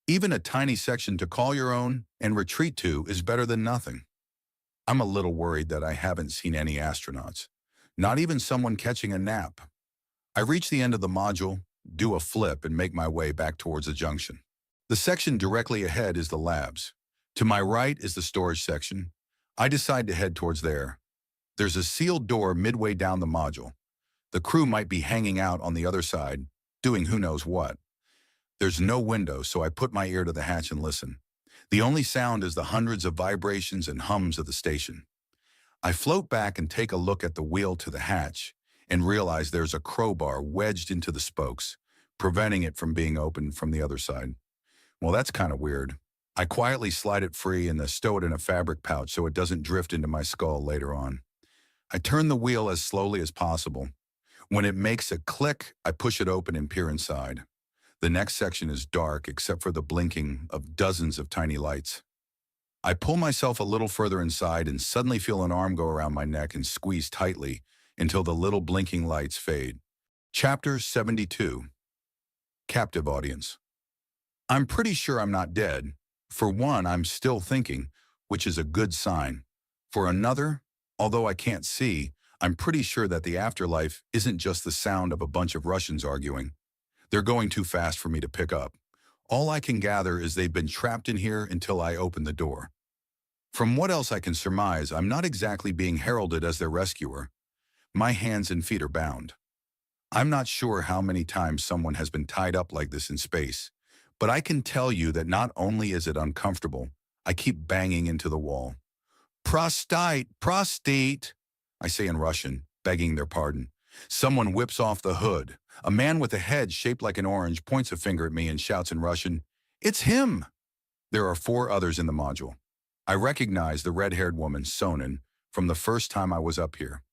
Even a tiny section to call your own and retreat to is better than nothing. I'm a little worried that I haven't seen any astronauts, not even someone catching a nap. I reach the end of the module, do a flip, and make my way back towards the junction. The section directly ahead is the labs. To my right is the storage section. I decide to head towards there. There's a sealed door midway down the module. The crew might be hanging out on the other side, doing who knows what. There's no window, so I put my ear to the hatch and listen. The only sound is the hundreds of vibrations and hums of the station. I float back and take a look at the wheel to the hatch and realize there's a crowbar wedged into the spokes, preventing it from being opened from the other side. Well, that's kind of weird. I quietly slide it free and stow it in a fabric pouch so it doesn't drift into my skull later on. I turn the wheel as slowly as possible. When it makes a click, I push it open and peer inside. The next section is dark except for the blinking of dozens of tiny lights. I pull myself a little further inside and suddenly feel an arm go around my neck and squeeze tightly until the little blinking lights fade. Chapter 72. Captive Audience. I'm pretty sure I'm not dead. For one, I'm still thinking, which is a good sign. For another, although I can't see, I'm pretty sure that the afterlife isn't just the sound of a bunch of Russians arguing. They're going too fast for me to pick up. All I can gather is they've been trapped in here until I open the door. From what else I can surmise, I'm not exactly being heralded as their rescuer. My hands and feet are bound. I'm not sure how many times someone has been tied up like this in space, but I can tell you that not only is it uncomfortable, I keep banging into the wall. Prostate, prostate, I say in Russian, begging their pardon. Someone whips off the hood. A man with a head shaped like an orange points a finger at me and shouts in Russian, "It's him!" There are 4 others in the module. I recognize the red-haired woman, Sonnen, from the first time I was up here.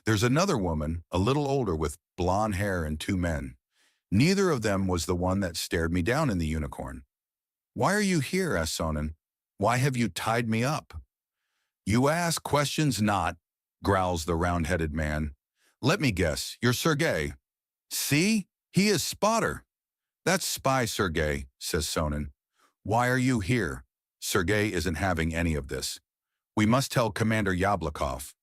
There's another woman, a little older, with blonde hair, and 2 men. Neither of them was the one that stared me down in the unicorn. "Why are you here?" asked Sonnen. "Why have you tied me up?" "You ask questions not," growls the round-headed man. "Let me guess, you're Sergei." "See? He is Spotter." "That's Spy Sergei," says Sonnen. "Why are you here?" Sergei isn't having any of this. "We must tell Commander Yablokov."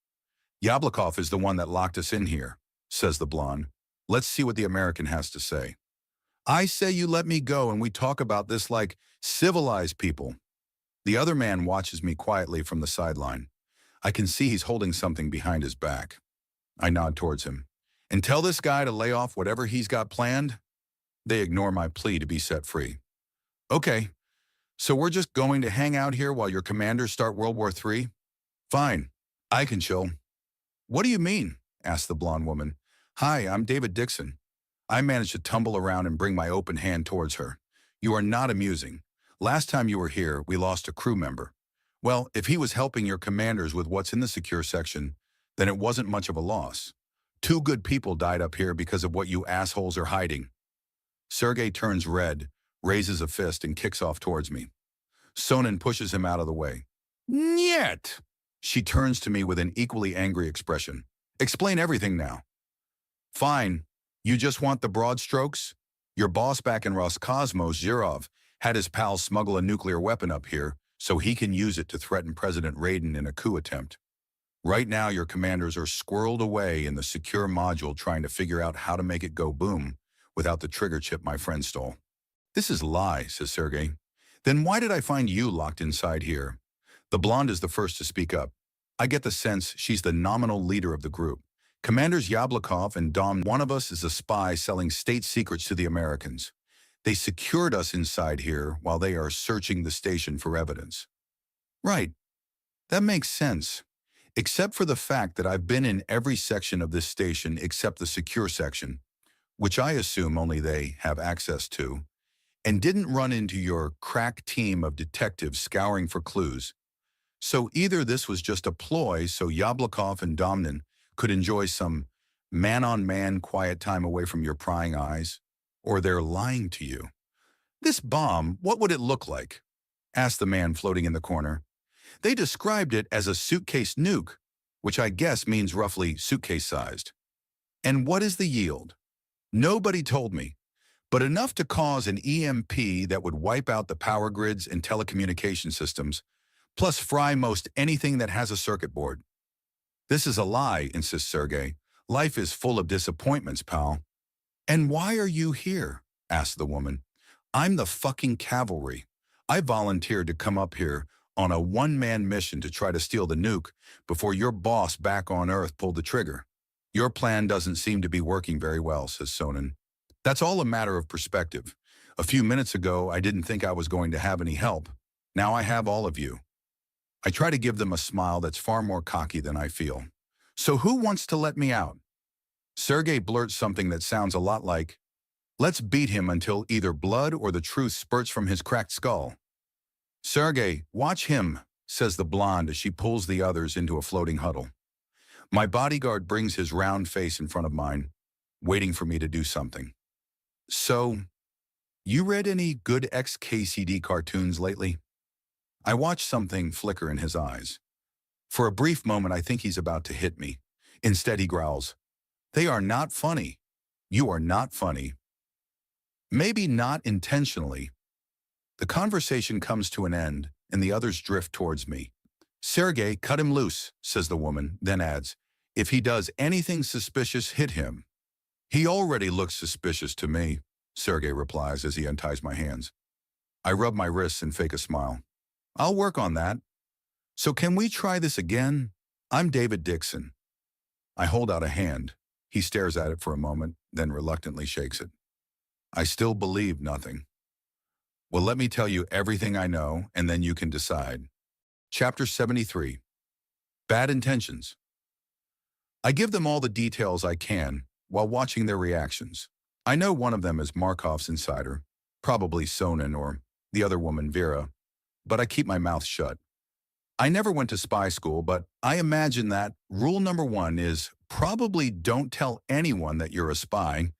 "Yablokov is the one that locked us in here," says the blonde. "Let's see what the American has to say." "I say you let me go and we talk about this like civilized people." The other man watches me quietly from the sideline. I can see he's holding something behind his back. I nod towards him. "And tell this guy to lay off whatever he's got planned?" They ignore my plea to be set free. "Okay, so we're just going to hang out here while your commanders start World War III? Fine, I can chill." "What do you mean?" asked the blonde woman. "Hi, I'm David Dixon." I managed to tumble around and bring my open hand towards her. "You are not amusing. Last time you were here, we lost a crew member. Well, if he was helping your commanders with what's in the secure section, then it wasn't much of a loss. 2 good people died up here because of what you assholes are hiding." Sergei turns red, raises a fist, and kicks off towards me. Sonnen pushes him out of the way. "Niet!" She turns to me with an equally angry expression. "Explain everything now." "Fine. You just want the broad strokes? Your boss back in Roscosmos, Zhirov, had his pals smuggle a nuclear weapon up here so he can use it to threaten President Raiden in a coup attempt. Right now, your commanders are squirreled away in the secure module trying to figure out how to make it go boom without the trigger chip my friend stole." "This is a lie," says Sergei. "Then why did I find you locked inside here?" The blonde is the first to speak up. I get the sense she's the nominal leader of the group. "Commanders Yablokov and Dom, one of us is a spy selling state secrets to the Americans. They secured us inside here while they are searching the station for evidence." "Right. That makes sense. Except for the fact that I've been in every section of this station except the secure section, which I assume only they have access to, and didn't run into your crack team of detectives scouring for clues. So either this was just a ploy so Yablokov and Domnin could enjoy some man-on-man quiet time away from your prying eyes, or they're lying to you." "This bomb, what would it look like?" asked the man floating in the corner. "They described it as a suitcase nuke. which I guess means roughly suitcase-sized. And what is the yield? Nobody told me, but enough to cause an EMP that would wipe out the power grids and telecommunication systems, plus fry most anything that has a circuit board. This is a lie, insists Sergey. Life is full of disappointments, pal. And why are you here? Asked the woman. I'm the fucking cavalry. I volunteered to come up here on a one-man mission to try to steal the nuke before your boss back on Earth pulled the trigger. Your plan doesn't seem to be working very well, says Sonnen. That's all a matter of perspective. A few minutes ago, I didn't think I was going to have any help. Now I have all of you. I try to give them a smile that's far more cocky than I feel. So who wants to let me out? Sergey blurts something that sounds a lot like, let's beat him until either blood or the truth spurts from his cracked skull. Sergey, watch him, says the blonde as she pulls the others into a floating huddle. My bodyguard brings his round face in front of mine, waiting for me to do something. So, you read any good XKCD cartoons lately? I watch something flicker in his eyes. For a brief moment, I think he's about to hit me. Instead, he growls, "They are not funny. You are not funny." Maybe not intentionally. The conversation comes to an end, and the others drift towards me. Sergey, cut him loose, says the woman, then adds, if he does anything suspicious, hit him. He already looks suspicious to me, Sergey replies as he unties my hands. I rub my wrists and fake a smile. I'll work on that. So can we try this again? I'm David Dixon. I hold out a hand. He stares at it for a moment, then reluctantly shakes it. I still believe nothing. Well, let me tell you everything I know, and then you can decide. Chapter 73. Bad Intentions. I give them all the details I can while watching their reactions. I know one of them is Markov's insider, probably Sonnen or the other woman, Vera, but I keep my mouth shut. I never went to spy school, but I imagine that rule number 1 is probably don't tell anyone that you're a spy,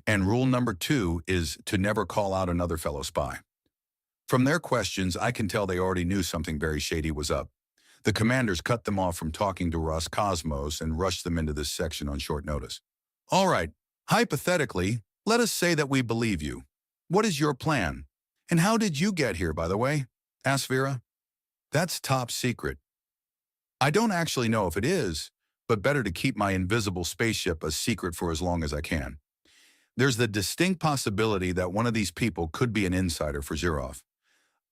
and rule number 2 is to never call out another fellow spy. From their questions, I can tell they already knew something very shady was up. The commanders cut them off from talking to Roscosmos and rushed them into this section on short notice. All right, hypothetically, let us say that we believe you. What is your plan? And how did you get here, by the way? Asked Vera. That's top secret. I don't actually know if it is, but better to keep my invisible spaceship a secret for as long as I can. There's the distinct possibility that one of these people could be an insider for Zirov.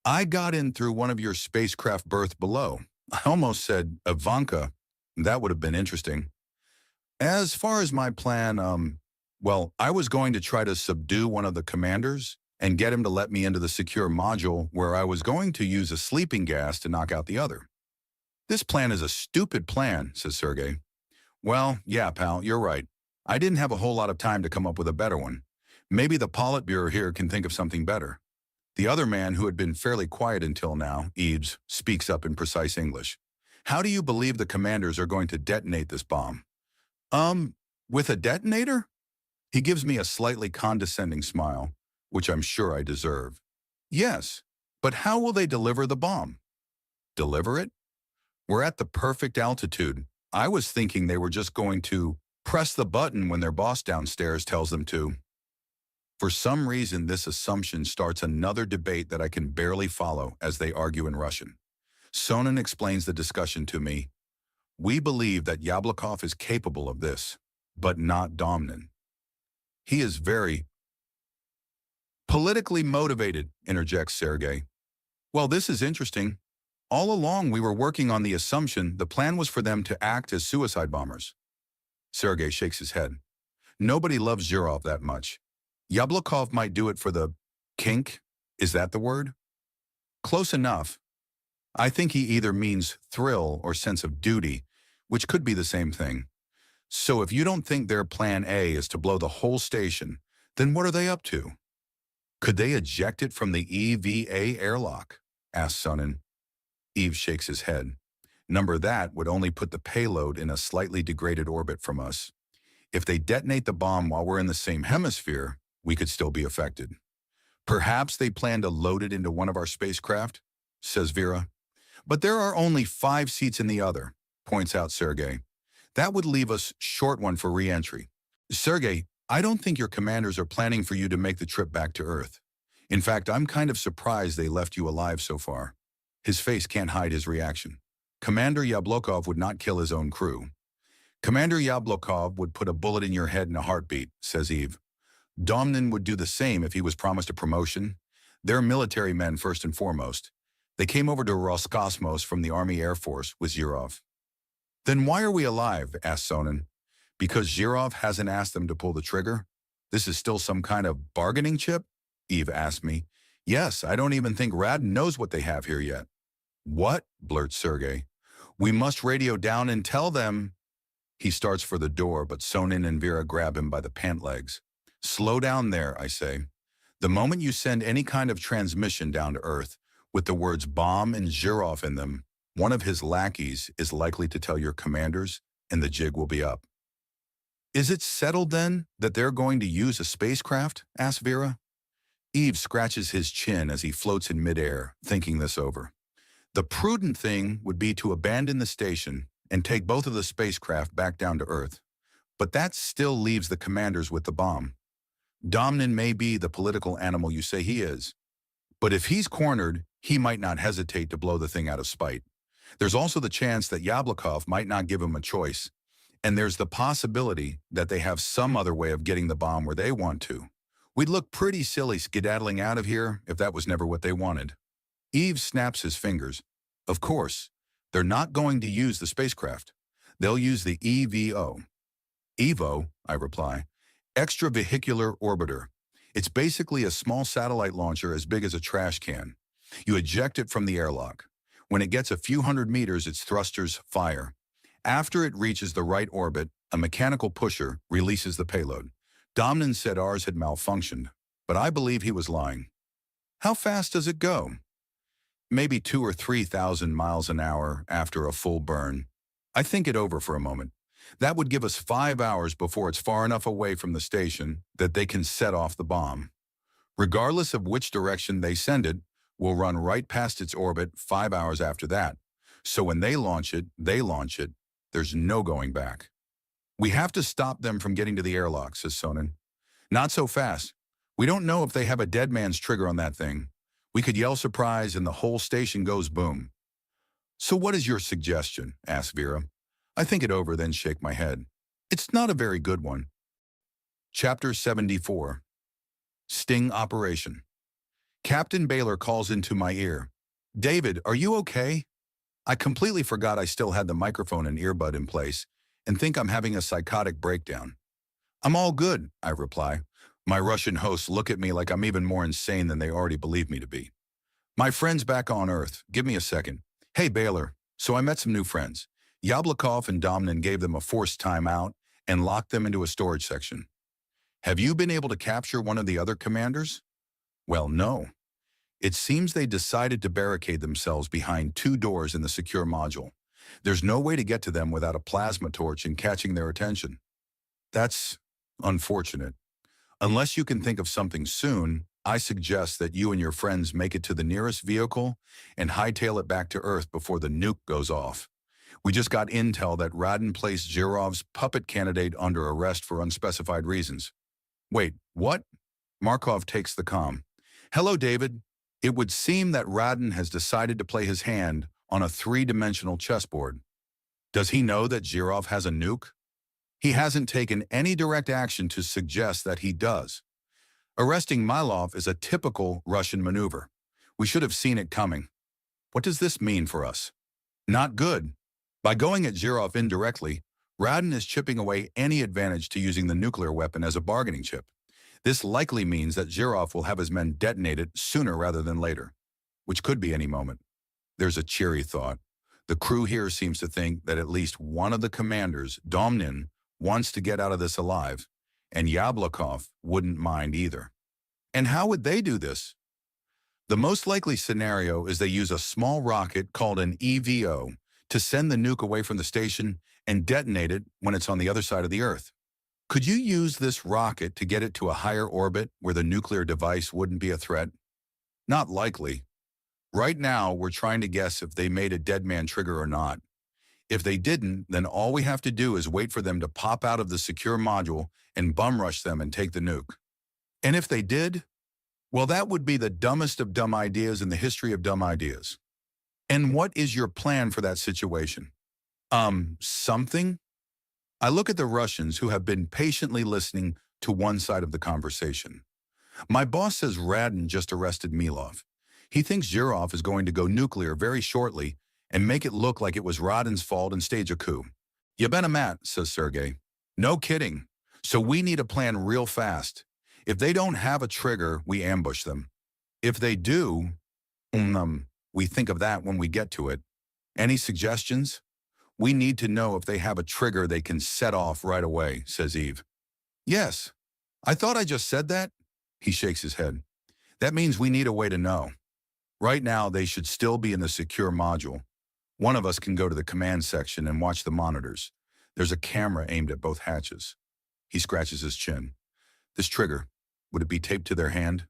I got in through one of your spacecraft berths below. I almost said Ivanka. That would have been interesting. As far as my plan, well, I was going to try to subdue one of the commanders and get him to let me into the secure module where I was going to use a sleeping gas to knock out the other. This plan is a stupid plan, says Sergey. Well, yeah, pal, you're right. I didn't have a whole lot of time to come up with a better one. Maybe the Politburo here can think of something better. The other man, who had been fairly quiet until now, Eves, speaks up in precise English. How do you believe the commanders are going to detonate this bomb? With a detonator? He gives me a slightly condescending smile, which I'm sure I deserve. Yes, but how will they deliver the bomb? Deliver it? We're at the perfect altitude. I was thinking they were just going to press the button when their boss downstairs tells them to. For some reason, this assumption starts another debate that I can barely follow as they argue in Russian. Sonnen explains the discussion to me. We believe that Yablokov is capable of this, but not dominant. He is very politically motivated, interjects Sergey. Well, this is interesting. All along, we were working on the assumption the plan was for them to act as suicide bombers. Sergey shakes his head. Nobody loves Zirov that much. Yablokov might do it for the kink. Is that the word? Close enough. I think he either means thrill or sense of duty, which could be the same thing. So if you don't think their plan A is to blow the whole station, then what are they up to? Could they eject it from the EVA airlock? Asks Sonnen. Eve shakes his head. Number that would only put the payload in a slightly degraded orbit from us. If they detonate the bomb while we're in the same hemisphere, we could still be affected. Perhaps they plan to load it into one of our spacecraft, says Vera. But there are only 5 seats in the other. points out Sergei. That would leave us short one for re-entry. Sergei, I don't think your commanders are planning for you to make the trip back to Earth. In fact, I'm kind of surprised they left you alive so far. His face can't hide his reaction. Commander Yablokov would not kill his own crew. Commander Yablokov would put a bullet in your head in a heartbeat, says Eve. Domnin would do the same if he was promised a promotion. They're military men first and foremost. They came over to Roscosmos from the Army Air Force with Zhirov. Then why are we alive, asked Sonin. Because Zhirov hasn't asked them to pull the trigger? This is still some kind of bargaining chip? Eve asked me. Yes, I don't even think Radin knows what they have here yet. What? Blurts Sergei. We must radio down and tell them. He starts for the door, but Sonin and Vera grab him by the pant legs. Slow down there, I say. The moment you send any kind of transmission down to Earth with the words bomb and Zhirov in them, one of his lackeys is likely to tell your commanders, and the jig will be up. Is it settled then that they're going to use a spacecraft? Asks Vera. Eve scratches his chin as he floats in midair, thinking this over. The prudent thing would be to abandon the station and take both of the spacecraft back down to Earth. But that still leaves the commanders with the bomb. Domnin may be the political animal you say he is. But if he's cornered, he might not hesitate to blow the thing out of spite. There's also the chance that Yablokov might not give him a choice. And there's the possibility that they have some other way of getting the bomb where they want to. We'd look pretty silly skedaddling out of here if that was never what they wanted. Eve snaps his fingers. Of course, they're not going to use the spacecraft. They'll use the EVO. EVO, I reply. Extravehicular Orbiter. It's basically a small satellite launcher as big as a trash can. You eject it from the airlock. When it gets a few hundred meters, its thrusters fire. After it reaches the right orbit, a mechanical pusher releases the payload. Domnin said ours had malfunctioned, but I believe he was lying. How fast does it go? Maybe 2,000 or 3,000 miles an hour after a full burn. I think it over for a moment. That would give us 5 hours before it's far enough away from the station that they can set off the bomb. Regardless of which direction they send it, we'll run right past its orbit 5 hours after that. So when they launch it. There's no going back. We have to stop them from getting to the airlock, says Sonin. Not so fast. We don't know if they have a dead man's trigger on that thing. We could yell surprise and the whole station goes boom. So what is your suggestion? Asks Vera. I think it over, then shake my head. It's not a very good one. Chapter 74. Sting Operation. Captain Baylor calls into my ear. David, are you okay? I completely forgot I still had the microphone and earbud in place and think I'm having a psychotic breakdown. I'm all good, I reply. My Russian hosts look at me like I'm even more insane than they already believe me to be. My friend's back on Earth. Give me a second. Hey, Baylor. So I met some new friends. Yablokov and Domnin gave them a forced time out and locked them into a storage section. Have you been able to capture one of the other commanders? Well, no. It seems they decided to barricade themselves behind 2 doors in the secure module. There's no way to get to them without a plasma torch and catching their attention. That's unfortunate. Unless you can think of something soon, I suggest that you and your friends make it to the nearest vehicle and hightail it back to Earth before the nuke goes off. We just got intel that Radin placed Zhirov's puppet candidate under arrest for unspecified reasons. Wait, what? Markov takes the comm. Hello, David. It would seem that Radin has decided to play his hand on a 3-dimensional chessboard. Does he know that Zhirov has a nuke? He hasn't taken any direct action to suggest that he does. Arresting Milov is a typical Russian maneuver. We should have seen it coming. What does this mean for us? Not good. By going at Zhirov indirectly, Radin is chipping away any advantage to using the nuclear weapon as a bargaining chip. This likely means that Zhirov will have his men detonate it sooner rather than later, which could be any moment. There's a cheery thought. The crew here seems to think that at least one of the commanders, Domnin, wants to get out of this alive, and Yablokov wouldn't mind either. And how would they do this? The most likely scenario is they use a small rocket called an EVO to send the nuke away from the station and detonate it when it's on the other side of the Earth. Could you use this rocket to get it to a higher orbit where the nuclear device wouldn't be a threat? Not likely. Right now, we're trying to guess if they made a dead man trigger or not. If they didn't, then all we have to do is wait for them to pop out of the secure module and bum rush them and take the nuke. And if they did, well, that would be the dumbest of dumb ideas in the history of dumb ideas. And what is your plan for that situation? Something? I look at the Russians who have been patiently listening to one side of the conversation. My boss says Radin just arrested Milov. He thinks Zhirov is going to go nuclear very shortly and make it look like it was Radin's fault and stage a coup. You bet I'm at, says Sergei. No kidding. So we need a plan real fast. If they don't have a trigger, we ambush them. If they do, we think of that when we get to it. Any suggestions? We need to know if they have a trigger they can set off right away, says Eve. Yes. I thought I just said that? He shakes his head. That means we need a way to know. Right now, they should still be in the secure module. One of us can go to the command section and watch the monitors. There's a camera aimed at both hatches. He scratches his chin. This trigger, would it be taped to their hand?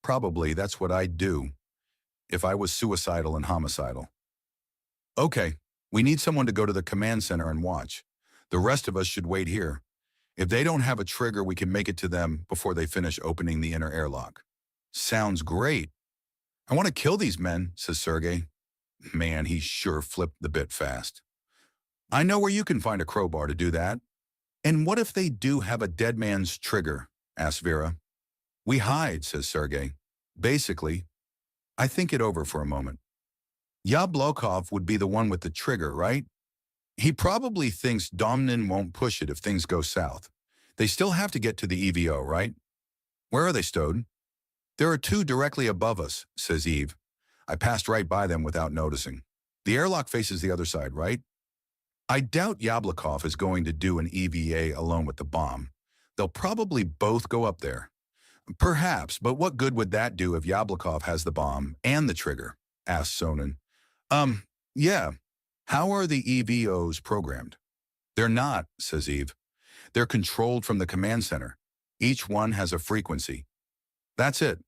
Probably that's what I'd do if I was suicidal and homicidal. Okay, we need someone to go to the command center and watch. The rest of us should wait here. If they don't have a trigger, we can make it to them before they finish opening the inner airlock. Sounds great. I want to kill these men, says Sergei. Man, he sure flipped the bit fast. I know where you can find a crowbar to do that. And what if they do have a dead man's trigger? Asks Vera. We hide, says Sergei. Basically, I think it over for a moment. Yablokov would be the one with the trigger, right? He probably thinks Domnin won't push it if things go south. They still have to get to the EVO, right? Where are they stowed? There are two directly above us, says Eve. I passed right by them without noticing. The airlock faces the other side, right? I doubt Yablokov is going to do an EVA alone with the bomb. They'll probably both go up there. Perhaps, but what good would that do if Yablokov has the bomb and the trigger? Asks Sonin. Yeah. How are the EVOs programmed? They're not, says Eve. They're controlled from the command center. Each one has a frequency. That's it.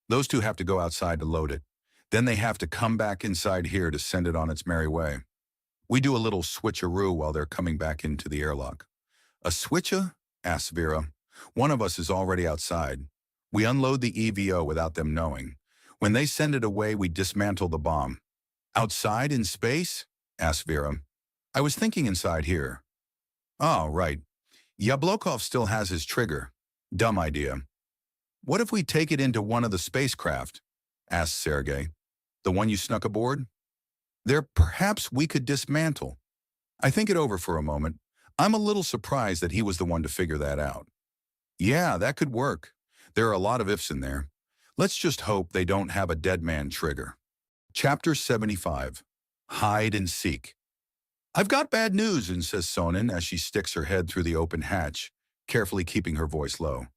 Those two have to go outside to load it. Then they have to come back inside here to send it on its merry way. We do a little switcheroo while they're coming back into the airlock. A switcher? Asks Vera. One of us is already outside. We unload the EVO without them knowing. When they send it away, we dismantle the bomb. Outside in space? Asks Vera. I was thinking inside here. Oh, right. Yablokov still has his trigger. Dumb idea. What if we take it into one of the spacecraft? Asks Sergei. The one you snuck aboard? There perhaps we could dismantle. I think it over for a moment. I'm a little surprised that he was the one to figure that out. Yeah, that could work. There are a lot of ifs in there. Let's just hope they don't have a dead man trigger. Chapter 75. Hide and Seek. I've got bad news, says Sonin as she sticks her head through the open hatch, carefully keeping her voice low.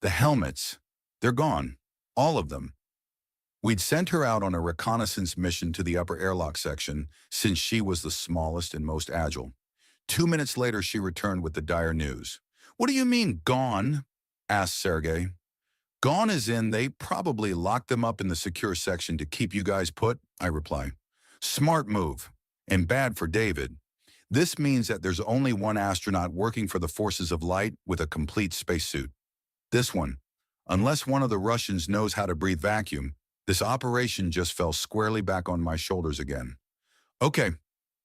The helmets, they're gone. All of them. We'd sent her out on a reconnaissance mission to the upper airlock section since she was the smallest and most agile. 2 minutes later, she returned with the dire news. What do you mean, gone? Asked Sergei. Gone as in they probably locked them up in the secure section to keep you guys put, I reply. Smart move, and bad for David. This means that there's only one astronaut working for the forces of light with a complete spacesuit. This one. Unless one of the Russians knows how to breathe vacuum, this operation just fell squarely back on my shoulders again. Okay,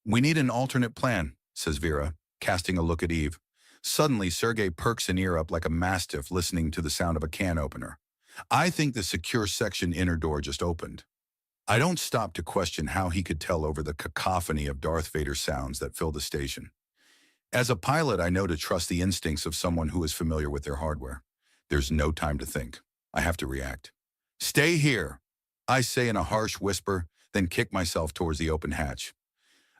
we need an alternate plan, says Vera, casting a look at Eve. Suddenly, Sergei perks an ear up like a mastiff listening to the sound of a can opener. I think the secure section inner door just opened. I don't stop to question how he could tell over the cacophony of Darth Vader sounds that fill the station. As a pilot, I know to trust the instincts of someone who is familiar with their hardware. There's no time to think. I have to react. Stay here, I say in a harsh whisper, then kick myself towards the open hatch.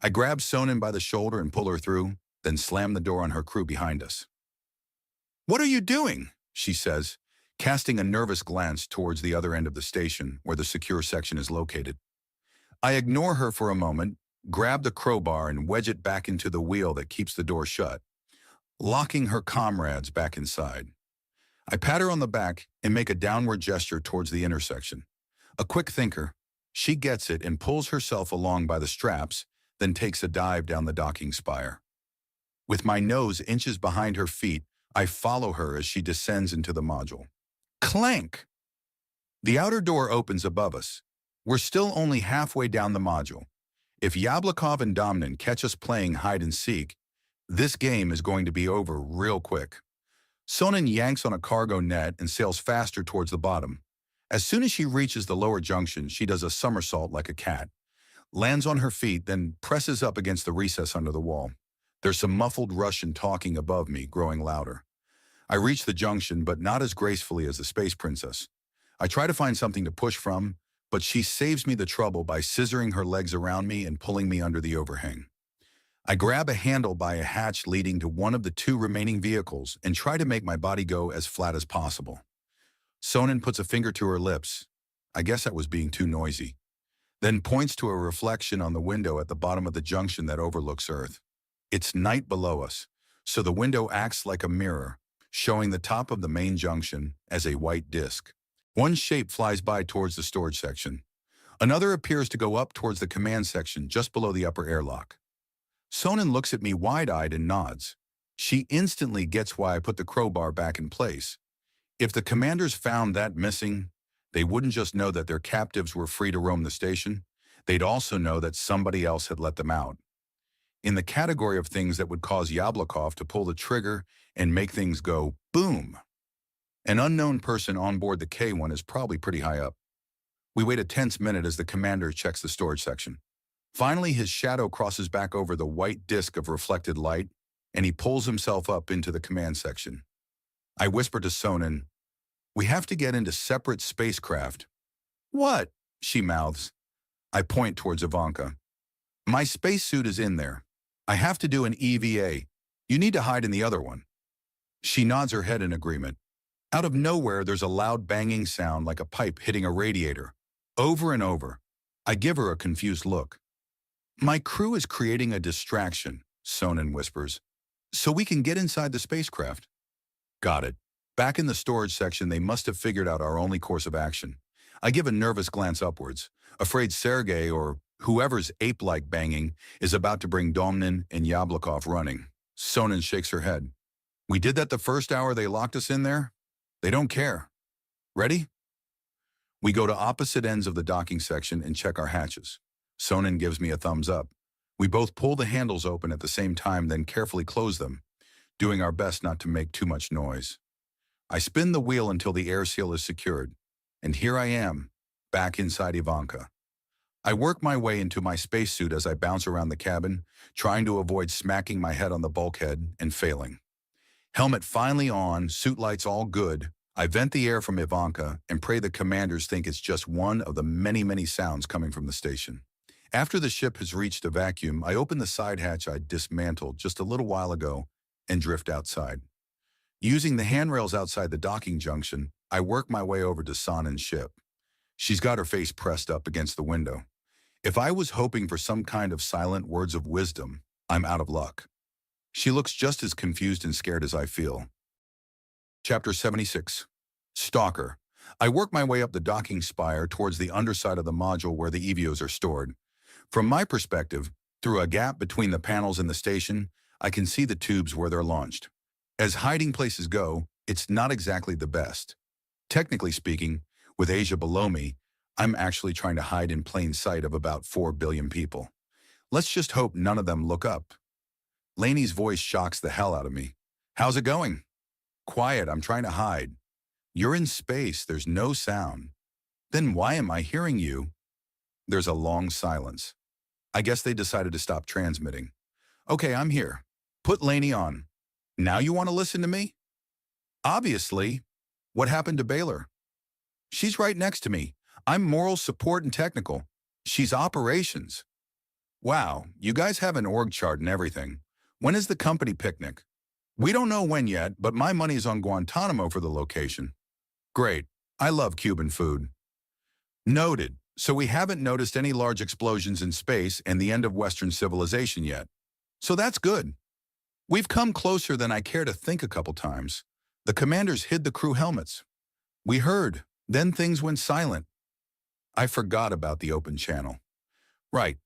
I grab Sonin by the shoulder and pull her through, then slam the door on her crew behind us. What are you doing? She says, casting a nervous glance towards the other end of the station where the secure section is located. I ignore her for a moment, grab the crowbar and wedge it back into the wheel that keeps the door shut, locking her comrades back inside. I pat her on the back and make a downward gesture towards the intersection. A quick thinker, she gets it and pulls herself along by the straps, then takes a dive down the docking spire. With my nose inches behind her feet, I follow her as she descends into the module. Clank! The outer door opens above us. We're still only halfway down the module. If Yablokov and Domnin catch us playing hide-and-seek, this game is going to be over real quick. Sonnen yanks on a cargo net and sails faster towards the bottom. As soon as she reaches the lower junction, she does a somersault like a cat, lands on her feet, then presses up against the recess under the wall. There's some muffled Russian talking above me, growing louder. I reach the junction, but not as gracefully as the Space Princess. I try to find something to push from, but she saves me the trouble by scissoring her legs around me and pulling me under the overhang. I grab a handle by a hatch leading to one of the two remaining vehicles and try to make my body go as flat as possible. Sonnen puts a finger to her lips. I guess I was being too noisy. Then points to a reflection on the window at the bottom of the junction that overlooks Earth. It's night below us, so the window acts like a mirror, showing the top of the main junction as a white disk. One shape flies by towards the storage section. Another appears to go up towards the command section just below the upper airlock. Sonnen looks at me wide-eyed and nods. She instantly gets why I put the crowbar back in place. If the commanders found that missing, they wouldn't just know that their captives were free to roam the station, they'd also know that somebody else had let them out. In the category of things that would cause Yablokov to pull the trigger and make things go boom. An unknown person on board the K-1 is probably pretty high up. We wait a tense minute as the commander checks the storage section. Finally, his shadow crosses back over the white disk of reflected light, and he pulls himself up into the command section. I whisper to Sonnen, "We have to get into separate spacecraft." "What?" she mouths. I point towards Ivanka. "My spacesuit is in there. I have to do an EVA. You need to hide in the other one." She nods her head in agreement. Out of nowhere, there's a loud banging sound like a pipe hitting a radiator. Over and over. I give her a confused look. "My crew is creating a distraction," Sonnen whispers, "so we can get inside the spacecraft." Got it. Back in the storage section, they must have figured out our only course of action. I give a nervous glance upwards, afraid Sergei or whoever's ape-like banging is about to bring Domnin and Yablokov running. Sonnen shakes her head. "We did that the first hour they locked us in there. They don't care. Ready?" We go to opposite ends of the docking section and check our hatches. Sonnen gives me a thumbs up. We both pull the handles open at the same time, then carefully close them, doing our best not to make too much noise. I spin the wheel until the air seal is secured, and here I am, back inside Ivanka. I work my way into my spacesuit as I bounce around the cabin, trying to avoid smacking my head on the bulkhead and failing. Helmet finally on, suit lights all good. I vent the air from Ivanka and pray the commanders think it's just one of the many sounds coming from the station. After the ship has reached a vacuum, I open the side hatch I dismantled just a little while ago and drift outside. Using the handrails outside the docking junction, I work my way over to Sonnen's ship. She's got her face pressed up against the window. If I was hoping for some kind of silent words of wisdom, I'm out of luck. She looks just as confused and scared as I feel. Chapter 76. Stalker. I work my way up the docking spire towards the underside of the module where the EVOs are stored. From my perspective, through a gap between the panels in the station, I can see the tubes where they're launched. As hiding places go, it's not exactly the best. Technically speaking, with Asia below me, I'm actually trying to hide in plain sight of about 4 billion people. Let's just hope none of them look up. Lainey's voice shocks the hell out of me. "How's it going?" "Quiet, I'm trying to hide." "You're in space, there's no sound." "Then why am I hearing you?" There's a long silence. I guess they decided to stop transmitting. "Okay, I'm here. Put Lainey on. Now you want to listen to me?" "Obviously. What happened to Baylor?" "She's right next to me. I'm moral support and technical. She's operations." "Wow, you guys have an org chart and everything. When is the company picnic?" "We don't know when yet, but my money's on Guantanamo for the location." "Great. I love Cuban food." "Noted. So we haven't noticed any large explosions in space and the end of Western civilization yet. So that's good. We've come closer than I care to think a couple times. The commanders hid the crew helmets. We heard. Then things went silent." I forgot about the open channel. "Right.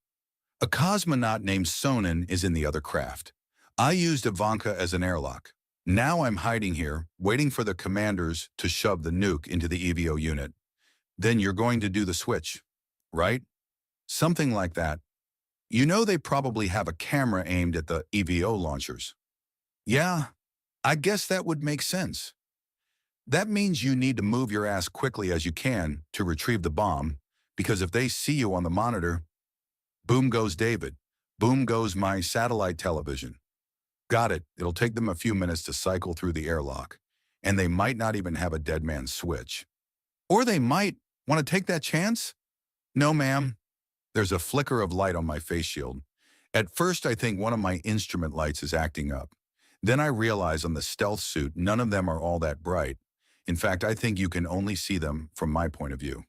A cosmonaut named Sonnen is in the other craft. I used Ivanka as an airlock. Now I'm hiding here, waiting for the commanders to shove the nuke into the EVO unit. Then you're going to do the switch, right? Something like that. You know they probably have a camera aimed at the EVO launchers. Yeah, I guess that would make sense. That means you need to move your ass quickly as you can to retrieve the bomb, because if they see you on the monitor, boom goes David, boom goes my satellite television. Got it. It'll take them a few minutes to cycle through the airlock, and they might not even have a dead man switch. Or they might want to take that chance? No, ma'am. There's a flicker of light on my face shield. At first, I think one of my instrument lights is acting up. Then I realize on the stealth suit, none of them are all that bright. In fact, I think you can only see them from my point of view.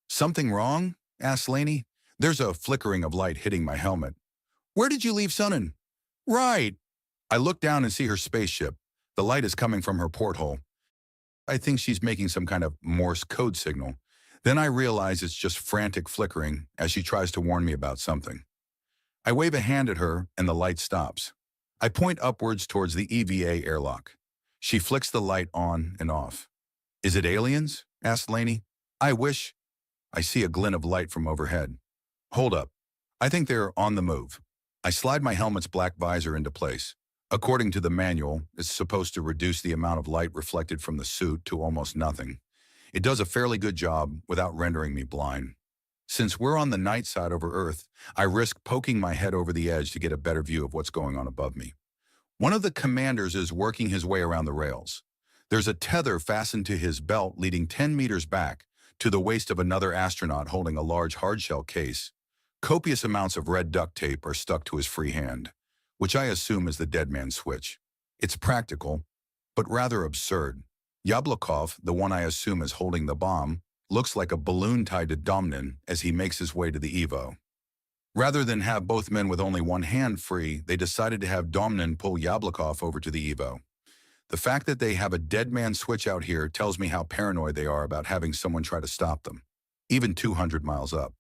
Something wrong? Asked Lainey. There's a flickering of light hitting my helmet. Where did you leave Sonnen? Right. I look down and see her spaceship. The light is coming from her porthole. I think she's making some kind of Morse code signal. Then I realize it's just frantic flickering as she tries to warn me about something. I wave a hand at her and the light stops. I point upwards towards the EVA airlock. She flicks the light on and off. Is it aliens? Asked Lainey. I wish. I see a glint of light from overhead. Hold up. I think they're on the move. I slide my helmet's black visor into place. According to the manual, it's supposed to reduce the amount of light reflected from the suit to almost nothing. It does a fairly good job without rendering me blind. Since we're on the night side over Earth, I risk poking my head over the edge to get a better view of what's going on above me. One of the commanders is working his way around the rails. There's a tether fastened to his belt leading 10 meters back to the waist of another astronaut holding a large hardshell case. Copious amounts of red duct tape are stuck to his free hand, which I assume is the dead man's switch. It's practical, but rather absurd. Yablokov, the one I assume is holding the bomb, looks like a balloon tied to Domnin as he makes his way to the Evo. Rather than have both men with only one hand free, they decided to have Domnin pull Yablokov over to the Evo. The fact that they have a dead man switch out here tells me how paranoid they are about having someone try to stop them, even 200 miles up.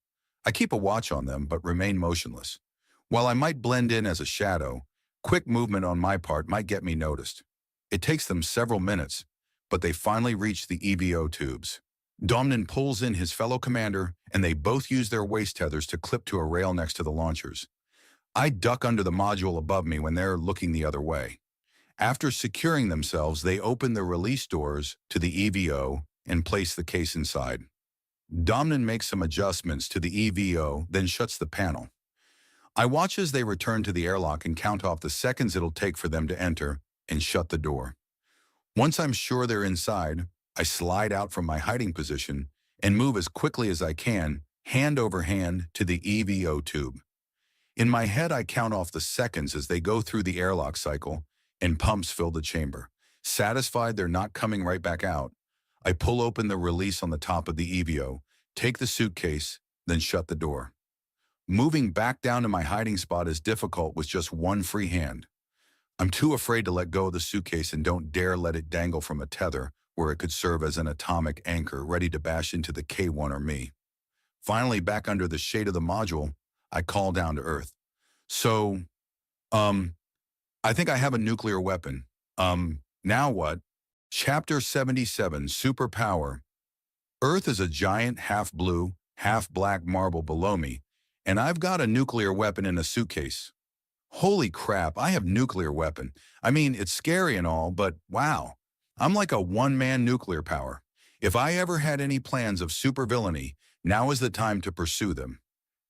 I keep a watch on them, but remain motionless. While I might blend in as a shadow, quick movement on my part might get me noticed. It takes them several minutes, but they finally reach the EVO tubes. Domnin pulls in his fellow commander, and they both use their waist tethers to clip to a rail next to the launchers. I duck under the module above me when they're looking the other way. After securing themselves, they open the release doors to the EVO and place the case inside. Domnin makes some adjustments to the EVO, then shuts the panel. I watch as they return to the airlock and count off the seconds it'll take for them to enter and shut the door. Once I'm sure they're inside, I slide out from my hiding position and move as quickly as I can, hand over hand, to the EVO tube. In my head, I count off the seconds as they go through the airlock cycle and pumps fill the chamber. Satisfied they're not coming right back out, I pull open the release on the top of the EVO, take the suitcase, then shut the door. Moving back down to my hiding spot is difficult with just one free hand. I'm too afraid to let go of the suitcase and don't dare let it dangle from a tether where it could serve as an atomic anchor ready to bash into the K-1 or me. Finally, back under the shade of the module, I call down to Earth. So, I think I have a nuclear weapon. Now what? Chapter 77, Superpower. Earth is a giant half-blue, half-black marble below me, and I've got a nuclear weapon in a suitcase. Holy crap, I have nuclear weapon. I mean, it's scary and all, but wow. I'm like a one-man nuclear power. If I ever had any plans of supervillainy, now is the time to pursue them.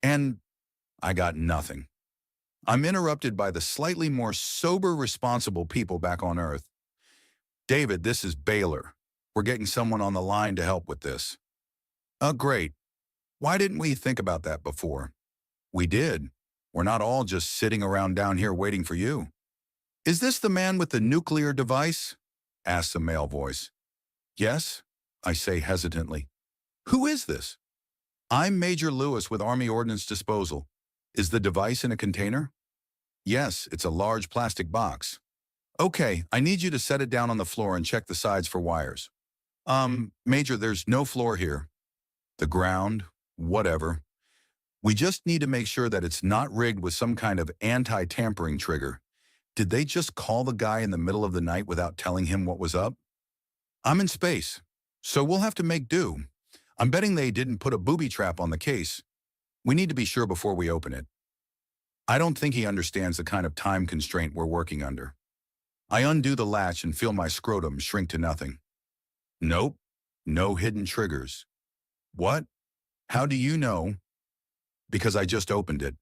And I got nothing. I'm interrupted by the slightly more sober, responsible people back on Earth. David, this is Baylor. We're getting someone on the line to help with this. Great. Why didn't we think about that before? We did. We're not all just sitting around down here waiting for you. Is this the man with the nuclear device? Asks a male voice. Yes, I say hesitantly. Who is this? I'm Major Lewis with Army Ordnance Disposal. Is the device in a container? Yes, it's a large plastic box. Okay, I need you to set it down on the floor and check the sides for wires. Major, there's no floor here. The ground, whatever. We just need to make sure that it's not rigged with some kind of anti-tampering trigger. Did they just call the guy in the middle of the night without telling him what was up? I'm in space, so we'll have to make do. I'm betting they didn't put a booby trap on the case. We need to be sure before we open it. I don't think he understands the kind of time constraint we're working under. I undo the latch and feel my scrotum shrink to nothing. Nope, no hidden triggers. What? How do you know? Because I just opened it.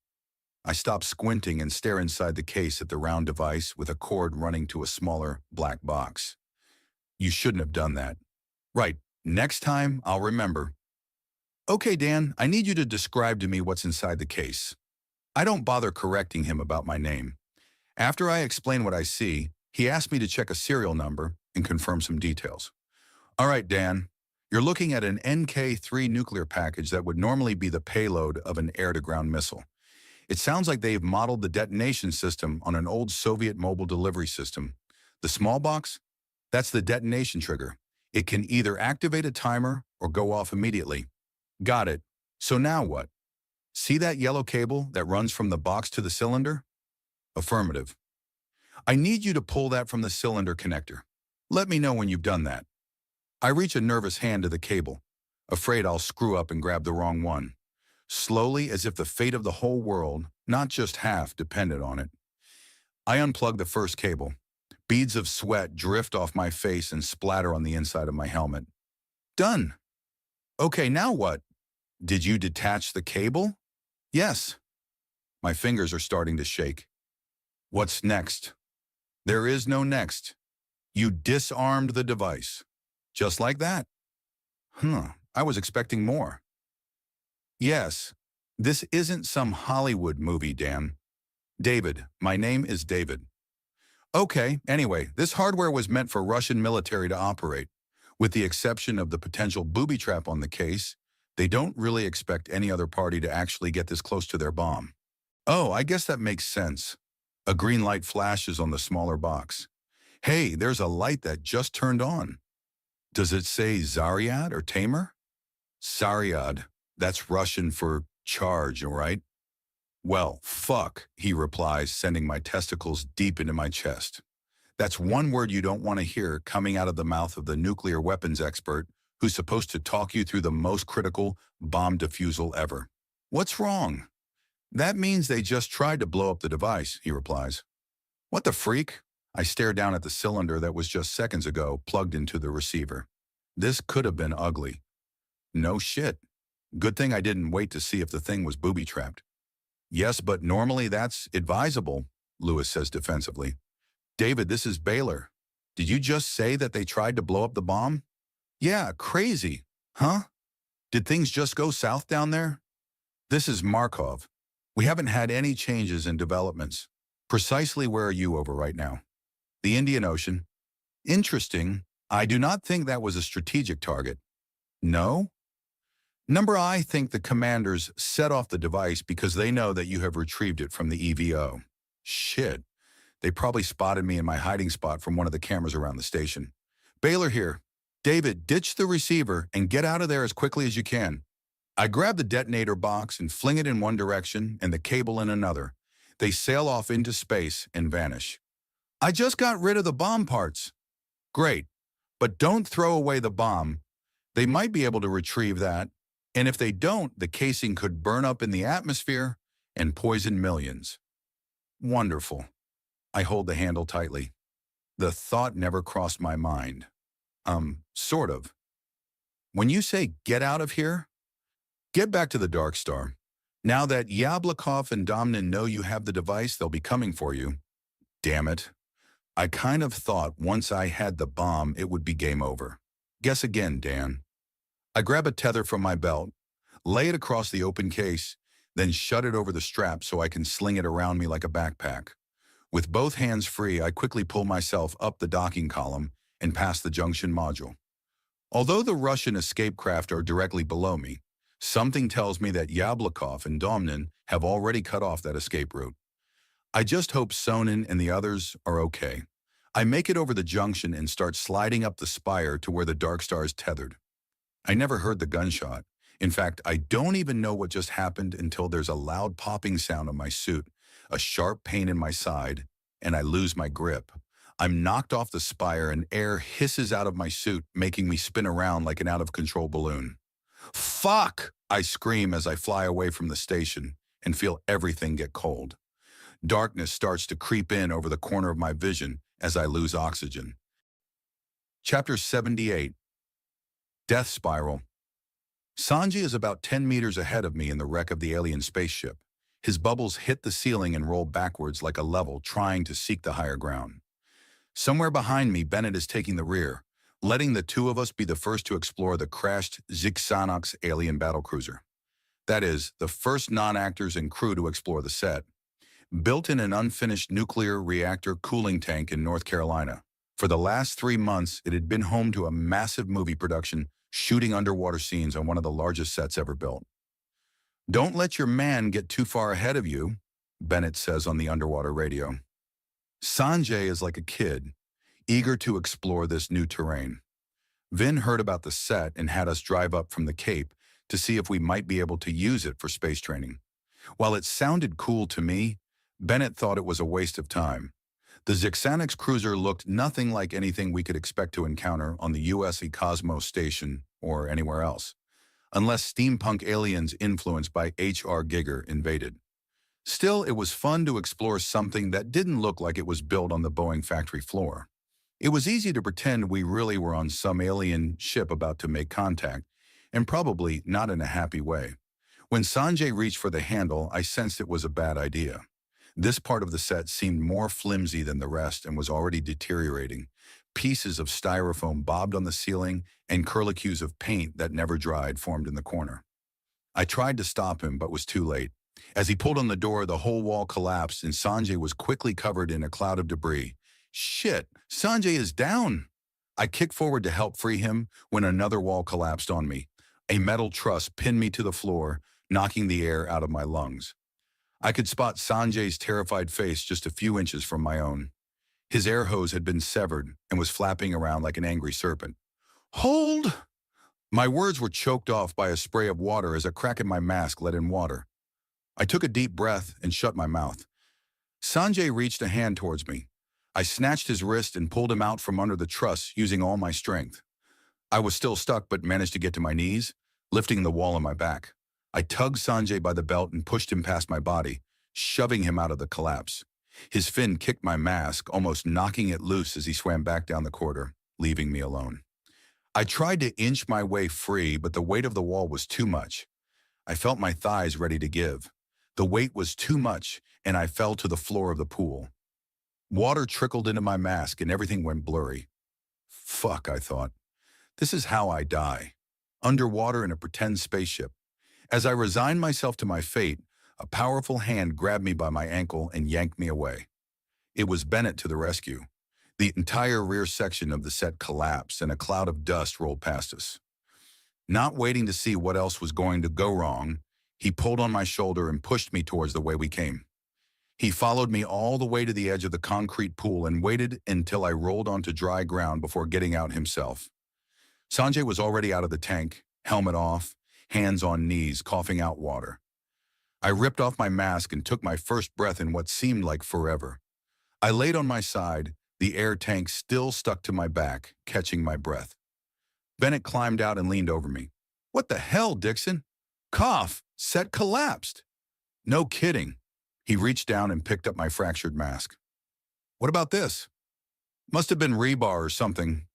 I stop squinting and stare inside the case at the round device with a cord running to a smaller, black box. You shouldn't have done that. Right, next time I'll remember. Okay, Dan, I need you to describe to me what's inside the case. I don't bother correcting him about my name. After I explain what I see, he asks me to check a serial number and confirm some details. All right, Dan, you're looking at an NK-3 nuclear package that would normally be the payload of an air-to-ground missile. It sounds like they've modeled the detonation system on an old Soviet mobile delivery system. The small box? That's the detonation trigger. It can either activate a timer or go off immediately. Got it. So now what? See that yellow cable that runs from the box to the cylinder? Affirmative. I need you to pull that from the cylinder connector. Let me know when you've done that. I reach a nervous hand to the cable, afraid I'll screw up and grab the wrong one. Slowly, as if the fate of the whole world, not just half, depended on it. I unplug the first cable. Beads of sweat drift off my face and splatter on the inside of my helmet. Done. Okay, now what? Did you detach the cable? Yes. My fingers are starting to shake. What's next? There is no next. You disarmed the device. Just like that. I was expecting more. Yes, this isn't some Hollywood movie, Dan. David, my name is David. Okay, anyway, this hardware was meant for Russian military to operate. With the exception of the potential booby trap on the case, they don't really expect any other party to actually get this close to their bomb. Oh, I guess that makes sense. A green light flashes on the smaller box. Hey, there's a light that just turned on. Does it say Zaryad or Tamer? Zaryad. That's Russian for charge, all right? Well, fuck, he replies, sending my testicles deep into my chest. That's one word you don't want to hear coming out of the mouth of the nuclear weapons expert who's supposed to talk you through the most critical bomb defusal ever. What's wrong? That means they just tried to blow up the device, he replies. What the freak? I stare down at the cylinder that was just seconds ago plugged into the receiver. This could have been ugly. No shit. Good thing I didn't wait to see if the thing was booby-trapped. Yes, but normally that's advisable, Lewis says defensively. David, this is Baylor. Did you just say that they tried to blow up the bomb? Yeah, crazy. Huh? Did things just go south down there? This is Markov. We haven't had any changes in developments. Precisely where are you over right now? The Indian Ocean. Interesting. I do not think that was a strategic target. No? I think the commanders set off the device because they know that you have retrieved it from the EVO. Shit. They probably spotted me in my hiding spot from one of the cameras around the station. Baylor here. David, ditch the receiver and get out of there as quickly as you can. I grab the detonator box and fling it in one direction and the cable in another. They sail off into space and vanish. I just got rid of the bomb parts. Great, but don't throw away the bomb. They might be able to retrieve that, and if they don't, the casing could burn up in the atmosphere and poison millions. Wonderful. I hold the handle tightly. The thought never crossed my mind. Sort of. When you say get out of here, get back to the Dark Star. Now that Yablokov and Domnin know you have the device, they'll be coming for you. Damn it. I kind of thought once I had the bomb, it would be game over. Guess again, Dan. I grab a tether from my belt, lay it across the open case, then shut it over the strap so I can sling it around me like a backpack. With both hands free, I quickly pull myself up the docking column and past the junction module. Although the Russian escape craft are directly below me, something tells me that Yablokov and Domnin have already cut off that escape route. I just hope Sonin and the others are okay. I make it over the junction and start sliding up the spire to where the Dark Star is tethered. I never heard the gunshot. In fact, I don't even know what just happened until there's a loud popping sound on my suit, a sharp pain in my side, and I lose my grip. I'm knocked off the spire and air hisses out of my suit, making me spin around like an out-of-control balloon. Fuck! I scream as I fly away from the station and feel everything get cold. Darkness starts to creep in over the corner of my vision as I lose oxygen. Chapter 78. Death Spiral. Sanjay is about 10 meters ahead of me in the wreck of the alien spaceship. His bubbles hit the ceiling and roll backwards like a level trying to seek the higher ground. Somewhere behind me, Bennett is taking the rear, letting the two of us be the first to explore the crashed Xanax alien battlecruiser. That is, the first non-actors and crew to explore the set. Built in an unfinished nuclear reactor cooling tank in North Carolina. For the last 3 months, it had been home to a massive movie production shooting underwater scenes on one of the largest sets ever built. "Don't let your man get too far ahead of you," Bennett says on the underwater radio. Sanjay is like a kid, eager to explore this new terrain. Vin heard about the set and had us drive up from the Cape to see if we might be able to use it for space training. While it sounded cool to me, Bennett thought it was a waste of time. The Xanax cruiser looked nothing like anything we could expect to encounter on the USS Cosmos station or anywhere else, unless steampunk aliens influenced by H.R. Giger invaded. Still, it was fun to explore something that didn't look like it was built on the Boeing factory floor. It was easy to pretend we really were on some alien ship about to make contact, and probably not in a happy way. When Sanjay reached for the handle, I sensed it was a bad idea. This part of the set seemed more flimsy than the rest and was already deteriorating. Pieces of styrofoam bobbed on the ceiling, and curlicues of paint that never dried formed in the corner. I tried to stop him, but was too late. As he pulled on the door, the whole wall collapsed, and Sanjay was quickly covered in a cloud of debris. Shit, Sanjay is down! I kicked forward to help free him when another wall collapsed on me. A metal truss pinned me to the floor, knocking the air out of my lungs. I could spot Sanjay's terrified face just a few inches from my own. His air hose had been severed and was flapping around like an angry serpent. "Hold!" My words were choked off by a spray of water as a crack in my mask let in water. I took a deep breath and shut my mouth. Sanjay reached a hand towards me. I snatched his wrist and pulled him out from under the truss using all my strength. I was still stuck but managed to get to my knees, lifting the wall on my back. I tugged Sanjay by the belt and pushed him past my body, shoving him out of the collapse. His fin kicked my mask, almost knocking it loose as he swam back down the corridor, leaving me alone. I tried to inch my way free, but the weight of the wall was too much. I felt my thighs ready to give. The weight was too much, and I fell to the floor of the pool. Water trickled into my mask and everything went blurry. Fuck, I thought. This is how I die. Underwater in a pretend spaceship. As I resigned myself to my fate, a powerful hand grabbed me by my ankle and yanked me away. It was Bennett to the rescue. The entire rear section of the set collapsed and a cloud of dust rolled past us. Not waiting to see what else was going to go wrong, he pulled on my shoulder and pushed me towards the way we came. He followed me all the way to the edge of the concrete pool and waited until I rolled onto dry ground before getting out himself. Sanjay was already out of the tank, helmet off, hands on knees, coughing out water. I ripped off my mask and took my first breath in what seemed like forever. I laid on my side, the air tank still stuck to my back, catching my breath. Bennett climbed out and leaned over me. "What the hell, Dixon?" "Cough, set collapsed." "No kidding." He reached down and picked up my fractured mask. "What about this?" "Must have been rebar or something."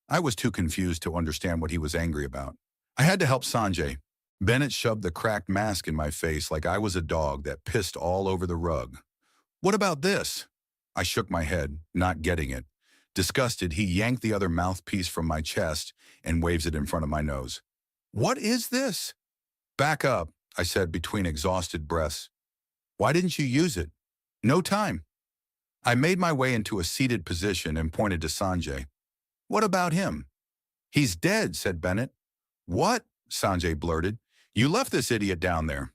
I was too confused to understand what he was angry about. I had to help Sanjay. Bennett shoved the cracked mask in my face like I was a dog that pissed all over the rug. "What about this?" I shook my head, not getting it. Disgusted, he yanked the other mouthpiece from my chest and waves it in front of my nose. "What is this?" "Back up," I said between exhausted breaths. "Why didn't you use it?" "No time." I made my way into a seated position and pointed to Sanjay. "What about him?" "He's dead," said Bennett. "What?" Sanjay blurted. "You left this idiot down there."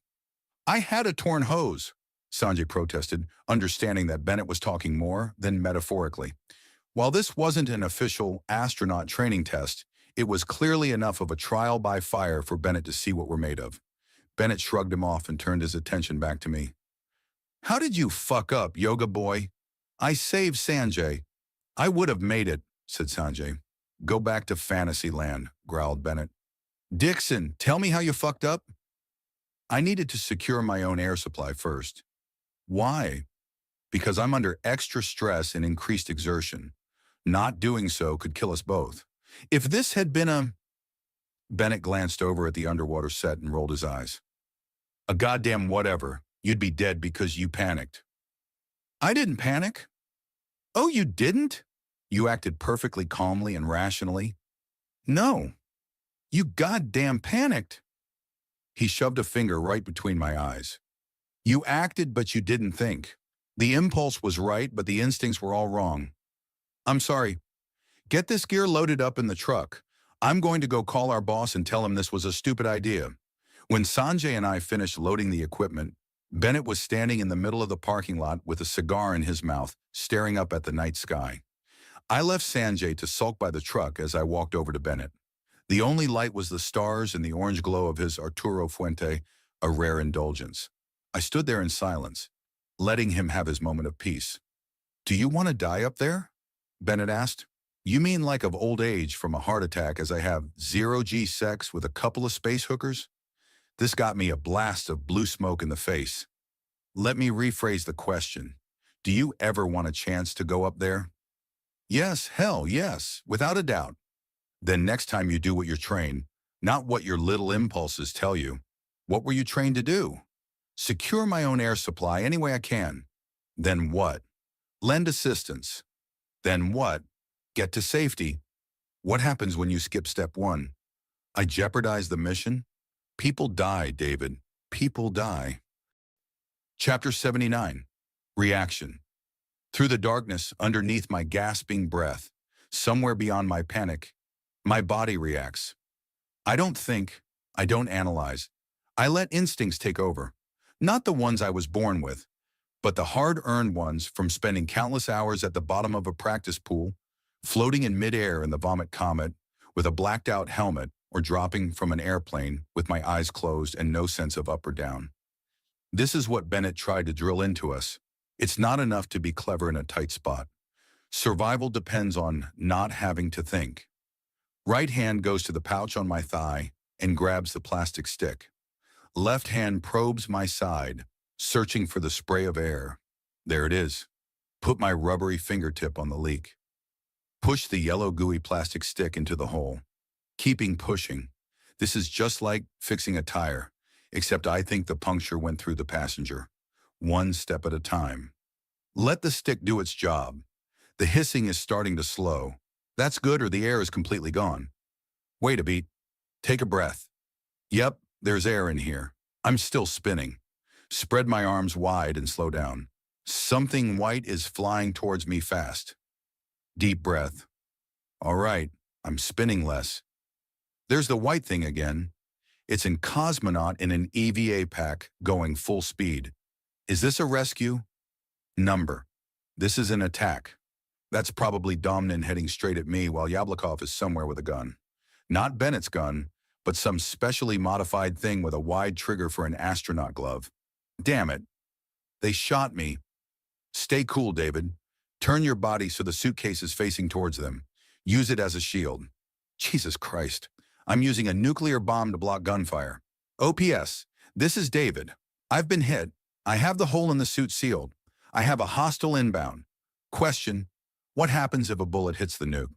"I had a torn hose," Sanjay protested, understanding that Bennett was talking more than metaphorically. While this wasn't an official astronaut training test, It was clearly enough of a trial by fire for Bennett to see what we're made of. Bennett shrugged him off and turned his attention back to me. How did you fuck up, yoga boy? I saved Sanjay. I would have made it, said Sanjay. Go back to fantasy land, growled Bennett. Dixon, tell me how you fucked up? I needed to secure my own air supply first. Why? Because I'm under extra stress and increased exertion. Not doing so could kill us both. If this had been a... Bennett glanced over at the underwater set and rolled his eyes. A goddamn whatever. You'd be dead because you panicked. I didn't panic. Oh, you didn't? You acted perfectly calmly and rationally. No. You goddamn panicked. He shoved a finger right between my eyes. You acted, but you didn't think. The impulse was right, but the instincts were all wrong. I'm sorry. Get this gear loaded up in the truck. I'm going to go call our boss and tell him this was a stupid idea. When Sanjay and I finished loading the equipment, Bennett was standing in the middle of the parking lot with a cigar in his mouth, staring up at the night sky. I left Sanjay to sulk by the truck as I walked over to Bennett. The only light was the stars and the orange glow of his Arturo Fuente, a rare indulgence. I stood there in silence, letting him have his moment of peace. Do you want to die up there? Bennett asked. You mean like of old age from a heart attack as I have zero-G sex with a couple of space hookers? This got me a blast of blue smoke in the face. Let me rephrase the question. Do you ever want a chance to go up there? Yes, hell yes, without a doubt. Then next time you do what you're trained, not what your little impulses tell you. What were you trained to do? Secure my own air supply any way I can. Then what? Lend assistance. Then what? Get to safety. What happens when you skip step one? I jeopardize the mission? People die, David. People die. Chapter 79. Reaction. Through the darkness, underneath my gasping breath, somewhere beyond my panic, my body reacts. I don't think, I don't analyze. I let instincts take over. Not the ones I was born with, but the hard-earned ones from spending countless hours at the bottom of a practice pool, floating in midair in the vomit comet, with a blacked-out helmet, or dropping from an airplane with my eyes closed and no sense of up or down. This is what Bennett tried to drill into us. It's not enough to be clever in a tight spot. Survival depends on not having to think. Right hand goes to the pouch on my thigh and grabs the plastic stick. Left hand probes my side, searching for the spray of air. There it is. Put my rubbery fingertip on the leak. Push the yellow gooey plastic stick into the hole. Keeping pushing. This is just like fixing a tire, except I think the puncture went through the passenger. One step at a time. Let the stick do its job. The hissing is starting to slow. That's good or the air is completely gone. Wait a beat. Take a breath. Yep, there's air in here. I'm still spinning. Spread my arms wide and slow down. Something white is flying towards me fast. Deep breath. All right, I'm spinning less. There's the white thing again. It's a cosmonaut in an EVA pack going full speed. Is this a rescue? Number. This is an attack. That's probably Domnin heading straight at me while Yablokov is somewhere with a gun. Not Bennett's gun, but some specially modified thing with a wide trigger for an astronaut glove. Damn it. They shot me. Stay cool, David. Turn your body so the suitcase is facing towards them. Use it as a shield. Jesus Christ. I'm using a nuclear bomb to block gunfire. OPS. This is David. I've been hit. I have the hole in the suit sealed. I have a hostile inbound. Question. What happens if a bullet hits the nuke?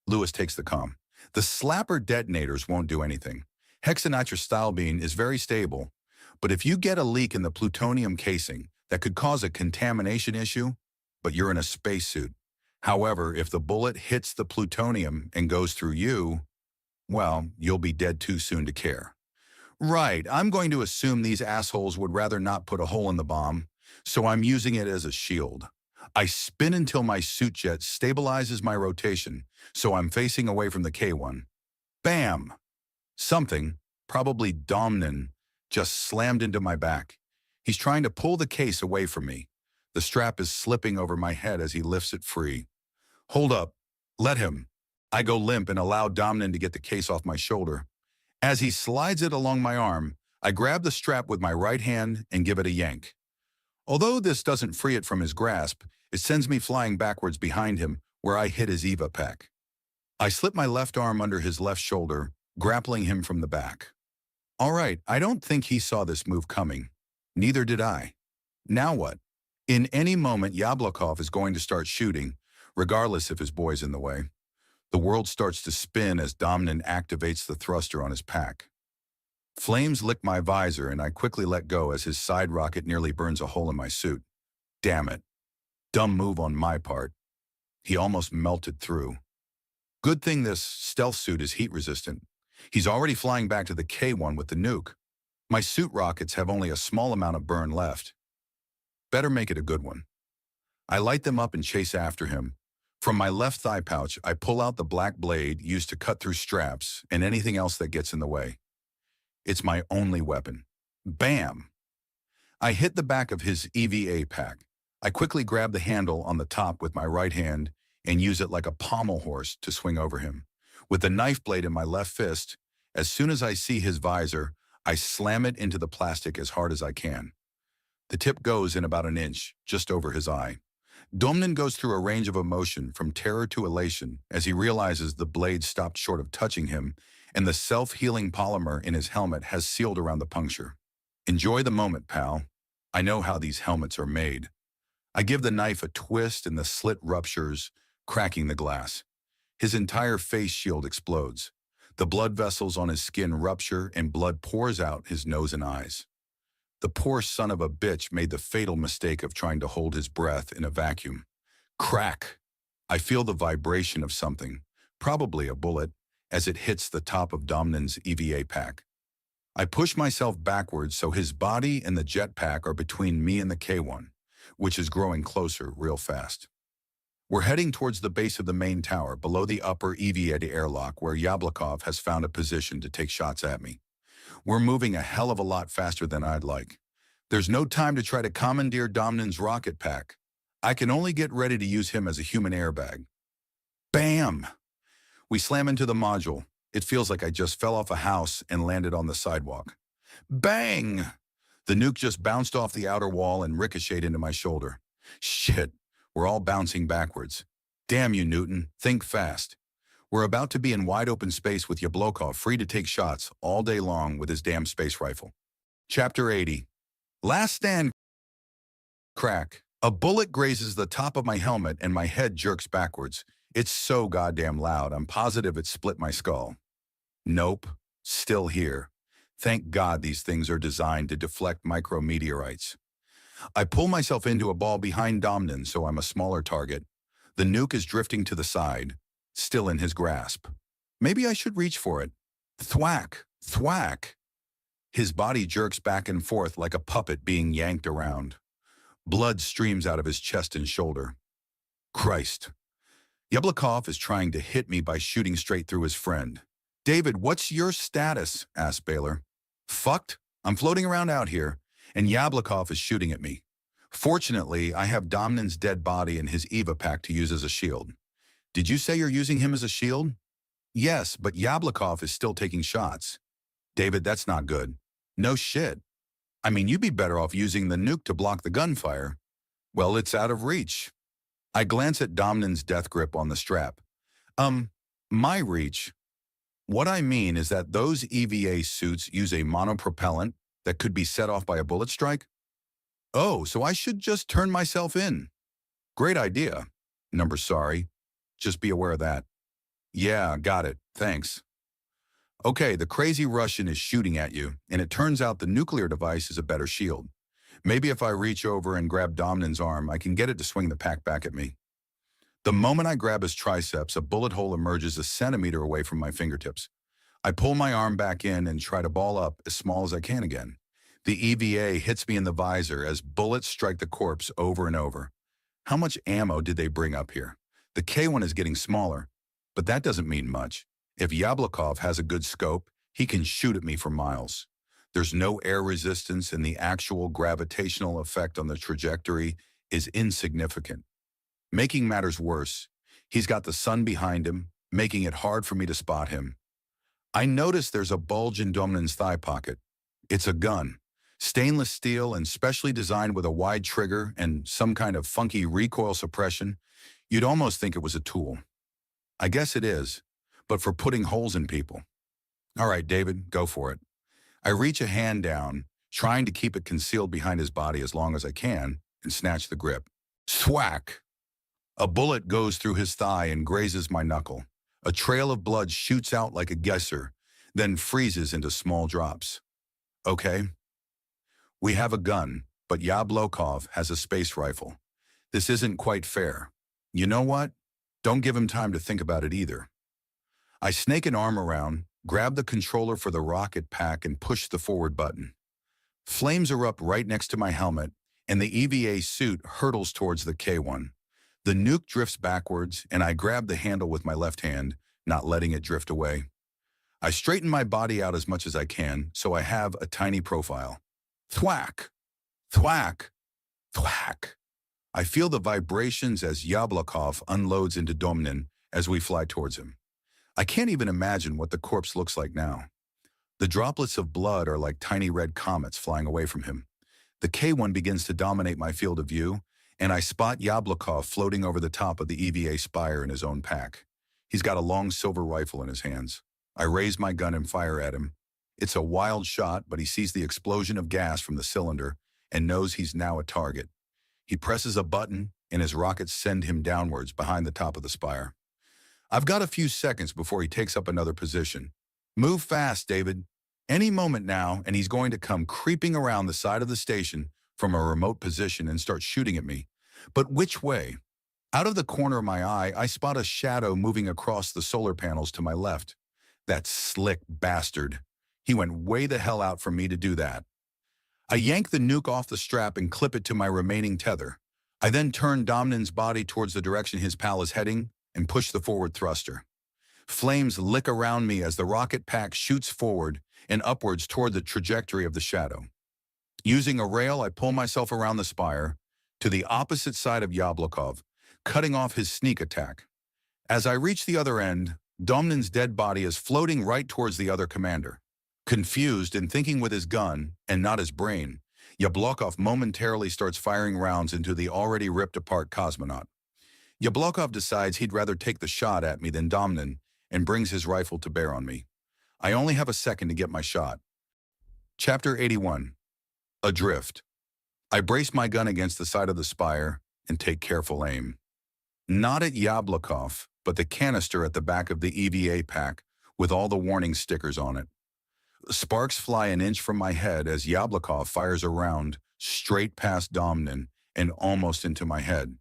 Lewis takes the comm. The slapper detonators won't do anything. Hexanitrostylbene is very stable, but if you get a leak in the plutonium casing, that could cause a contamination issue, but you're in a spacesuit. However, if the bullet hits the plutonium and goes through you, well, you'll be dead too soon to care. Right, I'm going to assume these assholes would rather not put a hole in the bomb, so I'm using it as a shield. I spin until my suit jet stabilizes my rotation, so I'm facing away from the K1. Bam! Something, probably Domnin, just slammed into my back. He's trying to pull the case away from me. The strap is slipping over my head as he lifts it free. Hold up. Let him. I go limp and allow Domnan to get the case off my shoulder. As he slides it along my arm, I grab the strap with my right hand and give it a yank. Although this doesn't free it from his grasp, it sends me flying backwards behind him where I hit his Eva pack. I slip my left arm under his left shoulder, grappling him from the back. All right, I don't think he saw this move coming. Neither did I. Now what? In any moment, Yablokov is going to start shooting, regardless if his boy's in the way. The world starts to spin as Domnan activates the thruster on his pack. Flames lick my visor and I quickly let go as his side rocket nearly burns a hole in my suit. Damn it. Dumb move on my part. He almost melted through. Good thing this stealth suit is heat resistant. He's already flying back to the K-1 with the nuke. My suit rockets have only a small amount of burn left. Better make it a good one. I light them up and chase after him. From my left thigh pouch, I pull out the black blade used to cut through straps and anything else that gets in the way. It's my only weapon. Bam! I hit the back of his EVA pack. I quickly grab the handle on the top with my right hand and use it like a pommel horse to swing over him. With the knife blade in my left fist, as soon as I see his visor, I slam it into the plastic as hard as I can. The tip goes in about an inch, just over his eye. Domnan goes through a range of emotion from terror to elation as he realizes the blade stopped short of touching him and the self-healing polymer in his helmet has sealed around the puncture. Enjoy the moment, pal. I know how these helmets are made. I give the knife a twist and the slit ruptures, cracking the glass. His entire face shield explodes. The blood vessels on his skin rupture and blood pours out his nose and eyes. The poor son of a bitch made the fatal mistake of trying to hold his breath in a vacuum. Crack! I feel the vibration of something, probably a bullet, as it hits the top of Domnan's EVA pack. I push myself backwards so his body and the jetpack are between me and the K-1, which is growing closer real fast. We're heading towards the base of the main tower below the upper EVA airlock where Yablokov has found a position to take shots at me. We're moving a hell of a lot faster than I'd like. There's no time to try to commandeer Domnan's rocket pack. I can only get ready to use him as a human airbag. Bam! We slam into the module. It feels like I just fell off a house and landed on the sidewalk. Bang! The nuke just bounced off the outer wall and ricocheted into my shoulder. Shit, we're all bouncing backwards. Damn you, Newton. Think fast. We're about to be in wide open space with Yablokov free to take shots all day long with his damn space rifle. Chapter 80. Last stand. Crack. A bullet grazes the top of my helmet and my head jerks backwards. It's so goddamn loud, I'm positive it split my skull. Nope. Still here. Thank God these things are designed to deflect micrometeorites. I pull myself into a ball behind Domnan so I'm a smaller target. The nuke is drifting to the side, still in his grasp. Maybe I should reach for it. Thwack, thwack. His body jerks back and forth like a puppet being yanked around. Blood streams out of his chest and shoulder. Christ. Yablokov is trying to hit me by shooting straight through his friend. David, what's your status? Asked Baylor. Fucked. I'm floating around out here, and Yablokov is shooting at me. Fortunately, I have Domnan's dead body and his Eva pack to use as a shield. Did you say you're using him as a shield? Yes, but Yablokov is still taking shots. David, that's not good. No shit. I mean, you'd be better off using the nuke to block the gunfire. Well, it's out of reach. I glance at Domnan's death grip on the strap. My reach. What I mean is that those EVA suits use a monopropellant that could be set off by a bullet strike? Oh, so I should just turn myself in. Great idea. Number sorry. Just be aware of that. Yeah, got it. Thanks. Okay, the crazy Russian is shooting at you, and it turns out the nuclear device is a better shield. Maybe if I reach over and grab Domnan's arm, I can get it to swing the pack back at me. The moment I grab his triceps, a bullet hole emerges a centimeter away from my fingertips. I pull my arm back in and try to ball up as small as I can again. The EVA hits me in the visor as bullets strike the corpse over and over. How much ammo did they bring up here? The K-1 is getting smaller, but that doesn't mean much. If Yablokov has a good scope, he can shoot at me for miles. There's no air resistance and the actual gravitational effect on the trajectory is insignificant. Making matters worse, he's got the sun behind him, making it hard for me to spot him. I notice there's a bulge in Domnin's thigh pocket. It's a gun, stainless steel and specially designed with a wide trigger and some kind of funky recoil suppression. You'd almost think it was a tool. I guess it is, but for putting holes in people. All right, David, go for it. I reach a hand down, trying to keep it concealed behind his body as long as I can, and snatch the grip. Thwack! A bullet goes through his thigh and grazes my knuckle. A trail of blood shoots out like a geyser, then freezes into small drops. Okay. We have a gun, but Yablokov has a space rifle. This isn't quite fair. You know what? Don't give him time to think about it either. I snake an arm around, grab the controller for the rocket pack and push the forward button. Flames erupt right next to my helmet, and the EVA suit hurtles towards the K-1. The nuke drifts backwards, and I grab the handle with my left hand, not letting it drift away. I straighten my body out as much as I can, so I have a tiny profile. Thwack! Thwack! Thwack! I feel the vibrations as Yablokov unloads into Domnin as we fly towards him. I can't even imagine what the corpse looks like now. The droplets of blood are like tiny red comets flying away from him. The K-1 begins to dominate my field of view, and I spot Yablokov floating over the top of the EVA spire in his own pack. He's got a long silver rifle in his hands. I raise my gun and fire at him. It's a wild shot, but he sees the explosion of gas from the cylinder and knows he's now a target. He presses a button, and his rockets send him downwards behind the top of the spire. I've got a few seconds before he takes up another position. Move fast, David. Any moment now, and he's going to come creeping around the side of the station from a remote position and start shooting at me. But which way? Out of the corner of my eye, I spot a shadow moving across the solar panels to my left. That slick bastard. He went way the hell out for me to do that. I yank the nuke off the strap and clip it to my remaining tether. I then turn Domnin's body towards the direction his pal is heading and push the forward thruster. Flames lick around me as the rocket pack shoots forward and upwards toward the trajectory of the shadow. Using a rail, I pull myself around the spire to the opposite side of Yablokov, cutting off his sneak attack. As I reach the other end, Domnin's dead body is floating right towards the other commander. Confused and thinking with his gun and not his brain, Yablokov momentarily starts firing rounds into the already ripped-apart cosmonaut. Yablokov decides he'd rather take the shot at me than Domnin and brings his rifle to bear on me. I only have a second to get my shot. Chapter 81. Adrift. I brace my gun against the side of the spire and take careful aim. Not at Yablokov, but the canister at the back of the EVA pack with all the warning stickers on it. Sparks fly an inch from my head as Yablokov fires a round straight past Domnin and almost into my head.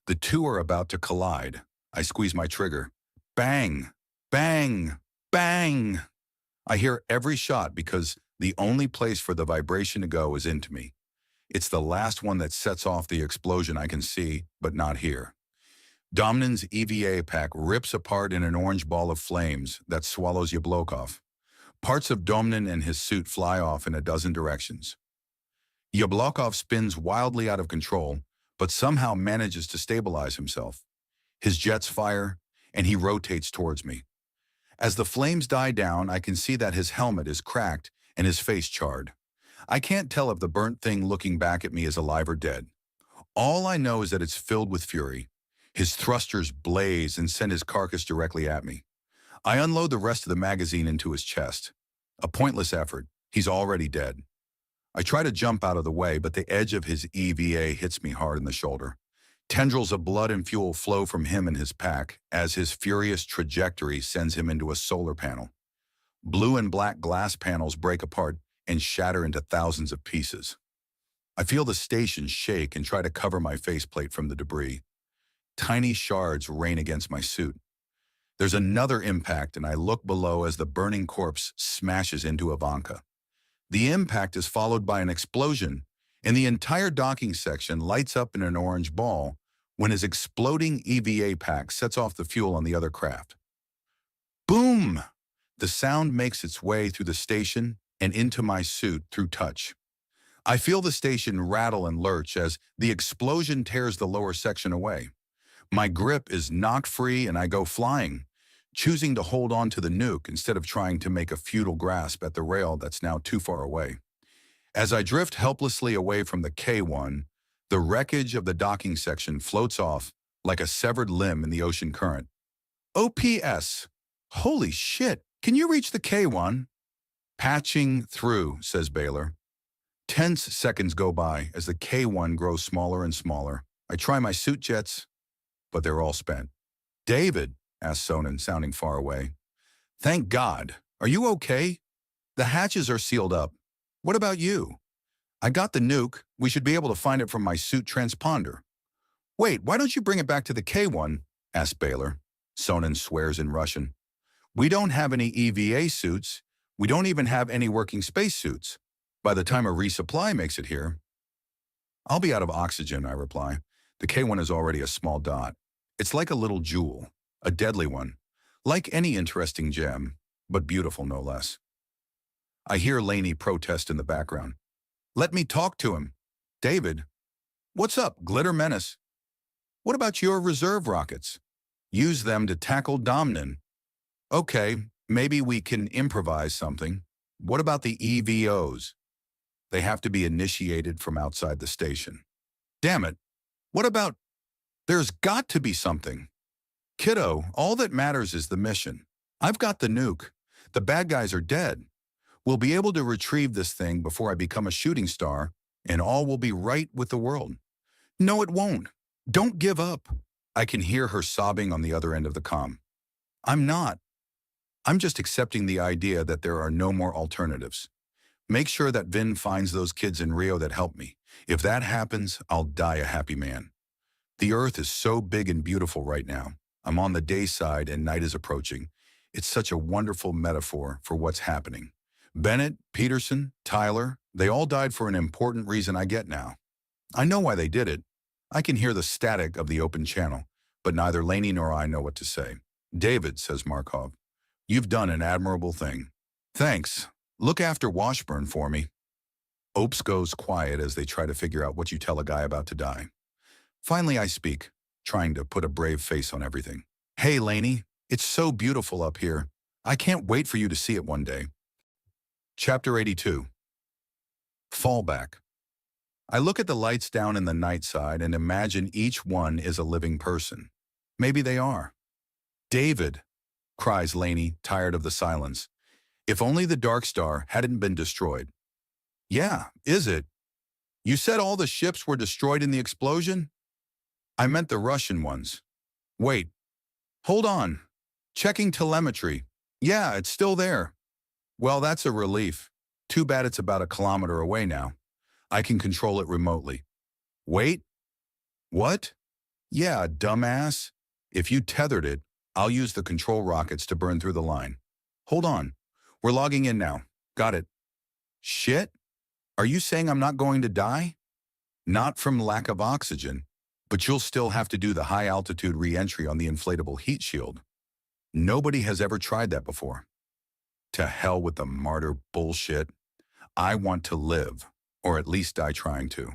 The two are about to collide. I squeeze my trigger. Bang! Bang! Bang! I hear every shot because the only place for the vibration to go is into me. It's the last one that sets off the explosion I can see, but not hear. Domnin's EVA pack rips apart in an orange ball of flames that swallows Yablokov. Parts of Domnin and his suit fly off in a dozen directions. Yablokov spins wildly out of control, but somehow manages to stabilize himself. His jets fire, and he rotates towards me. As the flames die down, I can see that his helmet is cracked and his face charred. I can't tell if the burnt thing looking back at me is alive or dead. All I know is that it's filled with fury. His thrusters blaze and send his carcass directly at me. I unload the rest of the magazine into his chest. A pointless effort. He's already dead. I try to jump out of the way, but the edge of his EVA hits me hard in the shoulder. Tendrils of blood and fuel flow from him and his pack as his furious trajectory sends him into a solar panel. Blue and black glass panels break apart and shatter into thousands of pieces. I feel the station shake and try to cover my faceplate from the debris. Tiny shards rain against my suit. There's another impact, and I look below as the burning corpse smashes into Ivanka. The impact is followed by an explosion, and the entire docking section lights up in an orange ball when his exploding EVA pack sets off the fuel on the other craft. Boom! The sound makes its way through the station and into my suit through touch. I feel the station rattle and lurch as the explosion tears the lower section away. My grip is knocked free and I go flying, choosing to hold on to the nuke instead of trying to make a futile grasp at the rail that's now too far away. As I drift helplessly away from the K-1, the wreckage of the docking section floats off like a severed limb in the ocean current. OPS. Holy shit, can you reach the K-1? Patching through, says Baylor. Tense seconds go by as the K-1 grows smaller and smaller. I try my suit jets, but they're all spent. David, asks Sonnen, sounding far away. Thank God. Are you okay? The hatches are sealed up. What about you? I got the nuke. We should be able to find it from my suit transponder. Wait, why don't you bring it back to the K-1? Asks Baylor. Sonnen swears in Russian. We don't have any EVA suits. We don't even have any working spacesuits. By the time a resupply makes it here, I'll be out of oxygen, I reply. The K-1 is already a small dot. It's like a little jewel, a deadly one, like any interesting gem, but beautiful no less. I hear Laney protest in the background. Let me talk to him. David, what's up, Glitter Menace? What about your reserve rockets? Use them to tackle Domnin. Okay, maybe we can improvise something. What about the EVOs? They have to be initiated from outside the station. Damn it. What about... There's got to be something. Kiddo, all that matters is the mission. I've got the nuke. The bad guys are dead. We'll be able to retrieve this thing before I become a shooting star, and all will be right with the world. No, it won't. Don't give up. I can hear her sobbing on the other end of the comm. I'm not. I'm just accepting the idea that there are no more alternatives. Make sure that Vin finds those kids in Rio that help me. If that happens, I'll die a happy man. The Earth is so big and beautiful right now. I'm on the day side and night is approaching. It's such a wonderful metaphor for what's happening. Bennett, Peterson, Tyler, they all died for an important reason I get now. I know why they did it. I can hear the static of the open channel, but neither Laney nor I know what to say. David, says Markov, you've done an admirable thing. Thanks. Look after Washburn for me. Opes goes quiet as they try to figure out what you tell a guy about to die. Finally, I speak, trying to put a brave face on everything. Hey, Laney, it's so beautiful up here. I can't wait for you to see it one day. Chapter 82. Fallback. I look at the lights down in the night side and imagine each one is a living person. Maybe they are. David, cries Laney, tired of the silence. If only the Dark Star hadn't been destroyed. Yeah, is it? You said all the ships were destroyed in the explosion? I meant the Russian ones. Wait. Hold on. Checking telemetry. Yeah, it's still there. Well, that's a relief. Too bad it's about 1 kilometer away now. I can control it remotely. Wait. What? Yeah, dumbass. If you tethered it, I'll use the control rockets to burn through the line. Hold on. We're logging in now. Got it. Shit? Are you saying I'm not going to die? Not from lack of oxygen, but you'll still have to do the high-altitude re-entry on the inflatable heat shield. Nobody has ever tried that before. To hell with the martyr bullshit. I want to live, or at least die trying to.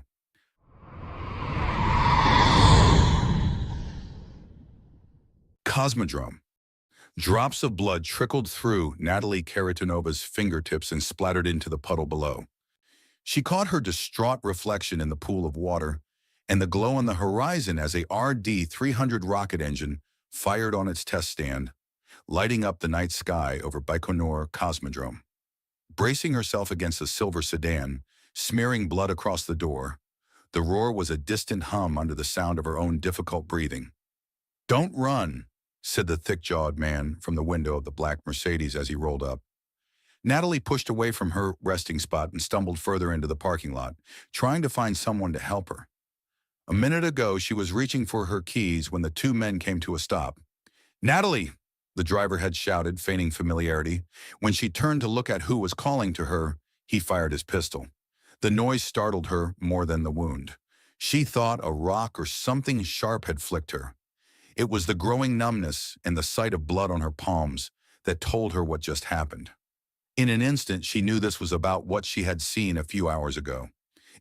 Cosmodrome. Drops of blood trickled through Natalie Karatinova's fingertips and splattered into the puddle below. She caught her distraught reflection in the pool of water and the glow on the horizon as a RD-300 rocket engine fired on its test stand, lighting up the night sky over Baikonur Cosmodrome. Bracing herself against a silver sedan, smearing blood across the door, the roar was a distant hum under the sound of her own difficult breathing. Don't run, said the thick-jawed man from the window of the black Mercedes as he rolled up. Natalie pushed away from her resting spot and stumbled further into the parking lot, trying to find someone to help her. A minute ago, she was reaching for her keys when the two men came to a stop. Natalie, the driver had shouted, feigning familiarity. When she turned to look at who was calling to her, he fired his pistol. The noise startled her more than the wound. She thought a rock or something sharp had flicked her. It was the growing numbness and the sight of blood on her palms that told her what just happened. In an instant, she knew this was about what she had seen a few hours ago.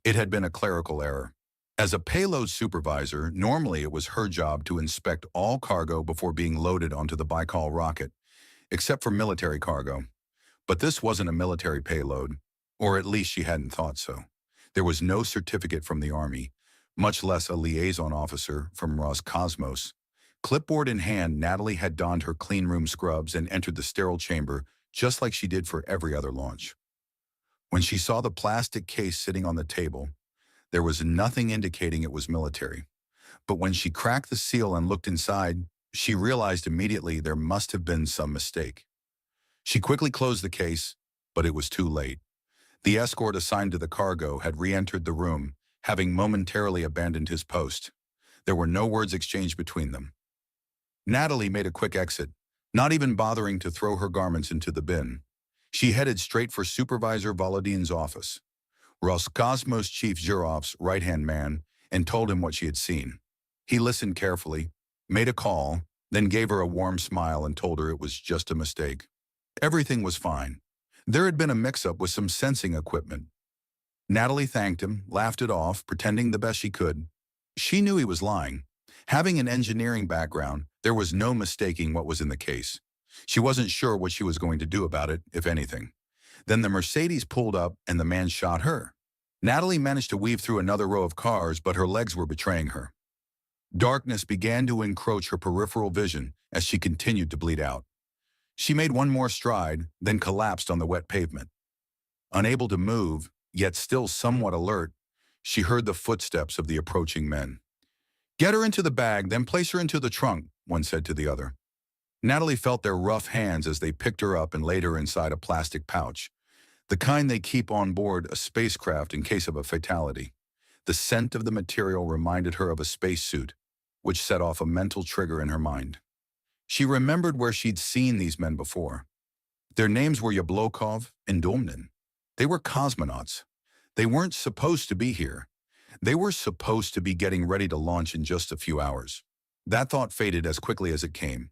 It had been a clerical error. As a payload supervisor, normally it was her job to inspect all cargo before being loaded onto the Baikal rocket, except for military cargo. But this wasn't a military payload, or at least she hadn't thought so. There was no certificate from the Army, much less a liaison officer from Roscosmos. Clipboard in hand, Natalie had donned her clean room scrubs and entered the sterile chamber just like she did for every other launch. When she saw the plastic case sitting on the table, there was nothing indicating it was military. But when she cracked the seal and looked inside, she realized immediately there must have been some mistake. She quickly closed the case, but it was too late. The escort assigned to the cargo had re-entered the room, having momentarily abandoned his post. There were no words exchanged between them. Natalie made a quick exit, not even bothering to throw her garments into the bin. She headed straight for Supervisor Volodin's office, Roscosmos Chief Zurov's right-hand man, and told him what she had seen. He listened carefully, made a call, then gave her a warm smile and told her it was just a mistake. Everything was fine. There had been a mix-up with some sensing equipment. Natalie thanked him, laughed it off, pretending the best she could. She knew he was lying. Having an engineering background, there was no mistaking what was in the case. She wasn't sure what she was going to do about it, if anything. Then the Mercedes pulled up and the man shot her. Natalie managed to weave through another row of cars, but her legs were betraying her. Darkness began to encroach her peripheral vision as she continued to bleed out. She made one more stride, then collapsed on the wet pavement. Unable to move, yet still somewhat alert, she heard the footsteps of the approaching men. "Get her into the bag, then place her into the trunk," one said to the other. Natalie felt their rough hands as they picked her up and laid her inside a plastic pouch, the kind they keep on board a spacecraft in case of a fatality. The scent of the material reminded her of a spacesuit, which set off a mental trigger in her mind. She remembered where she'd seen these men before. Their names were Yablokov and Domnin. They were cosmonauts. They weren't supposed to be here. They were supposed to be getting ready to launch in just a few hours. That thought faded as quickly as it came.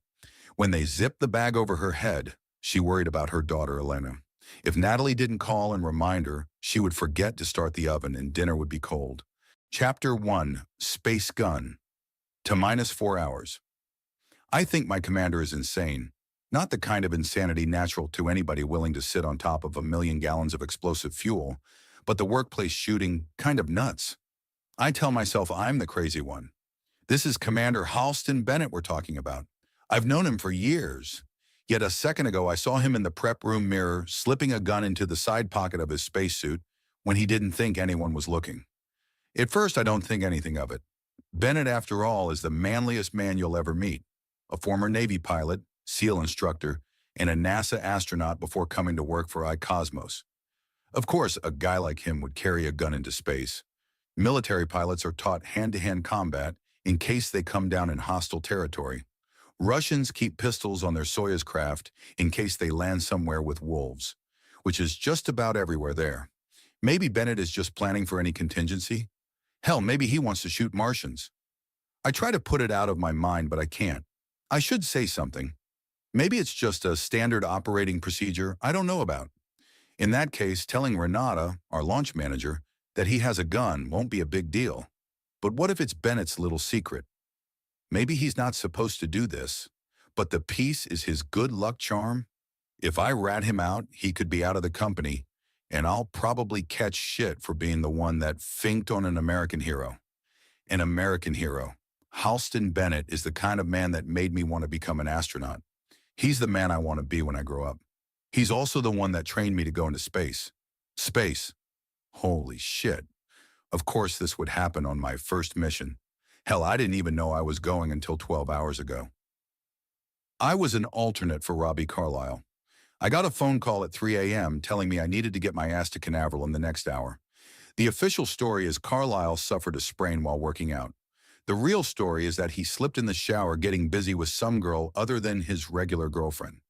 When they zipped the bag over her head, she worried about her daughter, Elena. If Natalie didn't call and remind her, she would forget to start the oven and dinner would be cold. Chapter 1, Space Gun. To -4 hours. I think my commander is insane. Not the kind of insanity natural to anybody willing to sit on top of 1,000,000 gallons of explosive fuel, but the workplace shooting kind of nuts. I tell myself I'm the crazy one. This is Commander Halston Bennett we're talking about. I've known him for years. Yet a second ago I saw him in the prep room mirror slipping a gun into the side pocket of his spacesuit when he didn't think anyone was looking. At first I don't think anything of it. Bennett, after all, is the manliest man you'll ever meet. A former Navy pilot, SEAL instructor, and a NASA astronaut before coming to work for iCosmos. Of course, a guy like him would carry a gun into space. Military pilots are taught hand-to-hand combat in case they come down in hostile territory. Russians keep pistols on their Soyuz craft in case they land somewhere with wolves, which is just about everywhere there. Maybe Bennett is just planning for any contingency. Hell, maybe he wants to shoot Martians. I try to put it out of my mind, but I can't. I should say something. Maybe it's just a standard operating procedure I don't know about. In that case, telling Renata, our launch manager, that he has a gun won't be a big deal. But what if it's Bennett's little secret? Maybe he's not supposed to do this, but the piece is his good luck charm. If I rat him out, he could be out of the company, and I'll probably catch shit for being the one that finked on an American hero. An American hero. Halston Bennett is the kind of man that made me want to become an astronaut. He's the man I want to be when I grow up. He's also the one that trained me to go into space. Space. Holy shit. Of course this would happen on my first mission. Hell, I didn't even know I was going until 12 hours ago. I was an alternate for Robbie Carlyle. I got a phone call at 3 a.m. telling me I needed to get my ass to Canaveral in the next hour. The official story is Carlyle suffered a sprain while working out. The real story is that he slipped in the shower getting busy with some girl other than his regular girlfriend.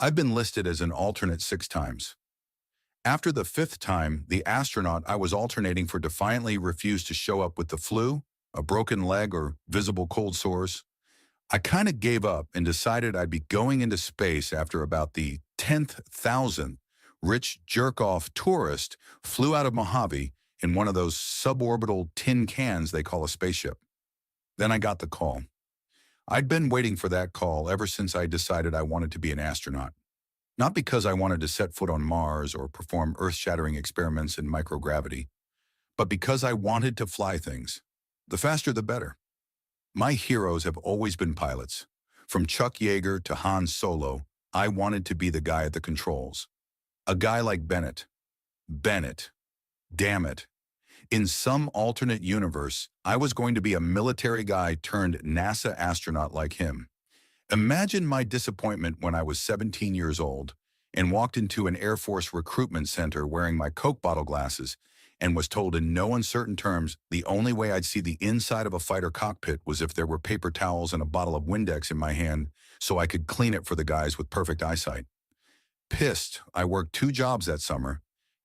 I've been listed as an alternate 6 times. After the 5th time, the astronaut I was alternating for defiantly refused to show up with the flu, a broken leg, or visible cold sores. I kind of gave up and decided I'd be going into space after about the 10,000th rich jerk-off tourist flew out of Mojave in one of those suborbital tin cans they call a spaceship. Then I got the call. I'd been waiting for that call ever since I decided I wanted to be an astronaut. Not because I wanted to set foot on Mars or perform earth-shattering experiments in microgravity, but because I wanted to fly things. The faster the better. My heroes have always been pilots. From Chuck Yeager to Han Solo, I wanted to be the guy at the controls. A guy like Bennett. Bennett. Damn it. In some alternate universe, I was going to be a military guy turned NASA astronaut like him. Imagine my disappointment when I was 17 years old and walked into an Air Force recruitment center wearing my Coke bottle glasses and was told in no uncertain terms the only way I'd see the inside of a fighter cockpit was if there were paper towels and a bottle of Windex in my hand so I could clean it for the guys with perfect eyesight. Pissed, I worked 2 jobs that summer,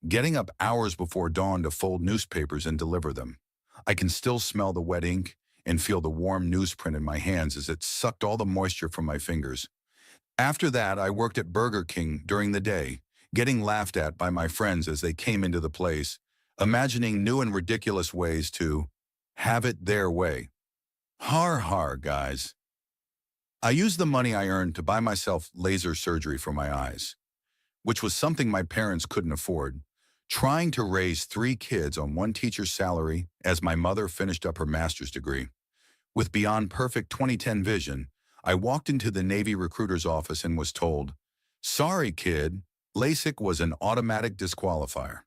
getting up hours before dawn to fold newspapers and deliver them. I can still smell the wet ink and feel the warm newsprint in my hands as it sucked all the moisture from my fingers. After that, I worked at Burger King during the day, getting laughed at by my friends as they came into the place, imagining new and ridiculous ways to have it their way. Har har, guys. I used the money I earned to buy myself laser surgery for my eyes, which was something my parents couldn't afford. Trying to raise 3 kids on one teacher's salary as my mother finished up her master's degree. With beyond perfect 2010 vision, I walked into the Navy recruiter's office and was told, "Sorry, kid, LASIK was an automatic disqualifier."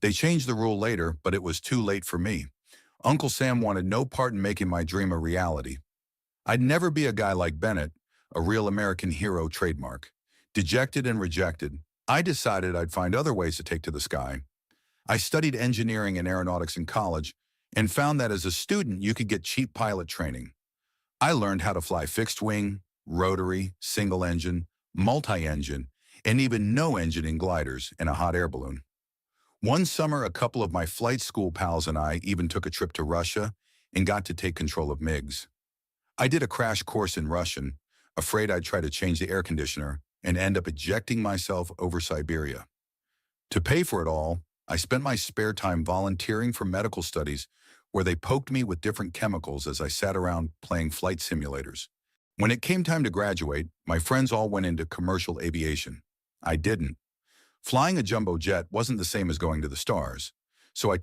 They changed the rule later, but it was too late for me. Uncle Sam wanted no part in making my dream a reality. I'd never be a guy like Bennett, a real American hero trademark. Dejected and rejected, I decided I'd find other ways to take to the sky. I studied engineering and aeronautics in college and found that as a student you could get cheap pilot training. I learned how to fly fixed-wing, rotary, single-engine, multi-engine, and even no-engine gliders in a hot air balloon. One summer, a couple of my flight school pals and I even took a trip to Russia and got to take control of MiGs. I did a crash course in Russian, afraid I'd try to change the air conditioner and end up ejecting myself over Siberia. To pay for it all, I spent my spare time volunteering for medical studies where they poked me with different chemicals as I sat around playing flight simulators. When it came time to graduate, my friends all went into commercial aviation. I didn't. Flying a jumbo jet wasn't the same as going to the stars, so I